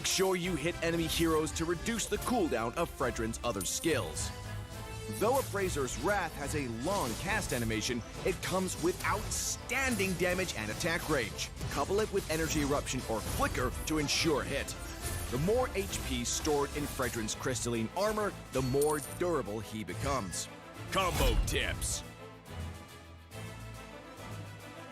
Make sure you hit enemy heroes to reduce the cooldown of Fredrin's other skills. Though Appraiser's Wrath has a long cast animation, it comes with outstanding damage and attack range. Couple it with Energy Eruption or Flicker to ensure hit. The more HP stored in Fredrin's crystalline armor, the more durable he becomes. Combo tips.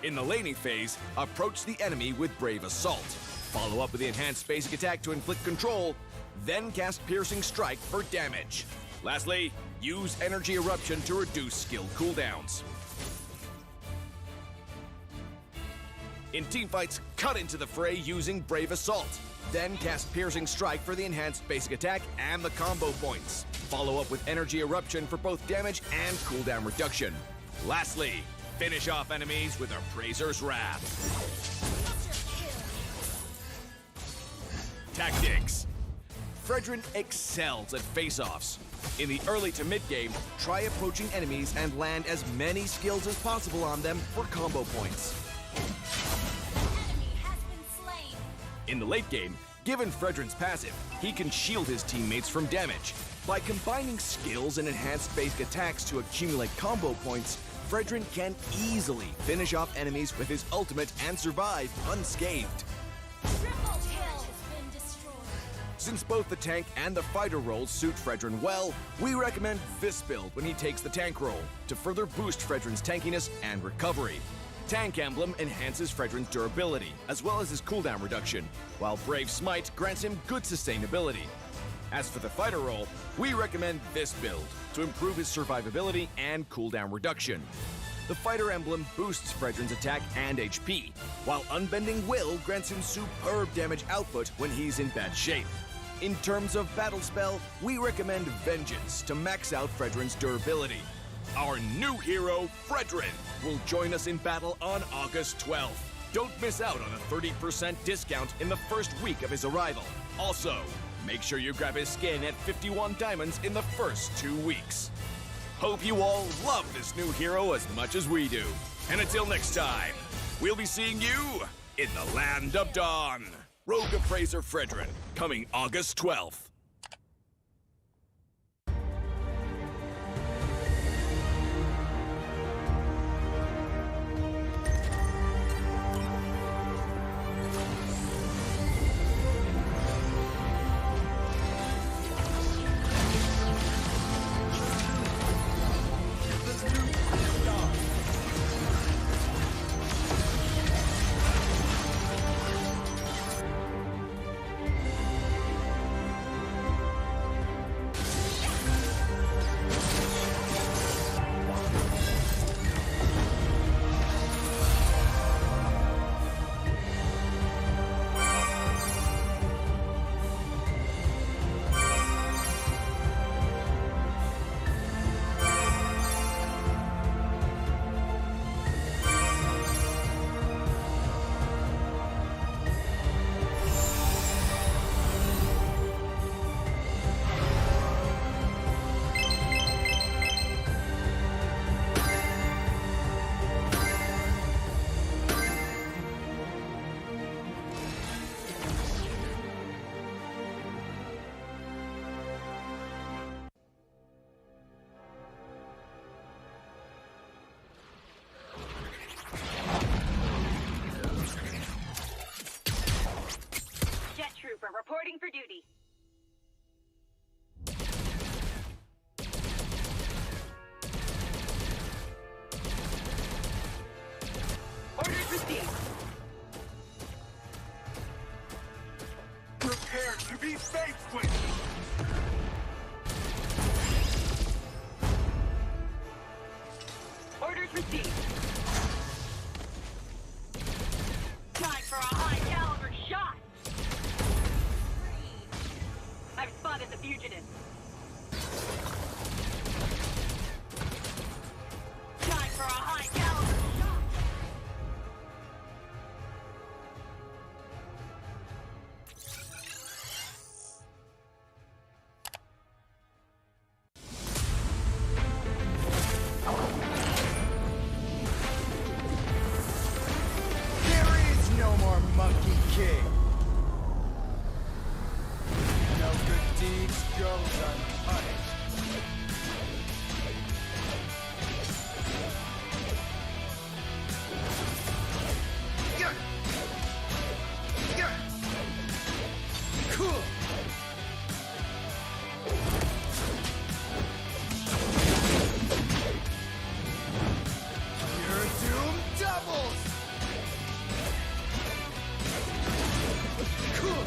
In the laning phase, approach the enemy with Brave Assault. Follow up with the enhanced basic attack to inflict control, then cast Piercing Strike for damage. Lastly, use Energy Eruption to reduce skill cooldowns. In teamfights, cut into the fray using Brave Assault. Then cast Piercing Strike for the enhanced basic attack and the combo points. Follow up with Energy Eruption for both damage and cooldown reduction. Lastly, finish off enemies with Appraiser's Wrath. Tactics. Fredrin excels at face-offs. In the early to mid-game, try approaching enemies and land as many skills as possible on them for combo points. Enemy has been slain. In the late game, given Fredrin's passive, he can shield his teammates from damage. By combining skills and enhanced basic attacks to accumulate combo points, Fredrin can easily finish off enemies with his ultimate and survive unscathed. Triple kill has been destroyed. Since both the tank and the fighter roles suit Fredrin well, we recommend this build when he takes the tank role to further boost Fredrin's tankiness and recovery. Tank Emblem enhances Fredrin's durability, as well as his cooldown reduction, while Brave Smite grants him good sustainability. As for the fighter role, we recommend this build to improve his survivability and cooldown reduction. The fighter emblem boosts Fredrin's attack and HP, while Unbending Will grants him superb damage output when he's in bad shape. In terms of battle spell, we recommend Vengeance to max out Fredrin's durability. Our new hero, Fredrin, will join us in battle on August 12th. Don't miss out on a 30% discount in the first week of his arrival. Also, make sure you grab his skin at 51 diamonds in the first 2 weeks. Hope you all love this new hero as much as we do. And until next time, we'll be seeing you in the Land of Dawn. Rogue Appraiser Fredrin, coming August 12th. Reporting for duty. Orders received. Prepare to be faced with. Orders received. Time for a high-caliber shot. I've spotted the fugitive. Time for a high-caliber shot. There is no more Monkey King. Seeds goes unpunished. Cool. Your doom doubles. Cool.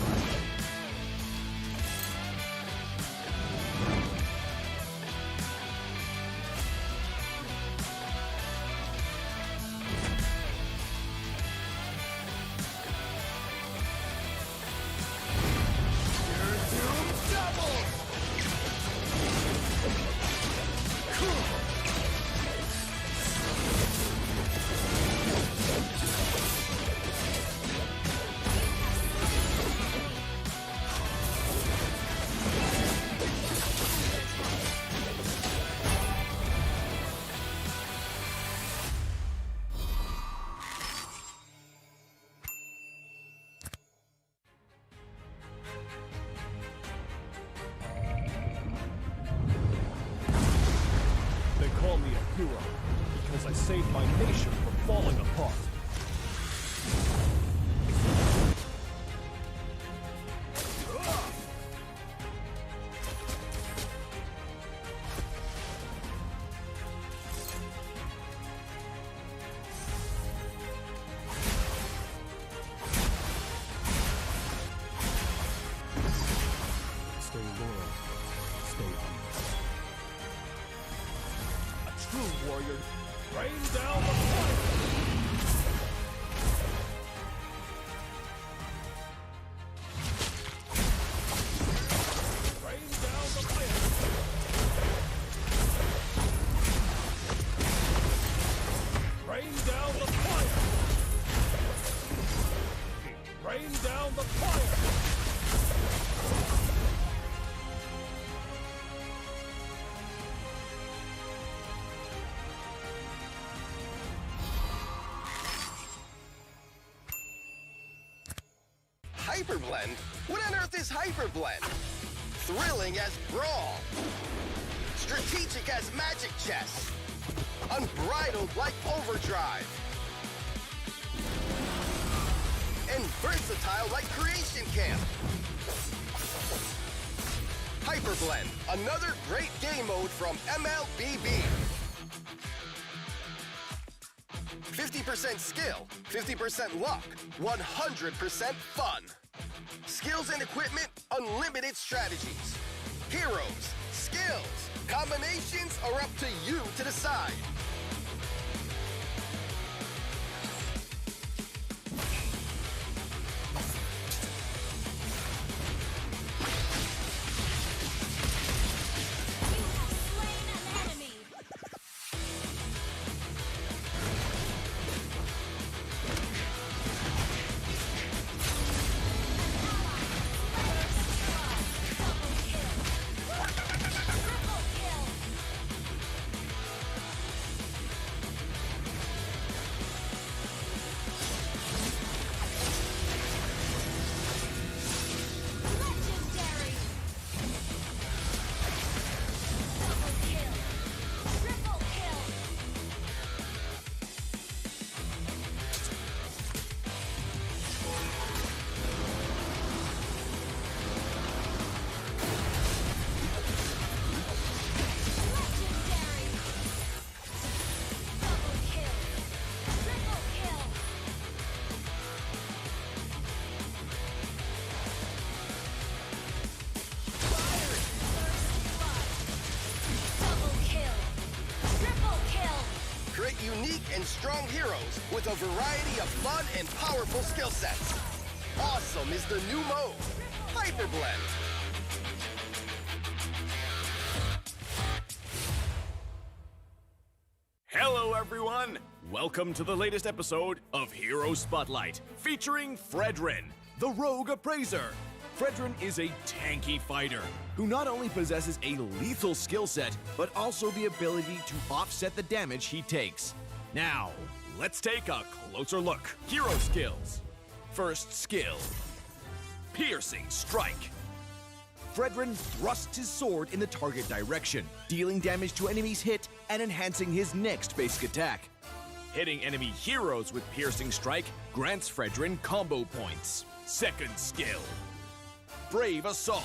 Your doom doubles. Cool. They call me a hero because I saved my nation from falling apart. Stay loyal. Stay humble. A true warrior. Rain down the fire! Rain down the fire! Rain down the fire! Rain down the fire! Hyperblend? What on earth is Hyperblend? Thrilling as Brawl. Strategic as Magic Chess. Unbridled like Overdrive. And versatile like Creation Camp. Hyperblend, another great game mode from MLBB. 50% skill, 50% luck, 100% fun. Skills and equipment, unlimited strategies. Heroes, skills, combinations are up to you to decide. Slain an enemy. Legendary. Double kill. Triple kill. Legendary. Double kill. Triple kill. Fire. First blood. Double kill. Triple kill. Create unique and strong heroes with a variety of fun and powerful skill sets. Awesome is the new mode, Hyperblend. Hello, everyone! Welcome to the latest episode of Hero Spotlight, featuring Fredrin, the Rogue Appraiser. Fredrin is a tanky fighter who not only possesses a lethal skill set, but also the ability to offset the damage he takes. Now, let's take a closer look. Hero skills. First skill, Piercing Strike. Fredrin thrusts his sword in the target direction, dealing damage to enemies hit and enhancing his next basic attack. Hitting enemy heroes with Piercing Strike grants Fredrin combo points. Second skill, Brave Assault.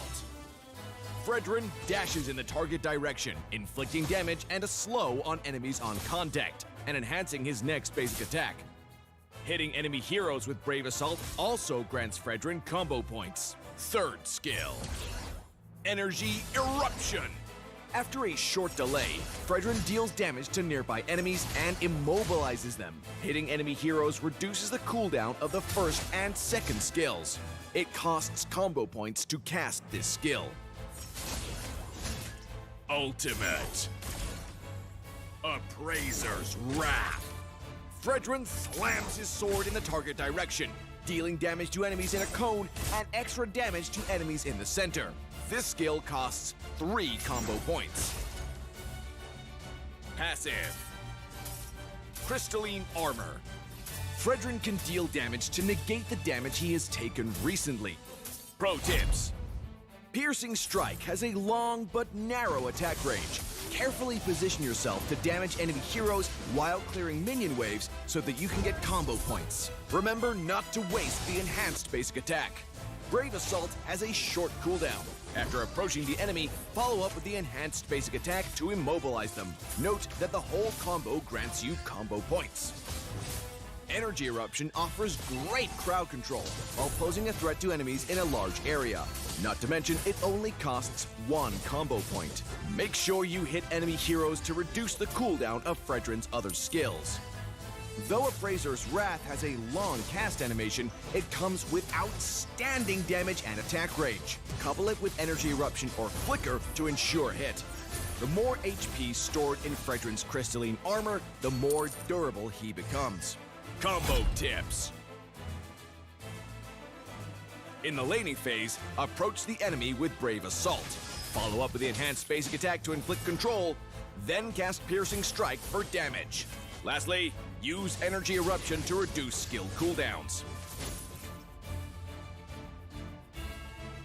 Fredrin dashes in the target direction, inflicting damage and a slow on enemies on contact, and enhancing his next basic attack. Hitting enemy heroes with Brave Assault also grants Fredrin combo points. Third skill, Energy Eruption. After a short delay, Fredrin deals damage to nearby enemies and immobilizes them. Hitting enemy heroes reduces the cooldown of the first and second skills. It costs combo points to cast this skill. Ultimate, Appraiser's Wrath. Fredrin slams his sword in the target direction, dealing damage to enemies in a cone and extra damage to enemies in the center. This skill costs 3 combo points. Passive, Crystalline Armor. Fredrin can deal damage to negate the damage he has taken recently. Pro tips. Piercing Strike has a long but narrow attack range. Carefully position yourself to damage enemy heroes while clearing minion waves so that you can get combo points. Remember not to waste the enhanced basic attack. Brave Assault has a short cooldown. After approaching the enemy, follow up with the enhanced basic attack to immobilize them. Note that the whole combo grants you combo points. Energy Eruption offers great crowd control while posing a threat to enemies in a large area. Not to mention, it only costs 1 combo point. Make sure you hit enemy heroes to reduce the cooldown of Fredrin's other skills. Though Appraiser's Wrath has a long cast animation, it comes with outstanding damage and attack range. Couple it with Energy Eruption or Flicker to ensure hit. The more HP stored in Fredrin's crystalline armor, the more durable he becomes. Combo tips. In the laning phase, approach the enemy with Brave Assault. Follow up with the enhanced basic attack to inflict control, then cast Piercing Strike for damage. Lastly, use Energy Eruption to reduce skill cooldowns.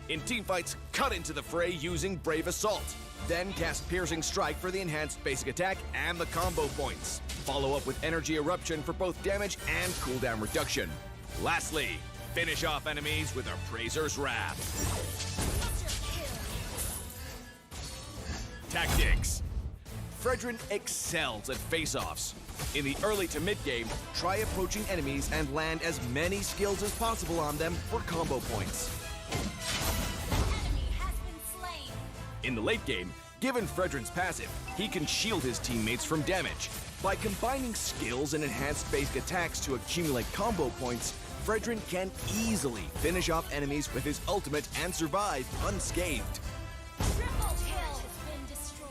In teamfights, cut into the fray using Brave Assault. Then cast Piercing Strike for the enhanced basic attack and the combo points. Follow up with Energy Eruption for both damage and cooldown reduction. Lastly, finish off enemies with Appraiser's Wrath. Tactics. Fredrin excels at face-offs. In the early to mid-game, try approaching enemies and land as many skills as possible on them for combo points. Enemy has been slain. In the late game, given Fredrin's passive, he can shield his teammates from damage. By combining skills and enhanced basic attacks to accumulate combo points, Fredrin can easily finish off enemies with his ultimate and survive unscathed. Triple kill has been destroyed.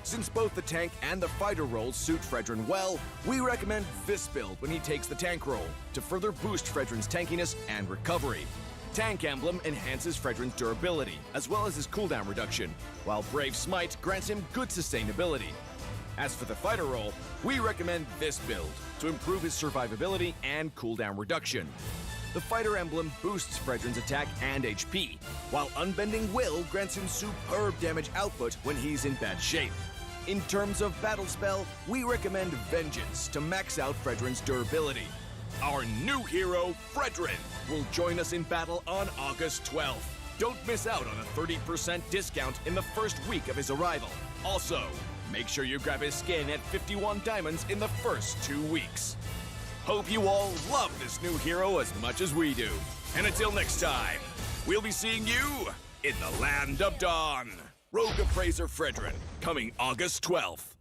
Since both the tank and the fighter roles suit Fredrin well, we recommend this build when he takes the tank role to further boost Fredrin's tankiness and recovery. Tank Emblem enhances Fredrin's durability, as well as his cooldown reduction, while Brave Smite grants him good sustainability. As for the fighter role, we recommend this build to improve his survivability and cooldown reduction. The fighter emblem boosts Fredrin's attack and HP, while Unbending Will grants him superb damage output when he's in bad shape. In terms of battle spell, we recommend Vengeance to max out Fredrin's durability. Our new hero, Fredrin, will join us in battle on August 12th. Don't miss out on a 30% discount in the first week of his arrival. Also, make sure you grab his skin at 51 diamonds in the first 2 weeks. Hope you all love this new hero as much as we do. And until next time, we'll be seeing you in the Land of Dawn. Rogue Appraiser Fredrin, coming August 12th.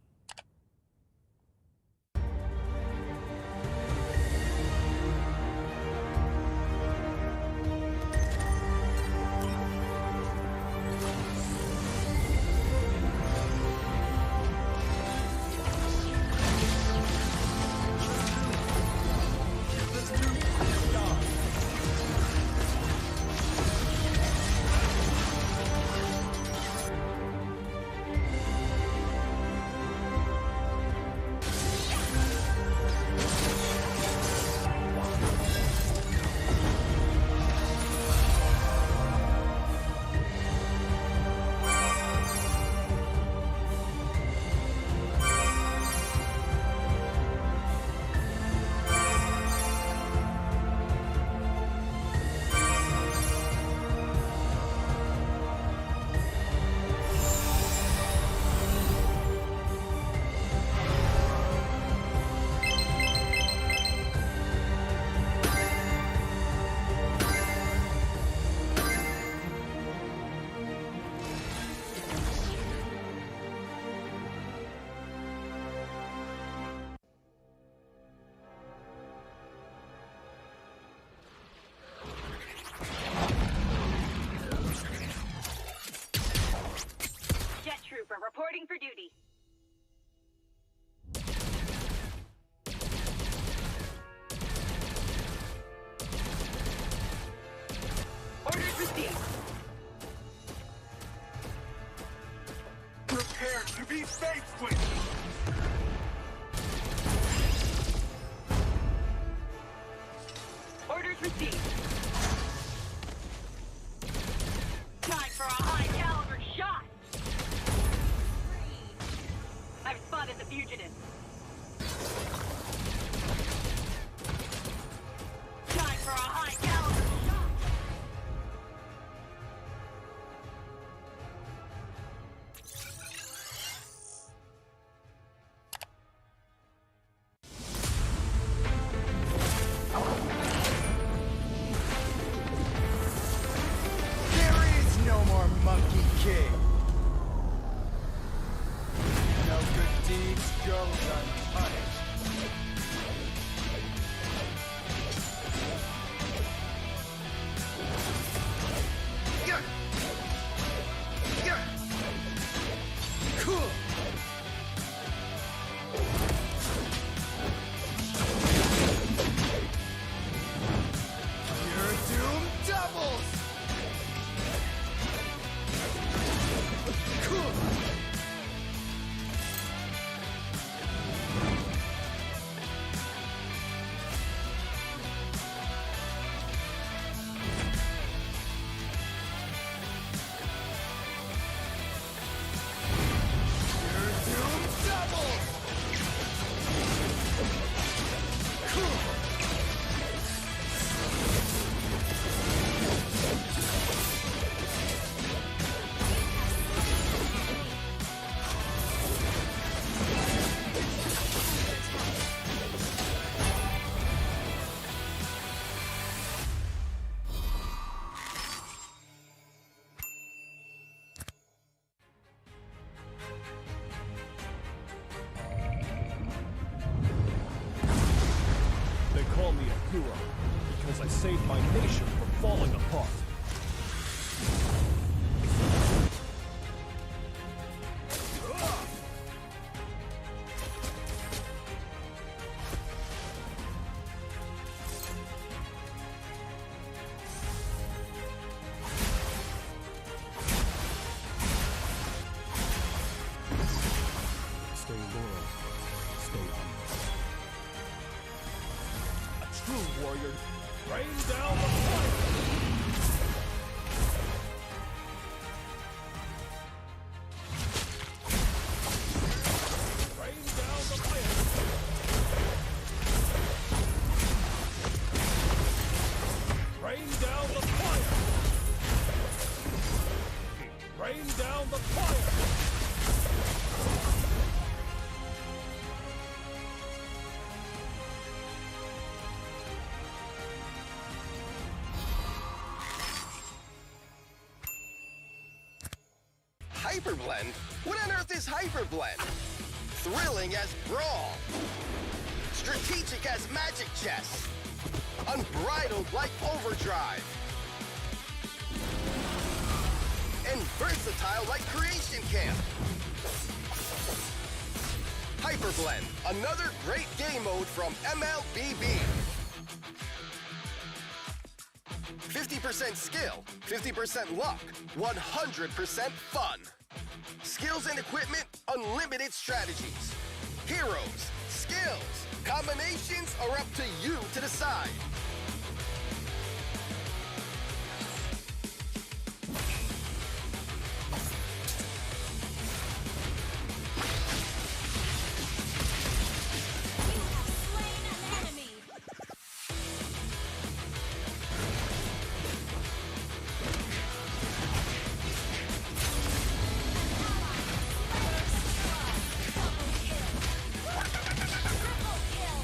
reporting for duty. Orders received. Prepare to be faced with. Orders received. Time for a high-caliber shot! I've spotted the fugitive. Time for a high-caliber shot! There is no more Monkey King. No good deeds goes unpunished. Yeah. Yeah. Cool. Your doom doubles. Cool. Your doom doubles. Cool. They call me a hero because I saved my nation from falling apart. Stay loyal. Stay humble. A true warrior. Rain down the fire. Rain down the fire. Rain down the fire. Rain down the fire. Hyperblend? What on earth is Hyperblend? Thrilling as Brawl. Strategic as Magic Chess. Unbridled like Overdrive. And versatile like Creation Camp. Hyperblend, another great game mode from MLBB. 50% skill, 50% luck, 100% fun. Skills and equipment, unlimited strategies. Heroes, skills, combinations are up to you to decide. You have slain an enemy. Double kill. Triple kill.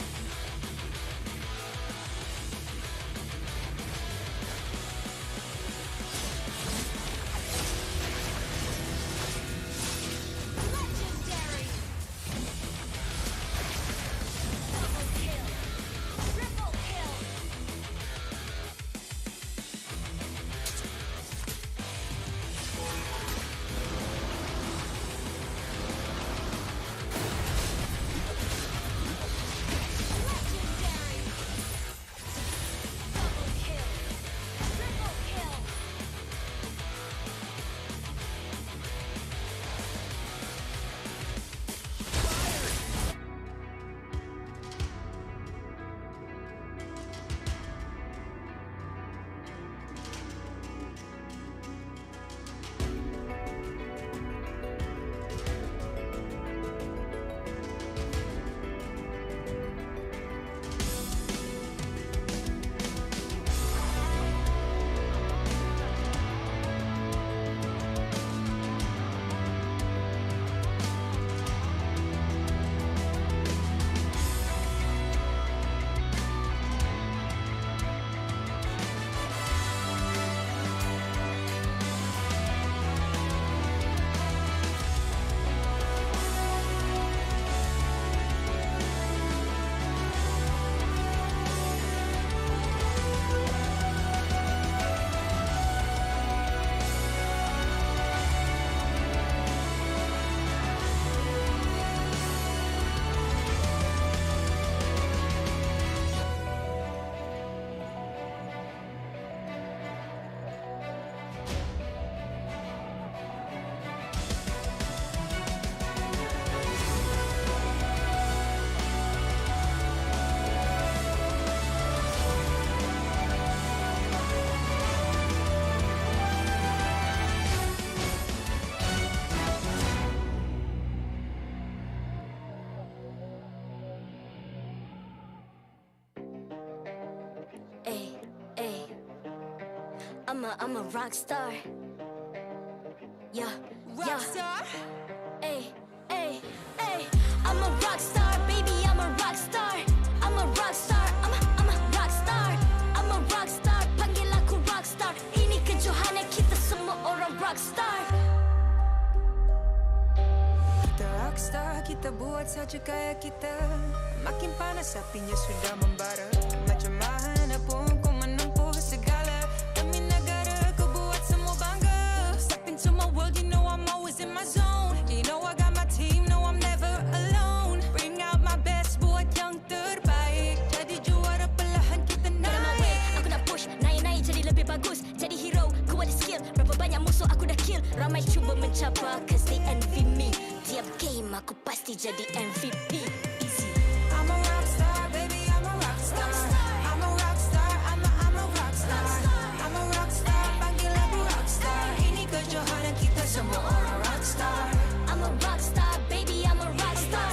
I'm a rock star. Yeah, yeah. Ay, ay, ay. I'm a rock star, baby, I'm a rock star. I'm a rock star, I'm a rock star. I'm a rock star, panggil aku rock star. Ini kejohanan kita semua orang rock star. Kita rockstar, kita buat saja gaya kita. Makin panas apinya sudah membara. Macam mana pun kau menempuh segala. Demi negara kau buat semua bangga. Step into my world, you know I'm always in my zone. You know I got my team, no I'm never alone. Bring out my best, buat yang terbaik. Jadi juara perlahan kita naik. Aku nak push, naik-naik jadi lebih bagus. Jadi hero, ku ada skill. Berapa banyak musuh aku dah kill. Ramai cuba mencapai, cause they envy me. Tiap game aku pasti jadi MVP. Easy. I'm a rockstar, baby, I'm a rockstar. I'm a rockstar, I'm a rockstar. I'm a rockstar, panggil aku rockstar. Ini kejohanan kita semua orang rockstar. I'm a rockstar, baby, I'm a rockstar.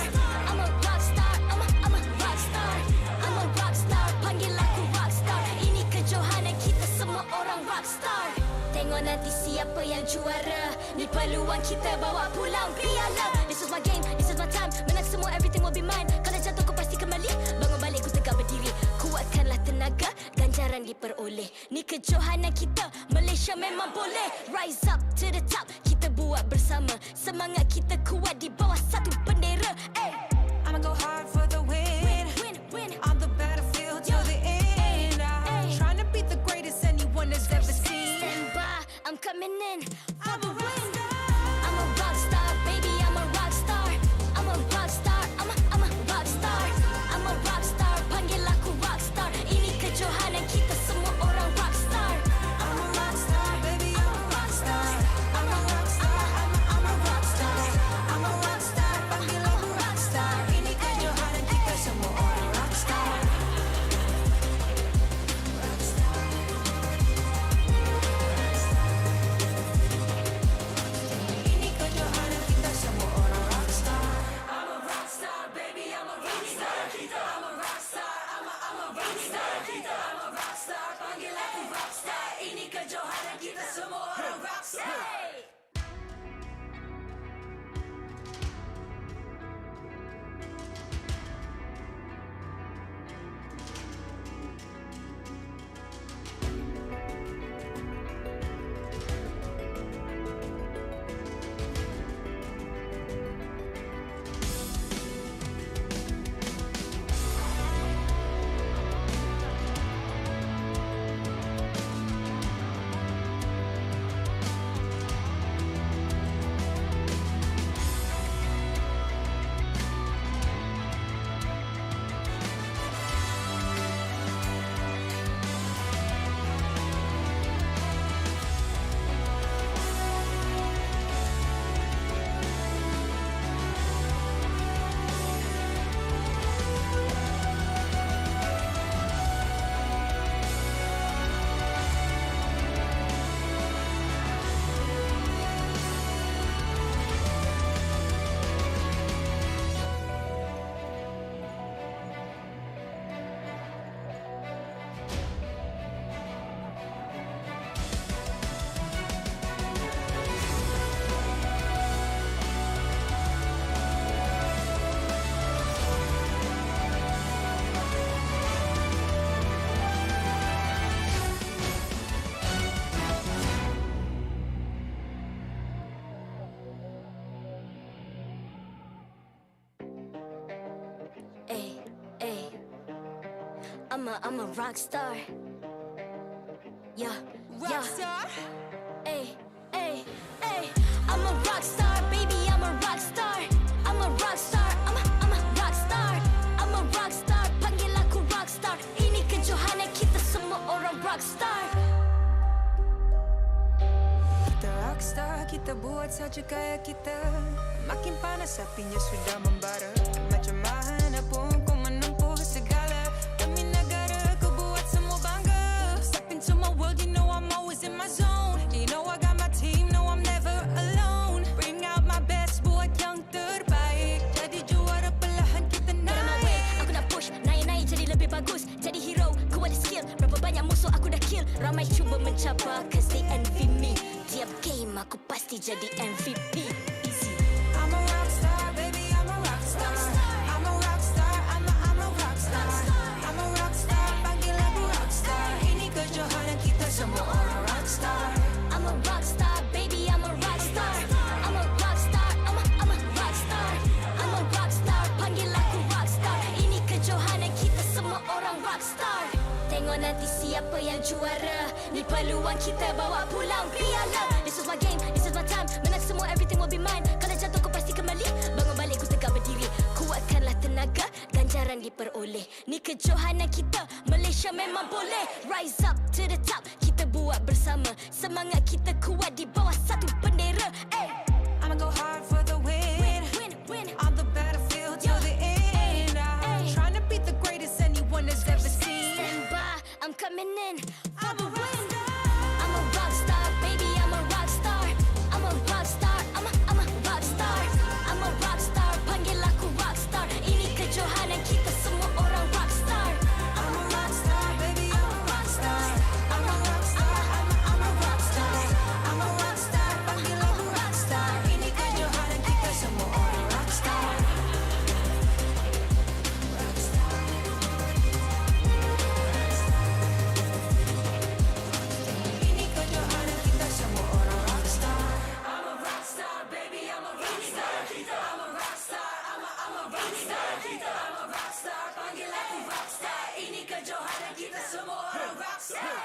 I'm a rockstar, I'm a rockstar. I'm a rockstar, panggil aku rockstar. Ini kejohanan kita semua orang rockstar. Tengok nanti siapa yang juara. Ni peluang kita bawa pulang piala. This is my game, this is my time. Menang semua, everything will be mine. Kalau jatuh kau pasti kembali. Bangun balik ku tegak berdiri. Kuatkanlah tenaga, ganjaran diperoleh. Ni kejohanan kita, Malaysia memang boleh. Rise up to the top, kita buat bersama. Semangat kita kuat di bawah satu bendera. Ay. I'ma go hard for the win. Win. On the battlefield till the end. I'm trying to beat the greatest anyone has ever seen. Stand by, I'm coming in for I'm the a win. rockstar. I'm a rock star, baby, I'm a rock star. I'm a rock star, I'm a rock star. I'm a rock star, panggil aku rock star. Ini kejohanan kita semua orang rock star. I'm a rockstar, baby, I'm a rockstar. I'm a rockstar, I'm a rockstar. I'm a rockstar, panggil aku rockstar. Ini kejohanan kita semua orang rockstar. Ini kejohanan kita semua orang rockstar. I'm a rockstar, baby, I'm a rockstar. I'm a rockstar, I'm a rockstar. I'm a rockstar, panggil aku rockstar. Ini kejohanan kita semua orang rockstar. I'm a rock star. Yeah, Rockstar? Ay. I'm a rock star, baby, I'm a rock star. I'm a rock star, I'm a rock star. I'm a rock star, panggil aku rock star. Ini kejohanan kita semua orang rock star. Kita rockstar, kita buat saja gaya kita. Makin panas apinya sudah membara. Macam mana pun kau menempuh segala. Demi negara kau buat semua bangga. Step into my world, you know I'm always in my zone. You know I got my team, no I'm never alone. Bring out my best, buat yang terbaik. Jadi juara perlahan kita naik. Aku nak push, naik-naik jadi lebih bagus. Jadi hero, ku ada skill. Berapa banyak musuh aku dah kill. Ramai cuba mencapai, cause they aku pasti jadi MVP. Easy. I'm a rock star, baby, I'm a rock star. I'm a rock star, I'm a rock star. I'm a rock star, panggil aku rock star. Ini kejohanan kita semua orang rock star. I'm a rock star, baby, I'm a rock star. I'm a rock star, I'm a rock star. I'm a rock star, panggil aku rock star. Ini kejohanan kita semua orang rock star. Tengok nanti siapa yang juara. Ni peluang kita bawa pulang piala. This is my game, this is my time. Menang semua, everything will be mine. Kalau jatuh kau pasti kembali. Bangun balik ku tegak berdiri. Kuatkanlah tenaga, ganjaran diperoleh. Ni kejohanan kita, Malaysia memang boleh. Rise up to the top, kita buat bersama. Semangat kita kuat di bawah satu bendera. Ay. I'ma go hard for the win. Win. On the battlefield till the end. I'm trying to beat the greatest anyone has ever seen. Stand by, I'm coming in for the win. I'm a rock star, baby, I'm a rock star. I'm a rock star, I'm a rock star. I'm a rock star, panggil aku rock star. Ini kejohanan kita semua orang rock star. I'm a rock star, baby, I'm a rock star. I'm a rock star, I'm a rock star. I'm a rock star, panggil aku rock star. Ini kejohanan kita semua orang rock star. Ini kejohanan kita semua orang rock star. I'm a rock star, baby, I'm a rock star. I'm a rock star, I'm a rock star. I'm a rock star, panggil aku rock star. Ini kejohanan kita semua orang rock star.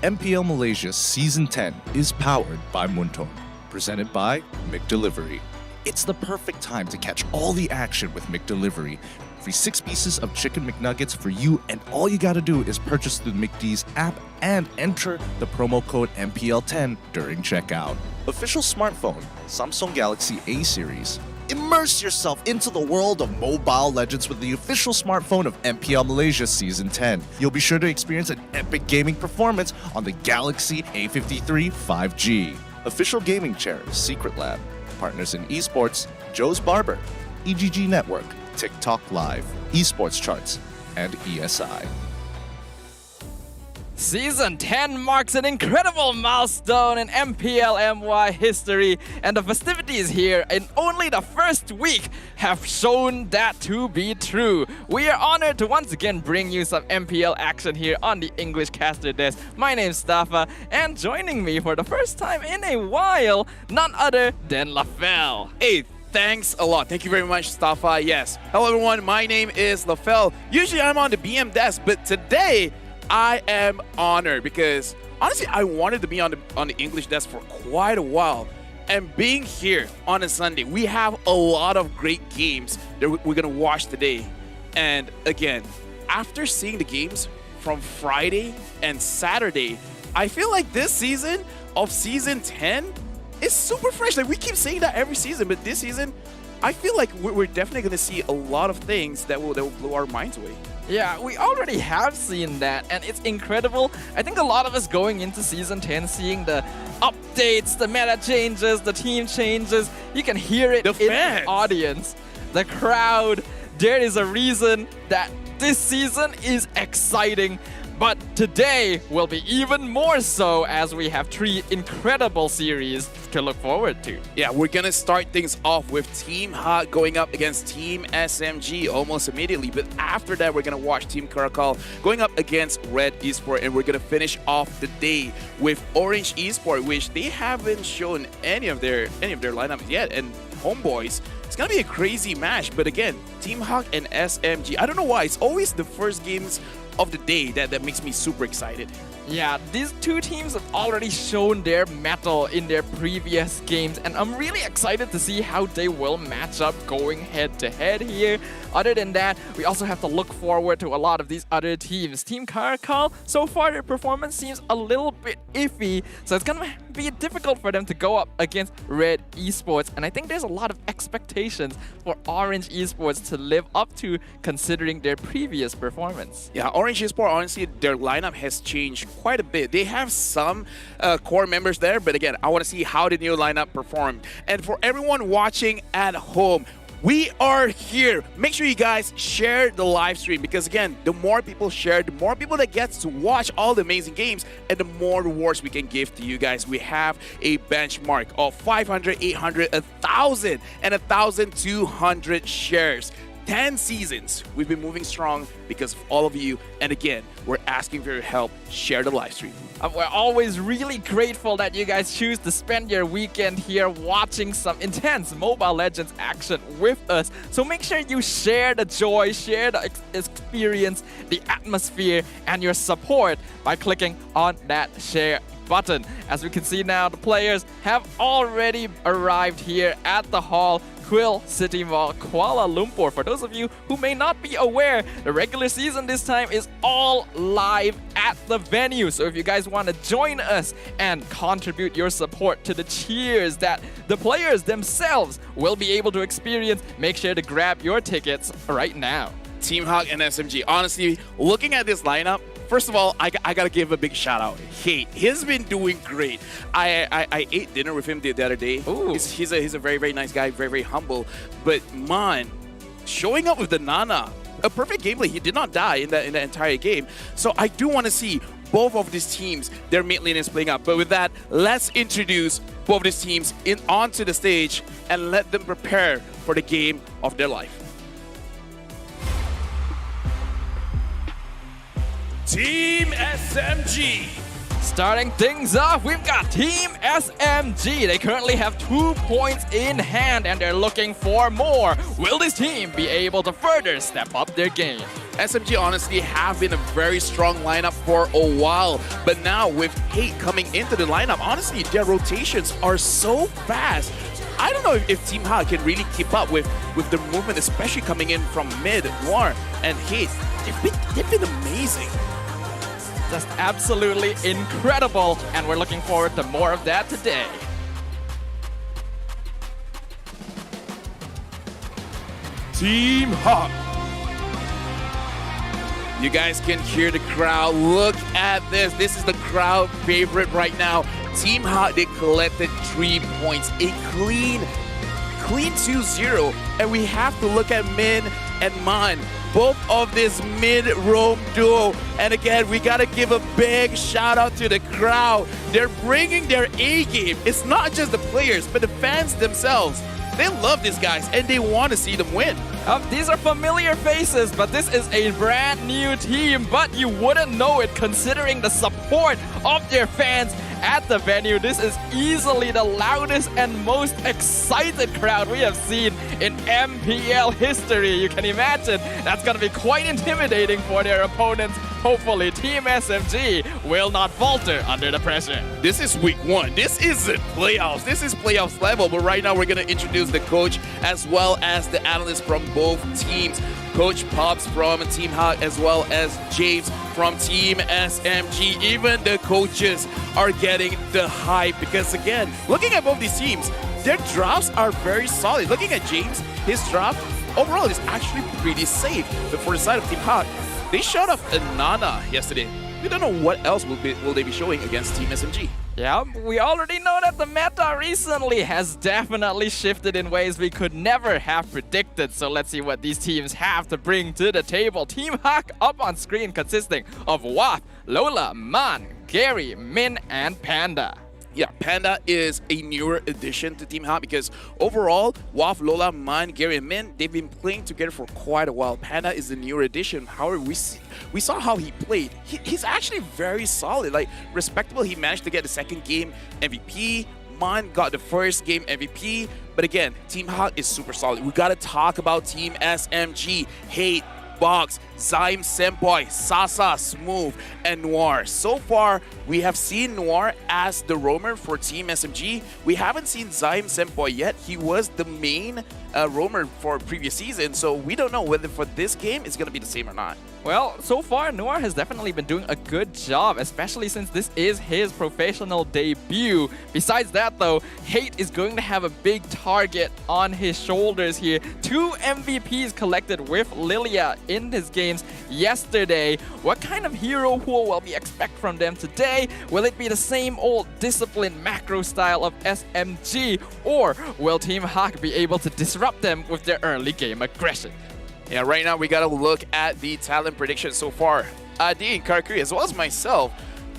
MPL Malaysia Season 10 is powered by Muntong, presented by McDelivery. It's the perfect time to catch all the action with McDelivery. Free 6 pieces of chicken McNuggets for you, and all you gotta do is purchase through the McD's app and enter the promo code MPL10 during checkout. Official smartphone, Samsung Galaxy A series. Immerse yourself into the world of Mobile Legends with the official smartphone of MPL Malaysia Season 10. You'll be sure to experience an epic gaming performance on the Galaxy A53 5G. Official gaming chair, Secret Lab. Partners in esports, Joe's Barber, EGG Network, TikTok Live, esports charts, and ESI. Season 10 marks an incredible milestone in MPL MY history, and the festivities here in only the first week have shown that to be true. We are honored to once again bring you some MPL action here on the English caster desk. My name's Stafa, and joining me for the first time in a while, none other than LaFell. Hey, thanks a lot. Thank you very much, Stafa. Yes. Hello, everyone. My name is LaFell. Usually I'm on the BM desk, but today I am honored because honestly, I wanted to be on the English desk for quite a while. And being here on a Sunday, we have a lot of great games that we're going to watch today. And again, after seeing the games from Friday and Saturday, I feel like this season of Season 10 is super fresh. Like, we keep saying that every season, but this season, I feel like we're definitely going to see a lot of things that will blow our minds away. Yeah, we already have seen that, and it's incredible. I think a lot of us going into Season 10, seeing the updates, the meta changes, the team changes, you can hear it in the audience, the crowd. There is a reason that this season is exciting. But today will be even more so as we have 3 incredible series to look forward to. Yeah, we're going to start things off with Team Hot going up against Team SMG almost immediately. But after that, we're going to watch Team CARACAL going up against Red Esport. And we're going to finish off the day with Orange Esport, which they haven't shown any of their lineups yet. And Homeboys, it's going to be a crazy match. But again, Team Hawk and SMG, I don't know why. It's always the first games of the day that makes me super excited. Yeah, these 2 teams have already shown their mettle in their previous games, and I'm really excited to see how they will match up going head-to-head here. Other than that, we also have to look forward to a lot of these other teams. Team CARACAL, so far their performance seems a little bit iffy, so it's gonna be difficult for them to go up against Red Esports, and I think there's a lot of expectations for Orange Esports to live up to considering their previous performance. Yeah, Orange Esport, honestly, their lineup has changed quite a bit. They have some core members there, but again, I want to see how the new lineup performed. And for everyone watching at home, we are here. Make sure you guys share the live stream because again, the more people share, the more people that gets to watch all the amazing games and the more rewards we can give to you guys. We have a benchmark of 500, 800, 1,000, and 1,200 shares. 10 seasons. We've been moving strong because of all of you. And again, we're asking for your help. Share the live stream. We're always really grateful that you guys choose to spend your weekend here watching some intense Mobile Legends action with us. So make sure you share the joy, share the experience, the atmosphere, and your support by clicking on that share button. As we can see now, the players have already arrived here at the hall, Quill City Mall, Kuala Lumpur. For those of you who may not be aware, the regular season this time is all live at the venue. So if you guys want to join us and contribute your support to the cheers that the players themselves will be able to experience, make sure to grab your tickets right now. Team Hawk and SMG. Honestly, looking at this lineup, first of all, I gotta give a big shout out. Hey, he's been doing great. I ate dinner with him the other day. He's a very, very nice guy, very, very humble. But man, showing up with the Nana, a perfect gameplay. He did not die in the entire game. So I do want to see both of these teams, their mid lane is playing up. But with that, let's introduce both of these teams onto the stage and let them prepare for the game of their life. Team SMG. Starting things off, we've got Team SMG. They currently have 2 points in hand and they're looking for more. Will this team be able to further step up their game? SMG honestly have been a very strong lineup for a while, but now with Hate coming into the lineup, honestly, their rotations are so fast. I don't know if Team Ha can really keep up with the movement, especially coming in from mid, War, and Hate. They've been amazing. Just absolutely incredible, and we're looking forward to more of that today. Team Hawk. You guys can hear the crowd. Look at this. This is the crowd favorite right now. Team Hawk, they collected 3 points. A clean 2-0. And we have to look at Min and Man. Both of this mid-roam duo. And again, we gotta give a big shout out to the crowd. They're bringing their A game. It's not just the players, but the fans themselves. They love these guys and they want to see them win. These are familiar faces, but this is a brand new team. But you wouldn't know it considering the support of their fans at the venue. This is easily the loudest and most excited crowd we have seen in MPL history. You can imagine that's going to be quite intimidating for their opponents. Hopefully, Team SMG will not falter under the pressure. This is week 1. This isn't playoffs. This is playoffs level. But right now, we're going to introduce the coach as well as the analysts from both teams. Coach Pops from Team Hawk as well as James from Team SMG. Even the coaches are getting the hype because, again, looking at both these teams, their drafts are very solid. Looking at James, his draft overall is actually pretty safe. But for the side of Team Hawk, they showed off a Nana yesterday. We don't know what else will they be showing against Team SMG. Yeah, we already know that the meta recently has definitely shifted in ways we could never have predicted. So let's see what these teams have to bring to the table. Team Hawk up on screen consisting of Waf, Lola, Man, Gary, Min, and Panda. Yeah, Panda is a newer addition to Team Hawk because overall, Waf, Lola, Man, Gary, and Min, they've been playing together for quite a while. Panda is the newer addition. However, we saw how he played. He's actually very solid, like respectable. He managed to get the second game MVP. Man got the first game MVP. But again, Team Hawk is super solid. We gotta talk about Team SMG. Hate, Box, Zyme Senpai, Sasa, Smooth, and Noir. So far, we have seen Noir as the roamer for Team SMG. We haven't seen Zyme Senpai yet. He was the main roamer for previous season, so we don't know whether for this game it's going to be the same or not. Well, so far, Noir has definitely been doing a good job, especially since this is his professional debut. Besides that, though, Hate is going to have a big target on his shoulders here. 2 MVPs collected with Lilia in his games yesterday. What kind of hero pool will we expect from them today? Will it be the same old disciplined macro style of SMG? Or will Team Hawk be able to disrupt them with their early game aggression? Yeah, right now we gotta look at the talent predictions so far. Adi and Karakuri, as well as myself,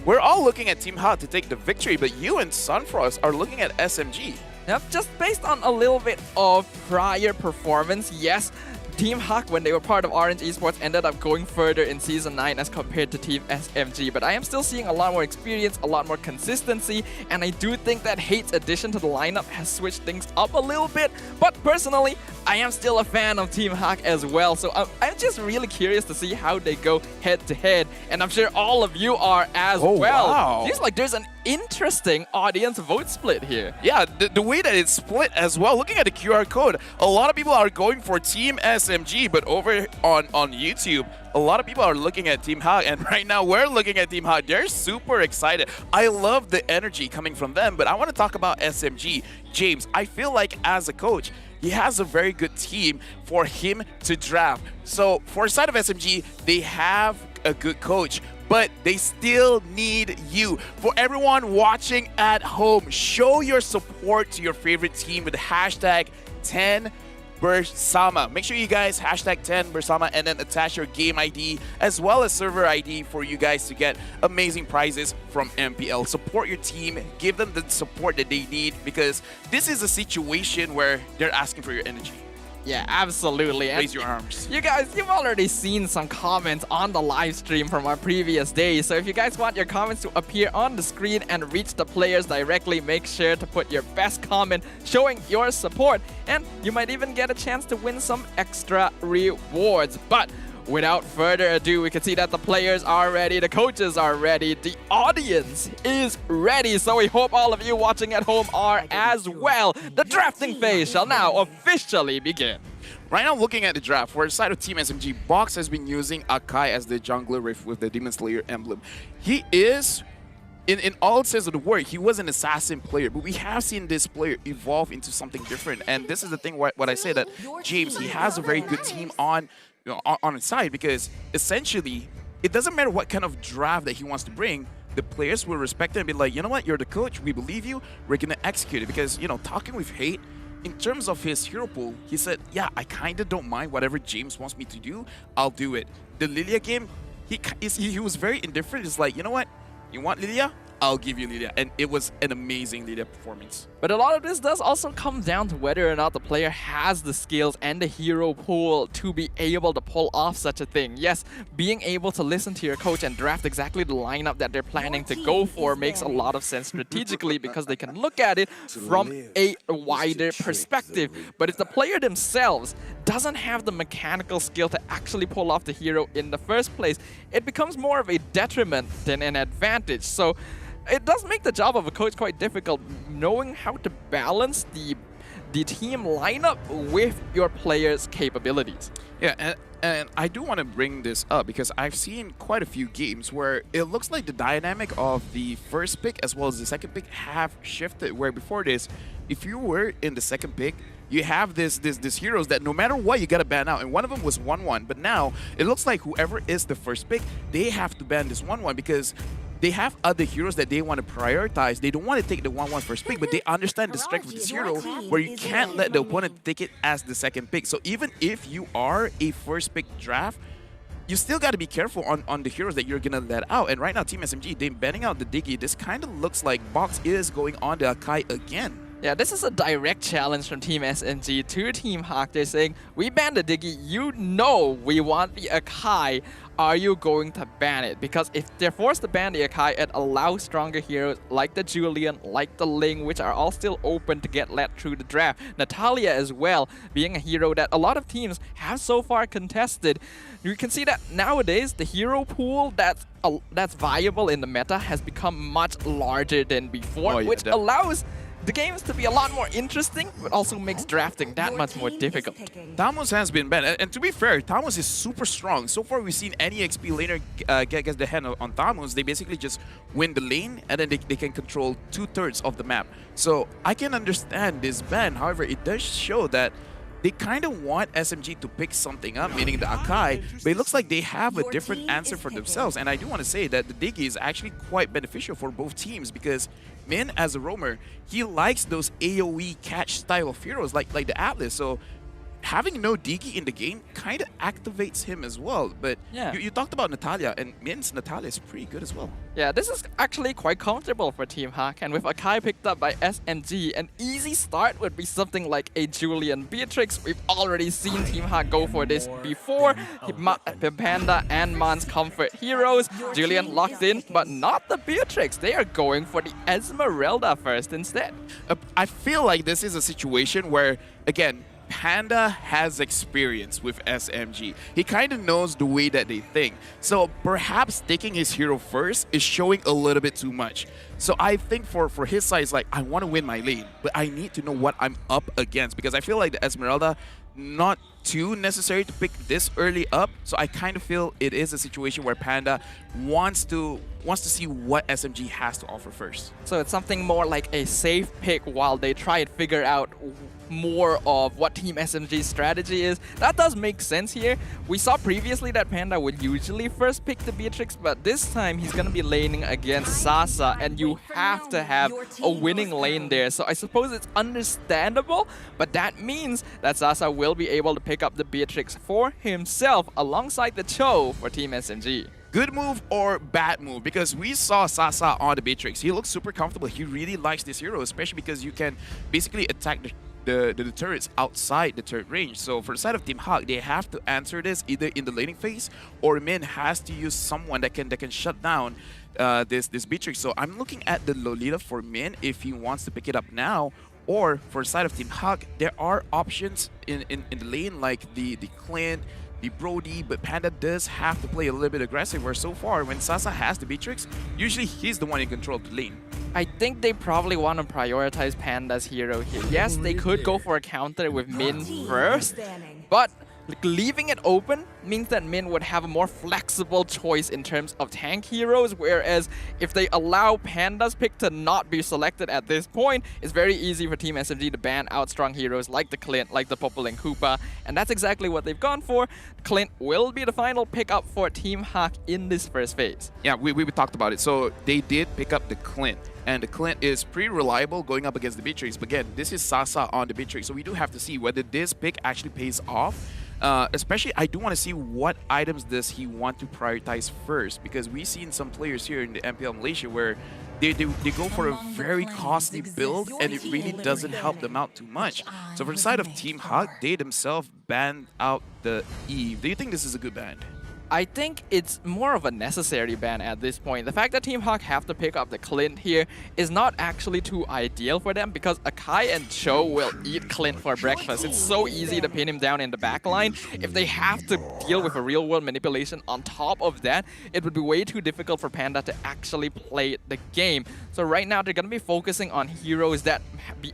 we're all looking at Team Hawk to take the victory, but you and Sunfrost are looking at SMG. Yep, just based on a little bit of prior performance, yes, Team Hawk, when they were part of Orange Esports, ended up going further in Season 9 as compared to Team SMG. But I am still seeing a lot more experience, a lot more consistency, and I do think that Hate's addition to the lineup has switched things up a little bit. But personally, I am still a fan of Team Hawk as well, so I'm just really curious to see how they go head-to-head, and I'm sure all of you are as well. Wow. Seems like there's an interesting audience vote split here. Yeah, the way that it's split as well, looking at the QR code, a lot of people are going for Team SMG, but over on YouTube, a lot of people are looking at Team Hawk, and right now we're looking at Team Hawk. They're super excited. I love the energy coming from them, but I want to talk about SMG. James, I feel like as a coach, he has a very good team for him to draft. So for side of SMG, they have a good coach, but they still need you. For everyone watching at home, show your support to your favorite team with hashtag 10 Bersama. Make sure you guys hashtag 10 Bersama and then attach your game ID as well as server ID for you guys to get amazing prizes from MPL. Support your team, give them the support that they need, because this is a situation where they're asking for your energy. Yeah, absolutely. Raise your arms. You guys, you've already seen some comments on the live stream from our previous days. So if you guys want your comments to appear on the screen and reach the players directly, make sure to put your best comment showing your support. And you might even get a chance to win some extra rewards. But without further ado, we can see that the players are ready, the coaches are ready, the audience is ready. So we hope all of you watching at home are as well. The drafting phase shall now officially begin. Right now, looking at the draft, for the side of Team SMG, Box has been using Akai as the jungler with the Demon Slayer emblem. He is, in all sense of the word, he was an assassin player, but we have seen this player evolve into something different. And this is the thing what I say, that James, he has a very good team on his side, because essentially it doesn't matter what kind of draft that he wants to bring, the players will respect him and be like, you know what, you're the coach, we believe you, we're gonna execute it. Because, you know, talking with Hate, in terms of his hero pool, he said, yeah, I kind of don't mind whatever James wants me to do, I'll do it. The Lilia game, he was very indifferent. It's like, you know what, you want Lilia? I'll give you Lilia. And it was an amazing Lilia performance. But a lot of this does also come down to whether or not the player has the skills and the hero pool to be able to pull off such a thing. Yes, being able to listen to your coach and draft exactly the lineup that they're planning to go for makes a lot of sense strategically, because they can look at it from a wider perspective. But if the player themselves doesn't have the mechanical skill to actually pull off the hero in the first place, it becomes more of a detriment than an advantage. So it does make the job of a coach quite difficult, knowing how to balance the team lineup with your players' capabilities. Yeah, and I do want to bring this up because I've seen quite a few games where it looks like the dynamic of the first pick as well as the second pick have shifted, where before this, if you were in the second pick, you have this heroes that no matter what, you got to ban out. And one of them was 1-1. But now, it looks like whoever is the first pick, they have to ban this 1-1 because they have other heroes that they want to prioritize. They don't want to take the 1-1 first pick, but they understand the strength of this hero where you can't let the opponent take it as the second pick. So even if you are a first pick draft, you still got to be careful on the heroes that you're going to let out. And right now, Team SMG, they're banning out the Diggy. This kind of looks like Box is going on the Akai again. Yeah, this is a direct challenge from Team SMG to Team Hawk. They're saying, we ban the Diggy, you know we want the Akai. Are you going to ban it? Because if they're forced to ban the Akai, it allows stronger heroes like the Julian, like the Ling, which are all still open to get let through the draft. Natalia as well, being a hero that a lot of teams have so far contested. You can see that nowadays, the hero pool that's viable in the meta has become much larger than before, which allows the games to be a lot more interesting, but also makes drafting that much more difficult. Tamos has been banned, and to be fair, Tamos is super strong. So far, we've seen any XP laner get the hand on Tamos. They basically just win the lane, and then they can control 2/3 of the map. So I can understand this ban. However, it does show that they kind of want SMG to pick something up, meaning the Akai, but it looks like they have a different answer for themselves. And I do want to say that the Diggy is actually quite beneficial for both teams because Min, as a roamer, he likes those AoE catch style of heroes like the Atlas. So having no Diggy in the game kind of activates him as well. But yeah, you talked about Natalia, and Min's Natalia is pretty good as well. Yeah, this is actually quite comfortable for Team Hawk, and with Akai picked up by SMG, an easy start would be something like a Julian Beatrix. We've already seen Team Hawk go for this before. Panda and Man's comfort heroes. Julian locked in, but not the Beatrix. They are going for the Esmeralda first instead. I feel like this is a situation where, again, Panda has experience with SMG. He kind of knows the way that they think. So perhaps taking his hero first is showing a little bit too much. So I think for his side, it's like, I want to win my lane, but I need to know what I'm up against because I feel like the Esmeralda, not too necessary to pick this early up. So I kind of feel it is a situation where Panda wants to see what SMG has to offer first. So it's something more like a safe pick while they try and figure out more of what Team SMG's strategy is. That does make sense here. We saw previously that Panda would usually first pick the Beatrix, but this time he's going to be laning against Sasa, and you have to have a winning lane there. So I suppose it's understandable, but that means that Sasa will be able to pick up the Beatrix for himself alongside the Cho for Team SMG. Good move or bad move? Because we saw Sasa on the Beatrix. He looks super comfortable. He really likes this hero, especially because you can basically attack the turrets outside the turret range. So for the side of Team Hawk, they have to answer this either in the laning phase or Min has to use someone that can shut down this Beatrix. So I'm looking at the Lolita for Min if he wants to pick it up now. Or for the side of Team Hawk, there are options in the lane like the Clint, the Brody, but Panda does have to play a little bit aggressive, where so far when Sasa has the Beatrix, usually he's the one in control of the lane. I think they probably want to prioritize Panda's hero here. Yes, they could go for a counter with Min first, but leaving it open means that Min would have a more flexible choice in terms of tank heroes, whereas if they allow Panda's pick to not be selected at this point, it's very easy for Team SMG to ban out strong heroes like the Clint, like the Popeling Koopa, and that's exactly what they've gone for. Clint will be the final pick up for Team Hawk in this first phase. Yeah, we talked about it. So they did pick up the Clint, and the Clint is pretty reliable going up against the Beatrix. But again, this is Sasa on the Beatrix, so we do have to see whether this pick actually pays off. Especially, I do want to see what items does he want to prioritize first, because we've seen some players here in the MPL Malaysia where they go for a very costly build and it really doesn't help them out too much. So for the side of Team Hawk, they themselves banned out the Eve. Do you think this is a good ban? I think it's more of a necessary ban at this point. The fact that Team Hawk have to pick up the Clint here is not actually too ideal for them because Akai and Cho will eat Clint for breakfast. It's so easy to pin him down in the backline. If they have to deal with a real-world manipulation on top of that, it would be way too difficult for Panda to actually play the game. So right now, they're going to be focusing on heroes that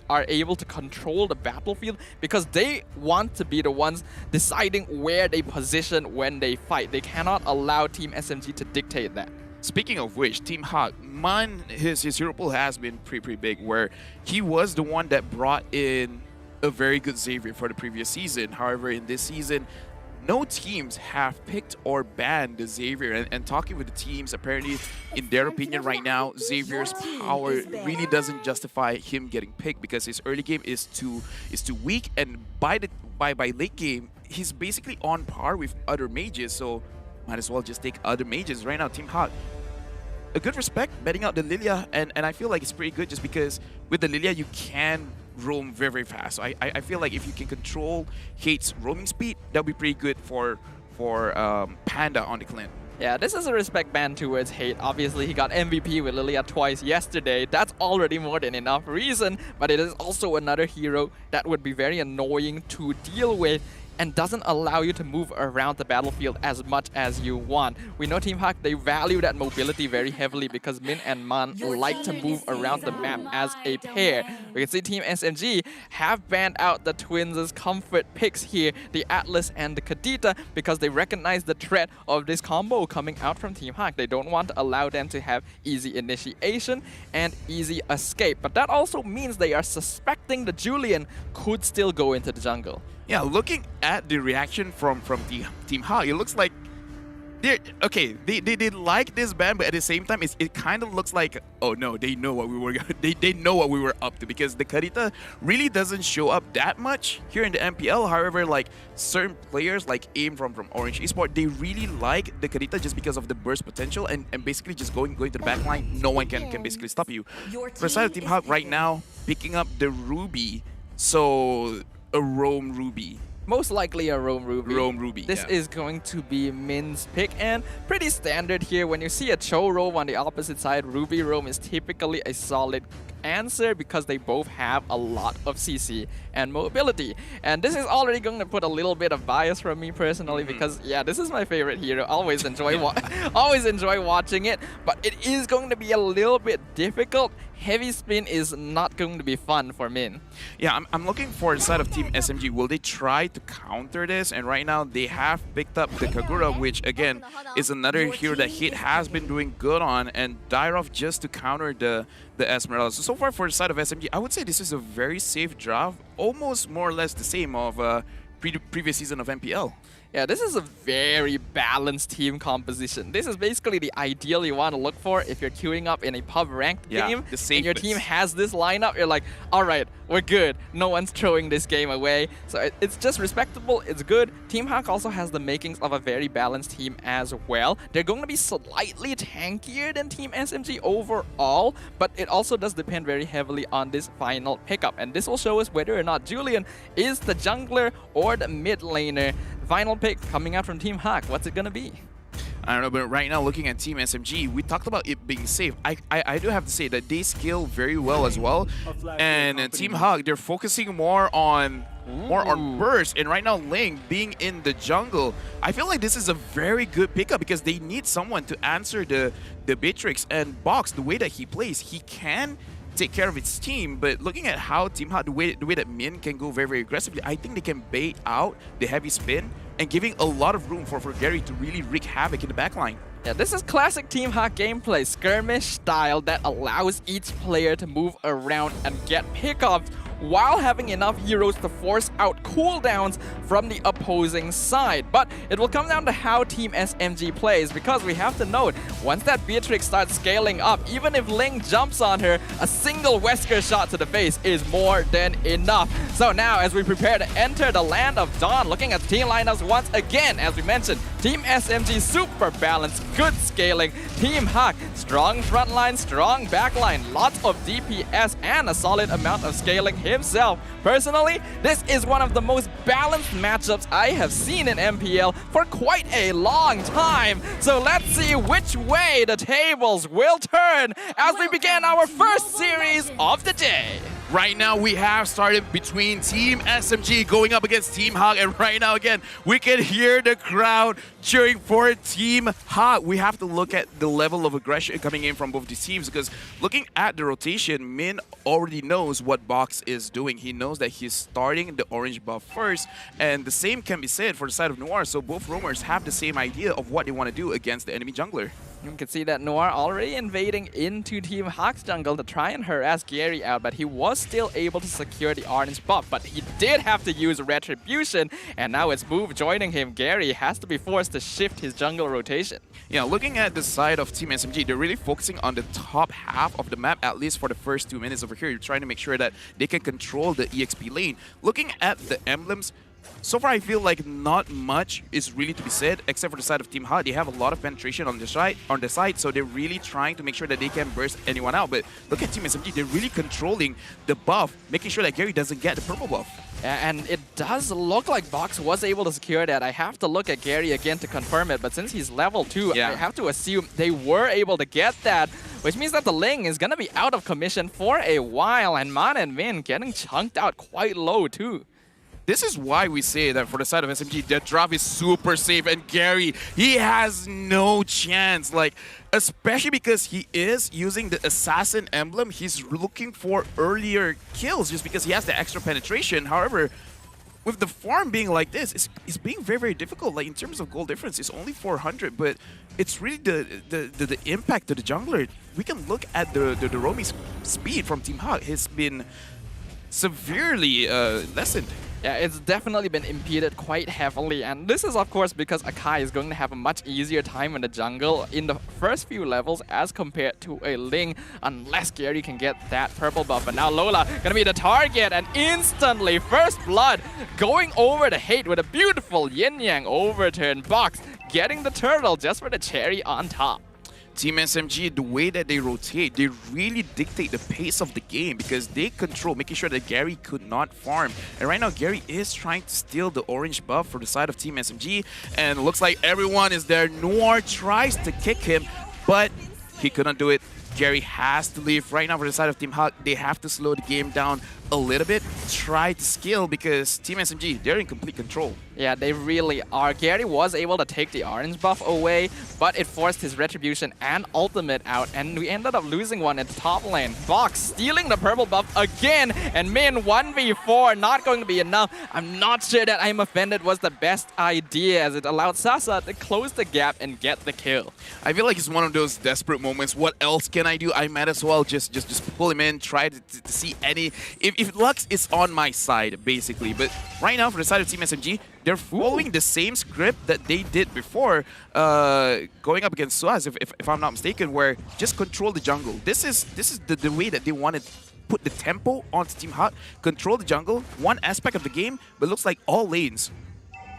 are able to control the battlefield because they want to be the ones deciding where they position when they fight. They cannot allow Team SMG to dictate that. Speaking of which, Team Hawk, his hero pool has been pretty big, where he was the one that brought in a very good Xavier for the previous season. However, in this season, no teams have picked or banned the Xavier. And talking with the teams, apparently, in their opinion right now, Xavier's power really doesn't justify him getting picked because his early game is too weak, and by late game, he's basically on par with other mages. So might as well just take other mages right now. Team Hawk, a good respect betting out the Lilia, and I feel like it's pretty good just because with the Lilia you can roam very, very fast. So I feel like if you can control Hate's roaming speed, that'll be pretty good for Panda on the Clint. Yeah, this is a respect ban towards Hate. Obviously, he got MVP with Lilia twice yesterday. That's already more than enough reason, but it is also another hero that would be very annoying to deal with and doesn't allow you to move around the battlefield as much as you want. We know Team Hawk, they value that mobility very heavily because Min and Man like to move around the map as a pair. We can see Team SMG have banned out the Twins' comfort picks here, the Atlas and the Kadita, because they recognize the threat of this combo coming out from Team Hawk. They don't want to allow them to have easy initiation and easy escape. But that also means they are suspecting the Julian could still go into the jungle. Yeah, looking at the reaction from Team Hawk, it looks like they like this ban, but at the same time, it kind of looks like, oh no, they know what we were they know what we were up to, because the Karita really doesn't show up that much here in the MPL. However, like certain players like AIM from Orange Esports, they really like the Karita just because of the burst potential and basically just going to the back line. No one can basically stop you. For the side of Team Hawk right now, picking up the Ruby, so a Roam Ruby. Most likely a Roam Ruby. Roam Ruby, This is going to be Min's pick, and pretty standard here. When you see a Cho Roam on the opposite side, Ruby Roam is typically a solid answer because they both have a lot of CC and mobility. And this is already going to put a little bit of bias from me personally because, yeah, this is my favorite hero. Always enjoy watching it, but it is going to be a little bit difficult. Heavy spin is not going to be fun for Min. Yeah, I'm looking for the side of Team SMG. Will they try to counter this? And right now, they have picked up the Kagura, which, again, is another hero that Hit has been doing good on, and Dyrov just to counter the Esmeralda. So far for the side of SMG, I would say this is a very safe draft, almost more or less the same of previous season of MPL. Yeah, this is a very balanced team composition. This is basically the ideal you want to look for if you're queuing up in a pub ranked game and your team has this lineup. You're like, all right, we're good. No one's throwing this game away. So it's just respectable. It's good. Team Hawk also has the makings of a very balanced team as well. They're going to be slightly tankier than Team SMG overall, but it also does depend very heavily on this final pickup. And this will show us whether or not Julian is the jungler or the mid laner. Final pick coming out from Team Hawk. What's it gonna be? I don't know, but right now looking at Team SMG, we talked about it being safe. I do have to say that they scale very well as well. And Team Hawk, they're focusing more on burst. And right now Ling being in the jungle, I feel like this is a very good pickup because they need someone to answer the Beatrix and Box. The way that he plays, he can take care of its team, but looking at how Team Hawk, the way that Min can go very, very aggressively, I think they can bait out the heavy spin and giving a lot of room for Gary to really wreak havoc in the backline. Yeah, this is classic Team Hawk gameplay, skirmish style that allows each player to move around and get pickups while having enough heroes to force out cooldowns from the opposing side. But it will come down to how Team SMG plays, because we have to note, once that Beatrix starts scaling up, even if Ling jumps on her, a single Wesker shot to the face is more than enough. So now, as we prepare to enter the land of Dawn, looking at the team lineups once again, as we mentioned, Team SMG super balanced, good scaling. Team Hawk, strong front line, strong back line, lots of DPS, and a solid amount of scaling himself. Personally, this is one of the most balanced matchups I have seen in MPL for quite a long time. So let's see which way the tables will turn as we begin our first series of the day. Right now, we have started between Team SMG going up against Team Hawk, and right now, again, we can hear the crowd cheering for Team Hawk. We have to look at the level of aggression coming in from both these teams, because looking at the rotation, Min already knows what Box is doing. He knows that he's starting the orange buff first, and the same can be said for the side of Noir, so both roamers have the same idea of what they want to do against the enemy jungler. You can see that Noir already invading into Team Hawk's jungle to try and harass Gary out, but he was still able to secure the orange buff. But he did have to use Retribution, and now it's Move joining him. Gary has to be forced to shift his jungle rotation. Yeah, looking at the side of Team SMG, they're really focusing on the top half of the map, at least for the first 2 minutes over here. You're trying to make sure that they can control the EXP lane. Looking at the emblems, so far I feel like not much is really to be said, except for the side of Team Hot. They have a lot of penetration on the side, so they're really trying to make sure that they can burst anyone out. But look at Team SMG, they're really controlling the buff, making sure that Gary doesn't get the purple buff. And it does look like Box was able to secure that. I have to look at Gary again to confirm it, but since he's level 2, I have to assume they were able to get that, which means that the Ling is going to be out of commission for a while, and Man and Min getting chunked out quite low too. This is why we say that for the side of SMG, their drop is super safe, and Gary, he has no chance. Like, especially because he is using the Assassin emblem, he's looking for earlier kills just because he has the extra penetration. However, with the farm being like this, it's being very, very difficult. Like, in terms of gold difference, it's only 400, but it's really the impact to the jungler. We can look at the roaming speed from Team Hawk. Has been severely lessened. Yeah, it's definitely been impeded quite heavily, and this is of course because Akai is going to have a much easier time in the jungle in the first few levels as compared to a Ling, unless Gary can get that purple buff. And now Lola gonna be the target, and instantly First Blood going over the hate with a beautiful yin-yang overturn. Box getting the turtle just for the cherry on top. Team SMG, the way that they rotate, they really dictate the pace of the game because they control, making sure that Gary could not farm. And right now, Gary is trying to steal the orange buff for the side of Team SMG, and it looks like everyone is there. Noir tries to kick him, but he couldn't do it. Gary has to leave. Right now, for the side of Team Hawk, they have to slow the game down a little bit, try to scale, because Team SMG, they're in complete control. Yeah, they really are. Gary was able to take the orange buff away, but it forced his Retribution and ultimate out, and we ended up losing one in the top lane. Box stealing the purple buff again, and Min 1v4 not going to be enough. I'm not sure that I'm Offended was the best idea, as it allowed Sasa to close the gap and get the kill. I feel like it's one of those desperate moments. What else can I do? I might as well just pull him in, try to see any... If Lux is on my side, basically. But right now, for the side of Team SMG, they're following the same script that they did before, going up against Suaz, if I'm not mistaken, where just control the jungle. This is the way that they wanted to put the tempo onto Team Hot, control the jungle, one aspect of the game, but it looks like all lanes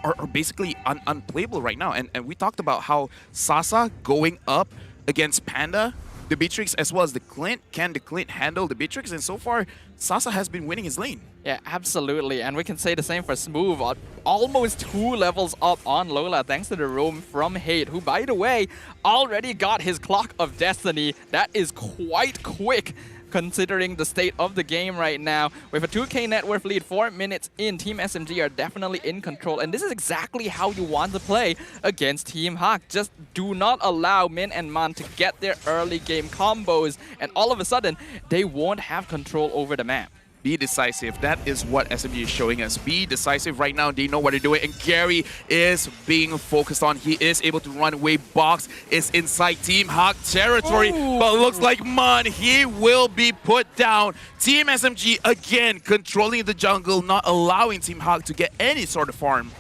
are basically unplayable right now. And we talked about how Sasa going up against Panda, the Beatrix, as well as the Clint. Can the Clint handle the Beatrix? And so far, Sasa has been winning his lane. Yeah, absolutely. And we can say the same for Smooth. Almost 2 levels up on Lola thanks to the roam from Hate, who, by the way, already got his Clock of Destiny. That is quite quick, considering the state of the game right now. With a 2k net worth lead, 4 minutes in, Team SMG are definitely in control. And this is exactly how you want to play against Team Hawk. Just do not allow Min and Man to get their early game combos, and all of a sudden, they won't have control over the map. Be decisive. That is what SMG is showing us. Be decisive right now. They know what they're doing. And Gary is being focused on. He is able to run away. Box is inside Team Hawk territory. Ooh. But looks like Man, he will be put down. Team SMG again controlling the jungle, not allowing Team Hawk to get any sort of farm.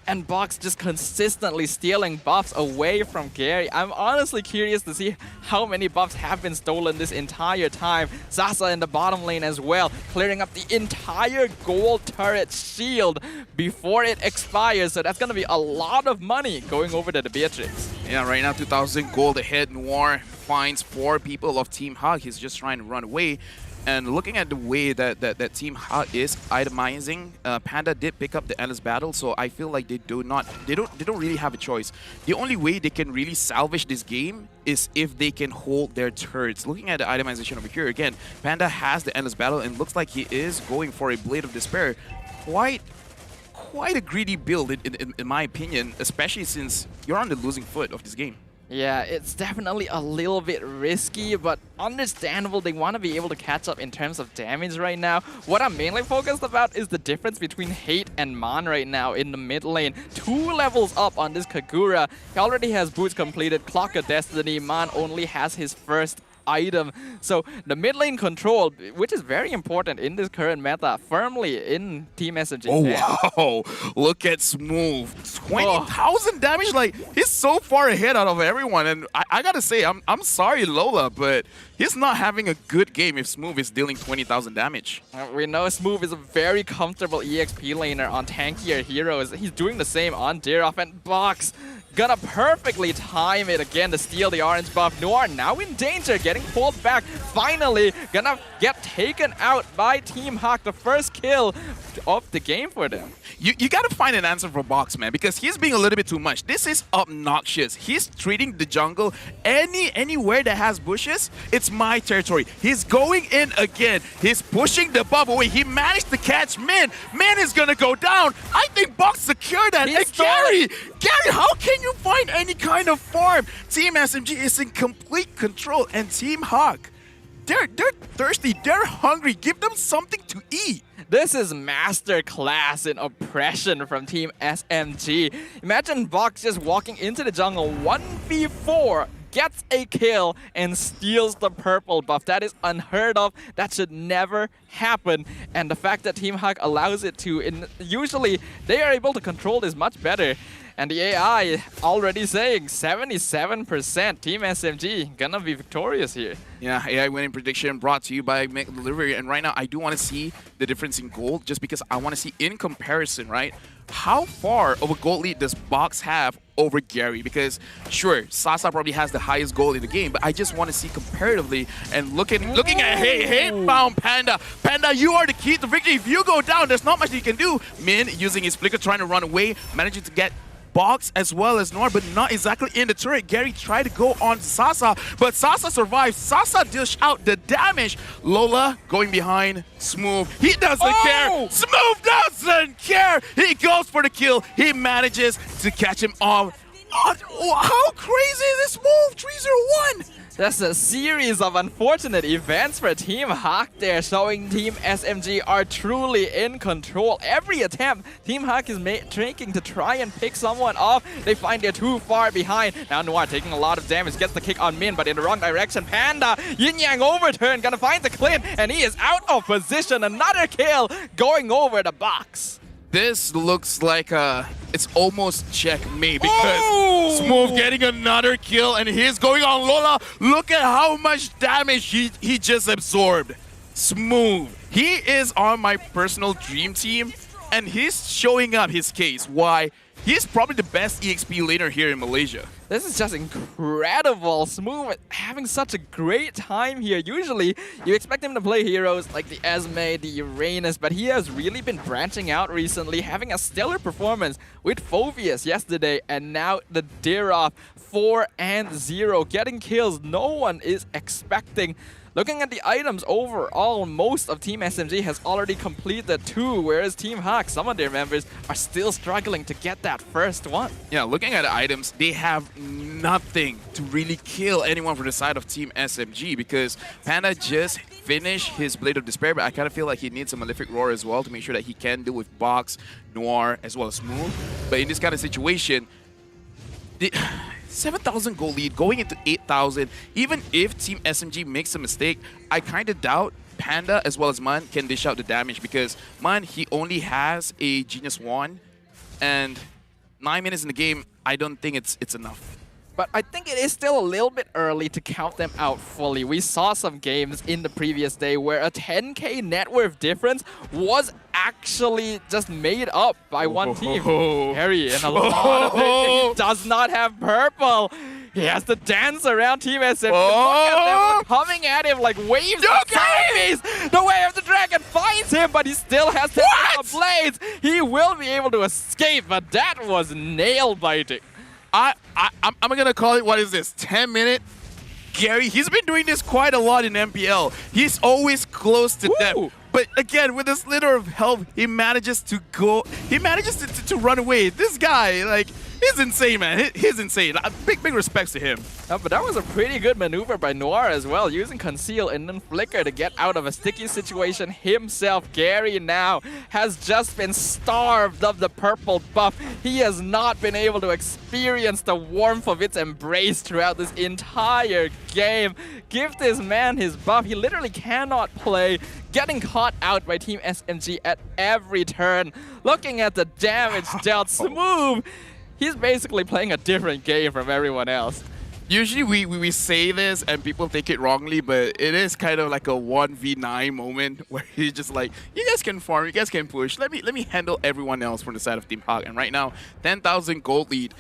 And Box just consistently stealing buffs away from Gary. I'm honestly curious to see how many buffs have been stolen this entire time. Sasa in the bottom lane as well, clearing up the entire gold turret shield before it expires. So that's going to be a lot of money going over to the Beatrix. Yeah, right now 2,000 gold ahead. Noir finds 4 people of Team Hawk. He's just trying to run away. And looking at the way that Team Hawk is itemizing, Panda did pick up the endless battle, so I feel like they don't really have a choice. The only way they can really salvage this game is if they can hold their turrets. Looking at the itemization over here again, Panda has the endless battle and looks like he is going for a Blade of Despair. Quite a greedy build in my opinion, especially since you're on the losing foot of this game. Yeah, it's definitely a little bit risky, but understandable. They want to be able to catch up in terms of damage right now. What I'm mainly focused about is the difference between Hate and Man right now in the mid lane. 2 levels up on this Kagura. He already has boots completed, Clock of Destiny. Man only has his first item. So the mid lane control, which is very important in this current meta, firmly in Team SMG. Oh, wow. Look at Smooth. 20,000 damage. Like, he's so far ahead out of everyone. And I gotta say, I'm sorry, Lola, but he's not having a good game if Smooth is dealing 20,000 damage. We know Smooth is a very comfortable EXP laner on tankier heroes. He's doing the same on Dirov, and Box gonna perfectly time it again to steal the orange buff. Noir now in danger, getting pulled back. Finally gonna get taken out by Team Hawk. The first kill of the game for them. You gotta find an answer for Box, man, because he's being a little bit too much. This is obnoxious. He's treating the jungle anywhere that has bushes, it's my territory. He's going in again. He's pushing the buff away. He managed to catch Min. Min is gonna go down. I think Box secured that. And Gary, how can you find any kind of farm? Team SMG is in complete control, and Team Hawk, they're thirsty. They're hungry. Give them something to eat. This is masterclass in oppression from Team SMG. Imagine Box just walking into the jungle 1v4, gets a kill, and steals the purple buff. That is unheard of. That should never happen. And the fact that Team Hawk allows it to, usually they are able to control this much better. And the AI already saying 77% Team SMG gonna be victorious here. Yeah, AI winning prediction brought to you by Make Delivery. And right now, I do want to see the difference in gold, just because I want to see in comparison, right? How far of a gold lead does Box have over Gary? Because sure, Sasa probably has the highest gold in the game, but I just want to see comparatively and looking at hate-bound Panda. Panda, you are the key to victory. If you go down, there's not much you can do. Min using his flicker, trying to run away, managing to get Box as well as Nor, but not exactly in the turret. Gary tried to go on Sasa, but Sasa survives. Sasa dish out the damage. Lola going behind Smooth. He doesn't care. Smooth doesn't care. He goes for the kill. He manages to catch him off. How crazy is this move? 3-0-1. That's a series of unfortunate events for Team Hawk there, showing Team SMG are truly in control. Every attempt, Team Hawk is making to try and pick someone off. They find they're too far behind. Now Noir taking a lot of damage, gets the kick on Min, but in the wrong direction. Panda, Yin Yang overturn, gonna find the Clint, and he is out of position. Another kill going over the Box. This looks like it's almost checkmate, because Smooth getting another kill, and he's going on Lola. Look at how much damage he just absorbed. Smooth. He is on my personal dream team, and he's showing up his case. Why? He's probably the best EXP laner here in Malaysia. This is just incredible. Smooth having such a great time here. Usually, you expect him to play heroes like the Esme, the Uranus, but he has really been branching out recently, having a stellar performance with Phoveus yesterday, and now the Dirov 4-0, getting kills no one is expecting. Looking at the items overall, most of Team SMG has already completed 2, whereas Team Hawk, some of their members, are still struggling to get that first one. Yeah, looking at the items, they have nothing to really kill anyone from the side of Team SMG, because Panda just finished his Blade of Despair, but I kind of feel like he needs a Malefic Roar as well to make sure that he can deal with Box, Noir, as well as Smooth. But in this kind of situation, 7,000 gold lead going into 8,000. Even if Team SMG makes a mistake, I kind of doubt Panda as well as Man can dish out the damage, because Man, he only has a Genius Wand, and 9 minutes in the game, I don't think it's enough. But I think it is still a little bit early to count them out fully. We saw some games in the previous day where a 10k net worth difference was actually just made up by one team. Harry, and a lot of it, he does not have purple. He has to dance around Team SMG. Look at them coming at him like waves of zombies. The Way of the Dragon finds him, but he still has to use the blades. He will be able to escape, but that was nail-biting. I'm gonna call it, what is this, 10-minute? Gary, he's been doing this quite a lot in MPL. He's always close to death. But again, with this slither of health, he manages to go, he manages to run away. This guy, like, He's insane, man. He's insane. Big respects to him. But that was a pretty good maneuver by Noir as well, using Conceal and then Flicker to get out of a sticky situation himself. Gary now has just been starved of the purple buff. He has not been able to experience the warmth of its embrace throughout this entire game. Give this man his buff. He literally cannot play, getting caught out by Team SMG at every turn. Looking at the damage dealt, Smooth, he's basically playing a different game from everyone else. Usually we say this and people take it wrongly, but it is kind of like a 1v9 moment where he's just like, you guys can farm, you guys can push. Let me handle everyone else from the side of Team Hawk. And right now, 10,000 gold lead.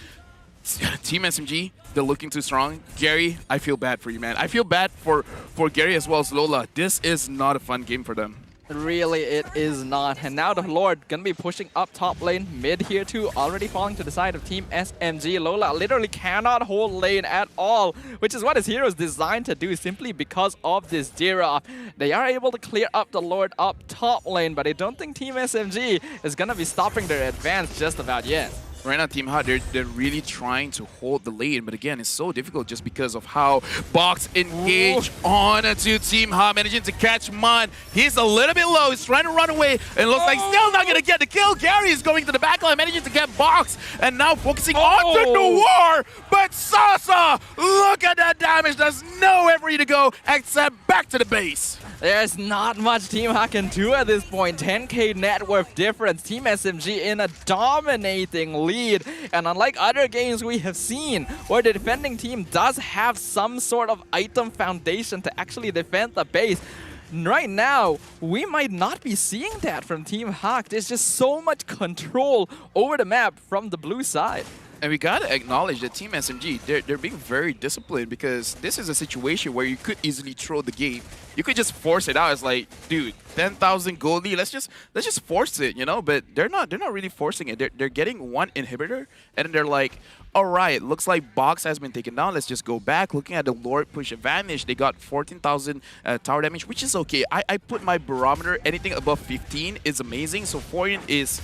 Team SMG, they're looking too strong. Gary, I feel bad for you, man. I feel bad for Gary as well as Lola. This is not a fun game for them. Really, it is not. And now the Lord gonna be pushing up top lane, mid here too, already falling to the side of Team SMG. Lola literally cannot hold lane at all, which is what his hero is designed to do simply because of this Dira. They are able to clear up the Lord up top lane, but I don't think Team SMG is gonna be stopping their advance just about yet. Right now, Team Hot, they're really trying to hold the lane, but again, it's so difficult just because of how Box engage on to Team Hot, managing to catch Mun. He's a little bit low, he's trying to run away, and looks like still not going to get the kill. Gary is going to the backline, managing to get Box, and now focusing on the Noir, but Sasa, look at that damage. There's nowhere for you to go except back to the base. There's not much Team Hawk can do at this point. 10k net worth difference. Team SMG in a dominating lead. And unlike other games we have seen, where the defending team does have some sort of item foundation to actually defend the base, right now, we might not be seeing that from Team Hawk. There's just so much control over the map from the blue side. And we gotta acknowledge that Team SMG, they're being very disciplined, because this is a situation where you could easily throw the game. You could just force it out. It's like, dude, 10,000 gold lead, let's just force it, you know? But they're not really forcing it. They're getting one inhibitor, and then they're like, all right, looks like Box has been taken down. Let's just go back. Looking at the Lord push advantage, they got 14,000 tower damage, which is okay. I put my barometer, anything above 15 is amazing. So 14 is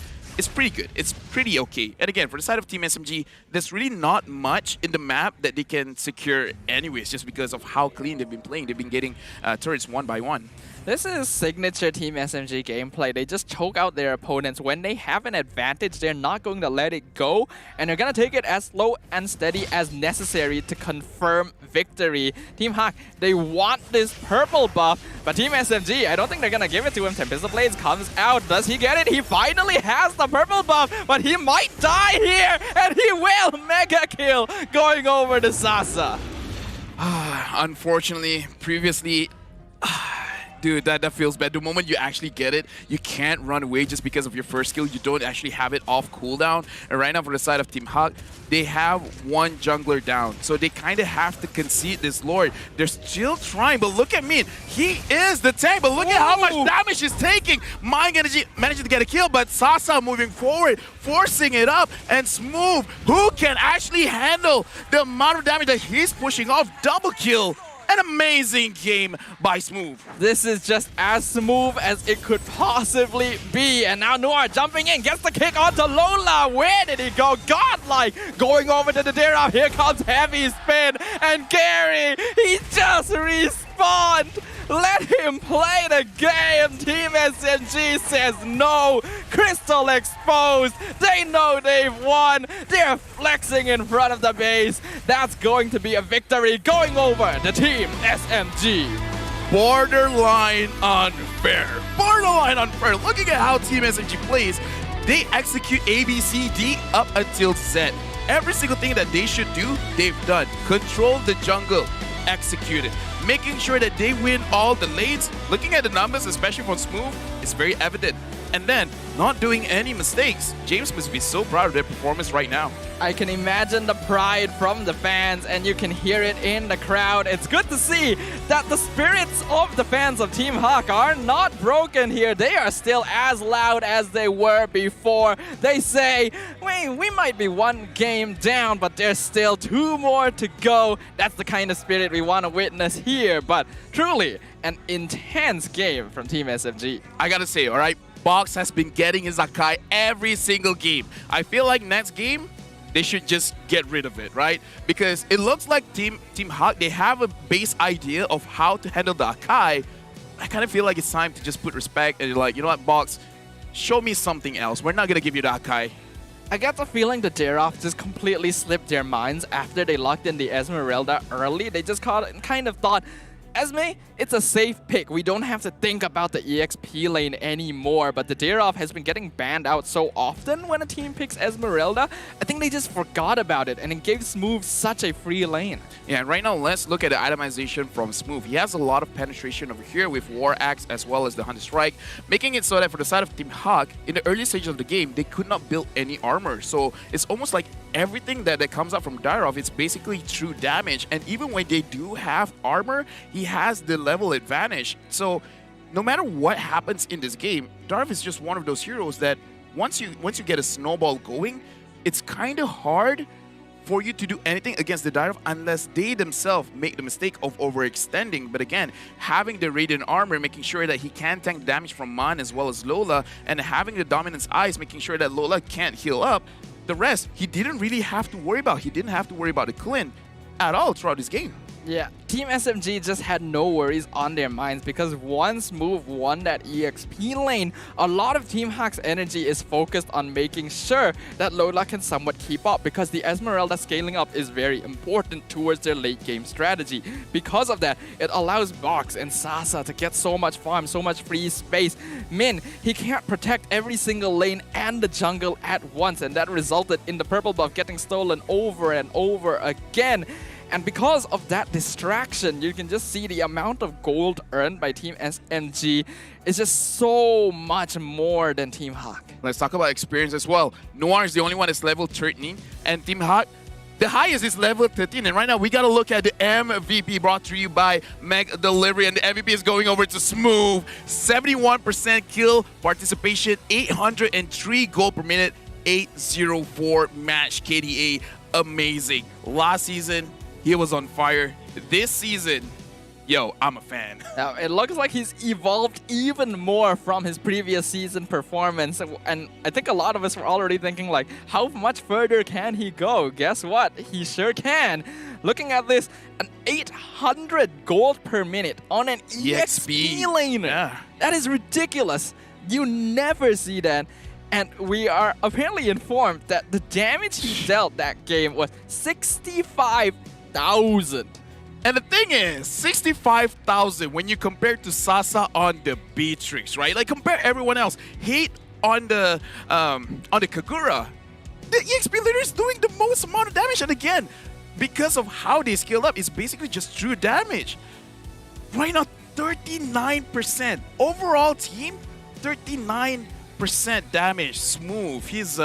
pretty good. It's pretty okay. And again, for the side of Team SMG, there's really not much in the map that they can secure anyways, just because of how clean they've been playing. They've been getting turrets one by one. This is signature Team SMG gameplay. They just choke out their opponents. When they have an advantage, they're not going to let it go, and they're going to take it as slow and steady as necessary to confirm victory. Team Hawk, they want this purple buff, but Team SMG, I don't think they're going to give it to him. Tempest Blades comes out. Does he get it? He finally has the purple buff, but he might die here, and he will mega kill going over to Sasa. Unfortunately, previously, dude, that feels bad. The moment you actually get it, you can't run away just because of your first skill. You don't actually have it off cooldown. And right now, for the side of Team Hawk, they have one jungler down. So they kind of have to concede this Lord. They're still trying, but look at me. He is the tank, but look at how much damage he's taking. Mind Energy managing to get a kill, but Sasa moving forward, forcing it up, and Smooth, who can actually handle the amount of damage that he's pushing off. Double kill. An amazing game by Smooth. This is just as smooth as it could possibly be. And now Noir jumping in, gets the kick onto Lola. Where did he go? Godlike going over to the Dira. Here comes Heavy Spin. And Gary, he just respawned. Let him play the game. Team SMG says no. Crystal exposed. They know they've won. They're flexing in front of the base. That's going to be a victory going over the Team SMG. Borderline unfair. Borderline unfair. Looking at how Team SMG plays, they execute A, B, C, D up until Z. Every single thing that they should do, they've done. Control the jungle. Execute it. Making sure that they win all the lanes. Looking at the numbers, especially from Smooth, it's very evident. And then, not doing any mistakes. James must be so proud of their performance right now. I can imagine the pride from the fans, and you can hear it in the crowd. It's good to see that the spirits of the fans of Team Hawk are not broken here. They are still as loud as they were before. They say, we might be one game down, but there's still 2 more to go. That's the kind of spirit we want to witness here. But truly, an intense game from Team SMG. I gotta say, all right, Box has been getting his Akai every single game. I feel like next game, they should just get rid of it, right? Because it looks like Team Hawk, they have a base idea of how to handle the Akai. I kind of feel like it's time to just put respect and like, you know what, Box, show me something else. We're not going to give you the Akai. I get the feeling the Daroff just completely slipped their minds after they locked in the Esmeralda early. They just kind of thought, Esme, it's a safe pick. We don't have to think about the EXP lane anymore. But the Daroff has been getting banned out so often when a team picks Esmeralda. I think they just forgot about it, and it gave Smooth such a free lane. Yeah, and right now, let's look at the itemization from Smooth. He has a lot of penetration over here with War Axe as well as the Hunter Strike, making it so that for the side of Team Hawk, in the early stages of the game, they could not build any armor. So it's almost like everything that comes out from Daroff, it's basically true damage. And even when they do have armor, he has the level advantage. So no matter what happens in this game, Daroff is just one of those heroes that once you get a snowball going, it's kind of hard for you to do anything against the Daroff unless they themselves make the mistake of overextending. But again, having the Radiant Armor, making sure that he can tank damage from Man as well as Lola, and having the Dominance Eyes, making sure that Lola can't heal up, the rest, he didn't really have to worry about. He didn't have to worry about the Clint at all throughout this game. Yeah, Team SMG just had no worries on their minds because once Move won that EXP lane, a lot of Team Hawk's energy is focused on making sure that Lola can somewhat keep up because the Esmeralda scaling up is very important towards their late game strategy. Because of that, it allows Box and Sasa to get so much farm, so much free space. Min, he can't protect every single lane and the jungle at once, and that resulted in the purple buff getting stolen over and over again. And because of that distraction, you can just see the amount of gold earned by Team SMG is just so much more than Team Hawk. Let's talk about experience as well. Noir is the only one that's level 13, and Team Hawk, the highest is level 13. And right now, we got to look at the MVP brought to you by Meg Delivery, and the MVP is going over to Smooth. 71% kill participation, 803 gold per minute, 804 match KDA. Amazing. Last season, he was on fire. This season, yo, I'm a fan. Now, it looks like he's evolved even more from his previous season performance. And I think a lot of us were already thinking, like, how much further can he go? Guess what? He sure can. Looking at this, an 800 gold per minute on an EXP laner. Yeah. That is ridiculous. You never see that. And we are apparently informed that the damage he dealt that game was 65,000. And the thing is, 65,000 when you compare to Sasa on the Beatrix, right? Like, compare everyone else. Hate on the Kagura. The EXP leader is doing the most amount of damage. And again, because of how they scaled up, it's basically just true damage. Right now, 39%. Overall team, 39% damage. Smooth. He's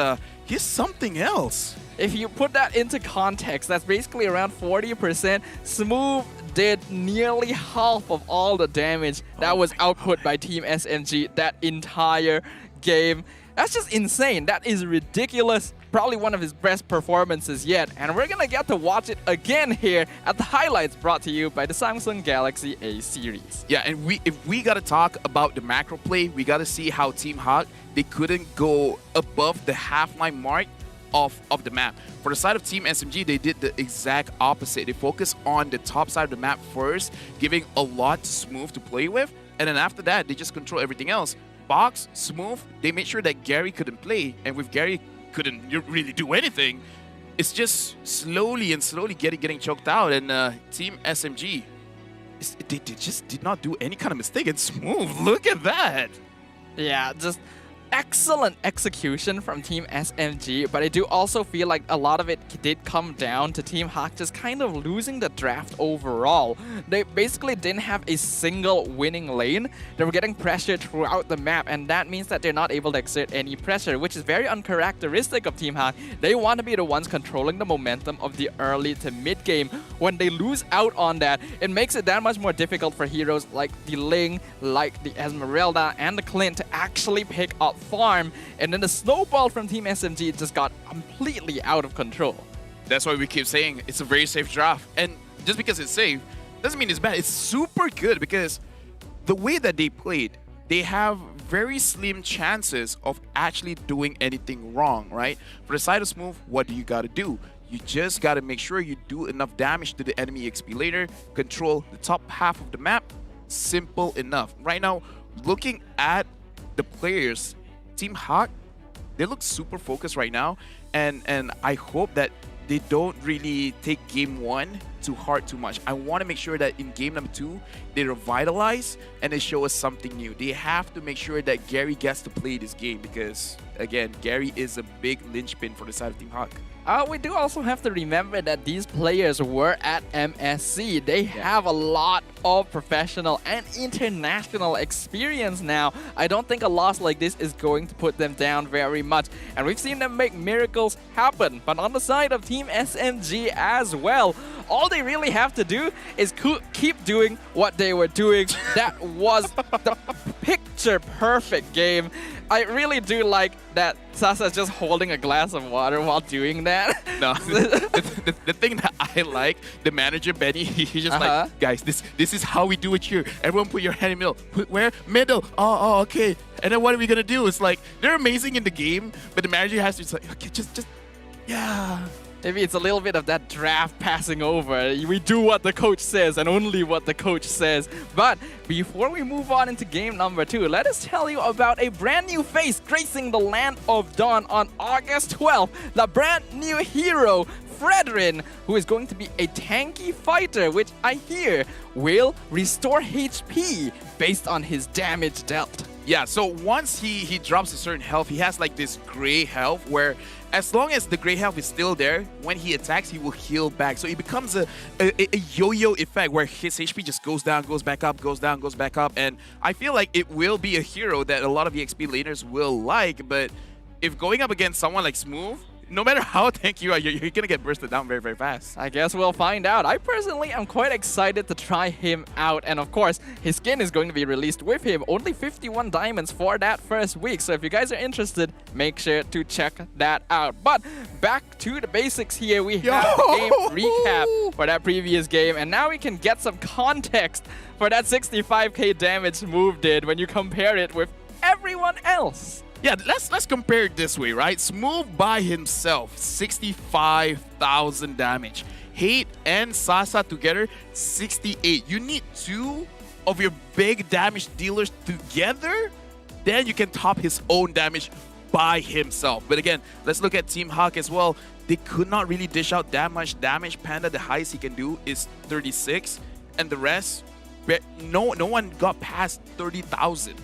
something else. If you put that into context, that's basically around 40%. Smooth did nearly half of all the damage that was output by Team SMG that entire game. That's just insane. That is ridiculous. Probably one of his best performances yet. And we're gonna get to watch it again here at the highlights brought to you by the Samsung Galaxy A series. Yeah, and if we gotta talk about the macro play, we gotta see how Team Hawk, they couldn't go above the half-line mark of the map. For the side of Team SMG, they did the exact opposite. They focused on the top side of the map first, giving a lot to Smooth to play with, and then after that, they just control everything else. Box, Smooth, they made sure that Gary couldn't play, and with Gary couldn't really do anything, it's just slowly getting choked out, and Team SMG, they just did not do any kind of mistake, and Smooth, look at that! Yeah, just excellent execution from Team SMG, but I do also feel like a lot of it did come down to Team Hawk just kind of losing the draft overall. They basically didn't have a single winning lane. They were getting pressure throughout the map, and that means that they're not able to exert any pressure, which is very uncharacteristic of Team Hawk. They want to be the ones controlling the momentum of the early to mid game. When they lose out on that, it makes it that much more difficult for heroes like the Ling, like the Esmeralda, and the Clint to actually pick up farm, and then the snowball from Team SMG just got completely out of control. That's why we keep saying it's a very safe draft. And just because it's safe doesn't mean it's bad. It's super good because the way that they played, they have very slim chances of actually doing anything wrong, right? For the side of Smooth, what do you got to do? You just got to make sure you do enough damage to the enemy XP later, control the top half of the map. Simple enough. Right now, looking at the players, Team Hawk, they look super focused right now, and I hope that they don't really take game 1 too hard too much. I want to make sure that in game number 2, they revitalize and they show us something new. They have to make sure that Gary gets to play this game because, again, Gary is a big linchpin for the side of Team Hawk. We do also have to remember that these players were at MSC. They have a lot of professional and international experience now. I don't think a loss like this is going to put them down very much. And we've seen them make miracles happen. But on the side of Team SMG as well, all they really have to do is keep doing what they were doing. That was the picture perfect game. I really do like that Sasa's just holding a glass of water while doing that. No, the thing that I like, the manager Benny, he's just like, guys, this is how we do it here. Everyone put your hand in middle. Put where? Middle. Oh, okay. And then what are we gonna do? It's like they're amazing in the game, but the manager has to just like, okay, just yeah. Maybe it's a little bit of that draft passing over. We do what the coach says and only what the coach says. But before we move on into game number 2, let us tell you about a brand new face gracing the land of Dawn on August 12th. The brand new hero, Fredrin, who is going to be a tanky fighter, which I hear will restore HP based on his damage dealt. Yeah, so once he drops a certain health, he has like this gray health where as long as the gray health is still there, when he attacks, he will heal back. So it becomes a yo-yo effect where his HP just goes down, goes back up, goes down, goes back up. And I feel like it will be a hero that a lot of the XP laners will like, but if going up against someone like Smooth, no matter how tanky you are, you're going to get bursted down very, very fast. I guess we'll find out. I personally am quite excited to try him out. And of course, his skin is going to be released with him. Only 51 diamonds for that first week. So if you guys are interested, make sure to check that out. But back to the basics here. We have a game recap for that previous game. And now we can get some context for that 65k damage Move did when you compare it with everyone else. Yeah, let's compare it this way, right? Smooth by himself, 65,000 damage. Hate and Sasa together, 68. You need 2 of your big damage dealers together, then you can top his own damage by himself. But again, let's look at Team Hawk as well. They could not really dish out that much damage. Panda, the highest he can do is 36, and the rest, no one got past 30,000.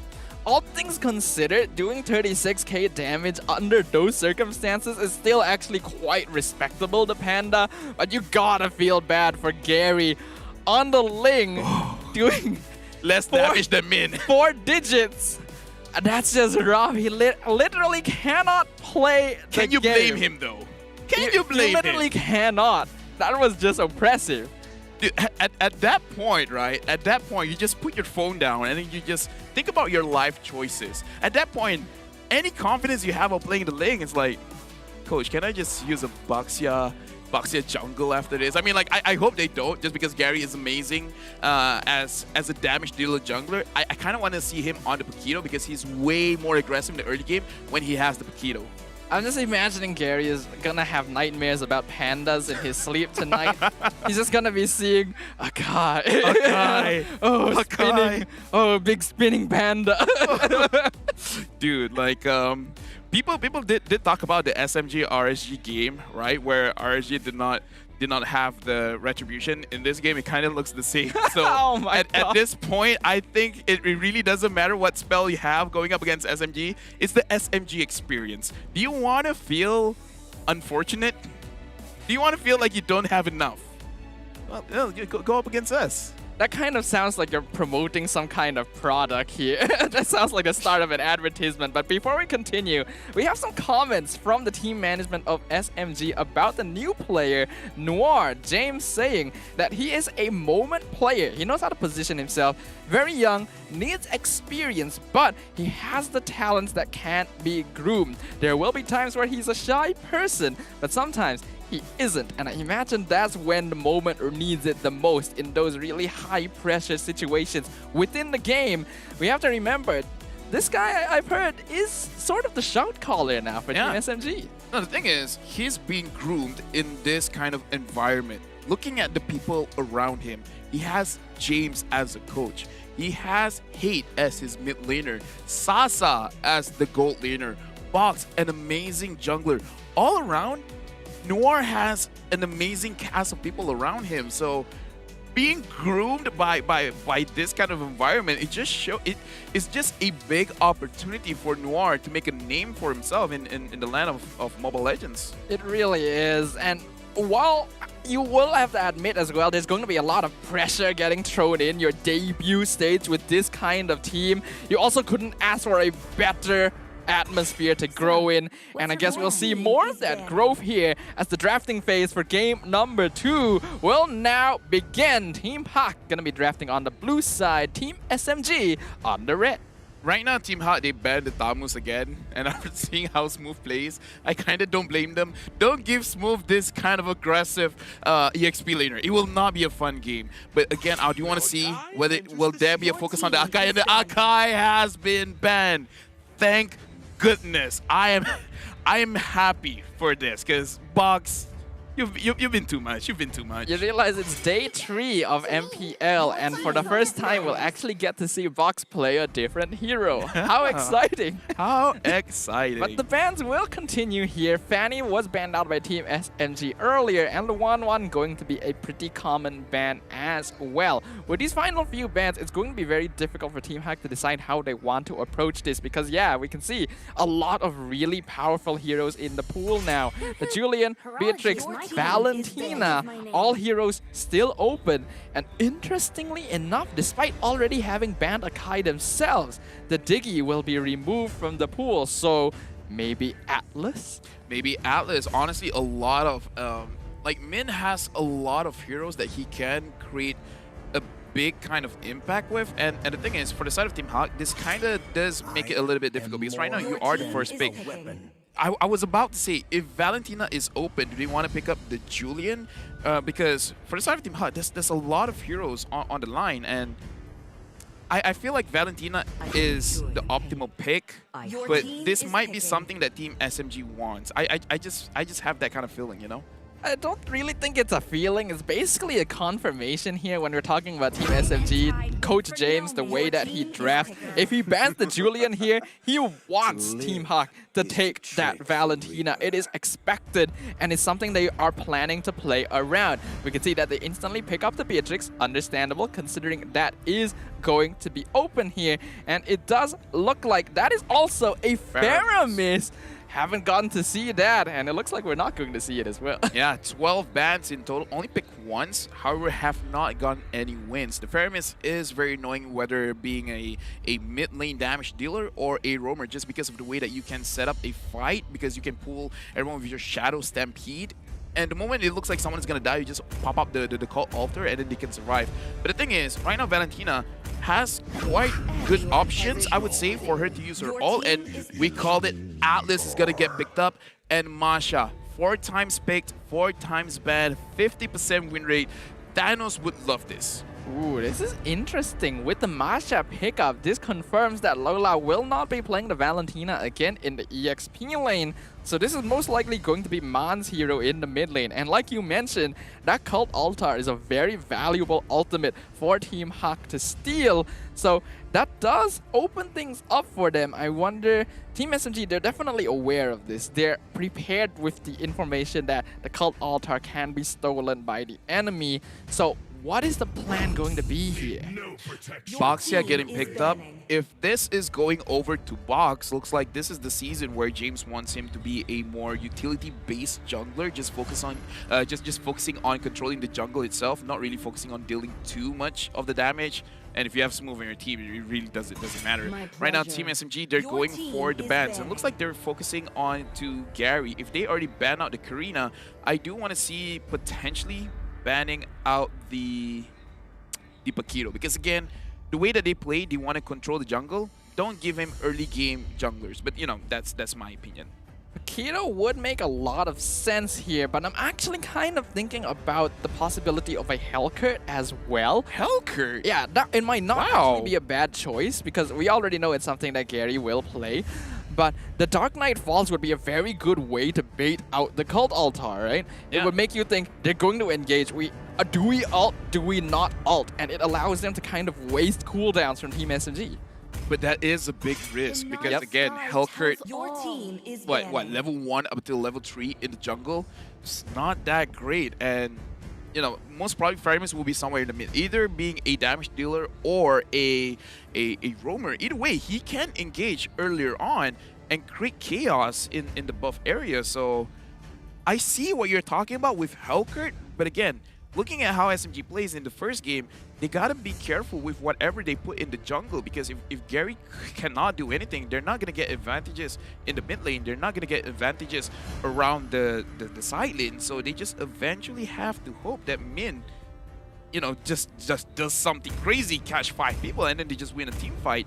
All things considered, doing 36k damage under those circumstances is still actually quite respectable to Panda, but you gotta feel bad for Gary on the Ling doing less damage than Min. 4 digits. That's just rough. He literally cannot play the Can you game. blame him though? Can you blame him? You literally cannot. That was just oppressive. Dude, at that point, right? At that point, you just put your phone down and then you just think about your life choices. At that point, any confidence you have of playing the Ling is like, Coach, can I just use a Baxia jungle after this? I mean, like, I hope they don't, just because Gary is amazing as a damage dealer jungler. I kind of want to see him on the Paquito because he's way more aggressive in the early game when he has the Paquito. I'm just imagining Gary is gonna have nightmares about pandas in his sleep tonight. He's just gonna be seeing a guy. Oh, spinning. Oh, big spinning panda. Dude, like, people did talk about the SMG RSG game, right? Where RSG did not have the retribution. In this game, it kind of looks the same. So at this point, I think it really doesn't matter what spell you have going up against SMG. It's the SMG experience. Do you want to feel unfortunate? Do you want to feel like you don't have enough? Well, you go up against us. That kind of sounds like you're promoting some kind of product here. That sounds like the start of an advertisement. But before we continue, we have some comments from the team management of SMG about the new player, Noir. James saying that he is a moment player. He knows how to position himself. Very young, needs experience, but he has the talents that can't be groomed. There will be times where he's a shy person, but sometimes he isn't, and I imagine that's when the moment needs it the most, in those really high pressure situations within the game. We have to remember, this guy, I've heard, is sort of the shout caller now for Yeah. Team SMG. No, the thing is, he's being groomed in this kind of environment. Looking at the people around him, he has James as a coach. He has Hate as his mid laner, Sasa as the gold laner, Box, an amazing jungler. All around, Noir has an amazing cast of people around him. So being groomed by this kind of environment, it's just a big opportunity for Noir to make a name for himself in the land of Mobile Legends. It really is. And while you will have to admit as well, there's going to be a lot of pressure getting thrown in your debut stage with this kind of team. You also couldn't ask for a better atmosphere to grow in, and I guess we'll see more of that growth here as the drafting phase for game number 2 will now begin. Team Hawk gonna be drafting on the blue side, Team SMG on the red. Right now, Team Hot, they banned the Tamus again, and after seeing how Smooth plays, I kind of don't blame them. Don't give Smooth this kind of aggressive EXP laner. It will not be a fun game. But again, I do want to see whether will there be a focus on the Akai, and the Akai has been banned. Thank goodness. I am happy for this, because Box, You've been too much. You've been too much. You realize it's day 3 of MPL, and for the first time, we'll actually get to see Box play a different hero. How exciting! How exciting! But the bans will continue here. Fanny was banned out by Team SMG earlier, and the 1-1 going to be a pretty common ban as well. With these final few bans, it's going to be very difficult for Team Hack to decide how they want to approach this, because yeah, we can see a lot of really powerful heroes in the pool now. The Julian, Beatrix, Valentina, all heroes still open. And interestingly enough, despite already having banned Akai themselves, the Diggy will be removed from the pool. So maybe Atlas? Maybe Atlas. Honestly, a lot of like Min has a lot of heroes that he can create a big kind of impact with, and the thing is, for the side of Team Hawk, this kind of does make it a little bit difficult, because right now you are the first pick. I was about to say, if Valentina is open, do they want to pick up the Julian? Because for the side of Team Hut, there's a lot of heroes on the line, and I feel like Valentina is the optimal pick, but this might be something that Team SMG wants. I just have that kind of feeling, you know? I don't really think it's a feeling. It's basically a confirmation here when we're talking about Team SMG. Coach James, the way that he drafts, if he bans the Julian here, he wants Team Hawk to take that Valentina. It is expected, and it's something they are planning to play around. We can see that they instantly pick up the Beatrix. Understandable, considering that is going to be open here. And it does look like that is also a Faramis. Haven't gotten to see that, and it looks like we're not going to see it as well. Yeah, 12 bans in total, only picked once, however have not gotten any wins. The Faramis is very annoying, whether being a mid lane damage dealer or a roamer, just because of the way that you can set up a fight, because you can pull everyone with your Shadow Stampede. And the moment it looks like someone is going to die, you just pop up the cult altar and then they can survive. But the thing is, right now Valentina has quite good options, I would say, for her to use her ult. And we called it, Atlas is going to get picked up. And Masha, 4 times picked, 4 times banned, 50% win rate. Thanos would love this. Ooh, this is interesting. With the Masha pickup, this confirms that Lola will not be playing the Valentina again in the EXP lane. So this is most likely going to be Man's hero in the mid lane. And like you mentioned, that Cult Altar is a very valuable ultimate for Team Hawk to steal. So that does open things up for them. I wonder, Team SMG, they're definitely aware of this. They're prepared with the information that the Cult Altar can be stolen by the enemy. So what is the plan going to be here? Boxia getting picked up. If this is going over to Box, looks like this is the season where James wants him to be a more utility-based jungler, just focusing on controlling the jungle itself, not really focusing on dealing too much of the damage. And if you have Smooth on your team, it really doesn't matter. Right now, Team SMG, they're going for the bans. It looks like they're focusing on to Gary. If they already ban out the Karina, I do want to see potentially banning out the Paquito, because again, the way that they play, they want to control the jungle. Don't give him early game junglers, but you know, that's my opinion. Paquito would make a lot of sense here, but I'm actually kind of thinking about the possibility of a Hellcurt as well. Hellcurt? Yeah, it might not actually be a bad choice because we already know it's something that Gary will play. But the Dark Knight Falls would be a very good way to bait out the Cult Altar, right? Yeah. It would make you think they're going to engage. Do we ult? Do we not ult? And it allows them to kind of waste cooldowns from Team SMG. But that is a big risk because again, Hellcurt, Your team is what banned. level 1 up until level 3 in the jungle, it's not that great. And you know, most probably Farimus will be somewhere in the mid, either being a damage dealer or a roamer. Either way, he can engage earlier on and create chaos in the buff area. So I see what you're talking about with Hellcurt, but again, looking at how SMG plays in the first game, they gotta be careful with whatever they put in the jungle, because if Gary cannot do anything, they're not gonna get advantages in the mid lane. They're not gonna get advantages around the side lane. So they just eventually have to hope that Min, you know, just does something crazy, catch 5 people, and then they just win a team fight.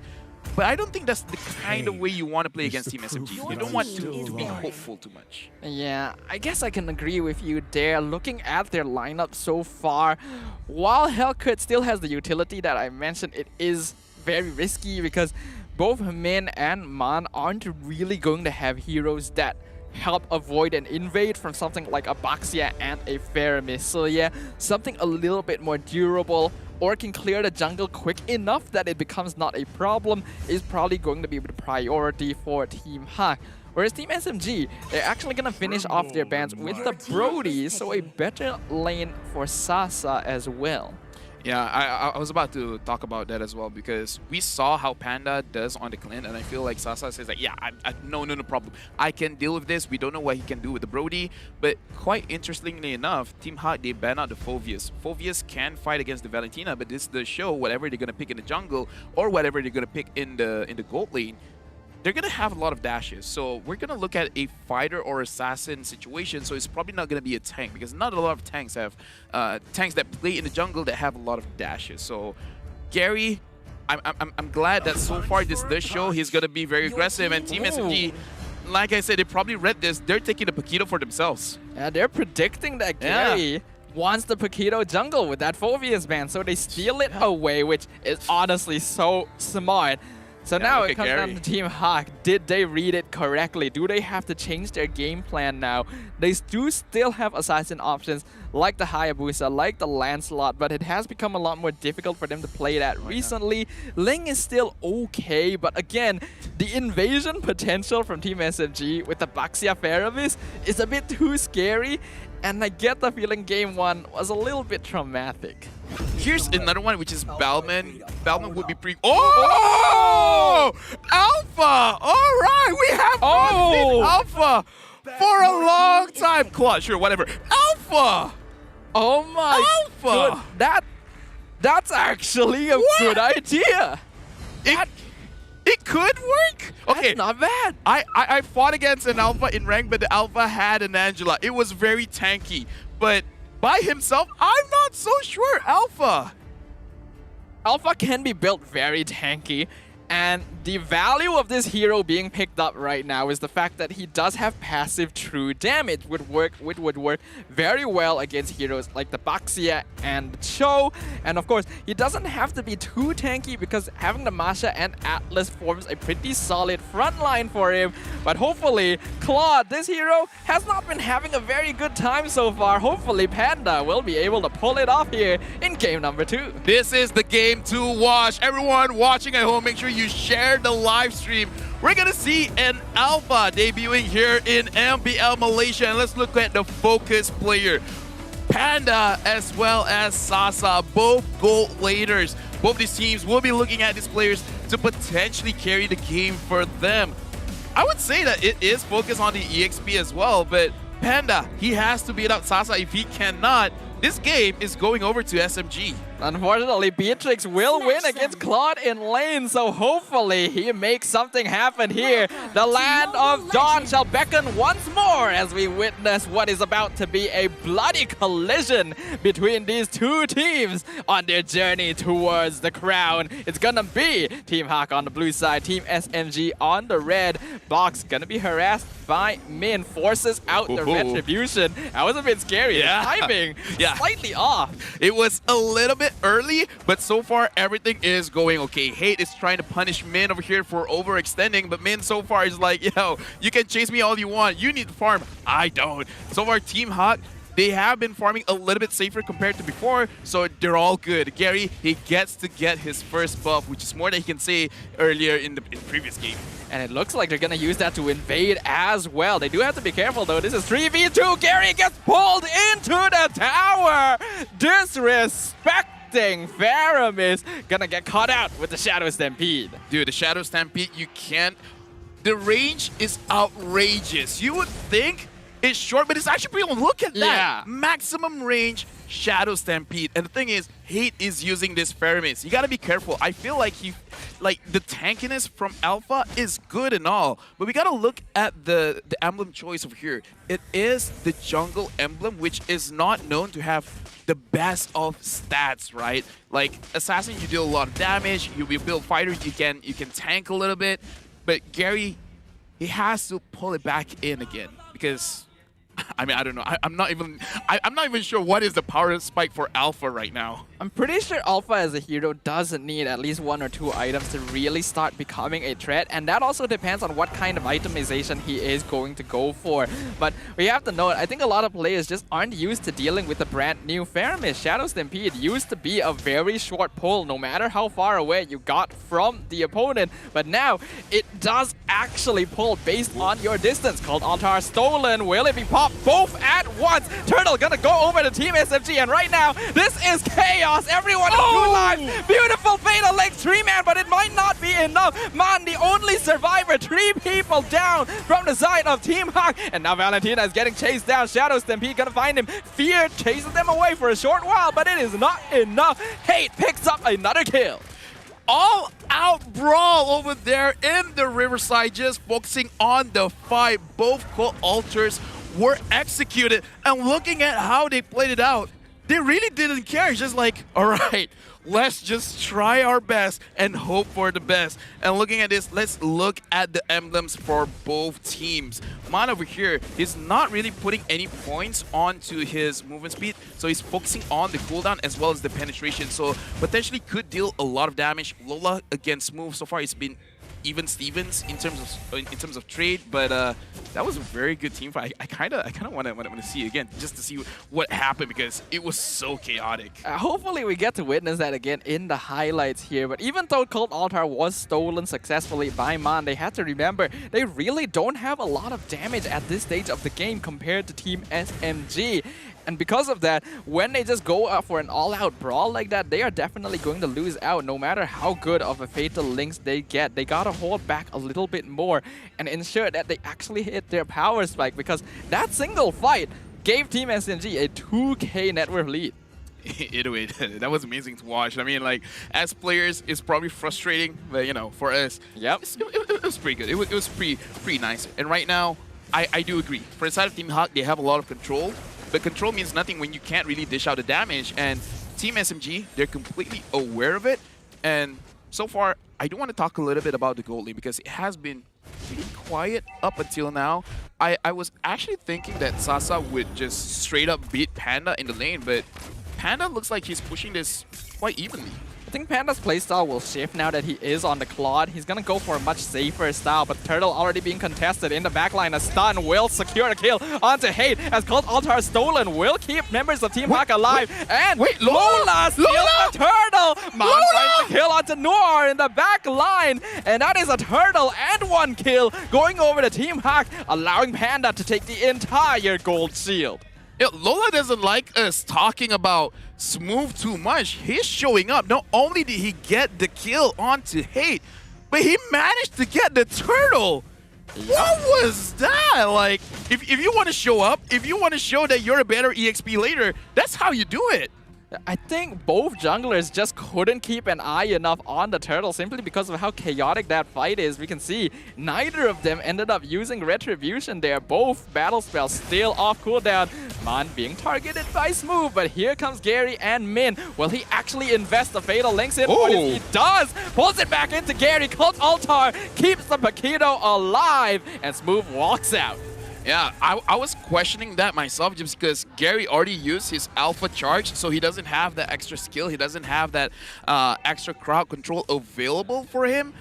But I don't think that's the kind of way you want to play against Team SMG. You don't want to be hopeful too much. Yeah, I guess I can agree with you there. Looking at their lineup so far, while Hellcurt still has the utility that I mentioned, it is very risky because both Min and Man aren't really going to have heroes that help avoid an invade from something like a Baxia and a Faramis. So yeah, something a little bit more durable or can clear the jungle quick enough that it becomes not a problem is probably going to be the priority for Team Hawk. Whereas Team SMG, they're actually going to finish off their bans with the Brody, so a better lane for Sasa as well. Yeah, I was about to talk about that as well, because we saw how Panda does on the Clint, and I feel like Sasa says like, yeah, no problem. I can deal with this. We don't know what he can do with the Brody, but quite interestingly enough, Team Hawk, they ban out the Phoveus. Phoveus can fight against the Valentina, but this does show whatever they're gonna pick in the jungle or whatever they're gonna pick in the gold lane, they're going to have a lot of dashes. So we're going to look at a fighter or assassin situation. So it's probably not going to be a tank, because not a lot of tanks have tanks that play in the jungle that have a lot of dashes. So Gary, I'm glad that so far this does show he's going to be very aggressive. And Team SMG, like I said, they probably read this. They're taking the Paquito for themselves. Yeah, they're predicting that Gary wants the Paquito jungle with that Phoveus ban. So they steal it away, which is honestly so smart. So now it comes down to Team Hawk. Did they read it correctly? Do they have to change their game plan now? They do still have assassin options like the Hayabusa, like the Lancelot, but it has become a lot more difficult for them to play that recently. Ling is still okay, but again, the invasion potential from Team SMG with the Baxia Faramis is a bit too scary, and I get the feeling game 1 was a little bit traumatic. Here's another one, which is Balman. Balman would be pretty... Oh! Alpha! All right, we have Alpha for a long time. Claude, sure, whatever. Alpha! Oh my Alpha! Good. That's actually a good idea. It could work. Okay, that's not bad. I fought against an Alpha in rank, but the Alpha had an Angela. It was very tanky, but by himself, I'm not so sure. Alpha can be built very tanky, and the value of this hero being picked up right now is the fact that he does have passive true damage, which would work very well against heroes like the Baxia and Cho. And of course, he doesn't have to be too tanky because having the Masha and Atlas forms a pretty solid front line for him. But hopefully, Claude, this hero, has not been having a very good time so far. Hopefully, Panda will be able to pull it off here in game number 2. This is the game to watch. Everyone watching at home, make sure you share the live stream. We're gonna see an Alpha debuting here in MPL Malaysia, and let's look at the focus player. Panda as well as Sasa, both gold laners. Both these teams will be looking at these players to potentially carry the game for them. I would say that it is focused on the EXP as well, but Panda, he has to beat out Sasa. If he cannot, this game is going over to SMG. Unfortunately, Beatrix will win against Claude in lane, so hopefully he makes something happen here. The land of Dawn shall beckon once more as we witness what is about to be a bloody collision between these two teams on their journey towards the crown. It's gonna be Team Hawk on the blue side, Team SMG on the red. Box gonna be harassed by Min, forces out the retribution. That was a bit scary. Yeah. The timing slightly off. It was a little bit early, but so far everything is going okay. Hate is trying to punish Min over here for overextending, but Min so far is like, yo, you can chase me all you want. You need to farm. I don't. So far, Team Hawk, they have been farming a little bit safer compared to before, so they're all good. Gary, he gets to get his first buff, which is more than he can say earlier in the previous game. And it looks like they're going to use that to invade as well. They do have to be careful, though. This is 3v2. Gary gets pulled into the tower. Disrespecting Faramis. Gonna get caught out with the Shadow Stampede. Dude, the Shadow Stampede, you can't. The range is outrageous. You would think it's short, but it's actually pretty. Look at that. Yeah. Maximum range Shadow Stampede. And the thing is, Hate is using this Faramis. You gotta be careful. I feel like the tankiness from Alpha is good and all, but we gotta look at the emblem choice over here. It is the jungle emblem, which is not known to have the best of stats, right? Like Assassin, you deal a lot of damage. You build fighters, you can tank a little bit, but Gary, he has to pull it back in again because, I mean, I don't know. I'm not even sure what is the power spike for Alpha right now. I'm pretty sure Alpha as a hero doesn't need at least 1 or 2 items to really start becoming a threat, and that also depends on what kind of itemization he is going to go for. But we have to note, I think a lot of players just aren't used to dealing with the brand new Faramis. Shadow Stampede used to be a very short pull, no matter how far away you got from the opponent, but now it does actually pull based on your distance. Cold Altar stolen. Will it be popped both at once? Turtle gonna go over to Team SMG, and right now, this is chaos. Everyone is two lives. Beautiful fatal link 3-man, but it might not be enough. Man, the only survivor. 3 people down from the side of Team Hawk. And now Valentina is getting chased down. Shadow Stampede gonna find him. Fear chases them away for a short while, but it is not enough. Hate picks up another kill. All-out brawl over there in the Riverside, just focusing on the fight. Both co-alters were executed, and looking at how they played it out, they really didn't care. It's just like, all right, let's just try our best and hope for the best. And looking at this, let's look at the emblems for both teams. Man over here, he's not really putting any points onto his movement speed, so he's focusing on the cooldown as well as the penetration, so potentially could deal a lot of damage. Lola against Move, so far it's been even Stevens in terms of trade, but that was a very good team fight. I kind of want to see it again just to see what happened because it was so chaotic. Hopefully we get to witness that again in the highlights here. But even though Cold Altar was stolen successfully by Man, they had to remember they really don't have a lot of damage at this stage of the game compared to Team SMG. And because of that, when they just go for an all-out brawl like that, they are definitely going to lose out no matter how good of a Fatal Links they get. They gotta hold back a little bit more and ensure that they actually hit their power spike, because that single fight gave Team SMG a 2k net worth lead. Anyway, that was amazing to watch. I mean, like, as players, it's probably frustrating, but, you know, for us, yep, it was pretty good. It was pretty nice. And right now, I do agree. For the side of Team Hawk, they have a lot of control. But control means nothing when you can't really dish out the damage, and Team SMG, they're completely aware of it. And so far, I do want to talk a little bit about the gold lane because it has been pretty quiet up until now. I was actually thinking that Sasa would just straight up beat Panda in the lane, but Panda looks like he's pushing this quite evenly. I think Panda's playstyle will shift now that he is on the Claude. He's gonna go for a much safer style, but Turtle already being contested in the backline. A stun will secure the kill onto Hate as Cold Altar stolen will keep members of Team Hawk alive. And Lola steals the Turtle! Man finds the kill onto Noir in the back line, and that is a Turtle and 1 kill going over to Team Hawk, allowing Panda to take the entire gold shield. Yo, Lola doesn't like us talking about Smooth too much. He's showing up. Not only did he get the kill onto Hate, but he managed to get the Turtle. Yep. What was that? Like, if you want to show up, if you want to show that you're a better EXP later, that's how you do it. I think both junglers just couldn't keep an eye enough on the turtle simply because of how chaotic that fight is. We can see neither of them ended up using Retribution there. Both battle spells still off cooldown. Man being targeted by Smooth, but here comes Gary and Min. Will he actually invest the Fatal Links in? Or if he does, pulls it back into Gary. Cult Altar keeps the Paquito alive, and Smooth walks out. Yeah, I was questioning that myself just because Gary already used his alpha charge, so he doesn't have that extra skill. He doesn't have that extra crowd control available for him.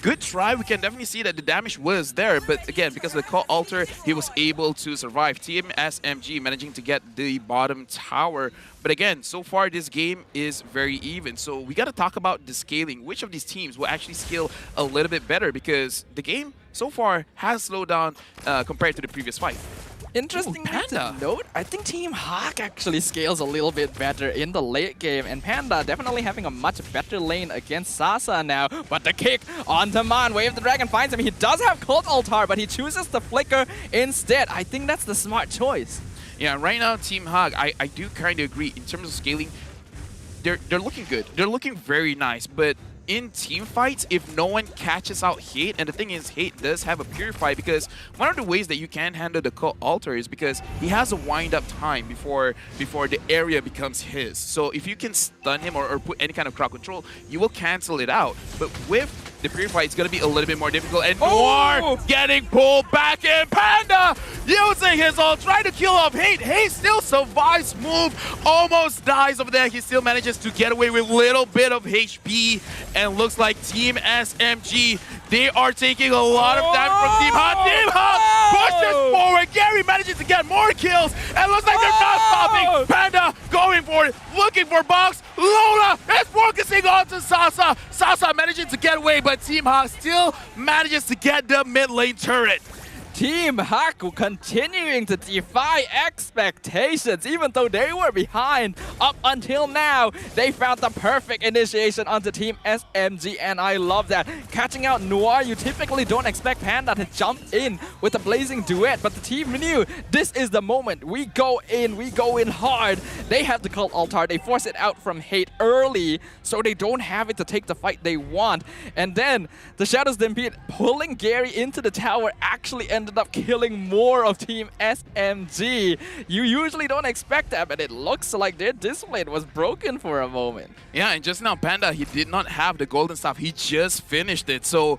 Good try. We can definitely see that the damage was there, but again, because of the Cult Altar, he was able to survive. Team SMG managing to get the bottom tower. But again, so far this game is very even. So we got to talk about the scaling. Which of these teams will actually scale a little bit better? Because the game so far has slowed down compared to the previous fight. Interesting to note, I think Team Hawk actually scales a little bit better in the late game, and Panda definitely having a much better lane against Sasa now. But the kick onto Man, Wave the Dragon finds him. He does have Cult Altar, but he chooses the Flicker instead. I think that's the smart choice. Yeah, right now Team Hawk, I do kind of agree. In terms of scaling, they're looking good. They're looking very nice, but in team fights, if no one catches out Hate, and the thing is, Hate does have a Purify, because one of the ways that you can handle the Cult Altar is because he has a wind-up time before the area becomes his. So if you can stun him or put any kind of crowd control, you will cancel it out. But with the Purify, it's going to be a little bit more difficult, and Noir getting pulled back in. Panda using his ult, trying to kill off Hate. Hate still survives. Smooth almost dies over there. He still manages to get away with a little bit of HP. And looks like Team SMG, they are taking a lot of damage from Team Hawk. Team Hawk pushes forward. Gary manages to get more kills. And looks like they're not stopping. Panda going for it, looking for box. Lola is focusing on to Sasa. Sasa managing to get away, but Team Hawk still manages to get the mid lane turret. Team Haku continuing to defy expectations, even though they were behind up until now. They found the perfect initiation onto Team SMG, and I love that. Catching out Noir, you typically don't expect Panda to jump in with a blazing duet, but the team knew this is the moment. We go in hard. They have the Cult Altar, they force it out from Hate early, so they don't have it to take the fight they want. And then the Shadows Stampede pulling Gary into the tower actually ended up killing more of Team SMG. You usually don't expect that, but it looks like their display was broken for a moment. Yeah, and just now Panda, he did not have the golden staff. He just finished it. So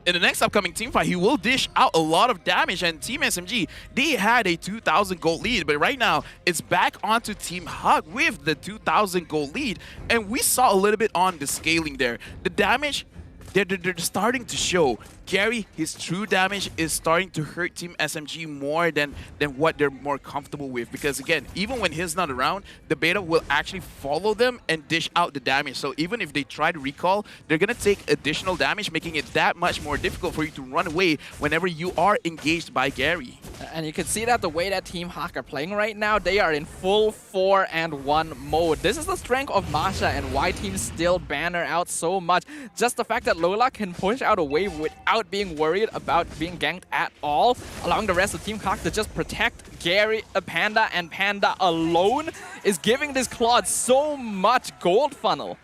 in the next upcoming team fight, he will dish out a lot of damage. And Team SMG, they had a 2,000 gold lead, but right now it's back onto Team Hawk with the 2,000 gold lead. And we saw a little bit on the scaling there. The damage, they're starting to show. Gary, his true damage is starting to hurt Team SMG more than what they're more comfortable with. Because again, even when he's not around, the beta will actually follow them and dish out the damage. So even if they try to recall, they're going to take additional damage, making it that much more difficult for you to run away whenever you are engaged by Gary. And you can see that the way that Team Hawk are playing right now, they are in full 4-and-1 mode. This is the strength of Masha and why teams still banner out so much. Just the fact that Lola can push out a wave without being worried about being ganked at all, allowing the rest of Team Hawk to just protect Gary, Panda, and Panda alone is giving this Claude so much gold funnel.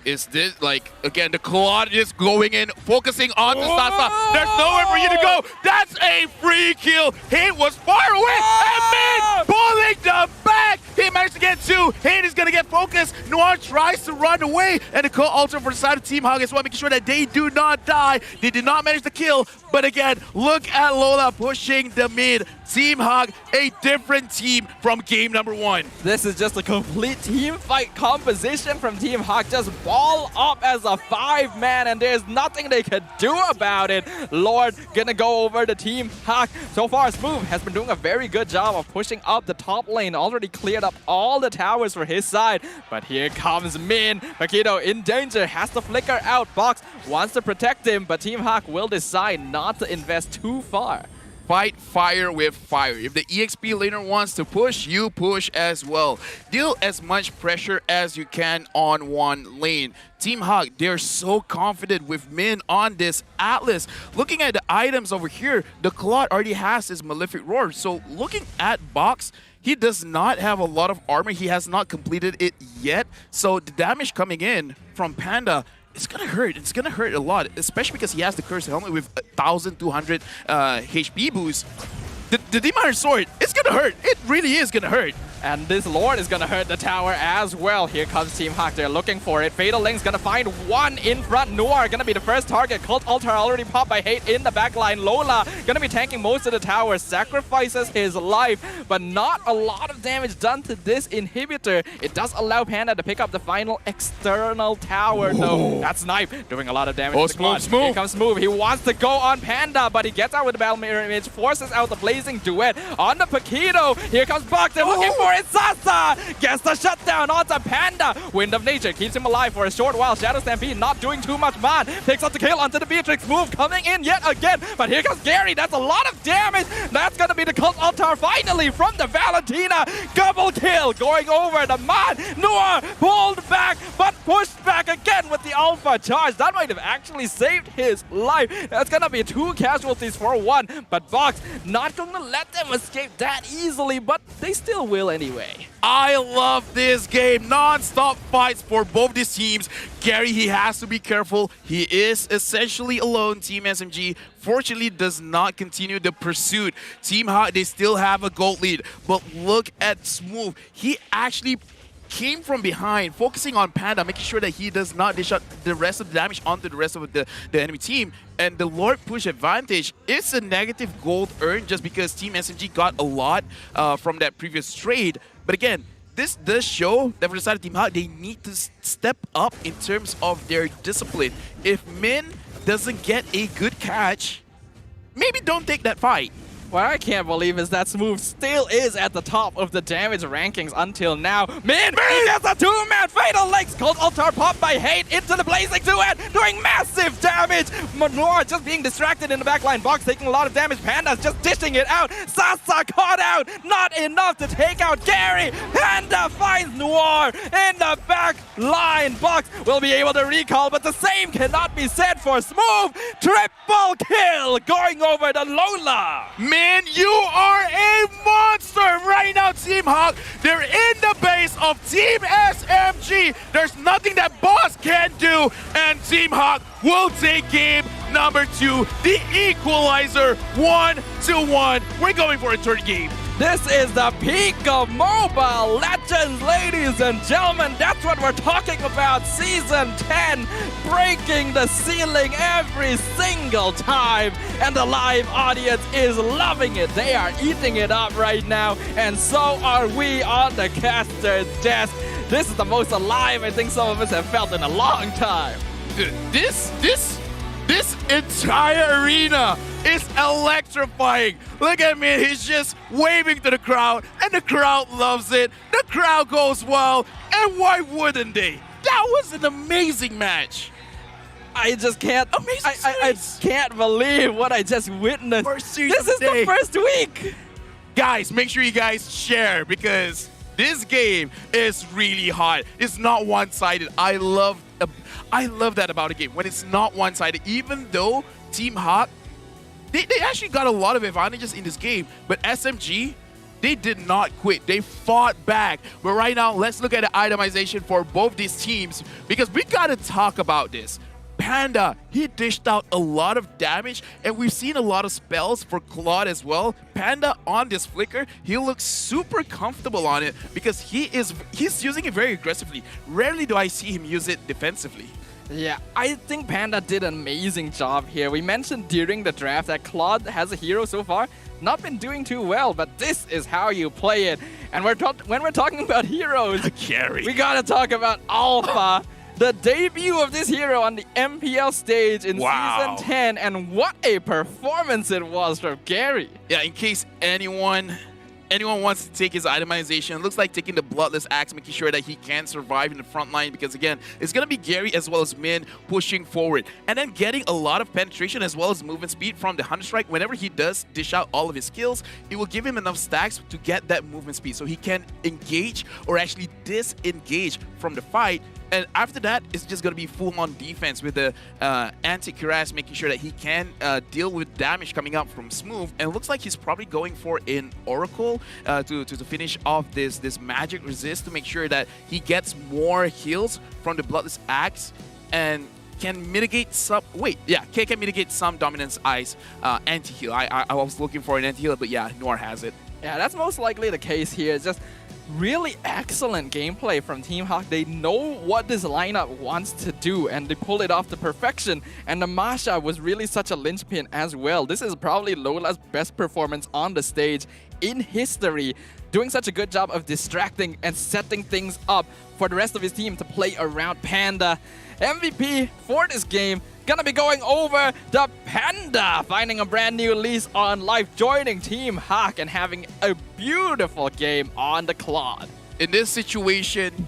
Is this, like, again, the Claude is going in, focusing on the Sasa. There's nowhere for you to go. That's a free kill. Hate was far away. And Min pulling the back. He managed to get two. Hate is going to get focused. Noir tries to run away. And the Cult Altar for the side of Team Hawk as well, making sure that they do not die. They did not manage to kill. But again, look at Lola pushing the mid. Team Hawk, a different team from game number 1. This is just a complete team fight composition from Team Hawk. Just ball up as a 5-man, and there's nothing they can do about it. Lord gonna go over to Team Hawk. So far, Smooth has been doing a very good job of pushing up the top lane. Already cleared up all the towers for his side. But here comes Min. Paquito in danger, has to flicker out. Box wants to protect him, but Team Hawk will decide not to invest too far. Fight fire with fire. If the EXP laner wants to push, you push as well. Deal as much pressure as you can on one lane. Team Hawk, they're so confident with Min on this Atlas. Looking at the items over here, the Claude already has his Malefic Roar. So looking at Box, he does not have a lot of armor. He has not completed it yet. So the damage coming in from Panda, it's gonna hurt. It's gonna hurt a lot, especially because he has the cursed helmet with 1,200 HP boost. The Demon Iron Sword, it's gonna hurt. It really is gonna hurt. And this Lord is gonna hurt the tower as well. Here comes Team Hawk. They're looking for it. Fatal Link's gonna find one in front. Noir gonna be the first target. Cult Altar already popped by Hate in the backline. Lola gonna be tanking most of the tower. Sacrifices his life, but not a lot of damage done to this inhibitor. It does allow Panda to pick up the final external tower though. That's Snipe doing a lot of damage. Oh, to the Claw. Smooth. Here comes Smooth. He wants to go on Panda, but he gets out with the Battle Mirror Image, forces out the Blazing Duet on the Paquito. Here comes Buck. They're looking for it. Sasa gets the shutdown onto Panda. Wind of Nature keeps him alive for a short while. Shadow Stampede not doing too much, man. Picks up the kill onto the Beatrix. Move coming in yet again. But here comes Gary. That's a lot of damage. That's going to be the Cult Altar finally from the Valentina. Double kill going over the man. Noir pulled back, but pushed back again with the Alpha charge. That might have actually saved his life. That's going to be 2 casualties for 1. But Box not going to let them escape that easily, but they still will anyway. I love this game. Non-stop fights for both these teams. Gary, he has to be careful. He is essentially alone. Team SMG, fortunately, does not continue the pursuit. Team Hot, they still have a gold lead. But look at Smooth. He actually came from behind, focusing on Panda, making sure that he does not dish out the rest of the damage onto the rest of the enemy team. And the Lord push advantage is a negative gold earned just because Team SMG got a lot from that previous trade. But again, this does show that for the side of Team Hot, they need to step up in terms of their discipline. If Min doesn't get a good catch, maybe don't take that fight. What I can't believe is that Smooth still is at the top of the damage rankings until now. Man, he gets a 2-man Fatal Links. Cold Altar popped by Hate into the Blazing Duet, doing massive damage. Noir just being distracted in the backline. Box taking a lot of damage. Panda's just dishing it out. Sasa caught out. Not enough to take out Gary. Panda finds Noir in the back line. Box will be able to recall, but the same cannot be said for Smooth. Triple kill going over the Lola. Man, you are a monster right now, Team Hawk. They're in the base of Team SMG. There's nothing that Boss can do, and Team Hawk will take game number 2, the equalizer, 1-1. We're going for a third game. This is the peak of Mobile Legends, ladies and gentlemen. That's what we're talking about. Season 10, breaking the ceiling every single time. And the live audience is loving it. They are eating it up right now. And so are we on the caster's desk. This is the most alive I think some of us have felt in a long time. This entire arena is electrifying. Look at me, he's just waving to the crowd, and the crowd loves it. The crowd goes wild, and why wouldn't they? That was an amazing match. I just can't. I can't believe what I just witnessed. This is the first week. Guys, make sure you guys share because this game is really hot. It's not one-sided. I love that about a game when it's not one-sided. Even though Team Hawk, they actually got a lot of advantages in this game, but SMG, they did not quit. They fought back. But right now, let's look at the itemization for both these teams because we gotta talk about this. Panda, he dished out a lot of damage, and we've seen a lot of spells for Claude as well. Panda on this flicker, he looks super comfortable on it because he's using it very aggressively. Rarely do I see him use it defensively. Yeah, I think Panda did an amazing job here. We mentioned during the draft that Claude has a hero so far not been doing too well, but this is how you play it. And when we're talking about heroes, we gotta talk about Alpha. The debut of this hero on the MPL stage in Season 10, and what a performance it was from Gary. Yeah, in case anyone wants to take his itemization, it looks like taking the Bloodless Axe, making sure that he can survive in the front line because, again, it's going to be Gary as well as Min pushing forward. And then getting a lot of penetration as well as movement speed from the Hunter Strike. Whenever he does dish out all of his skills, it will give him enough stacks to get that movement speed so he can engage or actually disengage from the fight And after that, it's just going to be full-on defense with the anti-Kiraz, making sure that he can deal with damage coming up from Smooth. And it looks like he's probably going for an Oracle to finish off this magic resist to make sure that he gets more heals from the Bloodless Axe and can mitigate some... can mitigate some Dominance Ice anti-heal. I was looking for an anti-heal, but yeah, Noir has it. Yeah, that's most likely the case here. It's just really excellent gameplay from Team Hawk. They know what this lineup wants to do, and they pull it off to perfection. And the Masha was really such a linchpin as well. This is probably Lola's best performance on the stage in history, doing such a good job of distracting and setting things up for the rest of his team to play around Panda. MVP for this game gonna be going over the Panda, finding a brand new lease on life, joining Team Hawk and having a beautiful game on the Claude. In this situation,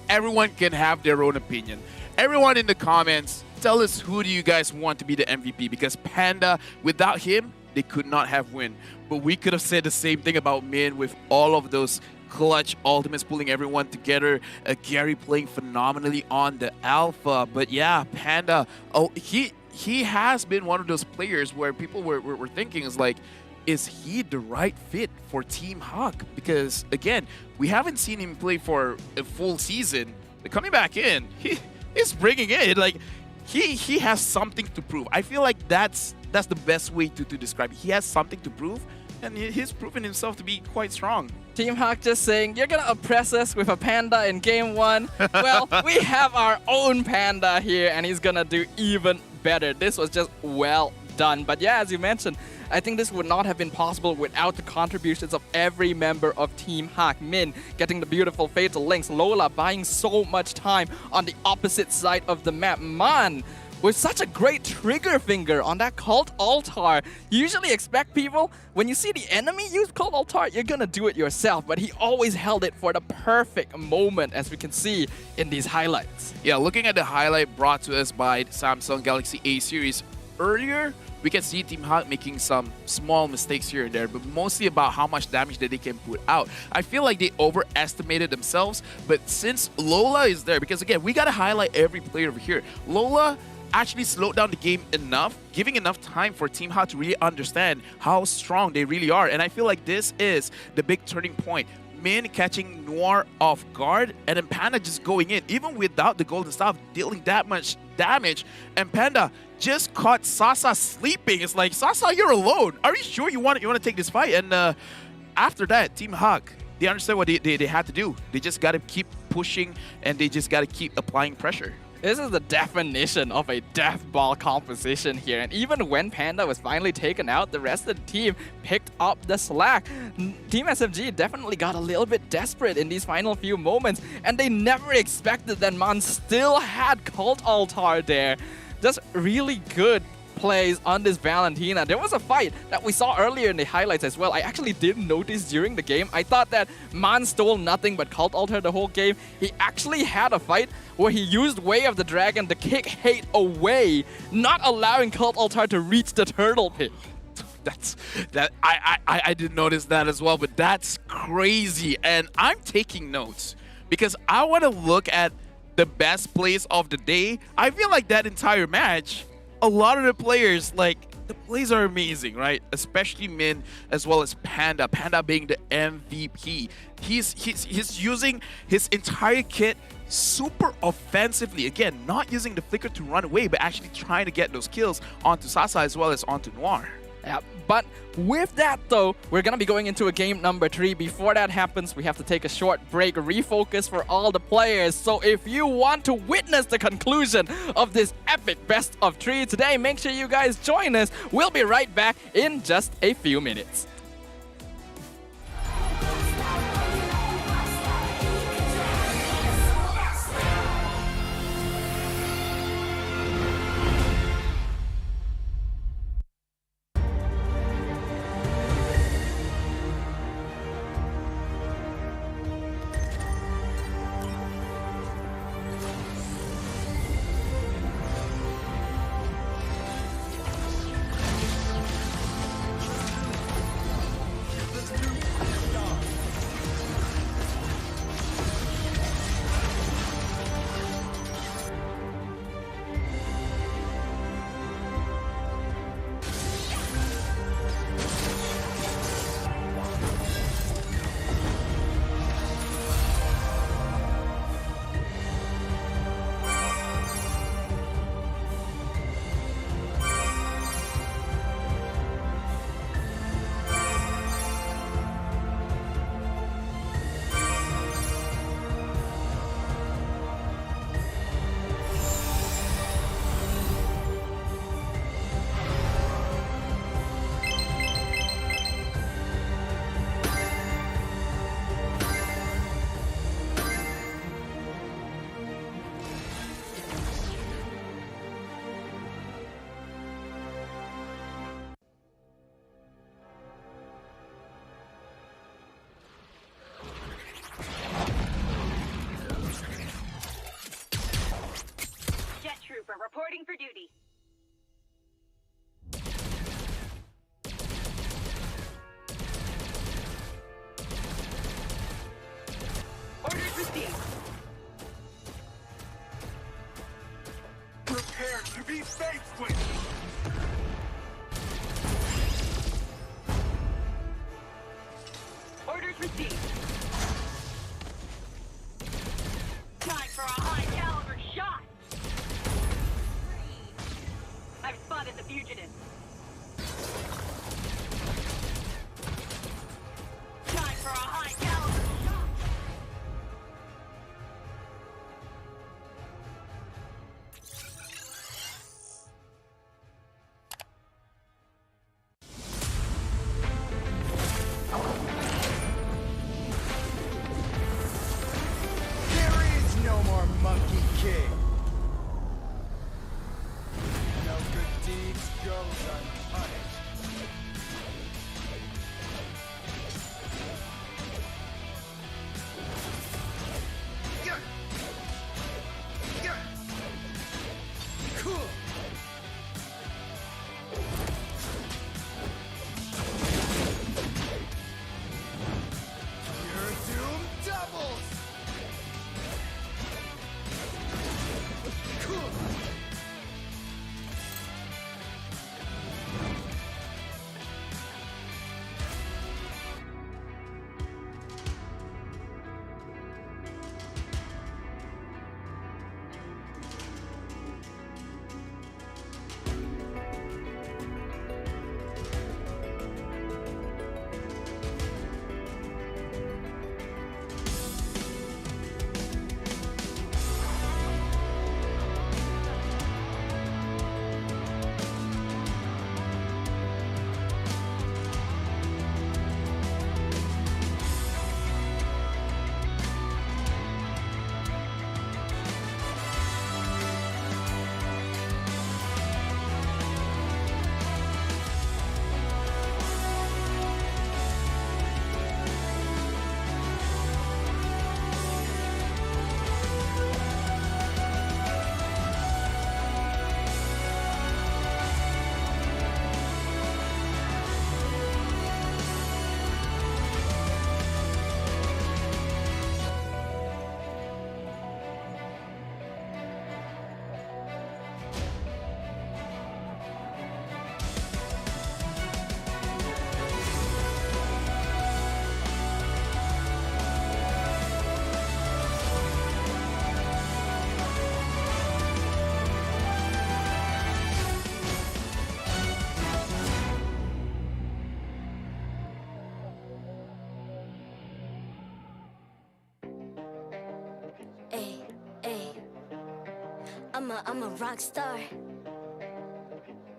everyone can have their own opinion. Everyone in the comments, tell us who do you guys want to be the MVP, because Panda, without him, they could not have win. But we could have said the same thing about Min with all of those clutch ultimates pulling everyone together. Gary playing phenomenally on the Alpha. But yeah, Panda, he has been one of those players where people were thinking is like, is he the right fit for Team Hawk? Because again, we haven't seen him play for a full season. But coming back in, he's bringing it. Like, he has something to prove. I feel like that's the best way to describe it. He has something to prove, and he's proven himself to be quite strong. Team Hawk just saying, you're gonna oppress us with a Panda in game 1. Well, we have our own Panda here, and he's gonna do even better. This was just well done. But yeah, as you mentioned, I think this would not have been possible without the contributions of every member of Team Hawk. Min getting the beautiful Fatal Links, Lola buying so much time on the opposite side of the map, Man with such a great trigger finger on that Cult Altar. You usually expect people, when you see the enemy use Cult Altar, you're gonna do it yourself, but he always held it for the perfect moment, as we can see in these highlights. Yeah, looking at the highlight brought to us by Samsung Galaxy A series earlier, we can see Team Hawk making some small mistakes here and there, but mostly about how much damage that they can put out. I feel like they overestimated themselves, but since Lola is there, because again, we gotta highlight every player over here. Lola actually slowed down the game enough, giving enough time for Team Hawk to really understand how strong they really are. And I feel like this is the big turning point. Min catching Noir off guard, and then Panda just going in, even without the golden staff, dealing that much damage. And Panda just caught Sasa sleeping. It's like, Sasa, you're alone. Are you sure you want to take this fight? And after that, Team Hawk, they understand what they had to do. They just got to keep pushing, and they just got to keep applying pressure. This is the definition of a death ball composition here, and even when Panda was finally taken out, the rest of the team picked up the slack. Team SMG definitely got a little bit desperate in these final few moments, and they never expected that Man still had Cult Altar there. Just really good plays on this Valentina. There was a fight that we saw earlier in the highlights as well. I actually didn't notice during the game. I thought that Man stole nothing but Cult Altar the whole game. He actually had a fight where he used Way of the Dragon to kick hate away, not allowing Cult Altar to reach the turtle pit. I didn't notice that as well, but that's crazy. And I'm taking notes because I want to look at the best plays of the day. I feel like that entire match, a lot of the players, like, the plays are amazing, right? Especially Min as well as Panda. Panda being the MVP. He's using his entire kit super offensively. Again, not using the flicker to run away, but actually trying to get those kills onto Sasa as well as onto Noir. Yeah, but with that though, we're gonna be going into a game number 3. Before that happens, we have to take a short break, refocus for all the players. So if you want to witness the conclusion of this epic best of 3 today, make sure you guys join us. We'll be right back in just a few minutes. Sniper reporting for duty. Orders received. Prepare to be safe switched. Orders received. Time for a high caliber shot. I've spotted the fugitive. Time for a high caliber shot. There is no more Monkey King. No good deeds goes unpunished. Yeah. Yeah. Cool. Your doom doubles. Cool. Ay, ay. I'm a rock star.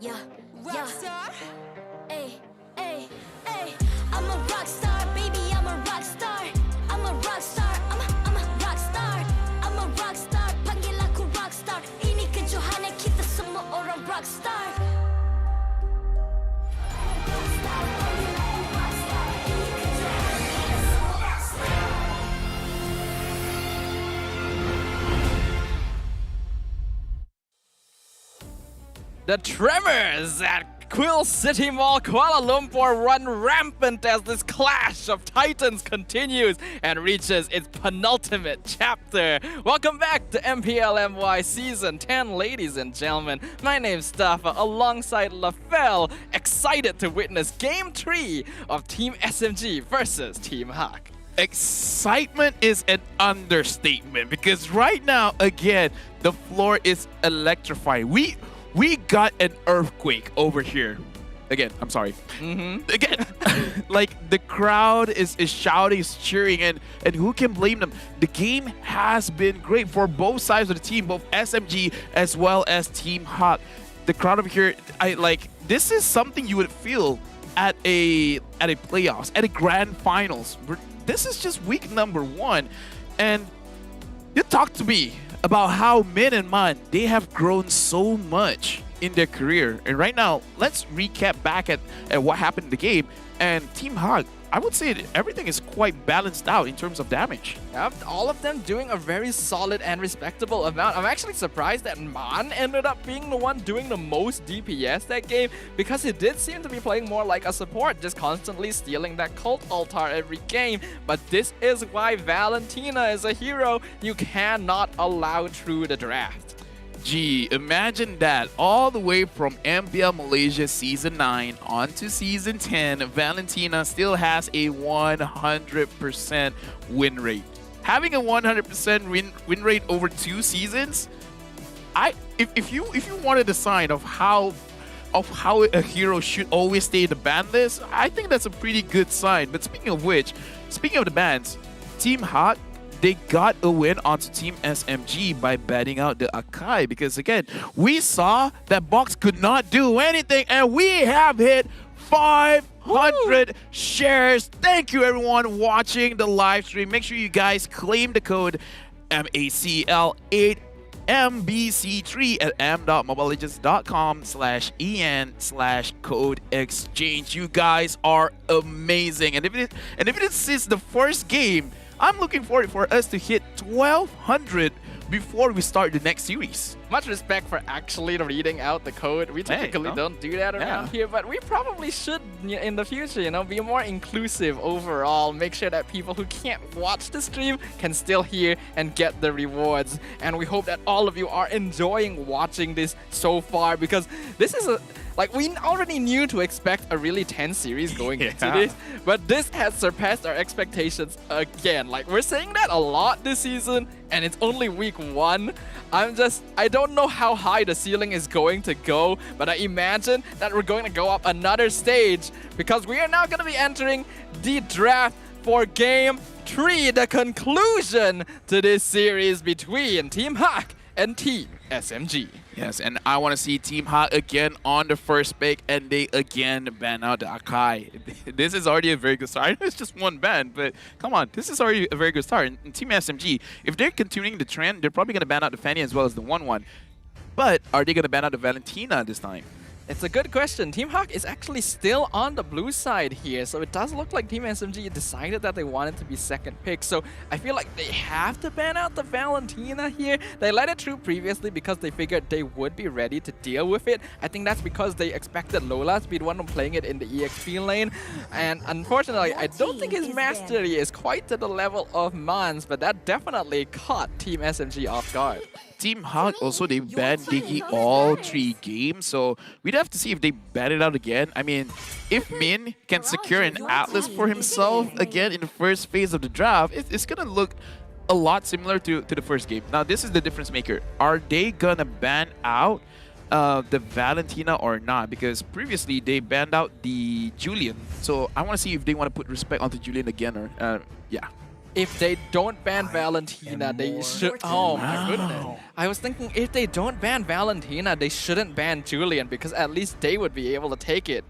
Yeah, rock star. Ay, ay, ay. I'm a rock star, baby. I'm a rock star. I'm a rock star. I'm a rock star. I'm a rock star. Panggil aku rock star. Ini kejohanan kita semua orang rock star. The tremors at Quill City Mall, Kuala Lumpur run rampant as this clash of titans continues and reaches its penultimate chapter. Welcome back to MPL MY Season 10, ladies and gentlemen. My name's Staffa, alongside LaFell, excited to witness Game 3 of Team SMG versus Team Hawk. Excitement is an understatement because right now, again, the floor is electrifying. We got an earthquake over here. Again, I'm sorry. Again, like the crowd is shouting, is cheering, and who can blame them? The game has been great for both sides of the team, both SMG as well as Team Hawk. The crowd over here, this is something you would feel at a playoffs, at a grand finals. This is just week number 1, and you talk to me about how Min and Man, they have grown so much in their career. And right now, let's recap back at what happened in the game. And Team Hawk, I would say everything is quite balanced out in terms of damage. Yep, all of them doing a very solid and respectable amount. I'm actually surprised that Man ended up being the one doing the most DPS that game, because he did seem to be playing more like a support, just constantly stealing that cult altar every game. But this is why Valentina is a hero you cannot allow through the draft. Gee, imagine that. All the way from MPL Malaysia Season 9 on to Season 10, Valentina still has a 100% win rate. Having a 100% win rate over 2 seasons, if you wanted a sign of how a hero should always stay in the ban list, I think that's a pretty good sign. But speaking of which, speaking of the bans, Team Hawk, they got a win onto Team SMG by batting out the Akai, because again, we saw that Box could not do anything, and we have hit 500 shares. Thank you everyone watching the live stream. Make sure you guys claim the code MACL8 MBC3 at m.mobilelegends.com/en/code exchange. You guys are amazing, and if it is the first game, I'm looking forward for us to hit 1200 before we start the next series. Much respect for actually reading out the code. We typically don't do that around here, but we probably should in the future, you know, be more inclusive overall. Make sure that people who can't watch the stream can still hear and get the rewards. And we hope that all of you are enjoying watching this so far, because this is like, we already knew to expect a really tense series going into this, but this has surpassed our expectations again. Like, we're saying that a lot this season, and it's only week 1. I don't know how high the ceiling is going to go, but I imagine that we're going to go up another stage, because we are now going to be entering the draft for Game 3, the conclusion to this series between Team Hawk and Team SMG. Yes, and I want to see Team Hawk again on the first pick, and they again ban out the Akai. This is already a very good start. I know it's just one ban, but come on, this is already a very good start. And Team SMG, if they're continuing the trend, they're probably going to ban out the Fanny as well as the 1-1. But are they going to ban out the Valentina this time? It's a good question. Team Hawk is actually still on the blue side here, so it does look like Team SMG decided that they wanted to be second pick. So I feel like they have to ban out the Valentina here. They let it through previously because they figured they would be ready to deal with it. I think that's because they expected Lola to be the one playing it in the EXP lane. And unfortunately, I don't think his mastery is quite to the level of Mans, but that definitely caught Team SMG off guard. Team Hawk also, they banned Diggy all 3 games, so we'd have to see if they ban it out again. I mean, if Min can secure an Atlas for himself again in the first phase of the draft, it's gonna look a lot similar to the first game. Now, this is the difference maker. Are they gonna ban out the Valentina or not? Because previously they banned out the Julian, so I want to see if they want to put respect onto Julian again, or yeah. If they don't ban Valentina, they should... Oh my goodness. I was thinking if they don't ban Valentina, they shouldn't ban Julian, because at least they would be able to take it.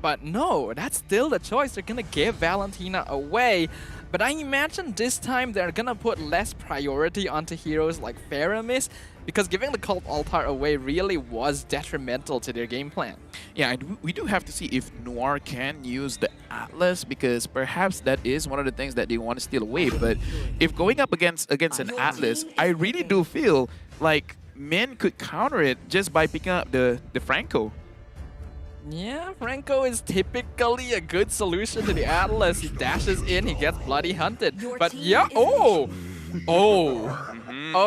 But no, that's still the choice. They're gonna give Valentina away. But I imagine this time they're gonna put less priority onto heroes like Faramis, because giving the Cult Altar away really was detrimental to their game plan. Yeah, and we do have to see if Noir can use the Atlas, because perhaps that is one of the things that they want to steal away. But if going up against an Atlas, I really do feel like Min could counter it just by picking up the Franco. Yeah, Franco is typically a good solution to the Atlas. He dashes in, he gets bloody hunted. But yeah, oh,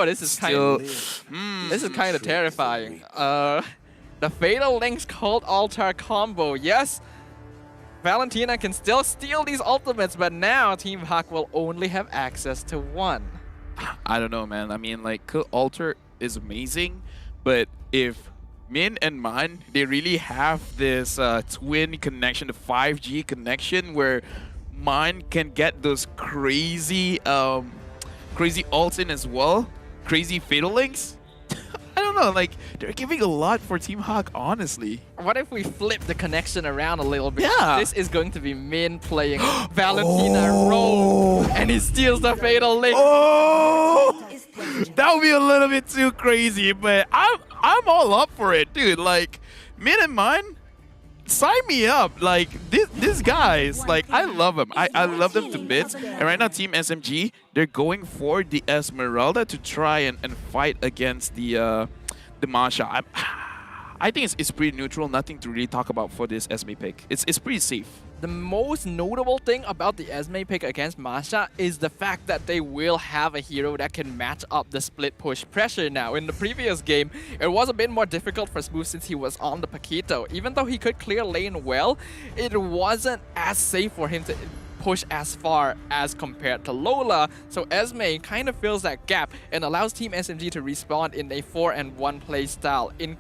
this is kind of terrifying. The Fatal Links Cult Altar combo. Yes, Valentina can still steal these ultimates, but now Team Hawk will only have access to 1. I don't know, man. I mean, like, Cult Altar is amazing, but if Min and Man, they really have this twin connection, the 5G connection, where Man can get those crazy ults in as well, crazy Fatal Links. I don't know, like, they're giving a lot for Team Hawk, honestly. What if we flip the connection around a little bit? Yeah. This is going to be Min playing Valentina Rogue, and he steals the Fatal Link. Oh! That would be a little bit too crazy, but I'm all up for it, dude. Like, Min and Man, sign me up. Like, these guys, like, I love them. I love them to bits. And right now, Team SMG, they're going for the Esmeralda to try and fight against the Masha. I think it's pretty neutral. Nothing to really talk about for this Esme pick. It's pretty safe. The most notable thing about the Esme pick against Masha is the fact that they will have a hero that can match up the split push pressure now. In the previous game, it was a bit more difficult for Smooth since he was on the Paquito. Even though he could clear lane well, it wasn't as safe for him to push as far as compared to Lola. So Esme kind of fills that gap and allows Team SMG to respond in a 4-and-1 play style in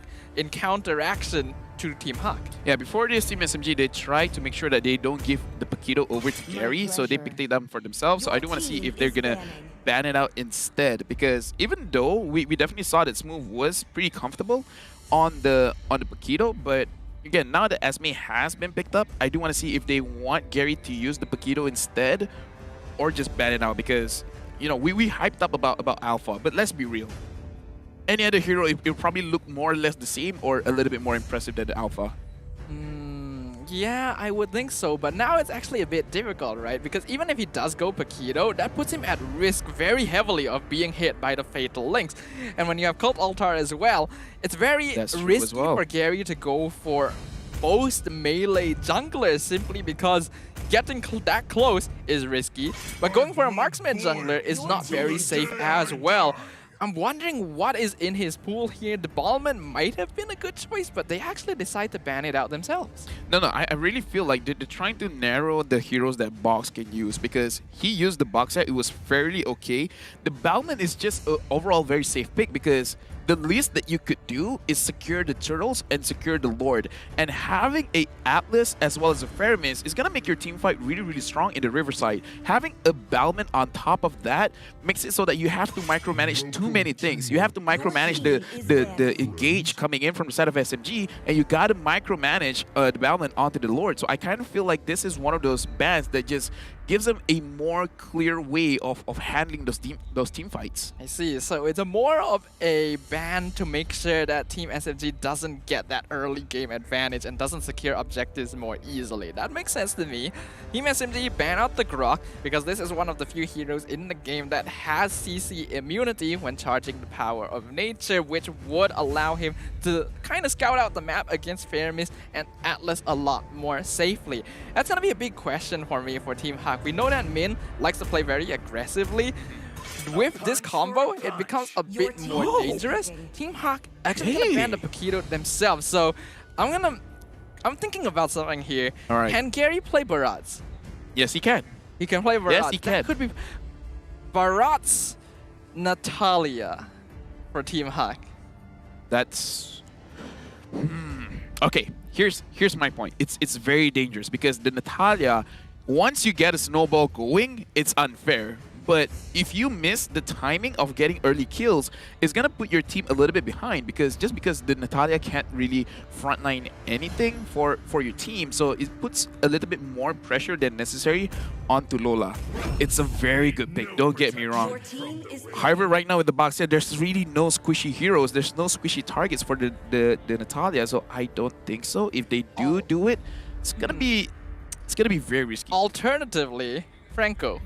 counteraction to Team Hawk. Yeah, before this, Team SMG, they try to make sure that they don't give the Paquito over to Gary, so they picked it up for themselves. So I do want to see if they're gonna ban it out instead, because even though we definitely saw that Smooth was pretty comfortable on the Paquito, but again, now that Esme has been picked up, I do want to see if they want Gary to use the Paquito instead or just ban it out, because, you know, we hyped up about Alpha, but let's be real. Any other hero, it will probably look more or less the same or a little bit more impressive than the Alpha. Yeah, I would think so, but now it's actually a bit difficult, right? Because even if he does go Paquito, that puts him at risk very heavily of being hit by the Fatal Links. And when you have Cult Altar as well, it's very risky for Gary to go for both melee junglers simply because getting that close is risky, but going for a marksman jungler is not very safe as well. I'm wondering what is in his pool here. The Ballman might have been a good choice, but they actually decide to ban it out themselves. No, I really feel like they're trying to narrow the heroes that Box can use, because he used the Boxer, it was fairly okay. The Ballman is just an overall very safe pick, because the least that you could do is secure the turtles and secure the Lord. And having a Atlas as well as a Fermis is going to make your team fight really, really strong in the Riverside. Having a Ballman on top of that makes it so that you have to micromanage too many things. You have to micromanage the engage coming in from the side of SMG, and you got to micromanage the Ballman onto the Lord. So I kind of feel like this is one of those bans that just gives them a more clear way of handling those team fights. I see. So it's a more of a ban to make sure that Team SMG doesn't get that early game advantage and doesn't secure objectives more easily. That makes sense to me. Team SMG ban out the Grok because this is one of the few heroes in the game that has CC immunity when charging the power of nature, which would allow him to kind of scout out the map against Fermis and Atlas a lot more safely. That's going to be a big question for me for Team Hawk. We know that Min likes to play very aggressively. With this combo, it becomes a bit more dangerous. Team Hawk actually gonna ban the Paquito themselves. So I'm thinking about something here. All right. Can Gary play Barats? Yes, he can. He can play Barats. Yes, he can. That could be Barats, Natalia for Team Hawk. That's okay. Here's my point. It's very dangerous because the Natalia, once you get a snowball going, it's unfair. But if you miss the timing of getting early kills, it's going to put your team a little bit behind because the Natalia can't really frontline anything for your team. So it puts a little bit more pressure than necessary onto Lola. It's a very good pick, don't get me wrong. However, right now with the box set, there's really no squishy heroes. There's no squishy targets for the Natalia. So I don't think so. If they do it, it's going to be very risky. Alternatively, Franco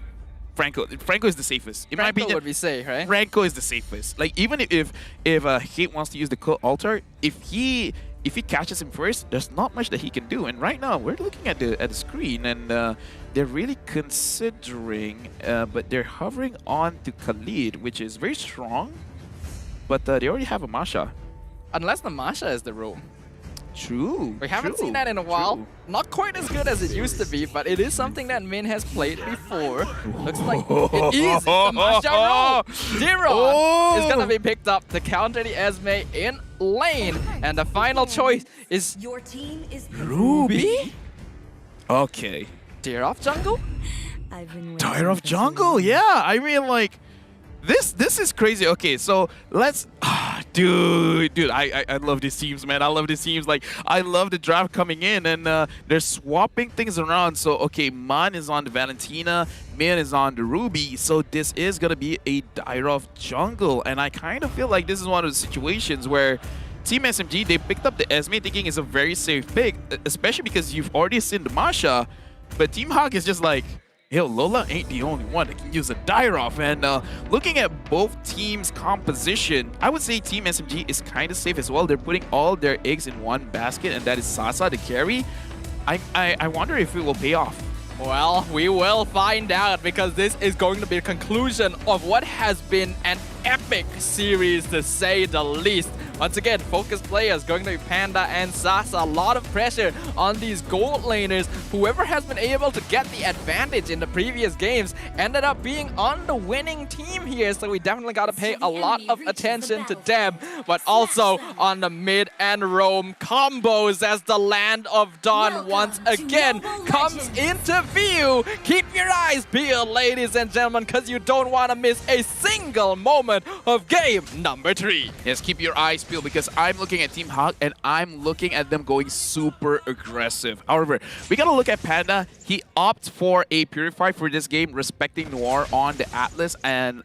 is the safest. In my opinion, would be safe, right? Franco is the safest. Like even if Hate wants to use the Cult Altar, if he catches him first, there's not much that he can do. And right now we're looking at the screen, and they're really considering, but they're hovering on to Khalid, which is very strong. But they already have a Masha. Unless the Masha is the roam. True. We haven't seen that in a while. Not quite as good as it used to be, but it is something that Min has played before. Looks like it is the Masha roll. Diron is going to be picked up to counter the Esme in lane. And the final choice is Your team is Ruby? Okay. Deer off jungle? Dire of Jungle, yeah. I mean, like, this is crazy. Okay, so let's... Dude, I love these teams, man. I love these teams. Like, I love the draft coming in, and they're swapping things around. So, okay, Man is on the Valentina, Min is on the Ruby. So this is going to be a Dire of Jungle. And I kind of feel like this is one of the situations where Team SMG, they picked up the Esme thinking it's a very safe pick, especially because you've already seen the Masha. But Team Hawk is just like, yo, Lola ain't the only one that can use a Dairoff. And looking at both teams' composition, I would say Team SMG is kind of safe as well. They're putting all their eggs in one basket, and that is Sasa, the carry. I wonder if it will pay off. Well, we will find out, because this is going to be the conclusion of what has been an epic series, to say the least. Once again, focused players going to be Panda and Sasa. A lot of pressure on these gold laners. Whoever has been able to get the advantage in the previous games ended up being on the winning team here. So we definitely got to pay a lot of attention to them. But also on the mid and roam combos, as the Land of Dawn once again comes into view. Keep your eyes peeled, ladies and gentlemen, because you don't want to miss a single moment of game number 3. Yes, keep your eyes peeled, because I'm looking at Team Hawk and I'm looking at them going super aggressive. However, we gotta look at Panda. He opts for a Purify for this game, respecting Noir on the Atlas, and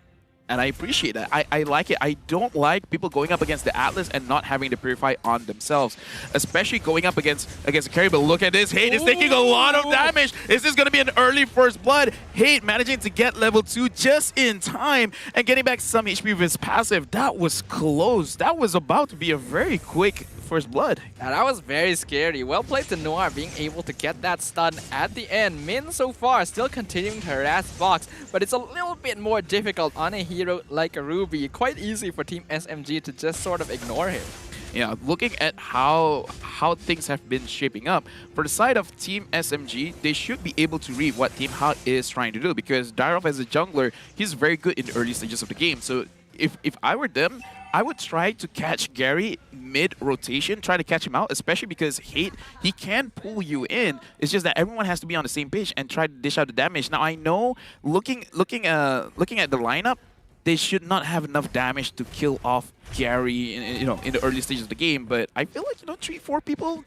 I appreciate that. I like it. I don't like people going up against the Atlas and not having the Purify on themselves, especially going up against a carry. But look at this. Hate is taking a lot of damage. Is this going to be an early first blood? Hate managing to get level 2 just in time and getting back some HP with his passive. That was close. That was about to be a very quick first blood. And that was very scary. Well played to Noir, being able to get that stun at the end. Min so far still continuing to harass Box, but it's a little bit more difficult on a hero like a Ruby. Quite easy for Team SMG to just sort of ignore him. Yeah, looking at how things have been shaping up, for the side of Team SMG, they should be able to read what Team Hawk is trying to do, because Dairoff as a jungler, he's very good in the early stages of the game. So if I were them, I would try to catch Gary mid-rotation, try to catch him out, especially because Hate, he can pull you in. It's just that everyone has to be on the same page and try to dish out the damage. Now, I know, looking at the lineup, they should not have enough damage to kill off Gary in the early stages of the game, but I feel like, 3-4 people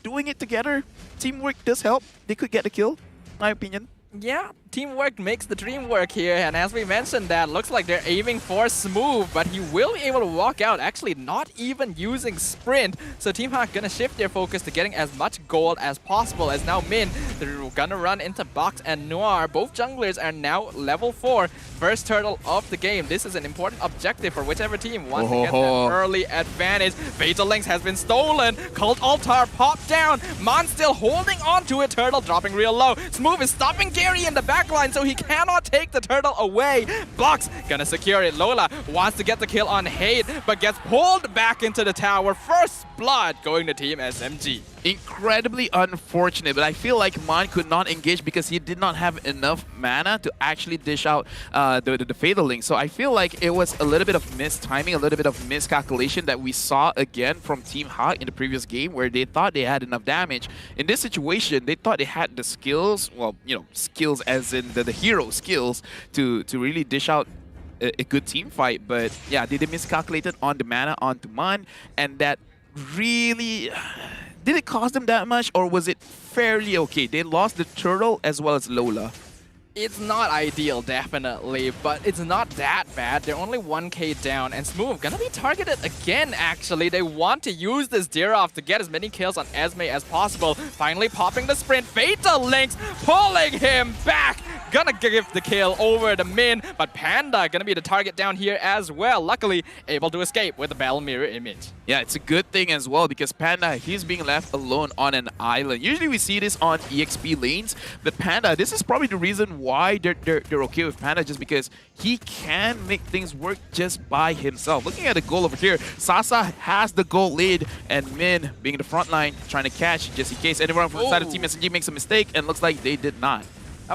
doing it together, teamwork does help. They could get a kill, in my opinion. Yeah, teamwork makes the dream work here, and as we mentioned, that looks like they're aiming for Smooth, but he will be able to walk out, actually not even using Sprint. So Team Hawk gonna shift their focus to getting as much gold as possible, as now Min, they're gonna run into Box and Noir. Both junglers are now level 4, first turtle of the game. This is an important objective for whichever team wants to get that early advantage. Fatal Links has been stolen, Cult Altar popped down, Mon still holding on to it, Turtle dropping real low. Smooth is stopping Gary in the backline, so he cannot take the turtle away. Box gonna secure it. Lola wants to get the kill on Hate, but gets pulled back into the tower. First blood going to Team SMG. Incredibly unfortunate, but I feel like Mon could not engage because he did not have enough mana to actually dish out the Fatal Link. So I feel like it was a little bit of mistiming, a little bit of miscalculation that we saw again from Team Hawk in the previous game, where they thought they had enough damage. In this situation, they thought they had the skills, well, skills as in the hero skills to really dish out a good team fight. But yeah, they miscalculated on the mana onto Mon, and that really... Did it cost them that much, or was it fairly okay? They lost the turtle as well as Lola. It's not ideal, definitely, but it's not that bad. They're only 1k down, and Smooth gonna be targeted again, actually. They want to use this Dairoff to get as many kills on Esme as possible. Finally popping the Sprint. Fatal Links pulling him back. Gonna give the kill over to Min, but Panda gonna be the target down here as well. Luckily, able to escape with the Battle Mirror image. Yeah, it's a good thing as well, because Panda, he's being left alone on an island. Usually we see this on EXP lanes, but Panda, this is probably the reason why they're okay with Panda, just because he can make things work just by himself. Looking at the goal over here, Sasa has the goal lead, and Min being in the front line, trying to catch just in case anyone from the side of Team SMG makes a mistake, and looks like they did not.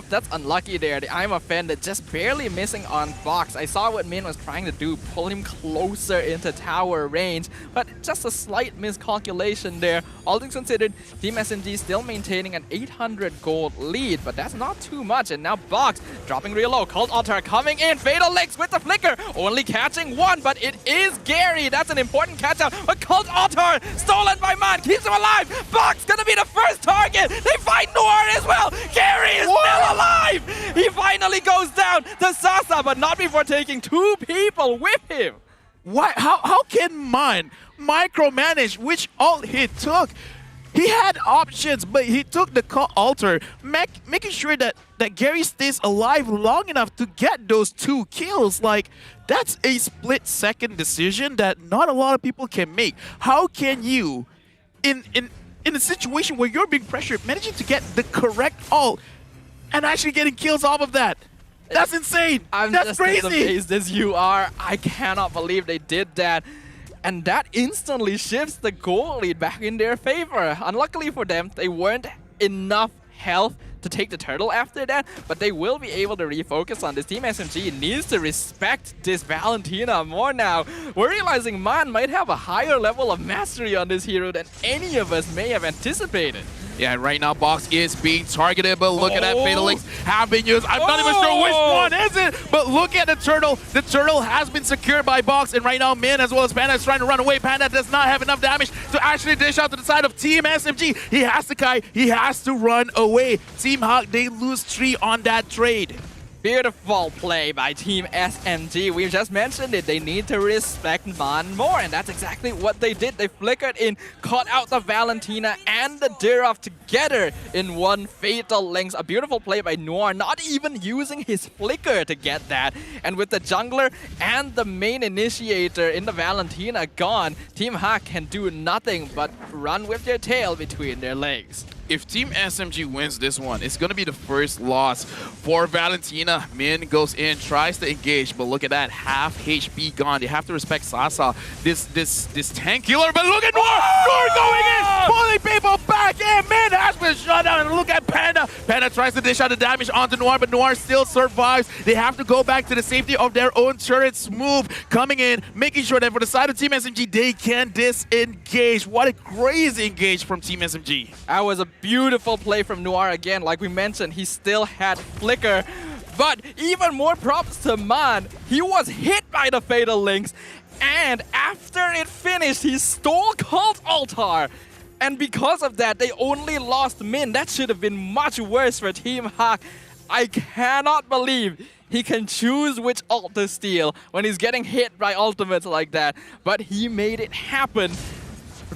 That's unlucky there. I'm offended, just barely missing on Box. I saw what Min was trying to do, pull him closer into tower range, but just a slight miscalculation there. All things considered, Team SMG still maintaining an 800 gold lead, but that's not too much. And now Box dropping real low. Cult Altar coming in. Fatal Links with the flicker, only catching one, but it is Gary. That's an important catch out. But Cult Altar stolen by Man, keeps him alive. Box gonna be the first target. They find Noir as well. Gary is still alive! He finally goes down to Sasa, but not before taking 2 people with him. What? How can Man micromanage which ult he took. He had options, but he took the altar, making sure that Gary stays alive long enough to get those 2 kills. Like, that's a split-second decision that not a lot of people can make. How can you, in a situation where you're being pressured, managing to get the correct ult and actually getting kills off of that? That's insane. That's crazy. As amazed as you are. I cannot believe they did that. And that instantly shifts the goal lead back in their favor. Unluckily for them, they weren't enough health to take the turtle after that, but they will be able to refocus on this. Team SMG needs to respect this Valentina more now. We're realizing Man might have a higher level of mastery on this hero than any of us may have anticipated. Yeah, right now Box is being targeted, but look at that Fatal Links have been used. I'm not even sure which one is it, but look at the turtle. The turtle has been secured by Box, and right now Min as well as Panda is trying to run away. Panda does not have enough damage to actually dish out to the side of Team SMG. He has to Kai, he has to run away. Team Hawk, they lose 3 on that trade. Beautiful play by Team SMG. We've just mentioned it. They need to respect Man more, and that's exactly what they did. They flickered in, caught out the Valentina and the Durov together in one Fatal Links. A beautiful play by Noir, not even using his flicker to get that. And with the jungler and the main initiator in the Valentina gone, Team Hack can do nothing but run with their tail between their legs. If Team SMG wins this one, it's going to be the first loss for Valentina. Min goes in, tries to engage, but look at that, half HP gone. They have to respect Sasa, this tank killer, but look at Noir! Noir going in, pulling people back in. Min has been shut down, and look at Panda. Panda tries to dish out the damage onto Noir, but Noir still survives. They have to go back to the safety of their own turret. Smooth coming in, making sure that for the side of Team SMG, they can disengage. What a crazy engage from Team SMG. That was a beautiful play from Noir again. Like we mentioned, he still had flicker. But even more props to Man. He was hit by the Fatal Links. And after it finished, he stole Cult Altar. And because of that, they only lost Min. That should have been much worse for Team Hawk. I cannot believe he can choose which ult to steal when he's getting hit by ultimates like that. But he made it happen.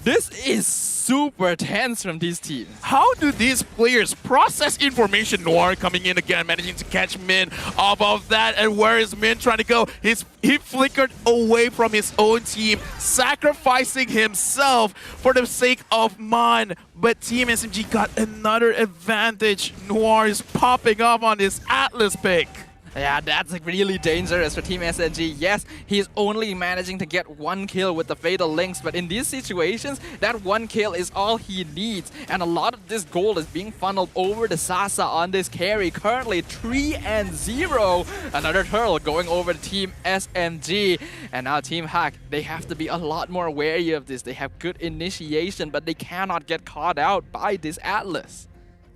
This is super tense from these teams. How do these players process information? Noir coming in again, managing to catch Min off of that. And where is Min trying to go? He flickered away from his own team, sacrificing himself for the sake of Man. But Team SMG got another advantage. Noir is popping up on this Atlas pick. Yeah, that's really dangerous for Team SMG. Yes, he's only managing to get 1 kill with the Fatal Links, but in these situations, that 1 kill is all he needs. And a lot of this gold is being funneled over to Sasa on this carry. Currently 3-0. Another turtle going over to Team SMG. And now Team Hack, they have to be a lot more wary of this. They have good initiation, but they cannot get caught out by this Atlas.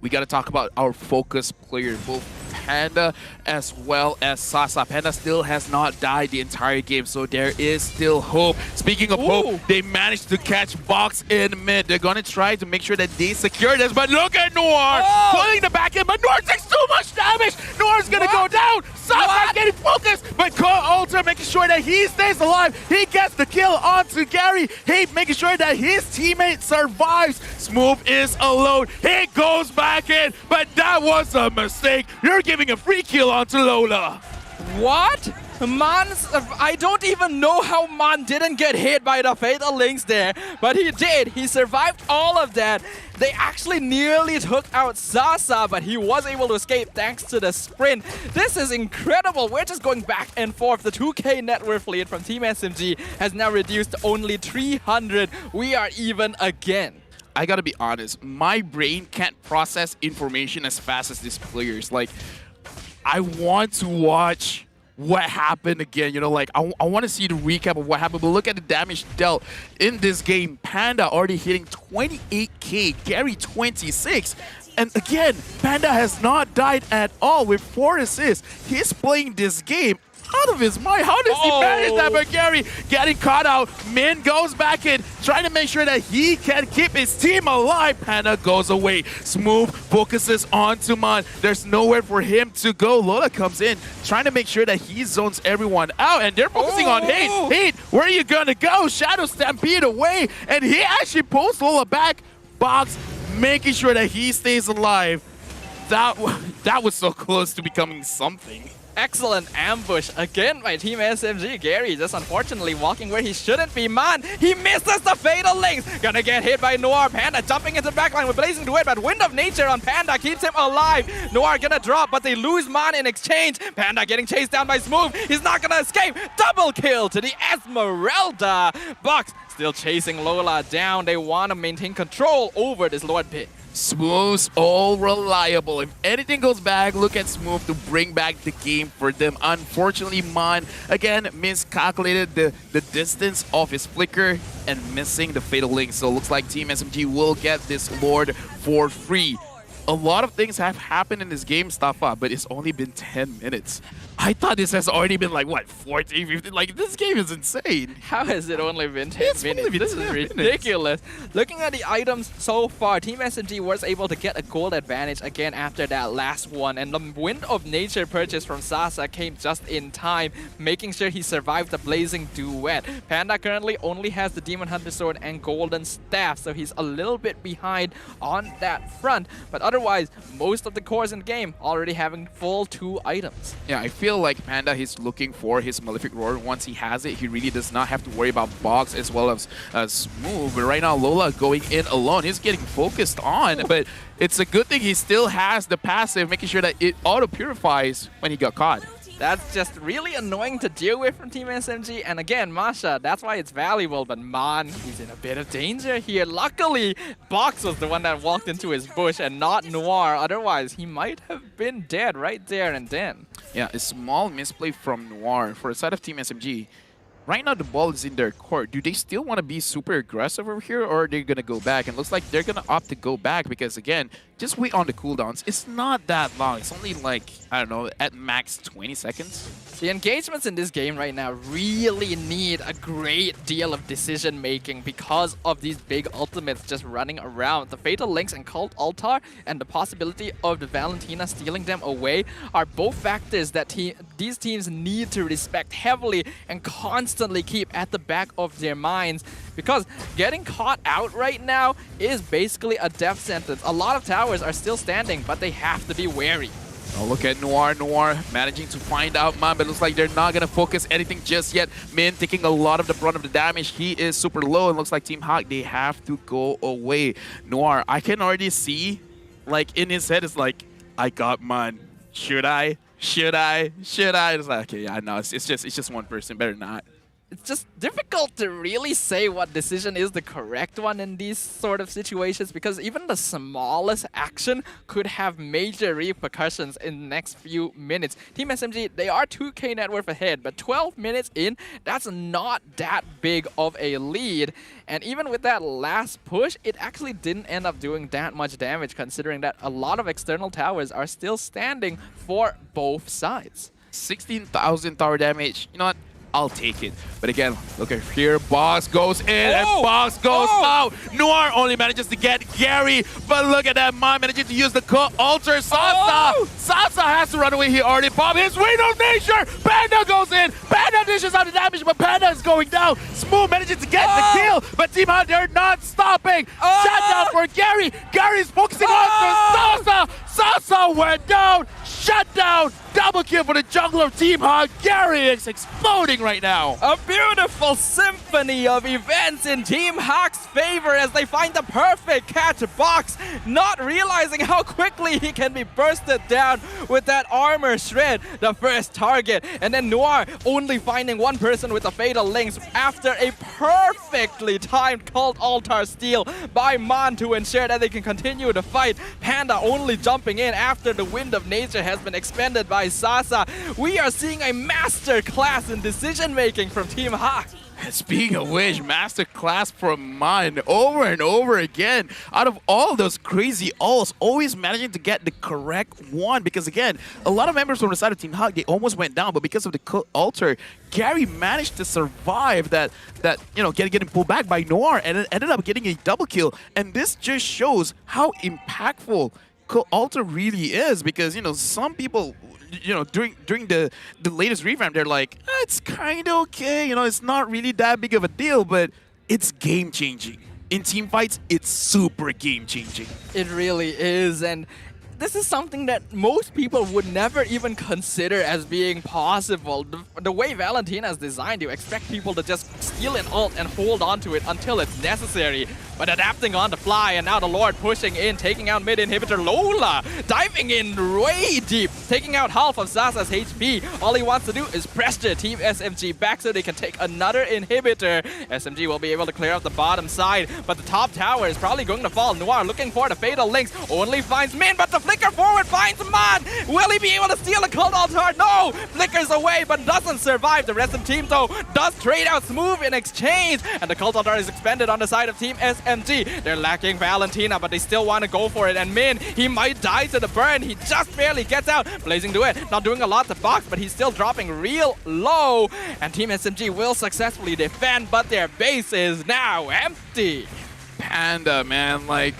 We got to talk about our focus players, both Panda as well as Sasa. Panda still has not died the entire game, so there is still hope. Speaking of hope, they managed to catch Box in mid. They're going to try to make sure that they secure this, but look at Noir pulling the back in, but Noir takes too much damage. Noir's going to go down. Sasa's getting focused, but Ultra making sure that he stays alive. He gets the kill onto Gary. He making sure that his teammate survives. Smooth is alone. He goes back in, but that was a mistake. You're giving a free kill onto Lola. What? I don't even know how Man didn't get hit by the Fatal Links there, but he did. He survived all of that. They actually nearly took out Sasa, but he was able to escape thanks to the sprint. This is incredible. We're just going back and forth. The 2K net worth lead from Team SMG has now reduced to only 300. We are even again. I gotta be honest, my brain can't process information as fast as these players. Like, I want to watch what happened again, you know, like I want to see the recap of what happened, but look at the damage dealt in this game. Panda already hitting 28k, Gary 26. And again, Panda has not died at all with 4 assists. He's playing this game out of his mind. How does he manage that? But Gary getting caught out. Min goes back in, trying to make sure that he can keep his team alive. Panda goes away. Smooth focuses onto Man. There's nowhere for him to go. Lola comes in, trying to make sure that he zones everyone out. And they're focusing on Hate. Hate, where are you going to go? Shadow Stampede away. And he actually pulls Lola back. Box making sure that he stays alive. That was so close to becoming something. Excellent ambush again by Team SMG. Gary just unfortunately walking where he shouldn't be. Man, he misses the fatal links. Gonna get hit by Noir. Panda jumping into the backline with Blazing Duet, but Wind of Nature on Panda keeps him alive. Noir gonna drop, but they lose Man in exchange. Panda getting chased down by Smooth. He's not gonna escape. Double kill to the Esmeralda. Box still chasing Lola down. They want to maintain control over this Lord Pit. Smooth's all reliable. If anything goes back, look at Smooth to bring back the game for them. Unfortunately, Man, again, miscalculated the distance of his flicker and missing the fatal link. So it looks like Team SMG will get this Lord for free. A lot of things have happened in this game, Stafa, but it's only been 10 minutes. I thought this has already been like, what, 14, 15? Like, this game is insane. How has it only been 10 minutes? This is ridiculous. Looking at the items so far, Team SMG was able to get a gold advantage again after that last one. And the Wind of Nature purchase from Sasa came just in time, making sure he survived the Blazing Duet. Panda currently only has the Demon Hunter Sword and Golden Staff, so he's a little bit behind on that front. But otherwise, most of the cores in the game already having full 2 items. Yeah, I feel like Panda is looking for his Malefic Roar. Once he has it, he really does not have to worry about Box as well as Smooth. But right now, Lola going in alone. He's getting focused on, but it's a good thing he still has the passive, making sure that it auto-purifies when he got caught. That's just really annoying to deal with from Team SMG. And again, Masha, that's why it's valuable. But Man, he's in a bit of danger here. Luckily, Box was the one that walked into his bush and not Noir. Otherwise, he might have been dead right there and then. Yeah, a small misplay from Noir for the side of Team SMG. Right now, the ball is in their court. Do they still want to be super aggressive over here, or are they going to go back? And looks like they're going to opt to go back because, again, just wait on the cooldowns. It's not that long. It's only like, I don't know, at max 20 seconds. The engagements in this game right now really need a great deal of decision making because of these big ultimates just running around. The Fatal Links and Cult Altar and the possibility of the Valentina stealing them away are both factors that these teams need to respect heavily and constantly keep at the back of their minds, because getting caught out right now is basically a death sentence. A lot of towers are still standing, but they have to be wary. Oh, look at Noir. Noir managing to find out Man, but it looks like they're not going to focus anything just yet. Min taking a lot of the brunt of the damage. He is super low, and looks like Team Hawk, they have to go away. Noir, I can already see, like, in his head, it's like, I got Man. Should I? Should I? Should I? It's like, okay, yeah, no, it's just one person. Better not. It's just difficult to really say what decision is the correct one in these sort of situations, because even the smallest action could have major repercussions in the next few minutes. Team SMG, they are 2k net worth ahead, but 12 minutes in, that's not that big of a lead. And even with that last push, it actually didn't end up doing that much damage, considering that a lot of external towers are still standing for both sides. 16,000 tower damage. You know what? I'll take it. But again, look at here. Box goes in and Box goes out. Noir only manages to get Gary, but look at that. Man managing to use the altar. Sasa! Sasa has to run away. He already bombed his Wind of Nature. Panda goes in. Panda dishes out the damage, but Panda is going down. Smooth manages to get the kill, but Team Hunt, they're not stopping. Shut down for Gary. Gary's focusing on Sasa. Sasa went down. Shut down. Double kill for the jungler of Team Hawk. Gary is exploding right now. A beautiful symphony of events in Team Hawk's favor as they find the perfect catch. Box, not realizing how quickly he can be bursted down with that armor shred, the first target. And then Noir only finding one person with the Fatal Links after a perfectly timed Cult Altar steal by Man to ensure that they can continue the fight. Panda only jumping in after the Wind of Nature has been expended by Sasa. We are seeing a master class in decision making from Team Hawk. Speaking of which, masterclass from Mun over and over again. Out of all those crazy ults, always managing to get the correct one. Because again, a lot of members from the side of Team Hawk, they almost went down, but because of the altar, Gary managed to survive that getting pulled back by Noir and it ended up getting a double kill. And this just shows how impactful altar really is, because some people during the latest revamp, they're like, it's kind of okay, it's not really that big of a deal, but it's game changing. In team fights, it's super game changing. It really is, and this is something that most people would never even consider as being possible. The way Valentina is designed, you expect people to just steal an ult and hold on to it until it's necessary. But adapting on the fly, and now the Lord pushing in, taking out mid inhibitor Lola, diving in way deep, taking out half of Sasa's HP. All he wants to do is pressure Team SMG back so they can take another inhibitor. SMG will be able to clear up the bottom side, but the top tower is probably going to fall. Noir looking for the fatal links, only finds Min, but the flicker forward finds Mun. Will he be able to steal a cold altar? No! Flickers away, but doesn't survive. The rest of the team, though, does trade out Smooth in exchange, and the cold altar is expended on the side of Team SMG. They're lacking Valentina, but they still want to go for it. And Min, he might die to the burn. He just barely gets out. Blazing Duet, not doing a lot to box, but he's still dropping real low. And Team SMG will successfully defend, but their base is now empty. Panda, man, like,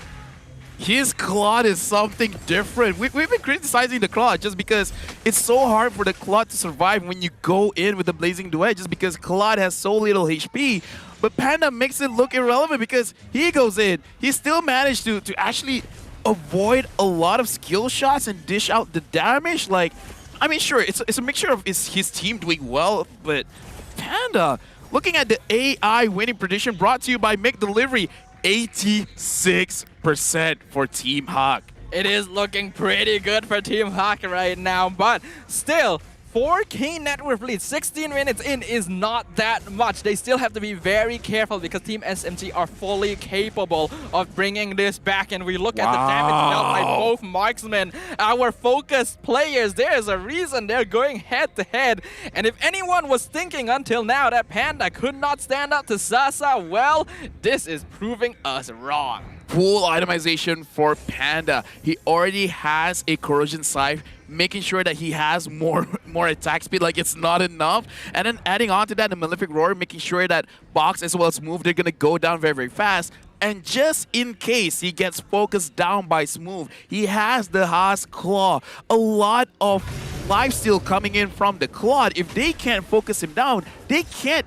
his Claude is something different. We've been criticizing the Claude just because it's so hard for the Claude to survive when you go in with the Blazing Duet, just because Claude has so little HP. But Panda makes it look irrelevant because he goes in. He still managed to actually avoid a lot of skill shots and dish out the damage. Like, I mean, sure, it's a mixture of his team doing well, but Panda, looking at the AI winning prediction brought to you by McDelivery, 86% for Team Hawk. It is looking pretty good for Team Hawk right now, but still, 4K net worth lead, 16 minutes in is not that much. They still have to be very careful because Team SMG are fully capable of bringing this back. And we look at the damage dealt by both marksmen, our focused players. There's a reason they're going head to head. And if anyone was thinking until now that Panda could not stand up to Sasa, well, this is proving us wrong. Full itemization for Panda. He already has a corrosion scythe, making sure that he has more attack speed, like it's not enough. And then adding on to that, the Malefic Roar, making sure that Box as well as Smooth, they're gonna go down very, very fast. And just in case he gets focused down by Smooth, he has the Haas Claw. A lot of lifesteal coming in from the Claude. If they can't focus him down, they can't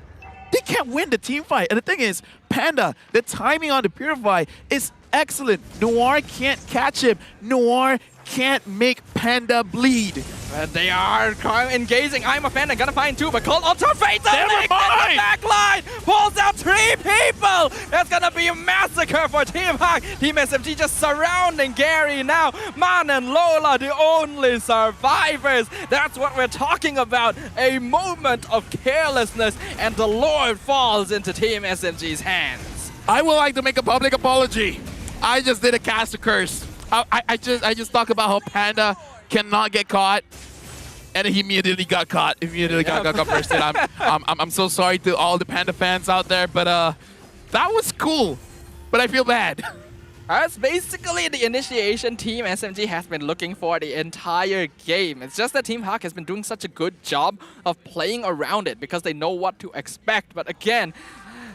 win the team fight. And the thing is, Panda, the timing on the Purify is excellent. Noir can't catch him. Noir can't make Panda bleed. But they are engaging. I'm a Panda, gonna find two, but Cold Ultra Fatal Never mind! Backline pulls out 3 people. That's gonna be a massacre for Team Hawk. Team SMG just surrounding Gary now. Man and Lola, the only survivors. That's what we're talking about. A moment of carelessness, and the Lord falls into Team SMG's hands. I would like to make a public apology. I just did a caster curse. I just talk about how Panda cannot get caught, and he immediately got caught. Got first. And I'm so sorry to all the Panda fans out there, but that was cool. But I feel bad. That's basically the initiation Team SMG has been looking for the entire game. It's just that Team Hawk has been doing such a good job of playing around it because they know what to expect. But again,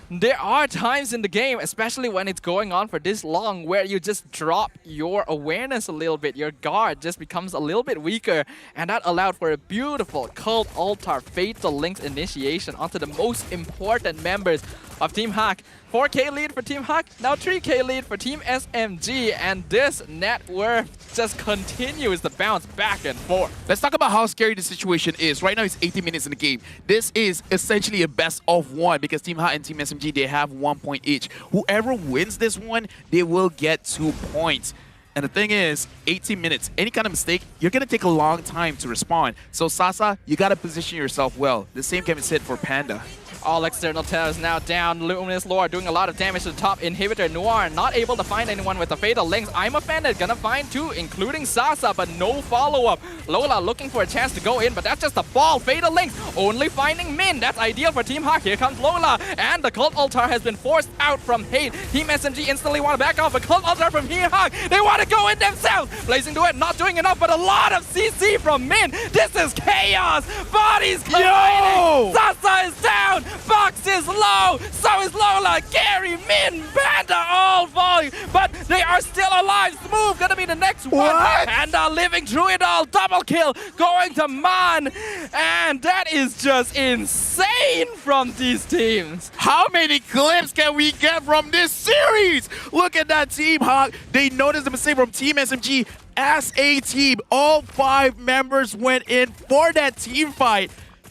there are times in the game, especially when it's going on for this long, where you just drop your awareness a little bit. Your guard just becomes a little bit weaker, and that allowed for a beautiful Cult Altar Fatal Links initiation onto the most important members of Team Hawk. 4K lead for Team Hawk, now 3K lead for Team SMG, and this net worth just continues to bounce back and forth. Let's talk about how scary the situation is. Right now it's 80 minutes in the game. This is essentially a best of one because Team Hawk and Team SMG, they have 1 point each. Whoever wins this one, they will get 2 points. And the thing is, 18 minutes, any kind of mistake, you're going to take a long time to respond. So Sasa, you got to position yourself well. The same can be said for Panda. All external towers now down. Luminous Lore doing a lot of damage to the top inhibitor. Noir not able to find anyone with the Fatal Links. I'm offended, gonna find two, including Sasa, but no follow-up. Lola looking for a chance to go in, but that's just a ball. Fatal Links only finding Min. That's ideal for Team Hawk. Here comes Lola, and the Cult Altar has been forced out from Hate. Team SMG instantly want to back off, but Cult Altar from Team Hawk, they want to go in themselves. Blazing Duet not doing enough, but a lot of CC from Min. This is chaos. Bodies colliding. Sasa is down. Fox is low. So is Lola. Gary, Min, Panda all falling, but they are still alive. Smooth gonna be the next one. Panda living through it all. Double kill going to Man, and that is just insane from these teams. How many clips can we get from this series? Look at that Team Hawk. They noticed the mistake from Team SMG. As a team, all 5 members went in for that team fight.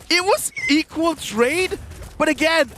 It was equal trade, but again,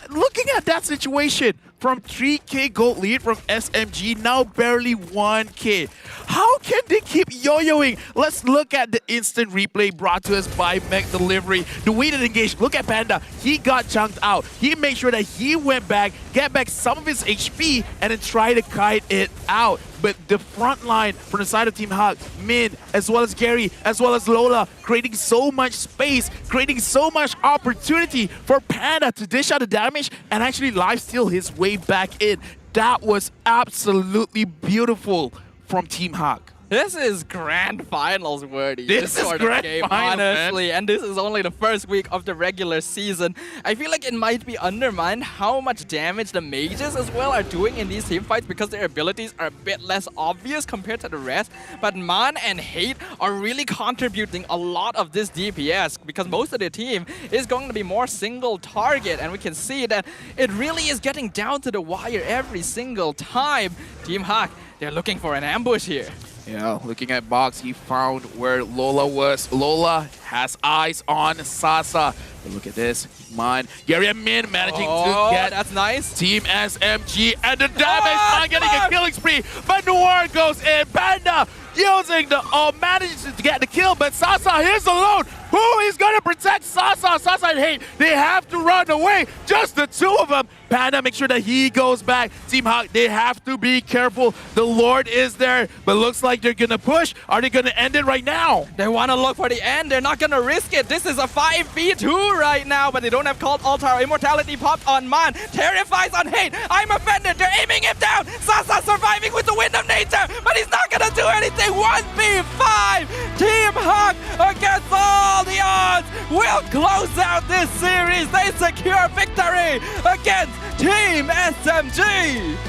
looking at that situation, from 3K gold lead from SMG, now barely 1K. How can they keep yo-yoing? Let's look at the instant replay brought to us by Mech Delivery. The way that engaged, look at Panda. He got chunked out. He made sure that he went back, get back some of his HP, and then try to kite it out. But the front line from the side of Team Hawk, Min, as well as Gary, as well as Lola, creating so much space, creating so much opportunity for Panda to dish out the damage and actually lifesteal his way back in. That was absolutely beautiful from Team Hawk. This is grand finals worthy. This is sort grand of game, finals, honestly. man. And this is only the first week of the regular season. I feel like it might be undermined how much damage the mages as well are doing in these team fights because their abilities are a bit less obvious compared to the rest. But Man and Hate are really contributing a lot of this DPS because most of the team is going to be more single target. And we can see that it really is getting down to the wire every single time. Team Hawk, they're looking for an ambush here. Yeah, looking at Box, he found where Lola was. Lola has eyes on Sasa. But look at this, Man. Gary and Min managing to get that's nice. Team SMG and the damage. Man getting a killing spree, but Noir goes in. Panda using the manages to get the kill, but Sasa is alone. Who is gonna protect Sasa? Sasa and Hate, they have to run away. Just the two of them. Panda make sure that he goes back. Team Hawk, they have to be careful. The Lord is there, but looks like they're gonna push. Are they gonna end it right now? They want to look for the end. They're not going to risk it. This is a 5v2 right now, but they don't have Cult Altar. Immortality popped on Man. Terrifies on Hate. I'm offended. They're aiming him down. Sasa surviving with the Wind of Nature, but he's not going to do anything. 1v5. Team Hawk against all the odds will close out this series. They secure victory against Team SMG.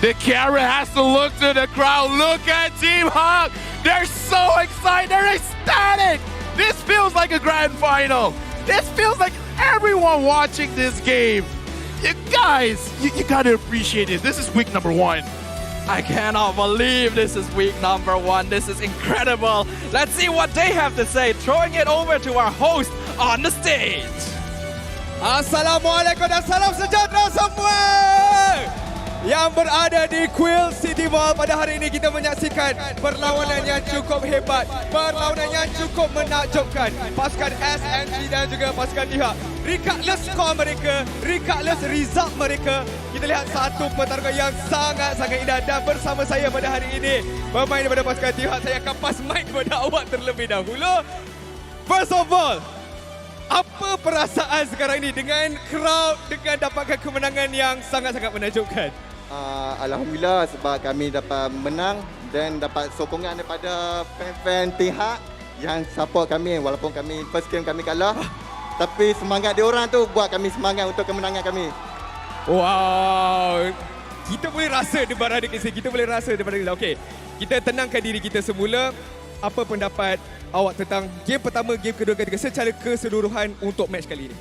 The camera has to look to the crowd. Look at Team Hawk. They're so excited. They're ecstatic. This feels like a grand final. This feels like everyone watching this game. You guys, you gotta appreciate this. This is week number 1. I cannot believe this is week number 1. This is incredible. Let's see what they have to say. Throwing it over to our host on the stage. Assalamualaikum dan salam sejahtera semua yang berada di Quill City Mall. Pada hari ini kita menyaksikan perlawanan yang cukup hebat, perlawanan yang cukup menakjubkan. Pasukan SMG dan juga pasukan Tihak. Regardless skor mereka, regardless result mereka, kita lihat satu pertarungan yang sangat-sangat indah. Dan bersama saya pada hari ini, pemain daripada pasukan Tihak, saya akan pass mic kepada awak terlebih dahulu. First of all, apa perasaan sekarang ini dengan crowd, dengan dapatkan kemenangan yang sangat-sangat menakjubkan? Alhamdulillah sebab kami dapat menang dan dapat sokongan daripada fan-fan Tihak yang support kami walaupun kami first game kami kalah. Tapi semangat diorang tu buat kami semangat untuk kemenangan kami. Wow. Kita boleh rasa daripada kisah, kita boleh rasa daripada kisah. Okey, kita tenangkan diri kita semula. Apa pendapat awak tentang game pertama, game kedua, ketiga secara keseluruhan untuk match kali ini?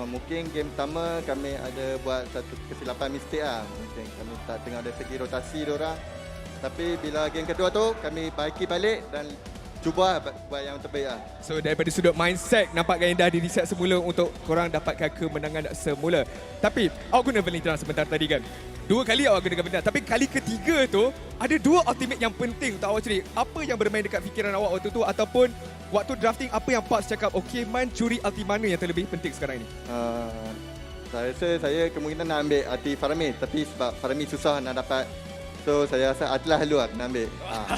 Mungkin game pertama kami ada buat satu kesilapan mistake lah. Mungkin kami tak tengok dari segi rotasi diorang. Tapi bila game kedua tu kami baiki balik dan cuba buat yang terbaik lah. So daripada sudut mindset nampakkan dah di reset semula untuk korang dapatkan kemenangan semula. Tapi awak guna Valentine sebentar tadi kan. 2 kali awak gunakan Valentine. Tapi kali ketiga tu ada 2 ultimate yang penting untuk awak curi. Apa yang bermain dekat fikiran awak waktu tu ataupun waktu drafting apa yang Parks cakap, okey Man curi ulti mana yang terlebih penting sekarang ini? Saya rasa saya kemungkinan nak ambil Ati Farami, tapi sebab Farami susah nak dapat. So saya rasa Atlas dulu lah kena ambil.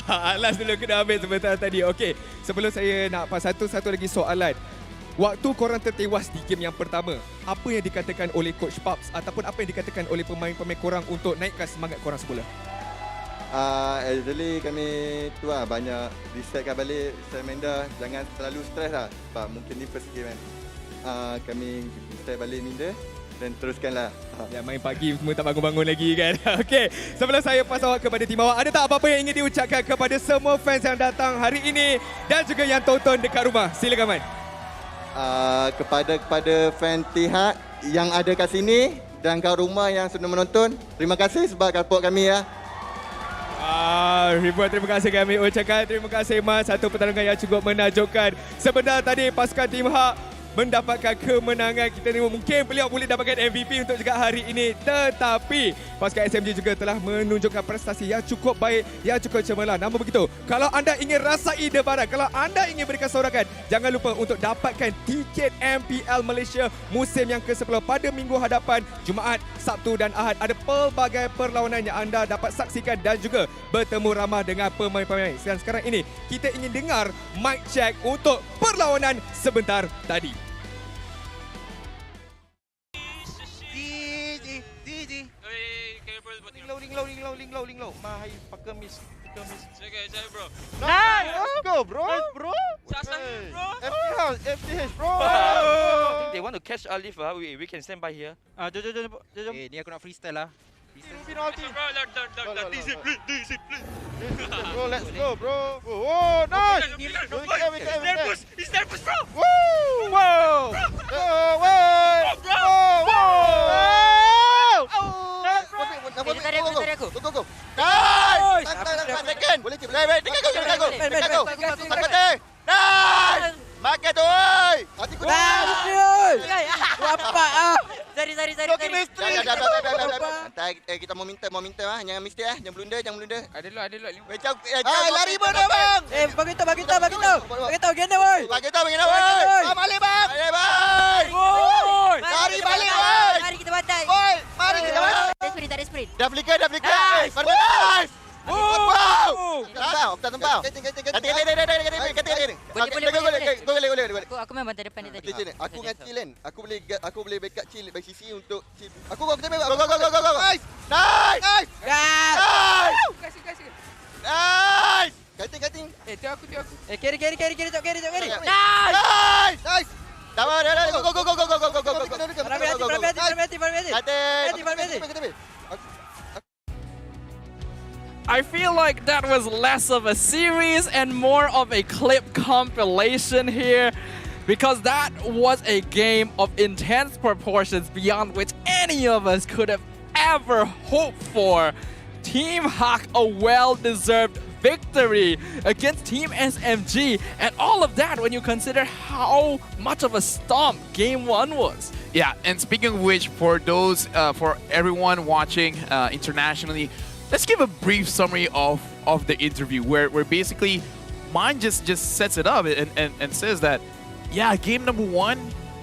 Atlas dulu kena ambil sebentar tadi. Okey, sebelum saya nak pas satu lagi soalan. Waktu korang tertewas di game yang pertama, apa yang dikatakan oleh Coach Paps ataupun apa yang dikatakan oleh pemain-pemain korang untuk naikkan semangat korang semula? Actually kami tu lah banyak resetkan balik Minda, jangan terlalu stres lah sebab mungkin ni first game kan. Kami reset balik Minda dan teruskanlah. Ya, main pagi semua tak bangun-bangun lagi kan. Okey, sebelum saya pas awak kepada tim awak, ada tak apa-apa yang ingin diucapkan kepada semua fans yang datang hari ini dan juga yang tonton dekat rumah? Silakan Man. Kepada fan Tihak yang ada kat sini dan kat rumah yang sudah menonton, terima kasih sebab support kami ya. Ribuan terima kasih kami ucapkan. Terima kasih Mas, satu pertarungan yang cukup menakjubkan. Sebentar tadi pasukan tim Hak mendapatkan kemenangan. Kita ni mungkin beliau boleh dapatkan MVP untuk juga hari ini, tetapi pasukan SMG juga telah menunjukkan prestasi yang cukup baik, yang cukup cemerlang. Namun begitu, kalau anda ingin rasai debaran, kalau anda ingin berikan sorakan, jangan lupa untuk dapatkan tiket MPL Malaysia musim yang ke-10 pada minggu hadapan, Jumaat, Sabtu dan Ahad. Ada pelbagai perlawanan yang anda dapat saksikan dan juga bertemu ramah dengan pemain-pemain. Dan sekarang ini kita ingin dengar mic check untuk perlawanan sebentar tadi. Ling low. Mahai pakai miss. Okay, bro. Nice! Let's go, bro. Nice, bro. FTH, bro. I think they want to catch Alif. We can stand by here. Jom. Ni aku nak freestyle lah. Penalty. Discipline. Bro, let's go, bro. Oh, nice. He's nervous, bro. Woo! Whoa! Go. Nice! Second. Boleh cip. Tekan go. Nice! Makan tu, oi! Hati ku Apa ah? Sorry. Santai, kita mau minta jangan mistake jangan blunder. Ada lu. Lari mana bang? Bagi tahu gini woi. Bagi tahu. Balik bang. Lari balik woi. Mari kita bantai. Mari kita bantai. Tak ada sprint. Dah flicker. Nice. Wow! Tempau. Kata. Boleh. Aku memang bantai depan ni tadi. Aku dengan Cil kan. Aku boleh backup Cil bagi sisi untuk Cil. Aku go. Nice. Nice. Kating. Tu aku. Carry. Nice. Dah. Go. Hati. I feel like that was less of a series and more of a clip compilation here, because that was a game of intense proportions beyond which any of us could have ever hoped for. Team Hak a well-deserved victory against Team SMG, and all of that when you consider how much of a stomp Game 1 was. Yeah, and speaking of which, for everyone watching internationally, let's give a brief summary of the interview where basically Mine just sets it up and says that, yeah, game number 1,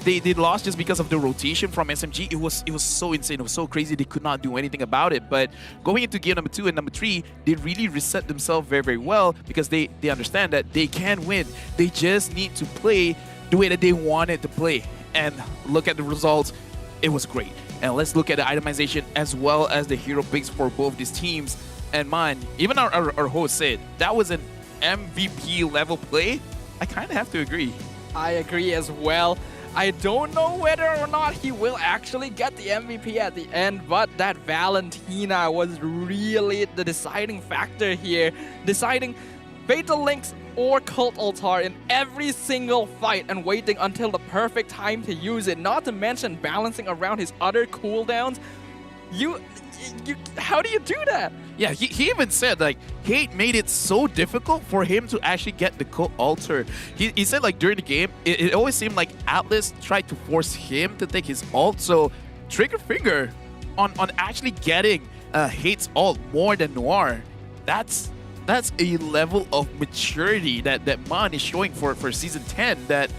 they lost just because of the rotation from SMG. It was so insane. It was so crazy. They could not do anything about it. But going into game number 2 and number 3, they really reset themselves very, very well because they understand that they can win. They just need to play the way that they wanted to play. And look at the results. It was great. And let's look at the itemization as well as the hero picks for both these teams. And man, even our host said that was an MVP level play. I kind of have to agree. I agree as well. I don't know whether or not he will actually get the MVP at the end, but that Valentina was really the deciding factor here, deciding Fatal Links or Cult Altar in every single fight and waiting until the perfect time to use it, not to mention balancing around his other cooldowns. How do you do that? Yeah, he even said, like, Hate made it so difficult for him to actually get the Cult Altar. He said, like, during the game, it always seemed like Atlas tried to force him to take his ult, so trigger finger on actually getting Hate's ult more than Noir. That's a level of maturity that Man is showing for Season 10 that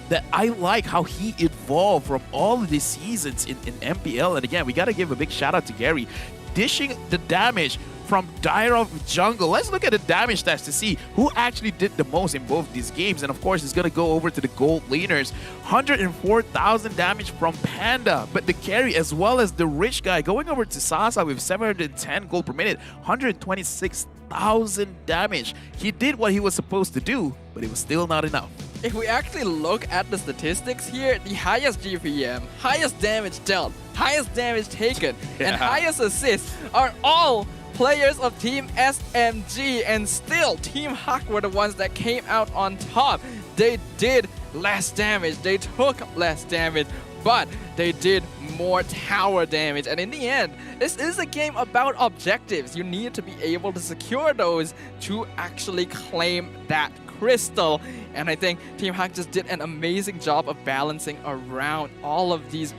that I like how he evolved from all of these seasons in MPL. And again, we got to give a big shout out to Gary, dishing the damage from Dire of Jungle. Let's look at the damage stats to see who actually did the most in both these games. And of course, it's going to go over to the gold laners. 104,000 damage from Panda, but the carry as well as the rich guy going over to Sasa with 710 gold per minute, 126,000 damage. He did what he was supposed to do, but it was still not enough. If we actually look at the statistics here, the highest GPM, highest damage dealt, highest damage taken, and highest assists are all players of Team SMG, and still Team Hawk were the ones that came out on top. They did less damage, they took less damage, but they did more tower damage. And in the end, this is a game about objectives. You need to be able to secure those to actually claim that crystal. And I think Team Hawk just did an amazing job of balancing around all of these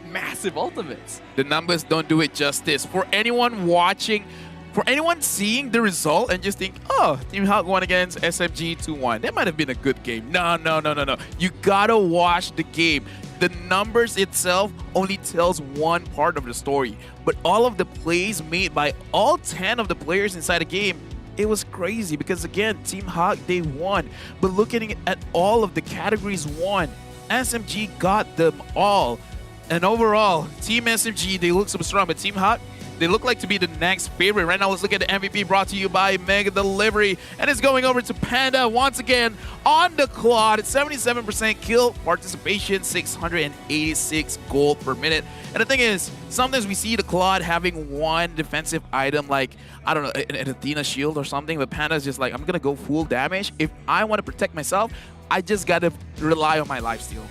massive ultimates. The numbers don't do it justice. For anyone watching, for anyone seeing the result and just think, oh, Team Hawk won against SMG 2-1. That might have been a good game. No. You gotta watch the game. The numbers itself only tells one part of the story. But all of the plays made by all 10 of the players inside the game, it was crazy because again, Team Hawk, they won. But looking at all of the categories won, SMG got them all. And overall, Team SMG, they look so strong, but Team Hawk, they look like to be the next favorite. Right now, let's look at the MVP brought to you by Mega Delivery. And it's going over to Panda once again on the Claude. 77% kill participation, 686 gold per minute. And the thing is, sometimes we see the Claude having one defensive item like, I don't know, an Athena shield or something. But Panda's just like, I'm going to go full damage. If I want to protect myself, I just got to rely on my lifesteal.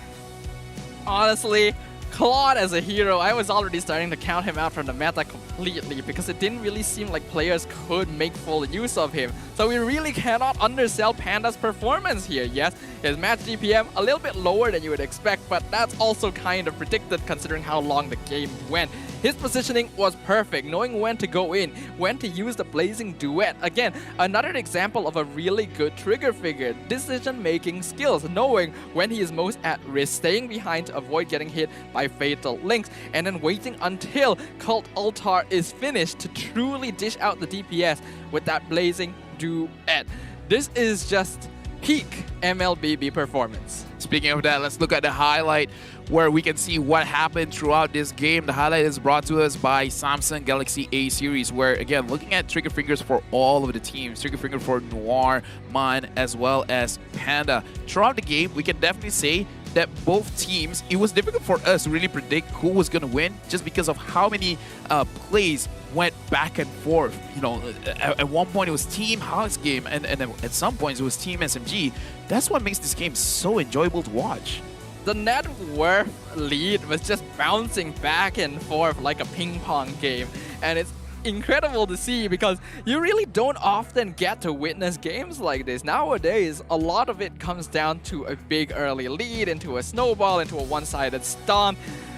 Honestly, Claude as a hero, I was already starting to count him out from the meta completely because it didn't really seem like players could make full use of him. So we really cannot undersell Panda's performance here. Yes, his match GPM a little bit lower than you would expect, but that's also kind of predicted considering how long the game went. His positioning was perfect, knowing when to go in, when to use the Blazing Duet. Again, another example of a really good trigger figure. Decision-making skills, knowing when he is most at risk, staying behind to avoid getting hit by fatal links, and then waiting until Cult Altar is finished to truly dish out the DPS with that Blazing Duet. This is just peak MLBB performance. Speaking of that, let's look at the highlight where we can see what happened throughout this game. The highlight is brought to us by Samsung Galaxy A series, where again, looking at trigger fingers for all of the teams, trigger finger for Noir, Man, as well as Panda. Throughout the game, we can definitely say that both teams, it was difficult for us to really predict who was going to win just because of how many plays went back and forth. You know, at one point it was Team Hawk's game, and at some points it was Team SMG. That's what makes this game so enjoyable to watch. The net worth lead was just bouncing back and forth like a ping pong game, and it's incredible to see because you really don't often get to witness games like this. Nowadays, a lot of it comes down to a big early lead, into a snowball, into a one-sided stomp.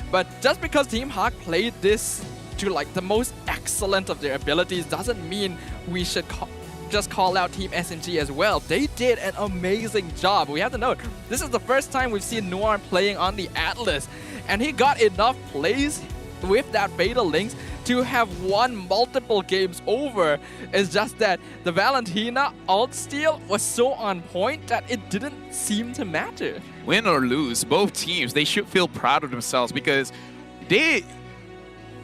But just because Team Hawk played this to like the most excellent of their abilities doesn't mean we should just call out Team SMG as well. They did an amazing job. We have to note, this is the first time we've seen Noir playing on the Atlas, and he got enough plays with that Fatal Links to have won multiple games over. It's just that the Valentina ult steal was so on point that it didn't seem to matter. Win or lose, both teams, they should feel proud of themselves because they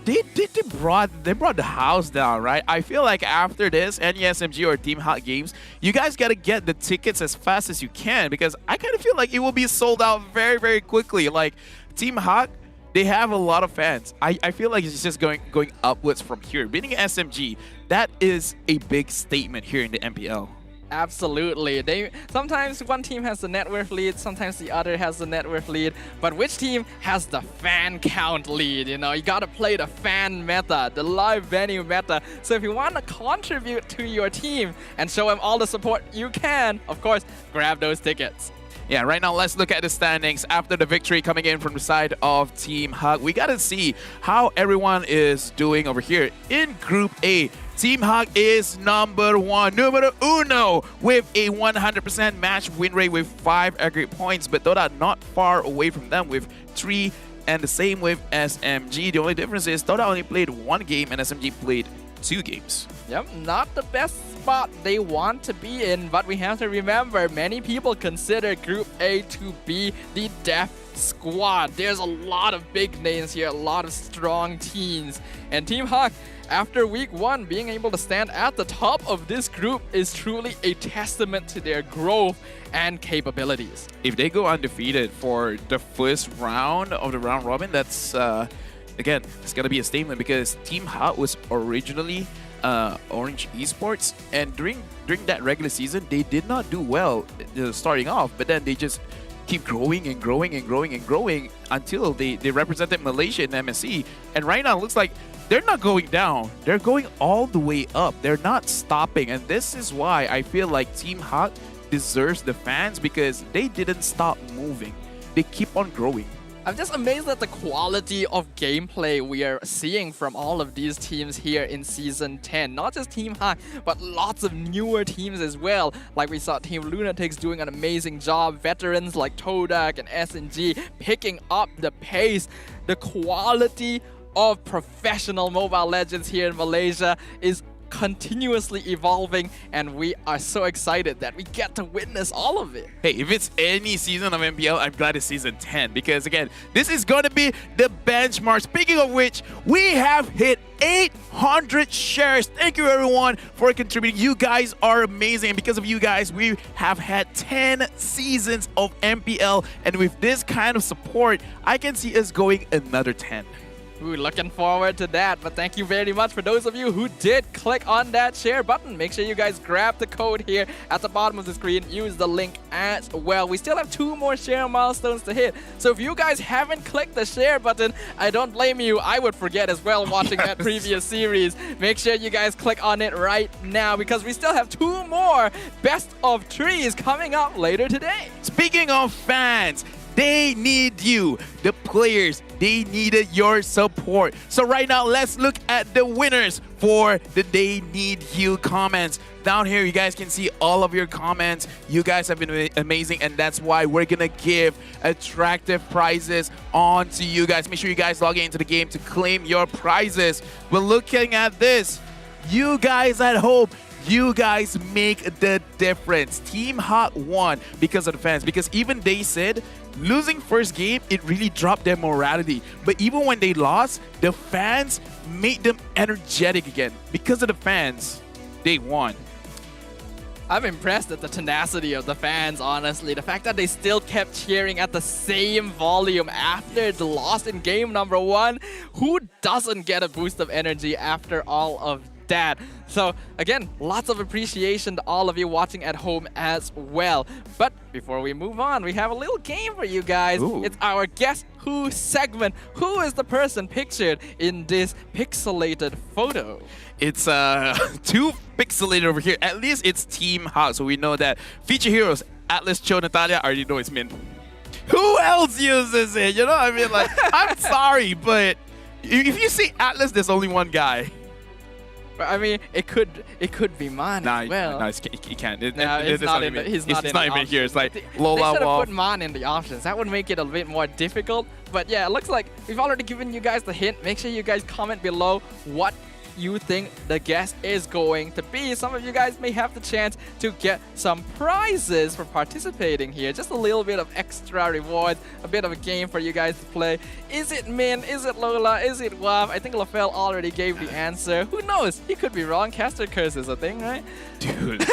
brought the house down, right? I feel like after this, any SMG or Team Hawk games, you guys got to get the tickets as fast as you can because I kind of feel like it will be sold out very, very quickly. Like Team Hawk, they have a lot of fans. I feel like it's just going upwards from here. Beating SMG, that is a big statement here in the MPL. Absolutely. Sometimes one team has the net worth lead, sometimes the other has the net worth lead, but which team has the fan count lead? You know, you gotta play the fan meta, the live venue meta. So if you want to contribute to your team and show them all the support you can, of course, grab those tickets. Yeah, right now let's look at the standings after the victory coming in from the side of Team Hawk. We gotta see how everyone is doing over here in Group A. Team Hawk is number one, numero uno, with a 100% match win rate with 5 aggregate points. But Dota not far away from them with 3, and the same with SMG. The only difference is Dota only played 1 game and SMG played 2 games. Yep, not the best spot they want to be in, but we have to remember many people consider Group A to be the death squad. There's a lot of big names here, a lot of strong teams. And Team Hawk, after week 1, being able to stand at the top of this group is truly a testament to their growth and capabilities. If they go undefeated for the first round of the round robin, that's again, it's gonna be a statement because Team Hawk was originally Orange Esports, and during that regular season, they did not do well starting off, but then they just keep growing and growing and growing and growing until they represented Malaysia in MSC, and right now it looks like they're not going down. They're going all the way up. They're not stopping, and this is why I feel like Team Hawk deserves the fans because they didn't stop moving. They keep on growing. I'm just amazed at the quality of gameplay we are seeing from all of these teams here in Season 10. Not just Team Hawk, but lots of newer teams as well. Like we saw Team Lunatics doing an amazing job. Veterans like Todak and SNG picking up the pace. The quality of professional Mobile Legends here in Malaysia is continuously evolving, and we are so excited that we get to witness all of it. Hey, if it's any season of MPL, I'm glad it's Season 10 because, again, this is going to be the benchmark. Speaking of which, we have hit 800 shares. Thank you, everyone, for contributing. You guys are amazing, and because of you guys, we have had 10 seasons of MPL, and with this kind of support, I can see us going another 10. Ooh, looking forward to that, but thank you very much for those of you who did click on that share button. Make sure you guys grab the code here at the bottom of the screen. Use the link as well. We still have 2 more share milestones to hit, so if you guys haven't clicked the share button, I don't blame you. I would forget as well watching that previous series. Make sure you guys click on it right now because we still have 2 more best of 3s coming up later today. Speaking of fans, they need you, the players. They needed your support. So right now, let's look at the winners for the They Need You comments. Down here, you guys can see all of your comments. You guys have been amazing, and that's why we're gonna give attractive prizes on to you guys. Make sure you guys log into the game to claim your prizes. We're looking at this. You guys at home, you guys make the difference. Team Hawk won because of the fans, because even they said losing first game, it really dropped their morality. But even when they lost, the fans made them energetic again. Because of the fans, they won. I'm impressed at the tenacity of the fans, honestly. The fact that they still kept cheering at the same volume after the loss in game number 1. Who doesn't get a boost of energy after all of that? So again, lots of appreciation to all of you watching at home as well. But before we move on, we have a little game for you guys. Ooh. It's our Guess Who segment. Who is the person pictured in this pixelated photo? It's too pixelated over here. At least it's Team Hawk, so we know that. Feature heroes, Atlas, Cho, Natalia, I already know it's Min. Who else uses it? You know what I mean? Like, I'm sorry, but if you see Atlas, there's only one guy. I mean, it could be Man as well. No, he can't. He's not in the here. It's like Lola. They should have Wall. put Man in the options. That would make it a bit more difficult. But yeah, it looks like we've already given you guys the hint. Make sure you guys comment below what you think the guess is going to be. Some of you guys may have the chance to get some prizes for participating here. Just a little bit of extra rewards, a bit of a game for you guys to play. Is it Min? Is it Lola? Is it Wav? I think LaFell already gave the answer. Who knows? He could be wrong. Caster curse is a thing, right? Dude,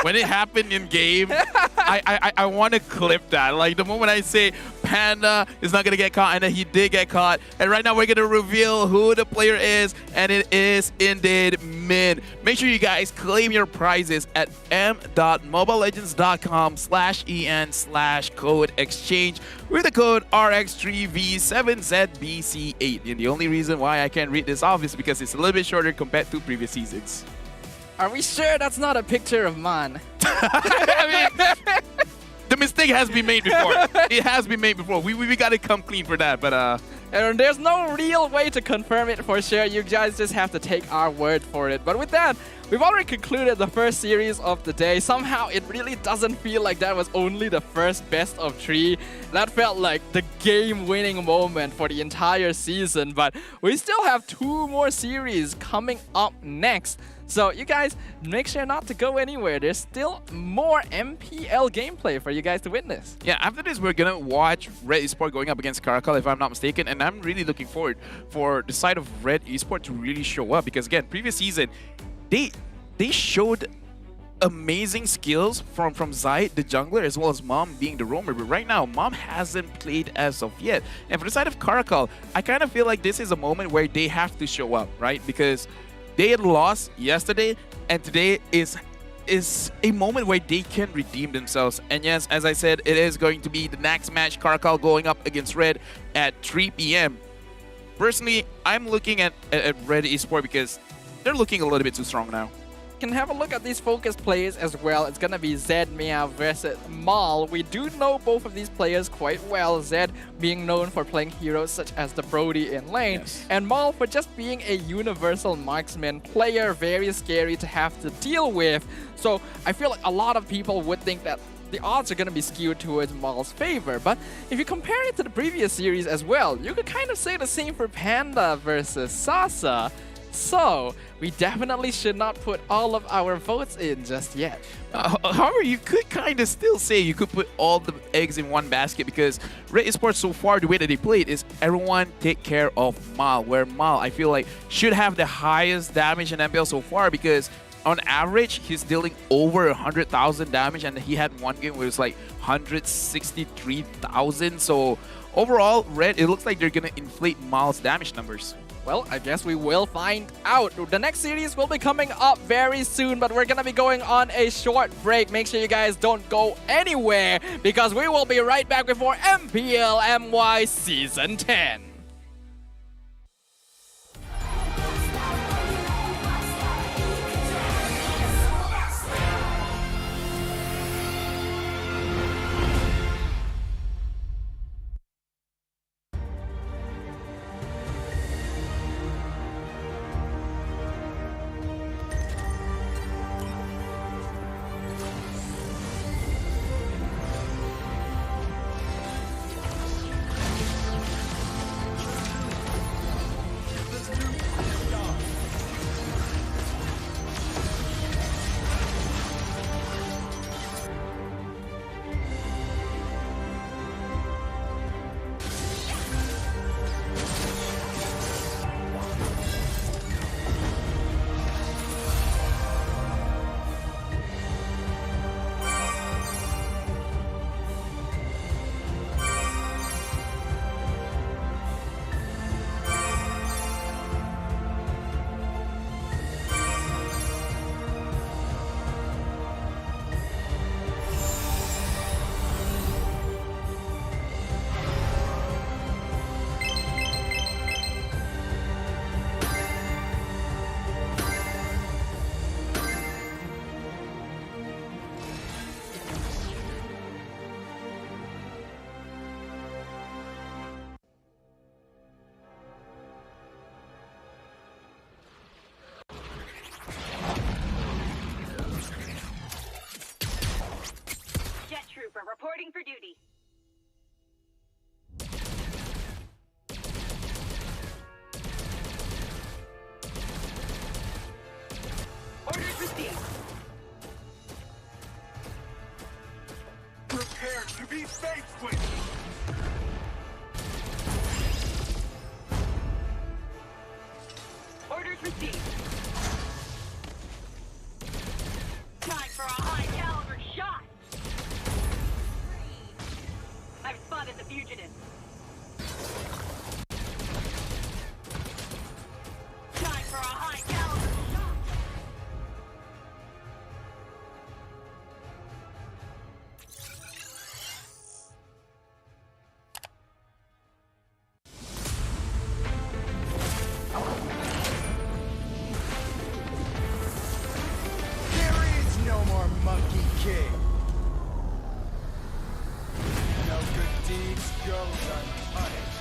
when it happened in game, I want to clip that. Like the moment I say Panda is not going to get caught, and then he did get caught. And right now we're going to reveal who the player is, and it is indeed Min. Make sure you guys claim your prizes at m.mobilelegends.com/en/code exchange with the code RX3V7ZBC8. And the only reason why I can't read this off is because it's a little bit shorter compared to previous seasons. Are we sure that's not a picture of Man? I mean, the mistake has been made before. It has been made before. We got to come clean for that. But And there's no real way to confirm it for sure. You guys just have to take our word for it. But with that, we've already concluded the first series of the day. Somehow, it really doesn't feel like that was only the first best of 3. That felt like the game-winning moment for the entire season. But we still have 2 more series coming up next. So you guys, make sure not to go anywhere. There's still more MPL gameplay for you guys to witness. Yeah, after this, we're going to watch Red Esports going up against CARACAL, if I'm not mistaken. And I'm really looking forward for the side of Red Esports to really show up. Because again, previous season, they showed amazing skills from Zayt, the jungler, as well as Mom being the roamer. But right now, Mom hasn't played as of yet. And for the side of CARACAL, I kind of feel like this is a moment where they have to show up, right? Because they had lost yesterday, and today is a moment where they can redeem themselves. And yes, as I said, it is going to be the next match, CARACAL going up against Red at 3 p.m. Personally, I'm looking at Red Esports because they're looking a little bit too strong now. Can have a look at these focus plays as well. It's gonna be Zed Mia versus Mal. We do know both of these players quite well. Zed being known for playing heroes such as the Brody in lane, and Mal for just being a universal marksman player, very scary to have to deal with. So I feel like a lot of people would think that the odds are going to be skewed towards Mal's favor. But if you compare it to the previous series as well, you could kind of say the same for Panda versus Sasa. So, we definitely should not put all of our votes in just yet. However, you could kind of still say you could put all the eggs in one basket, because Red Esports so far, the way that they played is everyone take care of Mal, where Mal, I feel like, should have the highest damage in MPL so far, because on average, he's dealing over 100,000 damage, and he had one game where it was like 163,000. So overall, Red, it looks like they're going to inflate Mal's damage numbers. Well, I guess we will find out. The next series will be coming up very soon, but we're going to be going on a short break. Make sure you guys don't go anywhere, because we will be right back with more MPL MY Season 10. Reporting for duty. Orders received. Prepare to be faithful. Orders received. Time for a high-caliber shot. I've spotted the fugitive. Time for a high-caliber shot. There is no more Monkey King. No good deeds goes unpunished.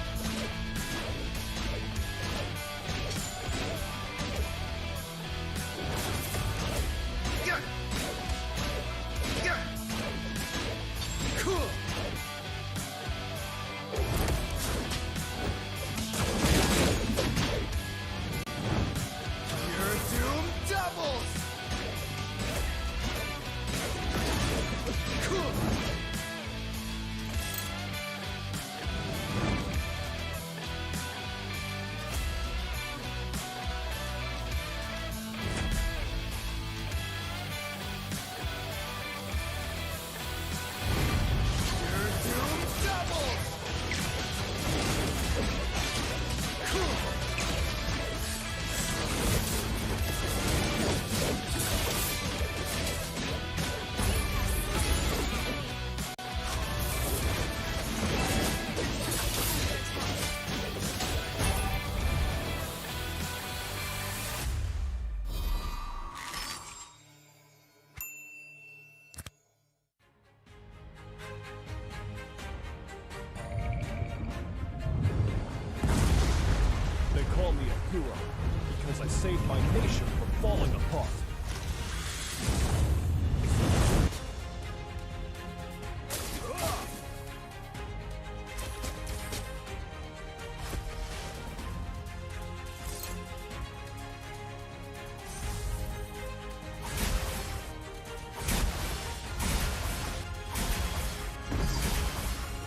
saved my nation from falling apart.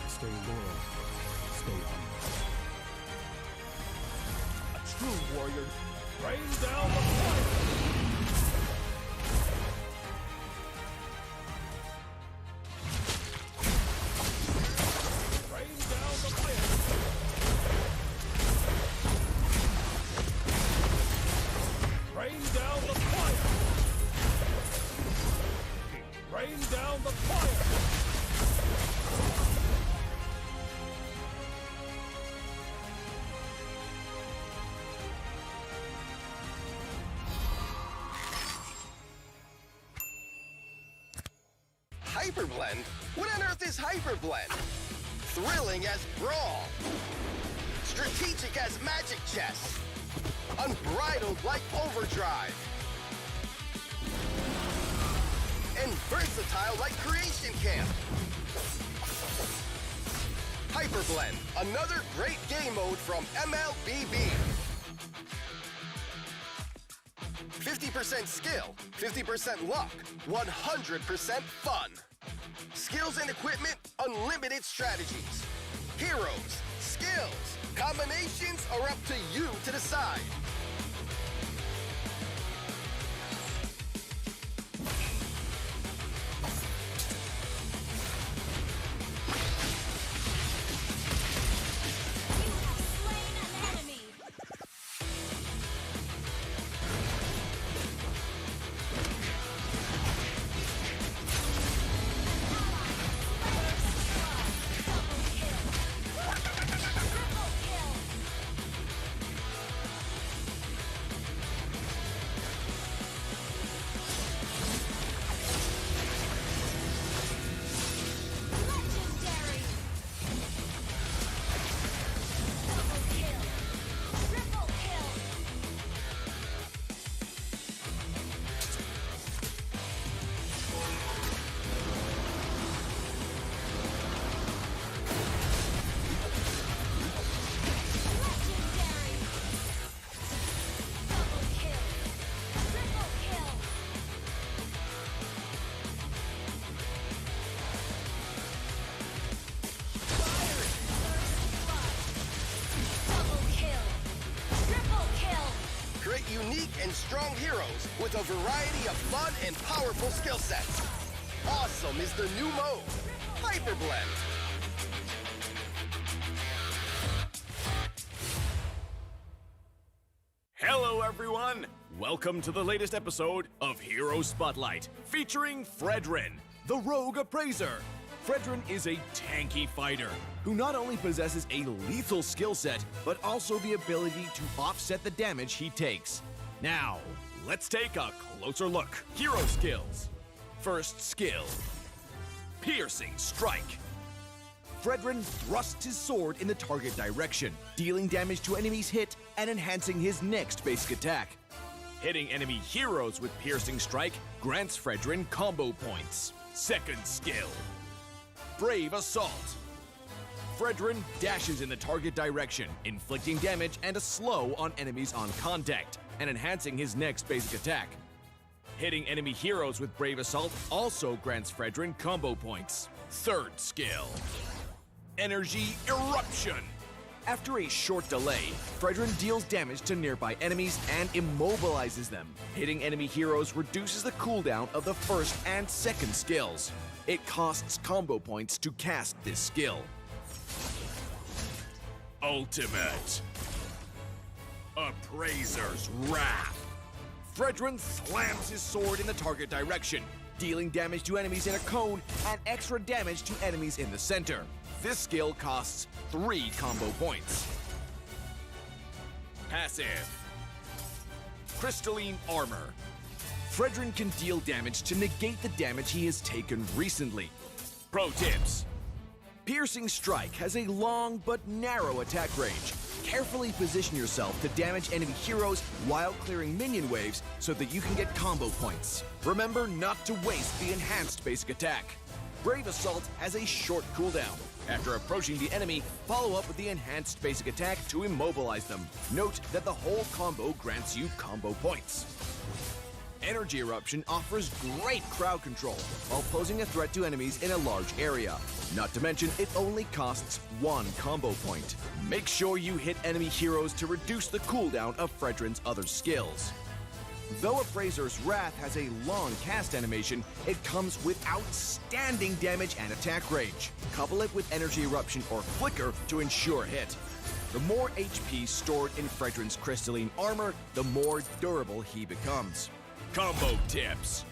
Stay loyal. Stay humble. A true warrior. Rain down the fire! Rain down the fire! Rain down the fire! Rain down the fire! Hyperblend? What on earth is Hyperblend? Thrilling as Brawl. Strategic as Magic Chess. Unbridled like Overdrive. And versatile like Creation Camp. Hyperblend, another great game mode from MLBB. 50% skill, 50% luck, 100% fun. Skills and equipment, unlimited strategies. Heroes, skills, combinations are up to you to decide. Create unique and strong heroes with a variety of fun and powerful skill sets. Awesome is the new mode, Hyperblend. Hello, everyone! Welcome to the latest episode of Hero Spotlight, featuring Fredrin, the Rogue Appraiser. Fredrin is a tanky fighter who not only possesses a lethal skill set, but also the ability to offset the damage he takes. Now, let's take a closer look. Hero skills. First skill, Piercing Strike. Fredrin thrusts his sword in the target direction, dealing damage to enemies hit and enhancing his next basic attack. Hitting enemy heroes with Piercing Strike grants Fredrin combo points. Second skill, Brave Assault. Fredrin dashes in the target direction, inflicting damage and a slow on enemies on contact, and enhancing his next basic attack. Hitting enemy heroes with Brave Assault also grants Fredrin combo points. Third skill, Energy Eruption. After a short delay, Fredrin deals damage to nearby enemies and immobilizes them. Hitting enemy heroes reduces the cooldown of the first and second skills. It costs combo points to cast this skill. Ultimate Appraiser's Wrath. Fredrin slams his sword in the target direction, dealing damage to enemies in a cone and extra damage to enemies in the center. This skill costs 3 combo points. Passive Crystalline Armor. Fredrin can deal damage to negate the damage he has taken recently. Pro tips. Piercing Strike has a long but narrow attack range, Carefully position yourself to damage enemy heroes while clearing minion waves so that you can get combo points. Remember not to waste the enhanced basic attack. Brave Assault has a short cooldown. After approaching the enemy, follow up with the enhanced basic attack to immobilize them. Note that the whole combo grants you combo points. Energy Eruption offers great crowd control while posing a threat to enemies in a large area. Not to mention, it only costs 1 combo point. Make sure you hit enemy heroes to reduce the cooldown of Fredrin's other skills. Though Appraiser's Wrath has a long cast animation, it comes with outstanding damage and attack range. Couple it with Energy Eruption or Flicker to ensure hit. The more HP stored in Fredrin's crystalline armor, the more durable he becomes. Combo tips.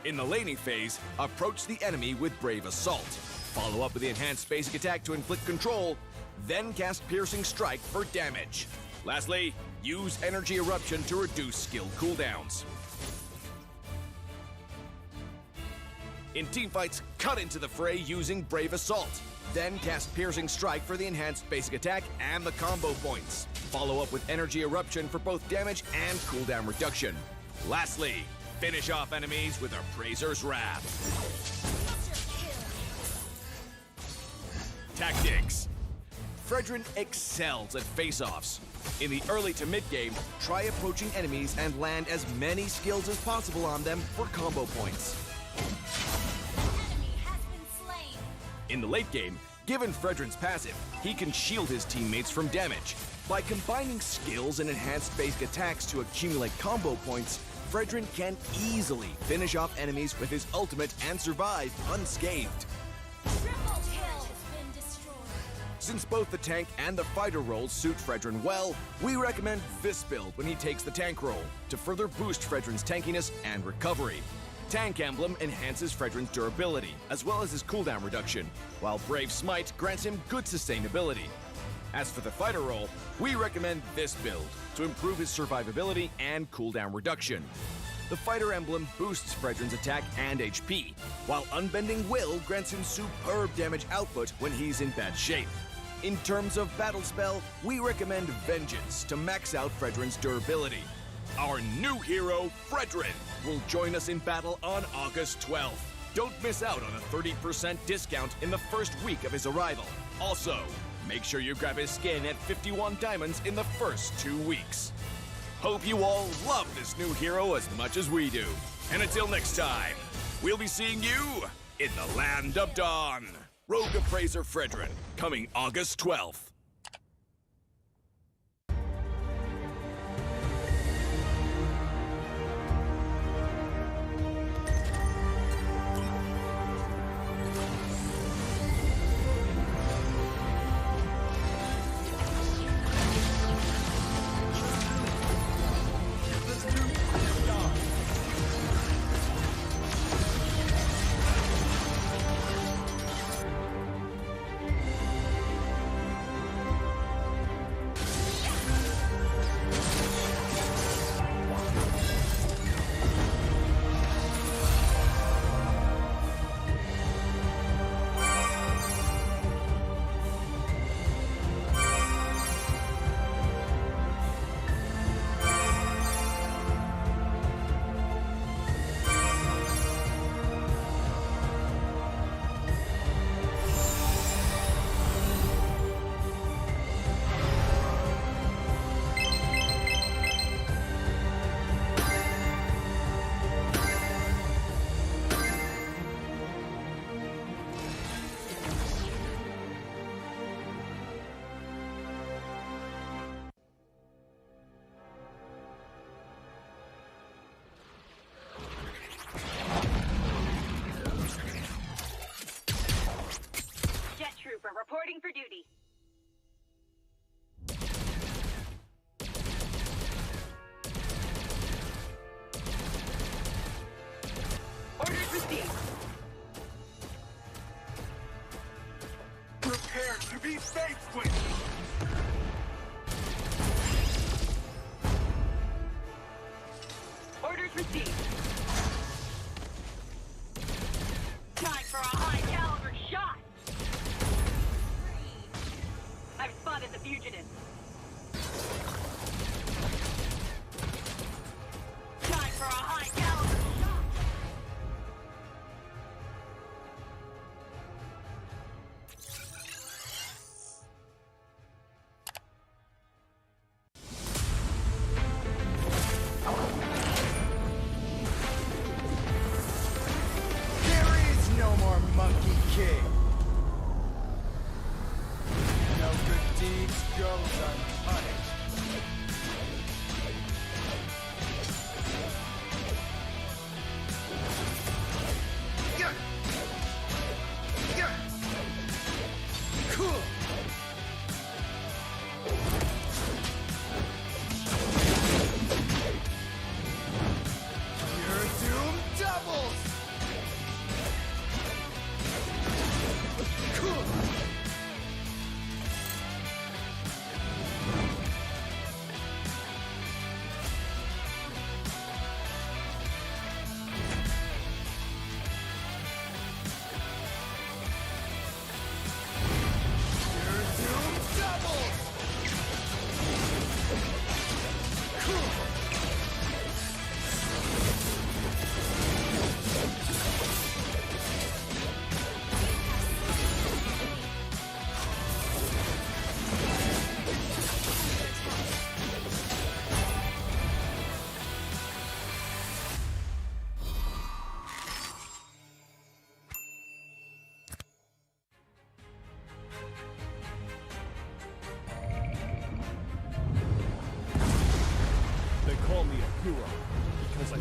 In the laning phase, approach the enemy with Brave Assault. Follow up with the enhanced basic attack to inflict control, then cast Piercing Strike for damage. Lastly, use Energy Eruption to reduce skill cooldowns. In teamfights, cut into the fray using Brave Assault. Then cast Piercing Strike for the enhanced basic attack and the combo points. Follow up with Energy Eruption for both damage and cooldown reduction. Lastly, finish off enemies with Appraiser's Wrath. Tactics. Fredrin excels at face-offs. In the early to mid-game, try approaching enemies and land as many skills as possible on them for combo points. In the late game, given Fredrin's passive, he can shield his teammates from damage. By combining skills and enhanced basic attacks to accumulate combo points, Fredrin can easily finish off enemies with his ultimate and survive unscathed. Since both the tank and the fighter roles suit Fredrin well, we recommend this build when he takes the tank role to further boost Fredrin's tankiness and recovery. Tank Emblem enhances Fredrin's durability, as well as his cooldown reduction, while Brave Smite grants him good sustainability. As for the fighter role, we recommend this build to improve his survivability and cooldown reduction. The Fighter Emblem boosts Fredrin's attack and HP, while Unbending Will grants him superb damage output when he's in bad shape. In terms of battle spell, we recommend Vengeance to max out Fredrin's durability. Our new hero, Fredrin, will join us in battle on August 12th. Don't miss out on a 30% discount in the first week of his arrival. Also, make sure you grab his skin at 51 diamonds in the first 2 weeks. Hope you all love this new hero as much as we do. And until next time, we'll be seeing you in the Land of Dawn. Rogue Appraiser Fredrin, coming August 12th. Reporting for duty. Orders received. Prepare to be faced with. Orders received. Time for a high caliber shot.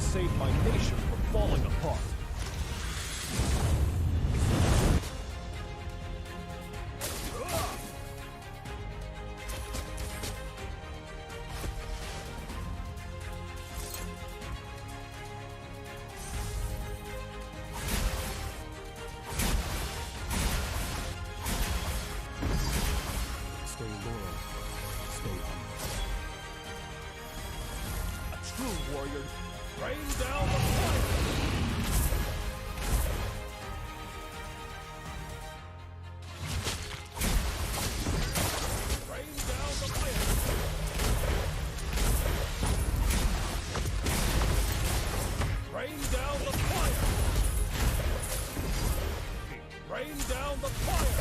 saved my nation from falling apart. Stay loyal. Stay humble. A true warrior. Rain down the fire! Rain down the fire! Rain down the fire! Rain down the fire!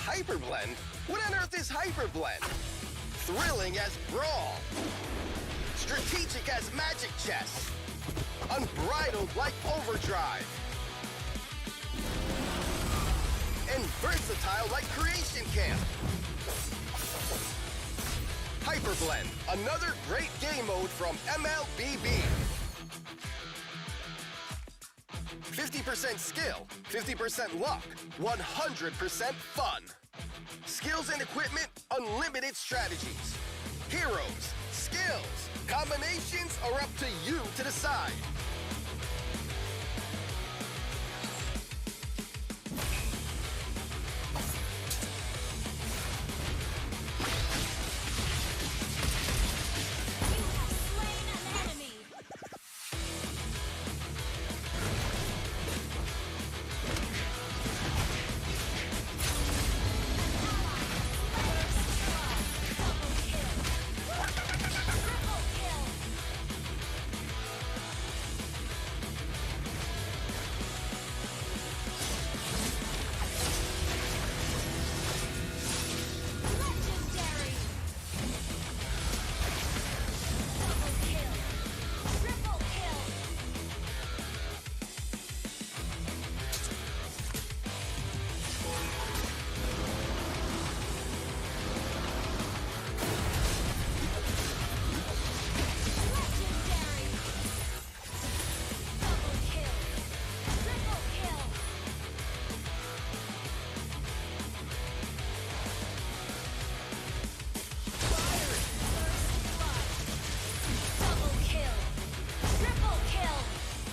Hyperblend? What on earth is Hyperblend? Thrilling as Brawl. Strategic as Magic Chess. Unbridled like Overdrive. And versatile like Creation Camp. Hyperblend, another great game mode from MLBB. 50% skill, 50% luck, 100% fun. Skills and equipment, unlimited strategies. Heroes, skills, combinations are up to you to decide.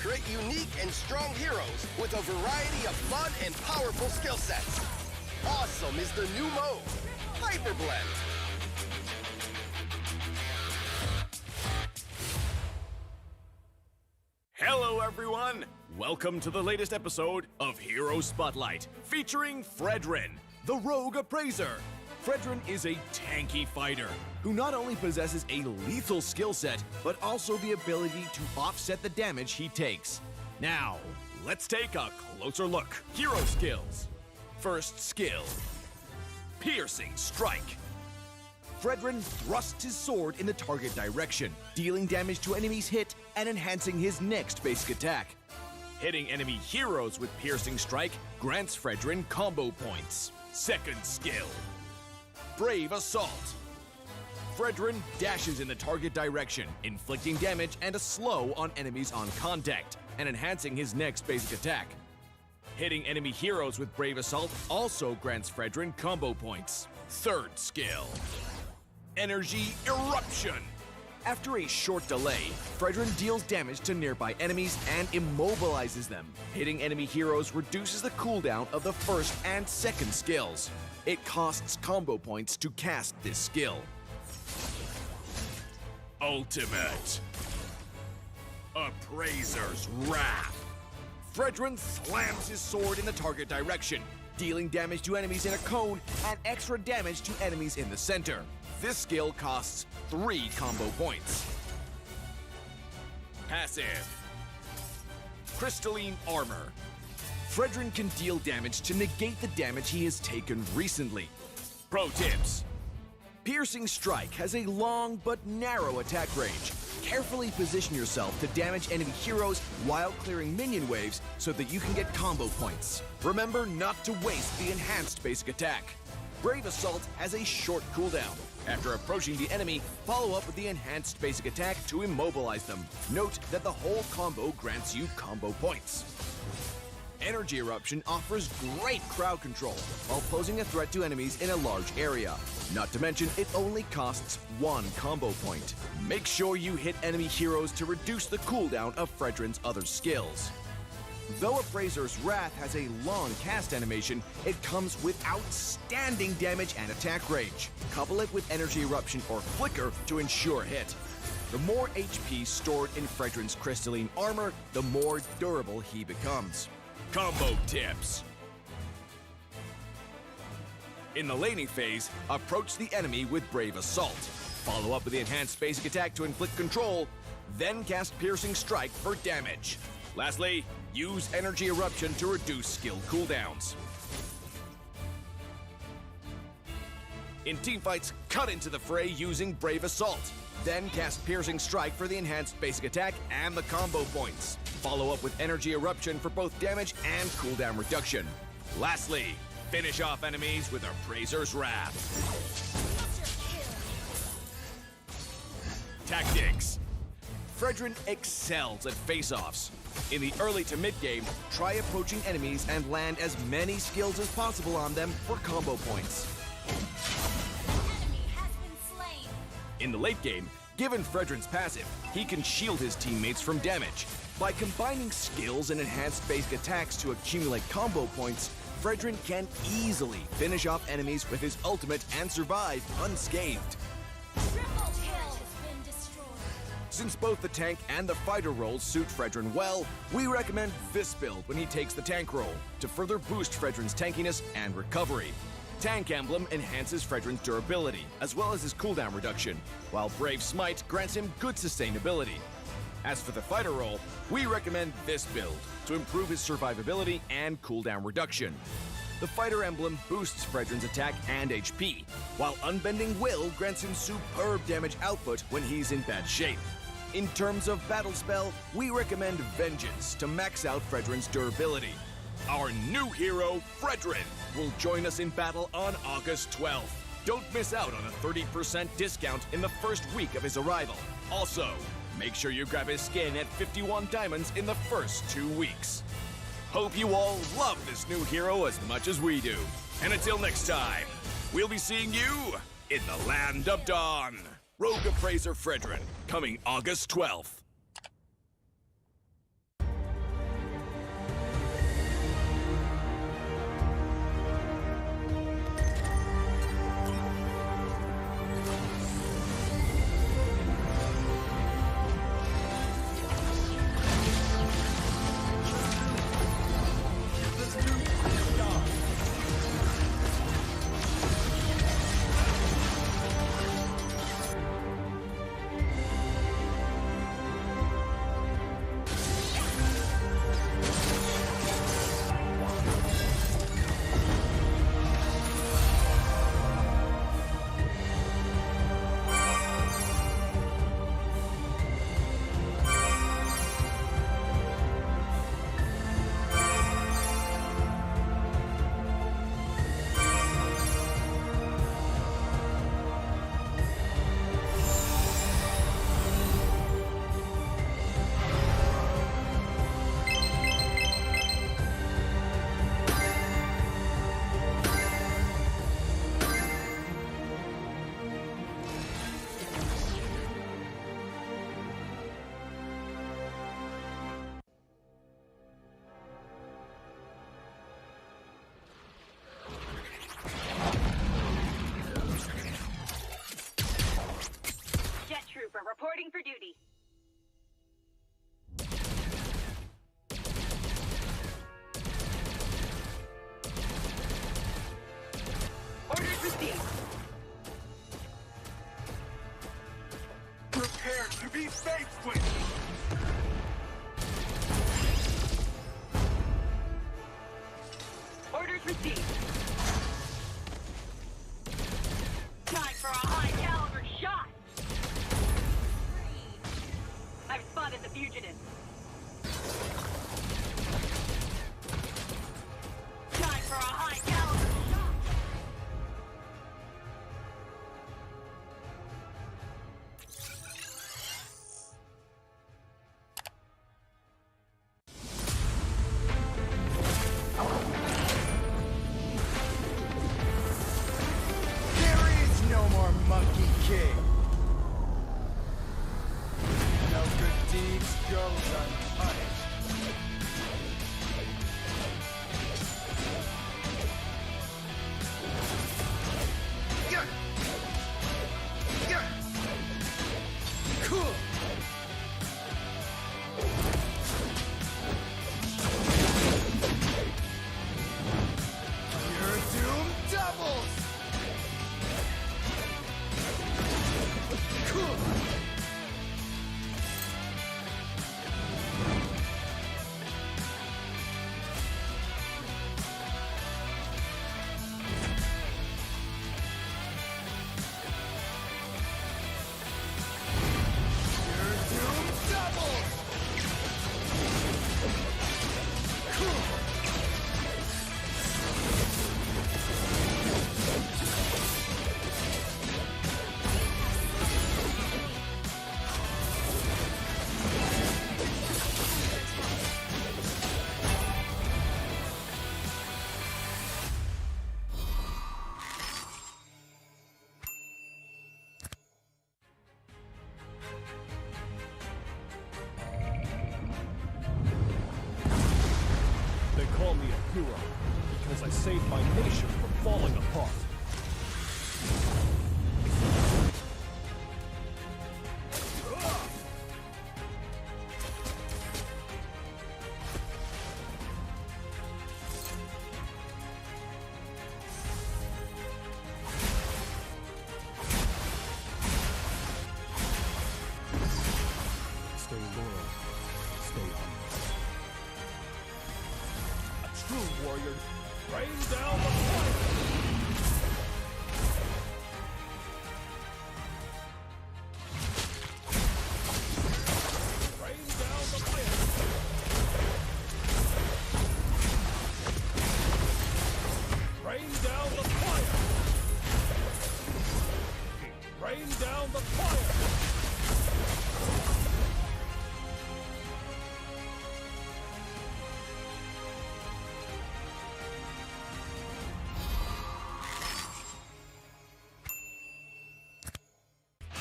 Create unique and strong heroes with a variety of fun and powerful skill sets. Awesome is the new mode, Hyperblend. Hello, everyone! Welcome to the latest episode of Hero Spotlight, featuring Fredrin, the Rogue Appraiser. Fredrin is a tanky fighter who not only possesses a lethal skill set, but also the ability to offset the damage he takes. Now, let's take a closer look. Hero skills. First skill, Piercing Strike. Fredrin thrusts his sword in the target direction, dealing damage to enemies hit and enhancing his next basic attack. Hitting enemy heroes with Piercing Strike grants Fredrin combo points. Second skill, Brave Assault. Fredrin dashes in the target direction, inflicting damage and a slow on enemies on contact, and enhancing his next basic attack. Hitting enemy heroes with Brave Assault also grants Fredrin combo points. Third skill, Energy Eruption. After a short delay, Fredrin deals damage to nearby enemies and immobilizes them. Hitting enemy heroes reduces the cooldown of the first and second skills. It costs combo points to cast this skill. Ultimate Appraiser's Wrath. Fredrin slams his sword in the target direction, dealing damage to enemies in a cone and extra damage to enemies in the center. This skill costs 3 combo points. Passive Crystalline Armor. Fredrin can deal damage to negate the damage he has taken recently. Pro tips. Piercing Strike has a long but narrow attack range, Carefully position yourself to damage enemy heroes while clearing minion waves so that you can get combo points. Remember not to waste the enhanced basic attack. Brave Assault has a short cooldown. After approaching the enemy, follow up with the enhanced basic attack to immobilize them. Note that the whole combo grants you combo points. Energy Eruption offers great crowd control while posing a threat to enemies in a large area. Not to mention, it only costs 1 combo point. Make sure you hit enemy heroes to reduce the cooldown of Fredrin's other skills. Though Appraiser's Wrath has a long cast animation, it comes with outstanding damage and attack range. Couple it with Energy Eruption or Flicker to ensure hit. The more HP stored in Fredrin's crystalline armor, the more durable he becomes. Combo tips. In the laning phase, approach the enemy with Brave Assault. Follow up with the enhanced basic attack to inflict control, then cast Piercing Strike for damage. Lastly, use Energy Eruption to reduce skill cooldowns. In teamfights, cut into the fray using Brave Assault. Then cast Piercing Strike for the enhanced basic attack and the combo points. Follow up with Energy Eruption for both damage and cooldown reduction. Lastly, finish off enemies with Appraiser's Wrath. Tactics. Fredrin excels at face-offs. In the early to mid-game, try approaching enemies and land as many skills as possible on them for combo points. In the late game, given Fredrin's passive, he can shield his teammates from damage. By combining skills and enhanced basic attacks to accumulate combo points, Fredrin can easily finish off enemies with his ultimate and survive unscathed. Since both the tank and the fighter roles suit Fredrin well, we recommend this build when he takes the tank role to further boost Fredrin's tankiness and recovery. Tank Emblem enhances Fredrin's durability, as well as his cooldown reduction, while Brave Smite grants him good sustainability. As for the fighter role, we recommend this build to improve his survivability and cooldown reduction. The Fighter Emblem boosts Fredrin's attack and HP, while Unbending Will grants him superb damage output when he's in bad shape. In terms of battle spell, we recommend Vengeance to max out Fredrin's durability. Our new hero, Fredrin, will join us in battle on August 12th. Don't miss out on a 30% discount in the first week of his arrival. Also, make sure you grab his skin at 51 diamonds in the first 2 weeks. Hope you all love this new hero as much as we do. And until next time, we'll be seeing you in the Land of Dawn. Rogue Appraiser Fredrin, coming August 12th. Reporting for duty. Orders received. Prepare to be faced with. Orders received. Time for a high caliber shot. call me a hero because I saved my nation from falling apart. Stay loyal. Stay humble. A true warrior. Rain down the fire! Rain down the fire! Rain down the fire! Rain down the fire!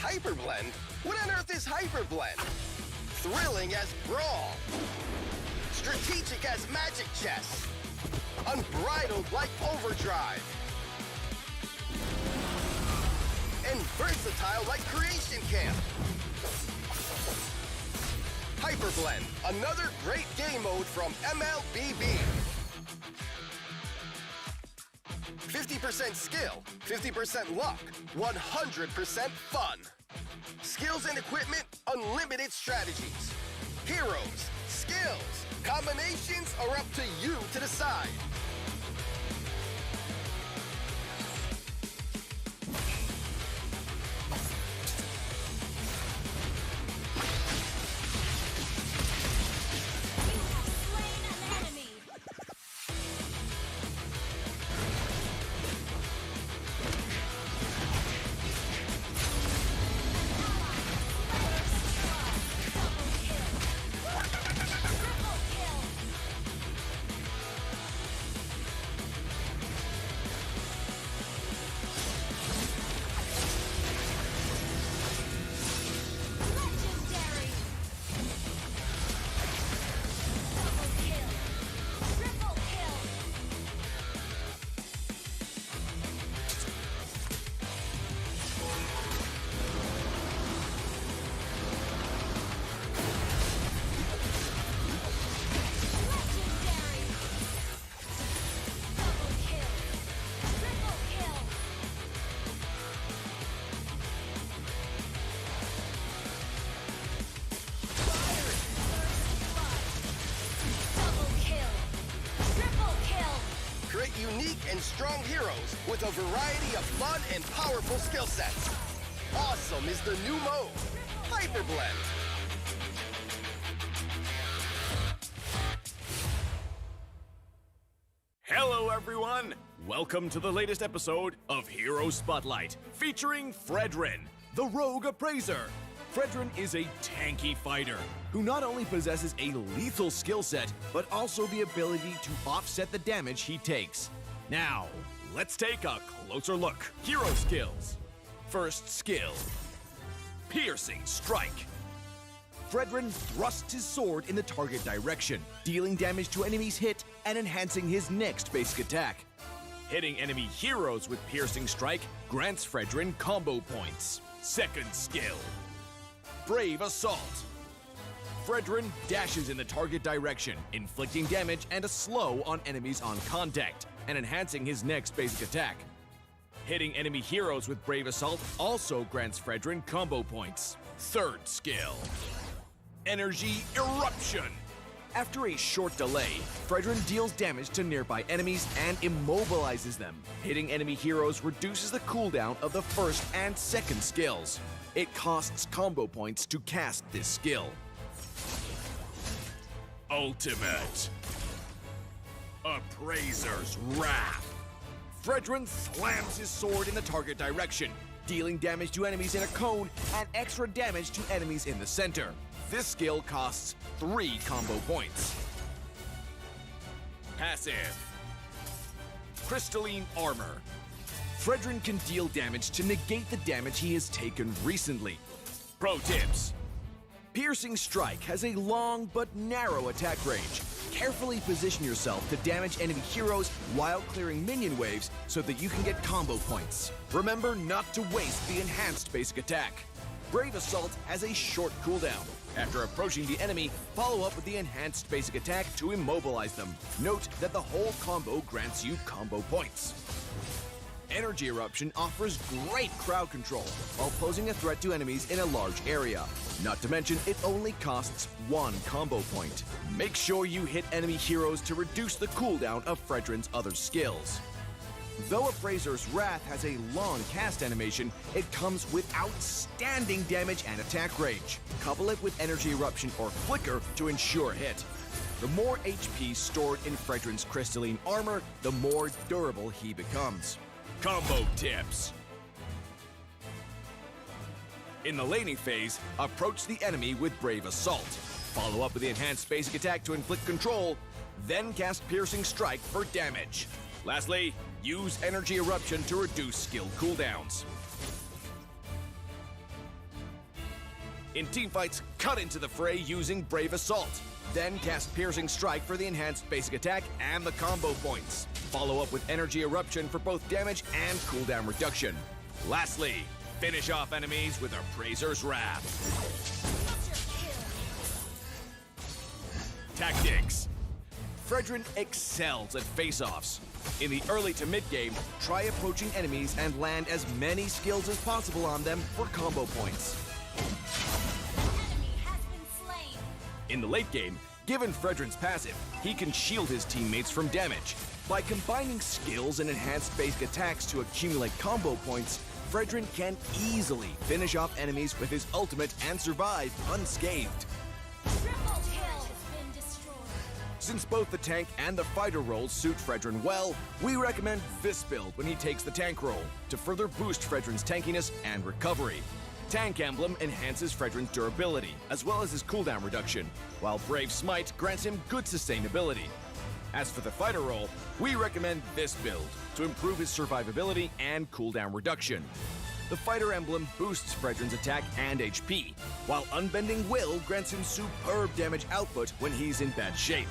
Hyperblend? What on earth is Hyperblend? Thrilling as Brawl. Strategic as Magic Chess. Unbridled like Overdrive. And versatile like Creation Camp. Hyperblend, another great game mode from MLBB. 50% skill, 50% luck, 100% fun. Skills and equipment, unlimited strategies. Heroes, skills, combinations are up to you to decide. Create unique and strong heroes with a variety of fun and powerful skill sets. Awesome is the new mode, Hyperblend. Hello, everyone! Welcome to the latest episode of Hero Spotlight, featuring Fredrin, the Rogue Appraiser. Fredrin is a tanky fighter who not only possesses a lethal skill set, but also the ability to offset the damage he takes. Now, let's take a closer look. Hero skills. First skill, Piercing Strike. Fredrin thrusts his sword in the target direction, dealing damage to enemies hit and enhancing his next basic attack. Hitting enemy heroes with Piercing Strike grants Fredrin combo points. Second skill, Brave Assault. Fredrin dashes in the target direction, inflicting damage and a slow on enemies on contact, and enhancing his next basic attack. Hitting enemy heroes with Brave Assault also grants Fredrin combo points. Third skill, Energy Eruption. After a short delay, Fredrin deals damage to nearby enemies and immobilizes them. Hitting enemy heroes reduces the cooldown of the first and second skills. It costs combo points to cast this skill. Ultimate Appraiser's Wrath. Fredrin slams his sword in the target direction, dealing damage to enemies in a cone and extra damage to enemies in the center. This skill costs 3 combo points. Passive Crystalline Armor. Fredrin can deal damage to negate the damage he has taken recently. Pro tips. Piercing Strike has a long but narrow attack range, Carefully position yourself to damage enemy heroes while clearing minion waves so that you can get combo points. Remember not to waste the enhanced basic attack. Brave Assault has a short cooldown. After approaching the enemy, follow up with the enhanced basic attack to immobilize them. Note that the whole combo grants you combo points. Energy Eruption offers great crowd control while posing a threat to enemies in a large area. Not to mention, it only costs 1 combo point. Make sure you hit enemy heroes to reduce the cooldown of Fredrin's other skills. Though Appraiser's Wrath has a long cast animation, it comes with outstanding damage and attack range. Couple it with Energy Eruption or Flicker to ensure hit. The more HP stored in Fredrin's crystalline armor, the more durable he becomes. Combo tips. In the laning phase, approach the enemy with Brave Assault. Follow up with the enhanced basic attack to inflict control, then cast Piercing Strike for damage. Lastly, use Energy Eruption to reduce skill cooldowns. In teamfights, cut into the fray using Brave Assault. Then cast Piercing Strike for the enhanced basic attack and the combo points. Follow up with Energy Eruption for both damage and cooldown reduction. Lastly, finish off enemies with Appraiser's Wrath. Tactics. Fredrin excels at face-offs. In the early to mid-game, try approaching enemies and land as many skills as possible on them for combo points. In the late game, given Fredrin's passive, he can shield his teammates from damage. By combining skills and enhanced basic attacks to accumulate combo points, Fredrin can easily finish off enemies with his ultimate and survive unscathed. Since both the tank and the fighter roles suit Fredrin well, we recommend this build when he takes the tank role to further boost Fredrin's tankiness and recovery. Tank Emblem enhances Fredrin's durability, as well as his cooldown reduction, while Brave Smite grants him good sustainability. As for the fighter role, we recommend this build to improve his survivability and cooldown reduction. The Fighter Emblem boosts Fredrin's attack and HP, while Unbending Will grants him superb damage output when he's in bad shape.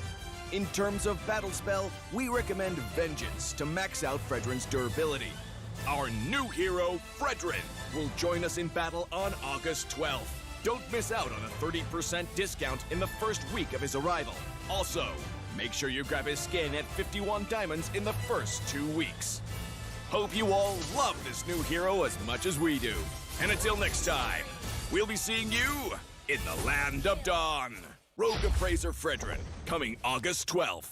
In terms of battle spell, we recommend Vengeance to max out Fredrin's durability. Our new hero, Fredrin, will join us in battle on August 12th. Don't miss out on a 30% discount in the first week of his arrival. Also, make sure you grab his skin at 51 diamonds in the first 2 weeks. Hope you all love this new hero as much as we do. And until next time, we'll be seeing you in the Land of Dawn. Rogue Appraiser Fredrin, coming August 12th.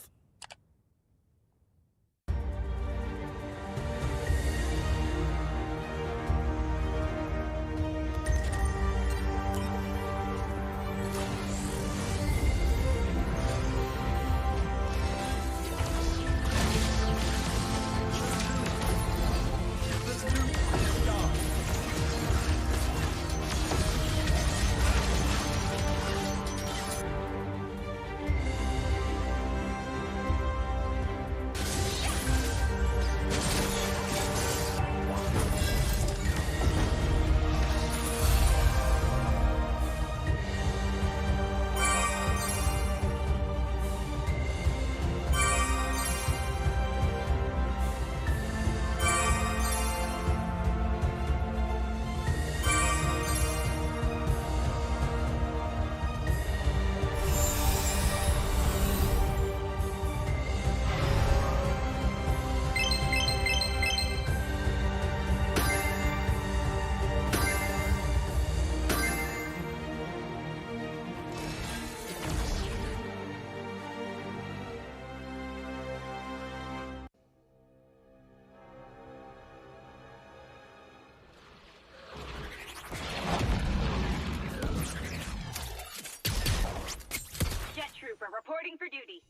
Reporting for duty.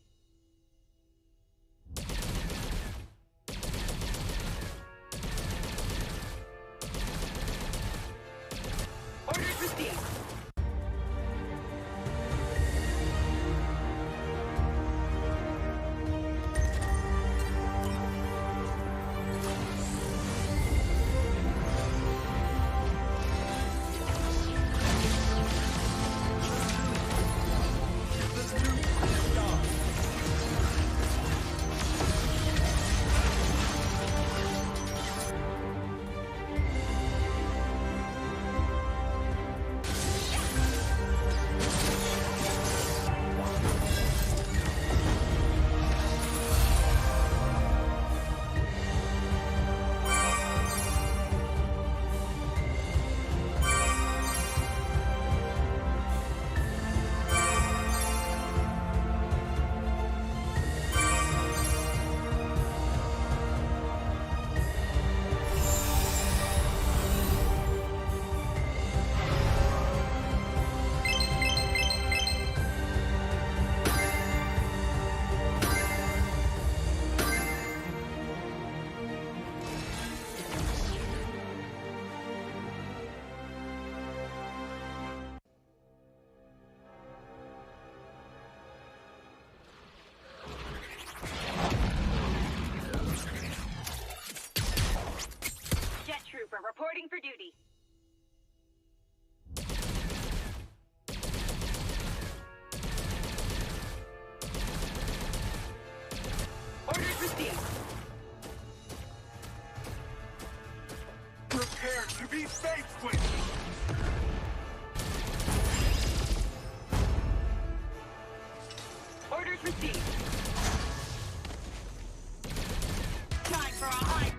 Orders received. Reporting for duty. Orders received. Prepare to be faced with. Orders received. Time for a high.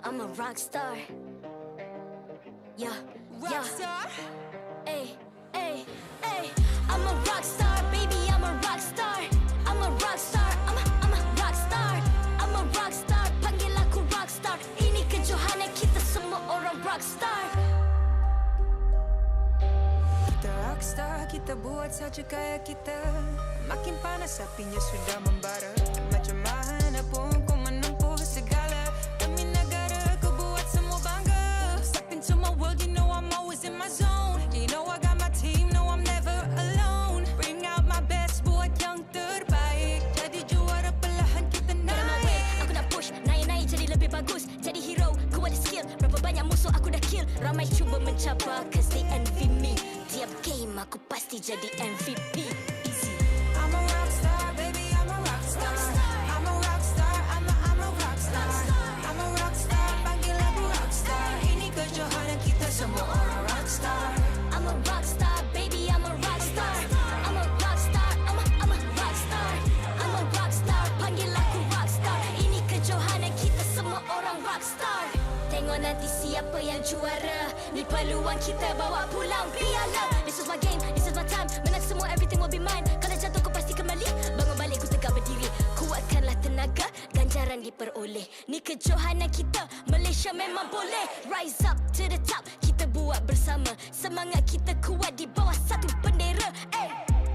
I'm a rock star. Yeah, Rock star? Ay, ay, ay. I'm a rock star, baby, I'm a rock star. I'm a rock star, I'm a rock star. I'm a rock star, panggil aku rock star. Ini kejohanan kita semua orang rock star. Kita rockstar, kita buat saja gaya kita. Makin panas apinya sudah membara. Macam mana pun kau menempuh segala. Demi negara kau buat semua bangga. Step into my world, you know I'm always in my zone. You know I got my team, no I'm never alone. Bring out my best, buat yang terbaik. Jadi juara perlahan kita naik. Aku nak push, naik-naik jadi lebih bagus. Jadi hero, ku ada skill. Berapa banyak musuh aku dah kill. Ramai cuba mencabar, cause they envy me. Tiap game aku pasti jadi MVP. Easy. I'm a rockstar, baby, I'm a rockstar. I'm a rockstar, I'm a rockstar. I'm a rockstar, panggil aku rockstar. Ini kejohanan kita semua orang rockstar. I'm a rockstar, baby, I'm a rockstar. I'm a rockstar, I'm a rockstar. I'm a rockstar, panggil aku rockstar. Ini kejohanan kita semua orang rockstar. Tengok nanti siapa yang juara. Ni peluang kita bawa pulang piala. This is my game, this is my time. Menang semua, everything will be mine. Kalau jatuh kau pasti kembali. Bangun balik ku tegak berdiri. Kuatkanlah tenaga, ganjaran diperoleh. Ni kejohanan kita, Malaysia memang boleh. Rise up to the top, kita buat bersama. Semangat kita kuat di bawah satu bendera. Ay.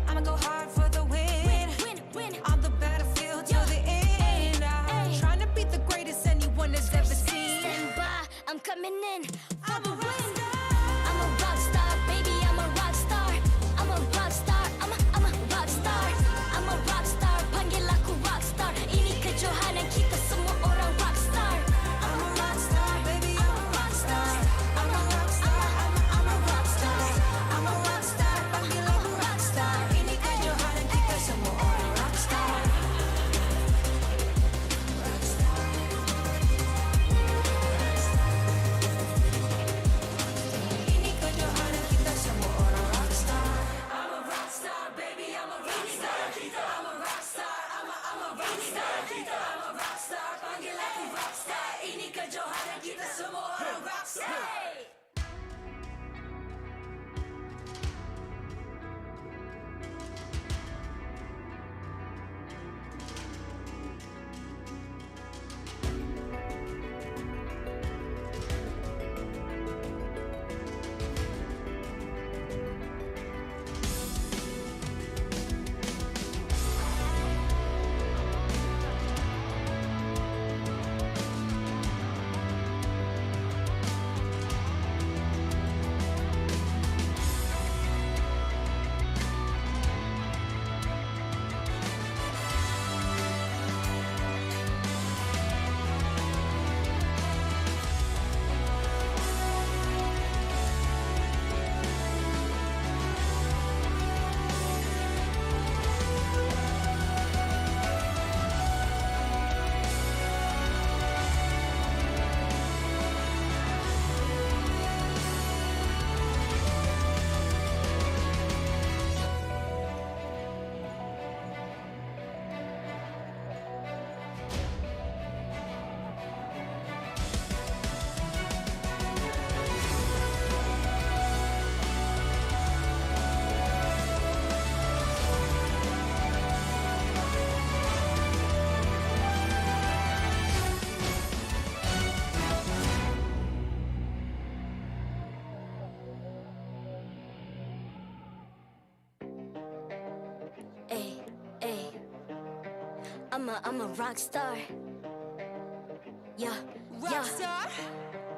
I'ma go hard for the win. Win. On the battlefield till the end. I'm trying to beat the greatest anyone has ever seen. Stand by, I'm coming in for the win. I'm a rockstar, baby, I'm a rockstar. I'm a I'm a rock star. Yeah, rock star.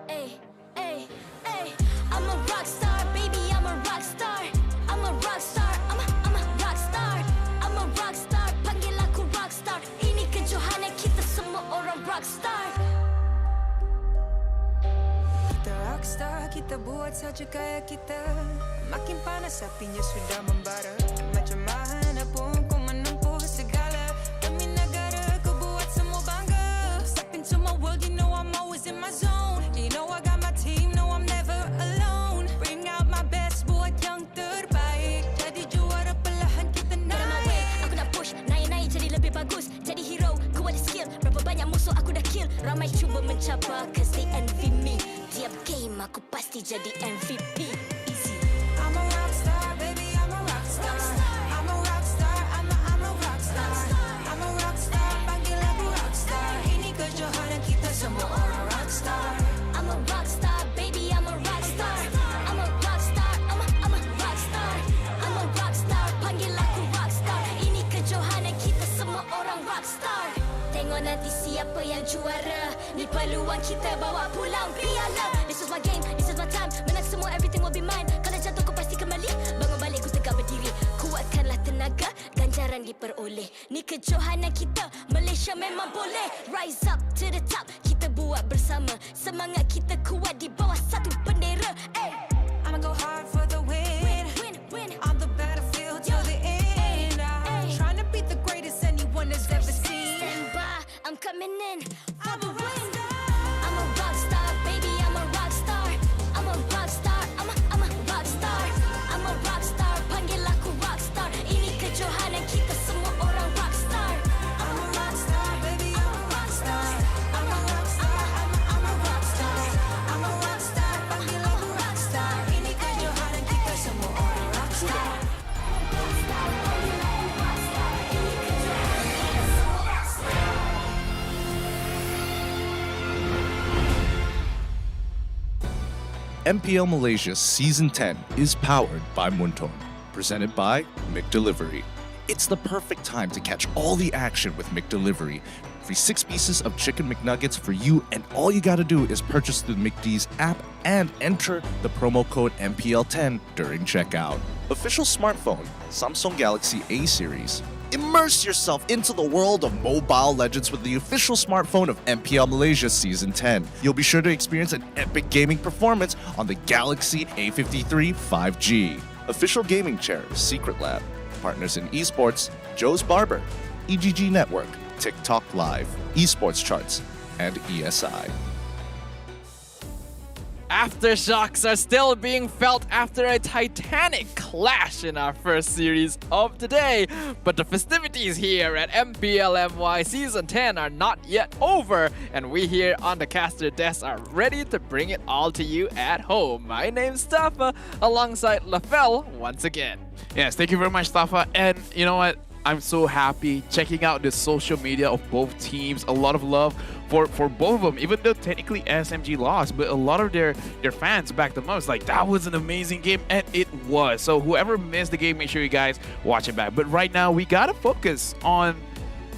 Ay, ay, ay. I'm a rock star, baby. I'm a rock star. I'm a rock star. I'm a rock star. I'm a rock star. Panggil aku rock star. Ini kejohanan kita semua orang rock star. Kita rockstar, kita buat saja gaya kita. Makin panas apinya sudah membara. Macam mana pun kau menempuh segala. Demi negara kau buat semua bangga. Step into my world, you know I'm always in my zone. You know I got my team, no I'm never alone. Bring out my best, buat yang terbaik. Jadi juara perlahan kita naik. Aku nak push, naik-naik jadi lebih bagus. Jadi hero, ku ada skill. Berapa banyak musuh aku dah kill. Ramai cuba mencapai, cause they envy me. Tiap game aku pasti jadi MVP. Easy. I'm a rockstar, baby, I'm a rockstar. I'm a rockstar, I'm a rockstar. I'm a rockstar, panggil aku rockstar. Ini kejohanan kita semua orang rockstar. I'm a rockstar, baby, I'm a rockstar. I'm a rockstar, I'm a rockstar. I'm a rockstar, panggil aku rockstar. Ini kejohanan kita semua orang rockstar. Tengok nanti siapa yang juara. Ni peluang kita bawa pulang piala. This is my game, this is my time. Menang semua, everything will be mine. Kalau jatuh kau pasti kembali. Bangun balik ku tegak berdiri. Kuatkanlah tenaga, ganjaran diperoleh. Ni kejohanan kita, Malaysia memang boleh. Rise up to the top, kita buat bersama. Semangat kita kuat di bawah satu bendera. Hey. I'ma go hard for the win. Win. On the battlefield till the end. I'm trying to beat the greatest anyone has ever seen. Stand by, I'm coming in for the win. I'm a rock star, baby, I'm a rock star. I'm a rock star, I'm a rock star. I'm a rock star, panggil aku rock star. Ini kejohanan kita semua orang rock star. I'm a rockstar, baby, I'm a rockstar. I'm a rockstar, I'm a rockstar. I'm a rockstar, panggil aku rockstar. Ini kejohanan kita semua orang rockstar. MPL Malaysia Season 10 is powered by Munton, presented by McDelivery. It's the perfect time to catch all the action with McDelivery. Free 6 pieces of chicken McNuggets for you, and all you gotta do is purchase through the McD's app and enter the promo code MPL10 during checkout. Official smartphone, Samsung Galaxy A series. Immerse yourself into the world of Mobile Legends with the official smartphone of MPL Malaysia Season 10. You'll be sure to experience an epic gaming performance on the Galaxy A53 5G. Official gaming chair, Secret Lab. Partners in esports, Joe's Barber, EGG Network, TikTok Live, Esports Charts, and ESI. Aftershocks are still being felt after a titanic clash in our first series of today. But the festivities here at MPLMY Season 10 are not yet over, and we here on the caster desk are ready to bring it all to you at home. My name's Staffa, alongside LaFell once again. Yes, thank you very much, Staffa. And you know what? I'm so happy checking out the social media of both teams. A lot of love for both of them, even though technically SMG lost, but a lot of their fans backed them up. It's like, that was an amazing game, and it was. So whoever missed the game, make sure you guys watch it back. But right now, we gotta focus on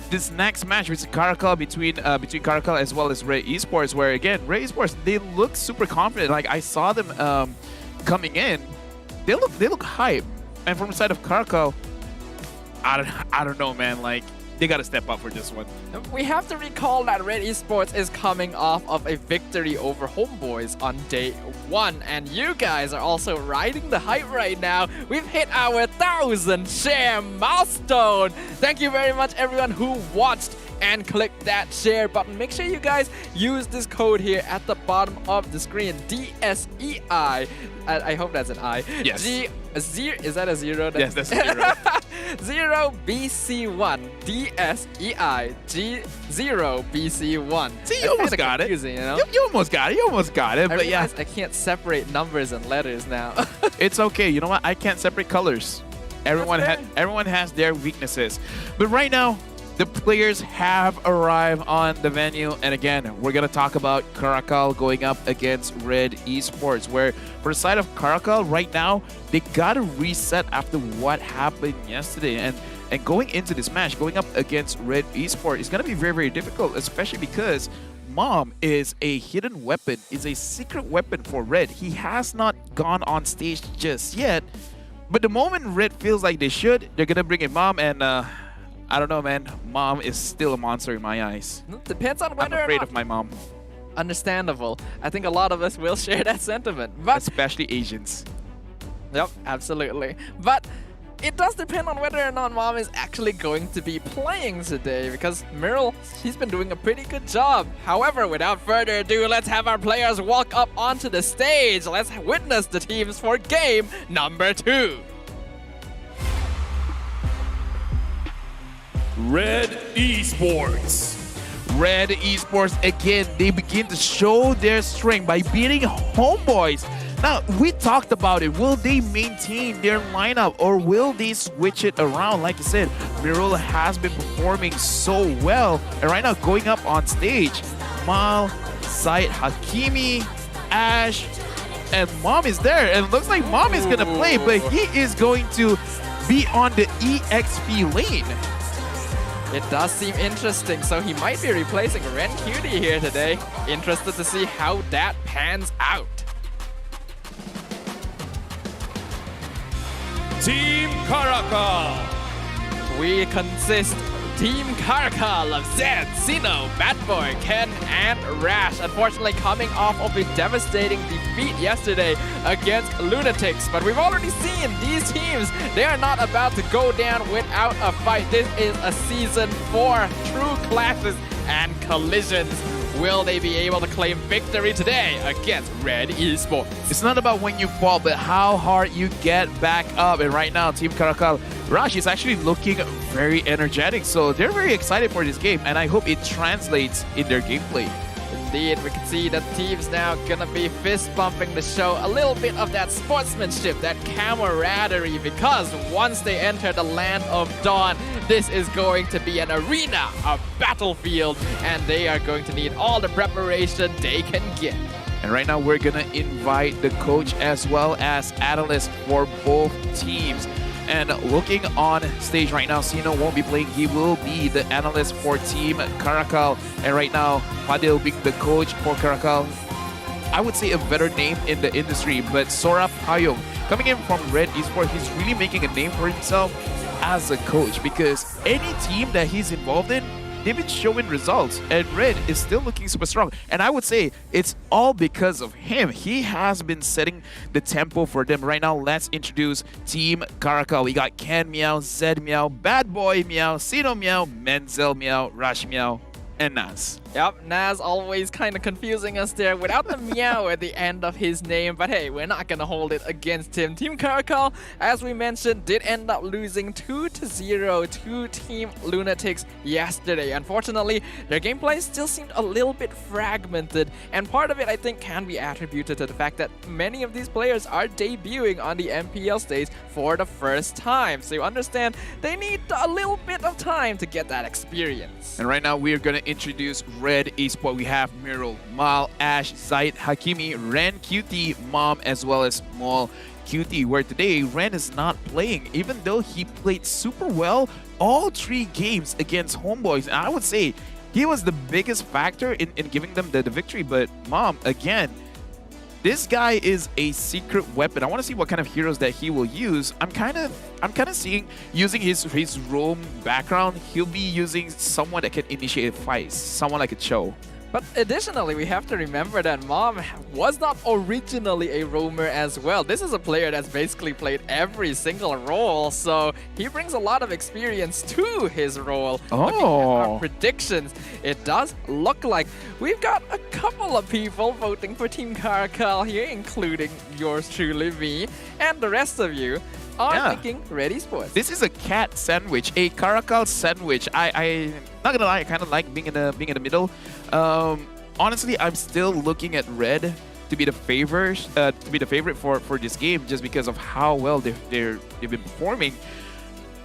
this next match, which is CARACAL between CARACAL as well as Ray Esports, where again, Ray Esports, they look super confident. Like I saw them coming in, they look hype. And from the side of CARACAL, I don't know, man. Like, they got to step up for this one. We have to recall that Red Esports is coming off of a victory over Homeboys on day 1, and you guys are also riding the hype right now. We've hit our 1,000 share milestone. Thank you very much, everyone who watched and click that share button. Make sure you guys use this code here at the bottom of the screen, DSEI. I hope that's an I. Yes. Is that a 0? Yes, that's a 0. 0BC1 DSEI G0BC1. See, you almost got it. You know? You almost got it. You almost got it. But yeah, I can't separate numbers and letters now. It's okay. You know what? I can't separate colors. Everyone has their weaknesses. But right now, the players have arrived on the venue, and again, we're going to talk about CARACAL going up against Red Esports, where for the side of CARACAL right now, they got to reset after what happened yesterday. And And going into this match, going up against Red Esports is going to be very, very difficult, especially because Mom is a hidden weapon, is a secret weapon for Red. He has not gone on stage just yet, but the moment Red feels like they should, they're going to bring in Mom, and I don't know, man. Mom is still a monster in my eyes. Depends on whether I'm afraid or not. of my mom. Understandable. I think a lot of us will share that sentiment. But especially Asians. Yep, absolutely. But it does depend on whether or not Mom is actually going to be playing today, because Meryl, she's been doing a pretty good job. However, without further ado, let's have our players walk up onto the stage. Let's witness the teams for game number 2. Red Esports. Red Esports, again, they begin to show their strength by beating Homebois. Now, we talked about it. Will they maintain their lineup or will they switch it around? Like I said, Mirula has been performing so well. And right now, going up on stage, Mal, Zaid Hakimi, Ash, and Mom is there. And it looks like Mom is going to play, but he is going to be on the EXP lane. It does seem interesting, so he might be replacing Ren Cutie here today. Interested to see how that pans out. Team CARACAL. We consist Team CARACAL of Zed, Sino, Batboy, Ken, and Rash. Unfortunately, coming off of a devastating defeat yesterday against Lunatics. But we've already seen these teams, they are not about to go down without a fight. This is a season 4 true clashes and collisions. Will they be able to claim victory today against Red Esports? It's not about when you fall, but how hard you get back up. And right now, Team CARACAL, Rash is actually looking very energetic. So they're very excited for this game, and I hope it translates in their gameplay. Indeed, we can see that teams now gonna be fist bumping to show a little bit of that sportsmanship, that camaraderie, because once they enter the land of Dawn, this is going to be an arena, a battlefield, and they are going to need all the preparation they can get. And right now, we're gonna invite the coach as well as analysts for both teams. And looking on stage right now, Sino won't be playing. He will be the analyst for Team CARACAL. And right now, Fadil being the coach for CARACAL. I would say a better name in the industry, but Soraf Hayong, coming in from Red Esports, he's really making a name for himself as a coach, because any team that he's involved in, they've been showing results, and Red is still looking super strong. And I would say it's all because of him. He has been setting the tempo for them. Right now, let's introduce Team CARACAL. We got Ken Meow, Zed Meow, Bad Boy Meow, Sino Meow, Menzel Meow, Rash Meow, and Naz. Yep, Naz always kind of confusing us there without the meow at the end of his name. But hey, we're not going to hold it against him. Team CARACAL, as we mentioned, did end up losing 2-0 to Team Lunatics yesterday. Unfortunately, their gameplay still seemed a little bit fragmented. And part of it, I think, can be attributed to the fact that many of these players are debuting on the MPL stage for the first time. So you understand, they need a little bit of time to get that experience. And right now, we are going to introduce Red Esports. We have Mirul, Mal, Ash, Zaid, Hakimi, Ren, QT, Mom, as well as Mol, QT, where today Ren is not playing, even though he played super well all 3 games against Homebois. And I would say he was the biggest factor in giving them the victory. But Mom, again, this guy is a secret weapon. I want to see what kind of heroes that he will use. I'm kind of seeing using his roam background. He'll be using someone that can initiate fights, someone like a Cho. But additionally, we have to remember that Mom was not originally a roamer as well. This is a player that's basically played every single role, so he brings a lot of experience to his role. Oh. Looking at our predictions, it does look like we've got a couple of people voting for Team CARACAL here, including yours truly, me, and the rest of you are thinking Red Esports. This is a cat sandwich, a CARACAL sandwich. I not gonna lie, I kind of like being in the middle. Honestly, I'm still looking at Red to be the favorite for this game, just because of how well they've been performing.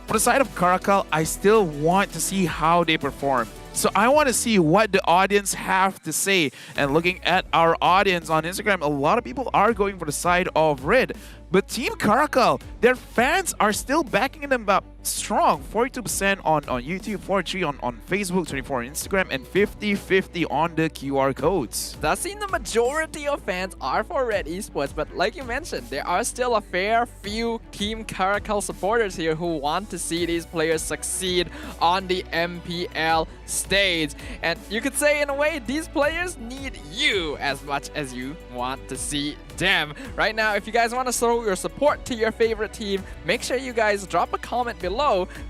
For the side of CARACAL, I still want to see how they perform. So I want to see what the audience have to say. And looking at our audience on Instagram, a lot of people are going for the side of red. But Team CARACAL, their fans are still backing them up strong. 42% on YouTube, 43% on Facebook, 24% on Instagram, and 50-50 on the QR codes. That seems the majority of fans are for Red Esports, but like you mentioned, there are still a fair few Team CARACAL supporters here who want to see these players succeed on the MPL stage. And you could say in a way, these players need you as much as you want to see them. Right now, if you guys want to show your support to your favorite team, make sure you guys drop a comment below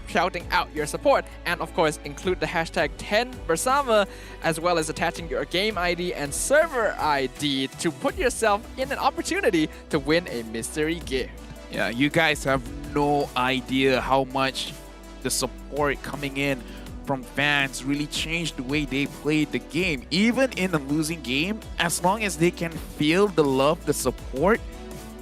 shouting out your support, and of course include the hashtag 10bersama, as well as attaching your game ID and server ID to put yourself in an opportunity to win a mystery gift. Yeah, you guys have no idea how much the support coming in from fans really changed the way they played the game. Even in a losing game, as long as they can feel the love, the support,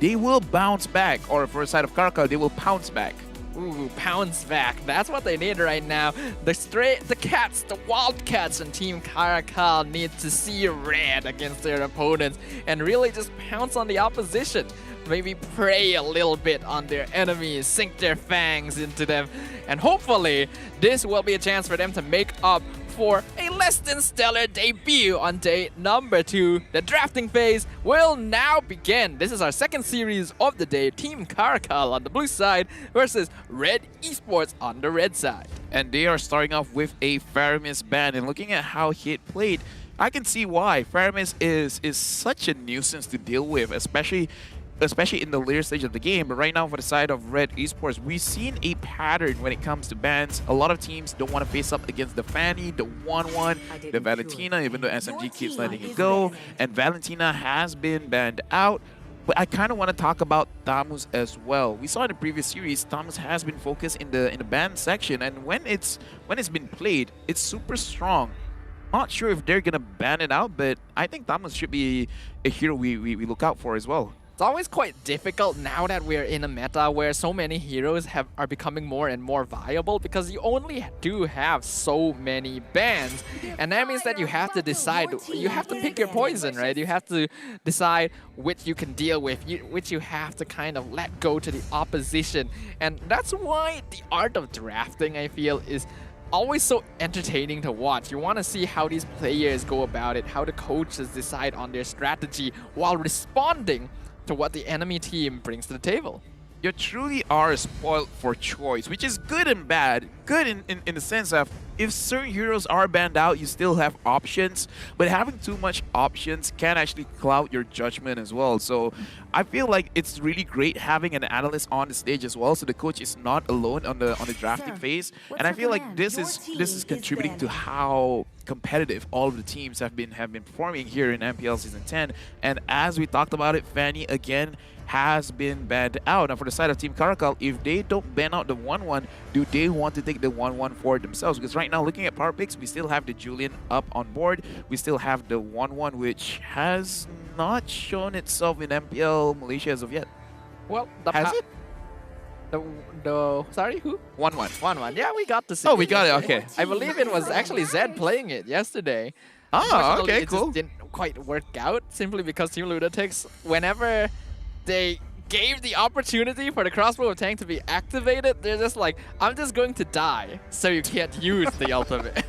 they will bounce back. Or for the side of CARACAL, they will pounce back. Ooh, pounce back. That's what they need right now. The Cats, the Wildcats and Team CARACAL need to see red against their opponents and really just pounce on the opposition. Maybe prey a little bit on their enemies, sink their fangs into them, and hopefully this will be a chance for them to make up for a less than stellar debut on day number 2. The drafting phase will now begin. This is our second series of the day. Team CARACAL on the blue side versus Red Esports on the red side. And they are starting off with a Faramis ban, and looking at how he had played, I can see why. Faramis is such a nuisance to deal with, especially in the later stage of the game. But right now, for the side of Red Esports, we've seen a pattern when it comes to bans. A lot of teams don't want to face up against the Fanny, the 1-1, the Valentina, even though SMG keeps letting it go. And Valentina has been banned out. But I kind of want to talk about Tamus as well. We saw in the previous series, Tamus has been focused in the ban section, and when it's been played, it's super strong. Not sure if they're gonna ban it out, but I think Tamus should be a hero we look out for as well. It's always quite difficult now that we're in a meta where so many heroes are becoming more and more viable, because you only do have so many bans. And that means that you have to decide, you have to pick your poison, right? You have to decide which you can deal with, which you have to kind of let go to the opposition. And that's why the art of drafting, I feel, is always so entertaining to watch. You want to see how these players go about it, how the coaches decide on their strategy while responding to what the enemy team brings to the table. You truly are spoiled for choice, which is good and bad. Good in the sense of, if certain heroes are banned out, you still have options, but having too much options can actually cloud your judgment as well. So I feel like it's really great having an analyst on the stage as well, so the coach is not alone on the drafting phase. And I feel like this is contributing to how competitive all of the teams have been performing here in MPL Season 10. And as we talked about it, Fanny again has been banned out. Now for the side of Team CARACAL, if they don't ban out the 1-1, do they want to take the 1-1 for themselves? Because right now, looking at power picks, we still have the Julian up on board. We still have the 1-1, which has not shown itself in MPL Malaysia as of yet. Well, has it? Sorry, who? 1-1. 1-1. Yeah, we got to see. Oh, we got it. Okay. I believe it was actually Zed playing it yesterday. Oh, okay, it cool. Just didn't quite work out simply because Team Lunatics, whenever they gave the opportunity for the crossbow of tank to be activated, they're just like, I'm just going to die, so you can't use the ultimate.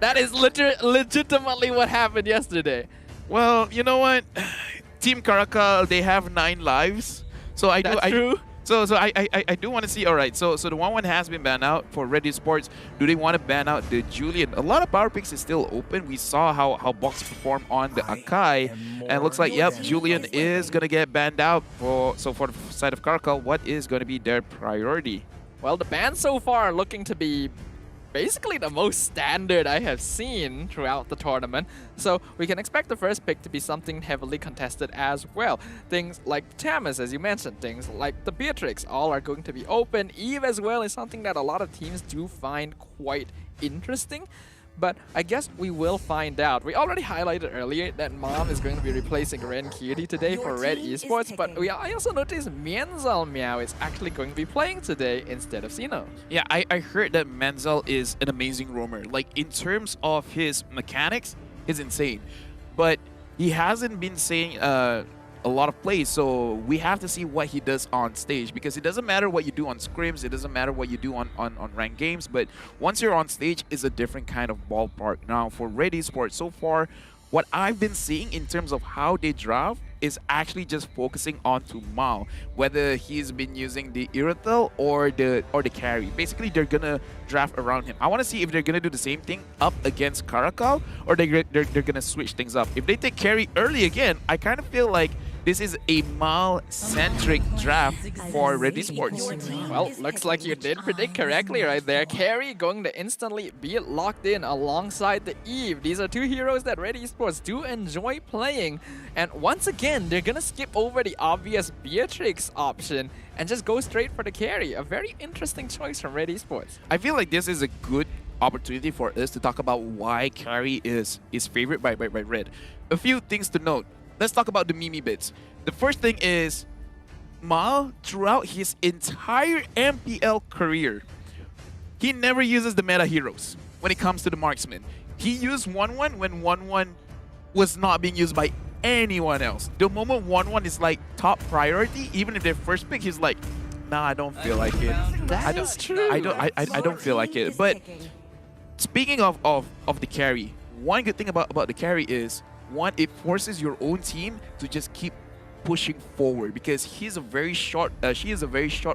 That is legitimately what happened yesterday. Well, you know what? Team CARACAL, they have 9 lives. So I do want to see. All right, so the 1-1 has been banned out for Red Esports. Do they want to ban out the Julian? A lot of power picks is still open. We saw how Box performed on the Akai, and it looks like, yep, Julian is gonna get banned out. For the side of CARACAL, what is gonna be their priority? Well, the bans so far are looking to be basically the most standard I have seen throughout the tournament. So we can expect the first pick to be something heavily contested as well. Things like Tamus, as you mentioned, things like the Beatrix, all are going to be open. Eve as well is something that a lot of teams do find quite interesting. but I guess we will find out. We already highlighted earlier that Mom is going to be replacing Ren Cutie today for Red Esports, but I also noticed Menzel Meow is actually going to be playing today instead of Sino. Yeah, I heard that Menzel is an amazing roamer. Like, in terms of his mechanics, he's insane. But he hasn't been saying a lot of plays, so we have to see what he does on stage, because it doesn't matter what you do on scrims, it doesn't matter what you do on ranked games, but once you're on stage, it's a different kind of ballpark. Now, for Red Esports, so far, what I've been seeing in terms of how they draft is actually just focusing on to Mao, whether he's been using the Irithel or the carry. Basically, they're gonna draft around him. I want to see if they're gonna do the same thing up against Caracal, or they're gonna switch things up. If they take carry early again, I kind of feel like this is a Mal-centric draft for Red Esports. Well, looks like you did predict correctly right there. Carry going to instantly be locked in alongside the Eve. These are two heroes that Red Esports do enjoy playing. And once again, they're going to skip over the obvious Beatrix option and just go straight for the carry. A very interesting choice from Red Esports. I feel like this is a good opportunity for us to talk about why carry is favored by Red. A few things to note. Let's talk about the Mimi bits. The first thing is, Mal, throughout his entire MPL career, he never uses the meta heroes when it comes to the marksman. He used 1-1 when 1-1 was not being used by anyone else. The moment 1-1 is like top priority, even if their first pick, he's like, nah, I don't feel like it. That is true. I don't feel like it. But speaking of the carry, one good thing about the carry is, one, it forces your own team to just keep pushing forward, because she is a very short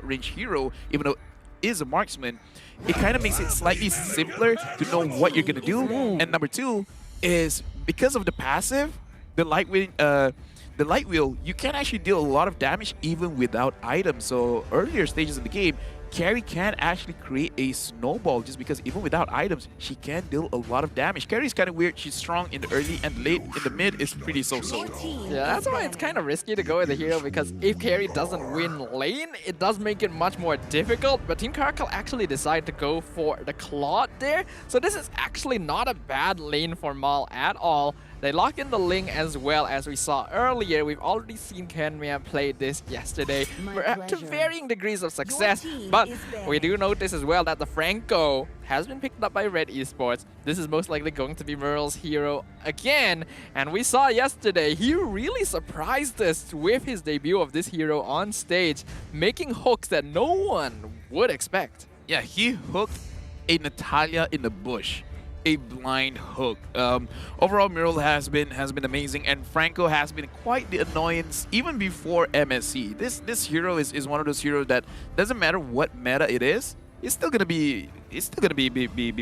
range hero, even though is a marksman. It kind of makes it slightly simpler to know what you're gonna do. And number two is, because of the passive, the light wheel, you can actually deal a lot of damage even without items. So earlier stages in the game, Carry can actually create a snowball, just because even without items, she can deal a lot of damage. Carry is kind of weird. She's strong in the early, and late in the mid is pretty so-so. Yeah, that's why it's kind of risky to go with the hero, because if Carry doesn't win lane, it does make it much more difficult. But Team CARACAL actually decided to go for the Claude there. So this is actually not a bad lane for Mal at all. They lock in the Ling as well, as we saw earlier. We've already seen Kenmia play this yesterday to varying degrees of success. But we do notice as well that the Franco has been picked up by Red Esports. This is most likely going to be Merle's hero again. And we saw yesterday, he really surprised us with his debut of this hero on stage, making hooks that no one would expect. Yeah, he hooked a Natalia in the bush. A blind hook. Overall, Muriel has been amazing, and Franco has been quite the annoyance even before MSC. This hero is one of those heroes that doesn't matter what meta it is, it's still gonna be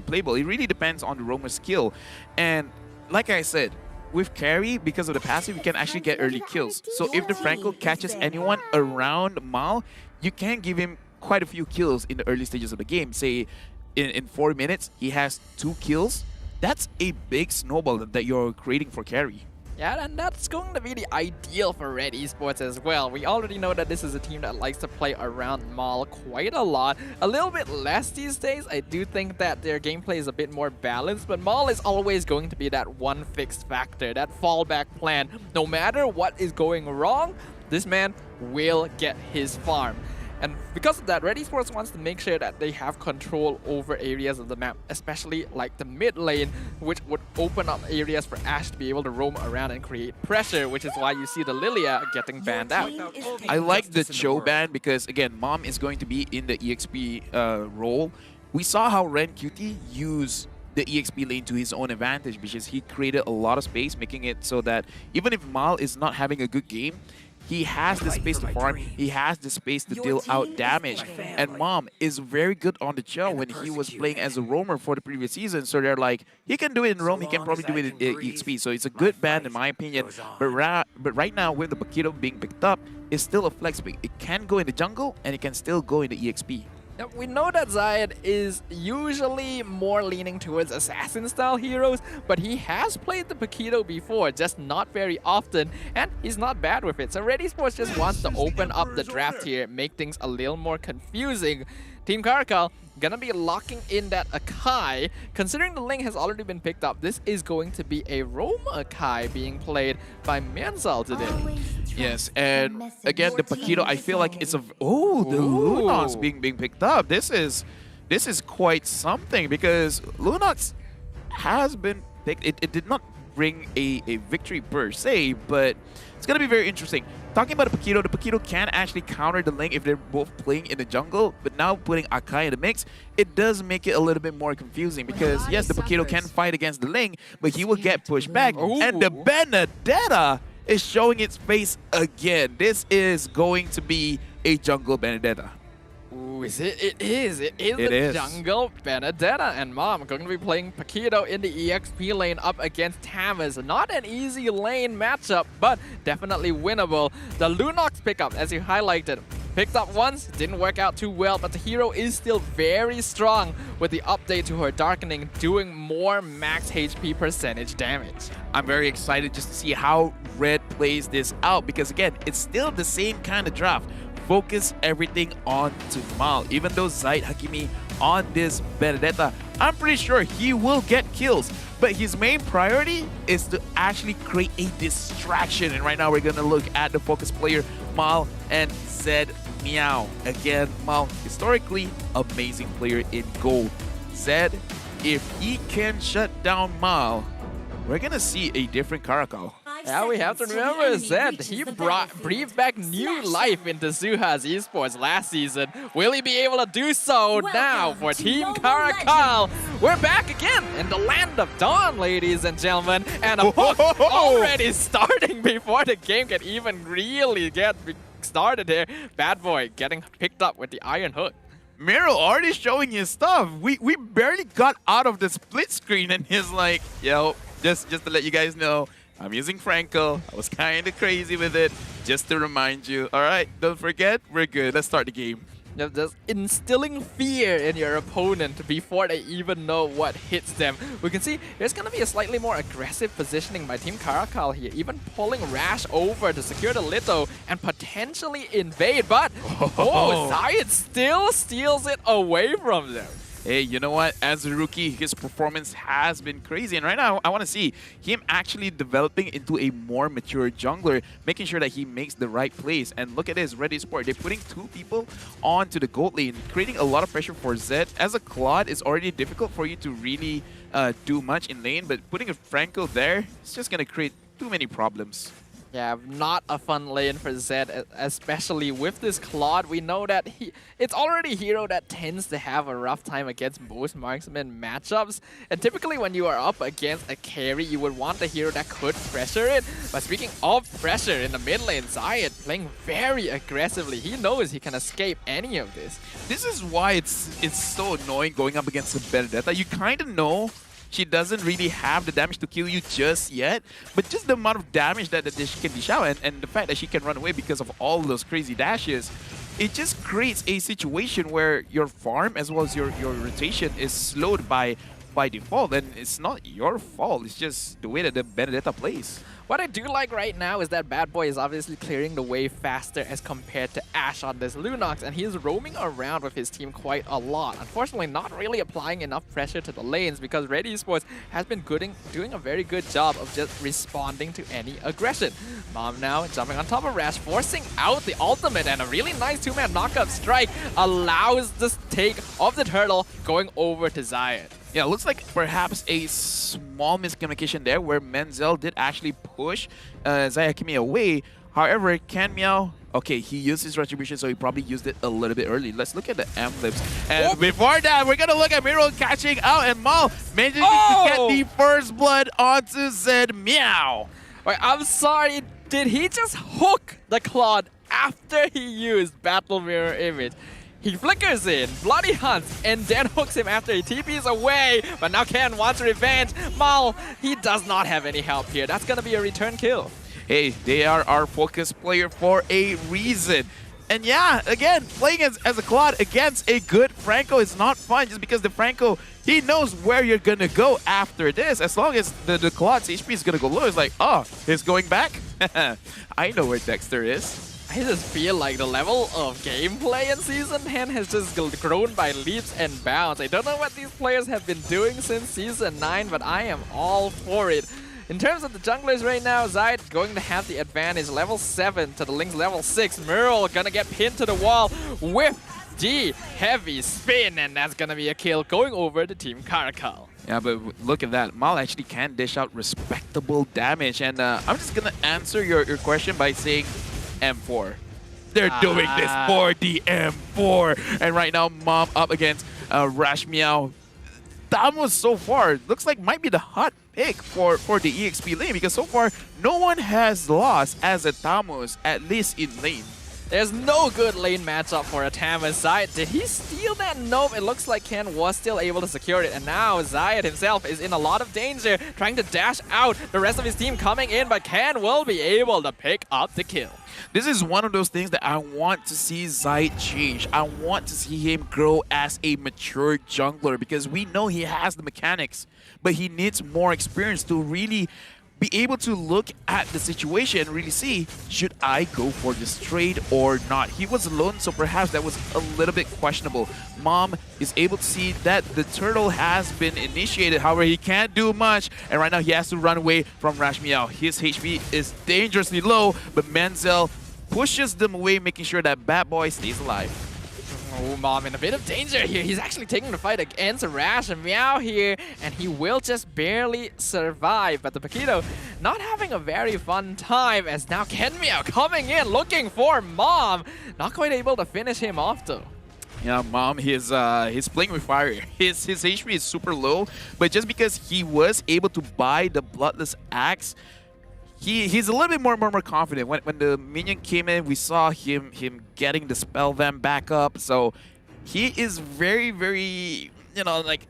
playable. It really depends on the roamer skill, and like I said, with carry, because of the passive, you can actually get early kills. So if the Franco catches anyone around Mal, you can give him quite a few kills in the early stages of the game. Say, in 4 minutes, he has 2 kills. That's a big snowball that you're creating for carry. Yeah, and that's going to be the ideal for Red Esports as well. We already know that this is a team that likes to play around Mal quite a lot. A little bit less these days. I do think that their gameplay is a bit more balanced, but Mal is always going to be that one fixed factor, that fallback plan. No matter what is going wrong, this man will get his farm. And because of that, Red Esports wants to make sure that they have control over areas of the map, especially like the mid lane, which would open up areas for Ashe to be able to roam around and create pressure, which is why you see the Lilia getting banned out. I like the Cho ban because, again, Mom is going to be in the EXP role. We saw how Ren Cutie used the EXP lane to his own advantage, because he created a lot of space, making it so that even if Mal is not having a good game, he has the space to farm, he has the space to deal out damage. And Mom is very good on the Chell when he was playing as a roamer for the previous season. So they're like, he can do it in roam, he can probably do it in EXP. So it's a good ban in my opinion. But right now, with the Paquito being picked up, it's still a flex pick. It can go in the jungle and it can still go in the EXP. Now, we know that Zayed is usually more leaning towards assassin-style heroes, but he has played the Paquito before, just not very often, and he's not bad with it. So Red Esports just wants to open up the draft here, make things a little more confusing. Team CARACAL gonna be locking in that Akai. Considering the link has already been picked up, this is going to be a roam Akai being played by Menzel today. Yes, and again, the Paquito, I feel like it's a... Oh, the Lunox being picked up. This is quite something because Lunox has been picked. It did not bring a victory per se, but it's going to be very interesting. Talking about the Paquito can actually counter the lane if they're both playing in the jungle, but now putting Akai in the mix, it does make it a little bit more confusing because, yes, the Paquito can fight against the lane, but he will get pushed back. And the Benedetta is showing its face again. This is going to be a jungle Benedetta. Ooh, is it? It is. It is jungle Benedetta. And Mom going to be playing Paquito in the EXP lane up against Tamas. Not an easy lane matchup, but definitely winnable. The Lunox pickup, as you highlighted, picked up once, didn't work out too well, but the hero is still very strong with the update to her Darkening, doing more max HP percentage damage. I'm very excited just to see how Red plays this out because, again, it's still the same kind of draft. Focus everything on to Mal. Even though Zaid Hakimi on this Benedetta, I'm pretty sure he will get kills. But his main priority is to actually create a distraction. And right now we're going to look at the focus player, Mal and Zed Meow. Again, Mal, historically, amazing player in gold. Zed, if he can shut down Mal, we're going to see a different CARACAL. Yeah, we have to remember Zed. He breathed back new life into Suha's esports last season. Will he be able to do so now for Team CARACAL? We're back again in the land of Dawn, ladies and gentlemen. And a hook already starting before the game can even really get started here. Bad Boy getting picked up with the Iron Hook. Miro already showing his stuff. We barely got out of the split screen and he's like, yo, just to let you guys know, I'm using Franco. I was kind of crazy with it. Just to remind you. All right, don't forget, we're good. Let's start the game. Just instilling fear in your opponent before they even know what hits them. We can see there's going to be a slightly more aggressive positioning by Team CARACAL here, even pulling Rash over to secure the Litho and potentially invade. But Zaid still steals it away from them. Hey, you know what? As a rookie, his performance has been crazy. And right now, I want to see him actually developing into a more mature jungler, making sure that he makes the right plays. And look at this, Red Esports. They're putting two people onto the gold lane, creating a lot of pressure for Zed. As a Claude, it's already difficult for you to really do much in lane, but putting a Franco there, it's just going to create too many problems. Yeah, not a fun lane for Zed, especially with this Claude. We know that it's already a hero that tends to have a rough time against most marksman matchups. And typically when you are up against a carry, you would want a hero that could pressure it. But speaking of pressure in the mid lane, Zaid playing very aggressively. He knows he can escape any of this. This is why it's so annoying going up against a Benedetta. You kind of know she doesn't really have the damage to kill you just yet, but just the amount of damage that she can dish out and the fact that she can run away because of all those crazy dashes, it just creates a situation where your farm as well as your rotation is slowed by default, and it's not your fault, it's just the way that the Benedetta plays. What I do like right now is that Bad Boy is obviously clearing the way faster as compared to Ash on this Lunox, and he's roaming around with his team quite a lot. Unfortunately, not really applying enough pressure to the lanes because Red Esports has been doing a very good job of just responding to any aggression. Mom now jumping on top of Rash, forcing out the ultimate, and a really nice two-man knockup strike allows this take of the turtle going over to Zaid. Yeah, looks like perhaps a small miscommunication there where Menzel did actually push Zaid Hakimi away. However, Can Meow, okay, he used his retribution, so he probably used it a little bit early. Let's look at the emblems. And before that, we're going to look at Miro catching out and Mal managing to get the first blood onto Zed Meow. Wait, I'm sorry, did he just hook the Claude after he used Battle Mirror Image? He flickers in, bloody hunts, and then hooks him after he TPs away. But now Ken wants revenge. Mal, he does not have any help here. That's going to be a return kill. Hey, they are our focus player for a reason. And yeah, again, playing as a Claude against a good Franco is not fun just because the Franco, he knows where you're going to go after this. As long as the Claude's HP is going to go low, it's like, oh, he's going back? I know where Dexter is. I just feel like the level of gameplay in Season 10 has just grown by leaps and bounds. I don't know what these players have been doing since Season 9, but I am all for it. In terms of the junglers right now, Zayed going to have the advantage. Level 7 to the Lynx level 6. Merle gonna get pinned to the wall with the heavy spin, and that's gonna be a kill going over to Team CARACAL. Yeah, but look at that. Mal actually can dish out respectable damage. And I'm just going to answer your question by saying M4. They're doing this for the M4. And right now, Mom up against Rash Meow. Tamos so far looks like might be the hot pick for the EXP lane, because so far no one has lost as a Tamos, at least in lane. There's no good lane matchup for a Tamos. Zayed, did he steal that? Nope, it looks like Ken was still able to secure it. And now Zayed himself is in a lot of danger, trying to dash out. The rest of his team coming in, but Ken will be able to pick up the kill. This is one of those things that I want to see Zayed change. I want to see him grow as a mature jungler, because we know he has the mechanics, but he needs more experience to really be able to look at the situation and really see, should I go for this trade or not? He was alone, so perhaps that was a little bit questionable. Mom is able to see that the turtle has been initiated. However, he can't do much, and right now he has to run away from Rash Meow. His HP is dangerously low, but Menzel pushes them away, making sure that Bad Boy stays alive. Oh, Mom in a bit of danger here. He's actually taking the fight against Rash and Meow here, and he will just barely survive. But the Paquito not having a very fun time, as now Ken Meow coming in looking for Mom. Not quite able to finish him off though. Yeah, Mom, he's playing with fire. His HP is super low, but just because he was able to buy the Bloodless Axe, he's a little bit more confident. When the minion came in, we saw him getting the spell vamp back up. So he is very, very, you know, like,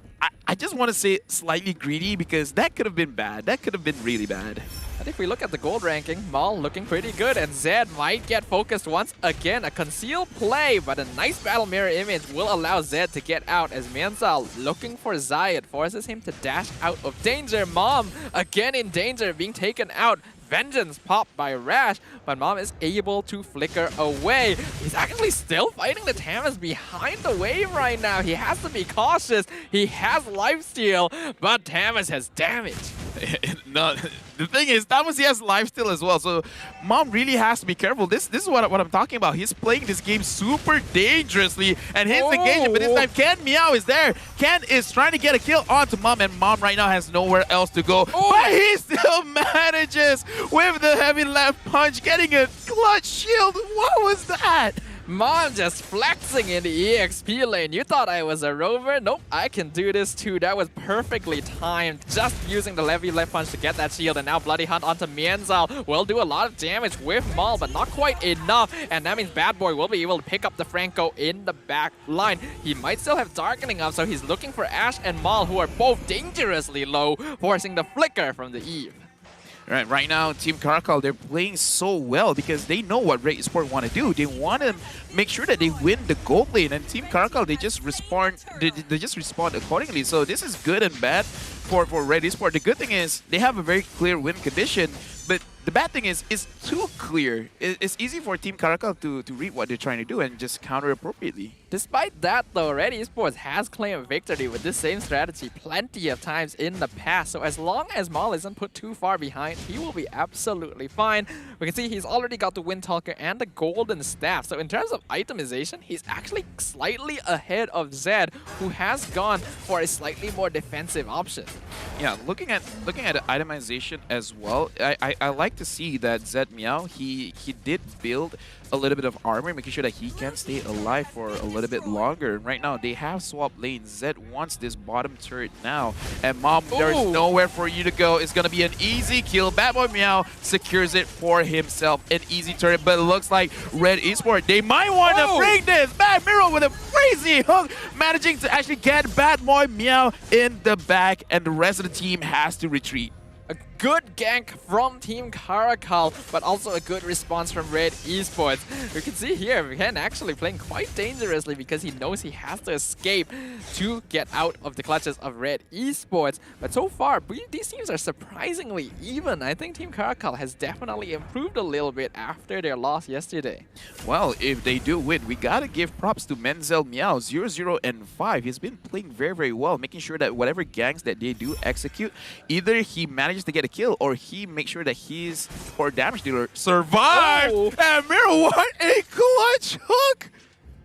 I just want to say slightly greedy, because that could have been bad. That could have been really bad. But if we look at the gold ranking, Maul looking pretty good, and Zed might get focused once again. A concealed play, but a nice battle mirror image will allow Zed to get out, as Mianzal looking for Zayed forces him to dash out of danger. Mom again in danger, being taken out. Vengeance popped by Rash, but Mom is able to flicker away. He's actually still fighting the Tamos behind the wave right now. He has to be cautious. He has lifesteal, but Tamos has damage. No, the thing is, Tamos, he has lifesteal as well, so Mom really has to be careful. This is what I'm talking about. He's playing this game super dangerously, and his engagement, but this time Ken Meow is there. Ken is trying to get a kill onto Mom, and Mom right now has nowhere else to go. But he still manages with the heavy left punch, getting a clutch shield. What was that? Mom just flexing in the EXP lane. You thought I was a rover? Nope, I can do this too. That was perfectly timed. Just using the heavy left punch to get that shield, and now Bloody Hunt onto Mianzal will do a lot of damage with Maul, but not quite enough. And that means Bad Boy will be able to pick up the Franco in the back line. He might still have Darkening up, so he's looking for Ash and Maul, who are both dangerously low, forcing the flicker from the Eve. Right now, Team CARACAL, they're playing so well because they know what Red Esports want to do. They want to make sure that they win the gold lane, and Team CARACAL, they just respond. They just respond accordingly. So this is good and bad for Red Esports. The good thing is they have a very clear win condition, but the bad thing is it's too clear. It's easy for Team CARACAL to read what they're trying to do and just counter appropriately. Despite that though, Red Esports has claimed victory with this same strategy plenty of times in the past. So as long as Maul isn't put too far behind, he will be absolutely fine. We can see he's already got the Wind Talker and the Golden Staff. So in terms of itemization, he's actually slightly ahead of Zed, who has gone for a slightly more defensive option. Yeah, looking at the itemization as well, I like to see that Zed Meow, he did build a little bit of armor, making sure that he can stay alive for a little bit longer. Right now, they have swapped lanes. Zed wants this bottom turret now. And Mom, there's nowhere for you to go. It's going to be an easy kill. Bad Boy Meow secures it for himself. An easy turret, but it looks like Red Esports, they might want to bring this back. Miro with a crazy hook, managing to actually get Bad Boy Meow in the back, and the rest of the team has to retreat. good gank from Team CARACAL, but also a good response from Red Esports. You can see here, Ken actually playing quite dangerously because he knows he has to escape to get out of the clutches of Red Esports. But so far, these teams are surprisingly even. I think Team CARACAL has definitely improved a little bit after their loss yesterday. Well, if they do win, we gotta give props to Menzel Meow, 0-0 and 5. He's been playing very, very well, making sure that whatever ganks that they do execute, either he manages to get a kill or he makes sure that his core damage dealer survives. Oh. And Miro, what a clutch hook!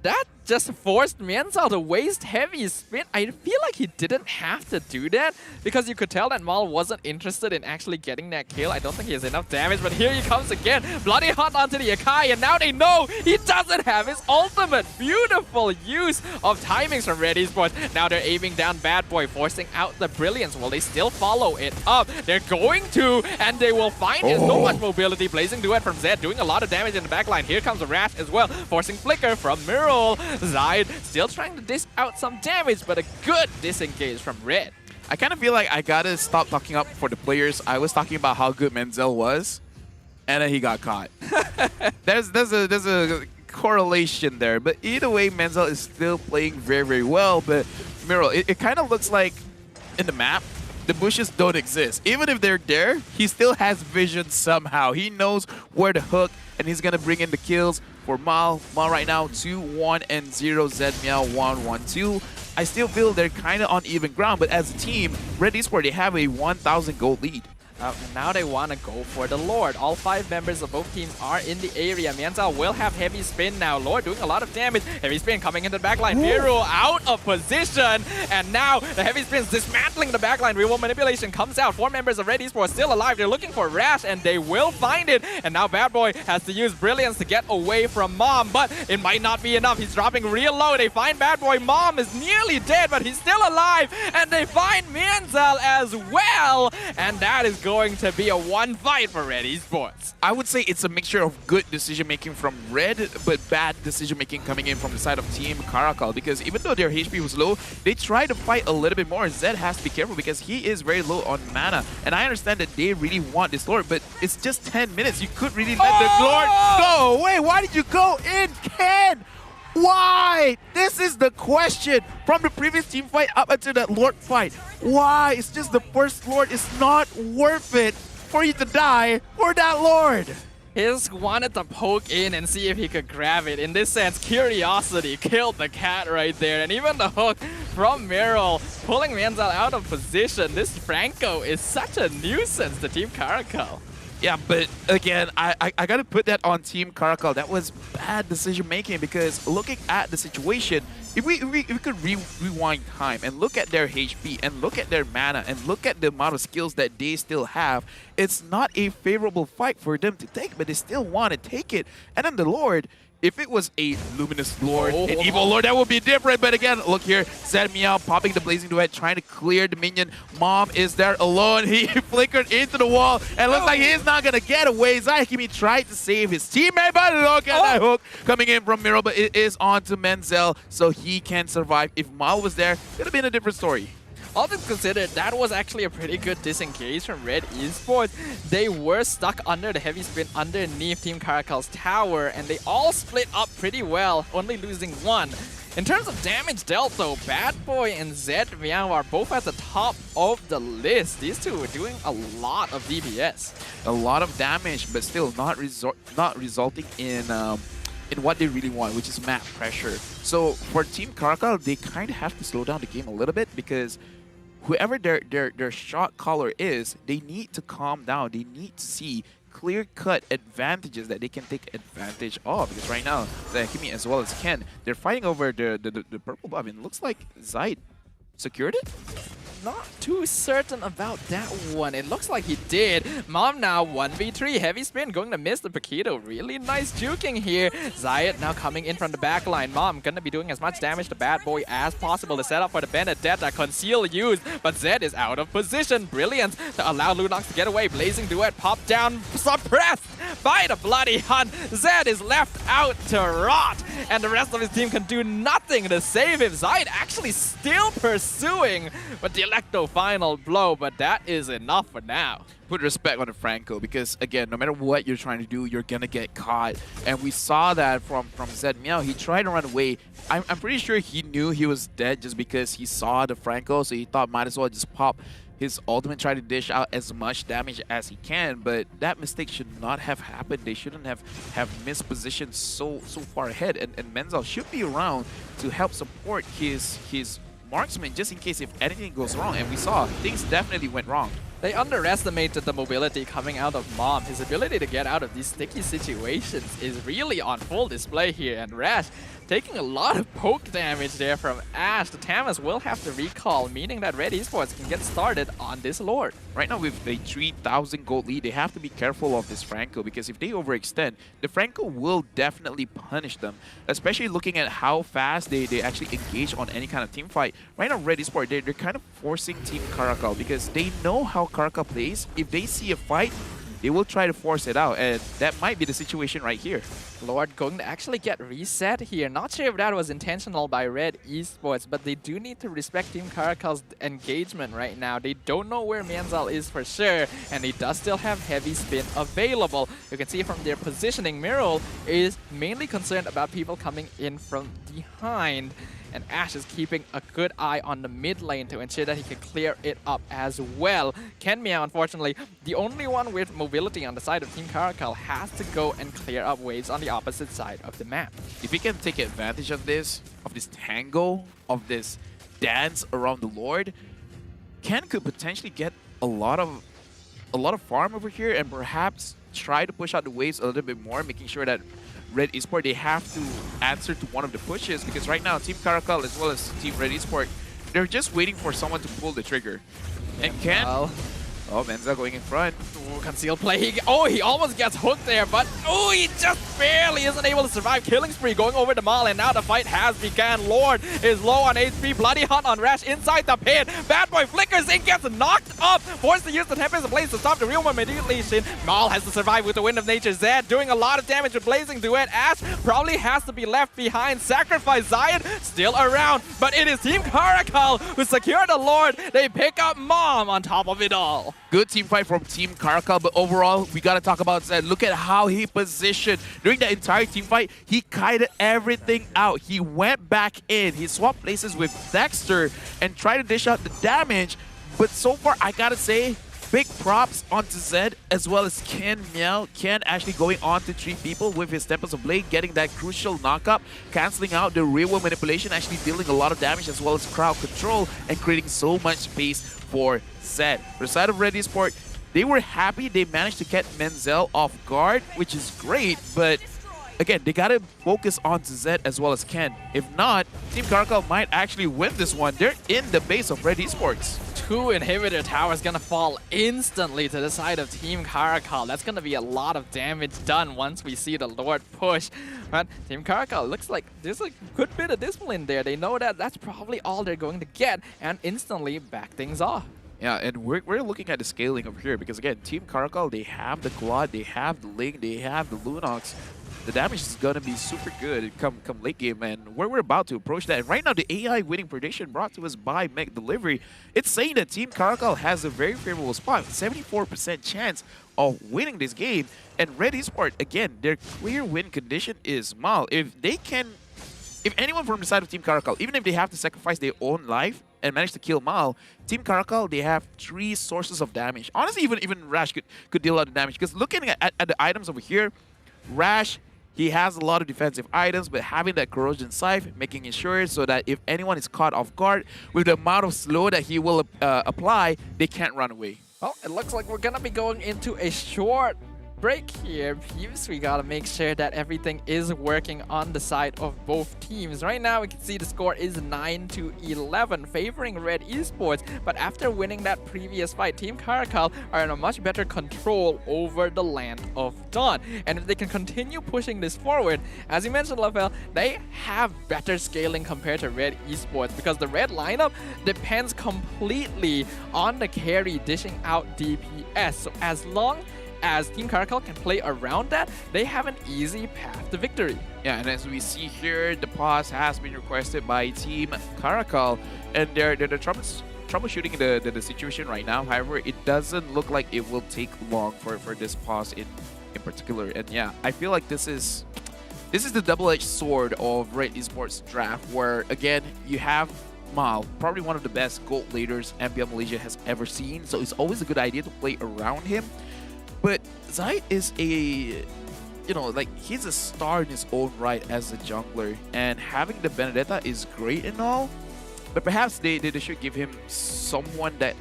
That just forced Menzel to waste heavy spin. I feel like he didn't have to do that because you could tell that Mal wasn't interested in actually getting that kill. I don't think he has enough damage, but here he comes again. Bloody Hunt onto the Akai, and now they know he doesn't have his ultimate. Beautiful use of timings from Red Esports. Now they're aiming down Bad Boy, forcing out the Brilliance. Will they still follow it up? They're going to, and they will find it. So much mobility. Blazing Duet from Zed, doing a lot of damage in the backline. Here comes a Rash as well, forcing Flicker from Mirrol. Zide still trying to dish out some damage, but a good disengage from Red. I kind of feel like I gotta stop talking up for the players. I was talking about how good Menzel was, and then he got caught. there's a correlation there, but either way, Menzel is still playing very, very well. But Miro, it kind of looks like in the map, the bushes don't exist. Even if they're there, he still has vision somehow. He knows where to hook, and he's gonna bring in the kills for Mal. Mal right now 2-1 and 0. Zed Meow 1-1-2. I still feel they're kind of on even ground, but as a team, Red Esports, they have a 1,000 gold lead. Now they want to go for the Lord. All 5 members of both teams are in the area. Menzel will have heavy spin now. Lord doing a lot of damage. Heavy spin coming into the backline. Hero out of position. And now the heavy spin is dismantling the backline. Real manipulation comes out. 4 members of Red Esports still alive. They're looking for Rash, and they will find it. And now Bad Boy has to use Brilliance to get away from Mom, but it might not be enough. He's dropping real low. They find Bad Boy. Mom is nearly dead, but he's still alive. And they find Menzel as well. And that is going to be a one fight for Red Esports. I would say it's a mixture of good decision-making from Red, but bad decision-making coming in from the side of Team CARACAL, because even though their HP was low, they try to fight a little bit more. Zed has to be careful because he is very low on mana, and I understand that they really want this Lord, but it's just 10 minutes. You could really let the Lord go away. Why did you go in, Ken? Why? This is the question from the previous team fight up until that Lord fight. Why? It's just the first Lord. It's not worth it for you to die for that Lord. He just wanted to poke in and see if he could grab it. In this sense, curiosity killed the cat right there. And even the hook from Mirrol pulling Menzel out of position. This Franco is such a nuisance to Team CARACAL. Yeah, but again, I got to put that on Team CARACAL. That was bad decision making, because looking at the situation, if we could rewind time and look at their HP and look at their mana and look at the amount of skills that they still have, it's not a favorable fight for them to take, but they still want to take it. And then the Lord, if it was a Luminous Lord, an Evil Lord, that would be different. But again, look here, Zed Meow popping the Blazing Duet, trying to clear the minion. Mom is there alone. He flickered into the wall, and looks like he's not going to get away. Zahikimi tried to save his teammate, but look at that hook coming in from Miro, but it is on to Menzel, so he can survive. If Mal was there, it would have been a different story. All things considered, that was actually a pretty good disengage from Red Esports. They were stuck under the heavy spin underneath Team CARACAL's tower, and they all split up pretty well, only losing 1. In terms of damage dealt though, Bad Boy and Zed Meow are both at the top of the list. These two are doing a lot of DPS. A lot of damage, but still not resulting in what they really want, which is map pressure. So for Team CARACAL, they kind of have to slow down the game a little bit, because whoever their shot caller is, they need to calm down. They need to see clear-cut advantages that they can take advantage of. Because right now, Zahikimi as well as Ken, they're fighting over the purple buff, and it looks like Zide secured it? Not too certain about that one. It looks like he did. Mom now 1v3. Heavy spin going to miss the Paquito. Really nice juking here. Zayat now coming in from the back line. Mom gonna be doing as much damage to Bad Boy as possible to set up for the Benedetta. Conceal use, but Zed is out of position. Brilliant to allow Lunox to get away. Blazing Duet pop down, suppressed by the Bloody Hunt. Zed is left out to rot, and the rest of his team can do nothing to save him. Zayat actually still pursuing, but the collect the final blow, but that is enough for now. Put respect on the Franco, because again, no matter what you're trying to do, you're gonna get caught. And we saw that from Zed Meow. He tried to run away. I'm pretty sure he knew he was dead just because he saw the Franco, so he thought might as well just pop his ultimate, try to dish out as much damage as he can. But that mistake should not have happened. They shouldn't have missed position so far ahead. And Menzel should be around to help support his marksman just in case if anything goes wrong. And we saw things definitely went wrong. They underestimated the mobility coming out of Mom. His ability to get out of these sticky situations is really on full display here. And Rash taking a lot of poke damage there from Ash. The Tamas will have to recall, meaning that Red Esports can get started on this Lord. Right now with a 3,000 gold lead, they have to be careful of this Franco, because if they overextend, the Franco will definitely punish them, especially looking at how fast they actually engage on any kind of team fight. Right now, Red Esports, they're kind of forcing Team CARACAL because they know how CARACAL plays. If they see a fight, they will try to force it out, and that might be the situation right here. Lord going to actually get reset here. Not sure if that was intentional by Red Esports, but they do need to respect Team CARACAL's engagement right now. They don't know where Menzel is for sure, and he does still have heavy spin available. You can see from their positioning, Mirrol is mainly concerned about people coming in from behind. And Ash is keeping a good eye on the mid lane to ensure that he can clear it up as well. Ken Meow, unfortunately, the only one with mobility on the side of Team CARACAL, has to go and clear up waves on the opposite side of the map. If he can take advantage of this tango, of this dance around the Lord, Ken could potentially get a lot of farm over here and perhaps try to push out the waves a little bit more, making sure that Red Esports, they have to answer to one of the pushes, because right now Team CARACAL as well as Team Red Esports, they're just waiting for someone to pull the trigger. And Ken, Menzel going in front. Ooh, concealed play. He almost gets hooked there, but he just barely isn't able to survive. Killing spree going over the Maul, and now the fight has begun. Lord is low on HP. Bloody Hunt on Rash inside the pit. Bad Boy flickers in, gets knocked up. Forced to use the Tempest Blaze to stop the real one immediately. Maul has to survive with the Wind of Nature. Zed doing a lot of damage with Blazing Duet. Ash probably has to be left behind. Sacrifice Zion still around, but it is Team CARACAL who secure the Lord. They pick up Mom on top of it all. Good team fight from Team CARACAL, but overall, we got to talk about Zed. Look at how he positioned. During the entire team fight, he kited everything out. He went back in. He swapped places with Dexter and tried to dish out the damage. But so far, I got to say, big props onto Zed as well as Ken Meow. Ken actually going on to 3 people with his Tempest of Blade, getting that crucial knockup, cancelling out the real world manipulation, actually dealing a lot of damage as well as crowd control and creating so much space for Zed. For the side of Red Esports, they were happy they managed to get Menzel off guard, which is great, but again, they gotta focus on Zed as well as Ken. If not, Team CARACAL might actually win this one. They're in the base of Red Esports. 2 inhibitor towers gonna fall instantly to the side of Team CARACAL. That's gonna be a lot of damage done once we see the Lord push. But Team CARACAL looks like there's a good bit of discipline there. They know that that's probably all they're going to get and instantly back things off. Yeah, and we're looking at the scaling over here because again, Team CARACAL, they have the Quad, they have the Ling, they have the Lunox. The damage is going to be super good come late game, and we're about to approach that. And right now, the AI winning prediction brought to us by Meg Delivery, it's saying that Team CARACAL has a very favorable spot, 74% chance of winning this game. And Red Esports, again, their clear win condition is Mal. If anyone from the side of Team CARACAL, even if they have to sacrifice their own life and manage to kill Mal, Team CARACAL, they have 3 sources of damage. Honestly, even Rash could deal a lot of damage, because looking at the items over here, Rash, he has a lot of defensive items, but having that Corrosion Scythe, making sure so that if anyone is caught off guard, with the amount of slow that he will apply, they can't run away. Well, it looks like we're going to be going into a short break here. Peeves, we got to make sure that everything is working on the side of both teams. Right now, we can see the score is 9-11, favoring Red Esports. But after winning that previous fight, Team CARACAL are in a much better control over the Land of Dawn. And if they can continue pushing this forward, as you mentioned, Lavelle, they have better scaling compared to Red Esports, because the red lineup depends completely on the carry dishing out DPS. So as long as Team CARACAL can play around that, they have an easy path to victory. Yeah, and as we see here, the pause has been requested by Team CARACAL, and their trumpets troubleshooting the situation right now. However, it doesn't look like it will take long for this pause in particular. And yeah, I feel like this is the double-edged sword of Red Esports draft, where again you have Mal, probably one of the best gold laders MPL Malaysia has ever seen. So it's always a good idea to play around him. But Zai is he's a star in his own right as a jungler, and having the Benedetta is great and all, but perhaps they should give him someone that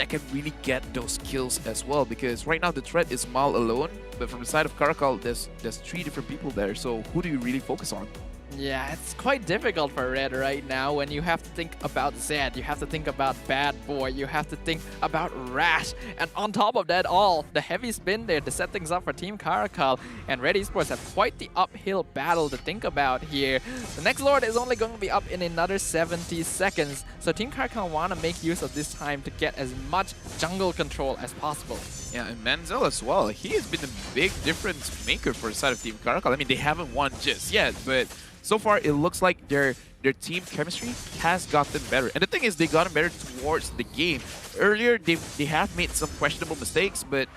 can really get those kills as well, because right now the threat is Mal alone, but from the side of CARACAL, there's 3 different people there, so who do you really focus on? Yeah, it's quite difficult for Red right now when you have to think about Zed, you have to think about Bad Boy, you have to think about Rash, and on top of that all, the heavy spin there to set things up for Team CARACAL, and Red Esports have quite the uphill battle to think about here. The next Lord is only going to be up in another 70 seconds, so Team CARACAL want to make use of this time to get as much jungle control as possible. Yeah, and Manzel as well, he has been a big difference maker for the side of Team CARACAL. I mean, they haven't won just yet, but so far, it looks like their team chemistry has gotten better. And the thing is, they gotten better towards the game. Earlier, they have made some questionable mistakes, but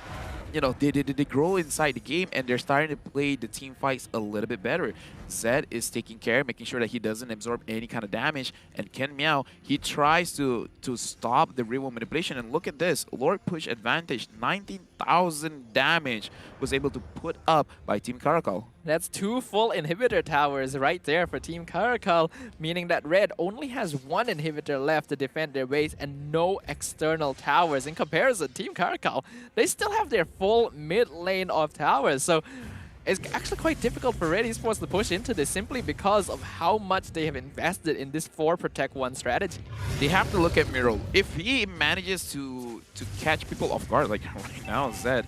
you know, they grow inside the game, and they're starting to play the team fights a little bit better. Zed is taking care, making sure that he doesn't absorb any kind of damage. And Ken Meow, he tries to stop the real manipulation. And look at this, Lord push advantage, 19,000 damage was able to put up by Team CARACAL. That's 2 full inhibitor towers right there for Team CARACAL, meaning that Red only has 1 inhibitor left to defend their base and no external towers. In comparison, Team CARACAL, they still have their full mid lane of towers. So it's actually quite difficult for Red Esports to push into this simply because of how much they have invested in this 4 protect 1 strategy. They have to look at Miro. If he manages to catch people off guard, like right now, Zed,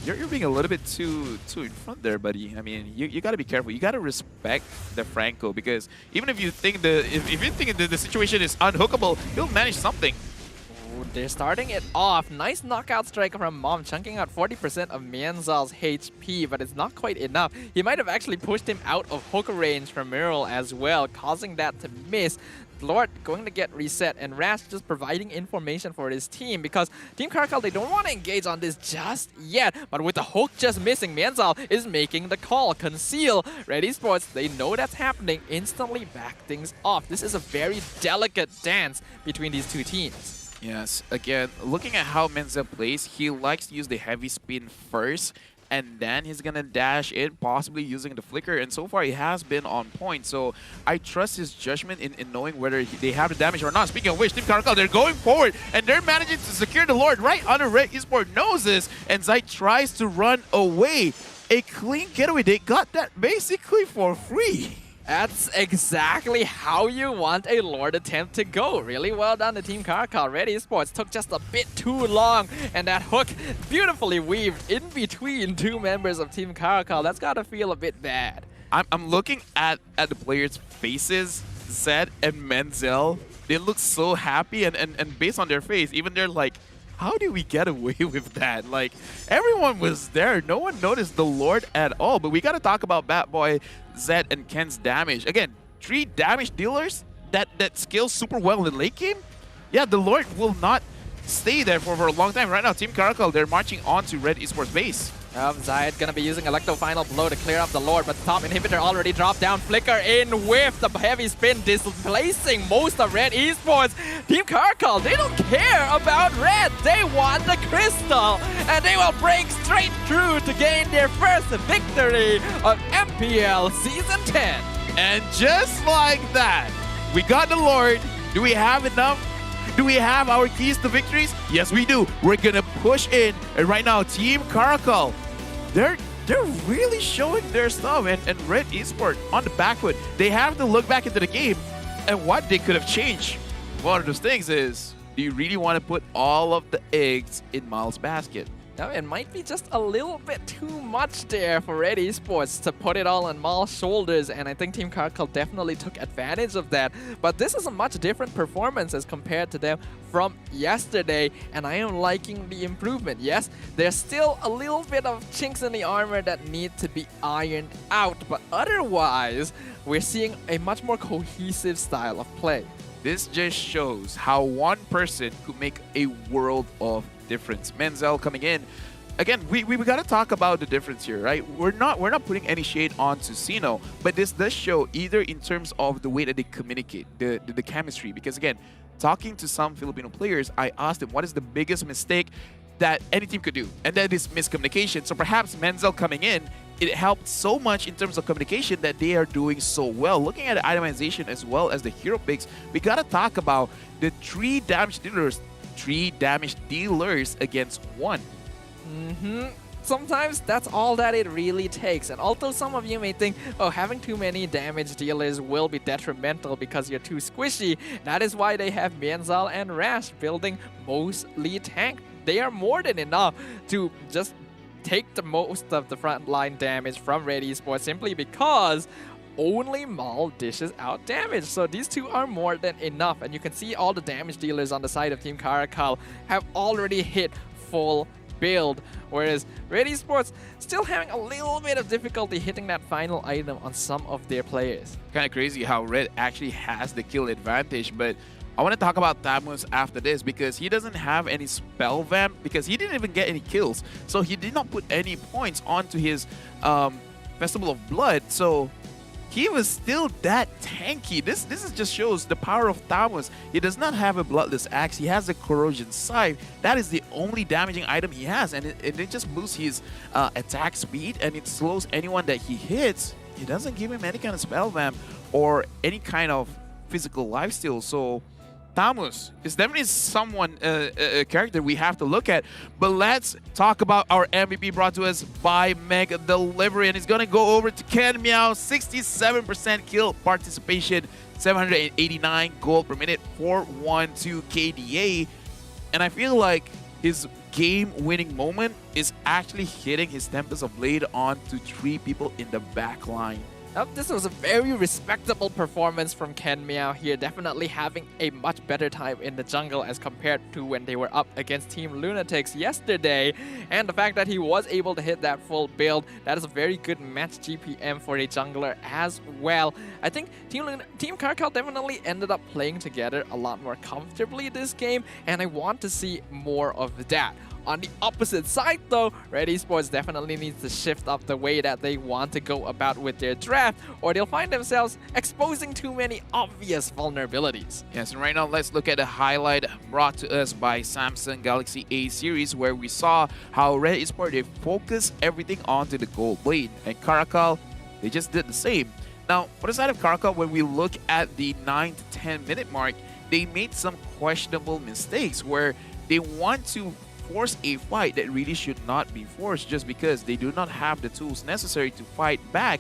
you're being a little bit too in front there, buddy. I mean, you got to be careful. You got to respect the Franco, because even if you think if you think the situation is unhookable, he'll manage something. They're starting it off. Nice knockout strike from Mom, chunking out 40% of Mianzal's HP, but it's not quite enough. He might have actually pushed him out of hook range from Mural as well, causing that to miss. Lord going to get reset, and Rash just providing information for his team, because Team CARACAL, they don't want to engage on this just yet, but with the hook just missing, Mianzal is making the call. Conceal. Red Esports, they know that's happening, instantly back things off. This is a very delicate dance between these 2 teams. Yes, again, looking at how Menzel plays, he likes to use the heavy spin first, and then he's gonna dash in, possibly using the flicker, and so far he has been on point. So I trust his judgment in knowing whether they have the damage or not. Speaking of which, Team CARACAL, they're going forward, and they're managing to secure the Lord right under Red Esports noses, and Zai tries to run away. A clean getaway, they got that basically for free. That's exactly how you want a Lord attempt to go. Really well done to Team CARACAL. Red Esports took just a bit too long, and that hook beautifully weaved in between 2 members of Team CARACAL. That's gotta feel a bit bad. I'm looking at the players' faces, Zed and Menzel. They look so happy, and based on their face, even they're like, how do we get away with that? Like, everyone was there. No one noticed the Lord at all. But we got to talk about Bad Boy, Zed, and Ken's damage. Again, 3 damage dealers that scale super well in the late game. Yeah, the Lord will not stay there for a long time. Right now, Team CARACAL, they're marching on to Red Esports base. Zayed gonna be using Electro Final Blow to clear up the Lord, but the top inhibitor already dropped down. Flicker in with the heavy spin, displacing most of Red Esports. Team CARACAL, they don't care about Red. They want the crystal, and they will break straight through to gain their first victory of MPL Season 10. And just like that, we got the Lord. Do we have enough? Do we have our keys to victories? Yes, we do. We're gonna push in, and right now, Team CARACAL, they're really showing their stuff, and Red Esports on the back foot. They have to look back into the game and what they could have changed. One of those things is, do you really want to put all of the eggs in Miles' basket? Now, it might be just a little bit too much there for Red Esports to put it all on Mal's shoulders, and I think Team CARACAL definitely took advantage of that. But this is a much different performance as compared to them from yesterday, and I am liking the improvement. Yes, there's still a little bit of chinks in the armor that need to be ironed out, but otherwise, we're seeing a much more cohesive style of play. This just shows how one person could make a world of difference. Menzel coming in. Again, we got to talk about the difference here, right? We're not putting any shade onto Sino, but this does show either in terms of the way that they communicate, the chemistry. Because again, talking to some Filipino players, I asked them what is the biggest mistake that any team could do, and that is miscommunication. So perhaps Menzel coming in, it helped so much in terms of communication that they are doing so well. Looking at the itemization as well as the hero picks, we got to talk about the 3 damage dealers against 1. Sometimes that's all that it really takes. And although some of you may think, oh, having too many damage dealers will be detrimental because you're too squishy, that is why they have Mianzal and Rash building mostly tank. They are more than enough to just take the most of the frontline damage from Red Esports simply because only Maul dishes out damage. So these two are more than enough. And you can see all the damage dealers on the side of Team CARACAL have already hit full build, whereas Red Esports still having a little bit of difficulty hitting that final item on some of their players. Kind of crazy how Red actually has the kill advantage, but I want to talk about Tamus after this because he doesn't have any spell vamp because he didn't even get any kills. So he did not put any points onto his Festival of Blood. So he was still that tanky. This just shows the power of Tamus. He does not have a Bloodless Axe. He has a Corrosion Scythe. That is the only damaging item he has. And it just boosts his attack speed and it slows anyone that he hits. It doesn't give him any kind of spell vamp or any kind of physical lifesteal. So Tamus is definitely someone, a character we have to look at. But let's talk about our MVP brought to us by Mega Delivery. And it's going to go over to Ken Meow. 67% kill participation, 789 gold per minute, 412 KDA. And I feel like his game-winning moment is actually hitting his Tempest of Blade onto 3 people in the back line. This was a very respectable performance from Ken Meow here, definitely having a much better time in the jungle as compared to when they were up against Team Lunatics yesterday. And the fact that he was able to hit that full build, that is a very good match GPM for a jungler as well. I think Team CARACAL definitely ended up playing together a lot more comfortably this game, and I want to see more of that. On the opposite side though, Red Esports definitely needs to shift up the way that they want to go about with their draft, or they'll find themselves exposing too many obvious vulnerabilities. Yes, and right now let's look at a highlight brought to us by Samsung Galaxy A series, where we saw how Red Esports, they focus everything onto the gold blade, and CARACAL, they just did the same. Now, for the side of CARACAL, when we look at the 9 to 10 minute mark, they made some questionable mistakes where they want to force a fight that really should not be forced just because they do not have the tools necessary to fight back.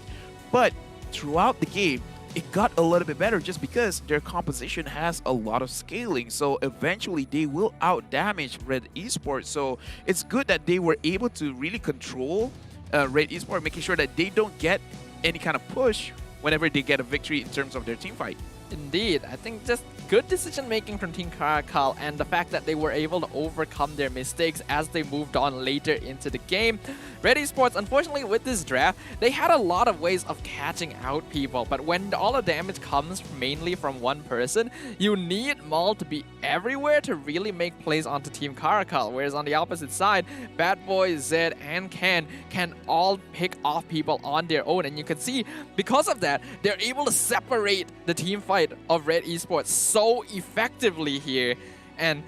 But throughout the game, it got a little bit better just because their composition has a lot of scaling. So eventually they will out damage Red Esports. So it's good that they were able to really control Red Esports, making sure that they don't get any kind of push whenever they get a victory in terms of their team fight. Indeed, I think just good decision making from Team CARACAL and the fact that they were able to overcome their mistakes as they moved on later into the game. Red Esports, unfortunately with this draft, they had a lot of ways of catching out people, but when all the damage comes mainly from one person, you need Maul to be everywhere to really make plays onto Team CARACAL, whereas on the opposite side, Bad Boy, Zed, and Ken can all pick off people on their own, and you can see because of that, they're able to separate the team fight of Red Esports so effectively here. And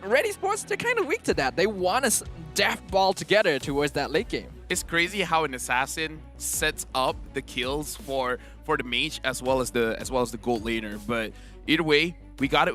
Red Esports, they're kind of weak to that. They want to death ball together towards that late game. It's crazy how an assassin sets up the kills for the mage as well as the gold laner. But either way, we got it.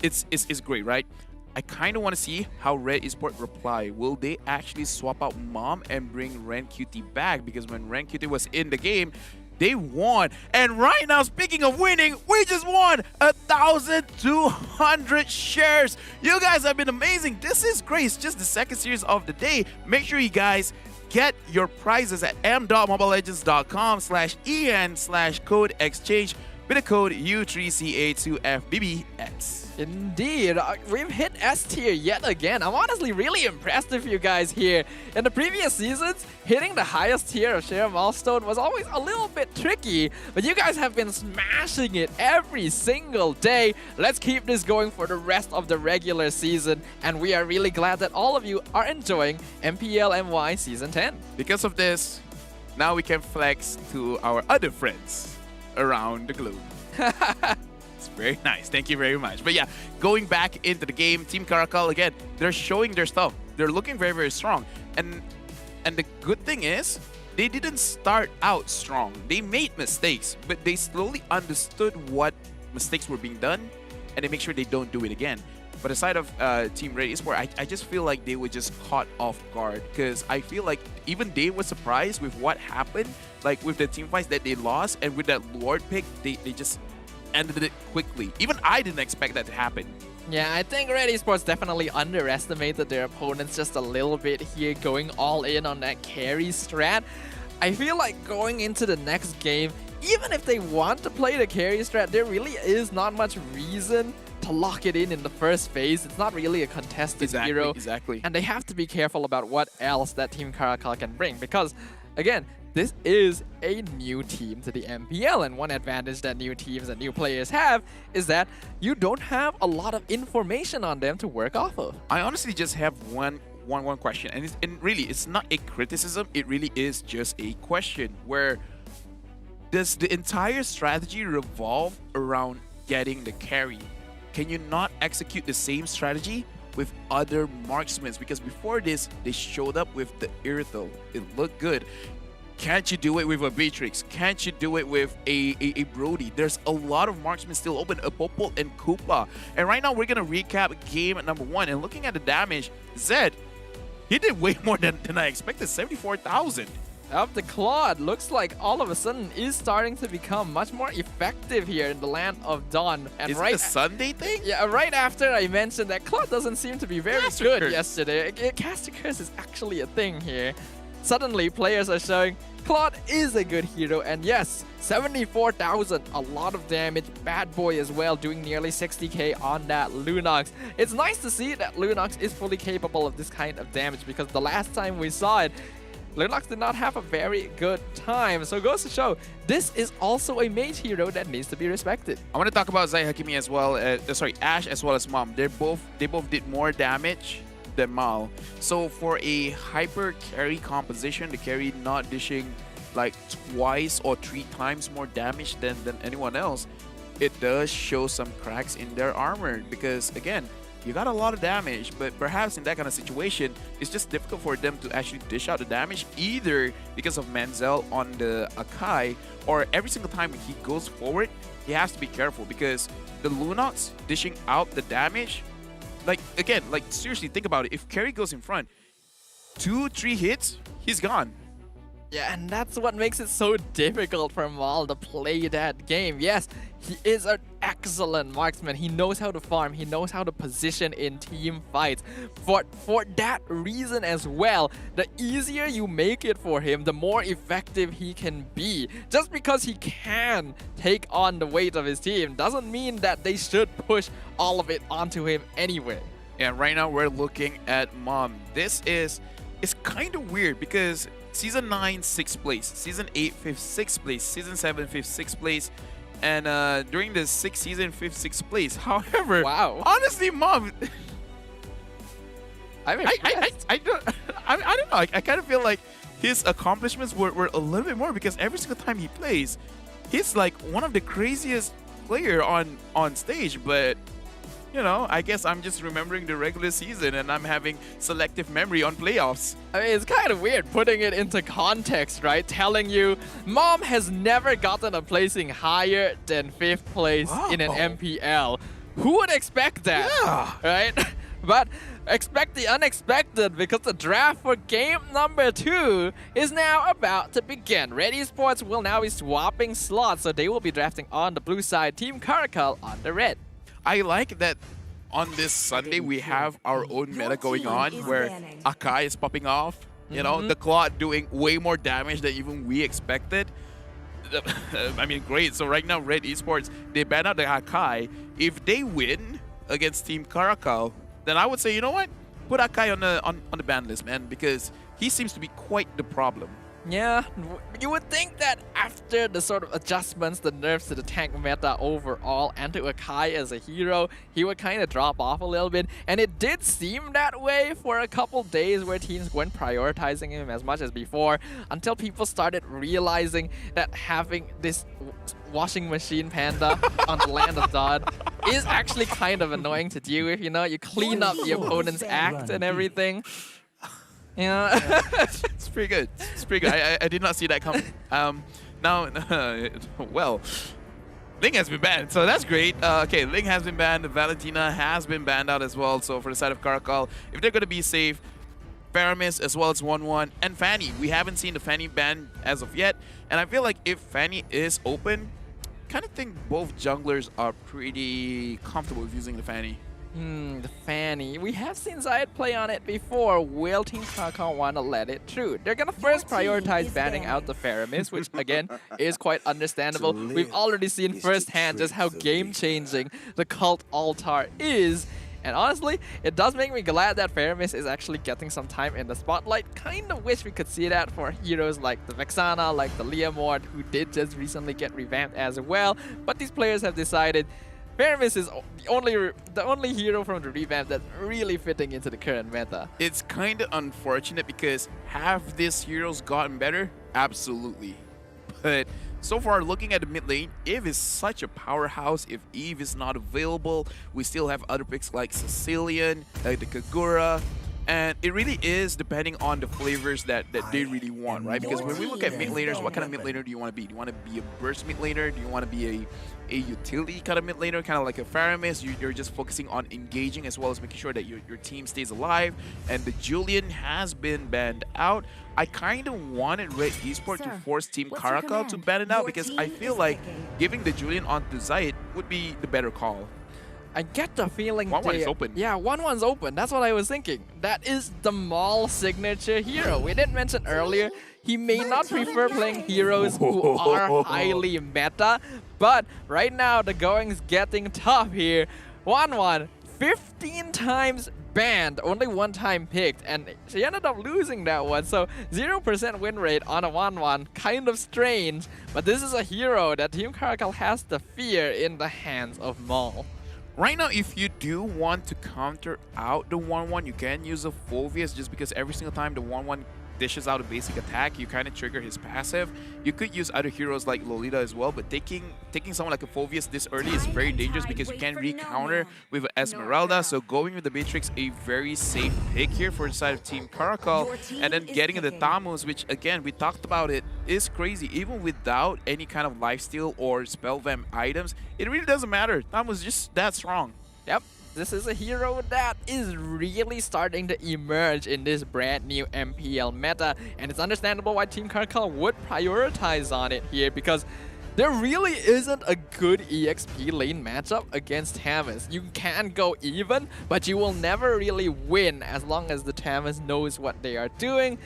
It's great, right? I kind of want to see how Red Esports reply. Will they actually swap out Mom and bring Ren QT back? Because when Ren QT was in the game, they won. And right now, speaking of winning, we just won 1,200 shares. You guys have been amazing. This is great. It's just the second series of the day. Make sure you guys get your prizes at m.mobilelegends.com/en/code exchange with the code U3CA2FBBX. Indeed, we've hit S tier yet again. I'm honestly really impressed with you guys here. In the previous seasons, hitting the highest tier of Share Milestone was always a little bit tricky, but you guys have been smashing it every single day. Let's keep this going for the rest of the regular season, and we are really glad that all of you are enjoying MPL MY Season 10. Because of this, now we can flex to our other friends around the globe. It's very nice. Thank you very much. But yeah, going back into the game, Team CARACAL, again, they're showing their stuff. They're looking very, very strong. And the good thing is, they didn't start out strong. They made mistakes, but they slowly understood what mistakes were being done, and they make sure they don't do it again. But aside of Team Red Esports, I just feel like they were just caught off guard, because I feel like even they were surprised with what happened, like with the team fights that they lost, and with that Lord pick, they just ended it quickly. Even I didn't expect that to happen. Yeah, I think Red Esports definitely underestimated their opponents just a little bit here, going all in on that carry strat. I feel like going into the next game, even if they want to play the carry strat, there really is not much reason to lock it in the first phase. It's not really a contested hero. Exactly. And they have to be careful about what else that Team CARACAL can bring, because, again, this is a new team to the MPL, and one advantage that new teams and new players have is that you don't have a lot of information on them to work off of. I honestly just have one question, and really, it's not a criticism, it really is just a question, where does the entire strategy revolve around getting the carry? Can you not execute the same strategy with other marksmen? Because before this, they showed up with the Irithel. It looked good. Can't you do it with a Beatrix? Can't you do it with a Brody? There's a lot of marksmen still open, a Popol and Koopa. And right now, we're going to recap game number 1. And looking at the damage, Zed, he did way more than I expected, 74,000. The Claude looks like all of a sudden is starting to become much more effective here in the land of Dawn. And is it a Sunday thing? Yeah, right after I mentioned that Claude doesn't seem to be very good yesterday. Caster Curse is actually a thing here. Suddenly, players are showing Claude is a good hero, and yes, 74,000, a lot of damage. Bad Boy as well, doing nearly 60k on that Lunox. It's nice to see that Lunox is fully capable of this kind of damage, because the last time we saw it, Lunox did not have a very good time. So it goes to show, this is also a mage hero that needs to be respected. I want to talk about Zai Hakimi as well. Ash as well as Mom. They both did more damage than Mal. So for a hyper carry composition, the carry not dishing like twice or 3 times more damage than anyone else, it does show some cracks in their armor, because again, you got a lot of damage, but perhaps in that kind of situation, it's just difficult for them to actually dish out the damage, either because of Manzel on the Akai, or every single time he goes forward, he has to be careful, because the Lunox dishing out the damage, like, again, like, seriously, think about it. If Carry goes in front, 2-3 hits, he's gone. Yeah, and that's what makes it so difficult for Mal to play that game. Yes, he is an excellent marksman. He knows how to farm. He knows how to position in team fights. For that reason as well, the easier you make it for him, the more effective he can be. Just because he can take on the weight of his team doesn't mean that they should push all of it onto him anyway. Yeah, right now we're looking at Mom. This is kind of weird, because Season 9, 6th place. Season 8, 5th, 6th place. Season 7, 5th, 6th place. And during the 6th season, 5th, 6th place. However, wow. Honestly, Mom, I don't know. I kind of feel like his accomplishments were a little bit more, because every single time he plays, he's like one of the craziest player on stage. But you know, I guess I'm just remembering the regular season and I'm having selective memory on playoffs. I mean, it's kind of weird putting it into context, right? Telling you, Mom has never gotten a placing higher than 5th place in an MPL. Who would expect that? Yeah. Right? But expect the unexpected, because the draft for game number 2 is now about to begin. Red Esports will now be swapping slots, so they will be drafting on the blue side, Team CARACAL on the red. I like that on this Sunday we have our own meta going on, where Akai is popping off. You know, the Claude doing way more damage than even we expected. I mean, great. So right now, Red Esports, they ban out the Akai. If they win, against Team CARACAL, then I would say, you know what? Put Akai on the ban list, man, because he seems to be quite the problem. Yeah, you would think that after the sort of adjustments, the nerfs to the tank meta overall and to Akai as a hero, he would kind of drop off a little bit. And it did seem that way for a couple days where teams weren't prioritizing him as much as before, until people started realizing that having this washing machine panda on the land of Dodd is actually kind of annoying to deal with, you know? You clean up the opponent's act and everything. Yeah, it's pretty good. It's pretty good. I did not see that coming. Now, well, Ling has been banned, so that's great. Okay, Ling has been banned. Valentina has been banned out as well. So for the side of CARACAL, if they're going to be safe, Paramis as well as 1-1 and Fanny. We haven't seen the Fanny ban as of yet, and I feel like if Fanny is open, kind of think both junglers are pretty comfortable with using the Fanny. The Fanny. We have seen Zayed play on it before. Will Team CARACAL want to let it through? They're going to first prioritize banning out the Faramis, which again is quite understandable. We've already seen firsthand just how game-changing the cult altar is. And honestly, it does make me glad that Faramis is actually getting some time in the spotlight. Kind of wish we could see that for heroes like the Vexana, like the Leomord, who did just recently get revamped as well. But these players have decided Faramis is the only hero from the revamp that's really fitting into the current meta. It's kind of unfortunate because have these heroes gotten better? Absolutely. But so far, looking at the mid lane, Eve is such a powerhouse. If Eve is not available, we still have other picks like Sicilian, like the Kagura. And it really is depending on the flavors that they really want, right? Because when we look at mid laners, what kind of mid laner do you want to be? Do you want to be a burst mid laner? Do you want to be a utility kind of mid laner, kind of like a Faramis? You're just focusing on engaging as well as making sure that your team stays alive. And the Julian has been banned out. I kind of wanted Red Esport to force Team CARACAL to ban it out because I feel like giving the Julian onto Zayed would be the better call. I get the feeling 1-1 is open. Yeah, 1-1's open. That's what I was thinking. That is the Maul signature hero. We didn't mention earlier, he may not prefer playing heroes who are highly meta, but right now the going's getting tough here. 1-1, 15 times banned, only one time picked, and she ended up losing that one. So 0% win rate on a 1-1, kind of strange, but this is a hero that Team CARACAL has to fear in the hands of Maul. Right now, if you do want to counter out the 1-1, you can use a Phoveus just because every single time the 1-1 dishes out a basic attack, you kind of trigger his passive. You could use other heroes like Lolita as well, but taking someone like a Phoveus this early is very dangerous because you can re-counter with Esmeralda. So going with the Matrix, a very safe pick here for the side of Team CARACAL. And then getting the Tamus, which again, we talked about it, is crazy. Even without any kind of lifesteal or spell vamp items, it really doesn't matter. Tamus is just that strong. Yep. This is a hero that is really starting to emerge in this brand new MPL meta, and it's understandable why Team CARACAL would prioritize on it here because there really isn't a good EXP lane matchup against Tamus. You can go even, but you will never really win as long as the Tamus knows what they are doing,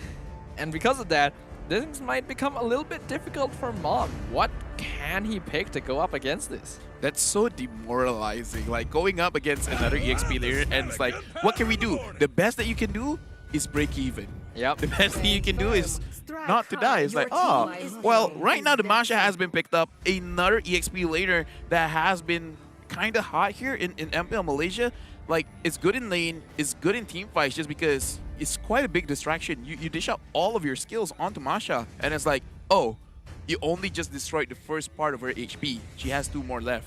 and because of that, things might become a little bit difficult for Mom. What can he pick to go up against this? That's so demoralizing, like going up against another EXP layer and it's like, what can we do? The best that you can do is break even. Yep. The best thing you can do is not to die. It's like, oh, well, right now the Masha has been picked up, another EXP laner that has been kind of hot here in MPL Malaysia. Like, it's good in lane, it's good in team fights just because it's quite a big distraction. You dish out all of your skills onto Masha and it's like, oh, you only just destroyed the first part of her HP. She has 2 more left.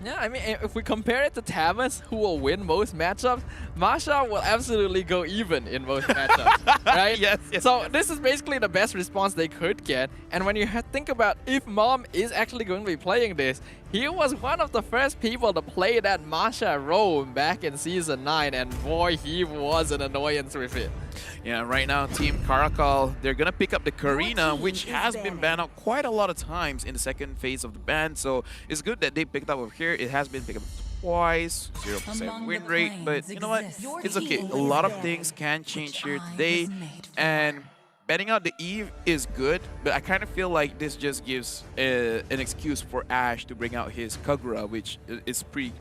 Yeah, I mean, if we compare it to Tamus, who will win most matchups, Masha will absolutely go even in most matchups, right? Yes. So this is basically the best response they could get. And when you think about if Mom is actually going to be playing this, he was one of the first people to play that Masha role back in Season 9, and boy, he was an annoyance with it. Yeah, right now, Team CARACAL, they're going to pick up the Karina, which has been banned out quite a lot of times in the second phase of the ban. So it's good that they picked up over here. It has been picked up twice, 0% win rate, but you know what? It's okay. A lot of things can change here today. And banning out the Eve is good, but I kind of feel like this just gives an excuse for Ash to bring out his Kagura, which is pretty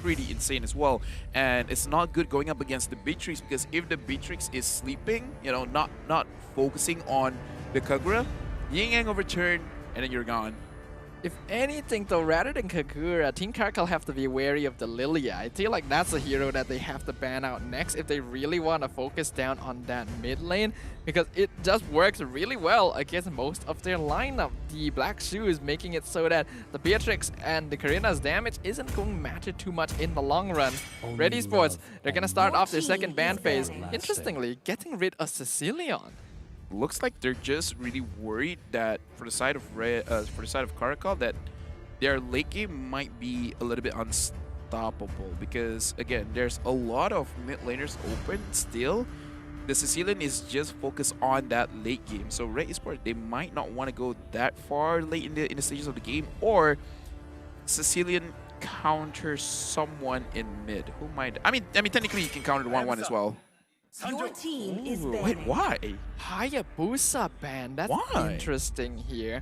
pretty insane as well. And it's not good going up against the Beatrix, because if the Beatrix is sleeping, you know, not focusing on the Kagura, Yin overturn, and then you're gone. If anything though, rather than Kagura, Team CARACAL have to be wary of the Lilia. I feel like that's a hero that they have to ban out next if they really want to focus down on that mid lane, because it just works really well against most of their lineup. The Black Shoes making it so that the Beatrix and the Karina's damage isn't going to matter too much in the long run. Red Esports, they're going to start off their second ban phase, interestingly, getting rid of Sicilian. Looks like they're just really worried that for the side of CARACAL, that their late game might be a little bit unstoppable, because again, there's a lot of mid laners open still. The Sicilian is just focused on that late game, so Red Esports, they might not want to go that far late in the stages of the game, or Sicilian counter someone in mid who might. I mean technically you can counter 1-1 as well. Your team is banned. Wait, why? Hayabusa ban. That's Why? interesting here.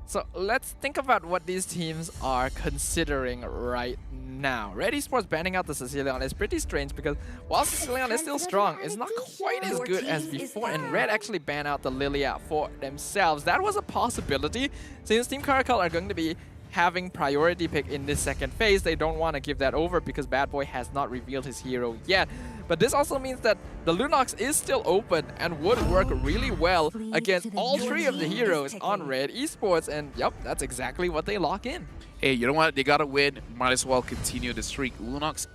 So let's think about what these teams are considering right now. Red Esports banning out the Sicilian is pretty strange, because while Sicilian is still strong, it's not quite as good as before, and Red actually banned out the Lilia for themselves. That was a possibility, since Team CARACAL are going to be having priority pick in this second phase. They don't want to give that over because Bad Boy has not revealed his hero yet. But this also means that the Lunox is still open and would work really well against all three of the heroes on Red Esports, and yep, that's exactly what they lock in. Hey, you know what? They gotta win. Might as well continue the streak. Lunox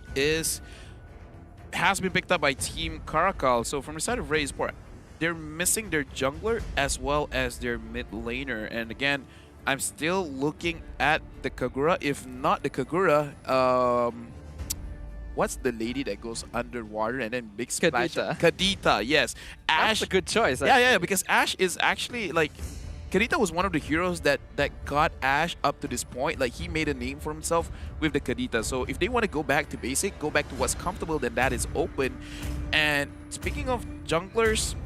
has been picked up by Team CARACAL. So from the side of Red Esports, they're missing their jungler as well as their mid laner. And again, I'm still looking at the Kagura. If not the Kagura, what's the lady that goes underwater and then big splash? Kadita, yes. Ash. That's a good choice. Yeah, because Ash is actually like, Kadita was one of the heroes that got Ash up to this point. Like, he made a name for himself with the Kadita. So if they want to go back to basic, go back to what's comfortable, then that is open. And speaking of junglers,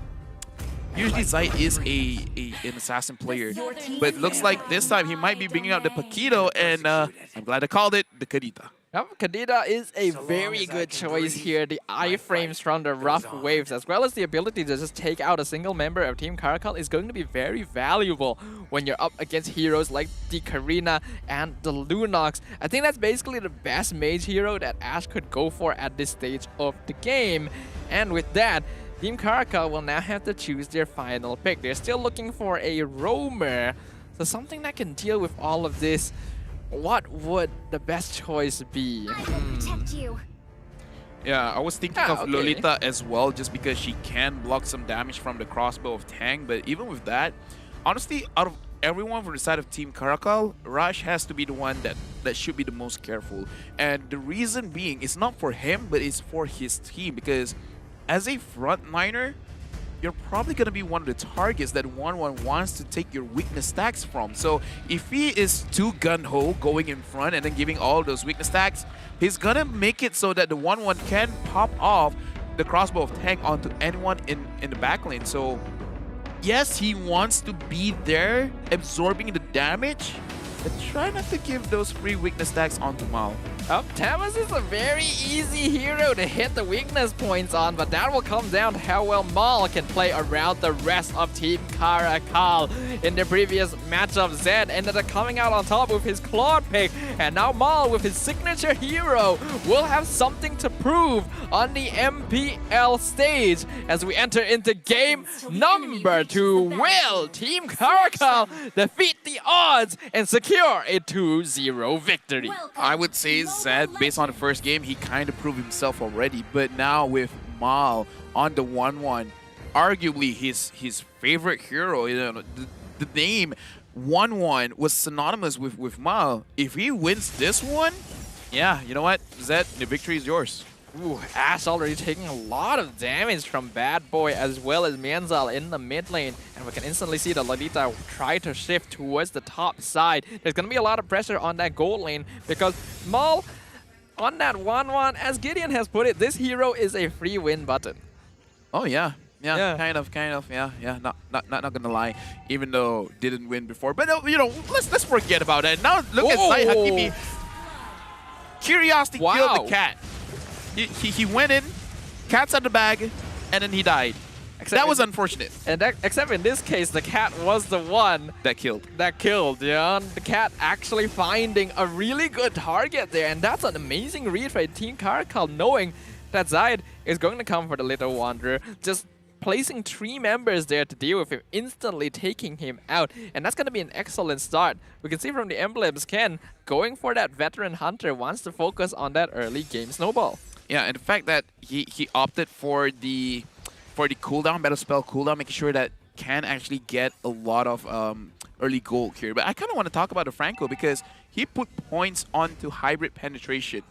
usually Zai is an assassin player, but it looks like this time he might be bringing out the Paquito, and I'm glad I called it the Kadita. Yep, Kadita is a very good choice here. The iframes from the rough waves, as well as the ability to just take out a single member of Team CARACAL, is going to be very valuable when you're up against heroes like the Karina and the Lunox. I think that's basically the best mage hero that Ash could go for at this stage of the game. And with that, Team CARACAL will now have to choose their final pick. They're still looking for a roamer, so something that can deal with all of this. What would the best choice be? Protect you. Yeah, I was thinking of Lolita as well, just because she can block some damage from the crossbow of Tang. But even with that, honestly, out of everyone from the side of Team CARACAL, Rush has to be the one that should be the most careful. And the reason being, it's not for him, but it's for his team, because as a frontliner, you're probably going to be one of the targets that 1-1 wants to take your weakness stacks from. So if he is too gun-ho going in front and then giving all those weakness stacks, he's going to make it so that the 1-1 can pop off the crossbow of Tang onto anyone in the back lane. So yes, he wants to be there absorbing the damage, but try not to give those free weakness stacks onto Mal. Tamas is a very easy hero to hit the weakness points on, but that will come down to how well Mal can play around the rest of Team CARACAL. In the previous matchup, Zed ended up coming out on top with his Claude pick, and now Mal with his signature hero will have something to prove on the MPL stage as we enter into game number 2. Will Team CARACAL defeat the odds and secure a 2-0 victory? I would say Zed, based on the first game, he kind of proved himself already, but now with Mal on the 1-1, arguably his favorite hero, you know, the name 1-1 was synonymous with Mal. If he wins this one, yeah, you know what, Zed, the victory is yours. Ooh, Ash already taking a lot of damage from Bad Boy as well as Mianzal in the mid lane. And we can instantly see the Lolita try to shift towards the top side. There's going to be a lot of pressure on that gold lane because Mal, on that 1-1, as Gideon has put it, this hero is a free win button. Oh, yeah. Yeah, kind of, yeah. Not gonna lie, even though didn't win before. But, you know, let's forget about that. Now look at Sai Hakimi. Curiosity Wow. killed the cat. He went in, cat's out the bag, and then he died. That was unfortunate. And except in this case, the cat was the one that killed. Yeah, the cat actually finding a really good target there, and that's an amazing read for Team CARACAL, knowing that Zaid is going to come for the Little Wanderer, just placing 3 members there to deal with him, instantly taking him out, and that's going to be an excellent start. We can see from the emblems, Ken going for that veteran hunter, wants to focus on that early game snowball. Yeah, and the fact that he opted for the cooldown, battle spell cooldown, making sure that can actually get a lot of early gold here. But I kind of want to talk about the Franco because he put points onto hybrid penetration.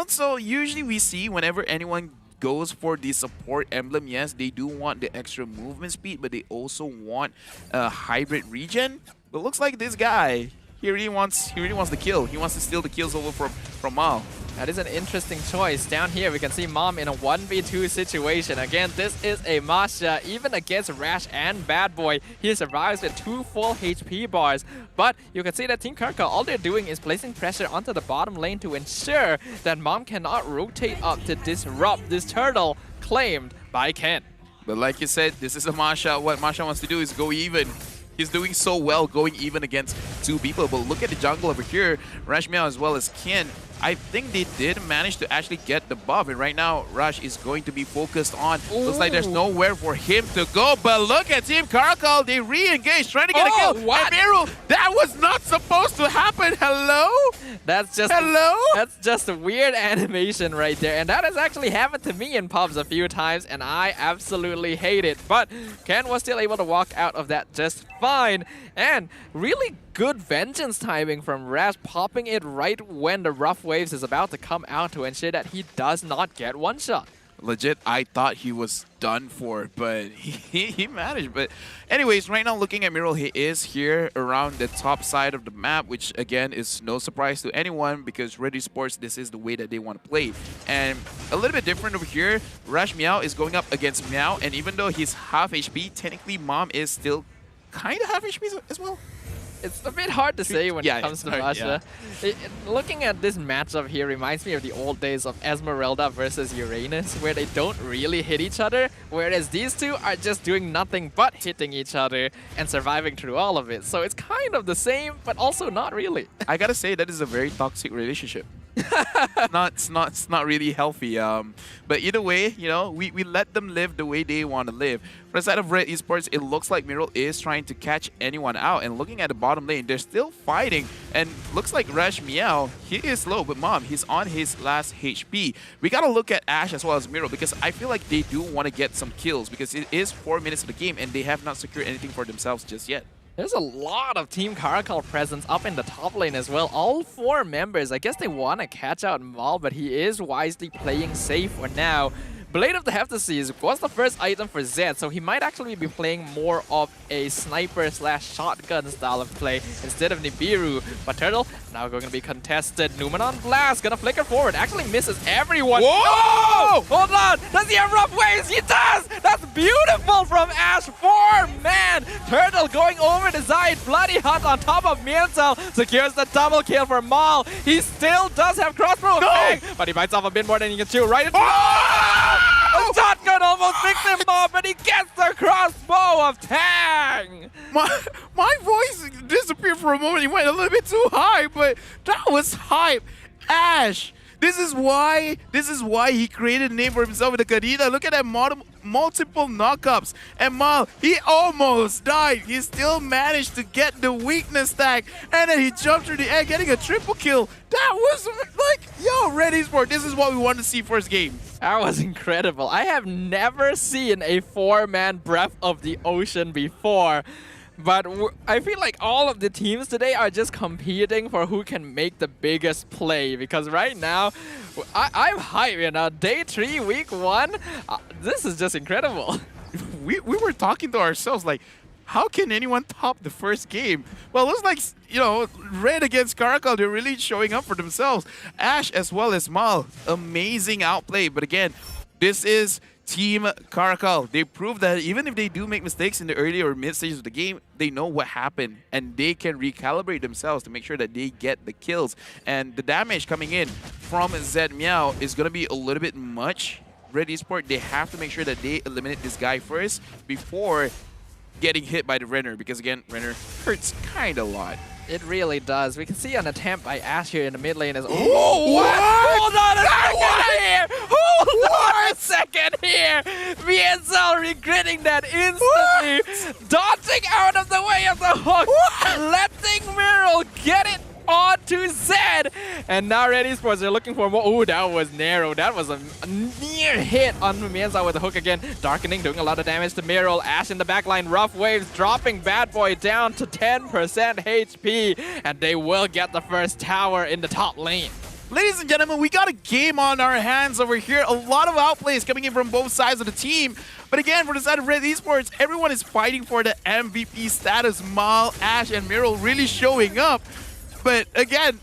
So usually we see whenever anyone goes for the support emblem, yes, they do want the extra movement speed, but they also want a hybrid regen. But looks like this guy, he really wants the kill. He wants to steal the kills over from Mal. That is an interesting choice. Down here, we can see Mom in a 1v2 situation. Again, this is a Masha, even against Rash and Bad Boy. He survives with 2 full HP bars. But you can see that Team CARACAL, all they're doing is placing pressure onto the bottom lane to ensure that Mom cannot rotate up to disrupt this turtle claimed by Ken. But like you said, this is a Masha. What Masha wants to do is go even. He's doing so well going even against 2 people. But look at the jungle over here. Rash Meow as well as Ken. I think they did manage to actually get the buff. And right now, Rush is going to be focused on. Looks like there's nowhere for him to go. But look at Team CARACAL. They re-engage, trying to get a kill. What? And Miru, that was not supposed to happen. Hello? That's just That's just a weird animation right there. And that has actually happened to me in pubs a few times, and I absolutely hate it. But Ken was still able to walk out of that just fine. And really good vengeance timing from Rash, popping it right when the rough waves is about to come out to ensure that he does not get one shot. Legit, I thought he was done for, but he managed. But anyways, right now looking at Miral, he is here around the top side of the map, which again is no surprise to anyone because Red Esports, this is the way that they want to play. And a little bit different over here, Rash Meow is going up against Meow, and even though he's half HP, technically Mom is still kind of half HP as well. It's a bit hard to say when it comes to Masha. Looking at this matchup here reminds me of the old days of Esmeralda versus Uranus, where they don't really hit each other, whereas these two are just doing nothing but hitting each other and surviving through all of it. So it's kind of the same, but also not really. I gotta say, that is a very toxic relationship. it's not really healthy. But either way, you know, we let them live the way they want to live. For the side of Red Esports, it looks like Miral is trying to catch anyone out. And looking at the bottom lane, they're still fighting. And looks like Rash Meow, he is low, but Mom, he's on his last HP. We gotta look at Ash as well as Miral because I feel like they do want to get some kills because it is 4 minutes of the game and they have not secured anything for themselves just yet. There's a lot of Team CARACAL presence up in the top lane as well. All 4 members, I guess they want to catch out Maul, but he is wisely playing safe for now. Blade of the Heptaseas was the first item for Zed, so he might actually be playing more of a sniper/shotgun style of play instead of Nibiru. But Turtle now going to be contested. Numenon Blast gonna flicker forward, actually misses everyone. Whoa! No! Hold on! Does he have rough waves? He does! That's beautiful from Ash. 4-man! Turtle going over the side. Bloody Hunt on top of Mienzel secures the double kill for Maul. He still does have crossbow effect, but he bites off a bit more than he can chew right into a shotgun almost picks him off, but he gets the crossbow of Tang! My voice disappeared for a moment. He went a little bit too high, but that was hype. Ash, this is why he created a name for himself with the Kadita. Look at that multiple knockups. And Mal, he almost died. He still managed to get the weakness tag. And then he jumped through the air, getting a triple kill. That was like, yo, Red Esports, this is what we want to see first game. That was incredible. I have never seen a 4-man Breath of the Ocean before. But I feel like all of the teams today are just competing for who can make the biggest play. Because right now, I'm hyped, you know. Day 3, week 1, this is just incredible. We were talking to ourselves like, how can anyone top the first game? Well, it looks like, you know, Red against CARACAL, they're really showing up for themselves. Ash as well as Mal, amazing outplay. But again, this is Team CARACAL, they proved that even if they do make mistakes in the early or mid stages of the game, they know what happened and they can recalibrate themselves to make sure that they get the kills. And the damage coming in from Zed Meow is going to be a little bit much. Red Esports, they have to make sure that they eliminate this guy first before getting hit by the Renner, because again, Renner hurts kind of a lot. It really does. We can see an attempt by Ash here in the mid lane is. Oh, what? Hold on a second here! Hold on a second here! Mienzel regretting that instantly, dodging out of the way of the hook, letting Miral get it onto Zed, and now Red Esports are looking for more. Oh, that was narrow. That was a near hit on Mienza with the hook again. Darkening doing a lot of damage to Miral. Ash in the backline. Rough Waves dropping Bad Boy down to 10% HP, and they will get the first tower in the top lane. Ladies and gentlemen, we got a game on our hands over here. A lot of outplays coming in from both sides of the team. But again, for the side of Red Esports, everyone is fighting for the MVP status. Mal, Ash, and Miral really showing up. But again,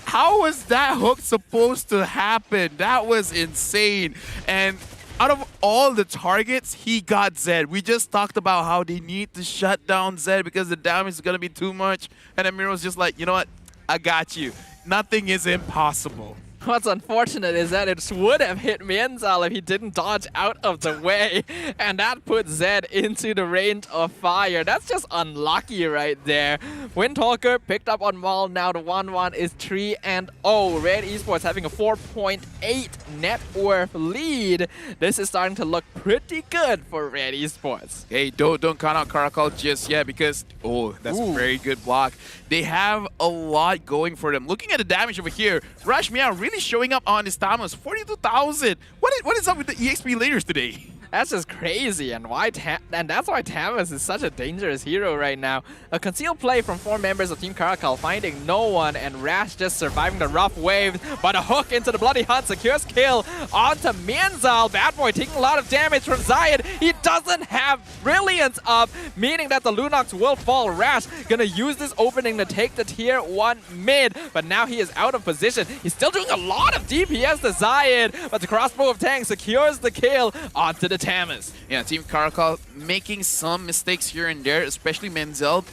how was that hook supposed to happen? That was insane. And out of all the targets, he got Zed. We just talked about how they need to shut down Zed because the damage is going to be too much. And then Miral's just like, you know what? I got you. Nothing is impossible. What's unfortunate is that it would have hit Mienzel if he didn't dodge out of the way, and that puts Zed into the range of fire. That's just unlucky right there. Windtalker picked up on Maul. Now the 1-1 is 3-0. Red Esports having a 4.8 net worth lead. This is starting to look pretty good for Red Esports. Hey, don't count out CARACAL just yet because, oh, that's a very good block. They have a lot going for them. Looking at the damage over here, Rush Meow really showing up on his Tamos, 42,000. What is up with the EXP leaders today? That's just crazy, and that's why Tamas is such a dangerous hero right now. A concealed play from 4 members of Team CARACAL, finding no one, and Rash just surviving the rough waves, but a hook into the Bloody Hunt secures kill onto Mienzel. Bad Boy taking a lot of damage from Zayed. He doesn't have Brilliance up, meaning that the Lunox will fall. Rash gonna use this opening to take the tier 1 mid, but now he is out of position. He's still doing a lot of DPS to Zayed, but the crossbow of Tang secures the kill onto the Tamas. Yeah, Team CARACAL making some mistakes here and there, especially Menzel.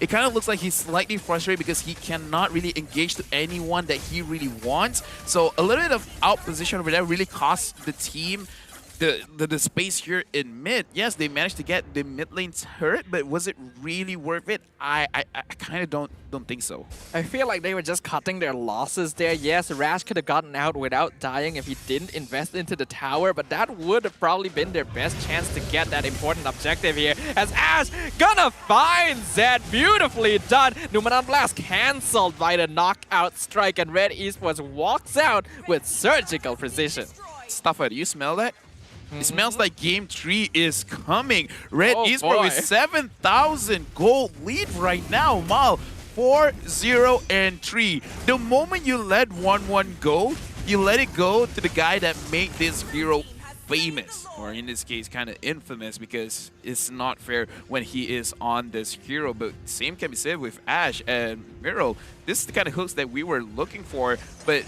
It kind of looks like he's slightly frustrated because he cannot really engage to anyone that he really wants. So a little bit of out position over there really costs the team the space here in mid. Yes, they managed to get the mid lane turret, but was it really worth it? I kind of don't think so. I feel like they were just cutting their losses there. Yes, Rash could have gotten out without dying if he didn't invest into the tower, but that would have probably been their best chance to get that important objective here. As Ash gonna find Zed, beautifully done. Numanon Blast cancelled by the knockout strike, and Red Esports walks out with surgical precision. Stuffer, do you smell that? It smells like Game 3 is coming. Red Esports with 7,000 gold lead right now. Mal, 4-0-3. The moment you let 1-1 go, you let it go to the guy that made this hero famous. Or in this case, kind of infamous, because it's not fair when he is on this hero. But same can be said with Ash and Miral. This is the kind of hooks that we were looking for. But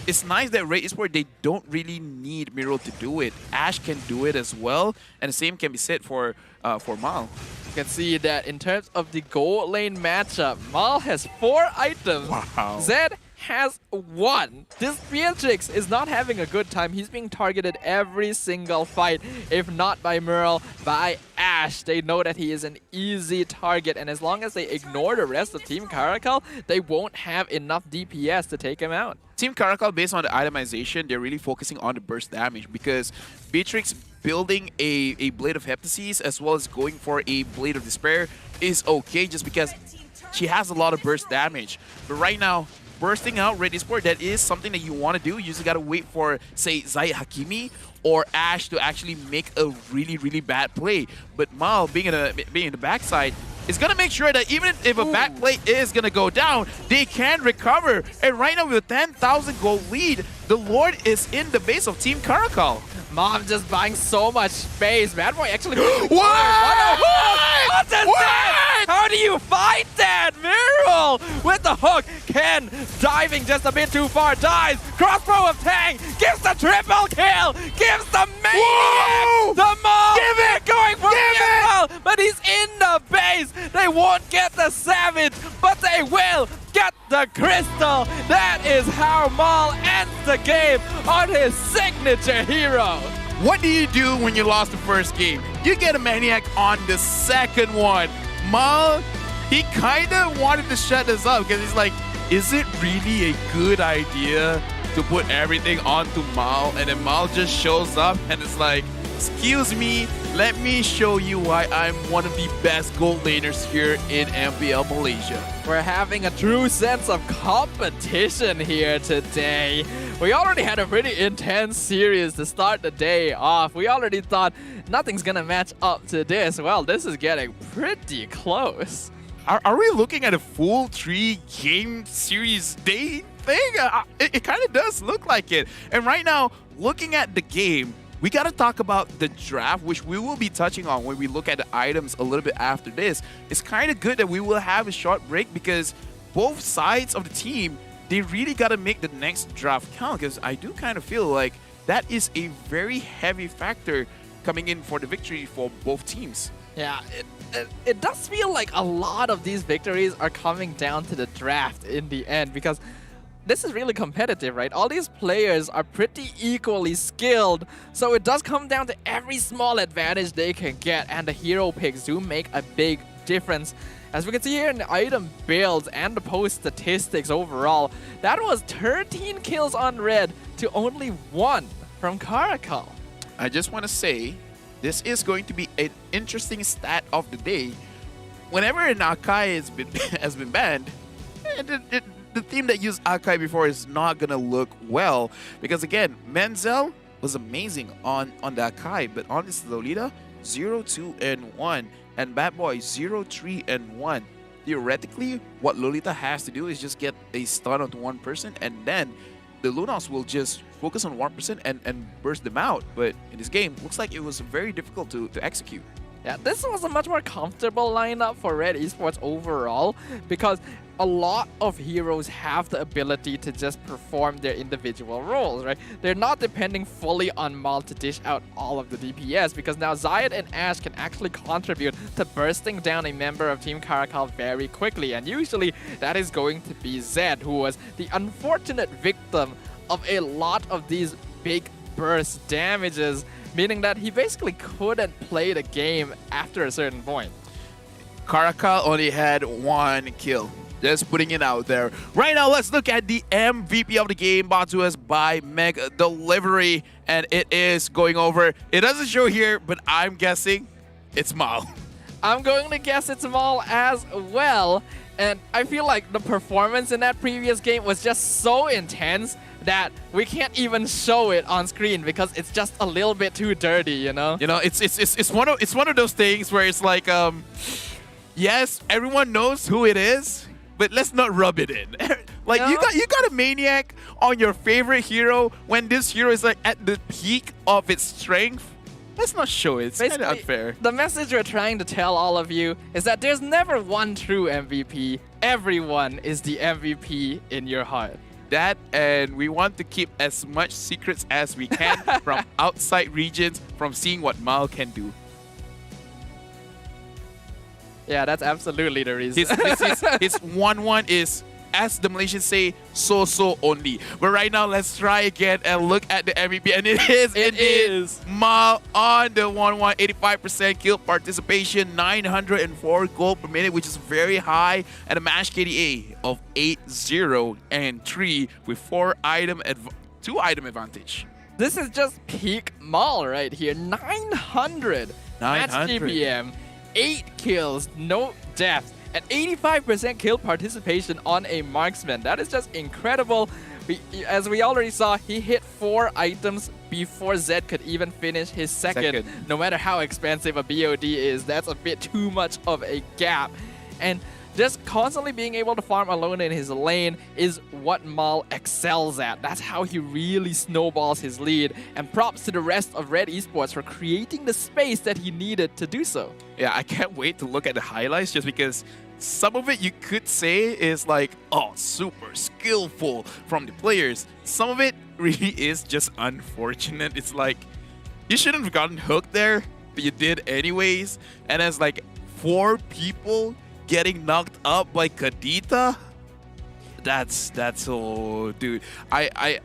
it's nice that Red Esports, they don't really need Miral to do it. Ash can do it as well, and the same can be said for Mal. You can see that in terms of the gold lane matchup, Mal has 4 items. Wow. Zed has 1. This Beatrix is not having a good time. He's being targeted every single fight, if not by Miral, by Ash. They know that he is an easy target, and as long as they ignore the rest of Team CARACAL, they won't have enough DPS to take him out. Team CARACAL, based on the itemization, they're really focusing on the burst damage because Beatrix building a Blade of Heptasis as well as going for a Blade of Despair is okay just because she has a lot of burst damage. But right now, bursting out Red Esports, that is something that you want to do. You just got to wait for, say, Zayed Hakimi or Ash to actually make a really, really bad play. But Mal, being in the backside, is going to make sure that even if a bad play is going to go down, they can recover. And right now, with a 10,000 gold lead, the Lord is in the base of Team CARACAL. Mom just buying so much space. Bad Boy actually... What? What is that? How do you fight that? Miral with the hook Ken diving just a bit too far, dies. Crossbow of Tang gives the triple kill, gives the maniac the Maul. Give it! Going for Give the Emerald, but he's in the base. They won't get the Savage, but they will get the Crystal. That is how Maul ends the game on his signature hero. What do you do when you lost the first game? You get a Maniac on the second one. Maul, he kind of wanted to shut this up because he's like, is it really a good idea to put everything onto Maul? And then Maul just shows up and it's like, excuse me, let me show you why I'm one of the best gold laners here in MPL Malaysia. We're having a true sense of competition here today. We already had a pretty intense series to start the day off. We already thought nothing's gonna match up to this. Well, this is getting pretty close. Are we looking at a full 3-game series day thing? It kind of does look like it. And right now, looking at the game, we got to talk about the draft, which we will be touching on when we look at the items a little bit after this. It's kind of good that we will have a short break because both sides of the team, they really got to make the next draft count, because I do kind of feel like that is a very heavy factor coming in for the victory for both teams. Yeah, it does feel like a lot of these victories are coming down to the draft in the end, because this is really competitive, right? All these players are pretty equally skilled, so it does come down to every small advantage they can get, and the hero picks do make a big difference. As we can see here in the item builds and the post statistics overall, that was 13 kills on Red to only 1 from CARACAL. I just want to say, this is going to be an interesting stat of the day. Whenever an Akai has been banned, the team that used Akai before is not going to look well. Because again, Menzel was amazing on the Akai, but on this Lolita, 0-2-1. And Bad Boy, 0-3-1. Theoretically, what Lolita has to do is just get a stun onto one person, and then the Lunos will just focus on 1% and burst them out. But in this game, looks like it was very difficult to execute. Yeah, this was a much more comfortable lineup for Red Esports overall, because a lot of heroes have the ability to just perform their individual roles, right? They're not depending fully on Maul to dish out all of the DPS, because now Zayed and Ash can actually contribute to bursting down a member of Team CARACAL very quickly, and usually that is going to be Zed, who was the unfortunate victim of a lot of these big burst damages, meaning that he basically couldn't play the game after a certain point. CARACAL only had 1 kill. Just putting it out there. Right now, let's look at the MVP of the game, brought to us by Meg Delivery, and it is going over. It doesn't show here, but I'm guessing it's Maul. I'm going to guess it's Maul as well, and I feel like the performance in that previous game was just so intense that we can't even show it on screen because it's just a little bit too dirty, you know? You know, it's one of those things where it's like, yes, everyone knows who it is, but let's not rub it in. Like, you got a Maniac on your favorite hero when this hero is like at the peak of its strength. Let's not show it. It's kind of unfair. The message we're trying to tell all of you is that there's never one true MVP. Everyone is the MVP in your heart. That, and we want to keep as much secrets as we can from outside regions, from seeing what Maul can do. Yeah, that's absolutely the reason. His 1-1 is, as the Malaysians say, so only. But right now, let's try again and look at the MVP. And it is Maul on the 1-1, 85% kill participation, 904 gold per minute, which is very high, and a match KDA of 8-0 and 3 with 2 item advantage. This is just peak Maul right here. 900 match GPM, 8 kills, no deaths, and 85% kill participation on a marksman. That is just incredible. As we already saw, he hit 4 items before Zed could even finish his second. No matter how expensive a BOD is, that's a bit too much of a gap. And just constantly being able to farm alone in his lane is what Maul excels at. That's how he really snowballs his lead. And props to the rest of Red Esports for creating the space that he needed to do so. Yeah, I can't wait to look at the highlights just because some of it you could say is like, oh, super skillful from the players. Some of it really is just unfortunate. It's like, you shouldn't have gotten hooked there, but you did anyways. And as like 4 people getting knocked up by Kadita, that's oh, dude. I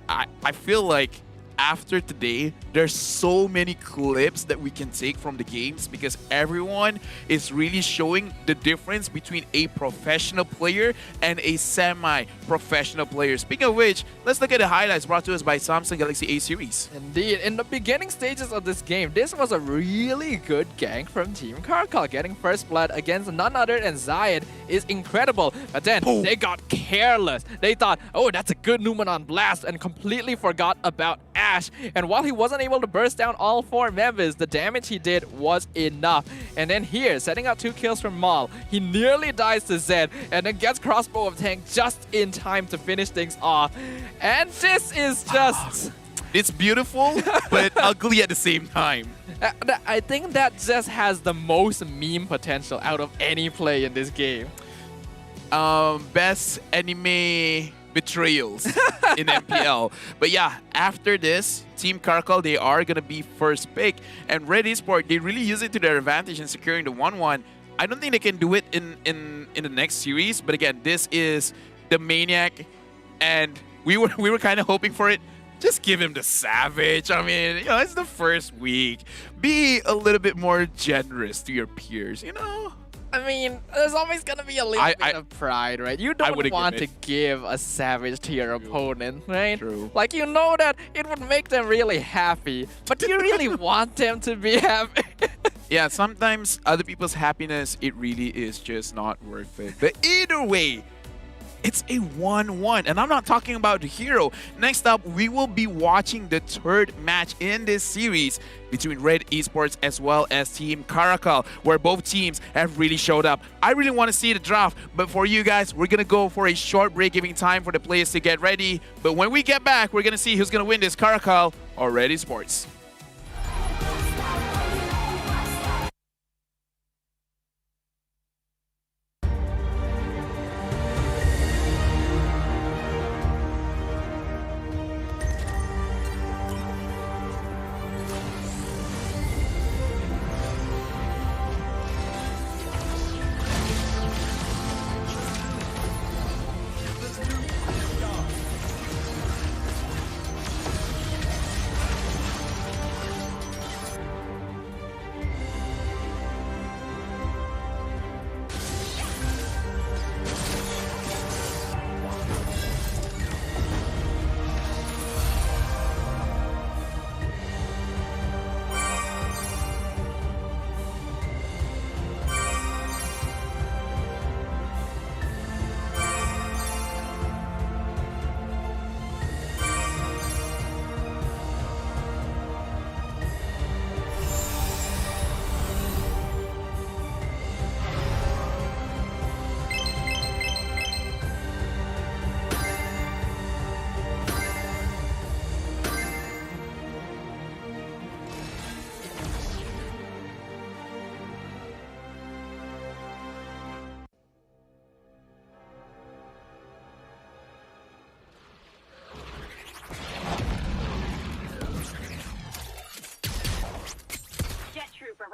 feel like after today, there's so many clips that we can take from the games because everyone is really showing the difference between a professional player and a semi-professional player. Speaking of which, let's look at the highlights brought to us by Samsung Galaxy A series. Indeed, in the beginning stages of this game, this was a really good gank from Team CARACAL. Getting first blood against none other than Zayed is incredible. But then they got careless. They thought, oh, that's a good Numen on blast, and completely forgot about Ash. And while he wasn't able to burst down all 4 members, the damage he did was enough. And then here, setting up 2 kills from Maul, he nearly dies to Zed and then gets crossbow of tank just in time to finish things off. And this is just... It's beautiful, but ugly at the same time. I think that just has the most meme potential out of any play in this game. Best anime betrayals in MPL. But yeah, after this, Team CARACAL, they are going to be first pick. And Red Esports, they really use it to their advantage in securing the 1-1. I don't think they can do it in the next series. But again, this is the Maniac. And we were kind of hoping for it. Just give him the Savage. I mean, you know, it's the first week. Be a little bit more generous to your peers, you know? I mean, there's always going to be a little bit of pride, right? You don't want to give a Savage to your opponent, right? True. Like, you know that it would make them really happy, but do you really want them to be happy? Yeah, sometimes other people's happiness, it really is just not worth it. But either way, it's a 1-1, and I'm not talking about the hero. Next up, we will be watching the 3rd match in this series between Red Esports as well as Team CARACAL, where both teams have really showed up. I really want to see the draft, but for you guys, we're going to go for a short break, giving time for the players to get ready. But when we get back, we're going to see who's going to win this, CARACAL or Red Esports.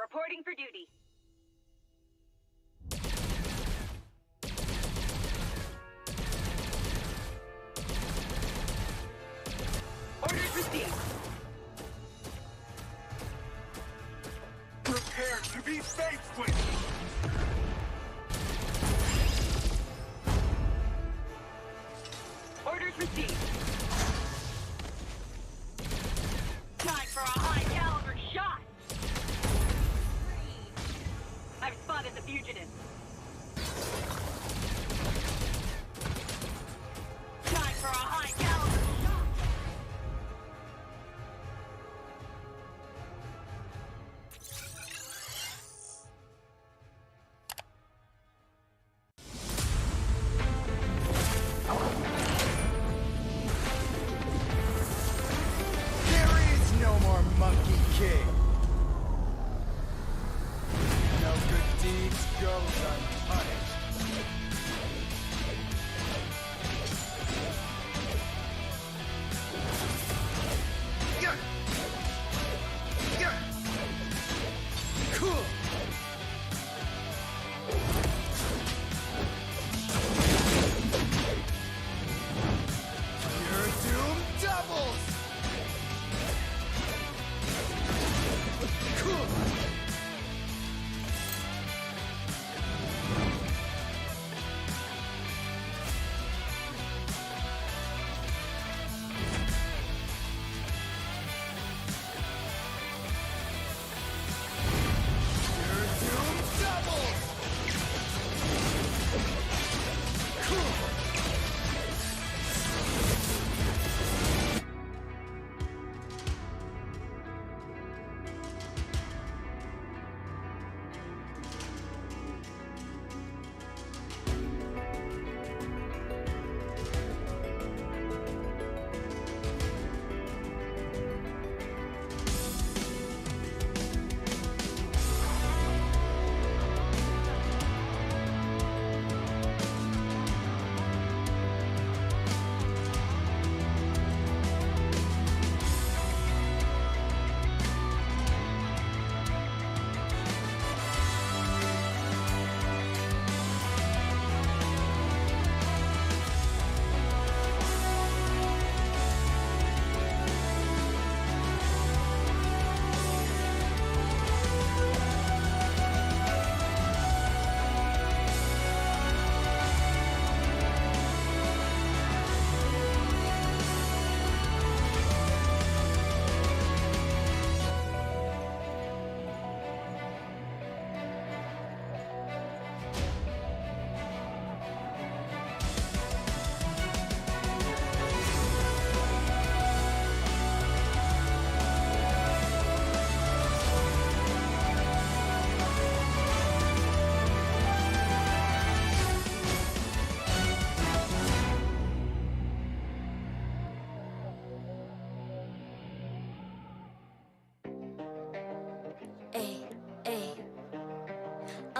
Reporting for duty. Orders received. Prepare to be faced with. Orders received. Time for a high caliber shot. I've spotted the fugitive. Time for a high caliber shot.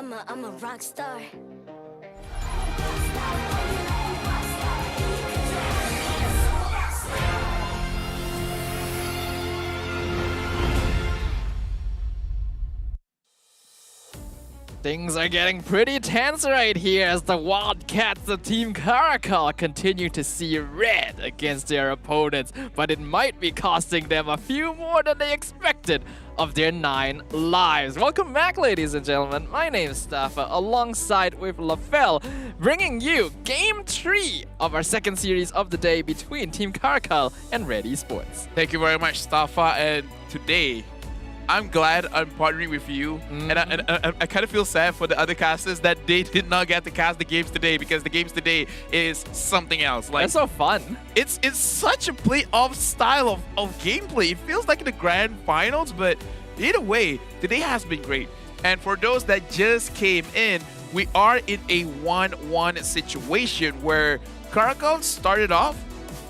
I'm a rock star. Things are getting pretty tense right here as the Wildcats of Team CARACAL continue to see red against their opponents, but it might be costing them a few more than they expected of their 9 lives. Welcome back, ladies and gentlemen. My name is Staffa, alongside with LaFell, bringing you Game 3 of our second series of the day between Team CARACAL and Red Esports. Thank you very much, Staffa. And today, I'm glad I'm partnering with you, and I kind of feel sad for the other casters that they did not get to cast the games today, because the games today is something else. Like, it's so fun. It's such a playoff style of gameplay. It feels like in the grand finals, but either way, today has been great. And for those that just came in, we are in a 1-1 situation where CARACAL started off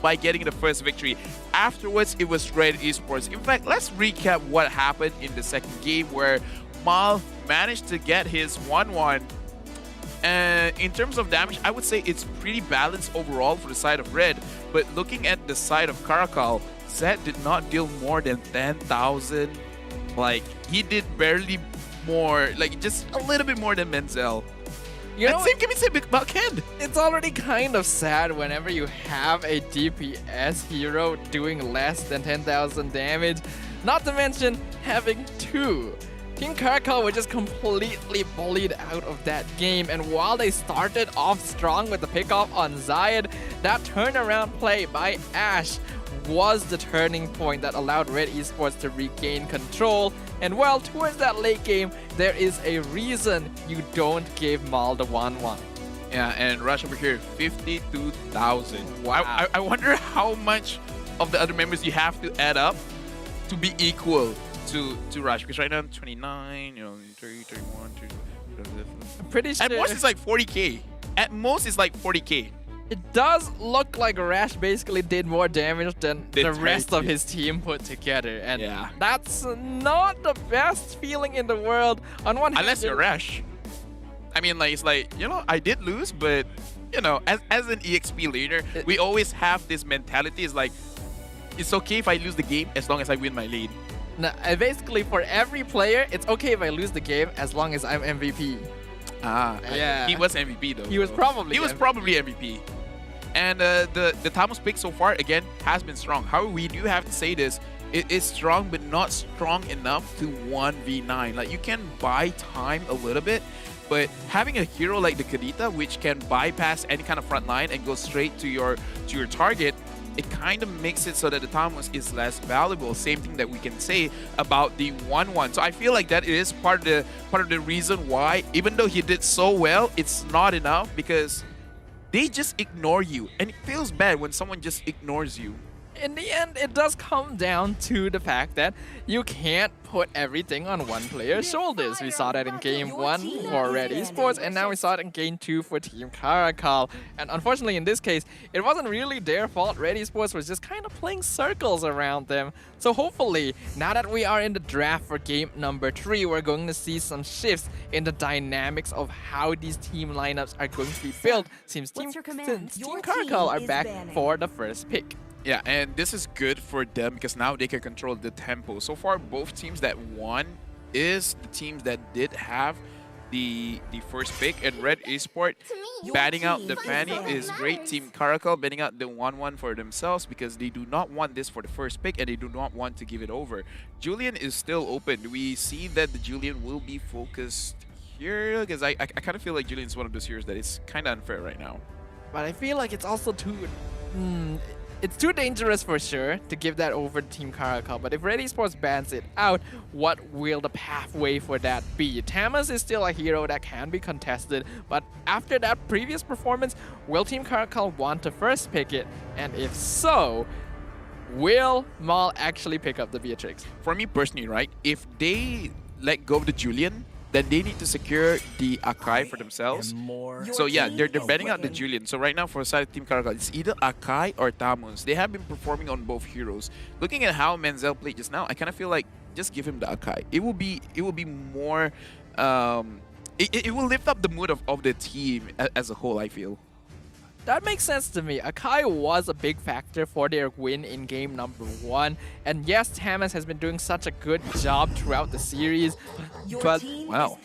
by getting the first victory. Afterwards, it was Red Esports. In fact, let's recap what happened in the second game where Mal managed to get his 1-1. And in terms of damage, I would say it's pretty balanced overall for the side of Red. But looking at the side of CARACAL, Zed did not deal more than 10,000. Like, he did barely more, like just a little bit more than Menzel. You know, same can be said about Ken. It's already kind of sad whenever you have a DPS hero doing less than 10,000 damage, not to mention having 2. Team CARACAL were just completely bullied out of that game, and while they started off strong with the pickoff on Zayed, that turnaround play by Ash was the turning point that allowed Red Esports to regain control. And well, towards that late game, there is a reason you don't give Mal the 1-1. Yeah, and Rush over here, 52,000. Wow. I wonder how much of the other members you have to add up to be equal to Rush. Because right now I'm 29, 30, 31, 32. I'm pretty sure. At most it's like 40k. At most it's like 40k. It does look like Rash basically did more damage than the rest of his team put together, and that's not the best feeling in the world. On one hand, unless you're Rash. I mean, like, it's like, I did lose, but as an EXP leader, we always have this mentality. It's like, it's okay if I lose the game as long as I win my lane. No, basically for every player, it's okay if I lose the game as long as I'm MVP. Yeah. He was MVP though. He was probably MVP. And the Tamus pick so far, again, has been strong. However, we do have to say this. It is strong, but not strong enough to 1v9. Like, you can buy time a little bit, but having a hero like the Kadita, which can bypass any kind of front line and go straight to your target, it kind of makes it so that the Tamus is less valuable. Same thing that we can say about the 1-1. So I feel like that is part of the reason why, even though he did so well, it's not enough, because they just ignore you, and it feels bad when someone just ignores you. In the end, it does come down to the fact that you can't put everything on one player's shoulders. We saw that in Game 1 for Red Esports, and now we saw it in Game 2 for Team CARACAL. And unfortunately, in this case, it wasn't really their fault. Red Esports was just kind of playing circles around them. So hopefully, now that we are in the draft for Game number 3, we're going to see some shifts in the dynamics of how these team lineups are going to be built, since Team CARACAL are back for the first pick. Yeah, and this is good for them because now they can control the tempo. So far, both teams that won is the teams that did have the first pick. And Red Esports batting out the Fanny is great. Team CARACAL batting out the 1-1 for themselves because they do not want this for the first pick and they do not want to give it over. Julian is still open. We see that the Julian will be focused here because I kind of feel like Julian is one of those heroes that is kind of unfair right now. But I feel like it's also too... It's too dangerous for sure to give that over to Team CARACAL, but if Red Esports bans it out, what will the pathway for that be? Tamas is still a hero that can be contested, but after that previous performance, will Team CARACAL want to first pick it? And if so, will Mal actually pick up the Beatrix? For me personally, right, if they let go of the Julian, then they need to secure the Akai for themselves. So yeah, they're betting out the Julian. So right now for side of Team CARACAL, it's either Akai or Tamus. They have been performing on both heroes. Looking at how Menzel played just now, I kind of feel like just give him the Akai. It will be more it will lift up the mood of the team as a whole, I feel. That makes sense to me. Akai was a big factor for their win in game number 1. And yes, Tamas has been doing such a good job throughout the series. But wow.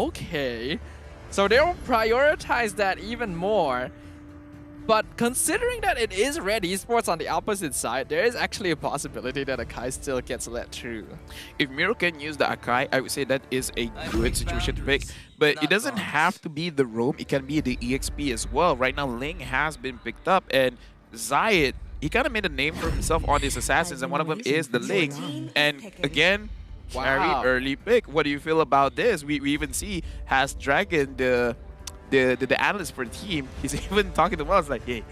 Okay. So they'll prioritize that even more. But considering that it is Red Esports on the opposite side, there is actually a possibility that Akai still gets let through. If Miro can use the Akai, I would say that is a good situation to pick. But it doesn't have to be the Roam, it can be the EXP as well. Right now, Ling has been picked up, and Zayed, he kind of made a name for himself on his assassins, and one of them is the Ling. And again, very early pick. What do you feel about this? We even see has Dragon, the analyst for the team, he's even talking to us like, hey,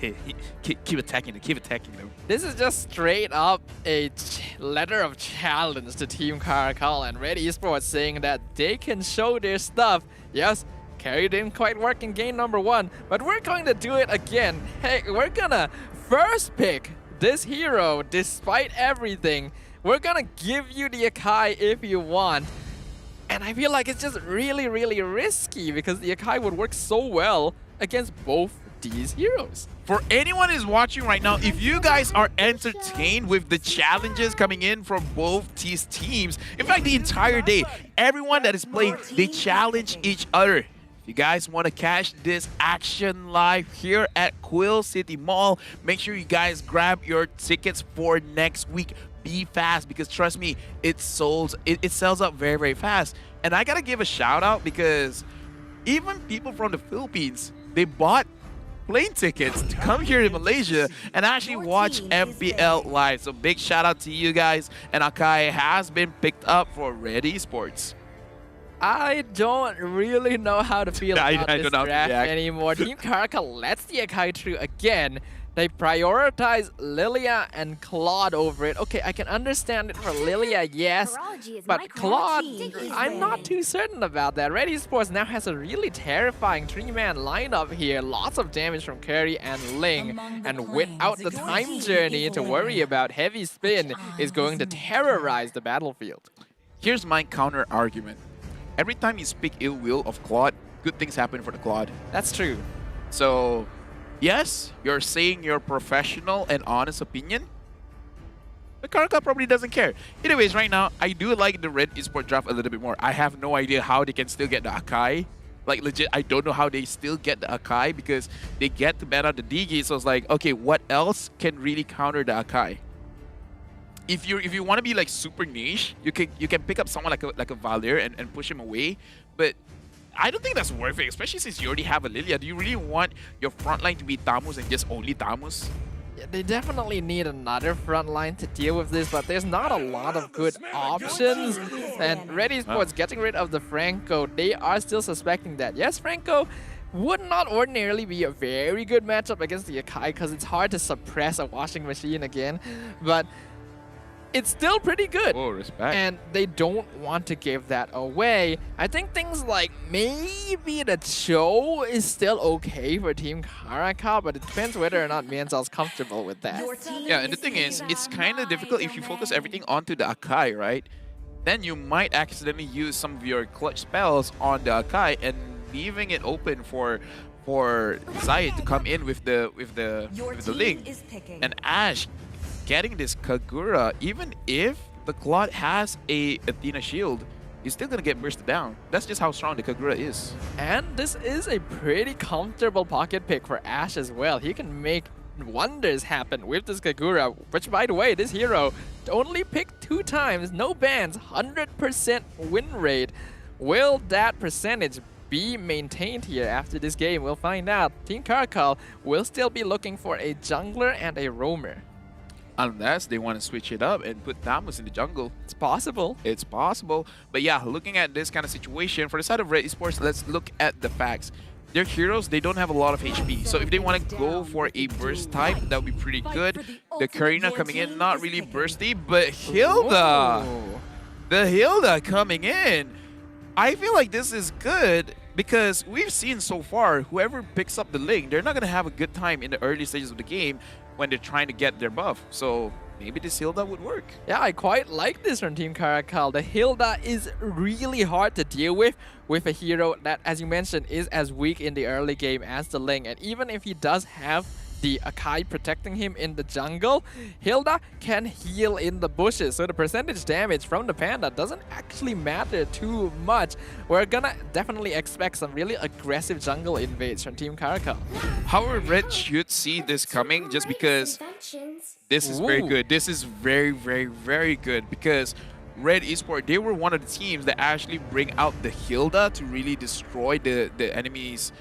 keep attacking them. This is just straight up a letter of challenge to Team CARACAL and Red Esports, saying that they can show their stuff. Yes, carry didn't quite work in game number 1, but we're going to do it again. Hey, we're gonna first pick this hero despite everything. We're gonna give you the Akai if you want. And I feel like it's just really, really risky because the Akai would work so well against both these heroes. For anyone who's watching right now, if you guys are entertained with the challenges coming in from both these teams, in fact, the entire day, everyone that is playing, they challenge each other. If you guys want to catch this action live here at Quill City Mall, make sure you guys grab your tickets for next week. Be fast, because trust me, it sells out very, very fast. And I gotta give a shout out because even people from the Philippines, they bought plane tickets to come here to Malaysia and actually watch MPL live. So big shout out to you guys. And Akai has been picked up for Red Esports. I don't really know how to feel about this draft anymore. Team CARACAL lets the Akai through again. They prioritize Lilia and Claude over it. Okay, I can understand it for Lilia, yes, but Claude, I'm not too certain about that. Red Esports now has a really terrifying 3-man lineup here. Lots of damage from Curry and Ling, and without the time journey to worry about, Heavy Spin is going to terrorize the battlefield. Here's my counter argument. Every time you speak ill will of Claude, good things happen for the Claude. That's true. So yes, you're saying your professional and honest opinion, but CARACAL probably doesn't care. Anyways, right now, I do like the Red Esports draft a little bit more. I have no idea how they can still get the Akai. Like, legit, I don't know how they still get the Akai because they get to ban out the DG. So it's like, okay, what else can really counter the Akai? If you want to be like super niche, you can pick up someone like a Valir and push him away, but I don't think that's worth it, especially since you already have a Lilia. Do you really want your front line to be Tamus and just only Tamus? Yeah, they definitely need another front line to deal with this, but there's not a lot of good options. And Red Esports getting rid of the Franco, they are still suspecting that. Yes, Franco would not ordinarily be a very good matchup against the Akai because it's hard to suppress a washing machine again, but it's still pretty good. Oh, respect. And they don't want to give that away. I think things like maybe the Cho is still okay for Team CARACAL, but it depends whether or not Mianzal's comfortable with that. Yeah, and the thing is, it's kind of difficult if you focus everything onto the Akai, right? Then you might accidentally use some of your clutch spells on the Akai and leaving it open for Zayed to come in with the Ling. And Ash getting this Kagura, even if the Claude has a Athena shield, he's still gonna get bursted down. That's just how strong the Kagura is. And this is a pretty comfortable pocket pick for Ash as well. He can make wonders happen with this Kagura, which, by the way, this hero only picked 2 times, no bans, 100% win rate. Will that percentage be maintained here after this game? We'll find out. Team CARACAL will still be looking for a jungler and a roamer. Unless they want to switch it up and put Tamus in the jungle. It's possible. It's possible. But yeah, looking at this kind of situation, for the side of Red Esports, let's look at the facts. Their heroes, they don't have a lot of HP. So if they want to go for a burst type, that would be pretty good. The Karina coming in, not really bursty, but Hilda! The Hilda coming in. I feel like this is good. Because we've seen so far, whoever picks up the lane, they're not going to have a good time in the early stages of the game when they're trying to get their buff. So maybe this Hilda would work. Yeah, I quite like this from Team CARACAL. The Hilda is really hard to deal with a hero that, as you mentioned, is as weak in the early game as the Ling. And even if he does have the Akai protecting him in the jungle, Hilda can heal in the bushes. So the percentage damage from the Panda doesn't actually matter too much. We're gonna definitely expect some really aggressive jungle invades from Team CARACAL. However, Red should see this coming just because this is very good. This is very, very, very good because Red Esports, they were one of the teams that actually bring out the Hilda to really destroy the enemy's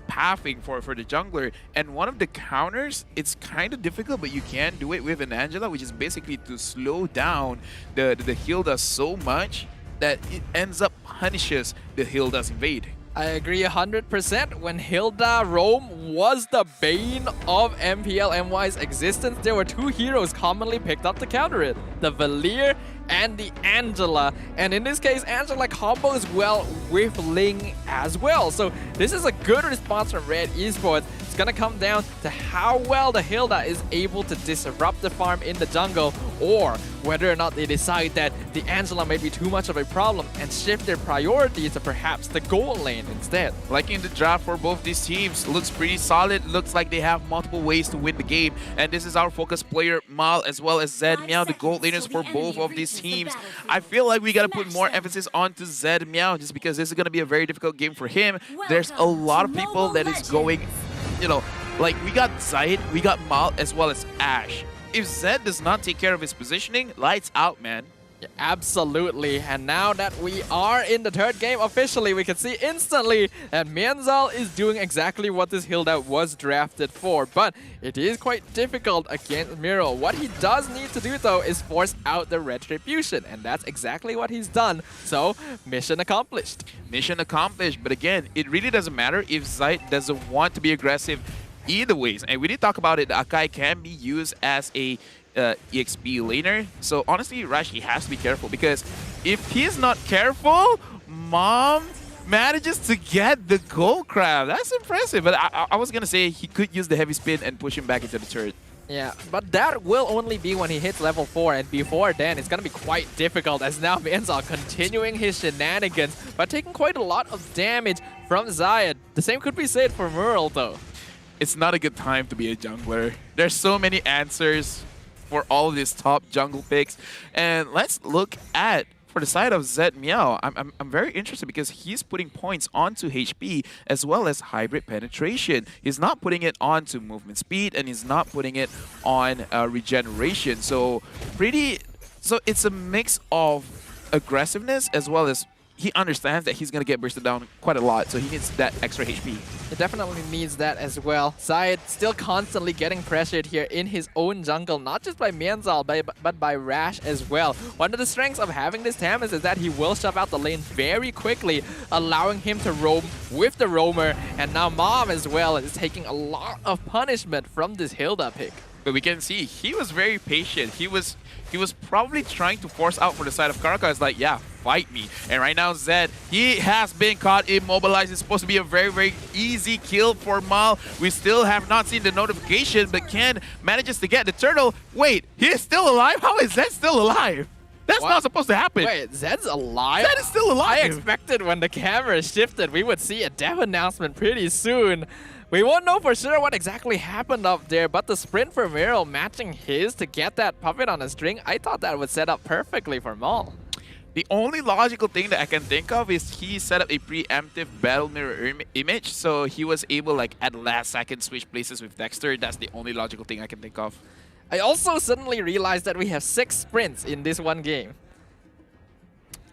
pathing for the jungler. And one of the counters, it's kind of difficult, but you can do it with an Angela, which is basically to slow down the Hilda so much that it ends up punishes the Hilda's invade. I agree 100%. When Hilda Roam was the bane of MPL MY's existence, there were two heroes commonly picked up to counter it. The Valier and the Angela. And in this case, Angela combos well with Ling as well. So this is a good response from Red Esports. It's gonna come down to how well the Hilda is able to disrupt the farm in the jungle, or whether or not they decide that the Angela may be too much of a problem and shift their priority to perhaps the gold lane instead. Liking the draft for both these teams. Looks pretty solid. Looks like they have multiple ways to win the game. And this is our focus player, Mal, as well as Zed Meow, the gold laners for both of these teams. I feel like we gotta put more emphasis onto Zed Meow just because this is gonna be a very difficult game for him. There's a lot of people that is going, you know, like we got Zayed, we got Mal, as well as Ash. If Zed does not take care of his positioning, lights out, man. Yeah, absolutely. And now that we are in the third game officially, we can see instantly that Mianzal is doing exactly what this Hilda was drafted for. But it is quite difficult against Miro. What he does need to do, though, is force out the Retribution. And that's exactly what he's done. So, mission accomplished. Mission accomplished. But again, it really doesn't matter if Zayed doesn't want to be aggressive either ways. And we did talk about it. Akai can be used as a EXP laner. So honestly, Rash, he has to be careful because if he's not careful, Mom manages to get the gold crab. That's impressive. But I was going to say he could use the heavy spin and push him back into the turret. Yeah, but that will only be when he hits level 4, and before then it's gonna be quite difficult as now Mianzal continuing his shenanigans, but taking quite a lot of damage from Zayed. The same could be said for Merle though. It's not a good time to be a jungler. There's so many answers for all of these top jungle picks. And let's look at, for the side of Zed Meow, I'm very interested because he's putting points onto HP as well as hybrid penetration. He's not putting it onto movement speed and he's not putting it on regeneration. So it's a mix of aggressiveness as well as he understands that he's going to get bursted down quite a lot, so he needs that extra HP. It definitely needs that as well. Zayed still constantly getting pressured here in his own jungle, not just by Mianzal, but by Rash as well. One of the strengths of having this Tamus is that he will shove out the lane very quickly, allowing him to roam with the roamer. And now Mom as well is taking a lot of punishment from this Hilda pick. But we can see he was very patient. He was probably trying to force out for the side of CARACAL. It's like, yeah, fight me. And right now, Zed, he has been caught immobilized. It's supposed to be a very, very easy kill for Mal. We still have not seen the notification, but Ken manages to get the turtle. Wait, he's still alive? How is Zed still alive? That's not supposed to happen. Wait, Zed's alive? Zed is still alive. I expected when the camera shifted, we would see a dev announcement pretty soon. We won't know for sure what exactly happened up there, but the sprint for Miro matching his to get that puppet on a string, I thought that would set up perfectly for Maul. The only logical thing that I can think of is he set up a preemptive battle mirror image, so he was able, like, at last second switch places with Dexter. That's the only logical thing I can think of. I also suddenly realized that we have 6 sprints in this one game.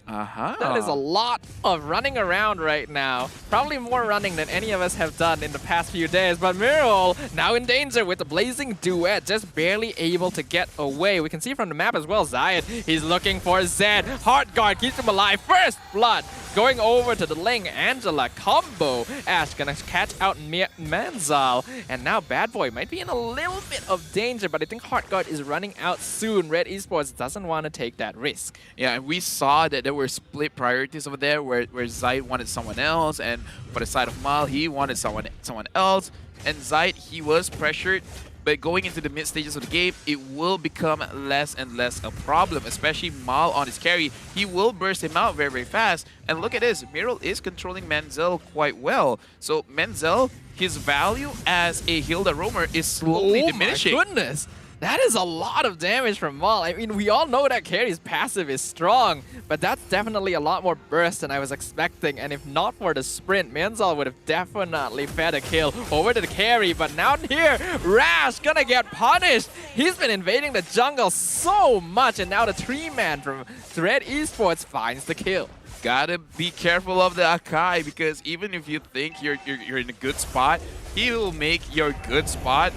That is a lot of running around right now. Probably more running than any of us have done in the past few days. But Miro now in danger with the blazing duet, just barely able to get away. We can see from the map as well, Zayed, he's looking for Zed. Heart Guard keeps him alive. First blood going over to the Ling Angela combo. Ash gonna catch out Mianzal. And now Bad Boy might be in a little bit of danger, but I think Heart Guard is running out soon. Red Esports doesn't want to take that risk. Yeah, and we saw that there were were split priorities over there, where Zayed wanted someone else, and for the side of Mal, he wanted someone else. And Zayed, he was pressured, but going into the mid stages of the game, it will become less and less a problem, especially Mal on his carry. He will burst him out very, very fast. And look at this, Miral is controlling Menzel quite well. So Menzel, his value as a Hilda roamer is slowly diminishing. Oh my goodness! That is a lot of damage from Mal. I mean, we all know that carry's passive is strong, but that's definitely a lot more burst than I was expecting. And if not for the sprint, Menzel would have definitely fed a kill over to the carry. But now here, Rash gonna get punished. He's been invading the jungle so much, and now the 3-man from Red Esports finds the kill. Gotta be careful of the Akai, because even if you think you're in a good spot, he will make your good spot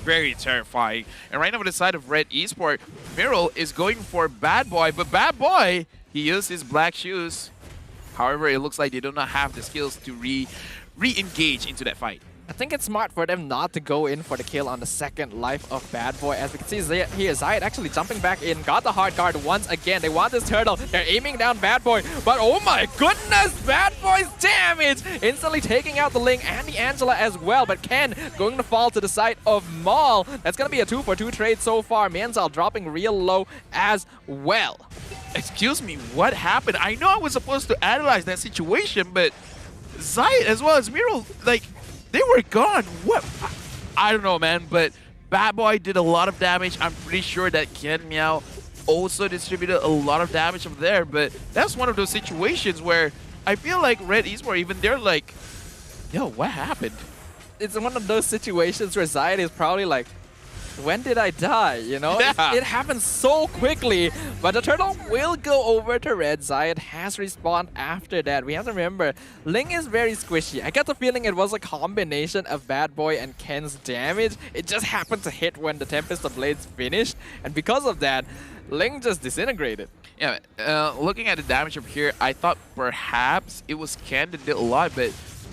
very terrifying. And right now on the side of Red Esport, Miral is going for Bad Boy, but Bad Boy, he used his black shoes. However, it looks like they do not have the skills to re-engage into that fight. I think it's smart for them not to go in for the kill on the second life of Bad Boy. As we can see here, Zayed actually jumping back in, got the hard guard once again. They want this turtle. They're aiming down Bad Boy, but oh my goodness, Bad Boy's damage! Instantly taking out the Ling and the Angela as well, but Ken going to fall to the side of Maul. That's going to be a 2-for-2 trade so far. Mianzal dropping real low as well. Excuse me, what happened? I know I was supposed to analyze that situation, but Zayed as well as Miral, like, they were gone. What? I don't know, man, but Bad Boy did a lot of damage. I'm pretty sure that Ken Meow also distributed a lot of damage over there, but that's one of those situations where I feel like Red Esport, even they're like, yo, what happened? It's one of those situations where Zayed is probably like, when did I die? You know, Yeah. it happens so quickly. But the turtle will go over to Red. Zayed has respawned after that. We have to remember, Ling is very squishy. I get the feeling it was a combination of Bad Boy and Ken's damage. It just happened to hit when the Tempest of Blades finished. And because of that, Ling just disintegrated. Yeah, looking at the damage over here, I thought perhaps it was Ken that did a lot, but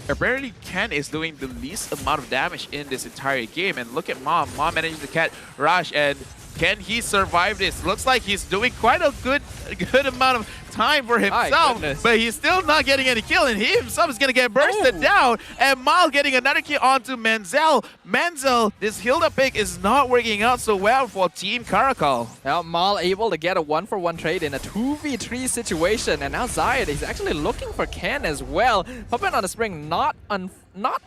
apparently Ken is doing the least amount of damage in this entire game. And look at Mom. Mom managed to catch Rush, and can he survive this? Looks like he's doing quite a good amount of time for himself, but he's still not getting any kill, and he himself is going to get bursted down, and Mal getting another kill onto Menzel. Menzel, this Hilda pick is not working out so well for Team CARACAL. Now Mal able to get a 1-for-1 trade in a 2v3 situation, and now Zayed is actually looking for Ken as well. Puppet on the spring, not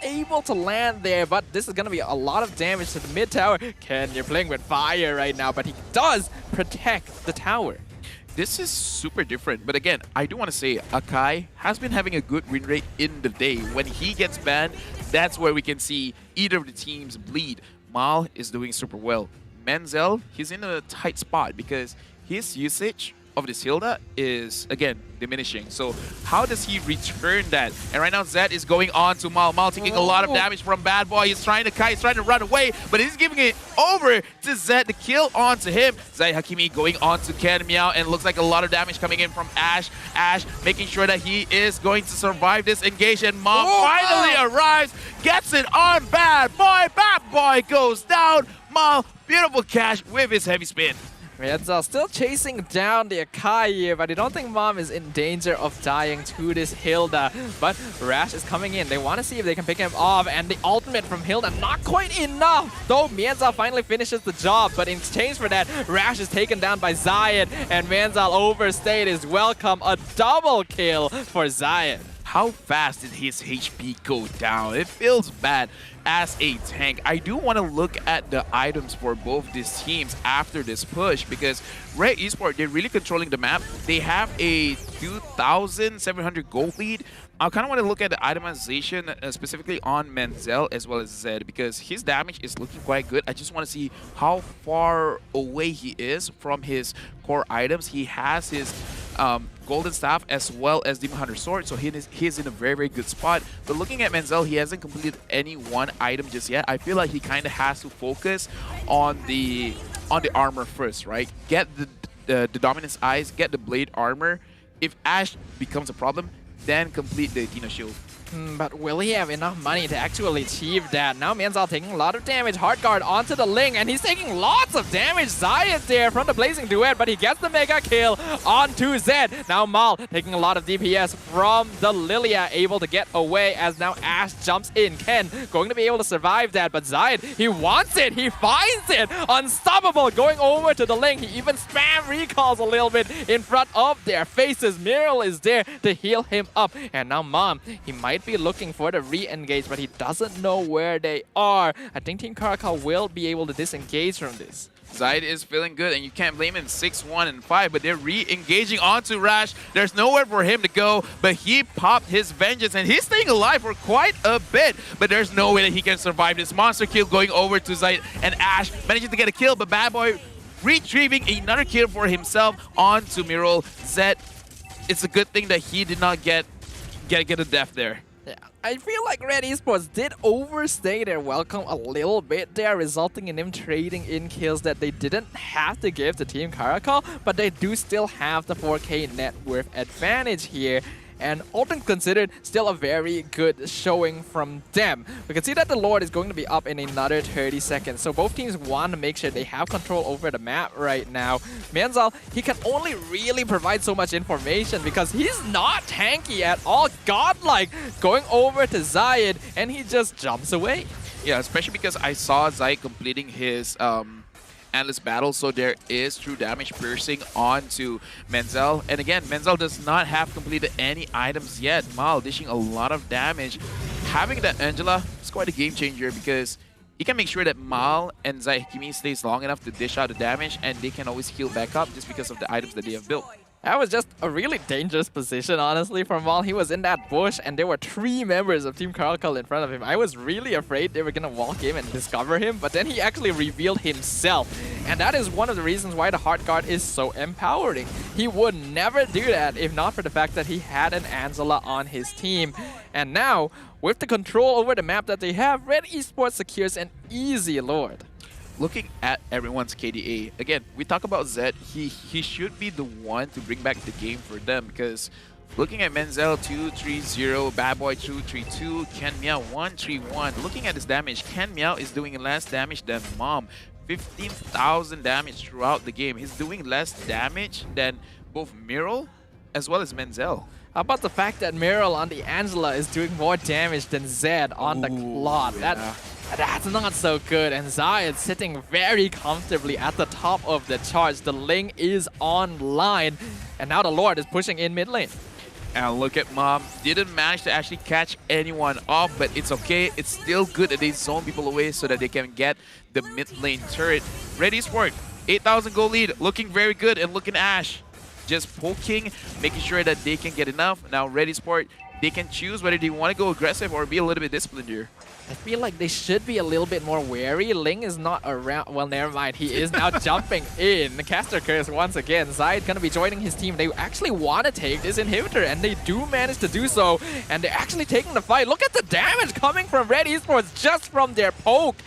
able to land there, but this is going to be a lot of damage to the mid tower. Ken, you're playing with fire right now, but he does protect the tower. This is super different, but again, I do want to say Akai has been having a good win rate in the day. When he gets banned, that's where we can see either of the teams bleed. Mal is doing super well. Menzel, he's in a tight spot because his usage of this Hilda is, again, diminishing. So how does he return that? And right now Zed is going on to Mal. Mal taking a lot of damage from Bad Boy. He's trying to kite, he's trying to run away, but he's giving it over to Zed. The kill onto him. Zed Hakimi going on to Ken Meow, and looks like a lot of damage coming in from Ash. Ash making sure that he is going to survive this engage, and Mom finally arrives, gets it on Bad Boy. Bad Boy goes down. Mal, beautiful catch with his heavy spin. Mianzal still chasing down the Akai here, but I don't think Mom is in danger of dying to this Hilda. But Rash is coming in. They want to see if they can pick him off, and the ultimate from Hilda, not quite enough. Though Mianzal finally finishes the job, but in exchange for that, Rash is taken down by Zayed, and Mianzal overstayed his welcome. A double kill for Zayed. How fast did his HP go down? It feels bad as a tank. I do want to look at the items for both these teams after this push, because Red Esport, they're really controlling the map. They have a 2,700 gold lead. I kind of want to look at the itemization specifically on Menzel as well as Zed, because his damage is looking quite good. I just want to see how far away he is from his core items. He has his Golden Staff as well as Demon Hunter Sword, so he's in a very, very good spot. But looking at Menzel, he hasn't completed any one item just yet. I feel like he kind of has to focus on the armor first, right? Get the Dominance Eyes, get the Blade Armor. If Ash becomes a problem, then complete the Dino Shield. But will he have enough money to actually achieve that? Now Mianzal taking a lot of damage. Hard guard onto the Ling, and he's taking lots of damage. Zayed there from the Blazing Duet, but he gets the mega kill onto Zed. Now Mal taking a lot of DPS from the Lilia, able to get away as now Ash jumps in. Ken going to be able to survive that, but Zayed, he wants it, he finds it. Unstoppable, going over to the Ling. He even spam recalls a little bit in front of their faces. Miral is there to heal him up, and now Mom, he might be looking for the re-engage, but he doesn't know where they are. I think Team CARACAL will be able to disengage from this. Zayed is feeling good, and you can't blame him. 6-1 and 5, but they're re-engaging onto Rash. There's nowhere for him to go, but he popped his vengeance, and he's staying alive for quite a bit. But there's no way that he can survive this monster kill going over to Zayed, and Ash managing to get a kill, but Bad Boy retrieving another kill for himself onto Miral. Zed, it's a good thing that he did not get a death there. Yeah, I feel like Red Esports did overstay their welcome a little bit there, resulting in them trading in kills that they didn't have to give to Team CARACAL, but they do still have the 4K net worth advantage here. And all things considered, still a very good showing from them. We can see that the Lord is going to be up in another 30 seconds. So both teams want to make sure they have control over the map right now. Mianzal, he can only really provide so much information because he's not tanky at all. Godlike going over to Zayed, and he just jumps away. Yeah, especially because I saw Zayed completing his endless battle, so there is true damage piercing onto Menzel. And again, Menzel does not have completed any items yet. Mal dishing a lot of damage. Having that Angela is quite a game changer because he can make sure that Mal and Zayakimi stays long enough to dish out the damage, and they can always heal back up just because of the items that they have built. That was just a really dangerous position, honestly, from Mal. He was in that bush, and there were 3 members of Team CARACAL in front of him. I was really afraid they were going to walk in and discover him, but then he actually revealed himself. And that is one of the reasons why the Heart Guard is so empowering. He would never do that if not for the fact that he had an Angela on his team. And now, with the control over the map that they have, Red Esports secures an easy Lord. Looking at everyone's KDA, again, we talk about Zed, he should be the one to bring back the game for them because looking at Menzel 2-3-0, Bad Boy 2-3-2, Ken Miao 1-3-1. Looking at his damage, Ken Miao is doing less damage than Mom. 15,000 damage throughout the game. He's doing less damage than both Miral as well as Menzel. How about the fact that Miral on the Angela is doing more damage than Zed on the Claude? Yeah. That's not so good. And Zayed sitting very comfortably at the top of the charge. The Ling is online. And now the Lord is pushing in mid lane. And look at Mom. Didn't manage to actually catch anyone off, but it's okay. It's still good that they zone people away so that they can get the mid lane turret. Red Esports, 8,000 gold lead. Looking very good. And look at Ash. Just poking, making sure that they can get enough. Now Red Esports, they can choose whether they want to go aggressive or be a little bit disciplined here. I feel like they should be a little bit more wary. Ling is not around. Well, never mind. He is now jumping in. The caster curse once again. Zayed going to be joining his team. They actually want to take this inhibitor, and they do manage to do so. And they're actually taking the fight. Look at the damage coming from Red Esports just from their poke,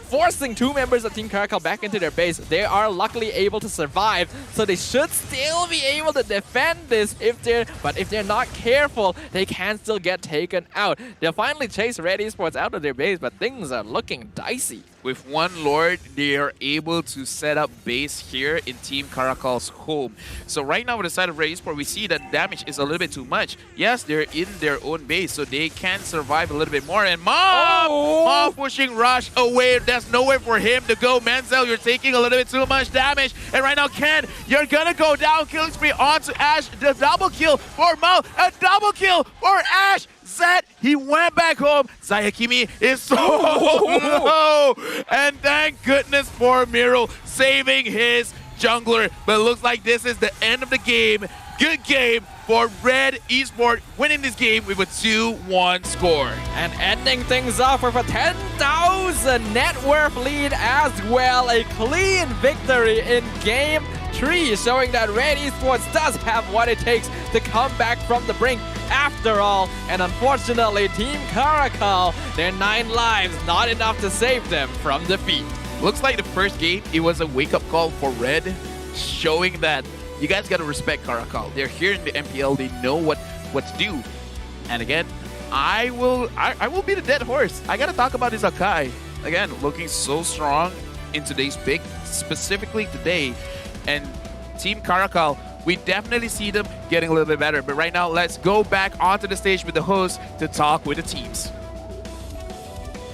forcing 2 members of Team CARACAL back into their base. They are luckily able to survive, so they should still be able to defend this if they're not careful, they can still get taken out. They'll finally chase Red Esports out of their base, but things are looking dicey. With 1 Lord, they are able to set up base here in Team CARACAL's home. So right now with the side of Red Esports, we see that damage is a little bit too much. Yes, they're in their own base, so they can survive a little bit more. And Mom pushing Rush away. There's nowhere for him to go. Menzel, you're taking a little bit too much damage. And right now, Ken, you're gonna go down. Killing spree onto Ash. The double kill for Mal. A double kill for Ash. Zed, he went back home. Zayakimi is so low. And thank goodness for Miral saving his jungler. But it looks like this is the end of the game. Good game for Red Esports, winning this game with a 2-1 score. And ending things off with a 10,000 net worth lead as well. A clean victory in Game 3, showing that Red Esports does have what it takes to come back from the brink after all. And unfortunately, Team CARACAL, their 9 lives, not enough to save them from defeat. Looks like the first game, it was a wake-up call for Red, showing that you guys got to respect CARACAL. They're here in the MPL. They know what to do. And again, I will be the dead horse. I gotta talk about this Akai. Again, looking so strong in today's pick, specifically today. And Team CARACAL, we definitely see them getting a little bit better. But right now, let's go back onto the stage with the host to talk with the teams.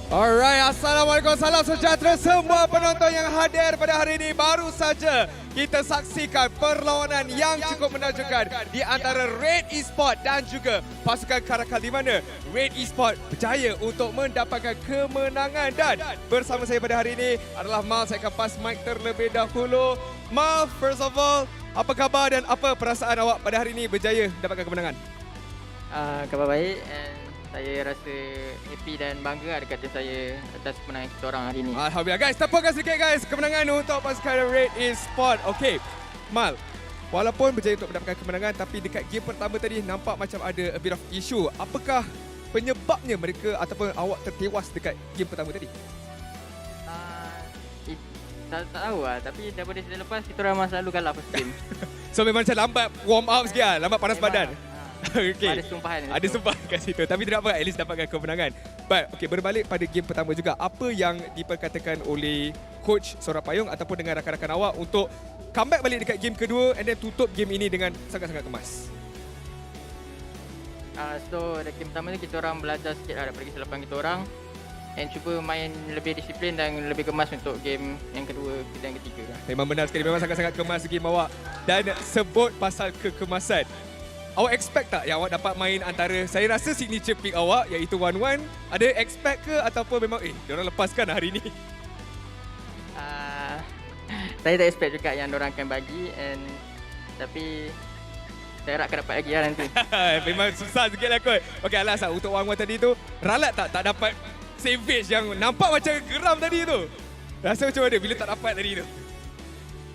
Alright, Assalamualaikum, salam sejahtera semua penonton yang hadir pada hari ini. Baru saja kita saksikan perlawanan yang cukup menakjubkan di antara Red Esports dan juga pasukan CARACAL, di mana Red Esports berjaya untuk mendapatkan kemenangan. Dan bersama saya pada hari ini adalah Mal. Saya akan pass mic terlebih dahulu. Mal, first of all, apa khabar dan apa perasaan awak pada hari ini berjaya dapatkan kemenangan? Khabar baik, and saya rasa happy dan bangga dekat tim saya atas kemenangan kita orang hari ini. Alhamdulillah guys, tepukan sedikit guys kemenangan untuk pasukan Red Esports. Okey, Mal, walaupun berjaya untuk mendapatkan kemenangan, tapi dekat game pertama tadi nampak macam ada a bit of issue. Apakah penyebabnya mereka ataupun awak tertewas dekat game pertama tadi? Tak tahu lah, tapi daripada season lepas kita orang memang selalu kalah first game. So memang macam lambat warm up sikit lah, lambat panas badan. Okay. Ada sumpahan. Ada sumpahan kat situ. Tapi tidak apa, at least dapatkan kemenangan. But okay, berbalik pada game pertama juga, apa yang diperkatakan oleh coach Sorapayung ataupun dengan rakan-rakan awak untuk comeback balik dekat game kedua and then tutup game ini dengan sangat-sangat kemas? So, dari game pertama ni kita orang belajar sikit lah daripada kesilapan kita orang and cuba main lebih disiplin dan lebih kemas untuk game yang kedua dan ketiga. Memang benar sekali, memang sangat-sangat kemas game awak. Dan sebut pasal kekemasan, awak expect tak yang awak dapat main antara, saya rasa signature pick awak iaitu 1-1, ada expect ke ataupun memang diorang lepaskan hari ni? Saya tak expect juga yang diorang akan bagi, tapi saya harap akan dapat lagi lah nanti. Memang susah sikit lah kot. Okay, alas lah, untuk 1-1 tadi tu, ralat tak dapat savage yang nampak macam geram tadi tu? Rasa macam mana bila tak dapat tadi tu?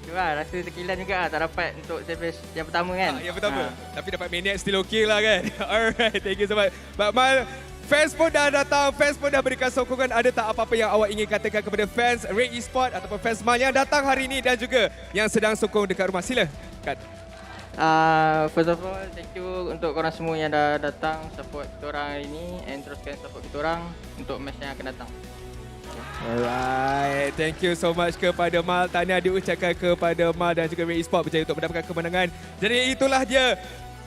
Rasa terkilan juga lah, tak dapat untuk service yang pertama kan. Yang pertama. Tapi dapat minit still okay lah kan. Alright, thank you so much. But Mal, fans pun dah datang, fans pun dah berikan sokongan. Ada tak apa-apa yang awak ingin katakan kepada fans Red Esports ataupun fans Mal yang datang hari ini dan juga yang sedang sokong dekat rumah? Sila. Kat. First of all, thank you untuk korang semua yang dah datang support kita orang hari ini and teruskan support kita orang untuk match yang akan datang. Alright, thank you so much kepada Mal. Tahniah diucapkan kepada Mal dan juga Red Esports berjaya untuk mendapatkan kemenangan. Jadi itulah dia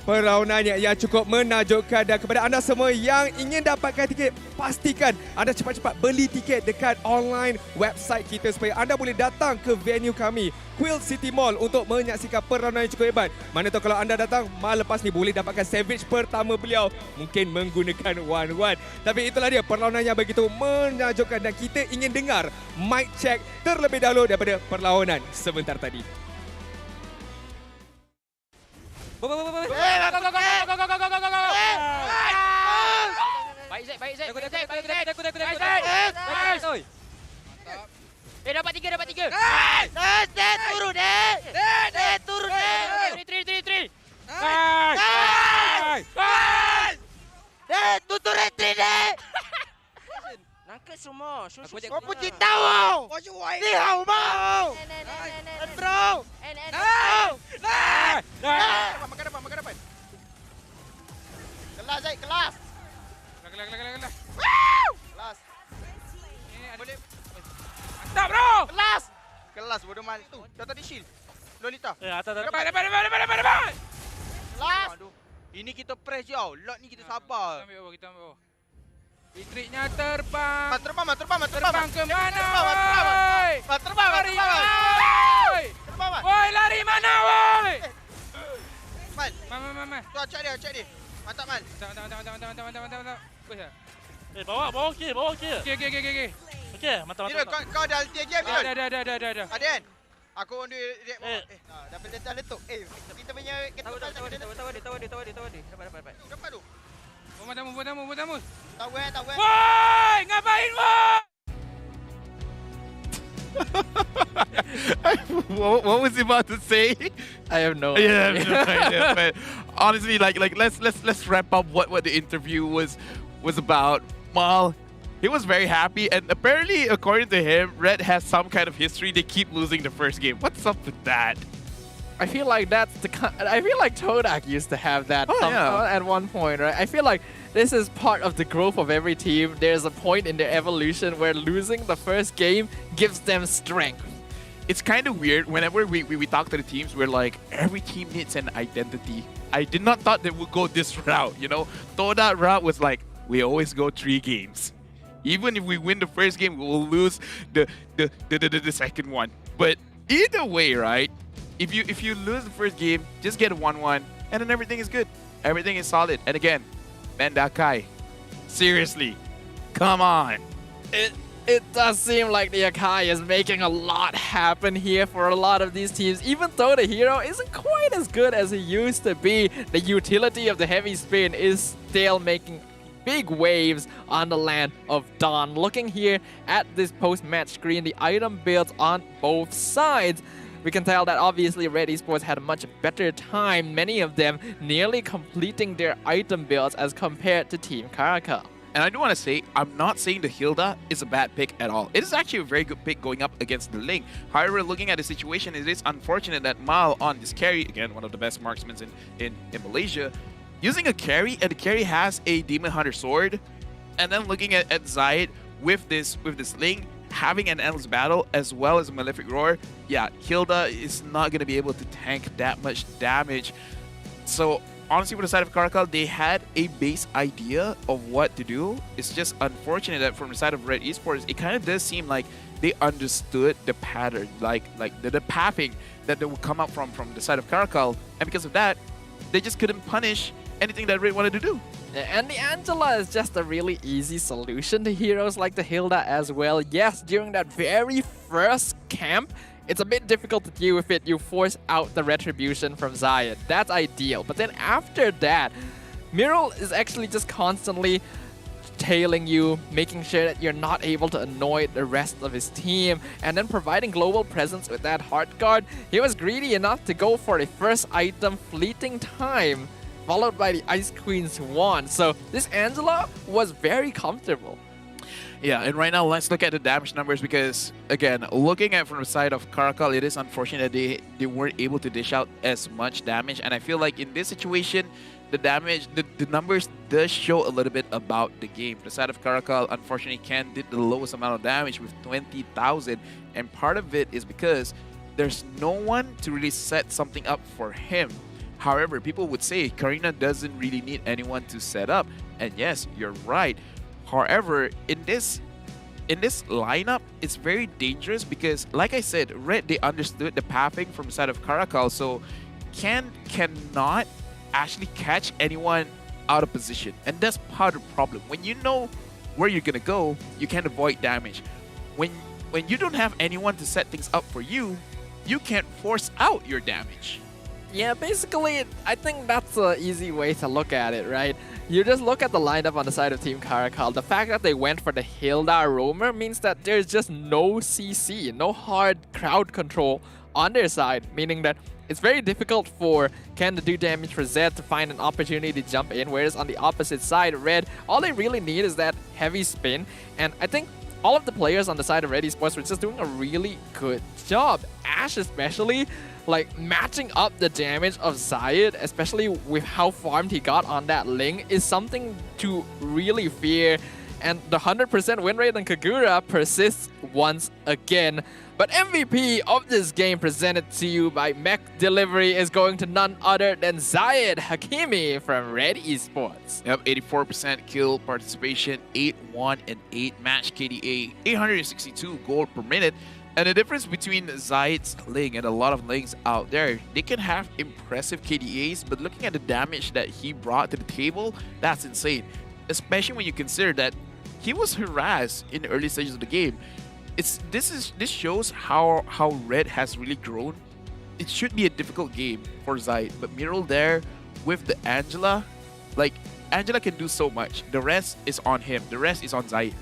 perlawanan yang cukup menakjubkan. Dan kepada anda semua yang ingin dapatkan tiket, pastikan anda cepat-cepat beli tiket dekat online website kita supaya anda boleh datang ke venue kami, Quill City Mall, untuk menyaksikan perlawanan yang cukup hebat. Mana tahu kalau anda datang Mal lepas ni boleh dapatkan savage pertama beliau, mungkin menggunakan 1-1. Tapi itulah dia perlawanan yang begitu menakjubkan dan kita ingin dengar mic check terlebih dahulu daripada perlawanan sebentar tadi. Baik Zek, baik Zek. Dapat tiga. Turun dek. Three. Tutur retri dek. Nangkep semua. Kau pun tahu. Ni hau mau. Bro. Makan depan. Kelas Zek, kelas. Kelas. Boleh. Mantap bro. Kelas bodoh mal tu. Dah tadi shield. Lolita. Atas. Depan. Kelas. Aduh. Ini kita press jauh. Lot ni kita sabar. Kita ambil. Listriknya terbang. Terbang ke mana? Terbang. Woi, lari mana woi? Mal. Tu acak dia. Mantap Mal. Mantap. Push ah. Bawa okey. Okey, mantap. Kau dah ulti game ni. Dah. Ada kan? Aku on dia. Dah letup. Kita punya tahu dia. Dapat. Dapat tu. Buat tamu. Tahu. Woi, ngapain woi? What was he about to say? I have no idea. Yeah, I have no idea. But honestly, let's wrap up what the interview was about. Mal, he was very happy, and apparently, according to him, Red has some kind of history. They keep losing the first game. What's up with that? I feel like that's I feel like Todak used to have that at one point, right? I feel like this is part of the growth of every team. There's a point in their evolution where losing the first game gives them strength. It's kind of weird. Whenever we talk to the teams, we're like, every team needs an identity. I did not thought they would go this route, you know? Thought that route was like, we always go 3 games. Even if we win the first game, we'll lose the second one. But either way, right? If you lose the first game, just get a 1-1, and then everything is good. Everything is solid. And again, Mendakai, seriously, come on. It does seem like the Akai is making a lot happen here for a lot of these teams. Even though the hero isn't quite as good as he used to be, the utility of the heavy spin is still making big waves on the land of Dawn. Looking here at this post-match screen, the item builds on both sides. We can tell that obviously Red Esports had a much better time, many of them nearly completing their item builds as compared to Team CARACAL. And I do want to say, I'm not saying the Hilda is a bad pick at all. It is actually a very good pick going up against the Ling. However, looking at the situation, it is unfortunate that Mal on this carry, again, one of the best marksmen in Malaysia, using a carry, and the carry has a Demon Hunter sword. And then looking at Zayed with this Ling, having an endless battle as well as a Malefic Roar, yeah, Hilda is not going to be able to tank that much damage. So honestly, for the side of CARACAL, they had a base idea of what to do. It's just unfortunate that from the side of Red Esports, it kind of does seem like they understood the pattern, like the pathing that they would come up from the side of CARACAL, and because of that, they just couldn't punish anything that Red wanted to do. And the Angela is just a really easy solution to heroes like the Hilda as well. Yes, during that very first camp, it's a bit difficult to deal with it. You force out the retribution from Zayed. That's ideal. But then after that, Miral is actually just constantly tailing you, making sure that you're not able to annoy the rest of his team, and then providing global presence with that Heart Guard. He was greedy enough to go for the first item, Fleeting Time, followed by the Ice Queen's Wand. So this Angela was very comfortable. Yeah, and right now let's look at the damage numbers, because again, looking at from the side of CARACAL, it is unfortunate that they weren't able to dish out as much damage, and I feel like in this situation, the damage, the numbers does show a little bit about the game. The side of CARACAL, unfortunately, Ken did the lowest amount of damage with 20,000, and part of it is because there's no one to really set something up for him. However, people would say Karina doesn't really need anyone to set up, and yes, you're right. However, in this lineup, it's very dangerous because, like I said, Red, they understood the pathing from the side of CARACAL, so Ken cannot actually catch anyone out of position, and that's part of the problem. When you know where you're gonna go, you can avoid damage. When you don't have anyone to set things up for you, you can't force out your damage. Yeah, basically, I think that's an easy way to look at it, right? You just look at the lineup on the side of Team CARACAL. The fact that they went for the Hilda Roamer means that there's just no CC, no hard crowd control on their side, meaning that it's very difficult for Ken to do damage for Zed to find an opportunity to jump in, whereas on the opposite side, Red, all they really need is that heavy spin, and I think all of the players on the side of Red Esports were just doing a really good job. Ash especially, like matching up the damage of Zayed, especially with how farmed he got on that Ling, is something to really fear. And the 100% win rate on Kagura persists once again. But MVP of this game, presented to you by Mech Delivery, is going to none other than Zayed Hakimi from Red Esports. Yep, 84% kill participation, 8-1 and 8 match KDA, 862 gold per minute. And the difference between Zayed's Ling and a lot of Lings out there, they can have impressive KDAs, but looking at the damage that he brought to the table, that's insane. Especially when you consider that he was harassed in the early stages of the game. This shows how Red has really grown. It should be a difficult game for Zayed, but Miral there with the Angela, like Angela can do so much. The rest is on him. The rest is on Zayed.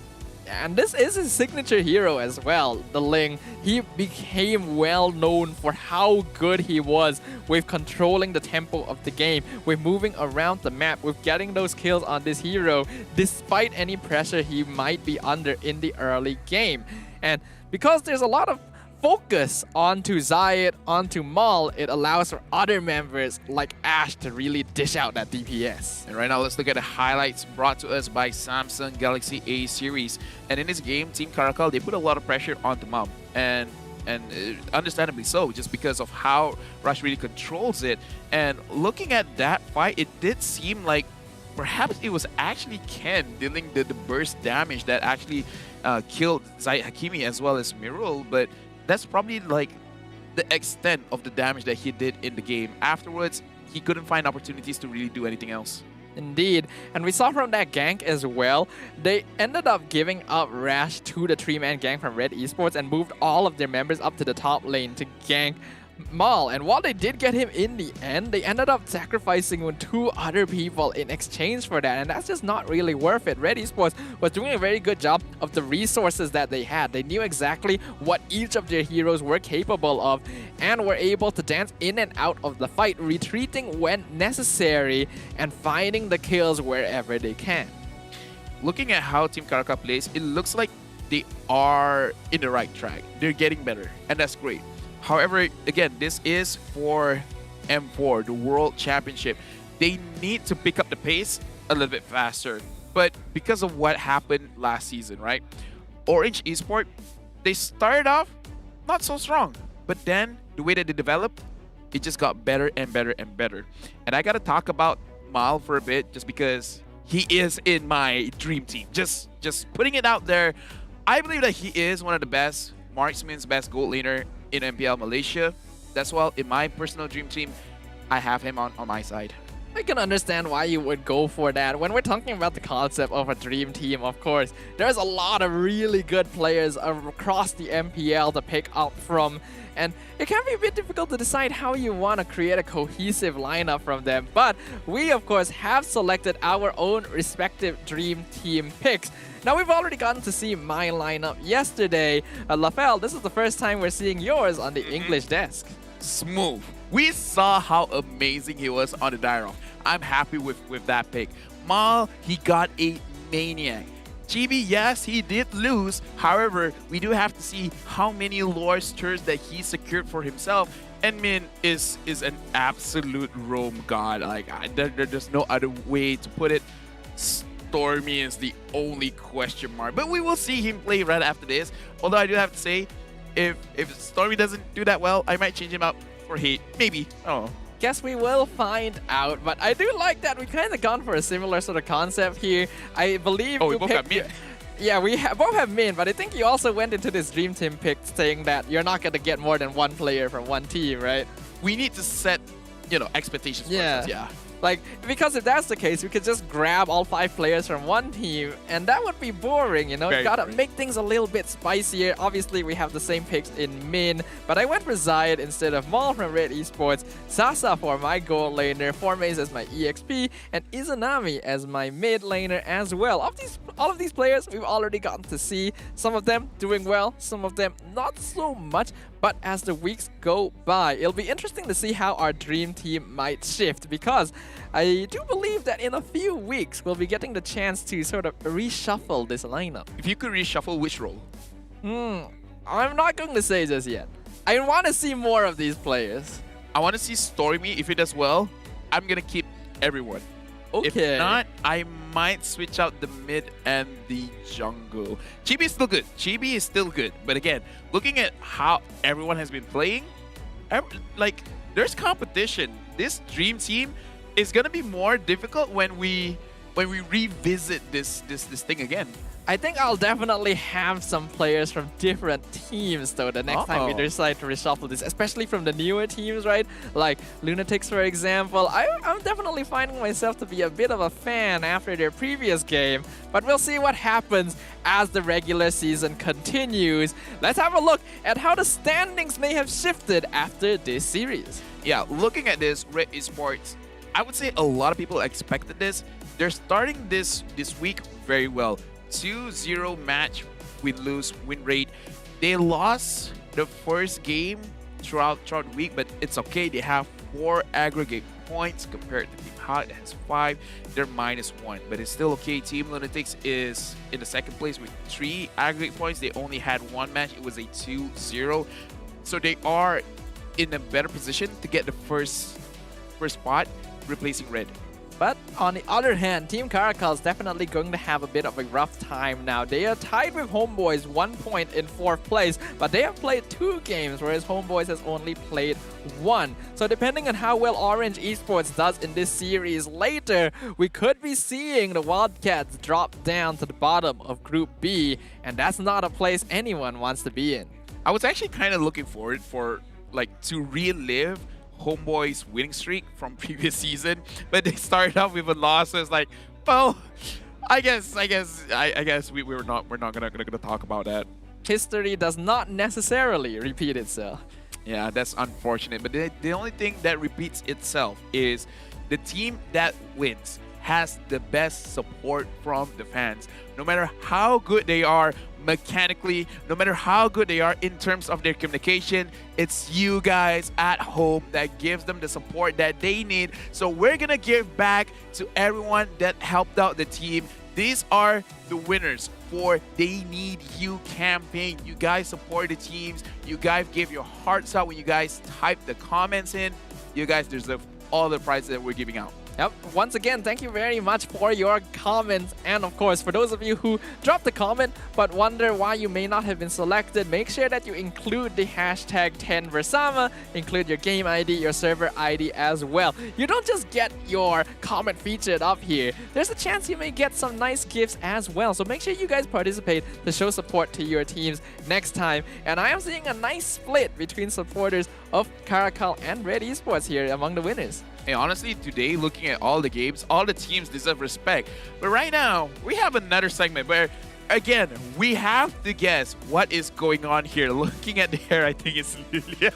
And this is his signature hero as well, the Ling. He became well known for how good he was with controlling the tempo of the game, with moving around the map, with getting those kills on this hero, despite any pressure he might be under in the early game. And because there's a lot of focus onto Zayed, onto Maul, it allows for other members like Ash to really dish out that DPS. And right now, let's look at the highlights brought to us by Samsung Galaxy A series. And in this game, Team CARACAL, they put a lot of pressure onto Mom. And understandably so, just because of how Rush really controls it. And looking at that fight, it did seem like perhaps it was actually Ken dealing the burst damage that actually killed Zayed Hakimi as well as Mirul, but that's probably like the extent of the damage that he did in the game. Afterwards, he couldn't find opportunities to really do anything else. Indeed, and we saw from that gank as well, they ended up giving up Rash to the 3-man gank from Red Esports and moved all of their members up to the top lane to gank Maul. And while they did get him in the end, they ended up sacrificing 2 other people in exchange for that, and that's just not really worth it. Red Esports was doing a very good job of the resources that they had. They knew exactly what each of their heroes were capable of and were able to dance in and out of the fight, retreating when necessary and finding the kills wherever they can. Looking at how Team CARACAL plays, it looks like they are in the right track. They're getting better, and that's great. However, again, this is for M4, the World Championship. They need to pick up the pace a little bit faster. But because of what happened last season, right? Orange Esport, they started off not so strong. But then, the way that they developed, it just got better and better and better. And I gotta talk about Mal for a bit, just because he is in my dream team. Just putting it out there, I believe that he is one of the best marksman's best gold laner in MPL Malaysia. That's why in my personal dream team, I have him on my side. I can understand why you would go for that. When we're talking about the concept of a dream team, of course, there's a lot of really good players across the MPL to pick up from. And it can be a bit difficult to decide how you want to create a cohesive lineup from them. But we, of course, have selected our own respective dream team picks. Now, we've already gotten to see my lineup yesterday. Lafel, this is the first time we're seeing yours on the English desk. Smooth. We saw how amazing he was on the Dairon. I'm happy with that pick. Mal, he got a maniac. Chibi, yes, he did lose. However, we do have to see how many lore stirs that he secured for himself. And Min is an absolute roam god. Like, there's no other way to put it. Stormy is the only question mark. But we will see him play right after this. Although I do have to say, if Stormy doesn't do that well, I might change him out for hate. Maybe. I don't know. Guess we will find out, but I do like that we kind of gone for a similar sort of concept here. I believe we both have Min. Yeah, we both have Min, but I think you also went into this dream team pick saying that you're not going to get more than one player from one team, right? We need to set, expectations for us. Yeah. Like, because if that's the case, we could just grab all 5 players from one team, and that would be boring, you gotta make things a little bit spicier. Obviously, we have the same picks in Min, but I went for Zayed instead of Maul from Red Esports, Sasa for my gold laner, Formaze as my EXP, and Izanami as my mid laner as well. All of these players, we've already gotten to see. Some of them doing well, some of them not so much. But as the weeks go by, it'll be interesting to see how our dream team might shift, because I do believe that in a few weeks, we'll be getting the chance to sort of reshuffle this lineup. If you could reshuffle, which role? I'm not going to say just yet. I want to see more of these players. I want to see Stormy. If it does well, I'm going to keep everyone. Okay. If not, I might switch out the mid and the jungle. Chibi is still good. Chibi is still good. But again, looking at how everyone has been playing, there's competition. This dream team is gonna be more difficult when we revisit this thing again. I think I'll definitely have some players from different teams though the next time we decide to reshuffle this, especially from the newer teams, right? Like Lunatics, for example. I'm definitely finding myself to be a bit of a fan after their previous game, but we'll see what happens as the regular season continues. Let's have a look at how the standings may have shifted after this series. Yeah, looking at this, Red Esports, I would say a lot of people expected this. They're starting this week very well. 2-0 match win-lose win rate. They lost the first game throughout the week, but it's okay. They have 4 aggregate points compared to Team Hot has 5. They're -1, but it's still okay. Team Lunatics is in the second place with 3 aggregate points. They only had 1 match. It was a 2-0. So they are in a better position to get the first spot, replacing Red. But on the other hand, Team CARACAL is definitely going to have a bit of a rough time now. They are tied with HOMEBOIS 1 point in 4th place, but they have played 2 games, whereas HOMEBOIS has only played 1. So depending on how well Orange Esports does in this series later, we could be seeing the Wildcats drop down to the bottom of Group B, and that's not a place anyone wants to be in. I was actually kind of looking forward for to relive HOMEBOIS' winning streak from previous season, but they started off with a loss. So it's like, well, I guess we're not gonna talk about that. History does not necessarily repeat itself. Yeah, that's unfortunate. But the only thing that repeats itself is the team that wins has the best support from the fans. No matter how good they are mechanically, no matter how good they are in terms of their communication, it's you guys at home that gives them the support that they need. So we're gonna give back to everyone that helped out the team. These are the winners for They Need You campaign. You guys support the teams. You guys give your hearts out when you guys type the comments in. You guys deserve all the prizes that we're giving out. Yep. Once again, thank you very much for your comments. And of course, for those of you who dropped a comment but wonder why you may not have been selected, make sure that you include the hashtag 10Versama, include your game ID, your server ID as well. You don't just get your comment featured up here. There's a chance you may get some nice gifts as well. So make sure you guys participate to show support to your teams next time. And I am seeing a nice split between supporters of CARACAL and Red Esports here among the winners. Hey, honestly, today, looking at all the games, all the teams deserve respect. But right now, we have another segment where, again, we have to guess what is going on here. Looking at the hair, I think it's Lilia.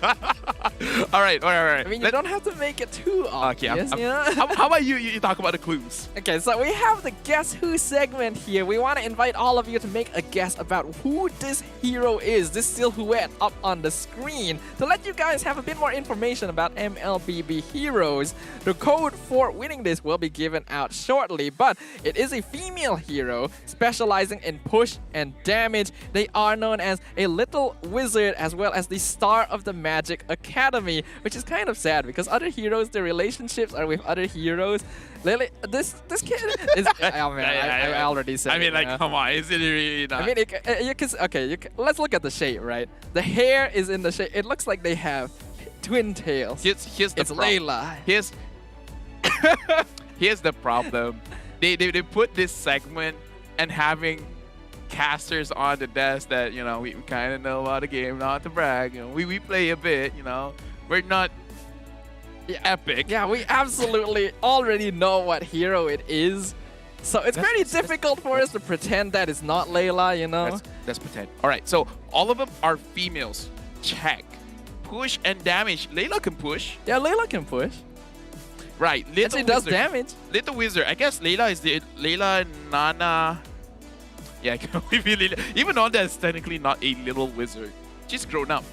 all right. I mean, you don't have to make it too obvious. Okay, yeah? how about you talk about the clues? Okay, so we have the Guess Who segment here. We want to invite all of you to make a guess about who this hero is, this silhouette up on the screen, to let you guys have a bit more information about MLBB heroes. The code for winning this will be given out shortly, but it is a female hero specializing in push and damage. They are known as a little wizard as well as the star of the Magic Academy, which is kind of sad because other heroes, their relationships are with other heroes. Lily, this kid is. Oh man, I already said. I mean, come on, is it really not? I mean, you can. Let's look at the shape, right? The hair is in the shape. It looks like they have twin tails. Here's the it's Layla. Here's the problem. They put this segment and having casters on the desk that, you know, we kind of know about the game, not to brag. You know, we play a bit, you know. We're not epic. Yeah, we absolutely already know what hero it is. So it's very difficult for us to pretend that it's not Layla, you know? Let's pretend. All right, so all of them are females. Check. Push and damage. Layla can push. Yeah, Layla can push. Right. And she does damage. Little Wizard. I guess Layla is the Layla Nana. Yeah, Layla. Even though that's technically not a little wizard. She's grown up.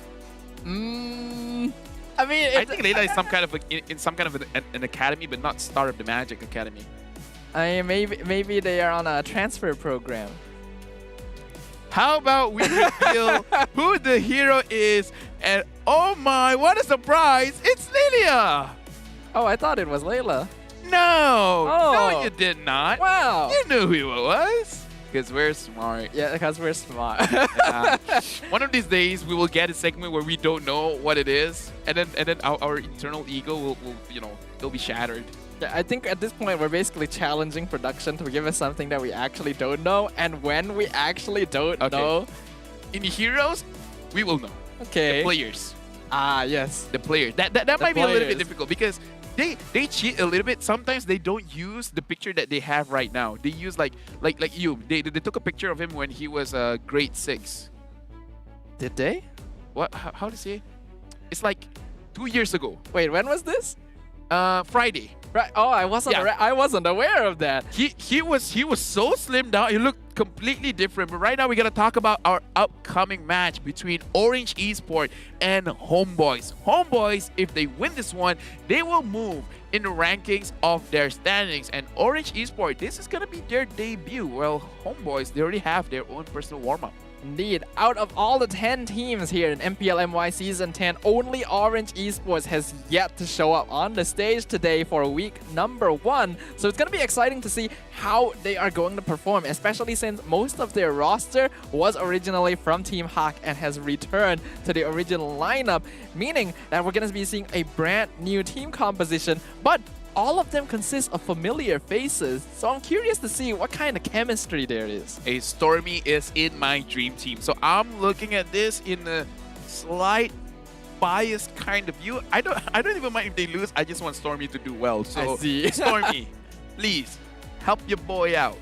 I mean, I think Layla is some kind of in some kind of an academy, but not Star of the Magic Academy. I mean, maybe they are on a transfer program. How about we reveal who the hero is? And oh my, what a surprise! It's Lilia. Oh, I thought it was Layla. No, you did not. Wow, you knew who it was. Because we're smart. Yeah, because we're smart. One of these days, we will get a segment where we don't know what it is, and then our internal ego will you know, it'll be shattered. Yeah, I think at this point we're basically challenging production to give us something that we actually don't know, and when we actually don't know, in heroes, we will know. Okay. The players. Ah, yes. The players. That might be a little bit difficult because they cheat a little bit. Sometimes they don't use the picture that they have right now. They use like you. They took a picture of him when he was grade 6. Did they? What? How to say? It's like 2 years ago. Wait, when was this? Friday. Right. Oh, I wasn't aware of that. He was so slimmed down. He looked completely different. But right now we gotta talk about our upcoming match between Orange Esports and Homeboys. Homeboys, if they win this one, they will move in the rankings of their standings. And Orange Esports, this is gonna be their debut. Well, Homeboys, they already have their own personal warm-up. Indeed, out of all the 10 teams here in MPL MY Season 10, only Orange Esports has yet to show up on the stage today for week number 1. So it's going to be exciting to see how they are going to perform, especially since most of their roster was originally from Team Hawk and has returned to the original lineup, meaning that we're going to be seeing a brand new team composition, but all of them consist of familiar faces, so I'm curious to see what kind of chemistry there is. A Stormy is in my dream team, so I'm looking at this in a slight biased kind of view. I don't even mind if they lose. I just want Stormy to do well. So I see. Stormy, please help your boy out.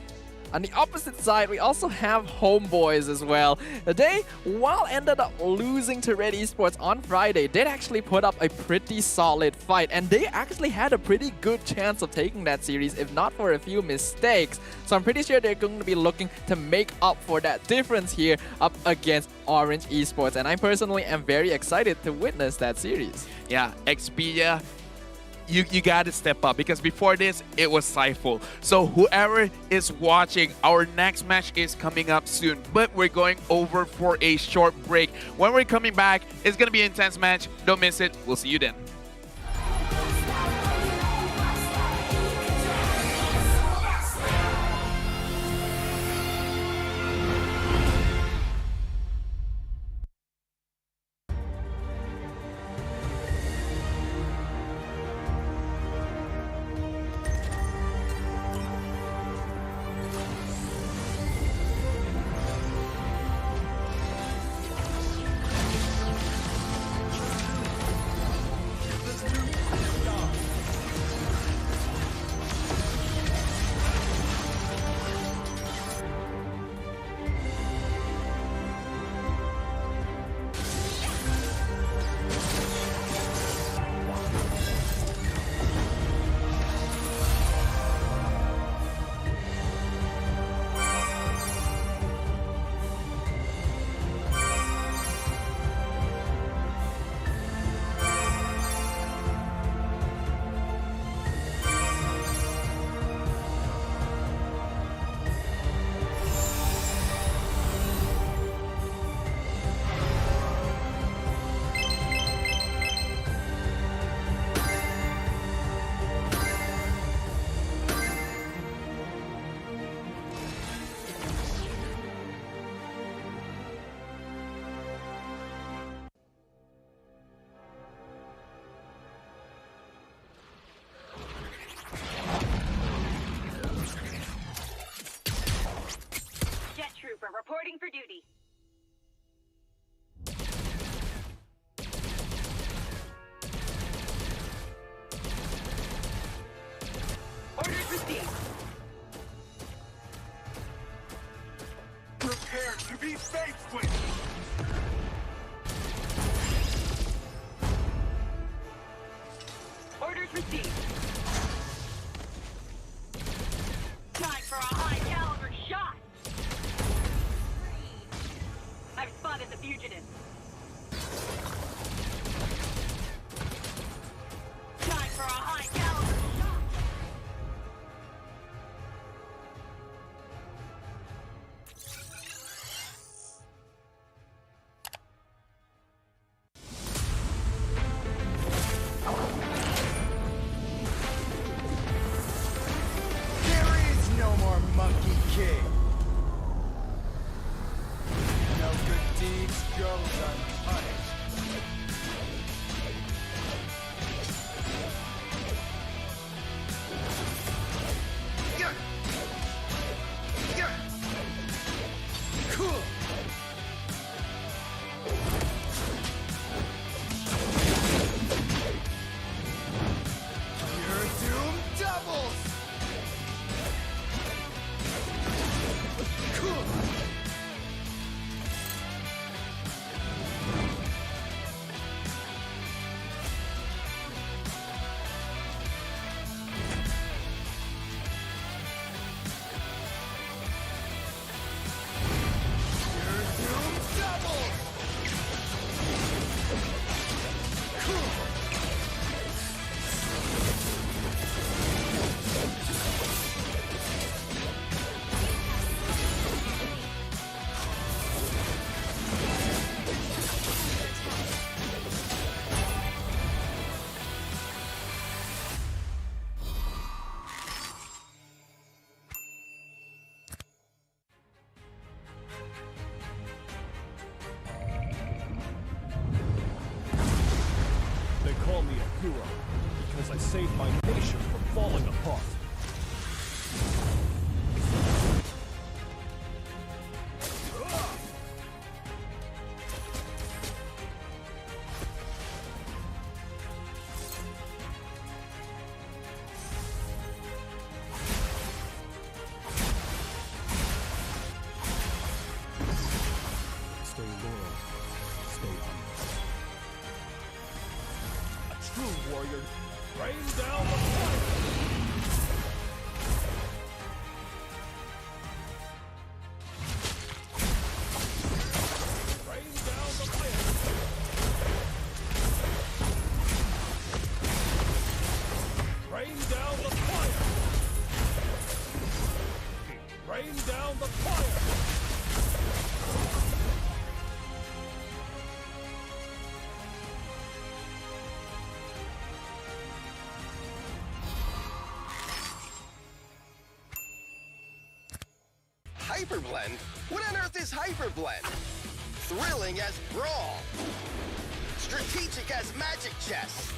On the opposite side, we also have Homeboys as well. They, while ended up losing to Red Esports on Friday, did actually put up a pretty solid fight, and they actually had a pretty good chance of taking that series, if not for a few mistakes. So I'm pretty sure they're going to be looking to make up for that difference here up against Orange Esports, and I personally am very excited to witness that series. Yeah, Xpedia, you gotta step up, because before this it was Saiful. So whoever is watching, our next match is coming up soon, but we're going over for a short break. When we're coming back, it's gonna be an intense match. Don't miss it. We'll see you then. Reporting for duty. Orders received. Prepare to be faced with. Orders received. Time for a high-caliber shot. I've spotted the fugitive. Time for a high-caliber shot. hero because I saved my nation from falling apart. Stay loyal. Stay humble. A true warrior. Rain down the fire. Rain down the fire. Rain down the fire. Rain down the fire. Hyperblend? What on earth is Hyperblend? Thrilling as Brawl. Strategic as Magic Chess.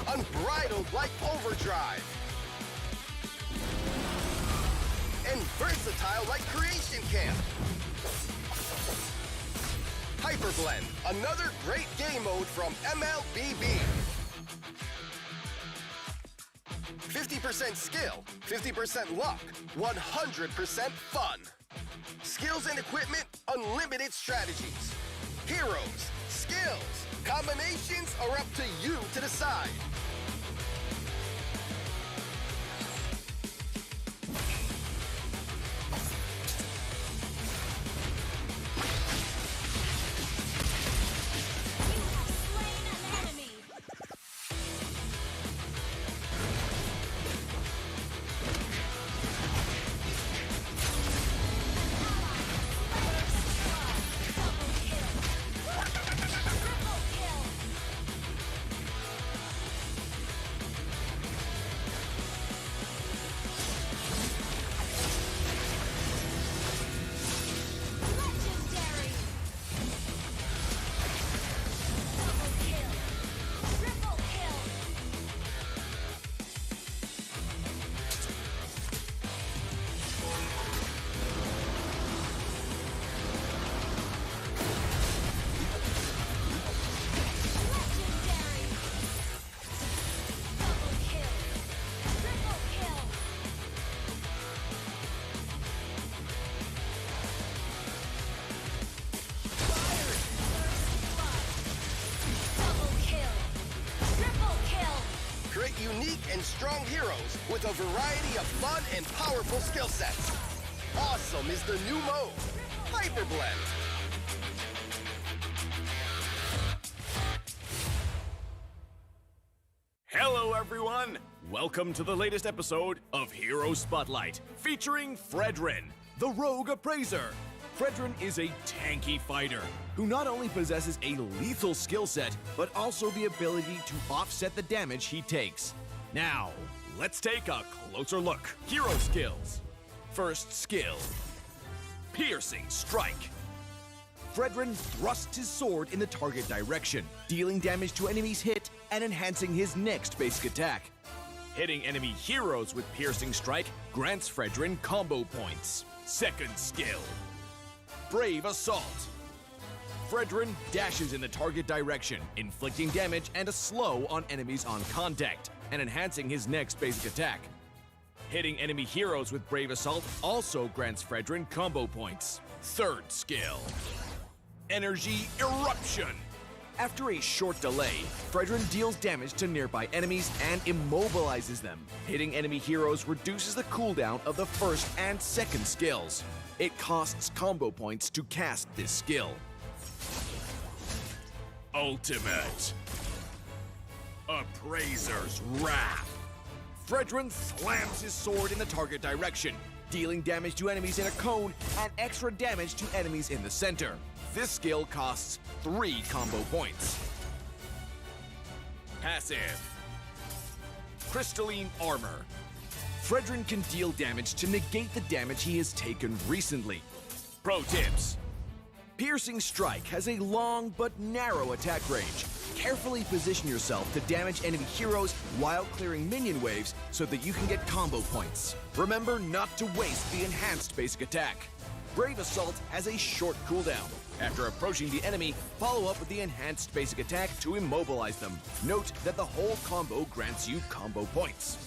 Unbridled like Overdrive. And versatile like Creation Camp. Hyperblend, another great game mode from MLBB. 50% skill, 50% luck, 100% fun. Skills and equipment, unlimited strategies. Heroes, skills, combinations are up to you to decide. Create unique and strong heroes with a variety of fun and powerful skill sets. Awesome is the new mode, Hyperblend. Hello, everyone! Welcome to the latest episode of Hero Spotlight, featuring Fredrin, the Rogue Appraiser. Fredrin is a tanky fighter who not only possesses a lethal skill set, but also the ability to offset the damage he takes. Now, let's take a closer look. Hero skills. First skill, Piercing Strike. Fredrin thrusts his sword in the target direction, dealing damage to enemies hit and enhancing his next basic attack. Hitting enemy heroes with Piercing Strike grants Fredrin combo points. Second skill, Brave Assault. Fredrin dashes in the target direction, inflicting damage and a slow on enemies on contact, and enhancing his next basic attack. Hitting enemy heroes with Brave Assault also grants Fredrin combo points. Third skill, Energy Eruption. After a short delay, Fredrin deals damage to nearby enemies and immobilizes them. Hitting enemy heroes reduces the cooldown of the first and second skills. It costs combo points to cast this skill. Ultimate, Appraiser's Wrath. Fredrin slams his sword in the target direction, dealing damage to enemies in a cone and extra damage to enemies in the center. This skill costs 3 combo points. Passive, Crystalline Armor. Fredrin can deal damage to negate the damage he has taken recently. Pro tips. Piercing Strike has a long but narrow attack range, Carefully position yourself to damage enemy heroes while clearing minion waves so that you can get combo points. Remember not to waste the enhanced basic attack. Brave Assault has a short cooldown. After approaching the enemy, follow up with the enhanced basic attack to immobilize them. Note that the whole combo grants you combo points.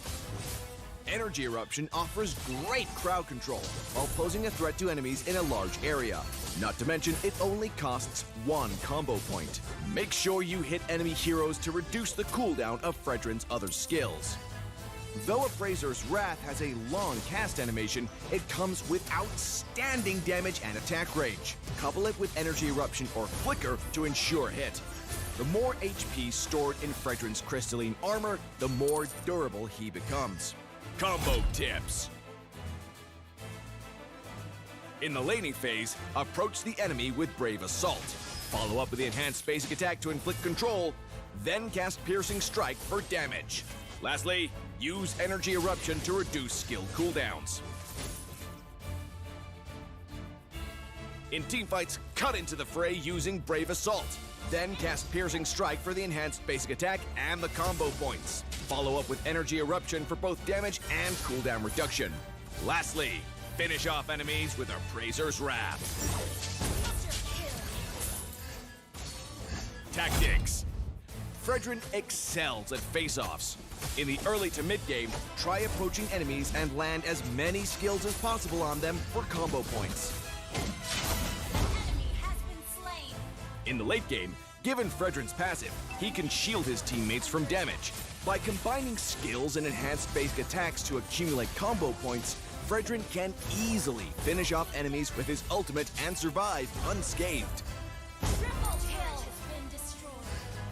Energy Eruption offers great crowd control while posing a threat to enemies in a large area. Not to mention, it only costs 1 combo point. Make sure you hit enemy heroes to reduce the cooldown of Fredrin's other skills. Though Appraiser's Wrath has a long cast animation, it comes with outstanding damage and attack range. Couple it with Energy Eruption or Flicker to ensure hit. The more HP stored in Fredrin's crystalline armor, the more durable he becomes. Combo tips. In the laning phase, approach the enemy with Brave Assault. Follow up with the enhanced basic attack to inflict control, then cast Piercing Strike for damage. Lastly, use Energy Eruption to reduce skill cooldowns. In teamfights, cut into the fray using Brave Assault. Then cast Piercing Strike for the enhanced basic attack and the combo points. Follow up with Energy Eruption for both damage and cooldown reduction. Lastly, finish off enemies with Appraiser's Wrath. Tactics. Fredrin excels at face-offs. In the early to mid-game, try approaching enemies and land as many skills as possible on them for combo points. In the late game, given Fredrin's passive, he can shield his teammates from damage. By combining skills and enhanced basic attacks to accumulate combo points, Fredrin can easily finish off enemies with his ultimate and survive unscathed.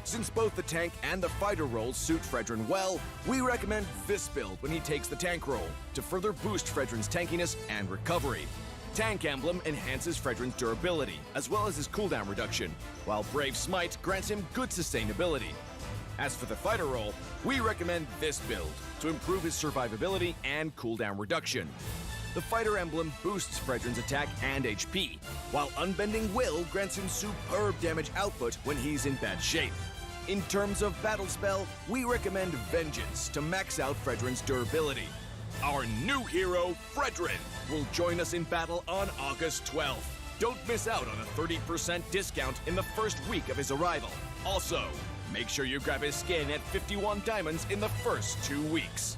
Since both the tank and the fighter roles suit Fredrin well, we recommend this build when he takes the tank role to further boost Fredrin's tankiness and recovery. Tank Emblem enhances Fredrin's durability, as well as his cooldown reduction, while Brave Smite grants him good sustainability. As for the fighter role, we recommend this build to improve his survivability and cooldown reduction. The fighter emblem boosts Fredrin's attack and HP, while Unbending Will grants him superb damage output when he's in bad shape. In terms of battle spell, we recommend Vengeance to max out Fredrin's durability. Our new hero, Fredrin, will join us in battle on August 12th. Don't miss out on a 30% discount in the first week of his arrival. Also, make sure you grab his skin at 51 diamonds in the first 2 weeks.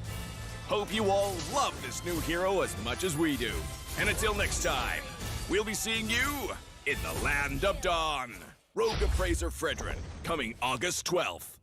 Hope you all love this new hero as much as we do. And until next time, we'll be seeing you in the Land of Dawn. Rogue Appraiser Fredrin, coming August 12th.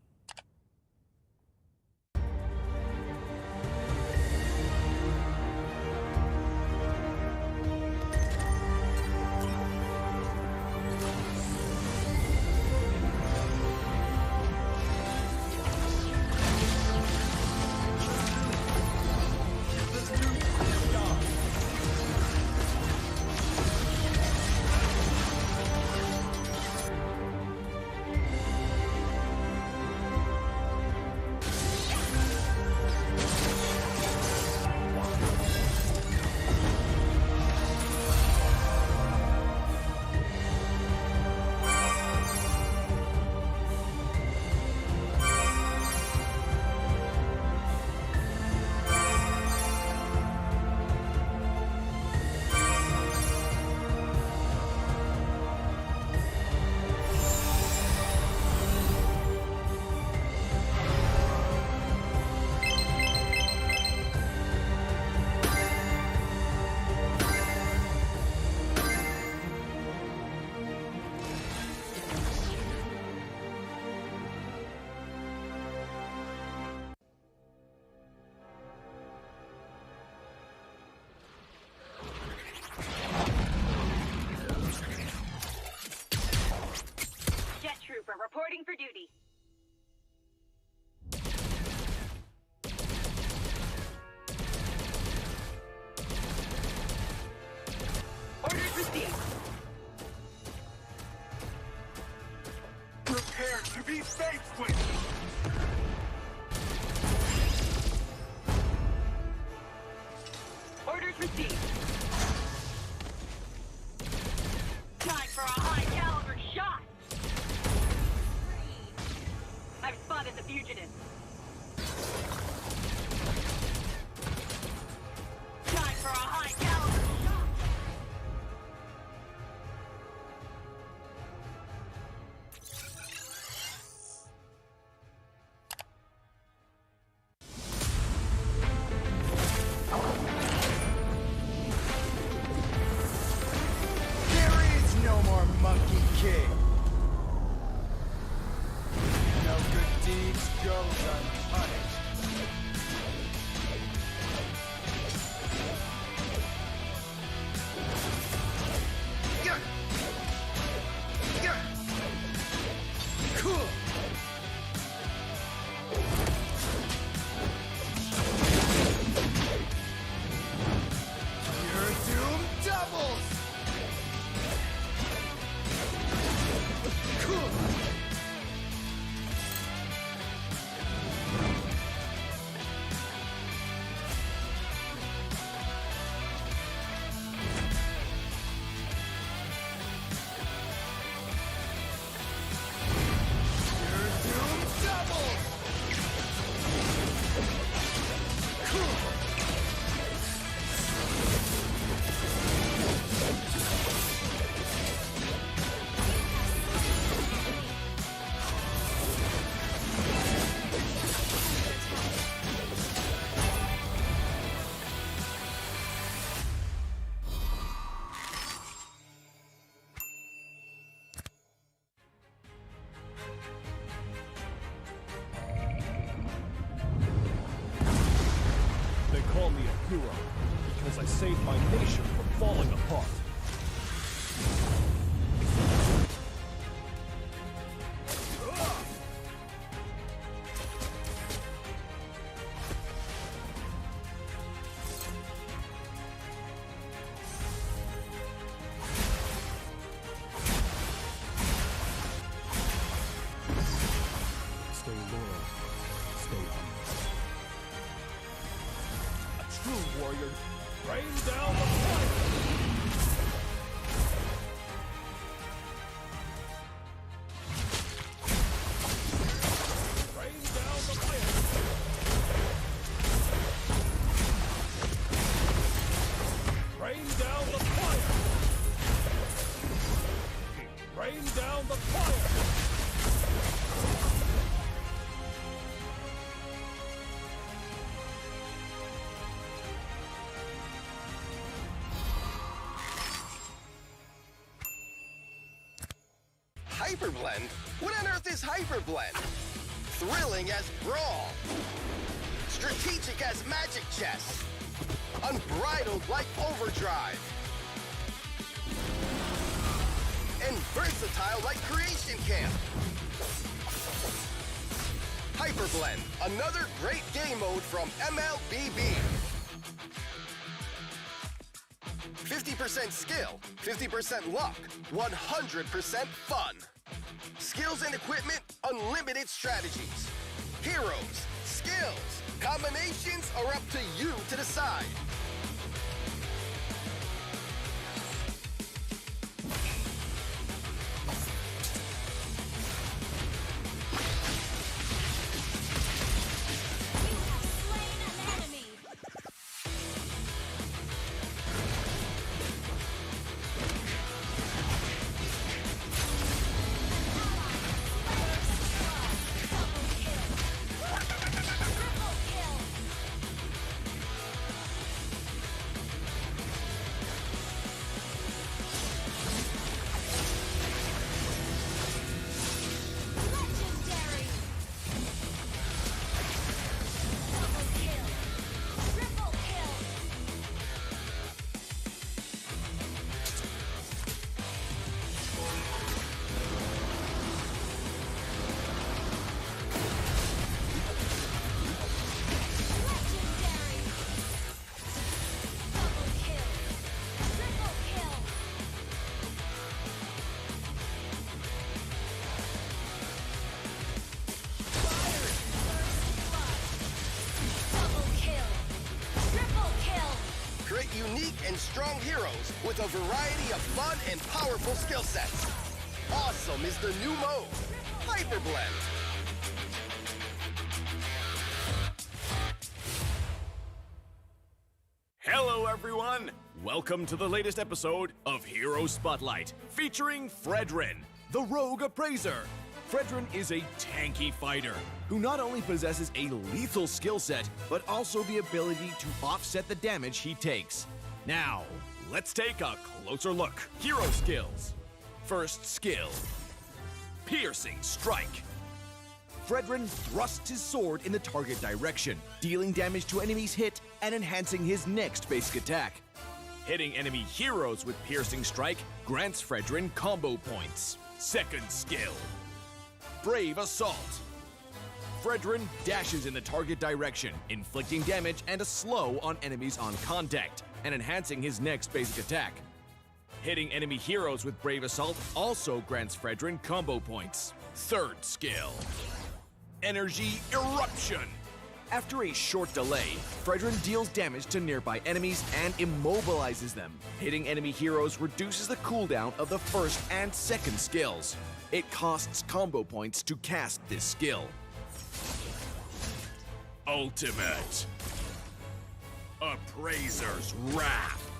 Reporting for duty. Orders received. Prepare to be faced with. Orders received. Time for a high caliber shot. I've spotted the fugitive. Time for a high caliber shot. There is no more Monkey King. No good deeds goes unpunished. Cool. Your doom doubles. Cool. Your doom doubles. Cool. They call me a hero because I saved my nation from falling apart. Stay loyal. Stay humble. A true warrior. Rain down the fire! Rain down the fire! Rain down the fire! Rain down the fire! Hyperblend? What on earth is Hyperblend? Thrilling as Brawl. Strategic as Magic Chess. Unbridled like Overdrive. And versatile like Creation Camp. Hyperblend, another great game mode from MLBB. 50% skill, 50% luck, 100% fun. Skills and equipment, unlimited strategies. Heroes, skills, combinations are up to you to decide. Unique and strong heroes with a variety of fun and powerful skill sets. Awesome is the new mode, Hyperblend. everyone! Welcome to the latest episode of Hero Spotlight, featuring Fredrin, the Rogue Appraiser. Fredrin is a tanky fighter who not only possesses a lethal skill set, but also the ability to offset the damage he takes. Now, let's take a closer look. Hero skills. First skill, Piercing Strike. Fredrin thrusts his sword in the target direction, dealing damage to enemies hit and enhancing his next basic attack. Hitting enemy heroes with Piercing Strike grants Fredrin combo points. Second skill, Brave Assault. Fredrin dashes in the target direction, inflicting damage and a slow on enemies on contact, and enhancing his next basic attack. Hitting enemy heroes with Brave Assault also grants Fredrin combo points. Third skill, Energy Eruption. After a short delay, Fredrin deals damage to nearby enemies and immobilizes them. Hitting enemy heroes reduces the cooldown of the first and second skills. It costs combo points to cast this skill. Ultimate, Appraiser's Wrath.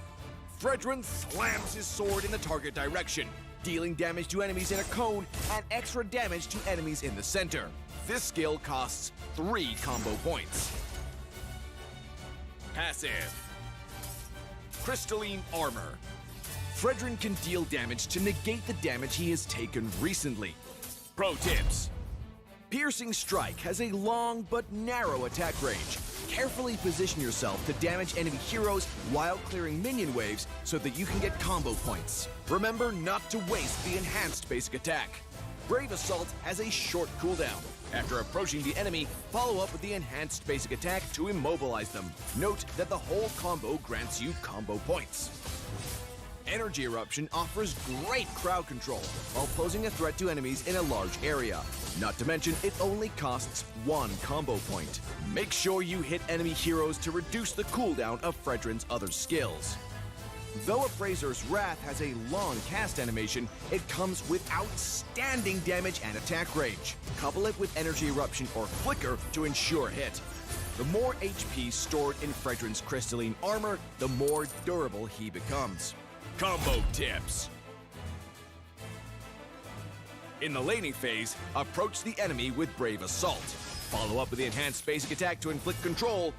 Fredrin slams his sword in the target direction, dealing damage to enemies in a cone and extra damage to enemies in the center. This skill costs 3 combo points. Passive, Crystalline Armor. Fredrin can deal damage to negate the damage he has taken recently. Pro tips. Piercing Strike has a long but narrow attack range. Carefully position yourself to damage enemy heroes while clearing minion waves so that you can get combo points. Remember not to waste the enhanced basic attack. Brave Assault has a short cooldown. After approaching the enemy, follow up with the enhanced basic attack to immobilize them. Note that the whole combo grants you combo points. Energy Eruption offers great crowd control while posing a threat to enemies in a large area. Not to mention, it only costs 1 combo point. Make sure you hit enemy heroes to reduce the cooldown of Fredrin's other skills. Though Appraiser's Wrath has a long cast animation, it comes with outstanding damage and attack range. Couple it with Energy Eruption or Flicker to ensure hit. The more HP stored in Fredrin's crystalline armor, the more durable he becomes. Combo tips. In the laning phase, approach the enemy with Brave Assault. Follow up with the enhanced basic attack to inflict control,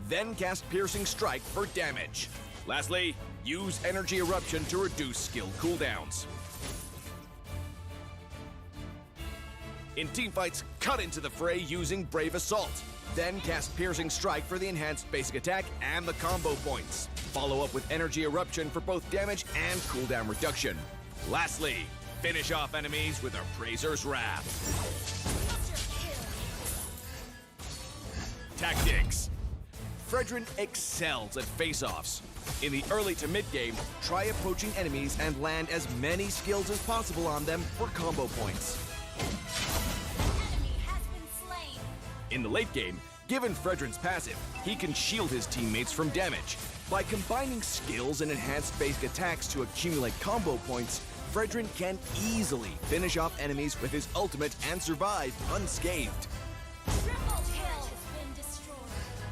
then cast Piercing Strike for damage. Lastly, use Energy Eruption to reduce skill cooldowns. In teamfights, cut into the fray using Brave Assault. Then cast Piercing Strike for the enhanced basic attack and the combo points. Follow up with Energy Eruption for both damage and cooldown reduction. Lastly, finish off enemies with Appraiser's Wrath. Tactics. Fredrin excels at face-offs. In the early to mid-game, try approaching enemies and land as many skills as possible on them for combo points. In the late game, given Fredrin's passive, he can shield his teammates from damage. By combining skills and enhanced basic attacks to accumulate combo points, Fredrin can easily finish off enemies with his ultimate and survive unscathed.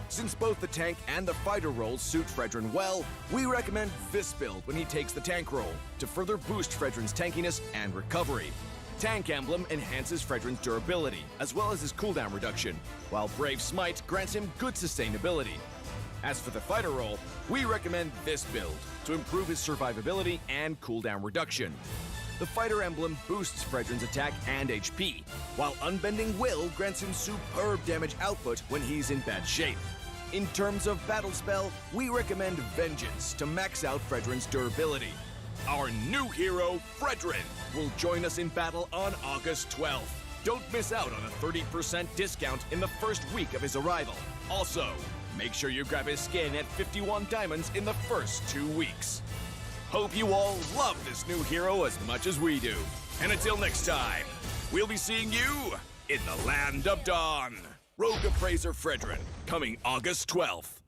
Since both the tank and the fighter roles suit Fredrin well, we recommend this build when he takes the tank role to further boost Fredrin's tankiness and recovery. Tank Emblem enhances Fredrin's durability, as well as his cooldown reduction, while Brave Smite grants him good sustainability. As for the fighter role, we recommend this build to improve his survivability and cooldown reduction. The fighter emblem boosts Fredrin's attack and HP, while Unbending Will grants him superb damage output when he's in bad shape. In terms of battle spell, we recommend Vengeance to max out Fredrin's durability. Our new hero, Fredrin, will join us in battle on August 12th. Don't miss out on a 30% discount in the first week of his arrival. Also, make sure you grab his skin at 51 diamonds in the first 2 weeks. Hope you all love this new hero as much as we do. And until next time, we'll be seeing you in the Land of Dawn. Rogue Appraiser Fredrin, coming August 12th.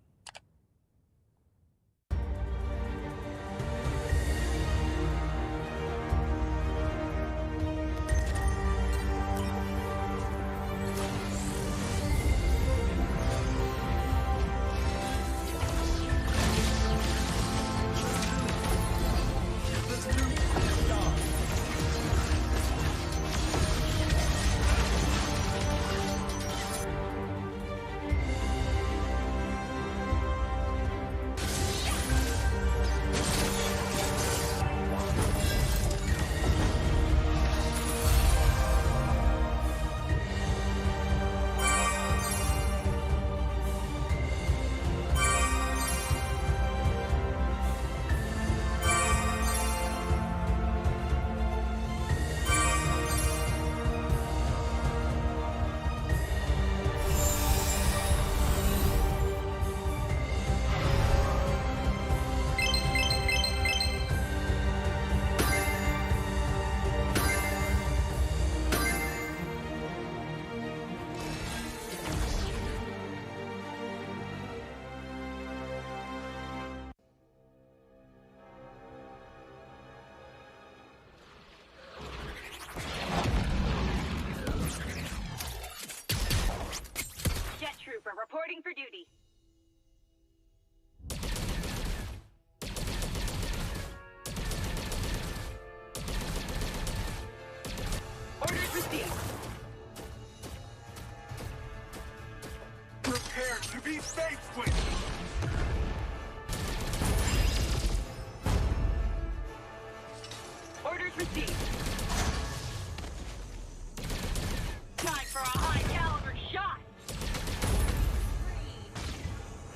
reporting for duty. Orders received. Prepare to be faced with. Orders received. Time for a high-caliber shot.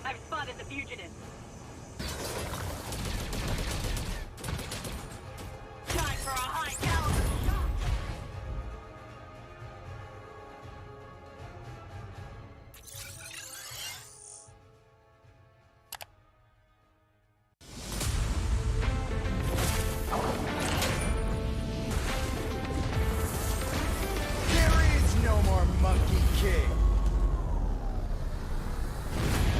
I've spotted the fugitive. Time for a high-caliber shot. There is no more Monkey King.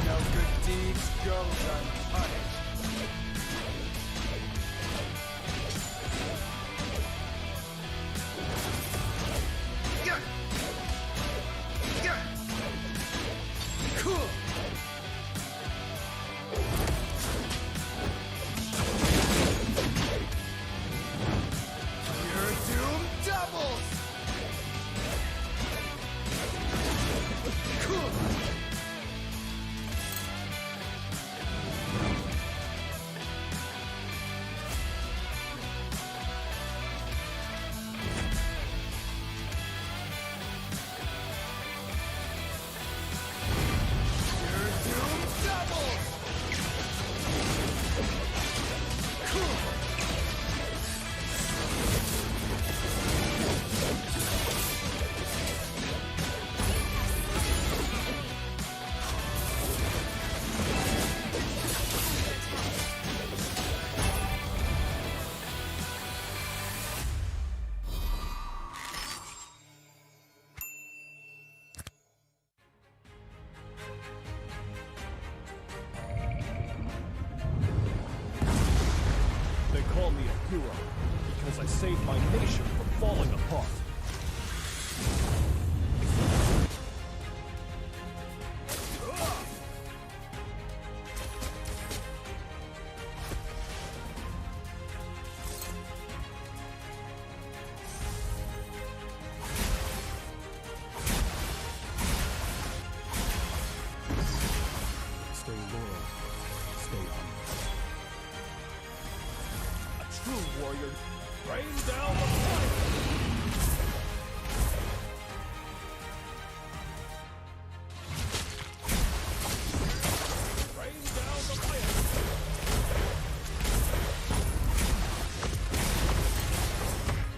No good deeds goes unpunished. Yeah. Yeah. Cool. Your doom doubles. Cool. Your doom doubles. Cool. They call me a hero because I saved my nation from falling apart. Stay loyal. Stay humble. A true warrior. Rain down the fire! Rain down the fire!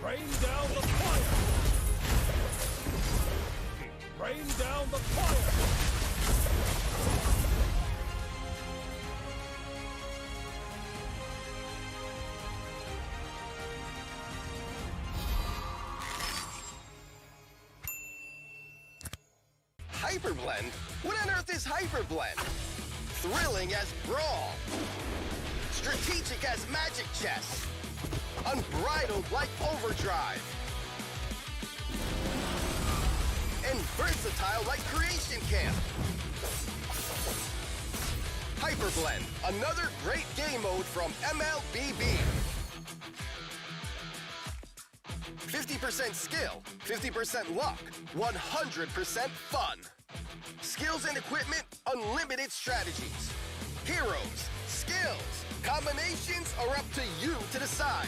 Rain down the fire! Rain down the fire! Hyperblend? What on earth is Hyperblend? Thrilling as Brawl. Strategic as Magic Chess. Unbridled like Overdrive. And versatile like Creation Camp. Hyperblend, another great game mode from MLBB. 50% skill, 50% luck, 100% fun. Skills and equipment, unlimited strategies. Heroes, skills, combinations are up to you to decide.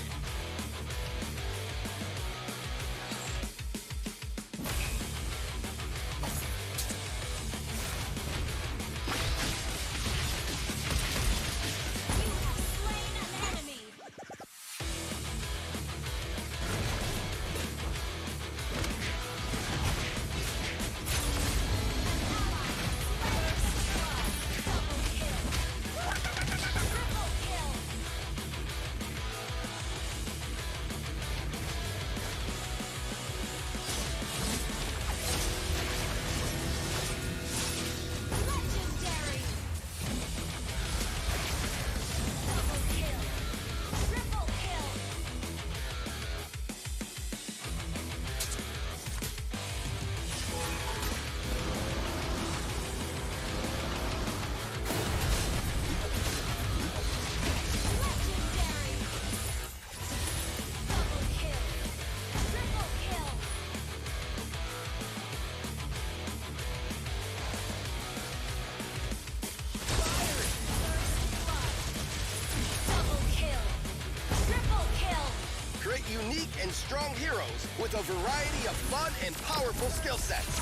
strong heroes with a variety of fun and powerful skill sets.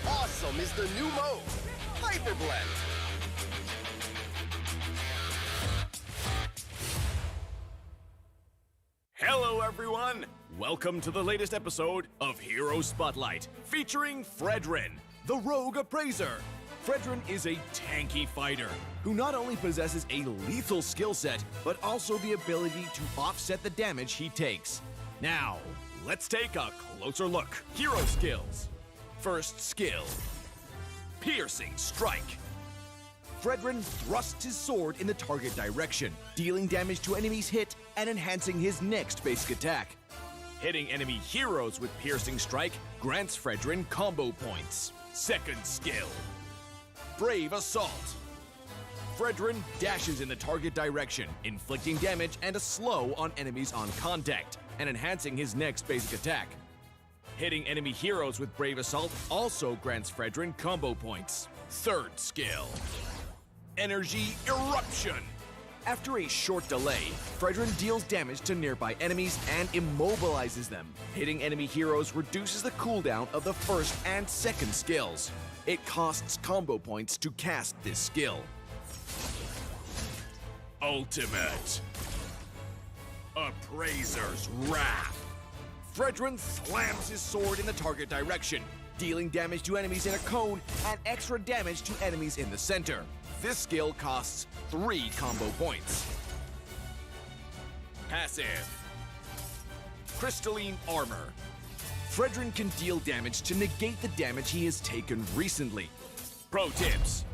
Awesome is the new mode, Hyper Blend. Hello, everyone! Welcome to the latest episode of Hero Spotlight, featuring Fredrin, the Rogue Appraiser. Fredrin is a tanky fighter who not only possesses a lethal skill set, but also the ability to offset the damage he takes. Now, let's take a closer look. Hero skills. First skill, Piercing Strike. Fredrin thrusts his sword in the target direction, dealing damage to enemies hit and enhancing his next basic attack. Hitting enemy heroes with Piercing Strike grants Fredrin combo points. Second skill, Brave Assault. Fredrin dashes in the target direction, inflicting damage and a slow on enemies on contact, and enhancing his next basic attack. Hitting enemy heroes with Brave Assault also grants Fredrin combo points. Third skill, Energy Eruption. After a short delay, Fredrin deals damage to nearby enemies and immobilizes them. Hitting enemy heroes reduces the cooldown of the first and second skills. It costs combo points to cast this skill. Ultimate, Appraiser's Wrath. Fredrin slams his sword in the target direction, dealing damage to enemies in a cone and extra damage to enemies in the center. This skill costs 3 combo points. Passive, Crystalline Armor. Fredrin can deal damage to negate the damage he has taken recently. Pro tips.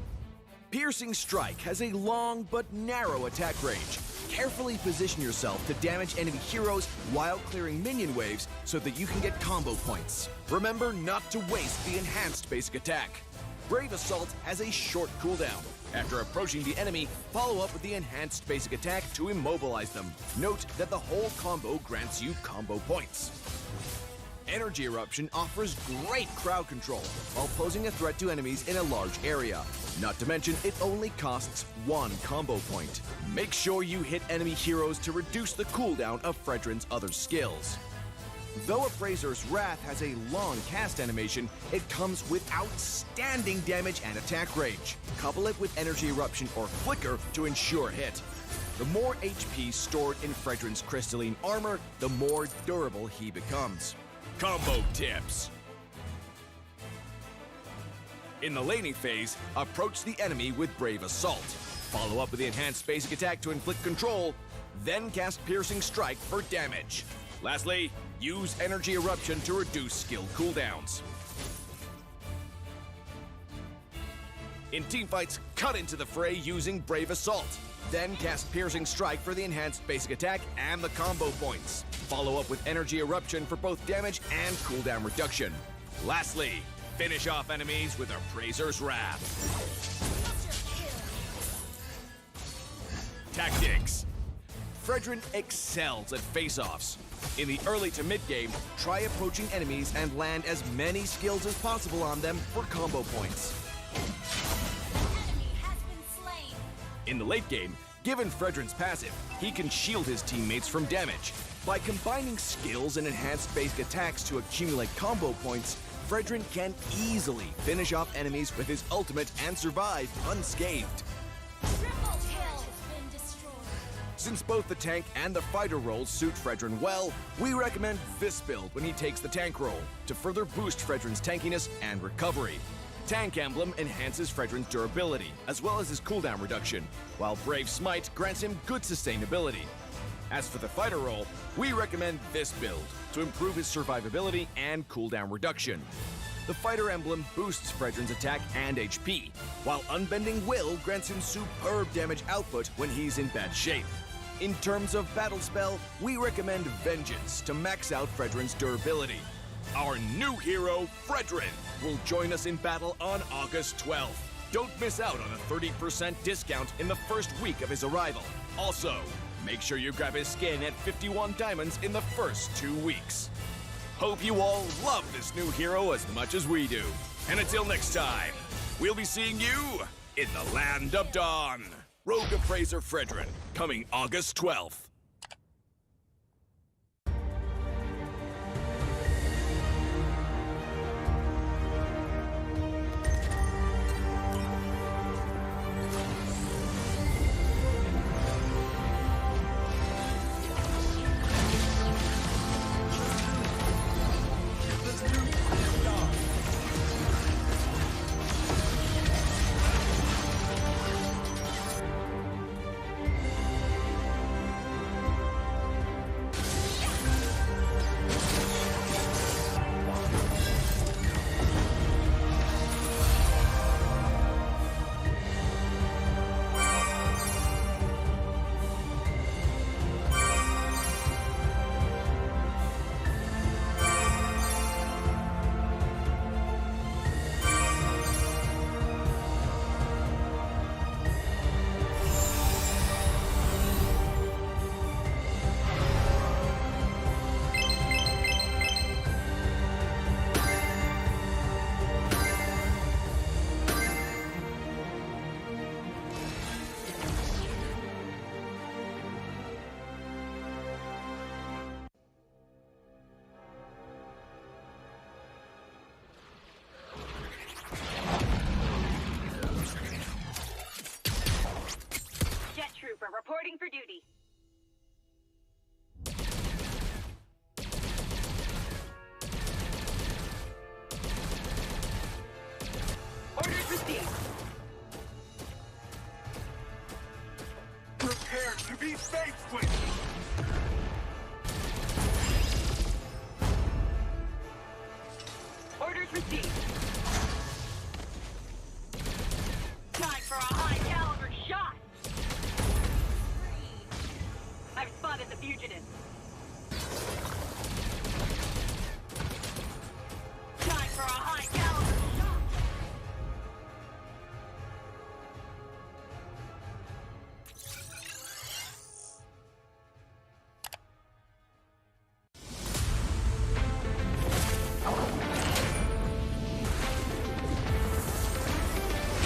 Piercing Strike has a long but narrow attack range. Carefully position yourself to damage enemy heroes while clearing minion waves so that you can get combo points. Remember not to waste the enhanced basic attack. Brave Assault has a short cooldown. After approaching the enemy, follow up with the enhanced basic attack to immobilize them. Note that the whole combo grants you combo points. Energy Eruption offers great crowd control while posing a threat to enemies in a large area. Not to mention, it only costs 1 combo point. Make sure you hit enemy heroes to reduce the cooldown of Fredrin's other skills. Though Appraiser's Wrath has a long cast animation, it comes with outstanding damage and attack range. Couple it with Energy Eruption or Flicker to ensure hit. The more HP stored in Fredrin's crystalline armor, the more durable he becomes. Combo tips. In the laning phase, approach the enemy with Brave Assault. Follow up with the enhanced basic attack to inflict control, then cast Piercing Strike for damage. Lastly, use Energy Eruption to reduce skill cooldowns. In teamfights, cut into the fray using Brave Assault. Then cast Piercing Strike for the enhanced basic attack and the combo points. Follow up with Energy Eruption for both damage and cooldown reduction. Lastly, finish off enemies with Appraiser's Wrath. Tactics. Fredrin excels at face-offs. In the early to mid-game, try approaching enemies and land as many skills as possible on them for combo points. In the late game, given Fredrin's passive, he can shield his teammates from damage. By combining skills and enhanced basic attacks to accumulate combo points, Fredrin can easily finish off enemies with his ultimate and survive unscathed. Since both the tank and the fighter roles suit Fredrin well, we recommend this build when he takes the tank role to further boost Fredrin's tankiness and recovery. Tank Emblem enhances Fredrin's durability, as well as his cooldown reduction, while Brave Smite grants him good sustainability. As for the fighter role, we recommend this build to improve his survivability and cooldown reduction. The fighter emblem boosts Fredrin's attack and HP, while Unbending Will grants him superb damage output when he's in bad shape. In terms of battle spell, we recommend Vengeance to max out Fredrin's durability. Our new hero, Fredrin, will join us in battle on August 12th. Don't miss out on a 30% discount in the first week of his arrival. Also, make sure you grab his skin at 51 diamonds in the first 2 weeks. Hope you all love this new hero as much as we do. And until next time, we'll be seeing you in the Land of Dawn. Rogue Appraiser Fredrin, coming August 12th. Reporting for duty. Orders received. Prepare to be faced with. Orders received. Time for a high-caliber shot. I've spotted the fugitive. Time for a high-caliber shot.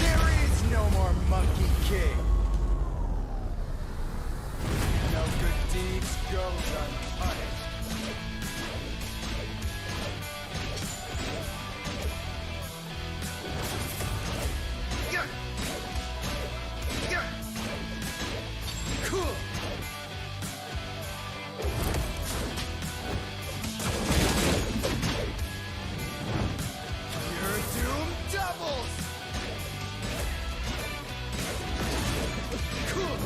There is no more Monkey King. No good deeds goes unpunished. Yeah. Yeah. Cool. Your doom doubles. Cool.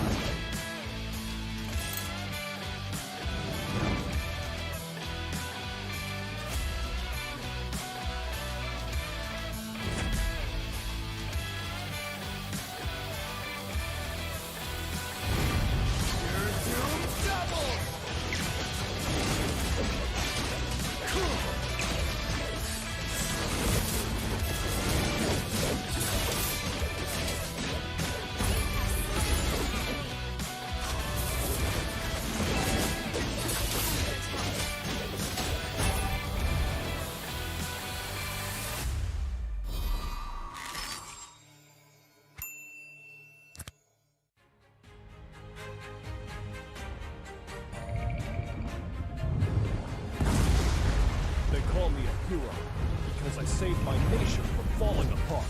Your doom doubles. Cool. They call me a hero because I saved my nation from falling apart.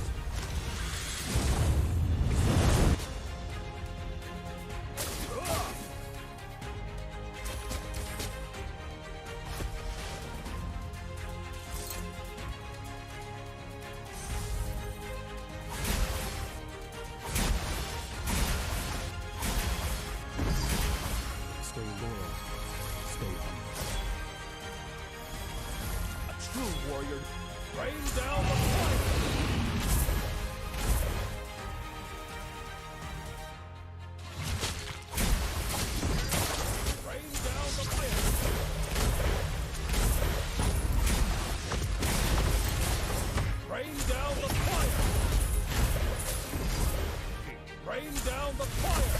Stay loyal. Stay humble. A true warrior. Rain down the fire! Rain down the fire! Rain down the fire! Rain down the fire!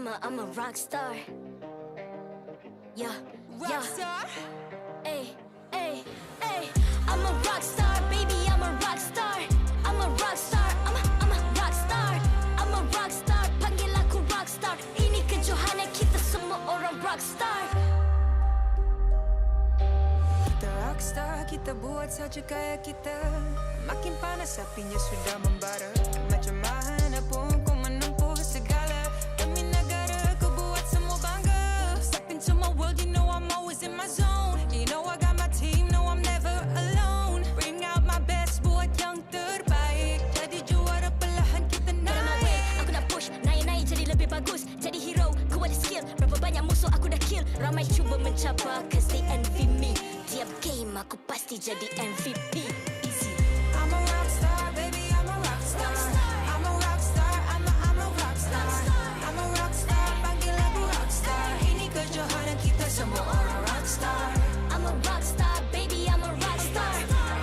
I'm a rock star. Yeah, rock star. Ay, ay, ay. I'm a rock star, baby. I'm a rock star. I'm a rock star. I'm a rock star. I'm a rock star. Panggil aku rock star. Ini kejohanan kita semua orang rock star. Kita rockstar, kita buat saja gaya kita. Makin panas apinya sudah membara. Macam mana pun kau menempuh segala. Demi negara kau buat semua bangga. Step into my world, you know I'm always in my zone. You know I got my team, no I'm never alone. Bring out my best, buat yang terbaik. Jadi juara perlahan kita naik. Aku nak push, naik-naik jadi lebih bagus. Jadi hero, ku ada skill. Berapa banyak musuh aku dah kill. Ramai cuba mencapai, cause they envy me. Tiap game aku pasti jadi MVP. Easy. I'm a rockstar, baby, I'm a rockstar. I'm a rockstar, I'm a rockstar. I'm a rockstar, panggil aku rockstar. Ini kejohanan kita semua orang rockstar. I'm a rockstar, baby, I'm a rockstar.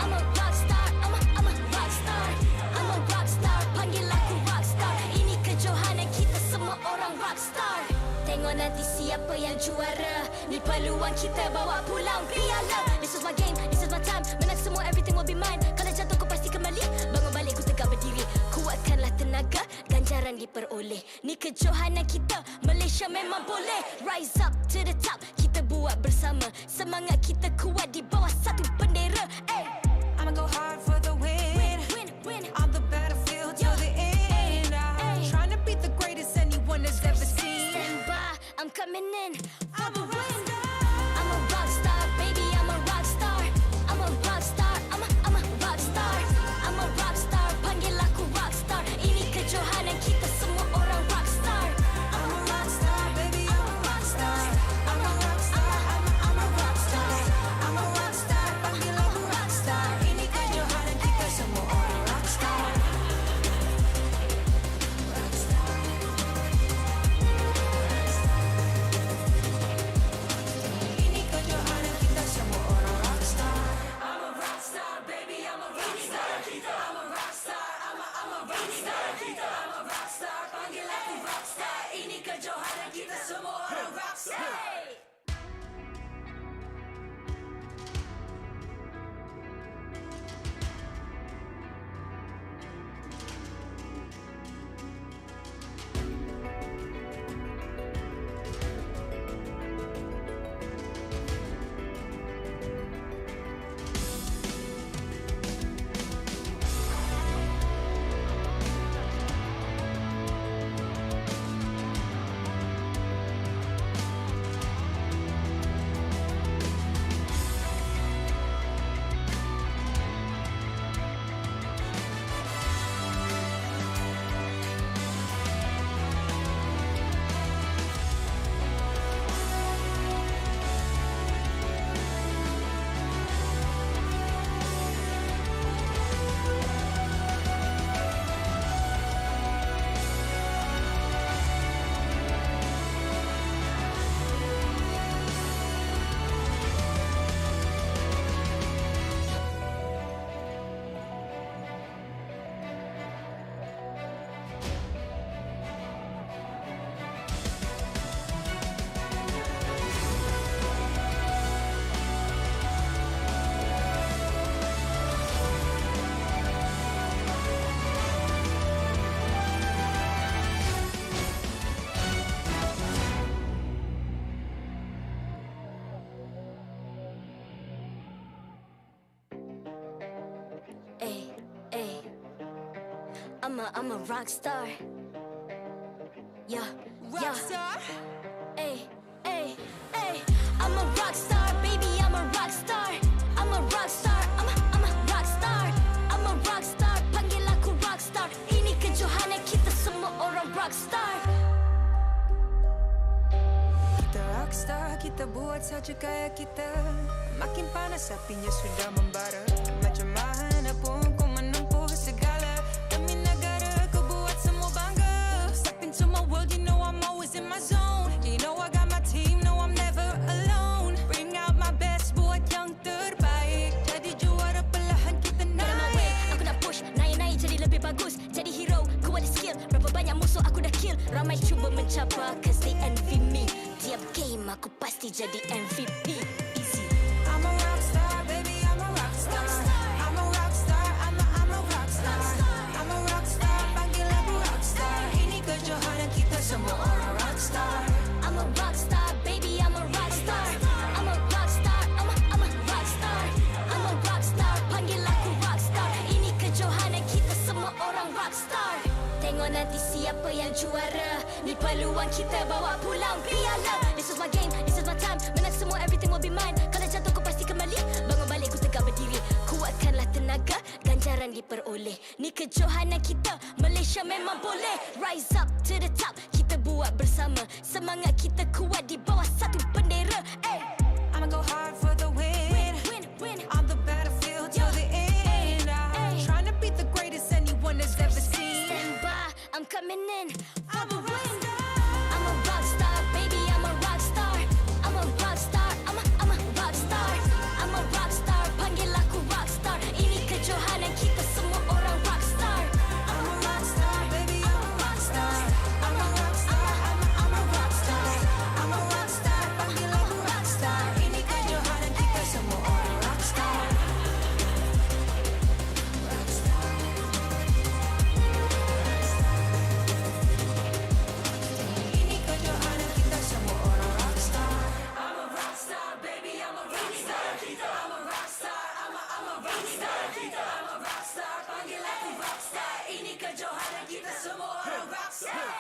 I'm a rockstar, I'm a rockstar. I'm a rockstar, panggil aku rockstar. Ini kejohanan kita semua orang rockstar. Tengok nanti siapa yang juara. Ni peluang kita bawa pulang piala. This is my game, this is my time. Menang semua, everything will be mine. Kalau jatuh kau pasti kembali. Bangun balik ku tegak berdiri. Kuatkanlah tenaga, ganjaran diperoleh. Ni kejohanan kita, Malaysia memang boleh. Rise up to the top, kita buat bersama. Semangat kita kuat di bawah satu bendera. Ay. I'ma go hard for the win. Win. On the battlefield till the end. I'm trying to beat the greatest anyone has ever seen. Stand by, I'm coming in for the win. I'm a rock star, baby, I'm a rock star. I'm a rock star, I'm a rock star. I'm a rock star, panggil aku rock star. Ini kejohanan kita semua orang rock star. I'm a rock star, baby, I'm a rock star. I'm a rock star, I'm a rock star. I'm a rock star, panggil aku rock star. Ini kejohanan kita semua orang rock star. Ini kejohanan kita semua orang rock star. I'm a rock star, baby, I'm a rock star. I'm a rock star, I'm a rock star. I'm a rock star, panggil aku rock star. Ini kejohanan kita semua orang rock star. I'm a rock star. Yeah, rock star. Ay, ay, ay. I'm a rock star, baby. I'm a rock star. I'm a rock star. I'm a rock star. I'm a rock star. Panggil aku rock star. Ini kejohanan kita semua orang rock star. Kita rockstar, kita buat saja gaya kita. Makin panas apinya sudah membara. Macam mana pun kau menempuh segala. Demi negara kau buat semua bangga. Step into my world, you know I'm always in my zone. You know I got my team, no I'm never alone. Bring out my best, buat yang terbaik. Jadi juara perlahan kita naik. Aku nak push, naik-naik jadi lebih bagus. Jadi hero, ku ada skill. Berapa banyak musuh aku dah kill. Ramai cuba mencapai, cause jadi MVP. Easy. I'm a rock star, baby, I'm a rock star. I'm a rock star, I'm a rock star. I'm a rock star, panggil aku rock star. Ini kejohanan kita semua orang rock star. I'm a rock star, baby, I'm a rock star. I'm a rock star, I'm a rock star. I'm a rock star, panggil aku rock star. Ini kejohanan kita semua orang rock star. Tengok nanti siapa yang juara. Ni peluang kita bawa pulang piala. This is my game, this is my time. Menang semua, everything will be mine. Kalau jatuh kau pasti kembali. Bangun balik ku tegak berdiri. Kuatkanlah tenaga, ganjaran diperoleh. Ni kejohanan kita, Malaysia memang boleh. Rise up to the top, kita buat bersama. Semangat kita kuat di bawah satu bendera. I'ma go hard for the win. On the battlefield till the end. I'm trying to beat the greatest anyone has ever seen. Stand by, I'm coming in for the win. I'm a rock star, baby, I'm a rock star. I'm a rock star, I'm a rock star. I'm a rock star, panggil aku rock star. Ini kejohanan kita semua orang rock star. I'm a rock star, baby, I'm a rock star. I'm a rock star, I'm a rock star. I'm a rock star, panggil aku rock star. Ini kejohanan kita semua orang rock star. Ini kejohanan kita semua orang rock star. I'm a rock star, baby, I'm a rock star. I'm a rock star, I'm a rock star. I'm a rock star, panggil aku rock star. Ini kejohanan kita semua orang rock star.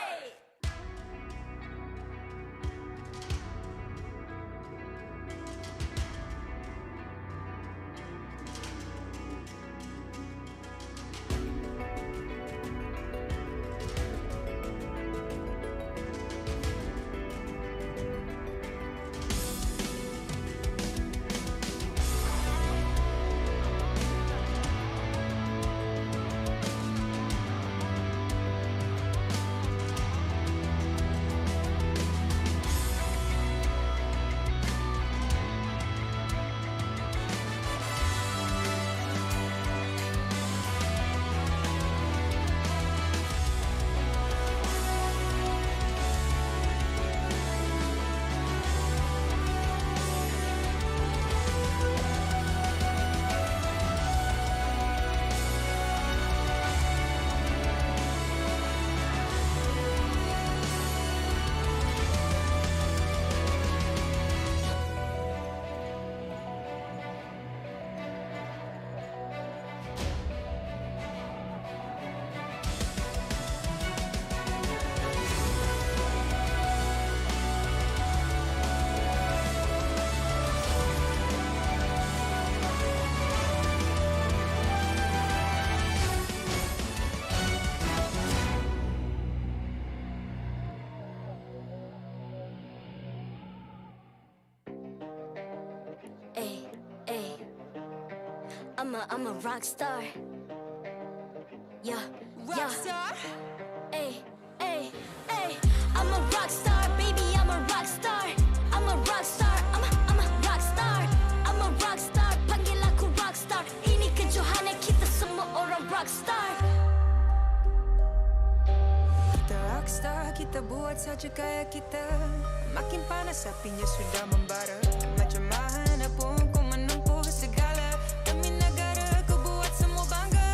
I'm a rock star. Yeah, Rock star? Ay. I'm a rock star, baby, I'm a rock star. I'm a rock star, I'm a rock star. I'm a rock star, panggil aku rock star. Ini kejohanan kita semua orang rock star. Kita rock star, kita buat saja gaya kita. Makin panas apinya sudah membara. Macam mana pun kau menempuh segala. Demi negara kau buat semua bangga.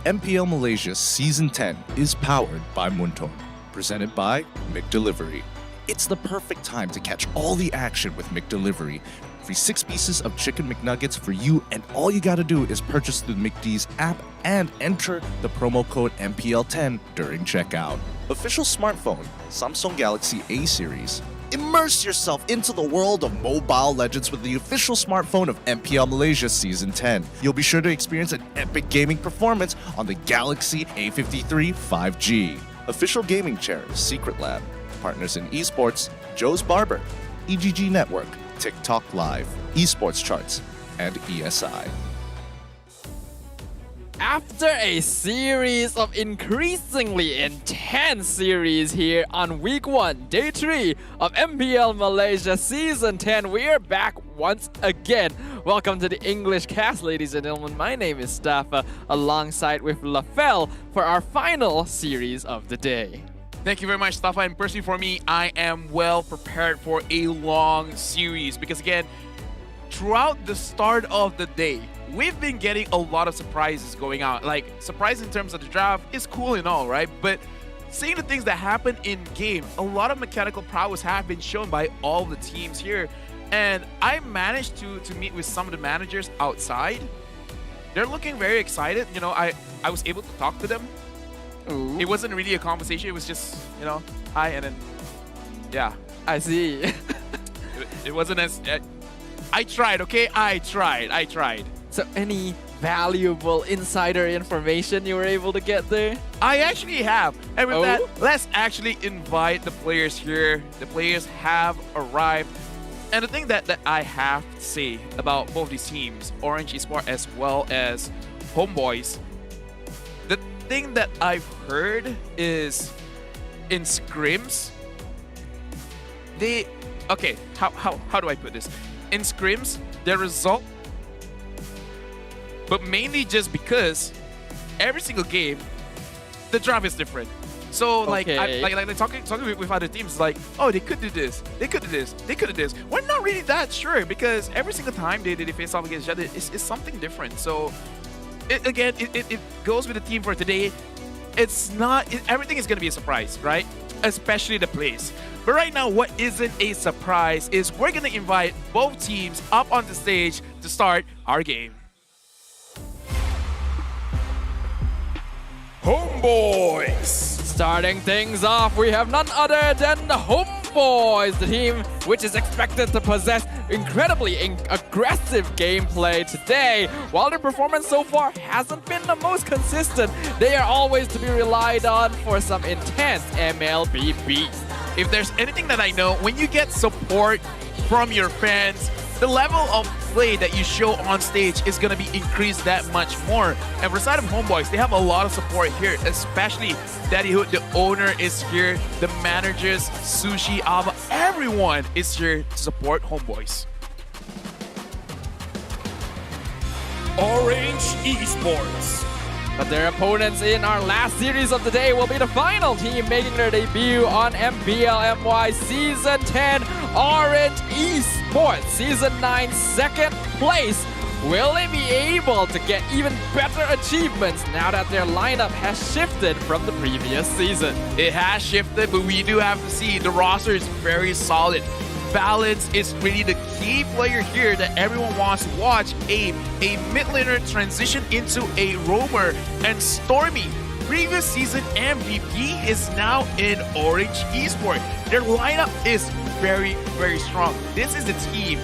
MPL Malaysia Season 10 is powered by Munton, presented by McDelivery. It's the perfect time to catch all the action with McDelivery. Free 6 pieces of chicken McNuggets for you, and all you gotta do is purchase the McD's app and enter the promo code MPL10 during checkout. Official smartphone, Samsung Galaxy A series. Immerse yourself into the world of Mobile Legends with the official smartphone of MPL Malaysia Season 10. You'll be sure to experience an epic gaming performance on the Galaxy A53 5G. Official gaming chair, Secret Lab. Partners in esports, Joe's Barber, EGG Network, TikTok Live, esports charts, and ESI. After a series of increasingly intense series here on week 1, day 3 of MPL Malaysia Season 10, we're back once again. Welcome to the English cast, ladies and gentlemen. My name is Staffa, alongside with LaFell for our final series of the day. Thank you very much, Staffa. And personally for me, I am well prepared for a long series because again, throughout the start of the day, we've been getting a lot of surprises going out. Like, surprise in terms of the draft is cool and all, right? But seeing the things that happen in game, a lot of mechanical prowess have been shown by all the teams here. And I managed to meet with some of the managers outside. They're looking very excited. You know, I was able to talk to them. Ooh. It wasn't really a conversation. It was just, you know, hi, and then, yeah. I see. it wasn't as... I tried, okay? I tried. So any valuable insider information you were able to get there? I actually have. And with that, let's actually invite the players here. The players have arrived. And the thing that I have to say about both these teams, Orange Esports as well as Homeboys, the thing that I've heard is in scrims, they... Okay, how do I put this? In scrims, their result, but mainly just because every single game, the draft is different. So like, like talking with other teams, like, oh, they could do this, they could do this, they could do this. We're not really that sure because every single time they face off against each other, it's something different. So it goes with the team for today. It's not, everything is gonna be a surprise, right? Especially the plays. But right now, what isn't a surprise is we're gonna invite both teams up on the stage to start our game. Homeboys! Starting things off, we have none other than the Homeboys, the team which is expected to possess incredibly aggressive gameplay today. While their performance so far hasn't been the most consistent, they are always to be relied on for some intense MLBB. If there's anything that I know, when you get support from your fans, the level of play that you show on stage is going to be increased that much more. And for the side of Homeboys, they have a lot of support here, especially Daddy Hood, the owner, is here. The managers, Sushi, Ava, everyone is here to support Homeboys. Orange Esports. But their opponents in our last series of the day will be the final team making their debut on MPL MY Season 10, Orange Esports. Season 9 second place. Will they be able to get even better achievements now that their lineup has shifted from the previous season? It has shifted, but we do have to see the roster is very solid. Balance is really the key player here that everyone wants to watch. A mid laner transition into a roamer, and Stormy, previous season MVP, is now in Orange Esports. Their lineup is very, very strong. This is the team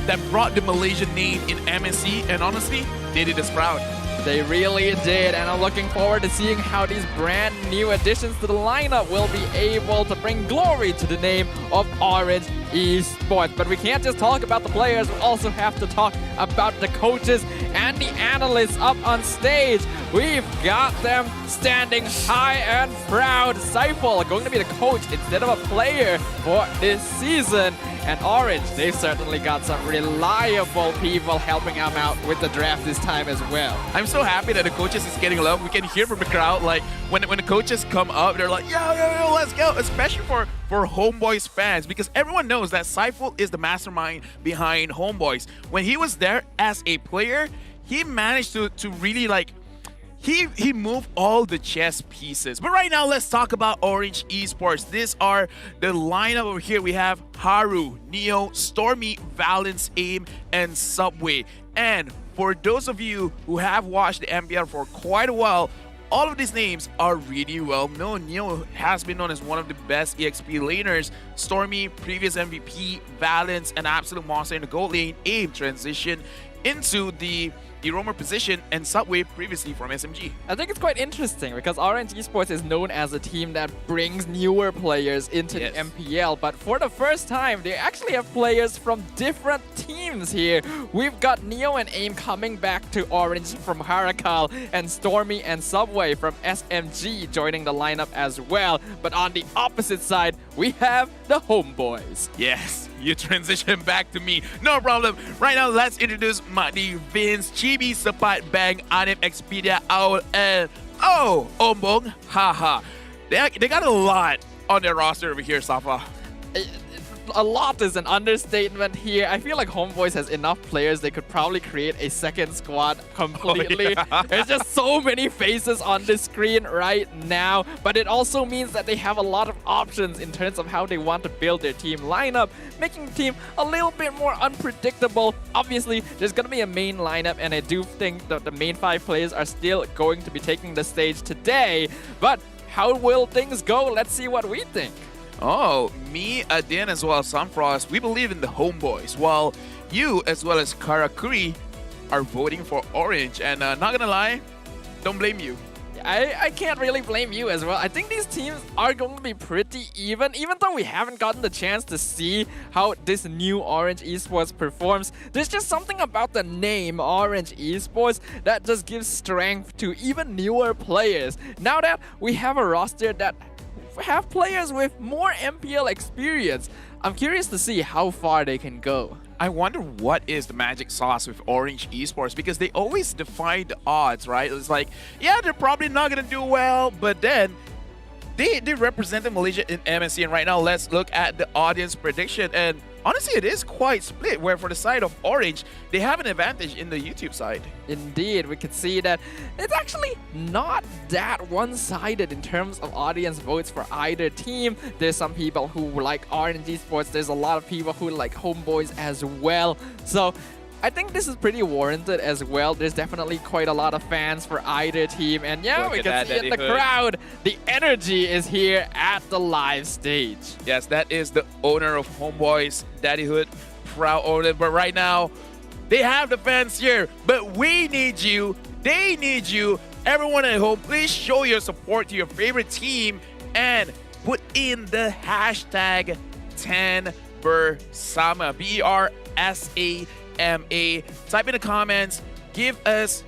that brought the Malaysian name in MSC, and honestly, they did us proud. They really did, and I'm looking forward to seeing how these brand new additions to the lineup will be able to bring glory to the name of Orange Esports. But we can't just talk about the players, we also have to talk about the coaches and the analysts up on stage. We've got them standing high and proud. Seifel going to be the coach instead of a player for this season. And Orange, they've certainly got some reliable people helping them out with the draft this time as well. I'm so happy that the coaches is getting love. We can hear from the crowd, like, when the coaches come up, they're like, yo, let's go. Especially for Homeboys fans, because everyone knows that Seifel is the mastermind behind Homeboys. When he was there as a player, he managed to really, like, He moved all the chess pieces. But right now, let's talk about Orange Esports. These are the lineup over here. We have Haru, Neo, Stormy, Valence, Aim, and Subway. And for those of you who have watched the MPL for quite a while, all of these names are really well known. Neo has been known as one of the best EXP laners. Stormy, previous MVP, Valence, an absolute monster in the gold lane. Aim transition into the roamer position, and Subway previously from SMG. I think it's quite interesting because Orange Esports is known as a team that brings newer players into the MPL, but for the first time, they actually have players from different teams here. We've got Neo and Aim coming back to Orange from CARACAL, and Stormy and Subway from SMG joining the lineup as well. But on the opposite side, we have the Homeboys. Yes, you transition back to me. No problem. Right now, let's introduce Madi, Vince, Chibi, Sepat, Bang, Anip, Expedia, Owl, and Ombong. Haha. They got a lot on their roster over here, Safa. A lot is an understatement here. I feel like Homeboys has enough players. They could probably create a second squad completely. Oh, yeah. There's just so many faces on the screen right now. But it also means that they have a lot of options in terms of how they want to build their team lineup, making the team a little bit more unpredictable. Obviously, there's going to be a main lineup, and I do think that the main 5 players are still going to be taking the stage today. But how will things go? Let's see what we think. Oh, me, Adin, as well as Sunfrost, we believe in the Homeboys, while you, as well as CARACAL, are voting for Orange. And not gonna lie, don't blame you. I can't really blame you as well. I think these teams are going to be pretty even though we haven't gotten the chance to see how this new Orange Esports performs. There's just something about the name Orange Esports that just gives strength to even newer players. Now that we have a roster that have players with more MPL experience, I'm curious to see how far they can go. I wonder what is the magic sauce with Orange Esports, because they always defy the odds, right? It's like, yeah, they're probably not going to do well, but then they represented Malaysia in MSC, and right now let's look at the audience prediction. And honestly, it is quite split, where for the side of Orange, they have an advantage in the YouTube side. Indeed, we could see that it's actually not that one-sided in terms of audience votes for either team. There's some people who like Orange Esports, there's a lot of people who like Homeboys as well. So I think this is pretty warranted as well. There's definitely quite a lot of fans for either team. And yeah, we can see in the crowd, the energy is here at the live stage. Yes, that is the owner of Homeboys, Daddyhood, proud owner. But right now, they have the fans here. But we need you. They need you. Everyone at home, please show your support to your favorite team and put in the hashtag 10Bersama, BRSA. Type in the comments, give us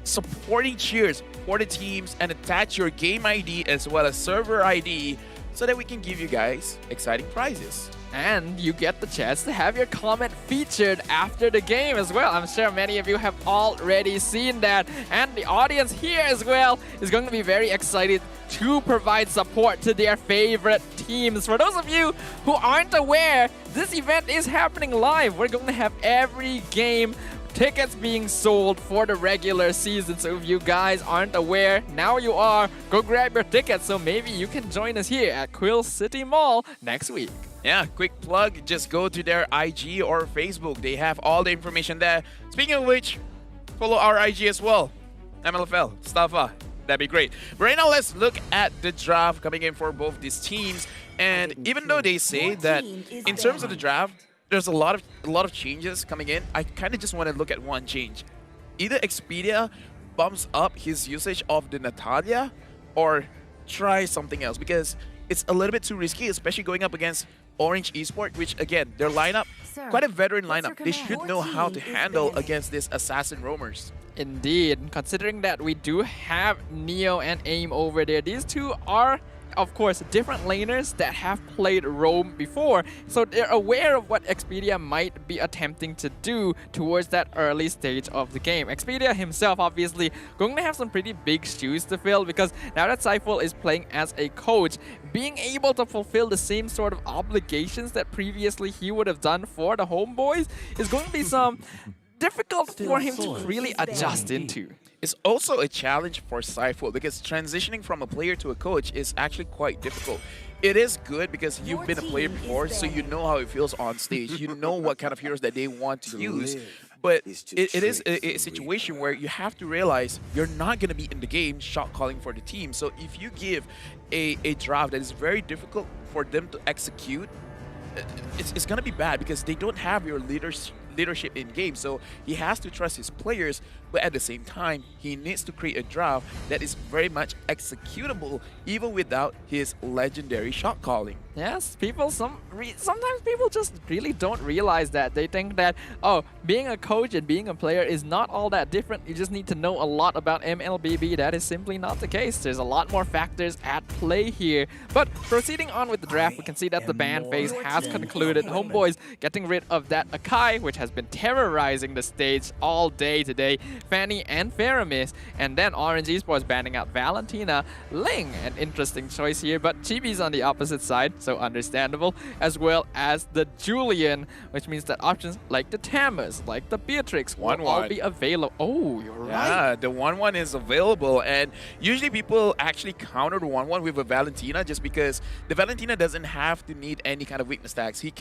supporting cheers for the teams, and attach your game ID as well as server ID so that we can give you guys exciting prizes. And you get the chance to have your comment featured after the game as well. I'm sure many of you have already seen that. And the audience here as well is going to be very excited to provide support to their favorite teams. For those of you who aren't aware, this event is happening live. We're going to have every game tickets being sold for the regular season. So if you guys aren't aware, now you are. Go grab your tickets so maybe you can join us here at Quill City Mall next week. Yeah, quick plug, just go to their IG or Facebook. They have all the information there. Speaking of which, follow our IG as well. MLFL, Stafa. That'd be great. But right now, let's look at the draft coming in for both these teams. And even though they say that in terms of the draft, there's a lot of changes coming in, I kind of just want to look at one change. Either Expedia bumps up his usage of the Natalia, or try something else, because it's a little bit too risky, especially going up against Orange Esports, which again, their lineup, quite a veteran lineup. They should know how to handle against these assassin roamers. Indeed, considering that we do have Neo and AIM over there, these two are, of course, different laners that have played roam before, so they're aware of what Expedia might be attempting to do towards that early stage of the game. Expedia himself obviously going to have some pretty big shoes to fill, because now that Saiful is playing as a coach, being able to fulfill the same sort of obligations that previously he would have done for the Homeboys is going to be some difficult for him to really adjust into. It's also a challenge for Saiful, because transitioning from a player to a coach is actually quite difficult. It is good because you've been a player before, so you know how it feels on stage. You know what kind of heroes that they want to use. But it is a situation where you have to realize you're not going to be in the game shot calling for the team. So if you give a draft that is very difficult for them to execute, it's going to be bad, because they don't have your leadership in game. So he has to trust his players, but at the same time, he needs to create a draft that is very much executable even without his legendary shot calling. Yes, sometimes people just really don't realize that. They think that, oh, being a coach and being a player is not all that different. You just need to know a lot about MLBB. That is simply not the case. There's a lot more factors at play here. But proceeding on with the draft, we can see that the ban phase has concluded. Homeboys getting rid of that Akai, which has been terrorizing the stage all day today. Fanny and Faramis. And then Orange Esports banning out Valentina. Ling, an interesting choice here, but Chibi's on the opposite side. So understandable, as well as the Julian, which means that options like the Tamas, like the Beatrix will all be available. Oh, you're right. Yeah, the 1-1 is available, and usually people actually counter the 1-1 with a Valentina just because the Valentina doesn't have to need any kind of weakness tags. She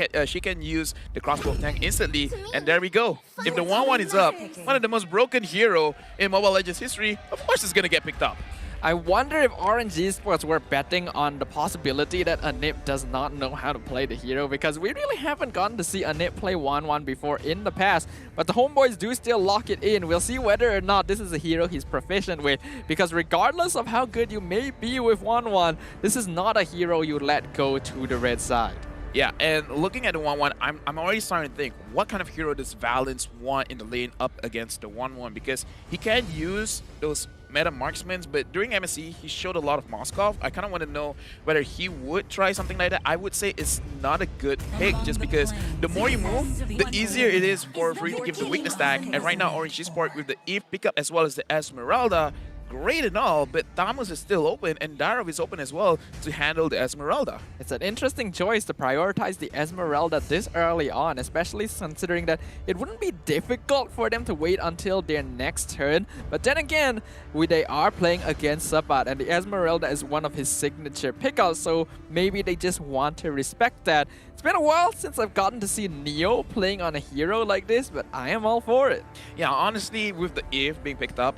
can use the crossbow tank instantly, and there we go. If the 1-1 is up, one of the most broken hero in Mobile Legends history, of course it's gonna get picked up. I wonder if Orange Esports were betting on the possibility that Anip does not know how to play the hero, because we really haven't gotten to see Anip play 1-1 before in the past. But the Homeboys do still lock it in. We'll see whether or not this is a hero he's proficient with, because regardless of how good you may be with 1-1, this is not a hero you let go to the red side. Yeah, and looking at the 1-1, I'm already starting to think, what kind of hero does Valence want in the lane up against the 1-1? Because he can use those meta marksmen, but during MSC, he showed a lot of Moskov. I kind of want to know whether he would try something like that. I would say it's not a good pick, just because the more you move, the easier it is for you to give the weakness tag. And right now, Orange Esports with the Eve pickup as well as the Esmeralda, great and all, but Tamus is still open and Darov is open as well to handle the Esmeralda. It's an interesting choice to prioritize the Esmeralda this early on, especially considering that it wouldn't be difficult for them to wait until their next turn. But then again, they are playing against Sabat, and the Esmeralda is one of his signature pickouts, so maybe they just want to respect that. It's been a while since I've gotten to see Neo playing on a hero like this, but I am all for it. Yeah, honestly, with the Eve being picked up,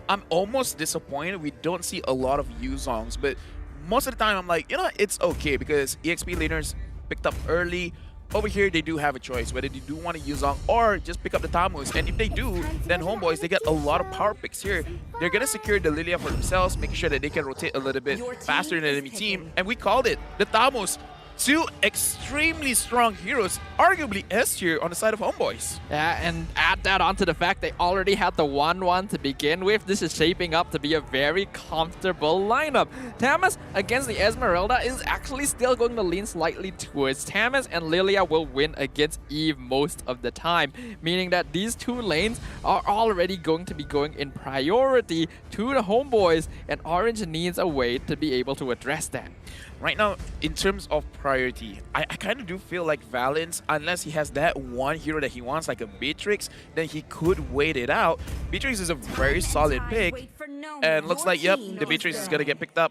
I'm almost disappointed we don't see a lot of Yuzongs, but most of the time I'm like, you know, it's okay because EXP laners picked up early. Over here, they do have a choice whether they do want to Yuzong or just pick up the Tamus. And if they do, then Homeboys, they get a lot of power picks here. They're going to secure the Lilia for themselves, making sure that they can rotate a little bit faster than the enemy team. And we called it, the Tamus. Two extremely strong heroes, arguably S tier on the side of Homeboys. Yeah, and add that onto the fact they already had the 1-1 to begin with. This is shaping up to be a very comfortable lineup. Tamas against the Esmeralda is actually still going to lean slightly towards Tamas, and Lilia will win against Eve most of the time, meaning that these two lanes are already going to be going in priority to the Homeboys, and Orange needs a way to be able to address that. Right now, in terms of priority, I kind of do feel like Valence, unless he has that one hero that he wants, like a Beatrix, then he could wait it out. Beatrix is a very solid pick, and looks like, yep, the Beatrix is going to get picked up.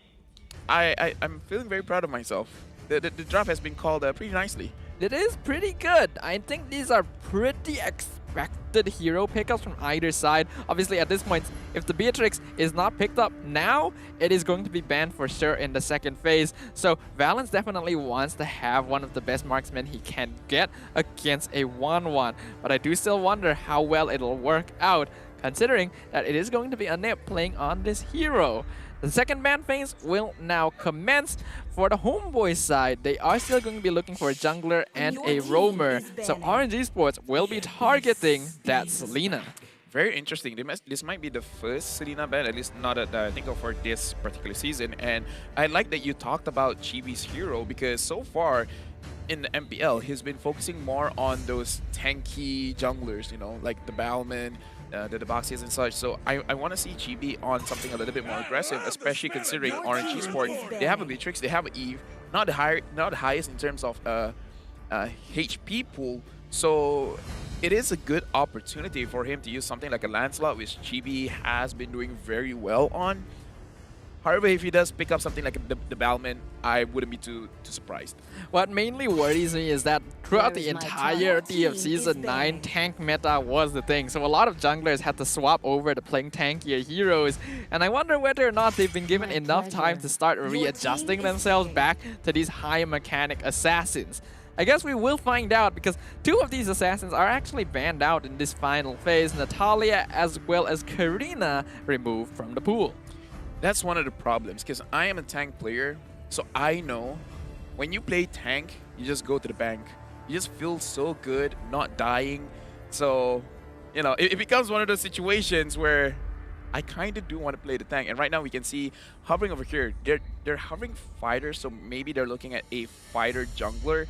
I'm feeling very proud of myself. The draft has been called pretty nicely. It is pretty good. I think these are pretty expected hero pickups from either side. Obviously, at this point, if the Beatrix is not picked up now, it is going to be banned for sure in the second phase. So Valence definitely wants to have one of the best marksmen he can get against a 1-1. But I do still wonder how well it'll work out, considering that it is going to be Anip playing on this hero. The second ban phase will now commence. For the Homeboys side, they are still going to be looking for a jungler and a roamer. So Orange Esports will be targeting that Selena. Very interesting. This might be the first Selena ban, at least not that I think of for this particular season. And I like that you talked about Chibi's hero, because so far in the MPL, he's been focusing more on those tanky junglers, you know, like the Balman, the Debaxias and such. So I want to see Chibi on something a little bit more aggressive, especially considering Orange Esports. They have a Beatrix, they have an Eve, not the highest in terms of HP pool. So it is a good opportunity for him to use something like a Lancelot, which Chibi has been doing very well on. However, if he does pick up something like the Balman, I wouldn't be too surprised. What mainly worries me is that throughout the entirety of Season 9, tank meta was the thing. So a lot of junglers had to swap over to playing tankier heroes. And I wonder whether or not they've been given enough time to start readjusting themselves back to these high mechanic assassins. I guess we will find out, because two of these assassins are actually banned out in this final phase. Natalia as well as Karina removed from the pool. That's one of the problems, because I am a tank player, so I know when you play tank, you just go to the bank. You just feel so good not dying. So, you know, it becomes one of those situations where I kind of do want to play the tank. And right now we can see hovering over here. They're hovering fighters, so maybe they're looking at a fighter jungler.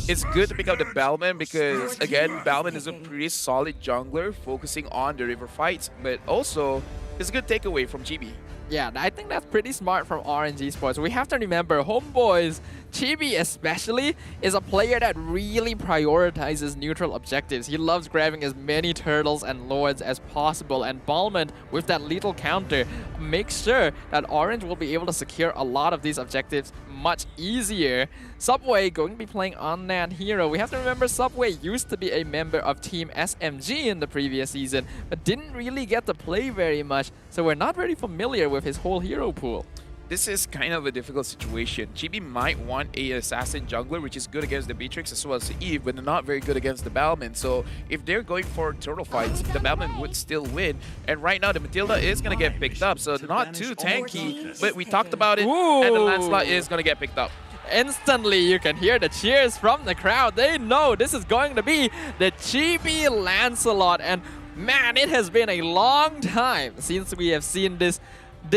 It's good to pick up the Balman because, again, Balman is a pretty solid jungler focusing on the river fights, but also it's a good takeaway from Chibi. Yeah, I think that's pretty smart from RNG Esports. We have to remember, Homeboys, Chibi especially, is a player that really prioritizes neutral objectives. He loves grabbing as many turtles and lords as possible, and Balmond, with that lethal counter, makes sure that Orange will be able to secure a lot of these objectives much easier. Subway going to be playing on that hero. We have to remember Subway used to be a member of Team SMG in the previous season, but didn't really get to play very much, so we're not very familiar with his whole hero pool. This is kind of a difficult situation. Chibi might want a assassin jungler, which is good against the Beatrix as well as the Eve, but they're not very good against the Balman. So if they're going for turtle fights, the Balman would still win. And right now, the Matilda is going to get picked up, so not too tanky, but we talked about it, and the Lancelot is going to get picked up. Instantly, you can hear the cheers from the crowd. They know this is going to be the Chibi Lancelot. And man, it has been a long time since we have seen this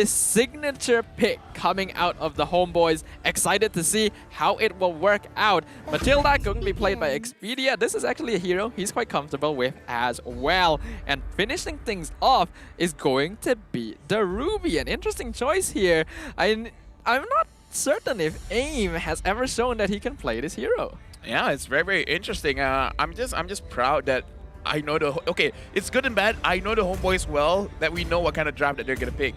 signature pick coming out of the Homeboys. Excited to see how it will work out. Matilda going to be played by Expedia. This is actually a hero he's quite comfortable with as well. And finishing things off is going to be the Ruby. An interesting choice here. I'm not certain if AIM has ever shown that he can play this hero. Yeah, it's very, very interesting. I'm just proud that I know okay, it's good and bad. I know the Homeboys well, that we know what kind of draft that they're gonna pick.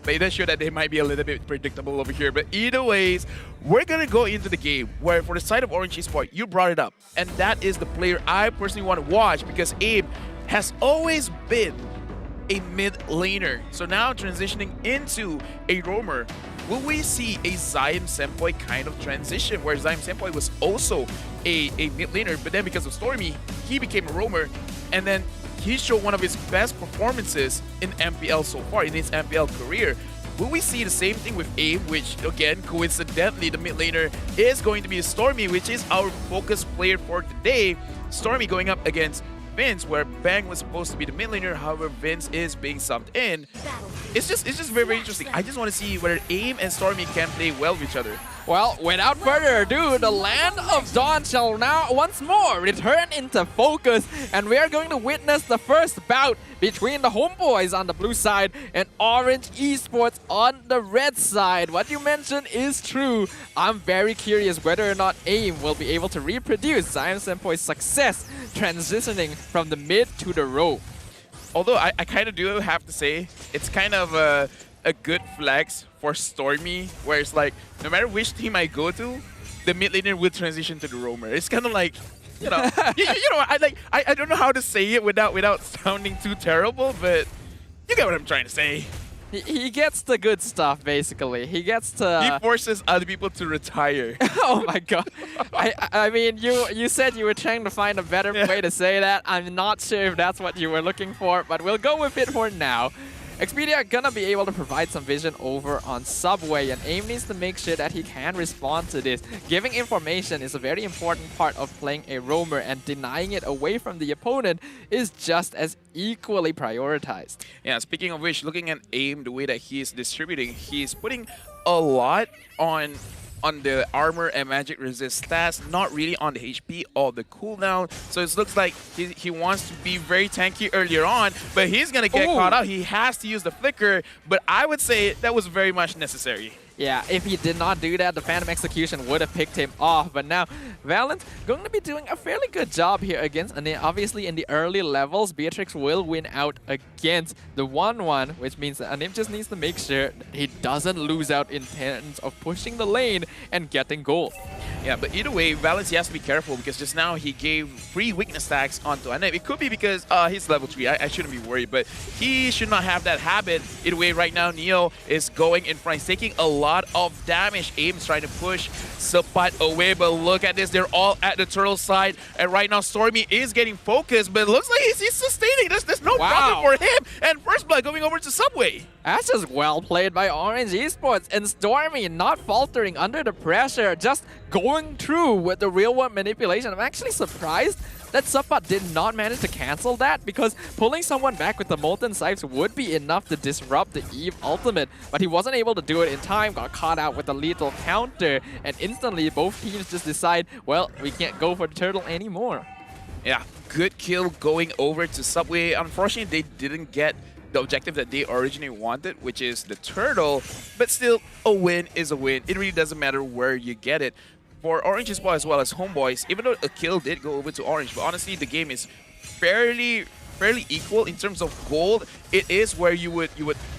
But it does show that they might be a little bit predictable over here. But either ways, we're gonna go into the game where for the side of Orange Esports, you brought it up. And that is the player I personally want to watch because AIM has always been a mid laner. So now transitioning into a roamer, will we see a Zion Senpai kind of transition where Zion Senpai was also a mid laner, but then because of Stormy, he became a roamer, and then he showed one of his best performances in MPL so far in his MPL career. Will we see the same thing with AIM, which again, coincidentally, the mid laner is going to be Stormy, which is our focus player for today. Stormy going up against Vince, where Bang was supposed to be the mid laner, however, Vince is being subbed in. It's just very, very interesting. I just want to see whether AIM and Stormy can play well with each other. Well, without further ado, the Land of Dawn shall now once more return into focus, and we are going to witness the first bout between the Homeboys on the blue side and Orange Esports on the red side. What you mentioned is true. I'm very curious whether or not AIM will be able to reproduce Zion Senpai's success transitioning from the mid to the row. Although I kind of do have to say, it's kind of a good flex for Stormy, where it's like, no matter which team I go to, the mid laner will transition to the roamer. It's kind of like, you know, I don't know how to say it without sounding too terrible, but you get what I'm trying to say. He gets the good stuff, basically. He gets to... He forces other people to retire. Oh my god. I mean, you said you were trying to find a better way to say that. I'm not sure if that's what you were looking for, but we'll go with it for now. Expedia gonna be able to provide some vision over on Subway, and AIM needs to make sure that he can respond to this. Giving information is a very important part of playing a roamer, and denying it away from the opponent is just as equally prioritized. Yeah, speaking of which, looking at AIM, the way that he's distributing, he's putting a lot on the armor and magic resist stats, not really on the HP or the cooldown. So it looks like he wants to be very tanky earlier on, but he's going to get caught out. He has to use the flicker, but I would say that was very much necessary. Yeah, if he did not do that, the Phantom Execution would have picked him off. But now, Valent going to be doing a fairly good job here against, and obviously in the early levels, Beatrix will win out against the 1-1, which means that Anip just needs to make sure that he doesn't lose out in terms of pushing the lane and getting gold. Yeah, but either way, Valens, he has to be careful because just now he gave free weakness tags onto Anep. It could be because he's level 3. I shouldn't be worried, but he should not have that habit. Either way, right now, Neo is going in front. He's taking a lot of damage. Aim's trying to push Sepat away, but look at this. They're all at the turtle side, and right now, Stormy is getting focused, but it looks like he's sustaining. There's no problem for him. And First Blood going over to Subway. That's just well played by Orange Esports, and Stormy not faltering under the pressure, just going through with the real-world manipulation. I'm actually surprised that Sepat did not manage to cancel that, because pulling someone back with the Molten Scythes would be enough to disrupt the Eve ultimate, but he wasn't able to do it in time, got caught out with a lethal counter, and instantly both teams just decide, well, we can't go for the turtle anymore. Yeah, good kill going over to Subway. Unfortunately, they didn't get the objective that they originally wanted, which is the turtle, but still, a win is a win. It really doesn't matter where you get it. For Orange Esports as well as Homeboys, even though a kill did go over to Orange, but honestly, the game is fairly equal in terms of gold. It is where you would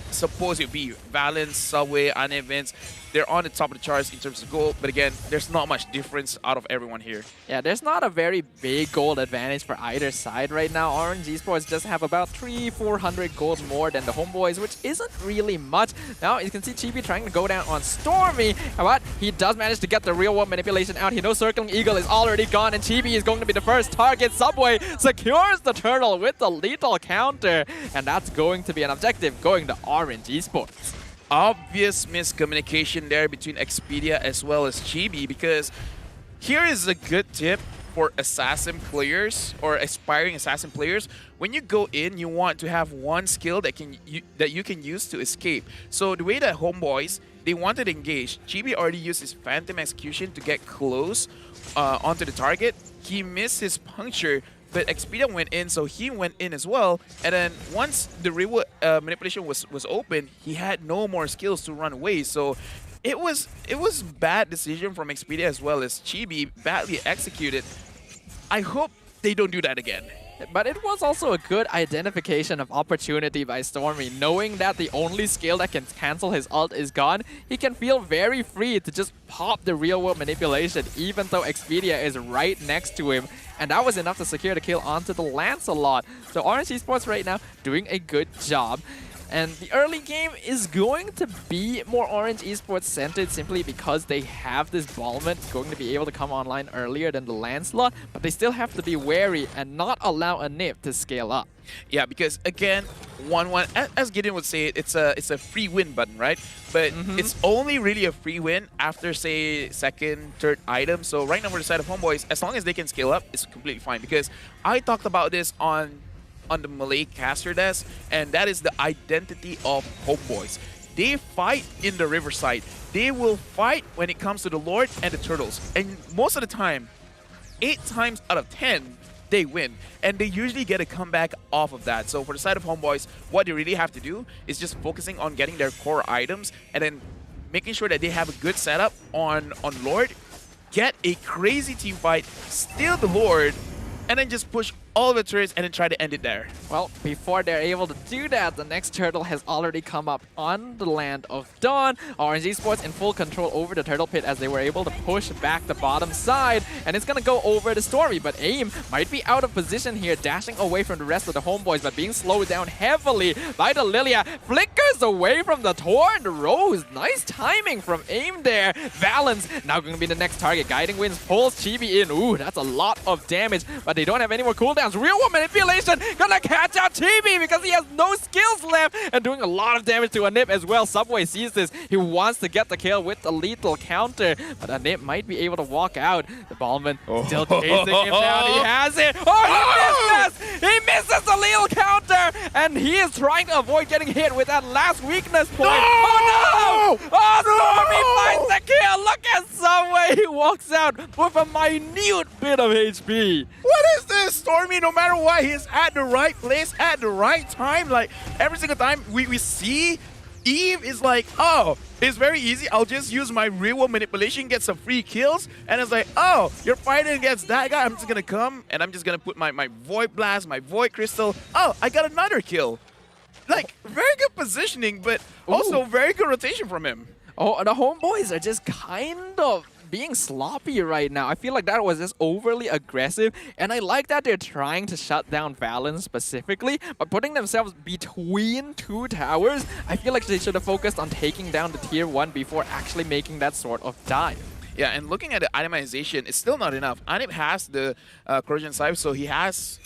suppose it would be. Valens, Subway, Anevents, they're on the top of the charts in terms of gold, but again, there's not much difference out of everyone here. Yeah, there's not a very big gold advantage for either side right now. Orange Esports just have about 300-400 gold more than the Homeboys, which isn't really much. Now you can see Chibi trying to go down on Stormy, but he does manage to get the real world manipulation out. He knows Circling Eagle is already gone, and Chibi is going to be the first target. Subway secures the turtle with the lethal counter, and that's going to be an objective going to Orange Esports. Obvious miscommunication there between Expedia as well as Chibi, because here is a good tip for assassin players or aspiring assassin players. When you go in, you want to have one skill that you can use to escape. So the way that Homeboys, they wanted to engage, Chibi already used his Phantom Execution to get close onto the target. He missed his puncture, but Expedia went in, so he went in as well. And then once the reward manipulation was open, he had no more skills to run away. So it was bad decision from Expedia as well as Chibi, badly executed. I hope they don't do that again. But it was also a good identification of opportunity by Stormy. Knowing that the only skill that can cancel his ult is gone, he can feel very free to just pop the real-world manipulation, even though Expedia is right next to him. And that was enough to secure the kill onto the Lancelot. So Orange Esports right now doing a good job. And the early game is going to be more Orange Esports centered simply because they have this Balmond going to be able to come online earlier than the Lancelot, but they still have to be wary and not allow a nip to scale up. Yeah, because again, 1-1, as Gideon would say, it's a free win button, right? But it's only really a free win after, say, second, third item. So right now for the side of Homeboys, as long as they can scale up, it's completely fine. Because I talked about this on the Malay caster desk, and that is the identity of Homeboys. They fight in the Riverside. They will fight when it comes to the Lord and the Turtles. And most of the time, 8 times out of 10, they win. And they usually get a comeback off of that. So for the side of Homeboys, what they really have to do is just focusing on getting their core items and then making sure that they have a good setup on Lord, get a crazy team fight, steal the Lord, and then just push all the turrets and then try to end it there. Well, before they're able to do that, the next turtle has already come up on the land of Dawn. Orange Esports in full control over the turtle pit as they were able to push back the bottom side, and it's gonna go over the Stormy, but AIM might be out of position here, dashing away from the rest of the Homeboys, but being slowed down heavily by the Lilia. Flickers away from the Torn Rose. Nice timing from AIM there. Valens now going to be the next target. Guiding Winds pulls Chibi in. Ooh, that's a lot of damage, but they don't have any more cooldowns. Real world manipulation gonna catch out Chibi because he has no skills left and doing a lot of damage to Anip as well. Subway sees this. He wants to get the kill with the lethal counter, but Anip might be able to walk out. The Ballman still chasing him down. He has it. Oh, he misses! He misses the lethal counter, and he is trying to avoid getting hit with that last weakness point. Oh no! Oh, Stormy finds the kill. Look at Subway. He walks out with a minute bit of HP. What is this? Stormy, no matter what, he's at the right place at the right time. Like, every single time we see Eve is like, oh, it's very easy. I'll just use my real world manipulation, get some free kills. And it's like, oh, you're fighting against that guy. I'm just going to come and I'm just going to put my Void Blast, my Void Crystal. Oh, I got another kill. Like, very good positioning, but also very good rotation from him. Oh, the Homeboys are just kind of being sloppy right now. I feel like that was just overly aggressive, and I like that they're trying to shut down Valens specifically, but putting themselves between two towers, I feel like they should have focused on taking down the tier 1 before actually making that sort of dive. Yeah, and looking at the itemization, it's still not enough. Anip has the corrosion sight, so he has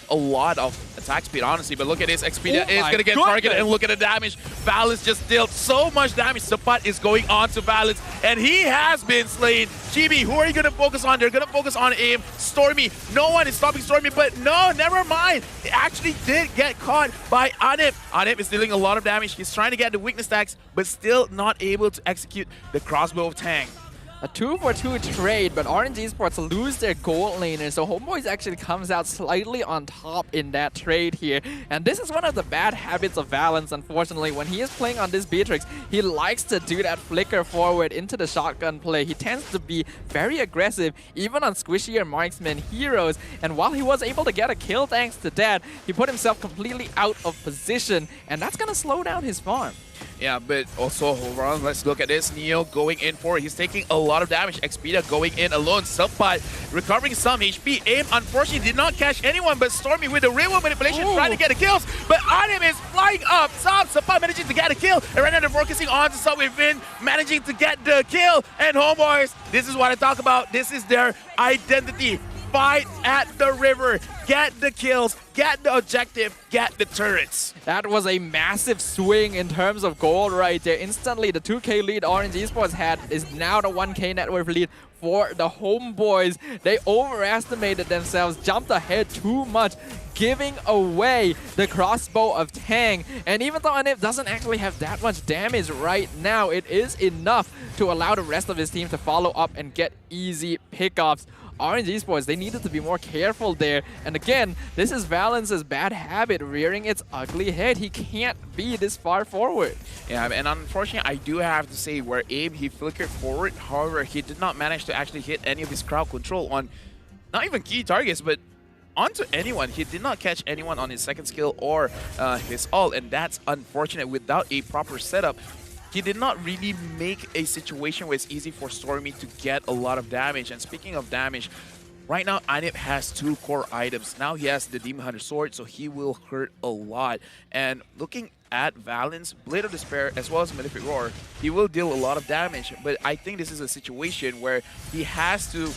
a lot of attack speed, honestly. But look at this, Expedia is going to get targeted, and look at the damage. Valens just dealt so much damage. Sapat is going on to Valens, and he has been slain. Chibi, who are you going to focus on? They're going to focus on aim. Stormy, no one is stopping Stormy, but no, never mind. It actually did get caught by Anip. Anip is dealing a lot of damage. He's trying to get the weakness stacks, but still not able to execute the crossbow of Tang. A 2-for-2 trade, but Orange Esports lose their gold laner, so Homeboys actually comes out slightly on top in that trade here. And this is one of the bad habits of Valens, unfortunately. When he is playing on this Beatrix, he likes to do that flicker forward into the shotgun play. He tends to be very aggressive, even on squishier marksman heroes. And while he was able to get a kill thanks to that, he put himself completely out of position, and that's going to slow down his farm. Yeah, but also overall, let's look at this. Neo going in for it. He's taking a lot of damage. Expedia going in alone. Sapat recovering some HP. Aim, unfortunately, did not catch anyone, but Stormy with the real manipulation trying to get the kills. But Anip is flying up top. Sapat managing to get a kill. And right now they're focusing on Subway Vin, managing to get the kill. And Homeboys, this is what I talk about. This is their identity. Fight at the river, get the kills, get the objective, get the turrets. That was a massive swing in terms of gold right there. Instantly, the 2K lead Orange Esports had is now the 1K net worth lead for the Homeboys. They overestimated themselves, jumped ahead too much, giving away the crossbow of Tang. And even though Anip doesn't actually have that much damage right now, it is enough to allow the rest of his team to follow up and get easy pickups. Orange Esports, they needed to be more careful there. And again, this is Valens's bad habit rearing its ugly head. He can't be this far forward. Yeah, and unfortunately, I do have to say where Abe, he flickered forward. However, he did not manage to actually hit any of his crowd control on not even key targets, but onto anyone. He did not catch anyone on his second skill or his ult, and that's unfortunate. Without a proper setup, he did not really make a situation where it's easy for Stormy to get a lot of damage. And speaking of damage, right now Anip has 2 core items. Now he has the Demon Hunter Sword, so he will hurt a lot. And looking at Valens, Blade of Despair, as well as Malefic Roar, he will deal a lot of damage. But I think this is a situation where he has to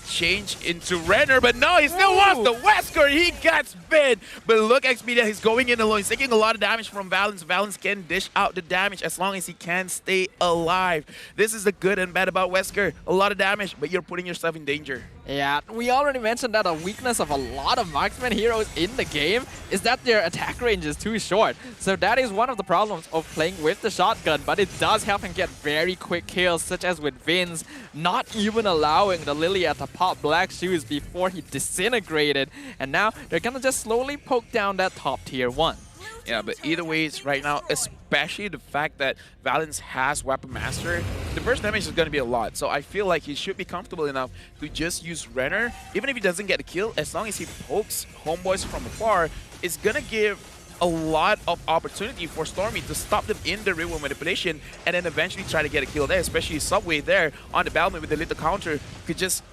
change into Renner, but no, he still wants the Wesker. He gets bit. But look, Expedia, he's going in alone. He's taking a lot of damage from Valens. Valens can dish out the damage as long as he can stay alive. This is the good and bad about Wesker. A lot of damage, but you're putting yourself in danger. Yeah, we already mentioned that a weakness of a lot of marksman heroes in the game is that their attack range is too short. So that is one of the problems of playing with the shotgun, but it does help him get very quick kills, such as with Vince, not even allowing the Lilia to pop black shoes before he disintegrated. And now they're gonna just slowly poke down that top tier 1. Yeah, but either ways, right now, especially the fact that Valens has Weapon Master, the burst damage is going to be a lot. So I feel like he should be comfortable enough to just use Renner. Even if he doesn't get a kill, as long as he pokes Homeboys from afar, it's going to give a lot of opportunity for Stormy to stop them in the real manipulation and then eventually try to get a kill there, especially Subway there on the Balmain with the little counter could just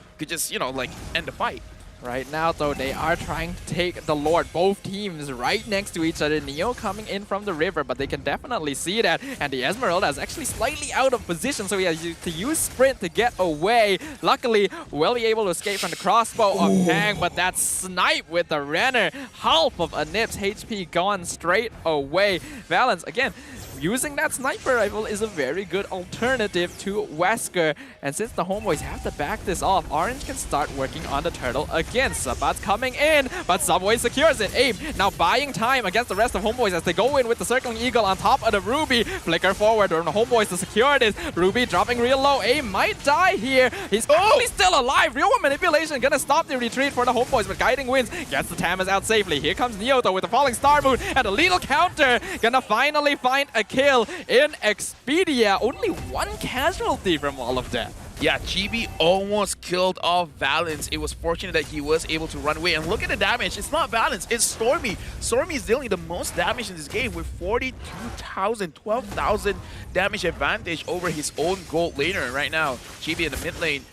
you know, like, end the fight. Right now, though, they are trying to take the Lord. Both teams right next to each other. Neo coming in from the river, but they can definitely see that. And the Esmeralda is actually slightly out of position, so he has to use Sprint to get away. Luckily, will be able to escape from the crossbow of Tang, but that snipe with the Renner. Half of Anip's HP gone straight away. Valens, again, using that sniper rifle is a very good alternative to Wesker. And since the Homeboys have to back this off, Orange can start working on the turtle again. Sabat's coming in, but Subway secures it. Abe now buying time against the rest of Homeboys as they go in with the circling eagle on top of the Ruby. Flicker forward on the Homeboys to secure this. Ruby dropping real low. Abe might die here. He's actually still alive. Real manipulation gonna stop the retreat for the Homeboys, but Guiding Winds gets the Tamas out safely. Here comes Neo though with the falling star moon and a lethal counter. Gonna finally find a kill in Expedia. Only 1 casualty from all of that. Yeah, Chibi almost killed off Valens. It was fortunate that he was able to run away. And look at the damage. It's not Valens, it's Stormy. Stormy is dealing the most damage in this game with 42,000, 12,000 damage advantage over his own gold laner right now. Chibi in the mid lane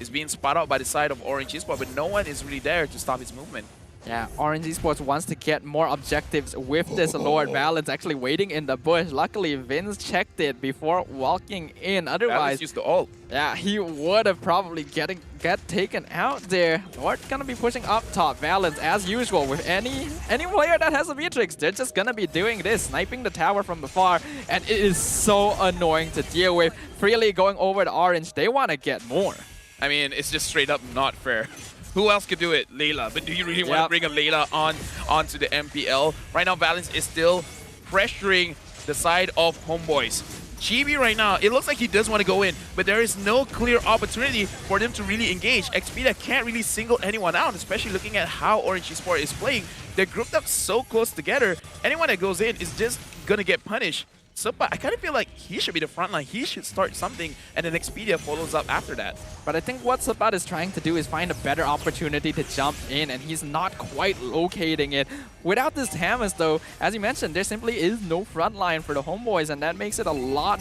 is being spot out by the side of Orange Esports, but no one is really there to stop his movement. Yeah, Orange Esports wants to get more objectives with this Lord. Valens actually waiting in the bush. Luckily, Vince checked it before walking in. Otherwise, Valens used the ult. Yeah, he would have probably get taken out there. Lord gonna be pushing up top. Valens, as usual, with any player that has a Beatrix, they're just gonna be doing this, sniping the tower from afar, and it is so annoying to deal with. Freely going over to Orange, they want to get more. I mean, it's just straight up not fair. Who else could do it? Layla. But do you really want to bring a Layla onto the MPL? Right now, Valens is still pressuring the side of Homeboys. Chibi right now, it looks like he does want to go in, but there is no clear opportunity for them to really engage. Expedia can't really single anyone out, especially looking at how Orange Esports is playing. They're grouped up so close together. Anyone that goes in is just going to get punished. Supa, I kind of feel like he should be the front line. He should start something, and then Expedia follows up after that. But I think what Supa is trying to do is find a better opportunity to jump in, and he's not quite locating it. Without this Hamas, though, as you mentioned, there simply is no front line for the Homeboys, and that makes it a lot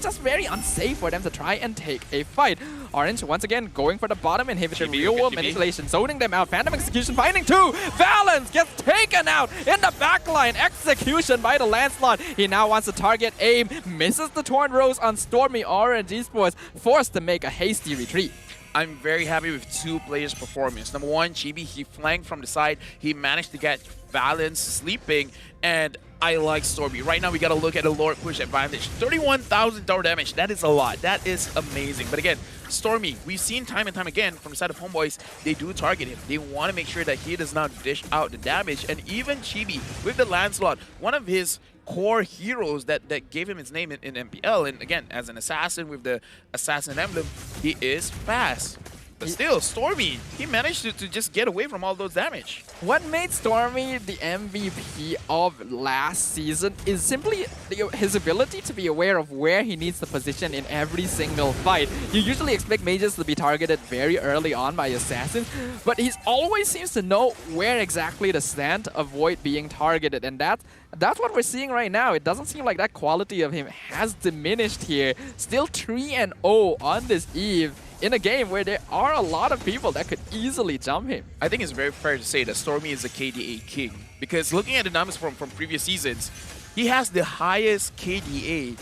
just very unsafe for them to try and take a fight. Orange, once again, going for the bottom inhibitor. Real-world manipulation, zoning them out. Phantom execution, finding two. Valens gets taken out in the backline. Execution by the Lancelot. He now wants to target aim. Misses the Torn Rose on Stormy. Orange Esports forced to make a hasty retreat. I'm very happy with two players' performance. Number one, Chibi, he flanked from the side. He managed to get Valens sleeping, and I like Stormy. Right now, we got to look at the Lord push advantage. 31,000 tower damage. That is a lot. That is amazing. But again, Stormy, we've seen time and time again from the side of Homeboys, they do target him. They want to make sure that he does not dish out the damage. And even Chibi, with the Lancelot, one of his core heroes that gave him his name in MPL. And again, as an assassin with the assassin emblem, he is fast. But still, Stormy, he managed to just get away from all those damage. What made Stormy the MVP of last season is simply his ability to be aware of where he needs to position in every single fight. You usually expect mages to be targeted very early on by assassins, but he always seems to know where exactly to stand to avoid being targeted, and that's what we're seeing right now. It doesn't seem like that quality of him has diminished here. Still 3-0 on this Eve, in a game where there are a lot of people that could easily jump him. I think it's very fair to say that Stormy is a KDA king, because looking at the numbers from previous seasons, he has the highest KDA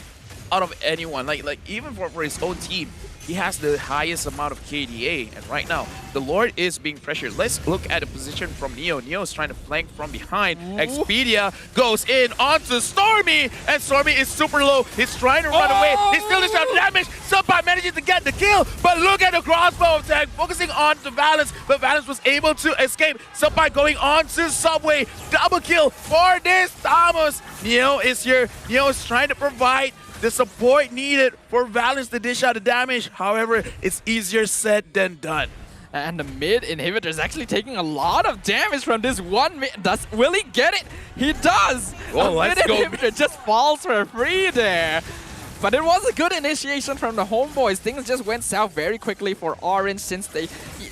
out of anyone. Like even for his own team, he has the highest amount of KDA. And right now, the Lord is being pressured. Let's look at the position from Neo. Neo is trying to flank from behind. Expedia goes in onto Stormy, and Stormy is super low. He's trying to run away. He still does have damage. Supai manages to get the kill, but look at the crossbow attack, focusing on to Valens, but Valens was able to escape. Supai going on to Subway. Double kill for this Thomas. Neo is here. Neo is trying to provide the support needed for Valens to dish out the damage. However, it's easier said than done. And the mid inhibitor is actually taking a lot of damage from this one mid. Will he get it? He does! Oh, the mid inhibitor just falls for free there. But it was a good initiation from the Homeboys. Things just went south very quickly for Orange, since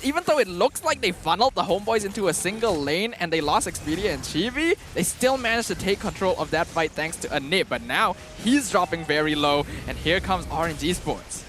even though it looks like they funneled the Homeboys into a single lane and they lost Expedia and Chibi, they still managed to take control of that fight thanks to Anip. But now he's dropping very low, and here comes Orange Esports.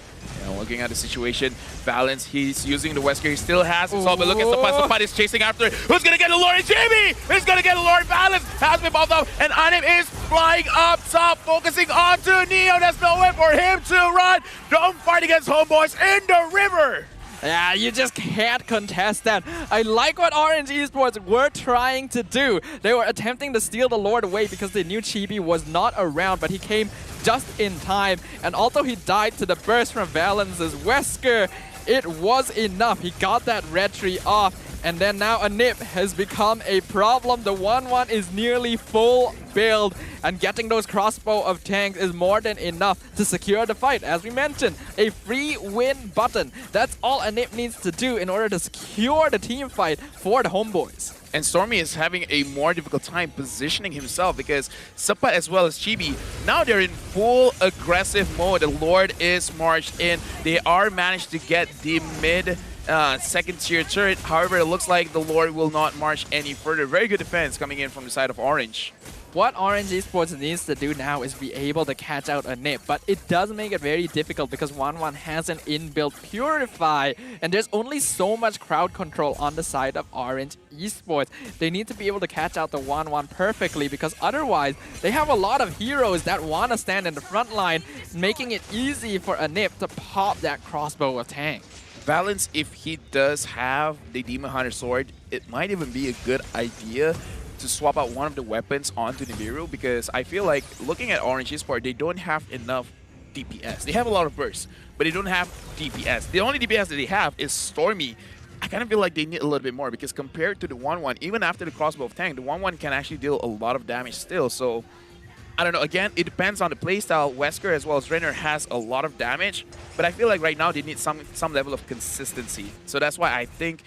Looking at the situation, Valens, he's using the Wesker. He still has it. But look at Supai. Supai is chasing after it. Who's going to get the Lord? Jamie! Who's going to get the Lord? Valens has been bumped up, and Anip is flying up top, focusing onto Neo. There's nowhere for him to run. Don't fight against Homeboys in the river. Yeah, you just can't contest that. I like what Orange Esports were trying to do. They were attempting to steal the Lord away because they knew Chibi was not around, but he came just in time. And although he died to the burst from Valens' Wesker, it was enough. He got that red tree off. And then now Anip has become a problem. The 1-1 is nearly full build, and getting those crossbow of tanks is more than enough to secure the fight. As we mentioned, a free win button. That's all Anip needs to do in order to secure the team fight for the Homeboys. And Stormy is having a more difficult time positioning himself, because Supa as well as Chibi, now they're in full aggressive mode. The Lord is marched in. They are managed to get the mid second tier turret. However, it looks like the Lord will not march any further. Very good defense coming in from the side of Orange. What Orange Esports needs to do now is be able to catch out a nip, but it does make it very difficult because 1-1 has an inbuilt Purify, and there's only so much crowd control on the side of Orange Esports. They need to be able to catch out the 1-1 perfectly because otherwise they have a lot of heroes that want to stand in the front line, making it easy for a nip to pop that crossbow of tank. Valence, if he does have the Demon Hunter sword, it might even be a good idea to swap out one of the weapons onto Nibiru, because I feel like looking at Orange Esports, they don't have enough DPS. They have a lot of bursts, but they don't have DPS. The only DPS that they have is Stormy. I kind of feel like they need a little bit more, because compared to the 1-1, even after the crossbow of tank, the 1-1 can actually deal a lot of damage still. So I don't know. Again, it depends on the playstyle. Wesker as well as Renner has a lot of damage, but I feel like right now they need some level of consistency. So that's why I think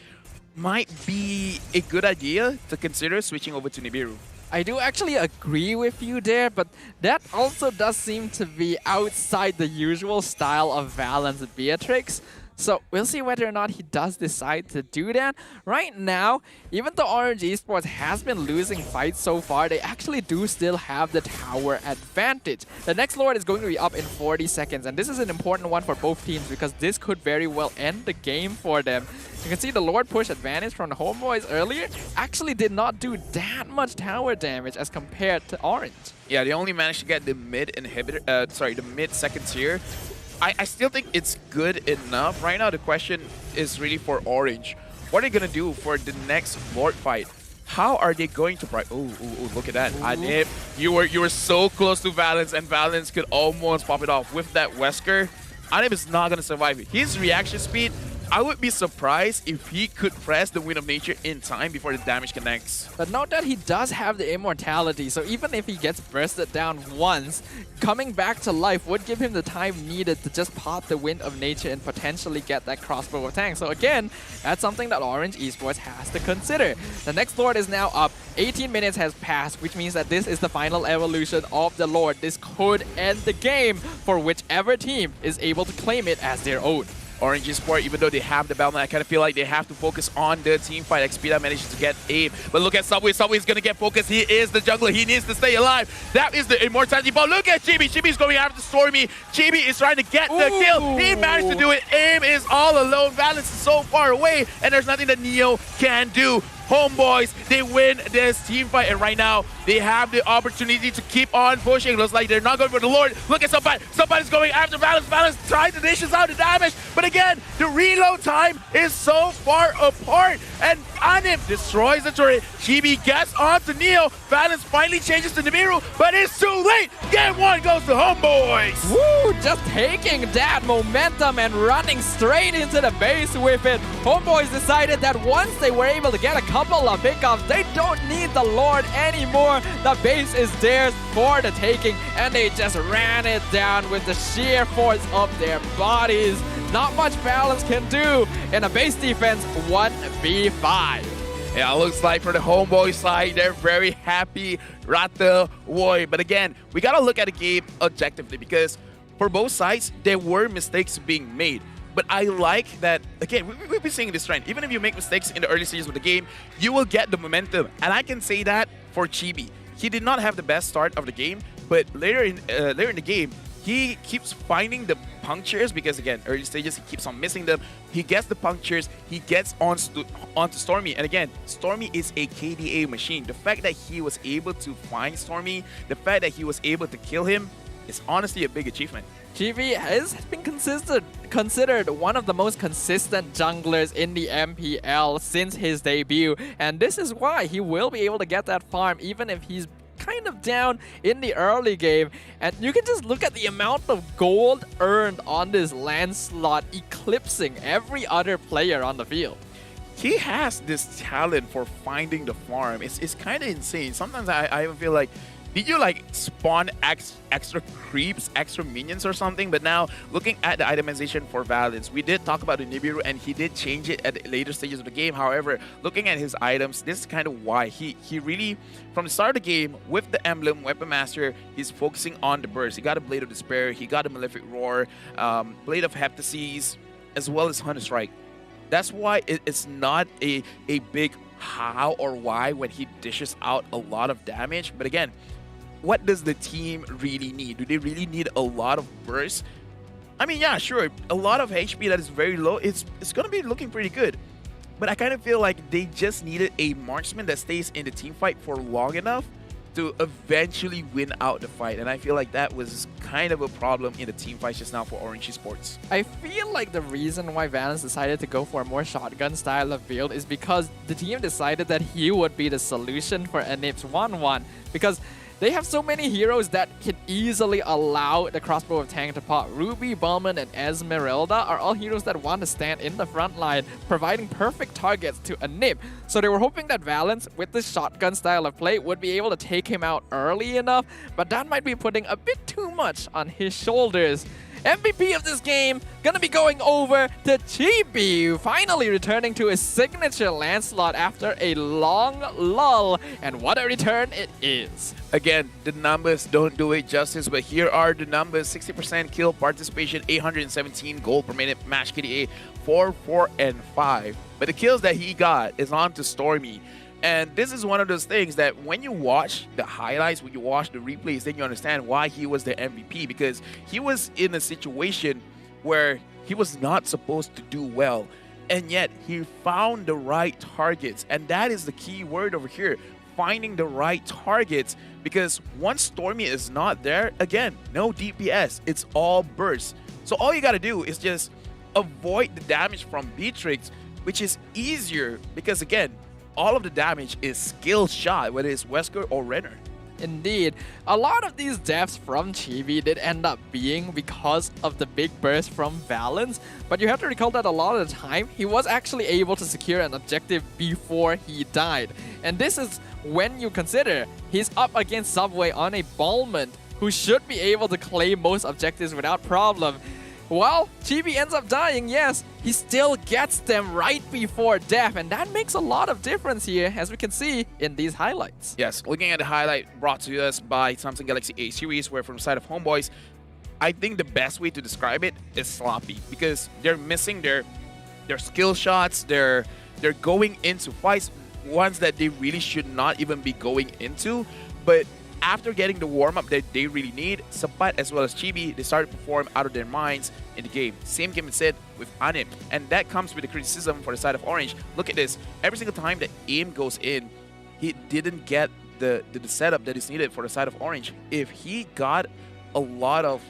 might be a good idea to consider switching over to Nibiru. I do actually agree with you there, but that also does seem to be outside the usual style of Valence Beatrix. So we'll see whether or not he does decide to do that. Right now, even though Orange Esports has been losing fights so far, they actually do still have the tower advantage. The next Lord is going to be up in 40 seconds, and this is an important one for both teams because this could very well end the game for them. You can see the Lord push advantage from the Homeboys earlier actually did not do that much tower damage as compared to Orange. Yeah, they only managed to get the mid inhibitor, the mid second tier. I still think it's good enough. Right now, the question is really for Orange. What are they going to do for the next Lord fight? How are they going to... look at that. Anip, you were so close to Valence, and Valence could almost pop it off. With that Wesker, Anip is not going to survive it. His reaction speed, I would be surprised if he could press the Wind of Nature in time before the damage connects. But note that he does have the immortality, so even if he gets bursted down once, coming back to life would give him the time needed to just pop the Wind of Nature and potentially get that crossbow of tank. So again, that's something that Orange Esports has to consider. The next Lord is now up. 18 minutes has passed, which means that this is the final evolution of the Lord. This could end the game for whichever team is able to claim it as their own. Orange Esports, even though they have the Battle, I kind of feel like they have to focus on the team fight. Expida manages to get aim, but look at Subway. Subway's going to get focused. He is the jungler. He needs to stay alive. That is the immortality ball. Look at Chibi. Chibi's going after Stormy. Chibi is trying to get the kill. He managed to do it. Aim is all alone. Valence is so far away, and there's nothing that Neo can do. Homeboys, they win this team fight, and right now they have the opportunity to keep on pushing. Looks like they're not going for the Lord. Look at somebody. Somebody's going after Valence. Valence trying to dishes out the damage, but again, the reload time is so far apart, and Anip destroys the turret. Chibi gets onto Neo. Valence finally changes to Nibiru, but it's too late. Game one goes to Homeboys. Woo! Just taking that momentum and running straight into the base with it. Homeboys decided that once they were able to get a couple of pickups, they don't need the Lord anymore. The base is theirs for the taking, and they just ran it down with the sheer force of their bodies. Not much Valence can do in a base defense 1v5. Yeah, looks like for the Homeboy side, they're very happy. Rata Woy. But again, we gotta look at the game objectively, because for both sides, there were mistakes being made. But I like that, again, we've been seeing this trend. Even if you make mistakes in the early stages of the game, you will get the momentum. And I can say that for Chibi. He did not have the best start of the game, but later in the game, he keeps finding the punctures, because again, early stages, he keeps on missing them. He gets the punctures, he gets onto Stormy, and again, Stormy is a KDA machine. The fact that he was able to find Stormy, the fact that he was able to kill him, is honestly a big achievement. Chibi has been considered one of the most consistent junglers in the MPL since his debut, and this is why he will be able to get that farm even if he's kind of down in the early game. And you can just look at the amount of gold earned on this land slot, eclipsing every other player on the field. He has this talent for finding the farm. It's kind of insane. Sometimes I even feel like, did you like spawn extra creeps, extra minions or something? But now, looking at the itemization for Valence, we did talk about the Nibiru, and he did change it at the later stages of the game. However, looking at his items, this is kind of why he really, from the start of the game, with the emblem, Weapon Master, he's focusing on the burst. He got a Blade of Despair, he got a Malefic Roar, Blade of Heptases, as well as Hunter Strike. That's why it's not a big how or why when he dishes out a lot of damage. But again, what does the team really need? Do they really need a lot of burst? I mean, yeah, sure, a lot of HP that is very low, it's going to be looking pretty good. But I kind of feel like they just needed a marksman that stays in the team fight for long enough to eventually win out the fight. And I feel like that was kind of a problem in the team fights just now for Orange Esports. I feel like the reason why Valens decided to go for a more shotgun style of build is because the team decided that he would be the solution for Enip's 1-1. Because they have so many heroes that can easily allow the crossbow of tank to pop. Ruby, Bowman, and Esmeralda are all heroes that want to stand in the front line, providing perfect targets to Enip. So they were hoping that Valens, with this shotgun style of play, would be able to take him out early enough, but that might be putting a bit too much on his shoulders. MVP of this game gonna be going over to Chibi, finally returning to his signature Lancelot after a long lull, and what a return it is. Again, the numbers don't do it justice, but here are the numbers. 60% kill participation, 817 gold per minute, match KDA 4, 4, and 5. But the kills that he got is on to Stormy. And this is one of those things that when you watch the highlights, when you watch the replays, then you understand why he was the MVP, because he was in a situation where he was not supposed to do well, and yet he found the right targets. And that is the key word over here, finding the right targets, because once Stormy is not there, again, no DPS, it's all burst. So all you gotta do is just avoid the damage from Beatrix, which is easier because, again, all of the damage is skill shot, whether it's Wesker or Renner. Indeed, a lot of these deaths from Chibi did end up being because of the big burst from Valens, but you have to recall that a lot of the time, he was actually able to secure an objective before he died. And this is when you consider he's up against Subway on a Bowman, who should be able to claim most objectives without problem. Well, Chibi ends up dying, yes, he still gets them right before death, and that makes a lot of difference here, as we can see in these highlights. Yes, looking at the highlight brought to us by Samsung Galaxy A series, where from the side of Homeboys, I think the best way to describe it is sloppy, because they're missing their skill shots, they're going into fights, ones that they really should not even be going into, but after getting the warm-up that they really need, Sapat as well as Chibi, they started to perform out of their minds in the game. Same can be said with Anip, and that comes with the criticism for the side of Orange. Look at this. Every single time that aim goes in, he didn't get the setup that is needed for the side of Orange. If he got a lot of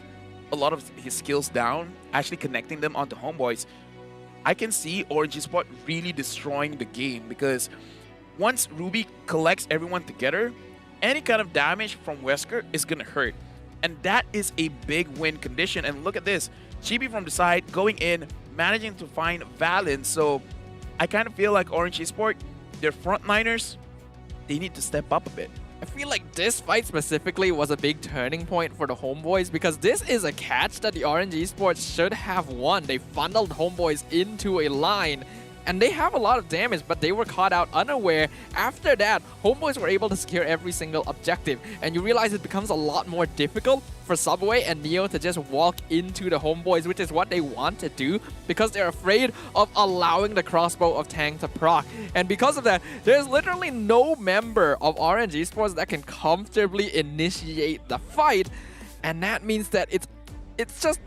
his skills down, actually connecting them onto Homeboys, I can see Orange Esports really destroying the game, because once Ruby collects everyone together, any kind of damage from Wesker is going to hurt. And that is a big win condition. And look at this. Chibi from the side going in, managing to find Valens. So I kind of feel like Orange Esports, their frontliners, they need to step up a bit. I feel like this fight specifically was a big turning point for the Homeboys, because this is a catch that the Orange Esports should have won. They funneled Homeboys into a line, and they have a lot of damage, but they were caught out unaware. After that, Homeboys were able to secure every single objective, and you realize it becomes a lot more difficult for Subway and Neo to just walk into the Homeboys, which is what they want to do, because they're afraid of allowing the crossbow of tank to proc. And because of that, there's literally no member of Orange Esports that can comfortably initiate the fight, and that means that it's just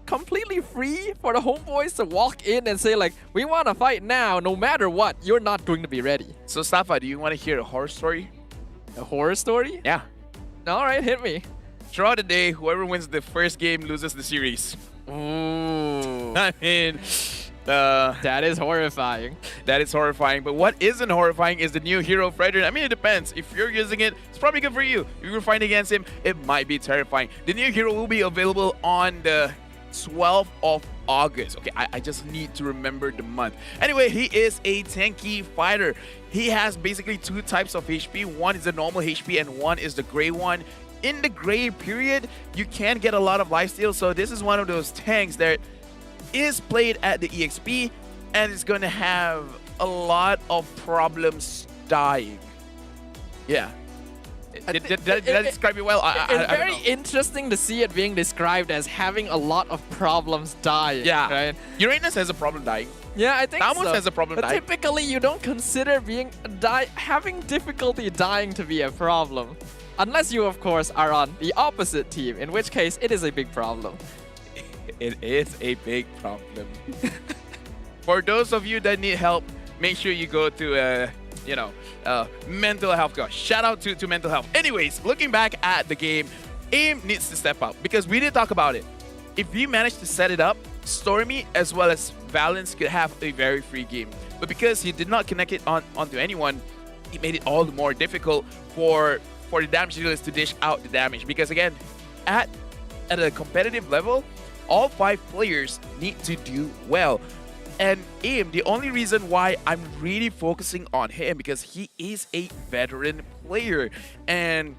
completely free for the Homeboys to walk in and say, like, we want to fight now, no matter what, you're not going to be ready. So Stafa, do you want to hear a horror story? A horror story? Yeah. Alright, hit me. Throughout the day, whoever wins the first game loses the series. Ooh. I mean, that is horrifying. That is horrifying. But what isn't horrifying is the new hero, Fredrin. I mean, it depends. If you're using it, it's probably good for you. If you're fighting against him, it might be terrifying. The new hero will be available on the 12th of August. Okay, I just need to remember the month. Anyway, he is a tanky fighter. He has basically two types of HP. One is the normal HP and one is the gray one. In the gray period, you can get a lot of lifesteal. So this is one of those tanks that is played at the EXP and is going to have a lot of problems dying. Yeah. Did I describe it well? It's very interesting to see it being described as having a lot of problems dying. Yeah. Right? Uranus has a problem dying. Yeah, I think Thamus so. has a problem but dying. Typically, you don't consider having difficulty dying to be a problem. Unless you, of course, are on the opposite team, in which case it is a big problem. It is a big problem. For those of you that need help, make sure you go to, mental health coach. Shout out to mental health. Anyways, looking back at the game, AIM needs to step up because we did talk about it. If you manage to set it up, Stormy as well as Valence could have a very free game. But because he did not connect it onto anyone, it made it all the more difficult for the damage dealers to dish out the damage. Because again, at a competitive level, all 5 players need to do well. And AIM, the only reason why I'm really focusing on him because he is a veteran player and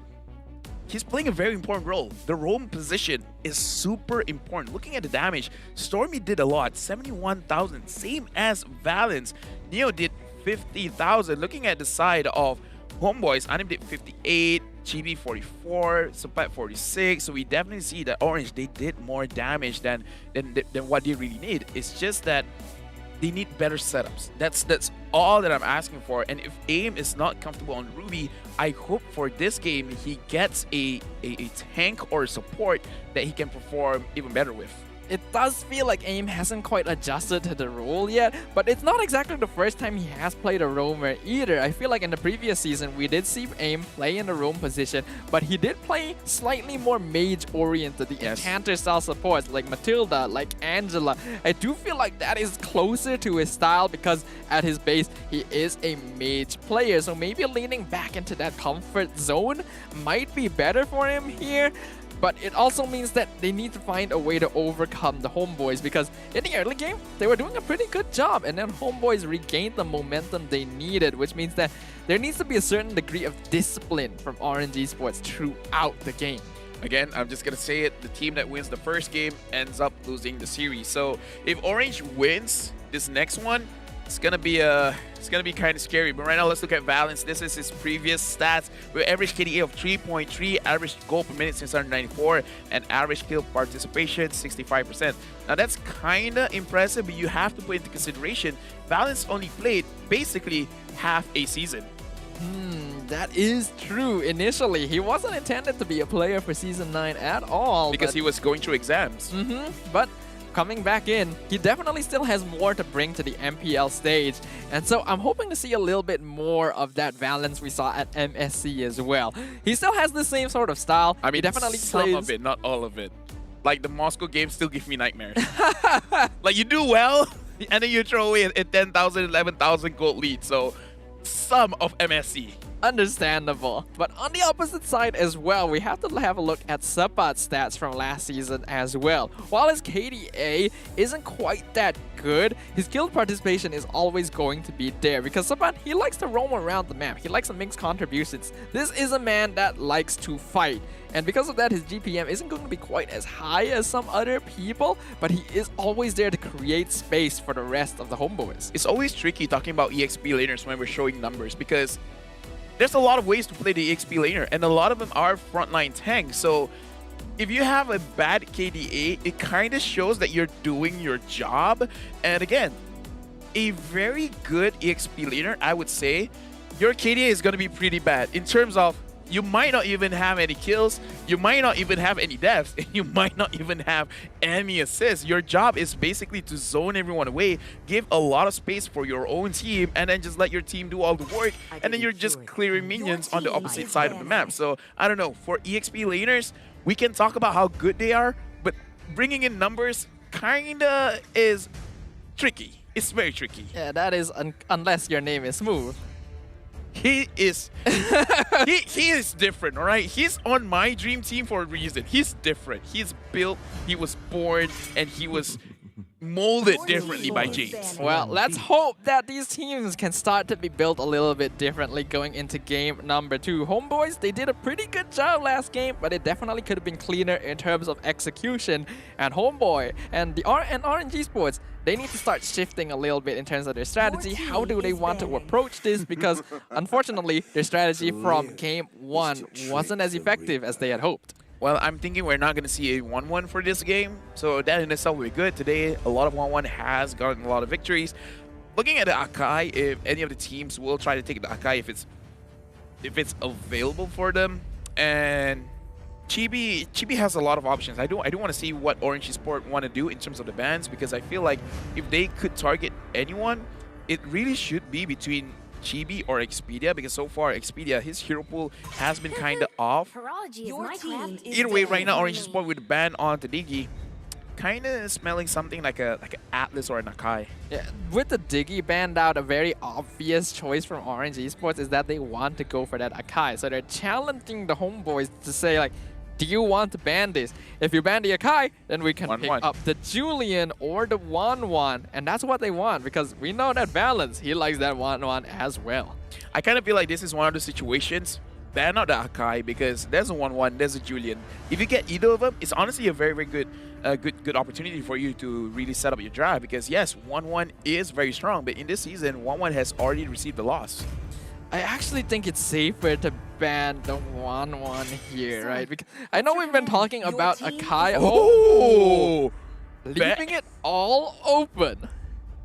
he's playing a very important role. The roam position is super important. Looking at the damage, Stormy did a lot, 71,000, same as Valence. Neo did 50,000. Looking at the side of Homeboys, Anim did 58, Chibi 44, Supat 46. So we definitely see that Orange, they did more damage than what they really need. It's just that they need better setups. That's all that I'm asking for. And if AIM is not comfortable on Ruby, I hope for this game he gets a tank or support that he can perform even better with. It does feel like AIM hasn't quite adjusted to the role yet, but it's not exactly the first time he has played a roamer either. I feel like in the previous season, we did see AIM play in the roam position, but he did play slightly more mage-oriented, the Enchanter-style supports like Matilda, like Angela. I do feel like that is closer to his style because at his base, he is a mage player, so maybe leaning back into that comfort zone might be better for him here. But it also means that they need to find a way to overcome the Homeboys because in the early game, they were doing a pretty good job and then Homeboys regained the momentum they needed, which means that there needs to be a certain degree of discipline from Orange Esports throughout the game. Again, I'm just going to say it, the team that wins the first game ends up losing the series. So if Orange wins this next one, it's gonna be kind of scary. But right now, let's look at Valence. This is his previous stats with average KDA of 3.3, average goal per minute since 194, and average kill participation 65%. Now that's kind of impressive, but you have to put into consideration Valence only played basically half a season. That is true. Initially, he wasn't intended to be a player for Season 9 at all. Because he was going through exams. But coming back in, he definitely still has more to bring to the MPL stage. And so I'm hoping to see a little bit more of that Valence we saw at MSC as well. He still has the same sort of style. I mean, he definitely some plays... of it, not all of it. Like the Moscow game still give me nightmares. Like you do well, and then you throw away a 10,000, 11,000 gold lead. So some of MSC. Understandable. But on the opposite side as well, we have to have a look at Sapat's stats from last season as well. While his KDA isn't quite that good, his kill participation is always going to be there because Sapat, he likes to roam around the map. He likes to mix contributions. This is a man that likes to fight. And because of that, his GPM isn't going to be quite as high as some other people, but he is always there to create space for the rest of the Homeboys. It's always tricky talking about EXP laners when we're showing numbers because there's a lot of ways to play the EXP laner, and a lot of them are frontline tanks. So if you have a bad KDA, it kind of shows that you're doing your job. And again, a very good EXP laner, I would say, your KDA is going to be pretty bad in terms of you might not even have any kills, you might not even have any deaths, and you might not even have any assists. Your job is basically to zone everyone away, give a lot of space for your own team, and then just let your team do all the work, and then you're just clearing minions on the opposite side of the map. So, I don't know, for EXP laners, we can talk about how good they are, but bringing in numbers kinda is tricky. It's very tricky. Yeah, that is unless your name is Smooth. He is he is different, all right? He's on my dream team for a reason. He's different. He's built, he was born, and he was molded differently by James. Well, let's hope that these teams can start to be built a little bit differently going into game number 2. Homeboys, they did a pretty good job last game, but it definitely could have been cleaner in terms of execution. And Homeboy and Orange Esports, they need to start shifting a little bit in terms of their strategy. How do they want to approach this? Because unfortunately, their strategy from game 1 wasn't as effective as they had hoped. Well, I'm thinking we're not going to see a 1-1 for this game, so that in itself will be good. Today, a lot of 1-1 has gotten a lot of victories. Looking at the Akai, if any of the teams will try to take the Akai if it's available for them, and Chibi has a lot of options. I do want to see what Orange Esports want to do in terms of the bans, because I feel like if they could target anyone, it really should be between Chibi or Expedia, because so far Expedia, his hero pool has been kind of off. Either way, right now Orange Esports with the ban on Diggy, kind of smelling something like an Atlas or an Akai. Yeah, with the Diggy banned out, a very obvious choice from Orange Esports is that they want to go for that Akai. So they're challenging the homeboys to say like, do you want to ban this? If you ban the Akai, then we can pick up the Julian or the 1-1. And that's what they want, because we know that Valence, he likes that 1-1 as well. I kind of feel like this is one of the situations, ban out the Akai, because there's a 1-1, there's a Julian. If you get either of them, it's honestly a very, very good opportunity for you to really set up your drive, because yes, 1-1 is very strong, but in this season, 1-1 has already received the loss. I actually think it's safer to ban the 1-1 here, right? Because I know we've been talking about Akai. Oh! Leaving it all open.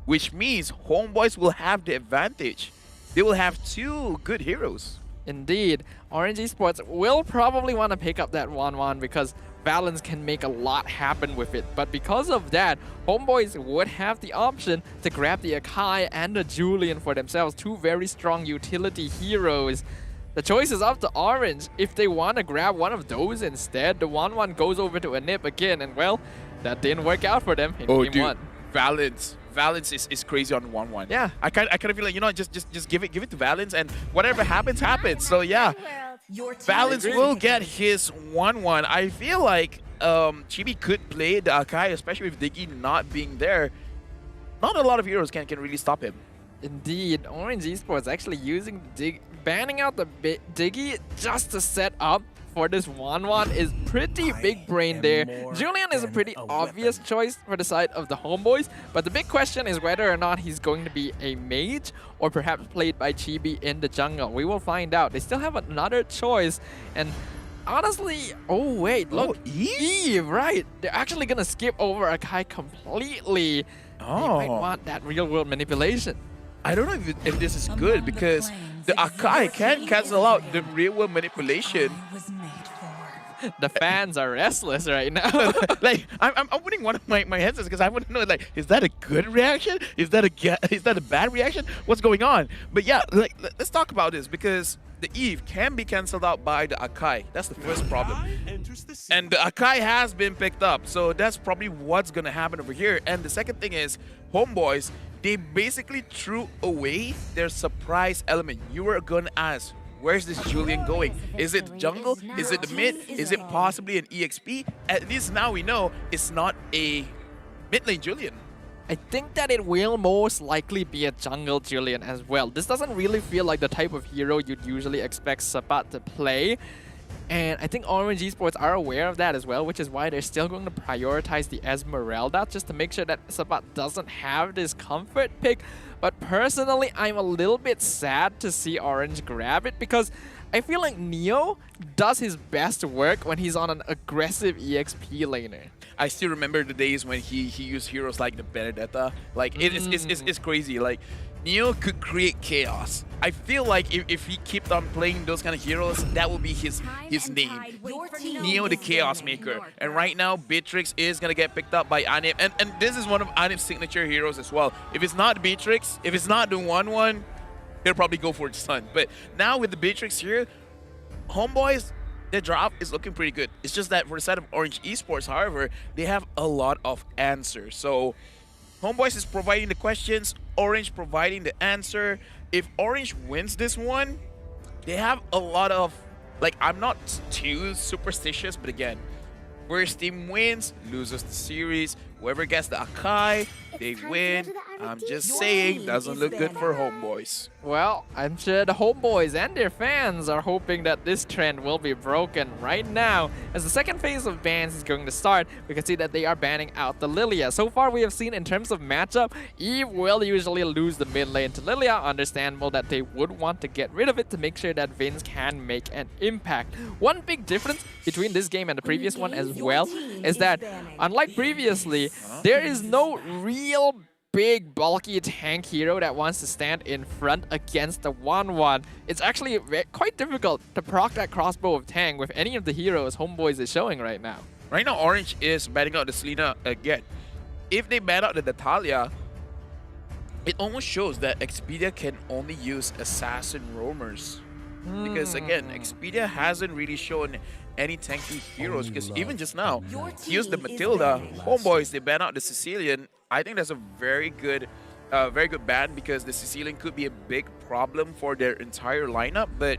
Which means homeboys will have the advantage. They will have two good heroes. Indeed. Orange Esports will probably want to pick up that 1-1 because Valence can make a lot happen with it. But because of that, homeboys would have the option to grab the Akai and the Julian for themselves. Two very strong utility heroes. The choice is up to Orange. If they want to grab one of those instead, the 1-1 goes over to a Nip again. And well, that didn't work out for them in game 1. Valence is crazy on 1-1. Yeah. I kind of feel like, you know, just give it to Valence, and whatever happens, happens. So yeah, Valence will get his 1-1. I feel like Chibi could play the Akai, especially with Diggy not being there. Not a lot of heroes can really stop him. Indeed, Orange Esports actually using banning out the Diggy just to set up for this 1-1 is pretty big brain there. Julian is a pretty obvious choice for the side of the homeboys, but the big question is whether or not he's going to be a mage or perhaps played by Chibi in the jungle. We will find out. They still have another choice, and honestly, oh wait, look, Eve, right? They're actually gonna skip over Akai completely. Oh. They might want that real world manipulation. I don't know if this is good, because the Akai can cancel out the real world manipulation. The fans are restless right now. Like I'm opening one of my headsets because I want to know, like, is that a good reaction? Is that a bad reaction? What's going on? But yeah, like, let's talk about this, because the Eve can be cancelled out by the Akai. That's the first problem. And the Akai has been picked up, so that's probably what's gonna happen over here. And the second thing is, homeboys, they basically threw away their surprise element. You were gonna ask, where's this Julian going? Is it jungle? Is it the mid? Is it possibly an EXP? At least now we know it's not a mid lane Julian. I think that it will most likely be a jungle Julian as well. This doesn't really feel like the type of hero you'd usually expect Sabat to play. And I think Orange Esports are aware of that as well, which is why they're still going to prioritize the Esmeralda just to make sure that Sabat doesn't have this comfort pick. But personally, I'm a little bit sad to see Orange grab it, because I feel like Neo does his best work when he's on an aggressive EXP laner. I still remember the days when he used heroes like the Benedetta. Like, it's crazy. Like, Neo could create chaos. I feel like if he kept on playing those kind of heroes, that would be his name. Neo the Chaos Maker. And right now, Beatrix is going to get picked up by Anip. And this is one of Anip's signature heroes as well. If it's not Beatrix, if it's not the 1-1, he'll probably go for the Sun. But now with the Beatrix here, homeboys, their drop is looking pretty good. It's just that for the side of Orange Esports, however, they have a lot of answers. So homeboys is providing the questions, Orange providing the answer. If Orange wins this one, they have a lot of, like, I'm not too superstitious, but again, first team wins, loses the series. Whoever gets the Akai, they win. I'm just saying, doesn't look good for homeboys. Well, I'm sure the homeboys and their fans are hoping that this trend will be broken right now. As the second phase of bans is going to start, we can see that they are banning out the Lilia. So far, we have seen in terms of matchup, Eve will usually lose the mid lane to Lilia. Understandable that they would want to get rid of it to make sure that Vince can make an impact. One big difference between this game and the previous one as well is that, unlike previously, there is no real big, bulky tank hero that wants to stand in front against the 1-1, it's actually quite difficult to proc that crossbow of tank with any of the heroes Homeboys is showing right now. Right now, Orange is banning out the Selena again. If they ban out the Natalia, it almost shows that Expedia can only use assassin roamers. Because again, Expedia hasn't really shown any tanky heroes, because even just now, he used the Matilda. Homeboys, they ban out the Sicilian. I think that's a very good ban, because the Sicilian could be a big problem for their entire lineup, but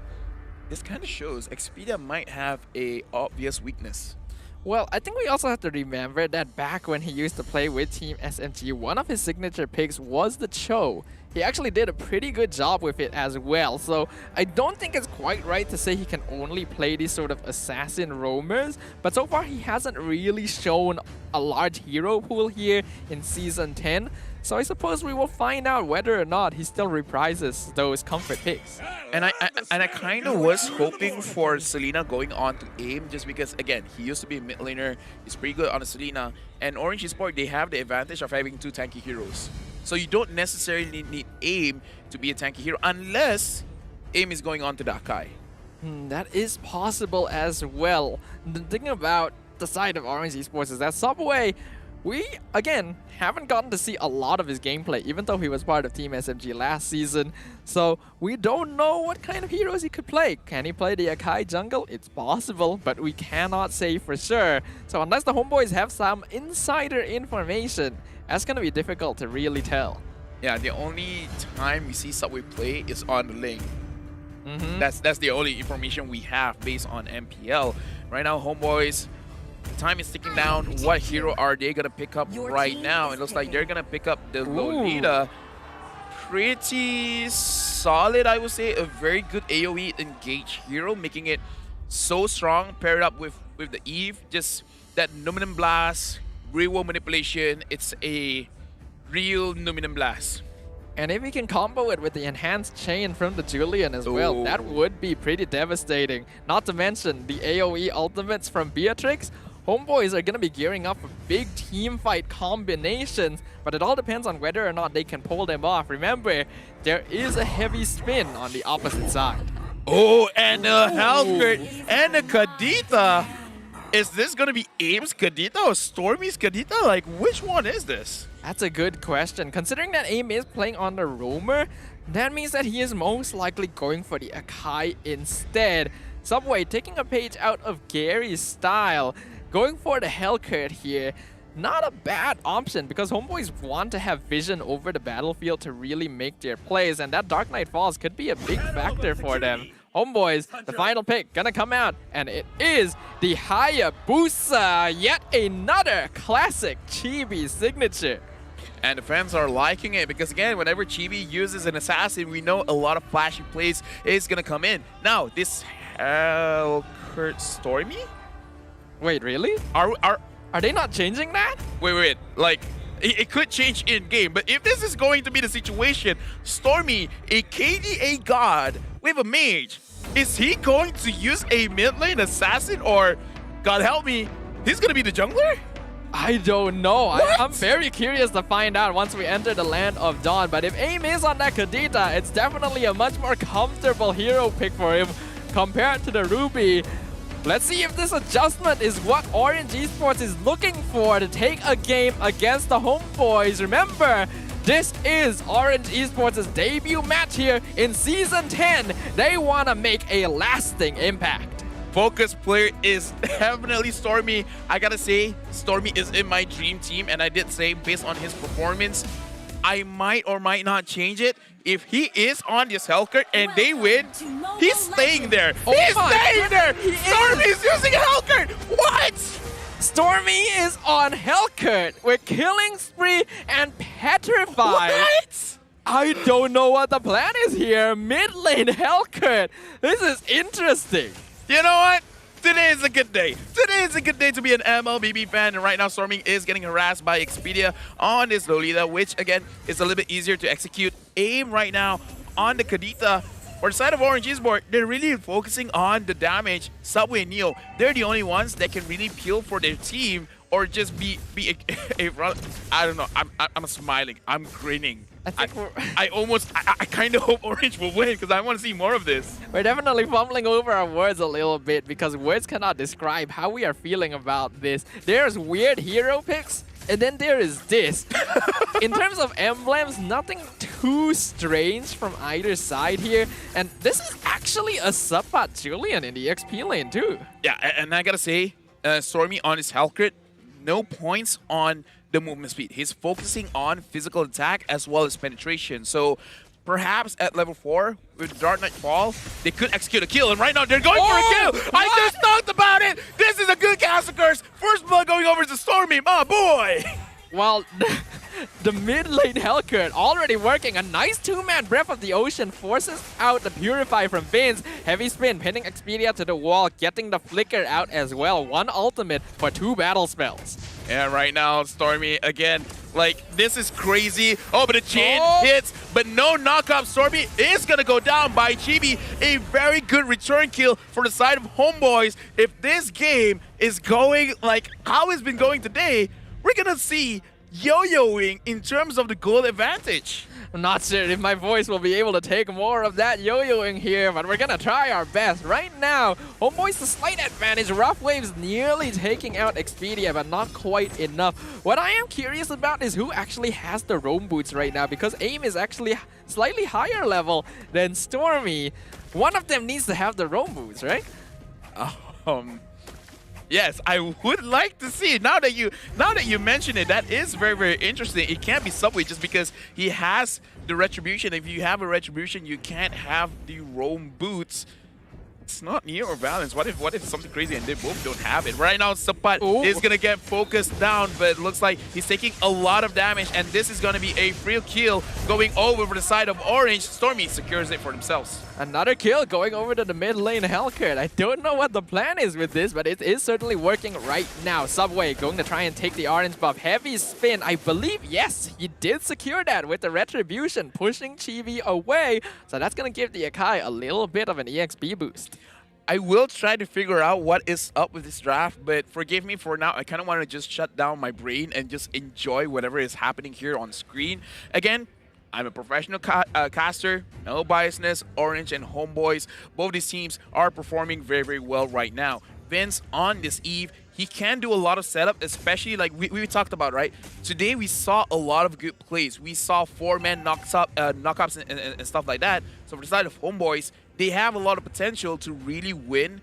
this kind of shows Expedia might have a obvious weakness. Well, I think we also have to remember that back when he used to play with Team SMG, one of his signature picks was the Cho. He actually did a pretty good job with it as well, so I don't think it's quite right to say he can only play these sort of assassin roamers, but so far he hasn't really shown a large hero pool here in Season 10, so I suppose we will find out whether or not he still reprises those comfort picks. And I kind of was hoping for Selena going on to AIM, just because, again, he used to be a mid laner, he's pretty good on a Selena, and Orange Esports, they have the advantage of having 2 tanky heroes. So you don't necessarily need AIM to be a tanky hero unless AIM is going on to the Akai. That is possible as well. The thing about the side of Orange Esports is that Subway, we, again, haven't gotten to see a lot of his gameplay, even though he was part of Team SMG last season. So we don't know what kind of heroes he could play. Can he play the Akai jungle? It's possible, but we cannot say for sure. So unless the Homeboys have some insider information, that's going to be difficult to really tell. Yeah, the only time we see Subway play is on the lane. That's the only information we have based on MPL. Right now, Homeboys, time is ticking down. What hero are they going to pick up right now? It looks like they're going to pick up the Lolita. Pretty solid, I would say. A very good AoE engage hero, making it so strong. Paired up with the Eve, just that Numinum Blast, real manipulation. It's a real Numinum Blast. And if we can combo it with the enhanced chain from the Julian as well, that would be pretty devastating. Not to mention the AoE ultimates from Beatrix. Homeboys are going to be gearing up for big team fight combinations, but it all depends on whether or not they can pull them off. Remember, there is a heavy spin on the opposite side. Oh, and a Halbert and a Kadita. Is this going to be AIM's Kadita or Stormy's Kadita? Like, which one is this? That's a good question. Considering that AIM is playing on the Roamer, that means that he is most likely going for the Akai instead. Subway taking a page out of Gary's style, going for the Hellcurt here. Not a bad option, because Homeboys want to have vision over the battlefield to really make their plays, and that Dark Knight Falls could be a big factor for them. Homeboys, the final pick gonna come out, and it is the Hayabusa, yet another classic Chibi signature. And the fans are liking it, because again, whenever Chibi uses an assassin, we know a lot of flashy plays is gonna come in. Now, this Hellcurt Stormy? Wait, really? Are they not changing that? Wait. Like, it could change in-game, but if this is going to be the situation, Stormy, a KDA god with a mage, is he going to use a mid lane assassin, or, God help me, he's going to be the jungler? I don't know. I'm very curious to find out once we enter the Land of Dawn, but if AIM is on that Kadita, it's definitely a much more comfortable hero pick for him compared to the Ruby. Let's see if this adjustment is what Orange Esports is looking for to take a game against the Homeboys. Remember, this is Orange Esports' debut match here in Season 10. They want to make a lasting impact. Focus player is definitely Stormy. I gotta say, Stormy is in my dream team, and I did say, based on his performance, I might or might not change it. If he is on this Hellcurt and they win, he's staying there. He's staying there! Stormy's using Hellcurt! What? Stormy is on Hellcurt with Killing Spree and Petrified. What? I don't know what the plan is here. Mid lane Hellcurt. This is interesting. You know what? Today is a good day. Today is a good day to be an MLBB fan, and right now Stormy is getting harassed by Expedia on this Lolita, which again is a little bit easier to execute. AIM right now on the Kadita. For the side of Orange Esports, they're really focusing on the damage. Subway and Neo, they're the only ones that can really peel for their team. or just be a I don't know. I'm smiling. I'm grinning. I kind of hope Orange will win because I want to see more of this. We're definitely fumbling over our words a little bit because words cannot describe how we are feeling about this. There's weird hero picks, and then there is this. In terms of emblems, nothing too strange from either side here. And this is actually a subpot Julian in the XP lane too. Yeah, and I gotta say, Stormy on his health crit, no points on the movement speed. He's focusing on physical attack as well as penetration. So perhaps at level 4 with Dark Knight Fall, they could execute a kill. And right now they're going for a kill. I just talked about it. This is a good Castle Curse. First blood going over to Stormy, my boy. Well, the mid lane Hellcurt already working. A nice two-man Breath of the Ocean forces out the Purify from Vince. Heavy spin, pinning Expedia to the wall, getting the Flicker out as well. One ultimate for 2 battle spells. Yeah, right now, Stormy, again, like, this is crazy. Oh, but the chain hits, but no knockup. Stormy is going to go down by Chibi. A very good return kill for the side of Homeboys. If this game is going like how it's been going today, we're going to see yo-yoing in terms of the goal advantage. I'm not sure if my voice will be able to take more of that yo-yoing here, but we're gonna try our best. Right now, Homeboys the slight advantage. Rough Waves nearly taking out Expedia, but not quite enough. What I am curious about is who actually has the roam boots right now, because AIM is actually slightly higher level than Stormy. One of them needs to have the roam boots, right? Yes, I would like to see it. Now that you mention it, that is very, very interesting. It can't be Subway just because he has the Retribution. If you have a Retribution, you can't have the roam boots. It's not Neo or Valence. What if it's something crazy and they both don't have it? Right now, Sapat is going to get focused down, but it looks like he's taking a lot of damage, and this is going to be a free kill going over for the side of Orange. Stormy secures it for themselves. Another kill going over to the mid lane Hellcurt. I don't know what the plan is with this, but it is certainly working right now. Subway going to try and take the orange buff. Heavy spin, I believe, yes, he did secure that with the Retribution, pushing Chibi away. So that's going to give the Akai a little bit of an EXP boost. I will try to figure out what is up with this draft, but forgive me for now. I kind of want to just shut down my brain and just enjoy whatever is happening here on screen. Again, I'm a professional caster, no biasness. Orange and Homeboys, both these teams are performing very, very well right now. Vince on this eve, he can do a lot of setup, especially like we talked about, right? Today we saw a lot of good plays. We saw 4-man knockups and stuff like that. So for the side of Homeboys, they have a lot of potential to really win,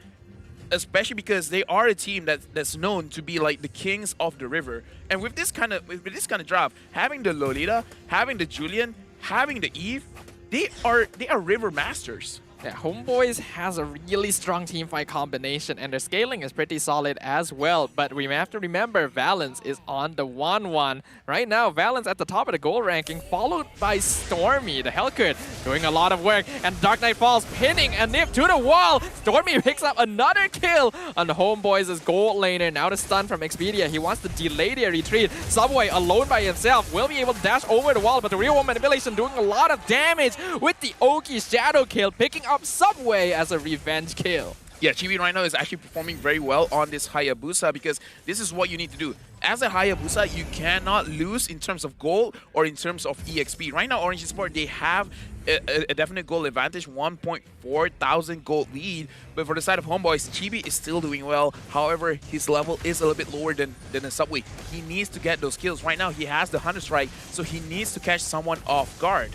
especially because they are a team that's known to be like the kings of the river. And with this kind of draft, having the Lolita, having the Julian, having the Eve, they are river masters. Yeah, Homeboys has a really strong teamfight combination, and their scaling is pretty solid as well. But we have to remember, Valence is on the 1-1. Right now, Valence at the top of the goal ranking, followed by Stormy, the Hellcurt, doing a lot of work. And Dark Knight Falls pinning a nip to the wall. Stormy picks up another kill on the Homeboys' gold laner. Now the stun from Expedia. He wants to delay their retreat. Subway alone by himself will be able to dash over the wall, but the real one manipulation doing a lot of damage with the Oki shadow kill, picking up Subway as a revenge kill. Yeah, Chibi right now is actually performing very well on this Hayabusa because this is what you need to do. As a Hayabusa, you cannot lose in terms of gold or in terms of EXP. Right now, Orange Esports, they have a definite gold advantage, 1.4 thousand gold lead. But for the side of Homeboys, Chibi is still doing well. However, his level is a little bit lower than the Subway. He needs to get those kills. Right now, he has the Hunter Strike, so he needs to catch someone off guard.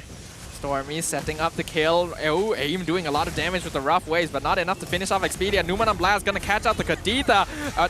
Stormy setting up the kill. Oh, AIM doing a lot of damage with the rough waves, but not enough to finish off Expedia. Numan and Blast gonna catch out the Kadita.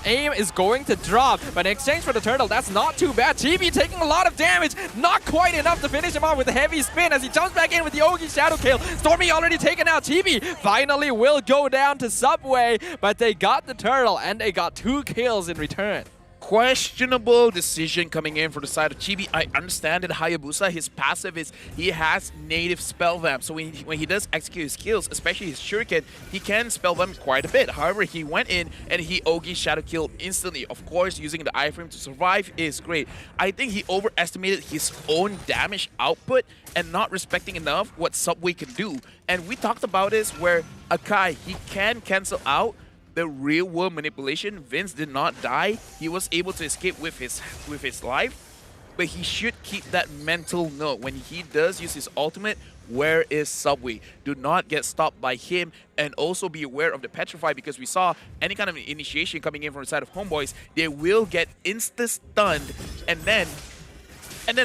AIM is going to drop, but in exchange for the turtle, that's not too bad. Chibi taking a lot of damage, not quite enough to finish him off with a heavy spin as he jumps back in with the Ogi shadow kill. Stormy already taken out. Chibi finally will go down to Subway, but they got the turtle and they got 2 kills in return. Questionable decision coming in for the side of Chibi. I understand that Hayabusa, his passive is he has native spell vamp. So when he does execute his skills, especially his shuriken, he can spell vamp quite a bit. However, he went in and he Ogi shadow killed instantly. Of course, using the iframe to survive is great. I think he overestimated his own damage output and not respecting enough what Subway can do. And we talked about this where Akai, he can cancel out the real world manipulation. Vince did not die. He was able to escape with his life. But he should keep that mental note. When he does use his ultimate, where is Subway? Do not get stopped by him, and also be aware of the Petrify, because we saw any kind of initiation coming in from the side of Homeboys, they will get insta-stunned, and then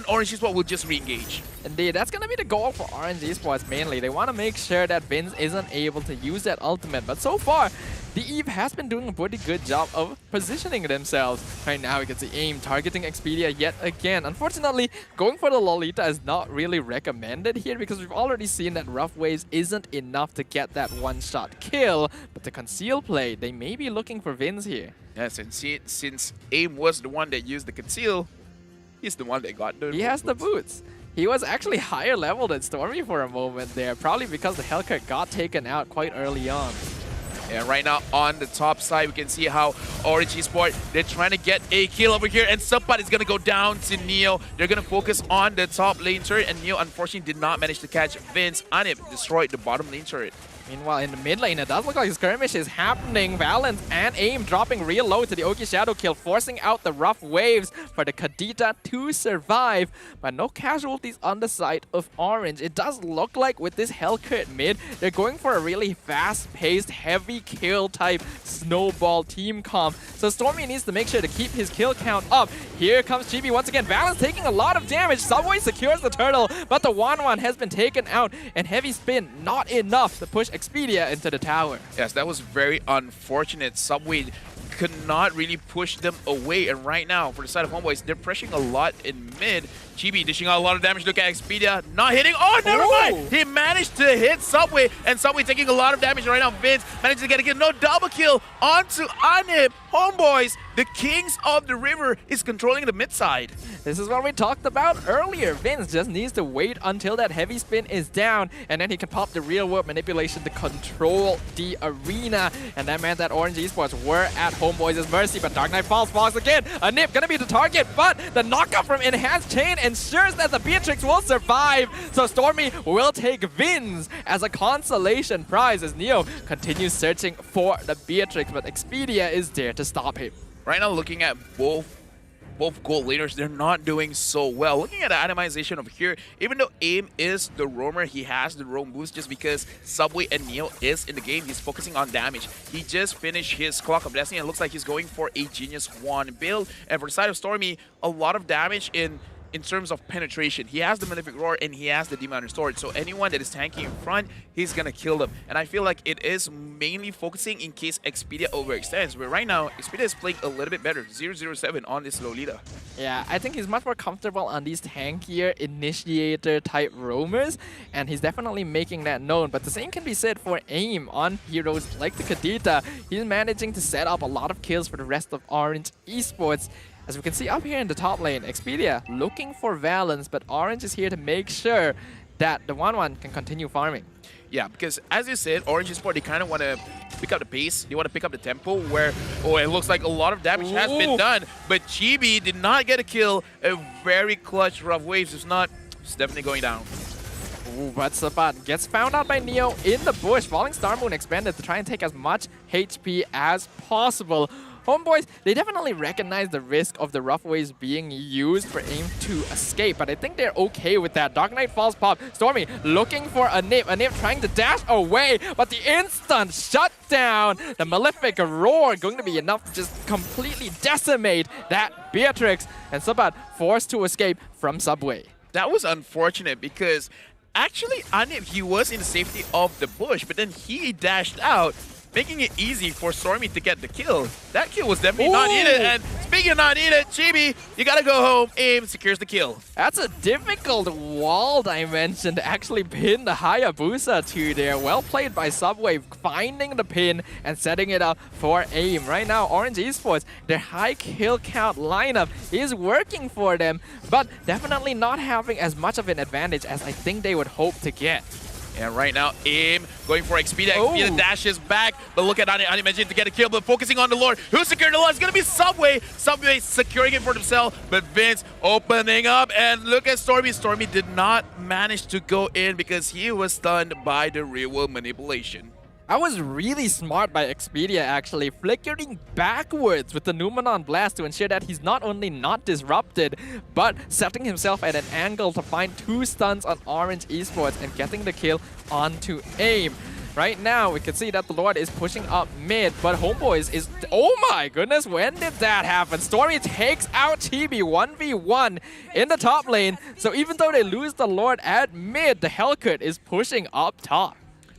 Orange Esports will just re-engage. Indeed, that's going to be the goal for Orange Esports mainly. They want to make sure that Vince isn't able to use that ultimate. But so far, the EVE has been doing a pretty good job of positioning themselves. Right now, we can see AIM targeting Expedia yet again. Unfortunately, going for the Lolita is not really recommended here, because we've already seen that Rough Waves isn't enough to get that one-shot kill. But to conceal play, they may be looking for Vince here. Yes, and since AIM was the one that used the conceal, he's the one that got the He has the boots. He was actually higher level than Stormy for a moment there, probably because the Hellcat got taken out quite early on. And right now on the top side, we can see how Orange Esports, they're trying to get a kill over here, and Subpad is going to go down to Neo. They're going to focus on the top lane turret, and Neo unfortunately did not manage to catch Vince. Anip destroyed the bottom lane turret. Meanwhile, in the mid lane, it does look like a skirmish is happening. Valence and AIM dropping real low to the Oki Shadow kill, forcing out the Rough Waves for the Kadita to survive. But no casualties on the side of Orange. It does look like with this Hellcat mid, they're going for a really fast-paced, heavy kill type snowball team comp. So Stormy needs to make sure to keep his kill count up. Here comes Chibi once again. Valence taking a lot of damage. Subway secures the turtle, but the 1-1 has been taken out. And Heavy Spin, not enough to push Expedia into the tower. Yes, that was very unfortunate. Subway could not really push them away, and right now for the side of Homeboys, they're pressuring a lot in mid. Chibi dishing out a lot of damage. Look at Expedia not hitting. Oh, never mind. He managed to hit Subway, and Subway taking a lot of damage right now. Vince managed to get a kill. No double kill onto Anip. Homeboys, the Kings of the River, is controlling the mid side. This is what we talked about earlier. Vince just needs to wait until that Heavy Spin is down, and then he can pop the real world manipulation to control the arena. And that meant that Orange Esports were at Homeboys' mercy, but Dark Knight falls again. Anip gonna be the target, but the knockup from Enhanced Chain ensures that the Beatrix will survive. So Stormy will take Vince as a consolation prize as Neo continues searching for the Beatrix, but Expedia is there to stop him. Right now, looking at both gold laners, they're not doing so well. Looking at the itemization over here, even though AIM is the roamer, he has the roam boost just because Subway and Neo is in the game. He's focusing on damage. He just finished his Clock of Destiny and it looks like he's going for a Genius 1 build. And for the side of Stormy, a lot of damage in terms of penetration. He has the Malefic Roar and he has the Demon Restored. So anyone that is tanking in front, he's gonna kill them. And I feel like it is mainly focusing in case Expedia overextends. But right now, Expedia is playing a little bit better. 0-0-7 on this Lolita. Yeah, I think he's much more comfortable on these tankier initiator type roamers, and he's definitely making that known. But the same can be said for AIM on heroes like the Kadita. He's managing to set up a lot of kills for the rest of Orange Esports. As we can see up here in the top lane, Expedia looking for Valence, but Orange is here to make sure that the 1-1 can continue farming. Yeah, because as you said, Orange Esports, they kind of want to pick up the pace. They want to pick up the tempo where, oh, it looks like a lot of damage has been done. But Chibi did not get a kill. A very clutch Rough Waves. If not, it's definitely going down. Ooh, but Sabat gets found out by Neo in the bush. Falling Star Moon expanded to try and take as much HP as possible. Homeboys, they definitely recognize the risk of the Rough Waves being used for AIM to escape, but I think they're okay with that. Dark Knight falls pop. Stormy looking for Anip. Anip trying to dash away, but the instant shutdown. The Malefic Roar going to be enough to just completely decimate that Beatrix. And Sabat forced to escape from Subway. That was unfortunate because actually Anip, he was in the safety of the bush, but then he dashed out, making it easy for Stormy to get the kill. That kill was definitely not needed. And speaking of not needed, Chibi, you gotta go home. AIM secures the kill. That's a difficult wall dimension to actually pin the Hayabusa to there. Well played by Subway, finding the pin and setting it up for AIM. Right now, Orange Esports, their high kill count lineup is working for them, but definitely not having as much of an advantage as I think they would hope to get. And right now, AIM going for Expedia. Expedia dashes back, but look at Ani managing to get a kill, but focusing on the Lord. Who's securing the Lord? It's going to be Subway. Subway securing it for himself, but Vince opening up. And look at Stormy. Stormy did not manage to go in because he was stunned by the real world manipulation. That was really smart by Expedia, actually, flickering backwards with the Numenon Blast to ensure that he's not only not disrupted, but setting himself at an angle to find 2 stuns on Orange Esports and getting the kill onto AIM. Right now, we can see that the Lord is pushing up mid, but HOMEBOIS is... Oh my goodness, when did that happen? Stormy takes out Chibi 1v1 in the top lane. So even though they lose the Lord at mid, the Hellcut is pushing up top.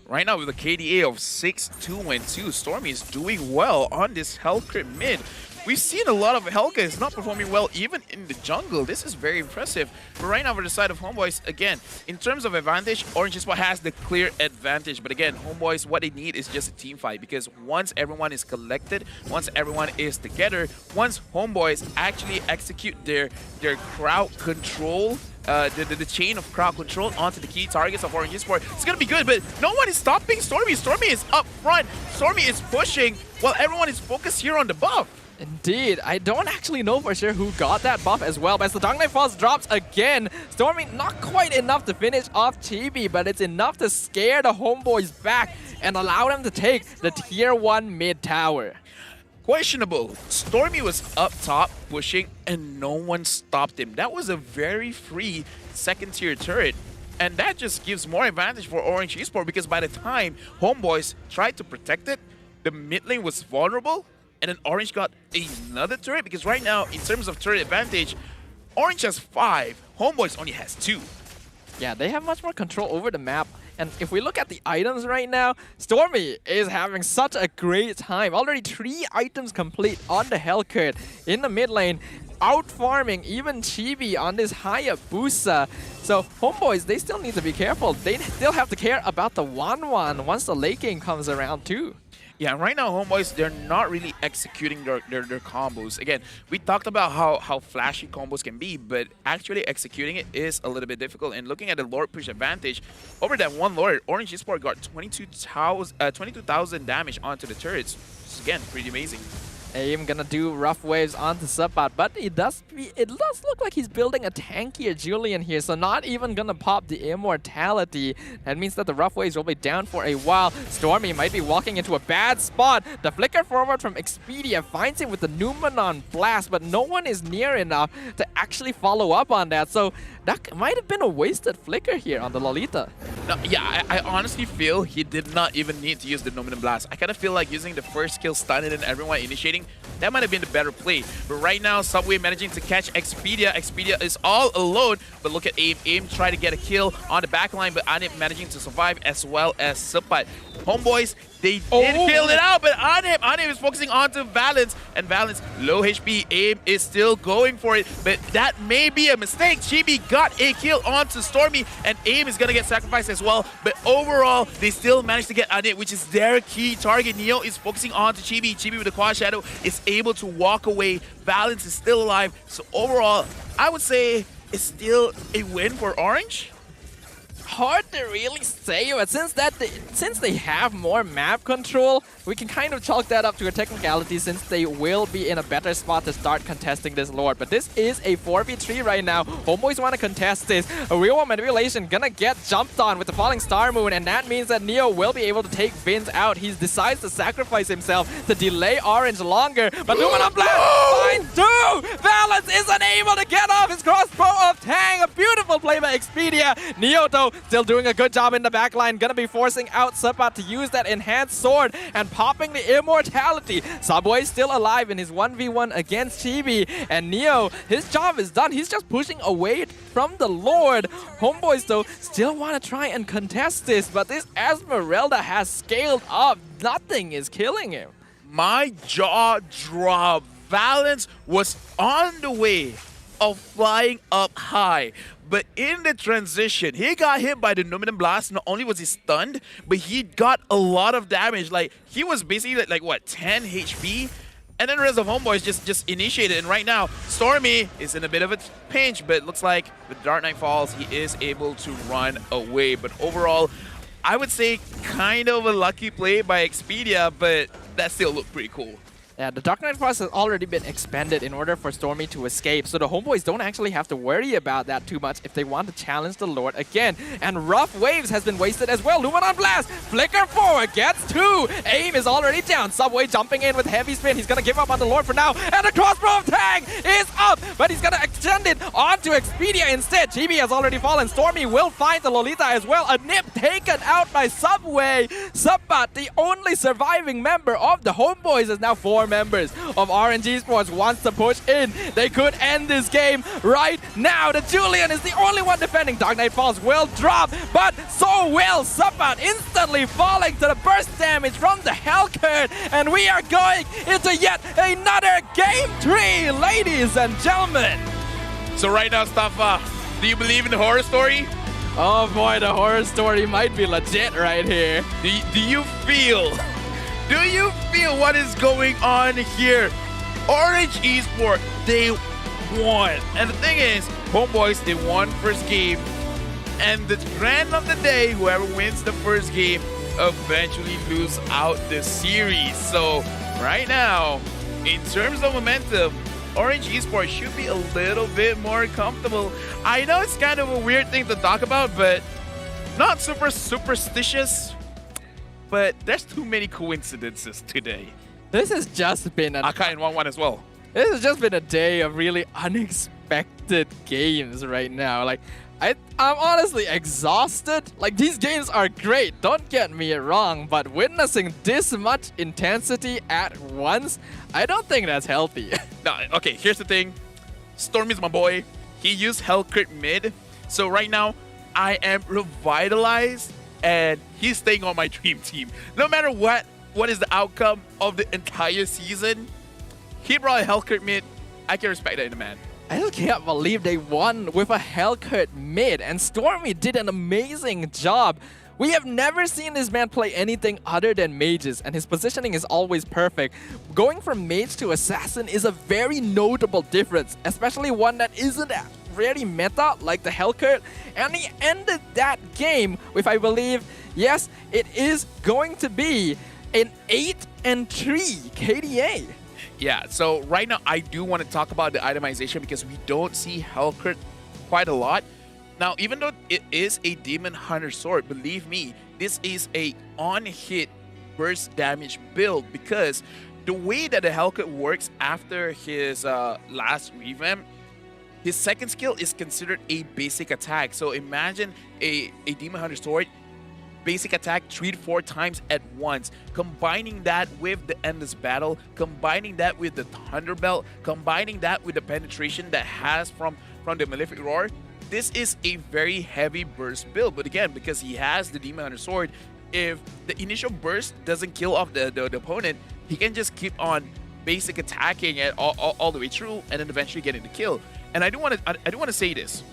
Right now with a KDA of 6-2-2, Stormy is doing well on this Hellcrit mid. We've seen a lot of Hellcuts not performing well even in the jungle. This is very impressive. But right now for the side of HOMEBOIS, again, in terms of advantage, Orange Esports has the clear advantage. But again, HOMEBOIS, what they need is just a team fight, because once everyone is collected, once everyone is together, once HOMEBOIS actually execute their crowd control, the chain of crowd control onto the key targets of Orange Esports, it's gonna be good. But no one is stopping Stormy. Stormy is up front. Stormy is pushing while everyone is focused here on the buff. Indeed, I don't actually know for sure who got that buff as well, but as the Dark Knight Falls drops again, Stormy not quite enough to finish off Chibi, but it's enough to scare the HOMEBOIS back and allow them to take the tier 1 mid tower. Questionable. Stormy was up top pushing and no one stopped him. That was a very free second tier turret. And that just gives more advantage for Orange Esports, because by the time HOMEBOIS tried to protect it, the mid lane was vulnerable, and then Orange got another turret, because right now, in terms of turret advantage, Orange has 5, HOMEBOIS only has 2. Yeah, they have much more control over the map. And if we look at the items right now, Stormy is having such a great time. Already 3 items complete on the Hellcut in the mid lane, out farming even Chibi on this Hayabusa. So HOMEBOIS, they still need to be careful. They still have to care about the 1-1 once the late game comes around too. Yeah, right now HOMEBOIS, they're not really executing their combos. Again, we talked about how flashy combos can be, but actually executing it is a little bit difficult. And looking at the Lord push advantage, over that one Lord, Orange Esports got 22,000 damage onto the turrets. Which is, again, pretty amazing. AIM gonna do rough waves onto Subbat, but it does look like he's building a tankier Julian here, so not even gonna pop the immortality. That means that the rough waves will be down for a while. Stormy might be walking into a bad spot. The flicker forward from Expedia finds him with the Numenon Blast, but no one is near enough to actually follow up on that, so that might have been a wasted flicker here on the Lolita. No, yeah, I honestly feel he did not even need to use the Numenon Blast. I kind of feel like using the first skill stun and then everyone initiating, that might have been the better play. But right now, Subway managing to catch Expedia. Expedia is all alone, but look at AIM. AIM tried to get a kill on the back line, but Anip managing to survive, as well as Subbat. HOMEBOIS, they did kill it out, but Anip is focusing onto Valence, and Valence, low HP. AIM is still going for it, but that may be a mistake. Chibi got a kill onto Stormy, and AIM is gonna get sacrificed as well, but overall, they still managed to get Anip, which is their key target. Neo is focusing onto Chibi. Chibi with the Quad Shadow is able to walk away. Valence is still alive, so overall, I would say it's still a win for Orange. Hard to really say, but since they have more map control, we can kind of chalk that up to a technicality, since they will be in a better spot to start contesting this Lord. But this is a 4v3 right now. HOMEBOIS want to contest this. A real manipulation gonna get jumped on with the falling Star Moon, and that means that Neo will be able to take Vince out. He decides to sacrifice himself to delay Orange longer, but Numenon Blast finds 2! Valence isn't able to get off his crossbow of Tang. A beautiful play by Expedia. Neo, though, still doing a good job in the backline. Gonna be forcing out Subbat to use that enhanced sword and popping the immortality. Subway still alive in his 1v1 against Chibi. And Neo, his job is done. He's just pushing away from the Lord. HOMEBOIS, though, still want to try and contest this, but this Esmeralda has scaled up. Nothing is killing him. My jaw dropped. Valence was on the way of flying up high, but in the transition, he got hit by the Numenon Blast. Not only was he stunned, but he got a lot of damage. Like, he was basically like what, 10 HP? And then the rest of HOMEBOIS just initiated. And right now, Stormy is in a bit of a pinch, but it looks like with Dark Knight Falls, he is able to run away. But overall, I would say kind of a lucky play by Expedia, but that still looked pretty cool. Yeah, the Dark Knight Frost has already been expended in order for Stormy to escape, so the homeboys don't actually have to worry about that too much if they want to challenge the Lord again. And Rough Waves has been wasted as well. Luminon Blast, flicker forward, gets 2. Aim is already down. Subway jumping in with heavy spin. He's gonna give up on the Lord for now. And the crossbow of Tang is up, but he's gonna extend it onto Expedia instead. GB has already fallen. Stormy will find the Lolita as well. A nip taken out by Subway. Subbat, the only surviving member of the homeboys, is now 4 members of Orange Esports wants to push in. They could end this game right now. The Julian is the only one defending. Dark Knight Falls will drop, but so will Subbat, instantly falling to the burst damage from the Hellcurt. And we are going into yet another Game 3, ladies and gentlemen. So right now, Stafa, do you believe in the horror story? Oh boy, the horror story might be legit right here. Do you feel what is going on here? Orange Esports, they won. And the thing is, homeboys, they won first game. And the trend of the day, whoever wins the first game eventually lose out the series. So right now, in terms of momentum, Orange Esports should be a little bit more comfortable. I know it's kind of a weird thing to talk about, but not super superstitious. But there's too many coincidences today. This has just been an... Akai in 1-1 as well. This has just been a day of really unexpected games right now. Like, I'm honestly exhausted. Like, these games are great, don't get me wrong, but witnessing this much intensity at once, I don't think that's healthy. No, okay, here's the thing. Stormy's my boy. He used Hellcurt mid. So right now, I am revitalized and he's staying on my dream team. No matter what is the outcome of the entire season, he brought a Hellcurt mid. I can respect that in a man. I just can't believe they won with a Hellcurt mid, and Stormy did an amazing job. We have never seen this man play anything other than mages, and his positioning is always perfect. Going from mage to assassin is a very notable difference, especially one that isn't really meta like the Hellcurt, and he ended that game with, I believe, yes, it is going to be an 8-3 KDA. Yeah, so right now I do want to talk about the itemization because we don't see Hellcurt quite a lot. Now, even though it is a Demon Hunter sword, believe me, this is a on-hit burst damage build because the way that the Hellcurt works after his last revamp, his second skill is considered a basic attack. So imagine a Demon Hunter sword, basic attack 3 to 4 times at once. Combining that with the Endless Battle, combining that with the Thunderbelt, combining that with the penetration that has from the Malefic Roar, this is a very heavy burst build. But again, because he has the Demon Hunter sword, if the initial burst doesn't kill off the opponent, he can just keep on basic attacking it all the way through and then eventually getting the kill. And I do want to say this.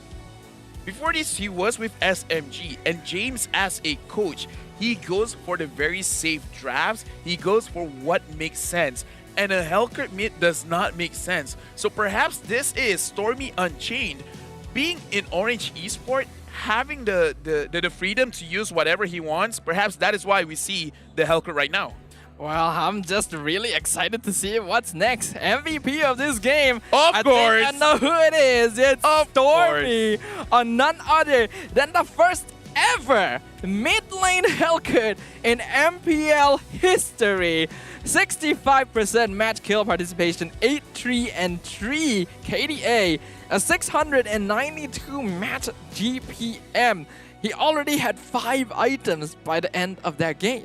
Before this, he was with SMG, and James, as a coach, he goes for the very safe drafts. He goes for what makes sense. And a Hellcurt mid does not make sense. So perhaps this is Stormy Unchained. Being in Orange Esports, having the freedom to use whatever he wants, perhaps that is why we see the Hellcurt right now. Well, I'm just really excited to see what's next. MVP of this game. Of course. I know who it is. It's Stormy. None other than the first ever mid lane Hellcurt in MPL history. 65% match kill participation, 8-3-3 KDA, a 692 match GPM. He already had 5 items by the end of that game.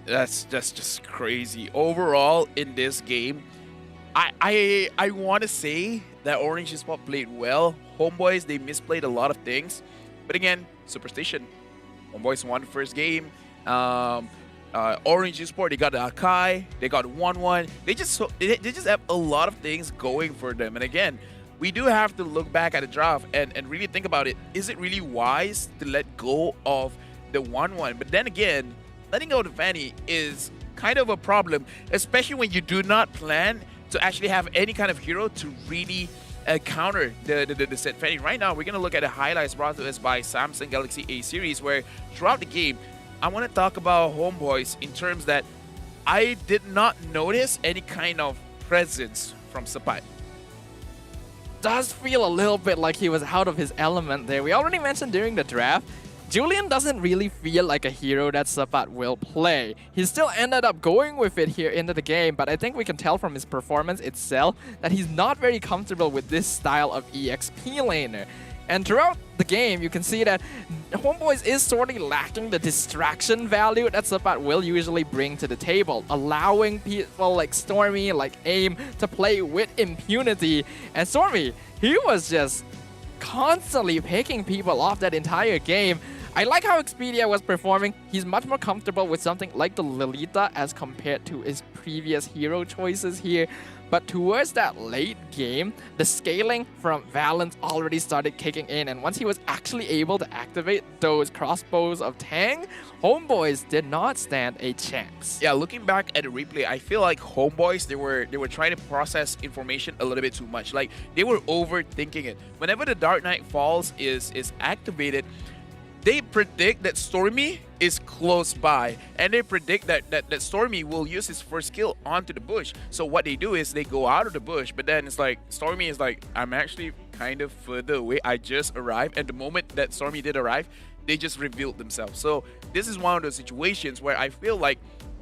That's just crazy. Overall, in this game, I want to say that Orange Esports played well. Homeboys, they misplayed a lot of things. But again, Superstition. Homeboys won the first game. Orange Esports, they got the Akai. They got 1-1. They just have a lot of things going for them. And again, we do have to look back at the draft and really think about it. Is it really wise to let go of the 1-1? But then again, letting go of the Fanny is kind of a problem, especially when you do not plan to actually have any kind of hero to really counter the set Fanny. Right now, we're going to look at the highlights brought to us by Samsung Galaxy A series, where throughout the game, I want to talk about Homeboys in terms that I did not notice any kind of presence from Sapat. Does feel a little bit like he was out of his element there. We already mentioned during the draft, Julian doesn't really feel like a hero that Sapat will play. He still ended up going with it here into the game, but I think we can tell from his performance itself that he's not very comfortable with this style of EXP laner. And throughout the game, you can see that HOMEBOIS is sort of lacking the distraction value that Sapat will usually bring to the table, allowing people like Stormy, like AIM, to play with impunity. And Stormy, he was just constantly picking people off that entire game. I like how Expedia was performing. He's much more comfortable with something like the Lolita as compared to his previous hero choices here. But towards that late game, the scaling from Valence already started kicking in, and once he was actually able to activate those crossbows of Tang, HOMEBOIS did not stand a chance. Yeah, looking back at the replay, I feel like HOMEBOIS, they were trying to process information a little bit too much. Like, they were overthinking it. Whenever the Dark Knight Falls is activated, they predict that Stormy is close by, and they predict that Stormy will use his first skill onto the bush. So what they do is they go out of the bush, but then it's like Stormy is like, I'm actually kind of further away. I just arrived, and the moment that Stormy did arrive, they just revealed themselves. So this is one of those situations where I feel like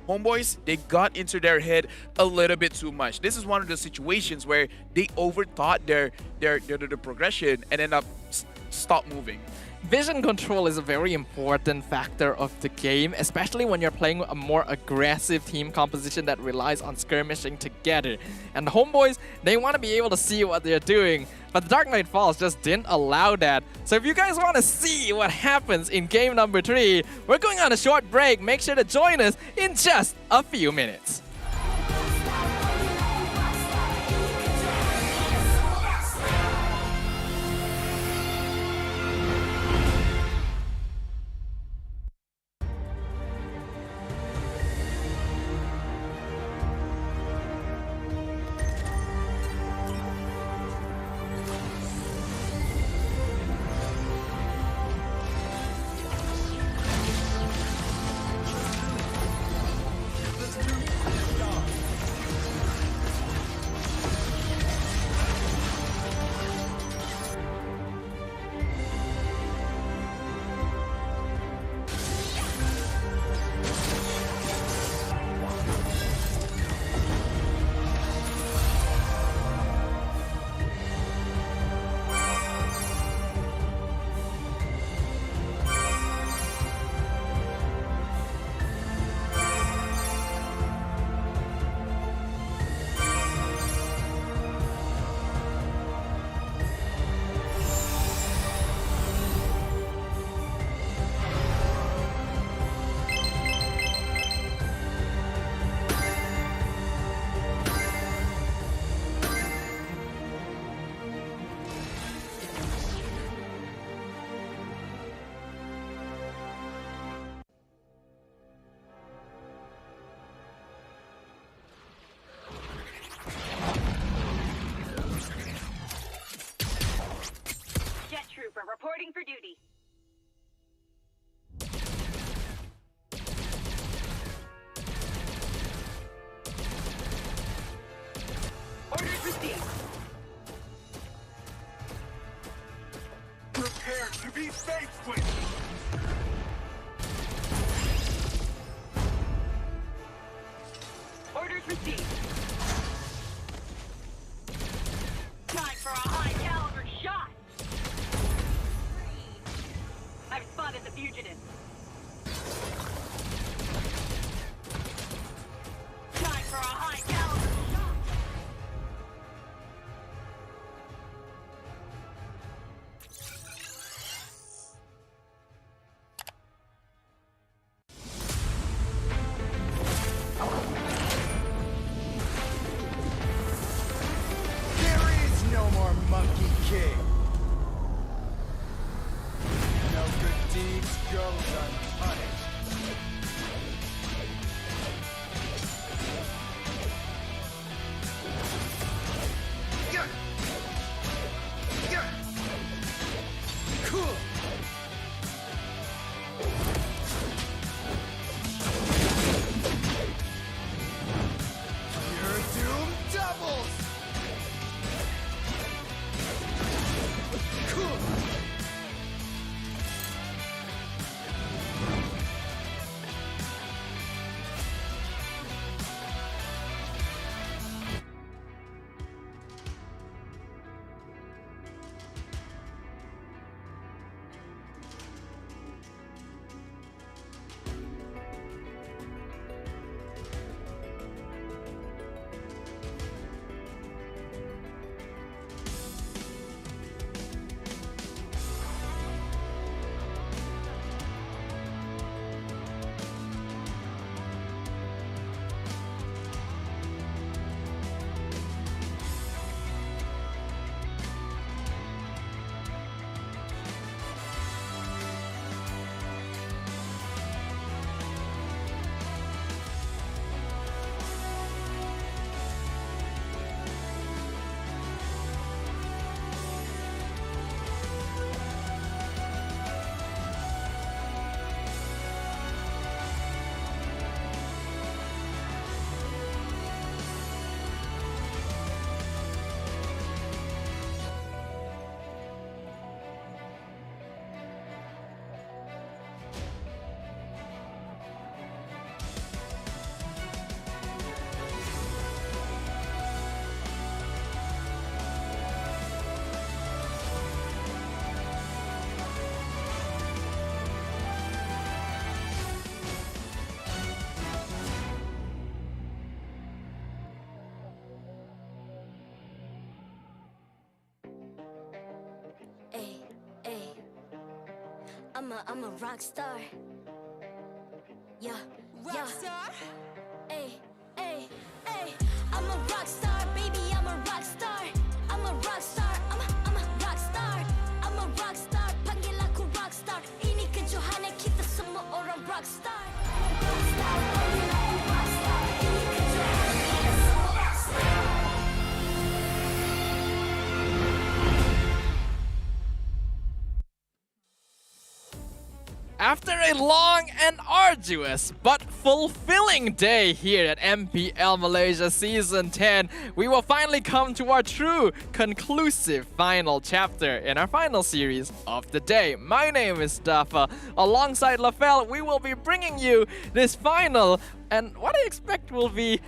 HOMEBOIS, they got into their head a little bit too much. This is one of the situations where they overthought their progression and end up stop moving. Vision control is a very important factor of the game, especially when you're playing a more aggressive team composition that relies on skirmishing together. And the HOMEBOIS, they want to be able to see what they're doing, but the Dark Knight Falls just didn't allow that. So if you guys want to see what happens in game number 3, we're going on a short break. Make sure to join us in just a few minutes. Reporting for duty. Orders received. Prepare to be faced with. Orders received. Time for a high caliber shot. I've spotted the fugitive. Time for a high caliber shot. There is no more Monkey King. No good deeds goes unpunished. Yeah. Yeah. Cool. I'm a rock star. Yeah, rock star. Hey, hey, hey. I'm a rock star, baby. I'm a rock star. I'm a rock star. I'm a rock star. I'm a rock star. Panggil aku rock star. Ini kejohanan kita semua orang rock star. Rock star, panggil aku rock star. Ini kejohanan kita semua rock star. After a long and arduous but fulfilling day here at MPL Malaysia Season 10, we will finally come to our true, conclusive final chapter in our final series of the day. My name is Dafa. Alongside Lafel, we will be bringing you this final and what I expect will be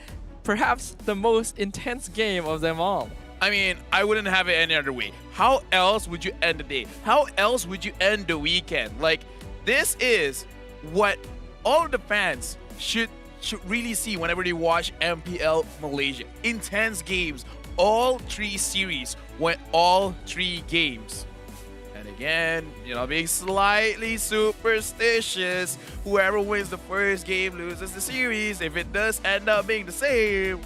perhaps the most intense game of them all. I mean, I wouldn't have it any other way. How else would you end the day? How else would you end the weekend? Like, this is what all of the fans should really see whenever they watch MPL Malaysia. Intense games, all 3 series went all 3 games. And again, being slightly superstitious, whoever wins the first game loses the series. If it does end up being the same,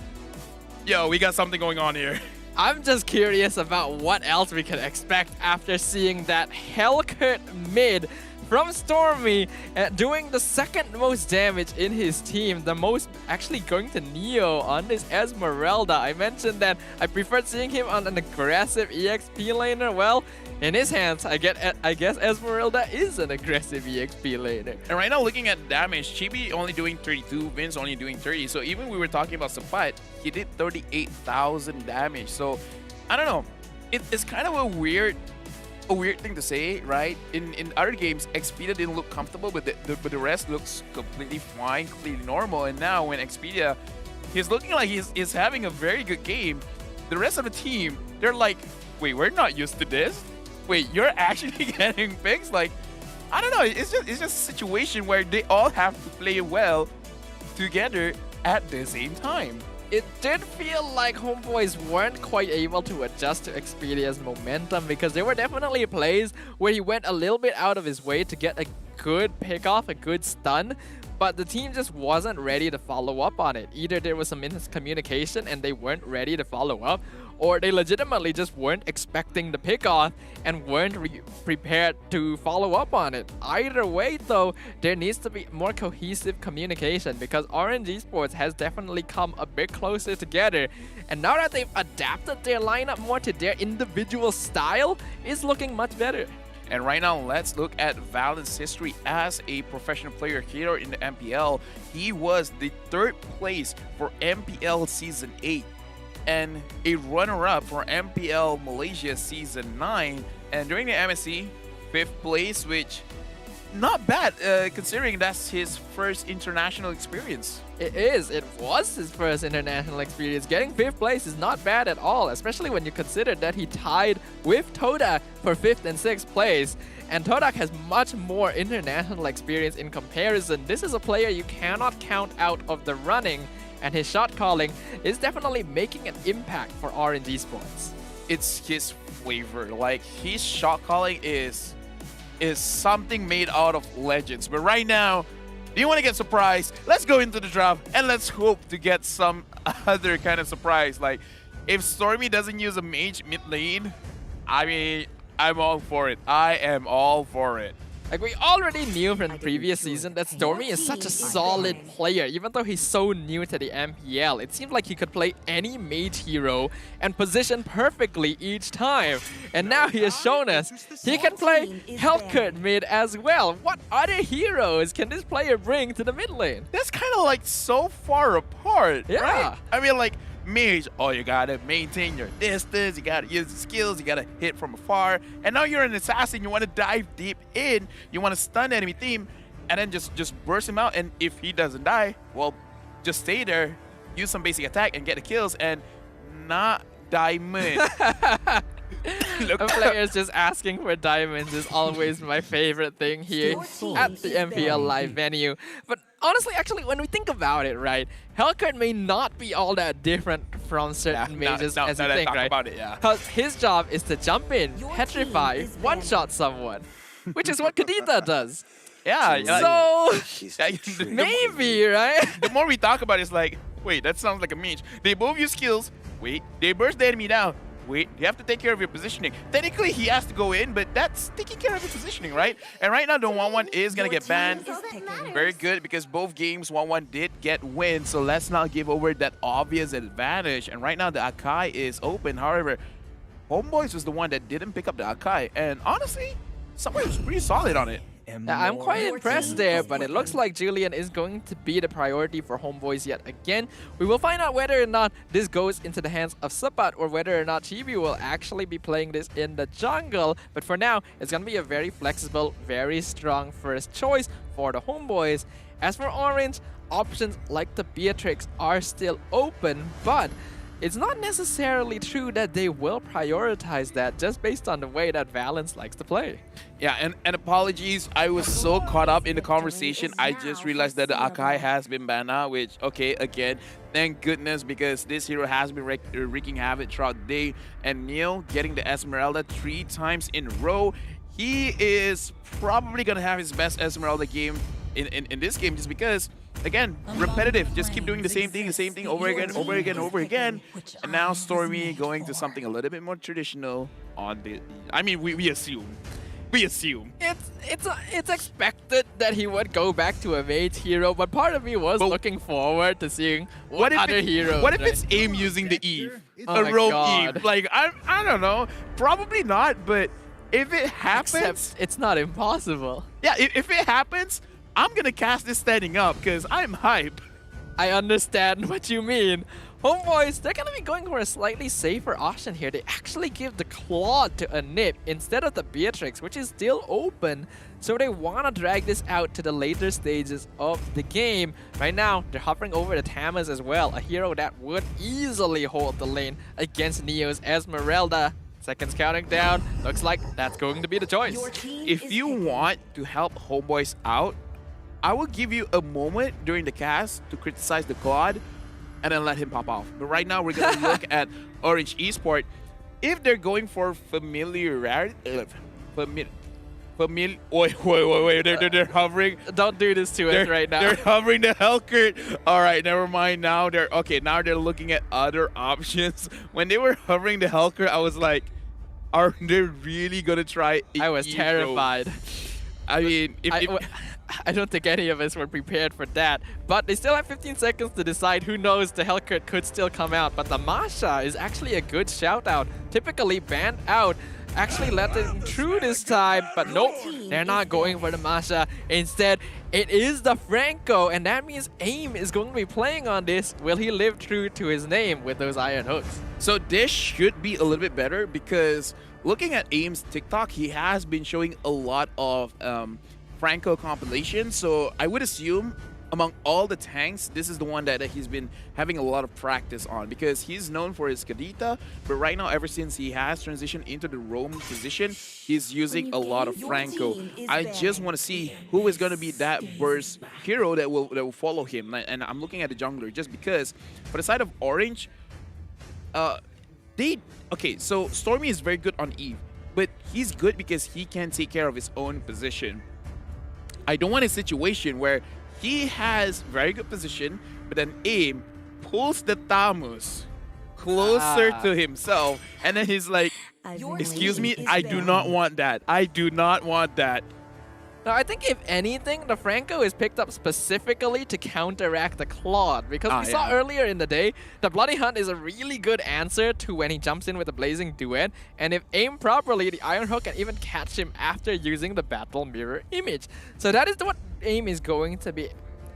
yo, we got something going on here. I'm just curious about what else we can expect after seeing that Hellcut mid from Stormy doing the second most damage in his team, the most actually going to Neo on this Esmeralda. I mentioned that I preferred seeing him on an aggressive EXP laner. Well, in his hands, I guess Esmeralda is an aggressive EXP laner. And right now, looking at damage, Chibi only doing 32, Vince only doing 30. So even we were talking about Sapat, he did 38,000 damage. So I don't know. It's kind of a weird thing to say, right? In other games, Expedia didn't look comfortable, but the rest looks completely fine, completely normal. And now when Expedia, he's looking like he's having a very good game, the rest of the team, they're like, wait, we're not used to this? Wait, you're actually getting picks? Like, I don't know. It's just a situation where they all have to play well together at the same time. It did feel like Homeboys weren't quite able to adjust to Expedia's momentum, because there were definitely plays where he went a little bit out of his way to get a good pickoff, a good stun, but the team just wasn't ready to follow up on it. Either there was some miscommunication and they weren't ready to follow up, or they legitimately just weren't expecting the pickoff and weren't prepared to follow up on it. Either way though, there needs to be more cohesive communication, because Orange Esports has definitely come a bit closer together, and now that they've adapted their lineup more to their individual style, it's looking much better. And right now, let's look at Valent's history as a professional player here in the MPL. He was the 3rd place for MPL Season 8 and a runner-up for MPL Malaysia Season 9. And during the MSC, 5th place, which not bad considering that's his first international experience. It was his first international experience. Getting 5th place is not bad at all, especially when you consider that he tied with Todak for 5th and 6th place. And Todak has much more international experience in comparison. This is a player you cannot count out of the running, and his shot calling is definitely making an impact for Orange Esports. It's his flavor. Like, his shot calling is something made out of legends. But right now, do you want to get surprised? Let's go into the draft and let's hope to get some other kind of surprise. Like, if Stormy doesn't use a mage mid lane, I mean, I'm all for it. I am all for it. Like, we already knew from the previous season that Stormy is such a solid player, even though he's so new to the MPL. It seemed like he could play any mage hero and position perfectly each time. And now he has shown us he can play Hellcut mid as well. What other heroes can this player bring to the mid lane? That's kind of like so far apart, yeah. Right? I mean, like, mage, oh, you gotta maintain your distance, you gotta use the skills, you gotta hit from afar. And now you're an assassin, you wanna dive deep in, you wanna stun the enemy team, and then just burst him out. And if he doesn't die, well, just stay there, use some basic attack and get the kills, and not diamond. Players just asking for diamonds is always my favorite thing here at the MPL live venue. But honestly, actually, when we think about it, right, Hellcut may not be all that different from certain mages as you think, right? About it, yeah. Because his job is to jump in, petrify, one-shot someone. which is what Kadita does. Yeah. So maybe, right? The more we talk about it, it's like, wait, that sounds like a mage. They both use skills. Wait, they burst the enemy down. Wait, you have to take care of your positioning. Technically, he has to go in, but that's taking care of your positioning, right? And right now, the 1-1 is going to get banned. Very good, because both games, 1-1 did get win. So let's not give over that obvious advantage. And right now, the Akai is open. However, Homeboys was the one that didn't pick up the Akai. And honestly, someone was pretty solid on it. I'm quite impressed there, but it looks like Julian is going to be the priority for Homeboys yet again. We will find out whether or not this goes into the hands of Sapat or whether or not Chibi will actually be playing this in the jungle. But for now, it's going to be a very flexible, very strong first choice for the Homeboys. As for Orange, options like the Beatrix are still open, but it's not necessarily true that they will prioritize that just based on the way that Valence likes to play. Yeah, and apologies, I was so caught up in the conversation, I just realized that the Akai has been banned now, which, okay, again, thank goodness, because this hero has been wreaking havoc throughout the day. And Neil getting the Esmeralda 3 times in a row. He is probably going to have his best Esmeralda game in this game, just because, again, repetitive. Just keep doing the same thing over again. And now Stormy going to something a little bit more traditional on the... I mean, we assume. It's expected that he would go back to a mage hero, but part of me was looking forward to seeing what other heroes. What if it's AIM using the Eve? A rogue Eve? Like, I don't know. Probably not, but if it happens... Except it's not impossible. Yeah, if it happens, I'm gonna cast this standing up because I'm hyped. I understand what you mean. Homeboys, they're gonna be going for a slightly safer option here. They actually give the Claude to a Nip instead of the Beatrix, which is still open. So they wanna drag this out to the later stages of the game. Right now, they're hovering over the Tamas as well, a hero that would easily hold the lane against Neo's Esmeralda. Seconds counting down. Looks like that's going to be the choice. If you want to help Homeboys out, I will give you a moment during the cast to criticize the Claude and then let him pop off. But right now, we're going to look at Orange Esports. If they're going for familiarity... wait, they're hovering. Don't do this to us right now. They're hovering the Hellcurt. All right, never mind. Now they're looking at other options. When they were hovering the Hellcurt, I was like, are they really going to try... I was terrified. I mean, I don't think any of us were prepared for that. But they still have 15 seconds to decide. Who knows, the Hellcurt could still come out. But the Masha is actually a good shout out. Typically banned out. Actually let them through this time. But nope, they're not going for the Masha. Instead, it is the Franco. And that means AIM is going to be playing on this. Will he live true to his name with those iron hooks? So this should be a little bit better because looking at AIM's TikTok, he has been showing a lot of Franco compilations. So I would assume among all the tanks, this is the one that he's been having a lot of practice on because he's known for his Kadita. But right now, ever since he has transitioned into the roam position, he's using a lot of Franco. I just want to see who is going to be that burst hero that will follow him. And I'm looking at the jungler just because for the side of Orange, okay, so Stormy is very good on Eve, but he's good because he can take care of his own position. I don't want a situation where he has very good position, but then AIM pulls the Tamus closer to himself, and then he's like, excuse me, I do not want that. I do not want that. Now, I think if anything, the Franco is picked up specifically to counteract the Claude. Because we saw earlier in the day, the Bloody Hunt is a really good answer to when he jumps in with the Blazing Duet. And if aimed properly, the Iron Hook can even catch him after using the Battle Mirror image. So that is what AIM is going to be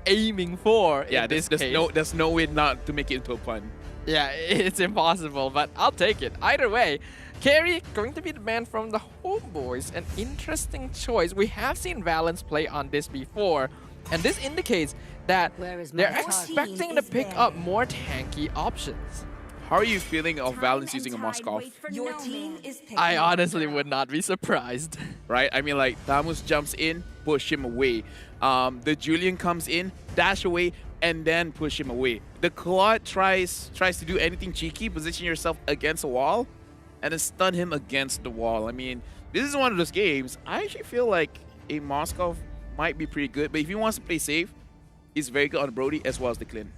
aiming for in this case. There's no way not to make it into a pun. Yeah, it's impossible, but I'll take it. Either way, Carry going to be the man from the Homeboys. An interesting choice. We have seen Valence play on this before, and this indicates that they're expecting to pick up more tanky options. How are you feeling of Valence using a Moskov? I honestly would not be surprised. Right? I mean, like, Tamus jumps in, push him away. The Julian comes in, dash away, and then push him away. The Claude tries to do anything cheeky, position yourself against a wall, and then stun him against the wall. I mean, this is one of those games. I actually feel like a Moskov might be pretty good, but if he wants to play safe, he's very good on Brody as well as the Clint.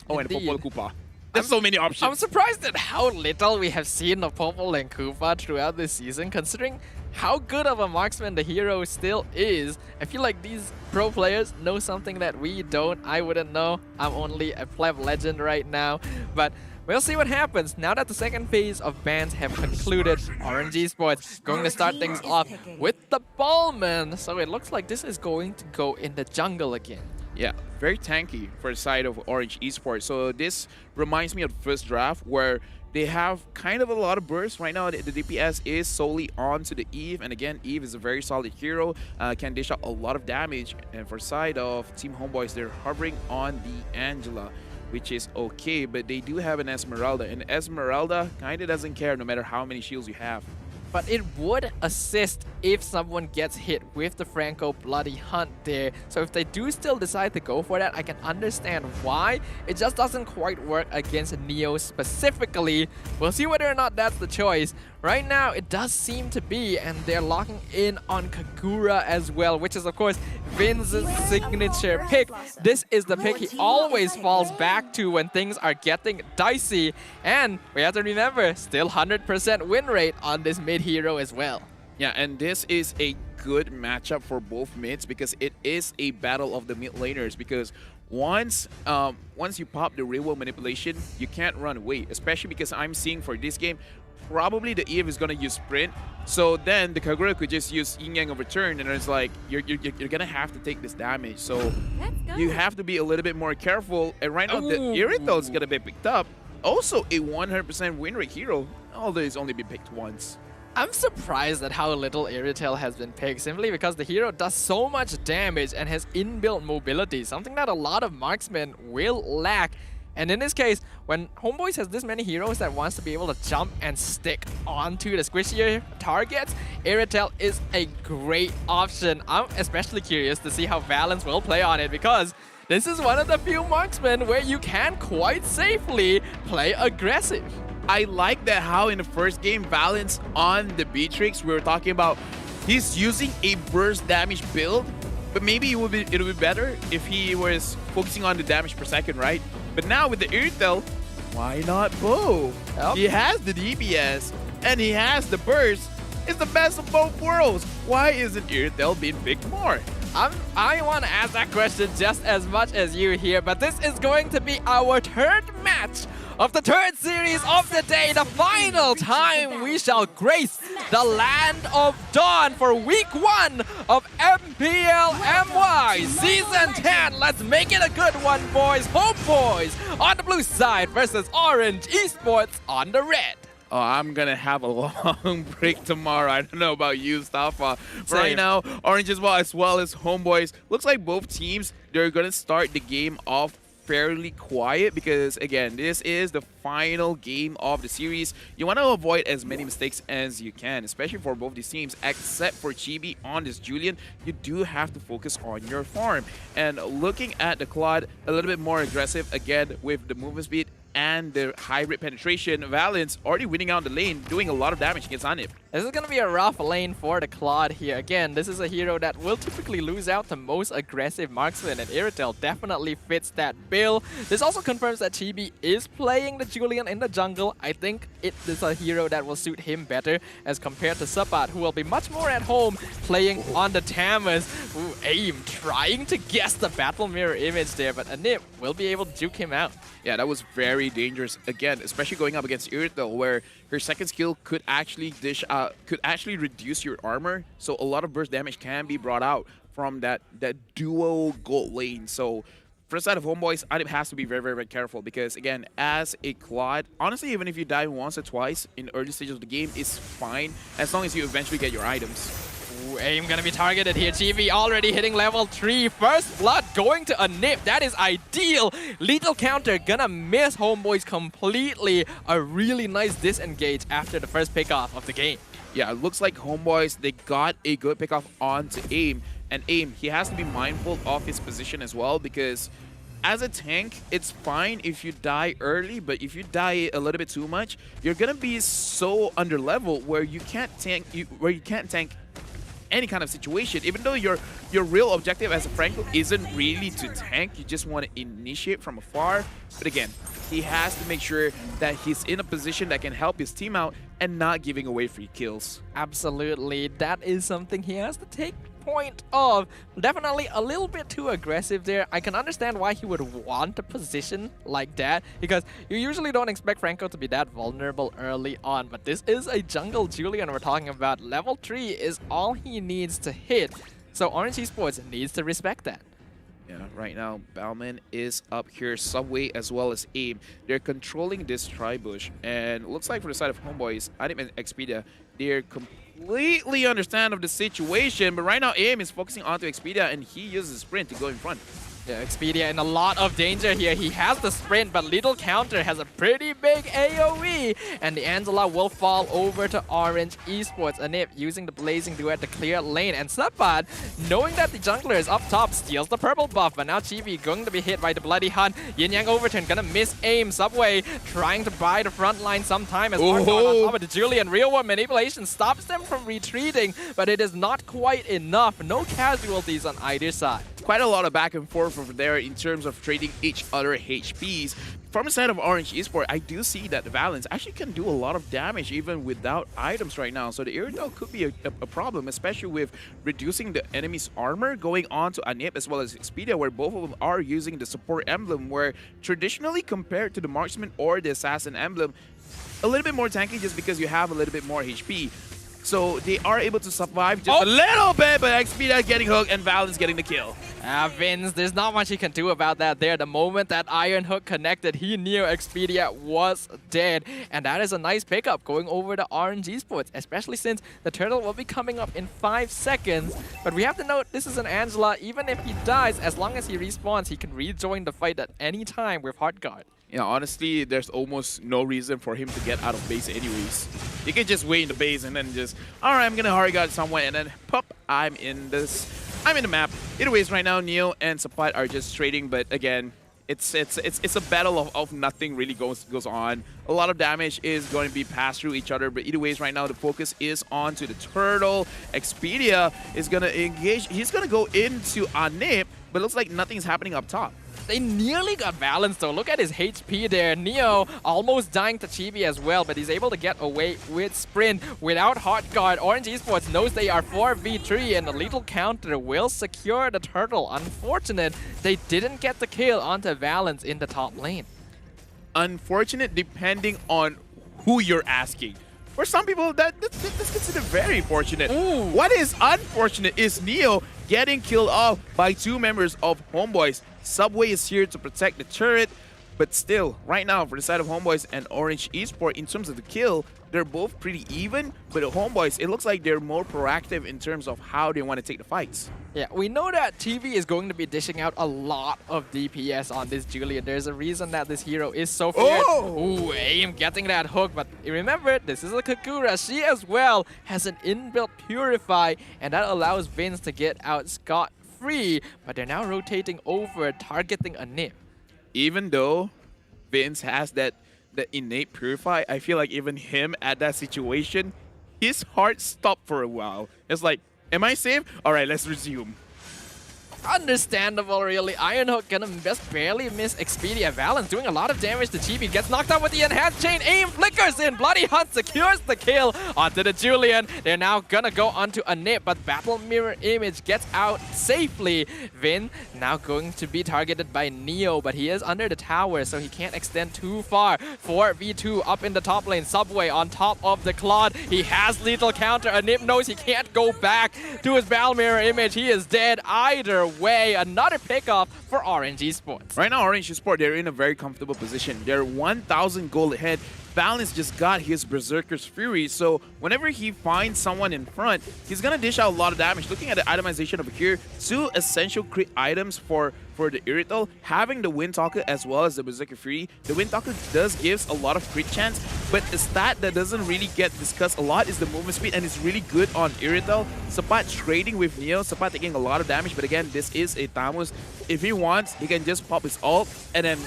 Oh, and Indeed. Popol Koopa. There's so many options. I'm surprised at how little we have seen of Popol and Koopa throughout this season, considering how good of a marksman the hero still is. I feel like these pro players know something that we don't. I wouldn't know. I'm only a pleb legend right now. But we'll see what happens now that the second phase of bans have concluded. Orange Esports going to start things off with the Ballman. So it looks like this is going to go in the jungle again. Yeah, very tanky for the side of Orange Esports. So this reminds me of the first draft where they have kind of a lot of bursts. Right now, the DPS is solely on to the Eve. And again, Eve is a very solid hero, can dish out a lot of damage. And for side of Team Homeboys, they're hovering on the Angela, which is okay. But they do have an Esmeralda. And Esmeralda kind of doesn't care no matter how many shields you have. But it would assist if someone gets hit with the Franco Bloody Hunt there. So if they do still decide to go for that, I can understand why. It just doesn't quite work against Neo specifically. We'll see whether or not that's the choice. Right now, it does seem to be, and they're locking in on Kagura as well, which is, of course, Vince's signature pick. This is the pick he always falls back to when things are getting dicey. And we have to remember, still 100% win rate on this mid hero as well. Yeah, and this is a good matchup for both mids because it is a battle of the mid laners. Because once you pop the real world manipulation, you can't run away. Especially because I'm seeing for this game, probably the Eve is gonna use sprint. So then the Kagura could just use Yin Yang overturn, and it's like you're gonna have to take this damage. So you have to be a little bit more careful. And right now the Irithel is gonna be picked up. Also a 100% win rate hero, although it's only been picked once. I'm surprised at how little Irithel has been picked, simply because the hero does so much damage and has inbuilt mobility, something that a lot of marksmen will lack. And in this case, when Homeboys has this many heroes that wants to be able to jump and stick onto the squishier targets, Irithel is a great option. I'm especially curious to see how Valence will play on it, because this is one of the few marksmen where you can quite safely play aggressive. I like that how in the first game, Valence on the Beatrix, we were talking about, he's using a burst damage build, but maybe it would be better if he was focusing on the damage per second, right? But now with the Irithel, why not both? Yep. He has the DPS and he has the burst. It's the best of both worlds. Why isn't Irithel being picked more? I want to ask that question just as much as you here, but this is going to be our third match of the third series of the day, the final time we shall grace the Land of Dawn for week 1 of MPL MY Season 10. Let's make it a good one, boys. Homeboys on the blue side versus Orange Esports on the red. Oh, I'm gonna have a long break tomorrow. I don't know about you, Stafa. Right now, Orange as well as Homeboys. Looks like both teams, they're gonna start the game off fairly quiet because, again, this is the final game of the series. You want to avoid as many mistakes as you can, especially for both these teams, except for Chibi on this Julian. You do have to focus on your farm. And looking at the Claude, a little bit more aggressive, again, with the movement speed and the hybrid penetration. Valence already winning out the lane, doing a lot of damage against Anip. This is going to be a rough lane for the Claude here. Again, this is a hero that will typically lose out to most aggressive marksmen, and Irithel definitely fits that bill. This also confirms that Chibi is playing the Julian in the jungle. I think it is a hero that will suit him better as compared to Sapat, who will be much more at home playing on the Tamas. Ooh, Aim trying to guess the battle mirror image there, but Anip will be able to juke him out. Yeah, that was very dangerous again, especially going up against Irithel, where her second skill could actually reduce your armor. So a lot of burst damage can be brought out from that duo gold lane. So for the side of Homeboys, Anip has to be very, very, very careful because, again, as a Claude, honestly, even if you die once or twice in early stages of the game, it's fine as long as you eventually get your items. Ooh, Aim gonna be targeted here. Chibi already hitting level 3. First blood going to Anip. That is ideal. Lethal counter gonna miss Homeboys completely. A really nice disengage after the first pickoff of the game. Yeah, it looks like Homeboys, they got a good pickoff onto Aim. And Aim, he has to be mindful of his position as well because as a tank, it's fine if you die early, but if you die a little bit too much, you're gonna be so under level where you can't tank any kind of situation. Even though your real objective as a Franco isn't really to tank, you just want to initiate from afar. But again, he has to make sure that he's in a position that can help his team out and not giving away free kills. Absolutely, that is something he has to take point of. Definitely a little bit too aggressive there. I can understand why he would want a position like that, because you usually don't expect Franco to be that vulnerable early on, but this is a jungle Julian we're talking about. Level 3 is all he needs to hit, so Orange Esports needs to respect that. Yeah, right now, Bauman is up here, Subway as well as AIM. They're controlling this tri-bush, and it looks like for the side of Homeboys, Anip and Expedia, they're completely understand of the situation, but right now AIM is focusing onto Expedia, and he uses Sprint to go in front. Yeah, Expedia in a lot of danger here. He has the sprint, but Little Counter has a pretty big AoE, and the Angela will fall over to Orange Esports. Anip using the Blazing Duet to clear lane, and Sabad, knowing that the jungler is up top, steals the purple buff, but now Chibi going to be hit by the Bloody Hunt. Yin Yang Overturn gonna miss aim. Subway trying to buy the front line sometime as Mark on top of the Julian. Real World Manipulation stops them from retreating, but it is not quite enough. No casualties on either side. Quite a lot of back and forth over there in terms of trading each other HPs. From the side of Orange Esports, I do see that the Valence actually can do a lot of damage even without items right now. So the Iridol could be a problem, especially with reducing the enemy's armor, going on to Anip as well as Expedia, where both of them are using the support emblem, where traditionally compared to the Marksman or the Assassin emblem, a little bit more tanky just because you have a little bit more HP. So they are able to survive just a little bit, but Expedia getting hooked and Valence getting the kill. Vince, there's not much he can do about that there. The moment that Iron Hook connected, he knew Expedia was dead. And that is a nice pickup going over to Orange Esports, especially since the turtle will be coming up in 5 seconds. But we have to note, this is an Angela. Even if he dies, as long as he respawns, he can rejoin the fight at any time with Heart Guard. Yeah, honestly, there's almost no reason for him to get out of base anyways. You can just wait in the base and then just, all right, I'm gonna hurry guard somewhere, and then pop, I'm in the map. Either ways, right now, Neo and Sapat are just trading, but again, it's a battle of nothing really goes on. A lot of damage is going to be passed through each other, but either ways, right now, the focus is on to the turtle. Expedia is gonna engage. He's gonna go into Anip, but it looks like nothing's happening up top. They nearly got balanced though. Look at his HP there. Neo almost dying to Chibi as well, but he's able to get away with Sprint without Heart Guard. Orange Esports knows they are 4v3, and the Little Counter will secure the turtle. Unfortunate, they didn't get the kill onto Valence in the top lane. Unfortunate depending on who you're asking. For some people, that's considered very fortunate. Ooh. What is unfortunate is Neo getting killed off by 2 members of Homeboys. Subway is here to protect the turret, but still, right now, for the side of Homeboys and Orange Esports, in terms of the kill, they're both pretty even, but the Homeboys, it looks like they're more proactive in terms of how they want to take the fights. Yeah, we know that TV is going to be dishing out a lot of DPS on this Julian. There's a reason that this hero is so feared. Ooh, AIM getting that hook, but remember, this is a Kakura. She as well has an inbuilt Purify, and that allows Vince to get out scot-free, but they're now rotating over, targeting Anip. Even though Vince has that innate Purify, I feel like even him at that situation, his heart stopped for a while. It's like, am I safe? All right, let's resume. Understandable, really. Iron Hook gonna just barely miss Expedia. Valence doing a lot of damage to Chibi. Gets knocked out with the enhanced chain. AIM flickers in. Bloody Hunt secures the kill onto the Julian. They're now gonna go onto Anip, but Battle Mirror Image gets out safely. Vin now going to be targeted by Neo, but he is under the tower, so he can't extend too far. 4v2 up in the top lane. Subway on top of the Claude. He has lethal counter. Anip knows he can't go back to his Battle Mirror Image. He is dead either way. Another pickup for Orange Esports. Right now, Orange Esports, they're in a very comfortable position. They're 1,000 gold ahead Balance just got his Berserker's Fury, so whenever he finds someone in front, he's gonna dish out a lot of damage. Looking at the itemization over here, 2 essential crit items for the Irrital, having the Windtalker as well as the Berserker Fury. The Windtalker does gives a lot of crit chance, but a stat that doesn't really get discussed a lot is the movement speed, and it's really good on Irrital. Sapat trading with Neo, Sapat taking a lot of damage, but again, this is a Tamus. If he wants, he can just pop his ult, and then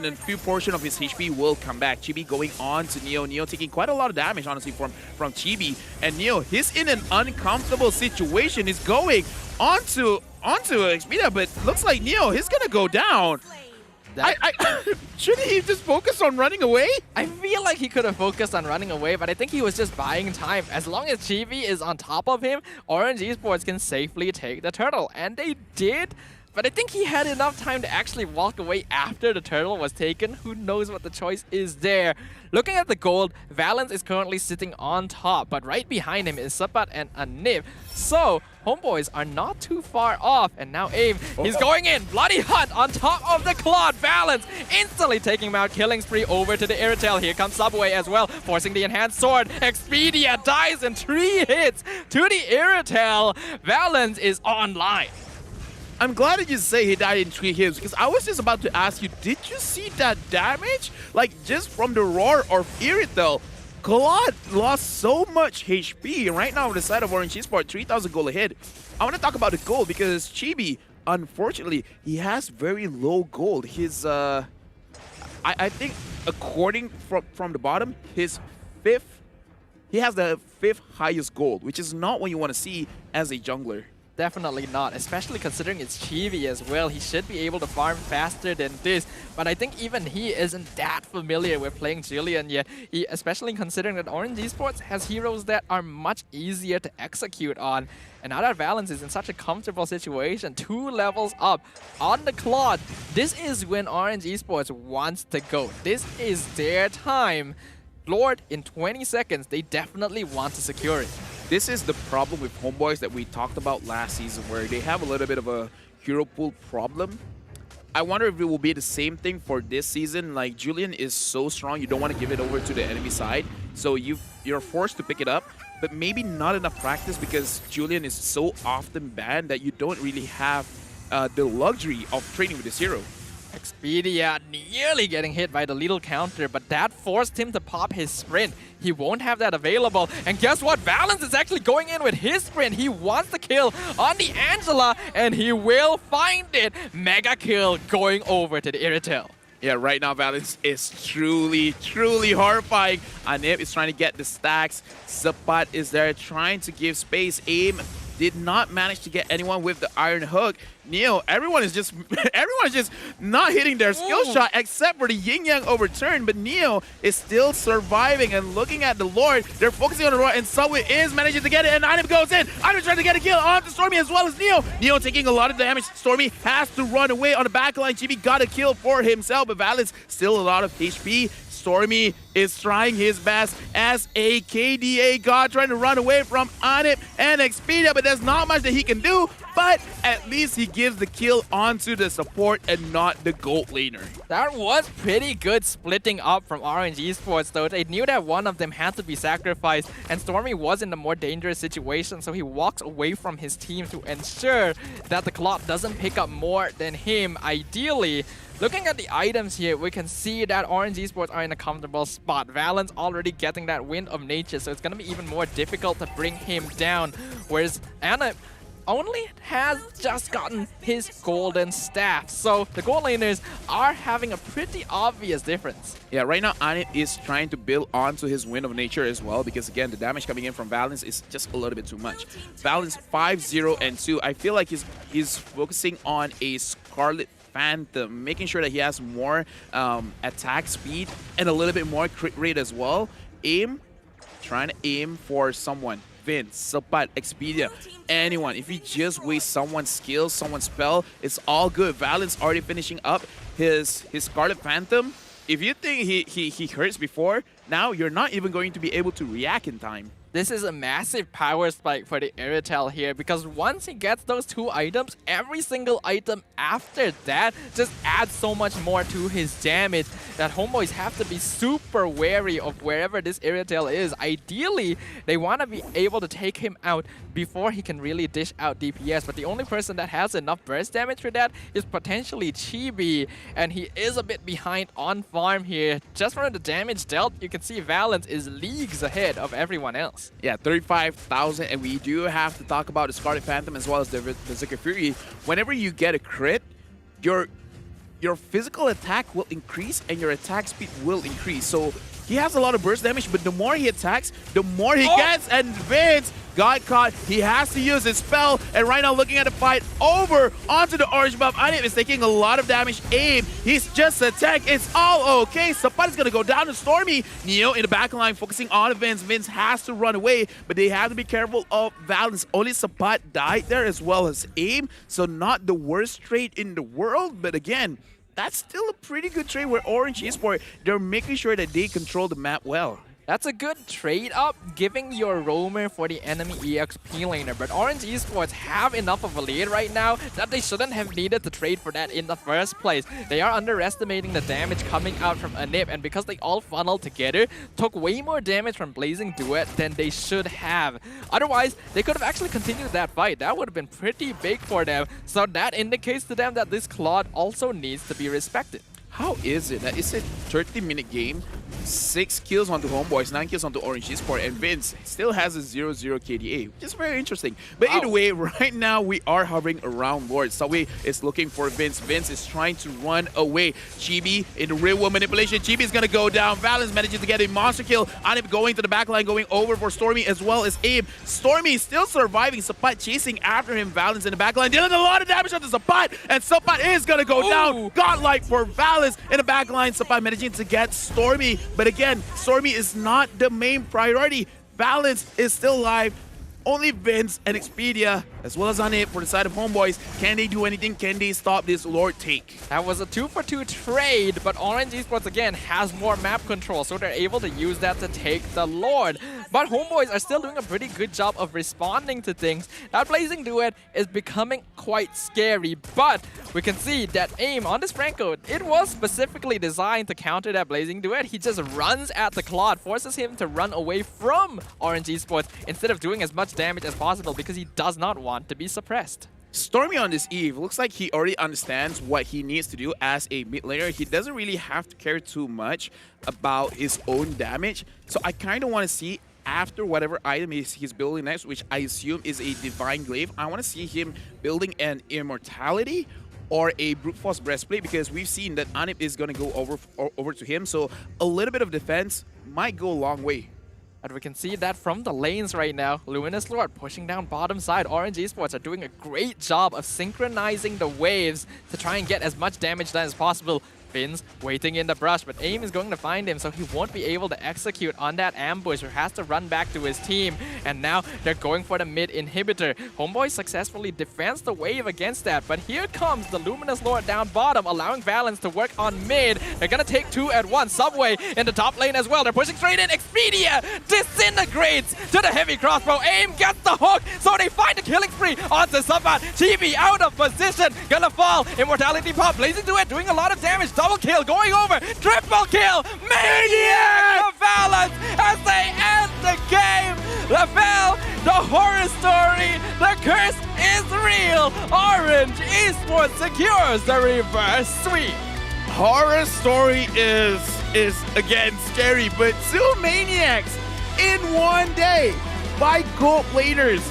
a few portion of his HP will come back. Chibi going on to Neo. Neo taking quite a lot of damage, honestly, from Chibi. And Neo, he's in an uncomfortable situation. He's going onto Expedia, but looks like Neo, he's gonna go down. Shouldn't he just focus on running away? I feel like he could have focused on running away, but I think he was just buying time. As long as Chibi is on top of him, Orange Esports can safely take the turtle. And they did. But I think he had enough time to actually walk away after the turtle was taken. Who knows what the choice is there. Looking at the gold, Valence is currently sitting on top, but right behind him is Sapat and Anip. So, Homeboys are not too far off. And now Aim, he's going in. Bloody Hunt on top of the Claude. Valence instantly taking him out. Killing spree over to the Irritel. Here comes Subway as well, forcing the enhanced sword. Expedia dies in 3 hits to the Irritel. Valence is online. I'm glad that you say he died in 3 hits, because I was just about to ask you, did you see that damage? Like, just from the roar of Irritel, Claude lost so much HP. And right now on the side of Orange Esports, 3,000 gold ahead. I want to talk about the gold, because Chibi, unfortunately, he has very low gold. His, I think, according from the bottom, his 5th, he has the 5th highest gold, which is not what you want to see as a jungler. Definitely not, especially considering it's Chibi as well. He should be able to farm faster than this, but I think even he isn't that familiar with playing Julian yet, especially considering that Orange Esports has heroes that are much easier to execute on. And now that Valence is in such a comfortable situation, 2 levels up on the Claude, this is when Orange Esports wants to go. This is their time. Lord, in 20 seconds, they definitely want to secure it. This is the problem with Homeboys that we talked about last season, where they have a little bit of a hero pool problem. I wonder if it will be the same thing for this season. Like, Julian is so strong, you don't want to give it over to the enemy side. So you're forced to pick it up, but maybe not enough practice, because Julian is so often banned that you don't really have the luxury of training with this hero. Expedia nearly getting hit by the little counter, but that forced him to pop his sprint. He won't have that available. And guess what? Valence is actually going in with his sprint. He wants the kill on the Angela, and he will find it. Mega kill going over to the Irritel. Yeah, right now Valence is truly horrifying. Anip is trying to get the stacks. Sapat is there trying to give space. Aim did not manage to get anyone with the Iron Hook. Neo, everyone is just not hitting their skill shot except for the Yin Yang overturn, but Neo is still surviving. And looking at the Lord, they're focusing on the Lord, and Subway is managing to get it, and Item goes in. Item trying to get a kill onto Stormy as well as Neo. Neo taking a lot of damage. Stormy has to run away on the backline. Chibi got a kill for himself, but Valence still a lot of HP. Stormy is trying his best as a KDA god, trying to run away from Anip and Expedia, but there's not much that he can do. But at least he gives the kill onto the support and not the gold laner. That was pretty good splitting up from Orange Esports, though. They knew that one of them had to be sacrificed, and Stormy was in a more dangerous situation, so he walks away from his team to ensure that the clock doesn't pick up more than him, ideally. Looking at the items here, we can see that Orange Esports are in a comfortable spot. Valence already getting that Wind of Nature, so it's going to be even more difficult to bring him down, whereas Anna only has just gotten his golden staff. So the gold laners are having a pretty obvious difference. Yeah, right now Anit is trying to build onto his Wind of Nature as well, because again, the damage coming in from Valence is just a little bit too much. Valence 5-0-2. I feel like he's focusing on a Scarlet Phantom, making sure that he has more attack speed and a little bit more crit rate as well. Trying to aim for someone. Vince, Sapat, Expedia, anyone. If you just waste someone's skill, someone's spell, it's all good. Valence already finishing up his Scarlet Phantom. If you think he hurts before, now you're not even going to be able to react in time. This is a massive power spike for the Airtel here because once he gets those 2 items, every single item after that just adds so much more to his damage that Homeboys have to be super wary of wherever this Airtel is. Ideally, they want to be able to take him out before he can really dish out DPS, but the only person that has enough burst damage for that is potentially Chibi, and he is a bit behind on farm here. Just from the damage dealt, you can see Valence is leagues ahead of everyone else. Yeah, 35,000, and we do have to talk about the Scarlet Phantom as well as the Berserker Fury. Whenever you get a crit, your physical attack will increase and your attack speed will increase. So he has a lot of burst damage, but the more he attacks, the more he gets, and Vince got caught. He has to use his spell, and right now looking at the fight over onto the orange buff. Anip is taking a lot of damage. Aim, he's just a tank. It's all okay. Sapat is going to go down to Stormy. Neo in the back line focusing on Vince. Vince has to run away, but they have to be careful of Valence. Only Sapat died there as well as Aim, so not the worst trade in the world, but again, that's still a pretty good trade where Orange Esports, they're making sure that they control the map well. That's a good trade-up, giving your roamer for the enemy EXP laner, but Orange Esports have enough of a lead right now that they shouldn't have needed to trade for that in the first place. They are underestimating the damage coming out from Anip, and because they all funneled together, took way more damage from Blazing Duet than they should have. Otherwise, they could have actually continued that fight. That would have been pretty big for them, so that indicates to them that this Claude also needs to be respected. How is it that it's a 30-minute game, 6 kills onto Homeboys, 9 kills onto Orange Esports, and Vince still has a 0-0 KDA, which is very interesting. But either way, right now we are hovering around Lord. Subway is looking for Vince. Vince is trying to run away. Chibi in the real world manipulation. Chibi is going to go down. Valence manages to get a monster kill. Anip going to the back line, going over for Stormy as well as Abe. Stormy still surviving. Sapat chasing after him. Valence in the back line, dealing a lot of damage onto Sapat, and Sapat is going to go down. Godlike for Valence. In the back line, Sapat managing to get Stormy. But again, Stormy is not the main priority. Valence is still alive. Only Vince and Expedia, as well as Anip for the side of Homeboys. Can they do anything? Can they stop this Lord take? That was a 2-for-2 trade, but Orange Esports again has more map control, so they're able to use that to take the Lord. But Homeboys are still doing a pretty good job of responding to things. That Blazing Duet is becoming quite scary, but we can see that aim on this Franco, it was specifically designed to counter that Blazing Duet. He just runs at the Claude, forces him to run away from Orange Esports instead of doing as much damage as possible because he does not want to be suppressed. Stormy on this Eve looks like he already understands what he needs to do as a mid laner. He doesn't really have to care too much about his own damage. So I kind of want to see after whatever item he's building next, which I assume is a Divine Glaive, I want to see him building an Immortality or a Brute Force Breastplate, because we've seen that Anip is going to go over to him. So a little bit of defense might go a long way. And we can see that from the lanes right now. Luminous Lord pushing down bottom side. Orange Esports are doing a great job of synchronizing the waves to try and get as much damage done as possible. Finn's waiting in the brush, but Aim is going to find him, so he won't be able to execute on that ambush or has to run back to his team. And now they're going for the mid inhibitor. Homeboy successfully defends the wave against that, but here comes the Luminous Lord down bottom, allowing Valence to work on mid. They're going to take 2 at once. Subway in the top lane as well. They're pushing straight in. Expedia disintegrates to the heavy crossbow. Aim gets the hook, so they find the killing spree onto Sabat. Chibi out of position, gonna fall. Immortality pop, Blazing Duet doing a lot of damage. Double kill going over, triple kill, Maniac of Valence as they end the game. LaFell, the horror story, the curse is real. Orange Esports secures the reverse sweep. Horror story is again scary, but 2 Maniacs in one day by gold platers,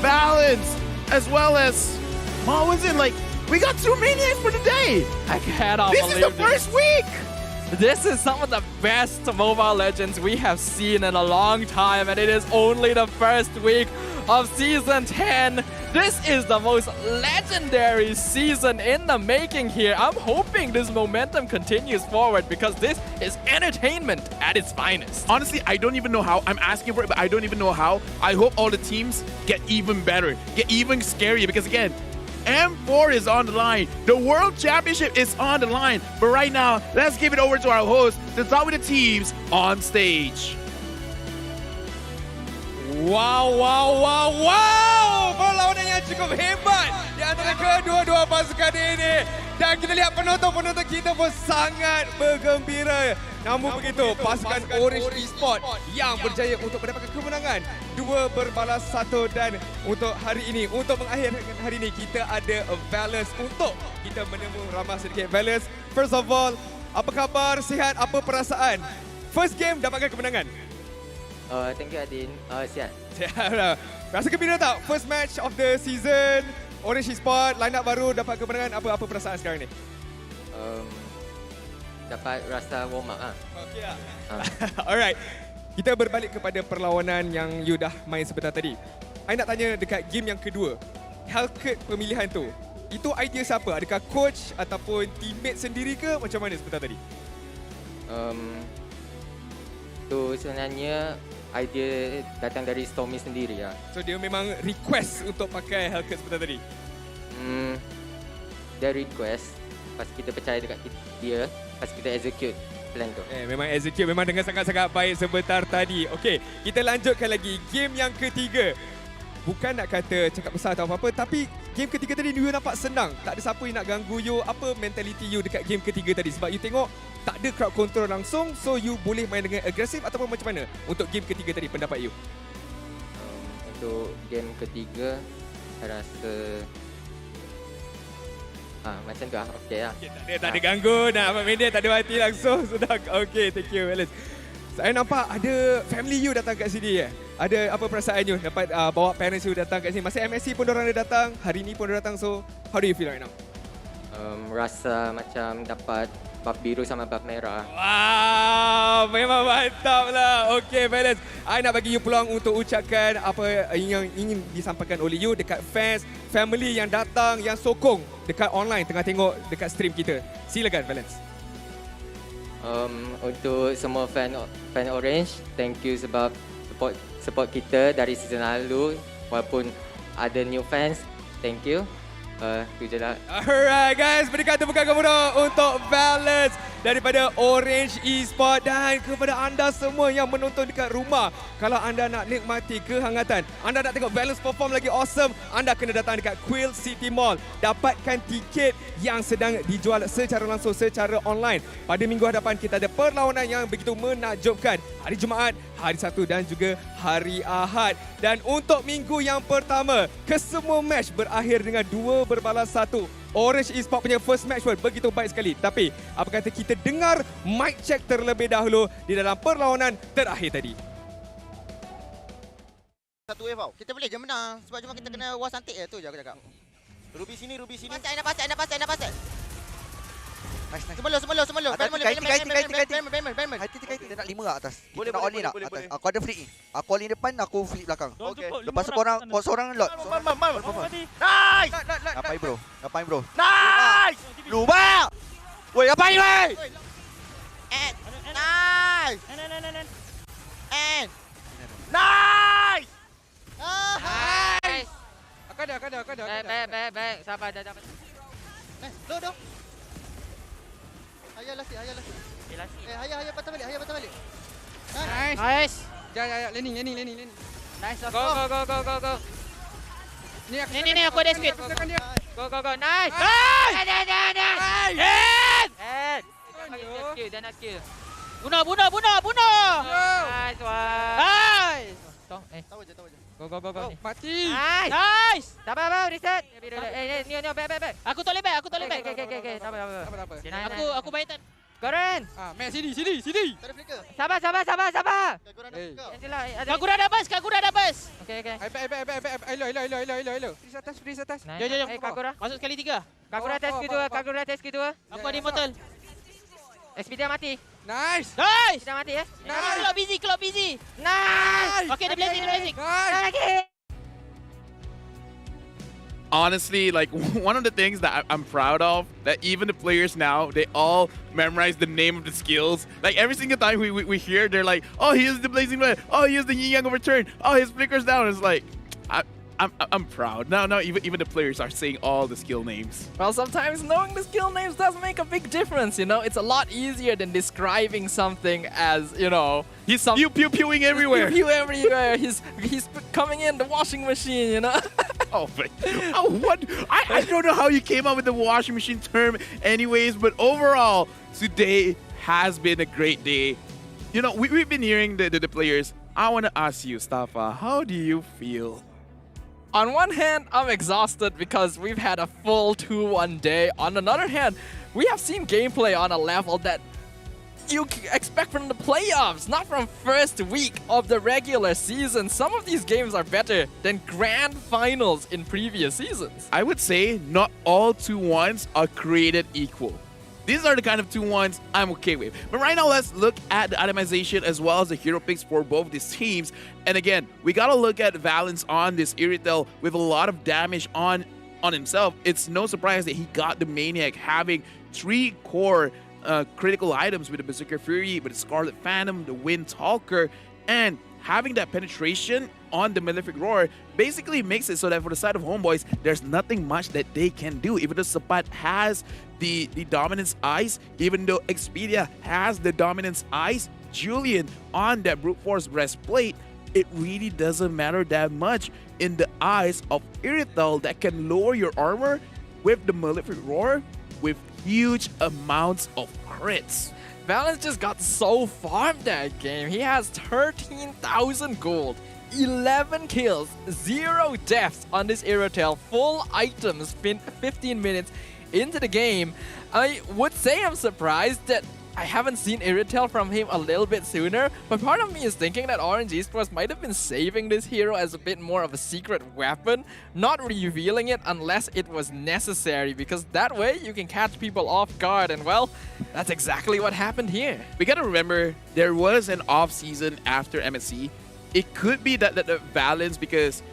Valence, as well as what was it like? We got 2 Maniacs for the day! I cannot believe this. This is the first week! This is some of the best Mobile Legends we have seen in a long time, and it is only the first week of Season 10. This is the most legendary season in the making here. I'm hoping this momentum continues forward because this is entertainment at its finest. Honestly, I don't even know how. I'm asking for it, but I don't even know how. I hope all the teams get even better, get even scarier, because again, M4 is on the line. The World Championship is on the line. But right now, let's give it over to our host to talk with the teams on stage. Wow! Perlawanan yang cukup hebat di antara kedua-dua pasukan ini. Dan kita lihat penonton-penonton kita pun sangat bergembira. Namun begitu, pasukan Orange Esports yang berjaya untuk mendapatkan kemenangan 2-1 dan untuk hari ini, untuk mengakhirkan hari ini, kita ada Valus untuk kita menemu ramah sedikit. Valus, first of all, apa khabar, sihat, apa perasaan? First game dapatkan kemenangan. Thank you Adin. Sihat. Sihat. Rasa gembira tak? First match of the season, Orange Esports, line up baru, dapat kemenangan. Apa perasaan sekarang ni? Dapat rasa warm up. Okay lah. Alright. Kita berbalik kepada perlawanan yang you dah main sebentar tadi. I nak tanya dekat game yang kedua. Hellcat pemilihan tu, itu idea siapa? Adakah coach ataupun teammate sendiri ke? Macam mana sebentar tadi? Tu sebenarnya idea datang dari Stormy sendiri lah. So dia memang request untuk pakai Hellcat sebentar tadi? Dia request, pas kita percaya dekat dia, pas kita execute plan tu. Memang execute, memang dengan sangat-sangat baik sebentar tadi. Okey, kita lanjutkan lagi. Game yang ketiga. Bukan nak kata cakap besar atau apa-apa, tapi game ketiga tadi you nampak senang. Tak ada siapa yang nak ganggu you. Apa mentality you dekat game ketiga tadi? Sebab you tengok tak ada crowd control langsung, so you boleh main dengan agresif ataupun macam mana untuk game ketiga tadi, pendapat you? Untuk game ketiga, saya rasa macam tu lah, okey lah. Tak ada ganggu, nak apa minit, tak ada mati langsung. Sudah, okey, thank you, Wallace. Saya nampak ada family you datang kat sini ya. Ada apa perasaan you dapat bawa parents you datang kat sini? Masa MSC pun diorang ada datang, hari ni pun diorang datang, so how do you feel right now? Rasa macam dapat buff biru sama buff merah. Wow, memang mantap lah. Okey, Valence, I nak bagi you peluang untuk ucapkan apa yang ingin disampaikan oleh you dekat fans, family yang datang, yang sokong dekat online tengah tengok dekat stream kita. Silakan, Valence. Untuk semua fan Orange, thank you sebab support kita dari season lalu. Walaupun ada new fans, thank you. Itu je lah. Alright guys, berikan tepukan kemudian untuk Valence daripada Orange Esports. Dan kepada anda semua yang menonton dekat rumah, kalau anda nak nikmati kehangatan, anda nak tengok Valence perform lagi awesome, anda kena datang dekat Quill City Mall. Dapatkan tiket yang sedang dijual secara langsung, secara online. Pada minggu hadapan kita ada perlawanan yang begitu menakjubkan. Hari Jumaat, hari Sabtu dan juga hari Ahad. Dan untuk minggu yang pertama, kesemua match berakhir dengan 2-1. Orange Esports punya first match pun begitu baik sekali. Tapi apa kata kita dengar mic check terlebih dahulu di dalam perlawanan terakhir tadi. Satu wave tau. Kita boleh je menang. Sebab cuma kita kena was antik je. Tu je aku cakap. Ruby sini, Ruby sini. Anda pasal. Nice. Sebelum. Benman. Kita nak 5 lah atas. Kita nak all in lah atas. Aku ada flip ni. Aku all in depan, aku flip belakang. Lepas tu korang lot. Nice! Ngapain bro? Nice! Lupa! Woi, ngapain woi? Nice! Nice! Nice! Aku ada. Baik. Sabar, dah dapat. Nice, do. Hayal lasi. Hayal patah balik. Nice. Ya, landing. Nice. Go. Ni aku ada speed. Go. Nice. Nice. Dan skill. Bunuh. Nice one. Nice. Tahu je. Go. Mati. Nice. Sabar, reset. Ni, back. Aku toleh back. Okay. Sabar. Aku main tan. Koren. Main sini. Tak ada flicker. Sabar. Kagura ada bus. Okay. Hello. Freeze atas. Jom. Kagura. Masuk sekali 3. Kagura test kedua. Aku ada immortal. SP dia mati. Nice. Dah mati ya. Claw busy. Nice. Okay, the blazing. Nice. Honestly, like one of the things that I'm proud of, that even the players now, they all memorize the name of the skills. Like every single time we hear, they're like, oh, he is the blazing red. Oh, he is the yin yang overturn. Oh, his flicker's down. It's like, I'm proud. Now even the players are saying all the skill names. Well, sometimes knowing the skill names does make a big difference, you know? It's a lot easier than describing something as, you know... He's pew-pewing everywhere. Pew everywhere. He's coming in the washing machine, you know? Oh, but, what? I don't know how you came up with the washing machine term anyways, but overall, today has been a great day. You know, we've been hearing the players. I want to ask you, Stafa, how do you feel? On one hand, I'm exhausted because we've had a full 2-1 day. On another hand, we have seen gameplay on a level that you expect from the playoffs, not from first week of the regular season. Some of these games are better than grand finals in previous seasons. I would say not all 2-1s are created equal. These are the kind of 2-1s I'm okay with. But right now, let's look at the itemization as well as the hero picks for both these teams. And again, we got to look at Valens on this Iritel with a lot of damage on himself. It's no surprise that he got the Maniac having 3 core critical items with the Berserker Fury, with the Scarlet Phantom, the Wind Talker, and having that penetration on the Malefic Roar basically makes it so that for the side of Homeboys, there's nothing much that they can do. Even though Sapat has the Dominance Eyes, even though Expedia has the Dominance Eyes, Julian on that Brute Force Breastplate, it really doesn't matter that much in the eyes of Iritel that can lower your armor with the Malefic Roar with huge amounts of crits. Valens just got so farmed that game. He has 13,000 gold, 11 kills, 0 deaths on this Iritel, full items, 15 minutes into the game. I would say I'm surprised that I haven't seen Iritel from him a little bit sooner, but part of me is thinking that Orange Esports might have been saving this hero as a bit more of a secret weapon, not revealing it unless it was necessary, because that way you can catch people off guard, and well, that's exactly what happened here. We gotta remember, there was an off season after MSC. It could be that Valens, because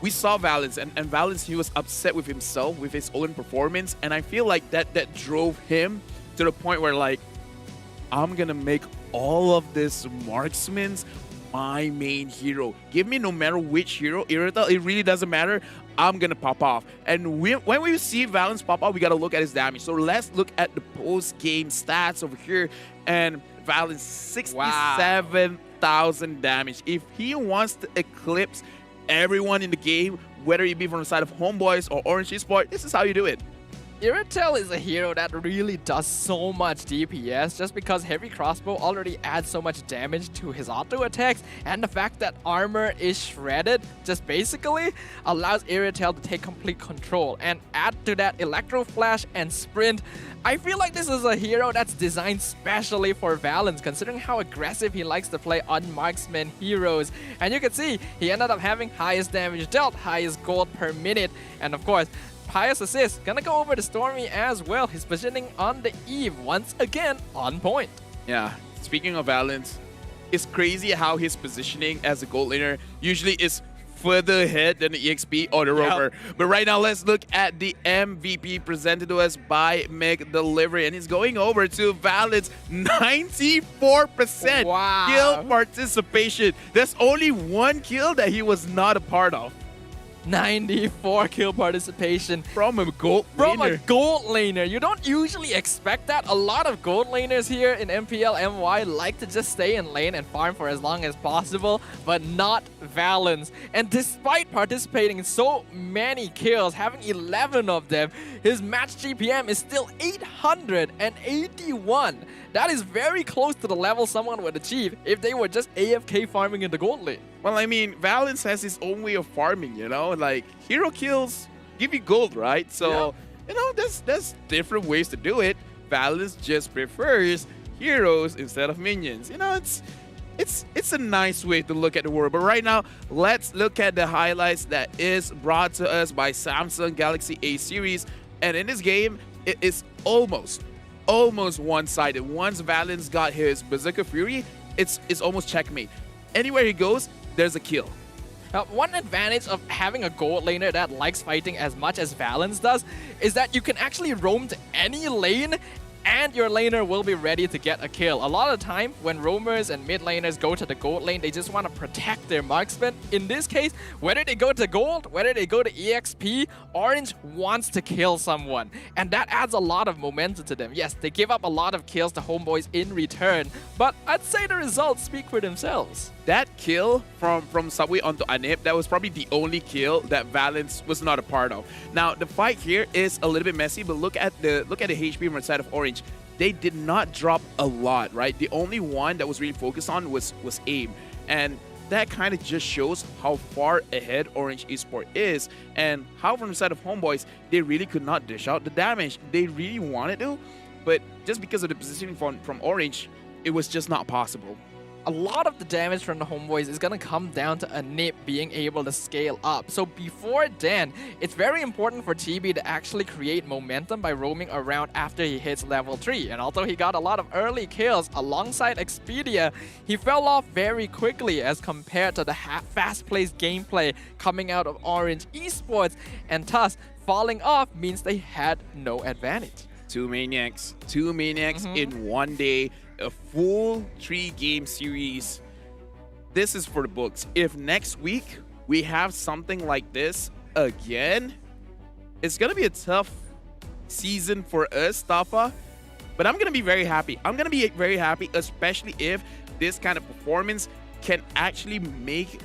we saw Valens, and Valens, he was upset with himself, with his own performance, and I feel like that drove him to the point where, like, I'm gonna make all of this marksmans my main hero. Give me no matter which hero, Iritel, it really doesn't matter. I'm gonna pop off. And when we see Valens pop off, we gotta look at his damage. So let's look at the post-game stats over here. And Valens, 67,000 damage. If he wants to eclipse everyone in the game, whether it be from the side of Homeboys or Orange Esports, this is how you do it. Iritel is a hero that really does so much DPS just because Heavy Crossbow already adds so much damage to his auto attacks, and the fact that armor is shredded just basically allows Iritel to take complete control. And add to that Electro Flash and Sprint, I feel like this is a hero that's designed specially for Valens, considering how aggressive he likes to play on marksman heroes. And you can see he ended up having highest damage dealt, highest gold per minute, and of course, highest assist. Gonna go over to Stormy as well. His positioning on the Eve once again on point. Yeah, speaking of Valens, it's crazy how his positioning as a gold laner usually is further ahead than the EXP or the Rover. But right now, let's look at the MVP presented to us by MLBB, and he's going over to Valens. 94% kill participation. There's only one kill that he was not a part of. 94 kill participation from a gold laner. You don't usually expect that. A lot of gold laners here in MPL MY like to just stay in lane and farm for as long as possible, but not Valens. And despite participating in so many kills, having 11 of them, his match GPM is still 881. That is very close to the level someone would achieve if they were just AFK farming in the gold lane. Well, I mean, Valens has his own way of farming, you know? Like, hero kills give you gold, right? So, you know, there's different ways to do it. Valens just prefers heroes instead of minions. You know, it's a nice way to look at the world. But right now, let's look at the highlights that is brought to us by Samsung Galaxy A series. And in this game, it is almost one-sided. Once Valens got his Berserker Fury, it's almost checkmate. Anywhere he goes, there's a kill. One advantage of having a gold laner that likes fighting as much as Valens does is that you can actually roam to any lane and your laner will be ready to get a kill. A lot of the time, when roamers and mid laners go to the gold lane, they just want to protect their marksman. In this case, whether they go to gold, whether they go to EXP, Orange wants to kill someone. And that adds a lot of momentum to them. Yes, they give up a lot of kills to Homeboys in return, but I'd say the results speak for themselves. That kill from Subway onto Anip, that was probably the only kill that Valence was not a part of. Now, the fight here is a little bit messy, but look at the HP from the side of Orange. They did not drop a lot, right? The only one that was really focused on was aim. And that kind of just shows how far ahead Orange Esports is and how from the side of Homeboys, they really could not dish out the damage. They really wanted to, but just because of the positioning from Orange, it was just not possible. A lot of the damage from the Homeboys is going to come down to Anip being able to scale up. So before then, it's very important for TB to actually create momentum by roaming around after he hits level 3. And although he got a lot of early kills alongside Expedia, he fell off very quickly as compared to the fast-paced gameplay coming out of Orange Esports. And thus, falling off means they had no advantage. Two maniacs in one day. A full 3-game series. This is for the books. If next week we have something like this again, it's gonna be a tough season for us, Tafa. But I'm gonna be very happy. I'm gonna be very happy, especially if this kind of performance can actually make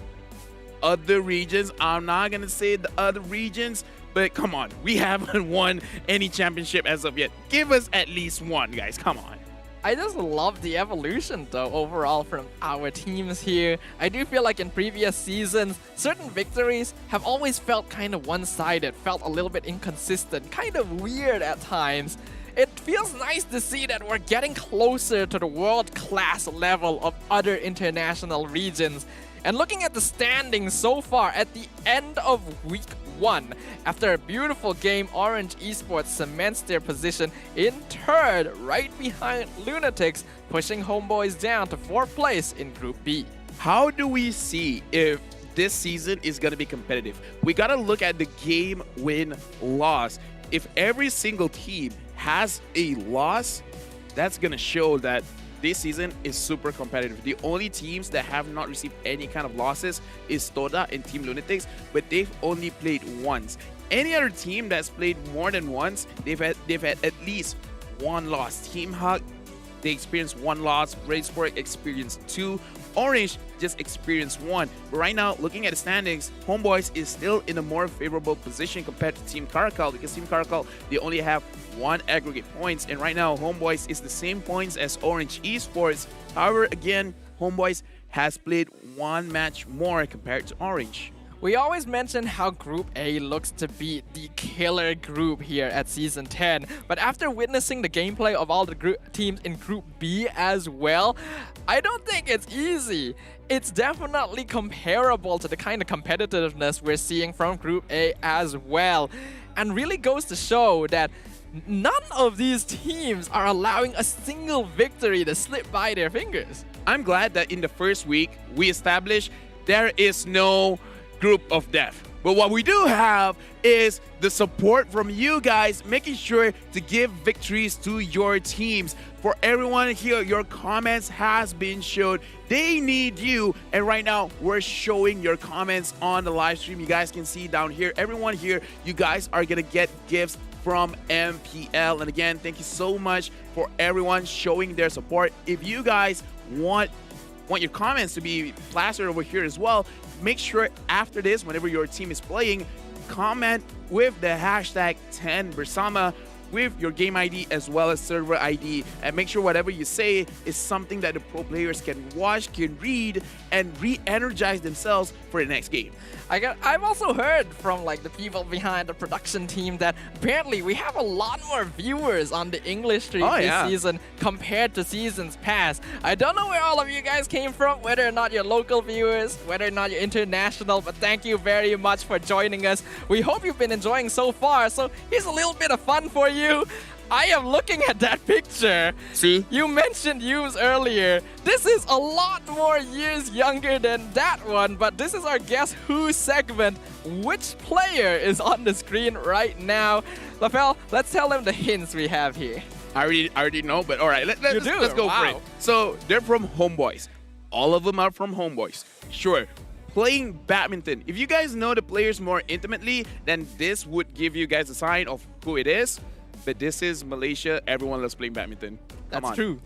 other regions. I'm not gonna say the other regions, but come on, we haven't won any championship as of yet. Give us at least one, guys. Come on. I just love the evolution though overall from our teams here. I do feel like in previous seasons, certain victories have always felt kind of one-sided, felt a little bit inconsistent, kind of weird at times. It feels nice to see that we're getting closer to the world-class level of other international regions. And looking at the standings so far at the end of week 1, after a beautiful game, Orange Esports cements their position in 3rd, right behind Lunatics, pushing Homeboys down to 4th place in Group B. How do we see if this season is going to be competitive? We got to look at the game win-loss. If every single team has a loss, that's going to show that this season is super competitive. The only teams that have not received any kind of losses is Toda and Team Lunatics, but they've only played once. Any other team that's played more than once, they've had at least one loss. Team Hug, they experienced one loss. Racesport experienced 2. Orange just experienced 1. But right now, looking at the standings, Homeboys is still in a more favorable position compared to Team CARACAL, because Team CARACAL, they only have 1 aggregate points. And right now, Homeboys is the same points as Orange Esports. However, again, Homeboys has played 1 match more compared to Orange. We always mention how Group A looks to be the killer group here at Season 10, but after witnessing the gameplay of all the teams in Group B as well, I don't think it's easy. It's definitely comparable to the kind of competitiveness we're seeing from Group A as well, and really goes to show that none of these teams are allowing a single victory to slip by their fingers. I'm glad that in the first week, we established there is no group of death. But what we do have is the support from you guys, making sure to give victories to your teams. For everyone here, your comments has been showed. They need you. And right now, we're showing your comments on the live stream. You guys can see down here, everyone here, you guys are gonna get gifts from MPL. And again, thank you so much for everyone showing their support. If you guys want your comments to be plastered over here as well, make sure after this, whenever your team is playing, comment with the hashtag 10bersama with your game ID as well as server ID, and make sure whatever you say is something that the pro players can watch, can read, and re-energize themselves for the next game. I've also heard from like the people behind the production team that apparently we have a lot more viewers on the English stream this season compared to seasons past. I don't know where all of you guys came from, whether or not you're local viewers, whether or not you're international, but thank you very much for joining us. We hope you've been enjoying so far, so here's a little bit of fun for you. I am looking at that picture. See? You mentioned Yus earlier. This is a lot more years younger than that one, but this is our Guess Who segment. Which player is on the screen right now? LaFell, let's tell them the hints we have here. I already know, but all right, let's go for it. Wow. So they're from Homeboys. All of them are from Homeboys. Sure. Playing badminton. If you guys know the players more intimately, then this would give you guys a sign of who it is. But this is Malaysia. Everyone loves playing badminton. Come on. That's true.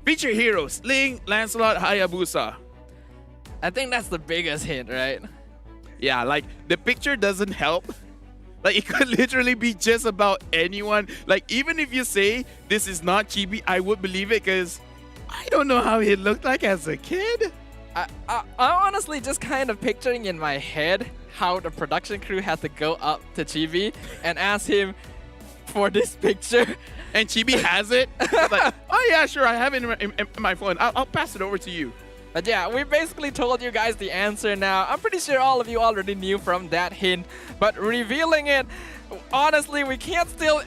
Feature heroes: Ling, Lancelot, Hayabusa. I think that's the biggest hint, right? Yeah, like the picture doesn't help. Like it could literally be just about anyone. Like even if you say this is not Chibi, I would believe it because I don't know how he looked like as a kid. I'm honestly just kind of picturing in my head how the production crew had to go up to Chibi and ask him for this picture. And Chibi has it. It's like, oh yeah, sure, I have it in my phone. I'll pass it over to you. But yeah, we basically told you guys the answer now. I'm pretty sure all of you already knew from that hint, but revealing it, honestly, we still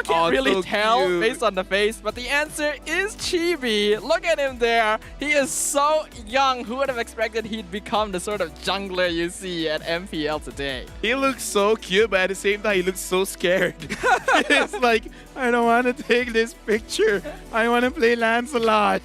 can't really tell based on the face, but the answer is Chibi. Look at him there. He is so young. Who would have expected he'd become the sort of jungler you see at MPL today? He looks so cute, but at the same time, he looks so scared. It's like, I don't want to take this picture. I want to play Lancelot.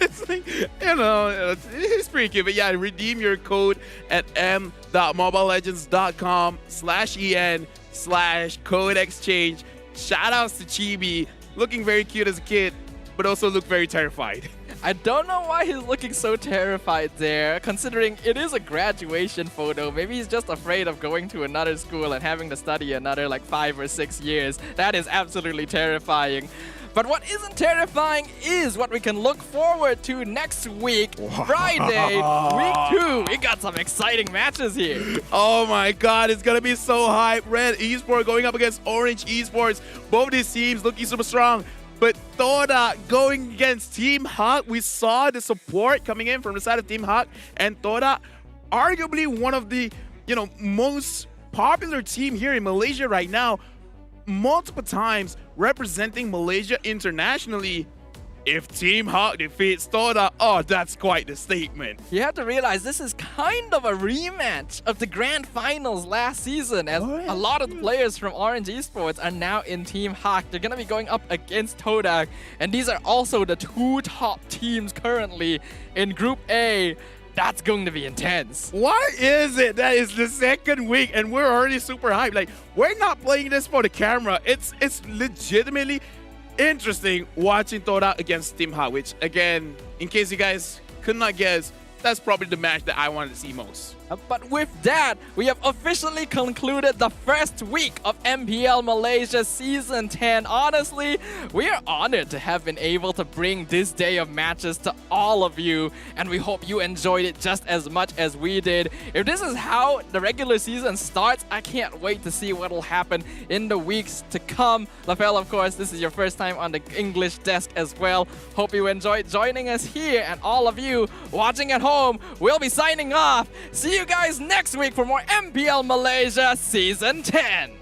It's like, you know, it's pretty cute. But yeah, redeem your code at m.mobilelegends.com/en/code exchange. Shout outs to Chibi, looking very cute as a kid, but also look very terrified. I don't know why he's looking so terrified there, considering it is a graduation photo. Maybe he's just afraid of going to another school and having to study another like 5 or 6 years. That is absolutely terrifying. But what isn't terrifying is what we can look forward to next week, Friday, week 2. We got some exciting matches here. Oh my god, it's gonna be so hype. Red Esports going up against Orange Esports. Both these teams looking super strong. But Toda going against Team Hawk. We saw the support coming in from the side of Team Hawk. And Toda, arguably one of the most popular team here in Malaysia right now. Multiple times representing Malaysia internationally. If Team Hawk defeats Toda, oh, that's quite the statement. You have to realize this is kind of a rematch of the grand finals last season, as a lot of the players from Orange Esports are now in Team Hawk. They're going to be going up against Todak, and these are also the 2 top teams currently in Group A. That's going to be intense. Why is it that it's the second week and we're already super hyped? Like, we're not playing this for the camera. It's legitimately interesting watching Toda against Team Hawk, which, again, in case you guys could not guess, that's probably the match that I wanted to see most. But with that, we have officially concluded the first week of MPL Malaysia Season 10. Honestly, we are honored to have been able to bring this day of matches to all of you, and we hope you enjoyed it just as much as we did. If this is how the regular season starts, I can't wait to see what will happen in the weeks to come. Lafel, of course, this is your first time on the English desk as well. Hope you enjoyed joining us here, and all of you watching at home, we'll be signing off. See you guys next week for more MPL Malaysia Season 10.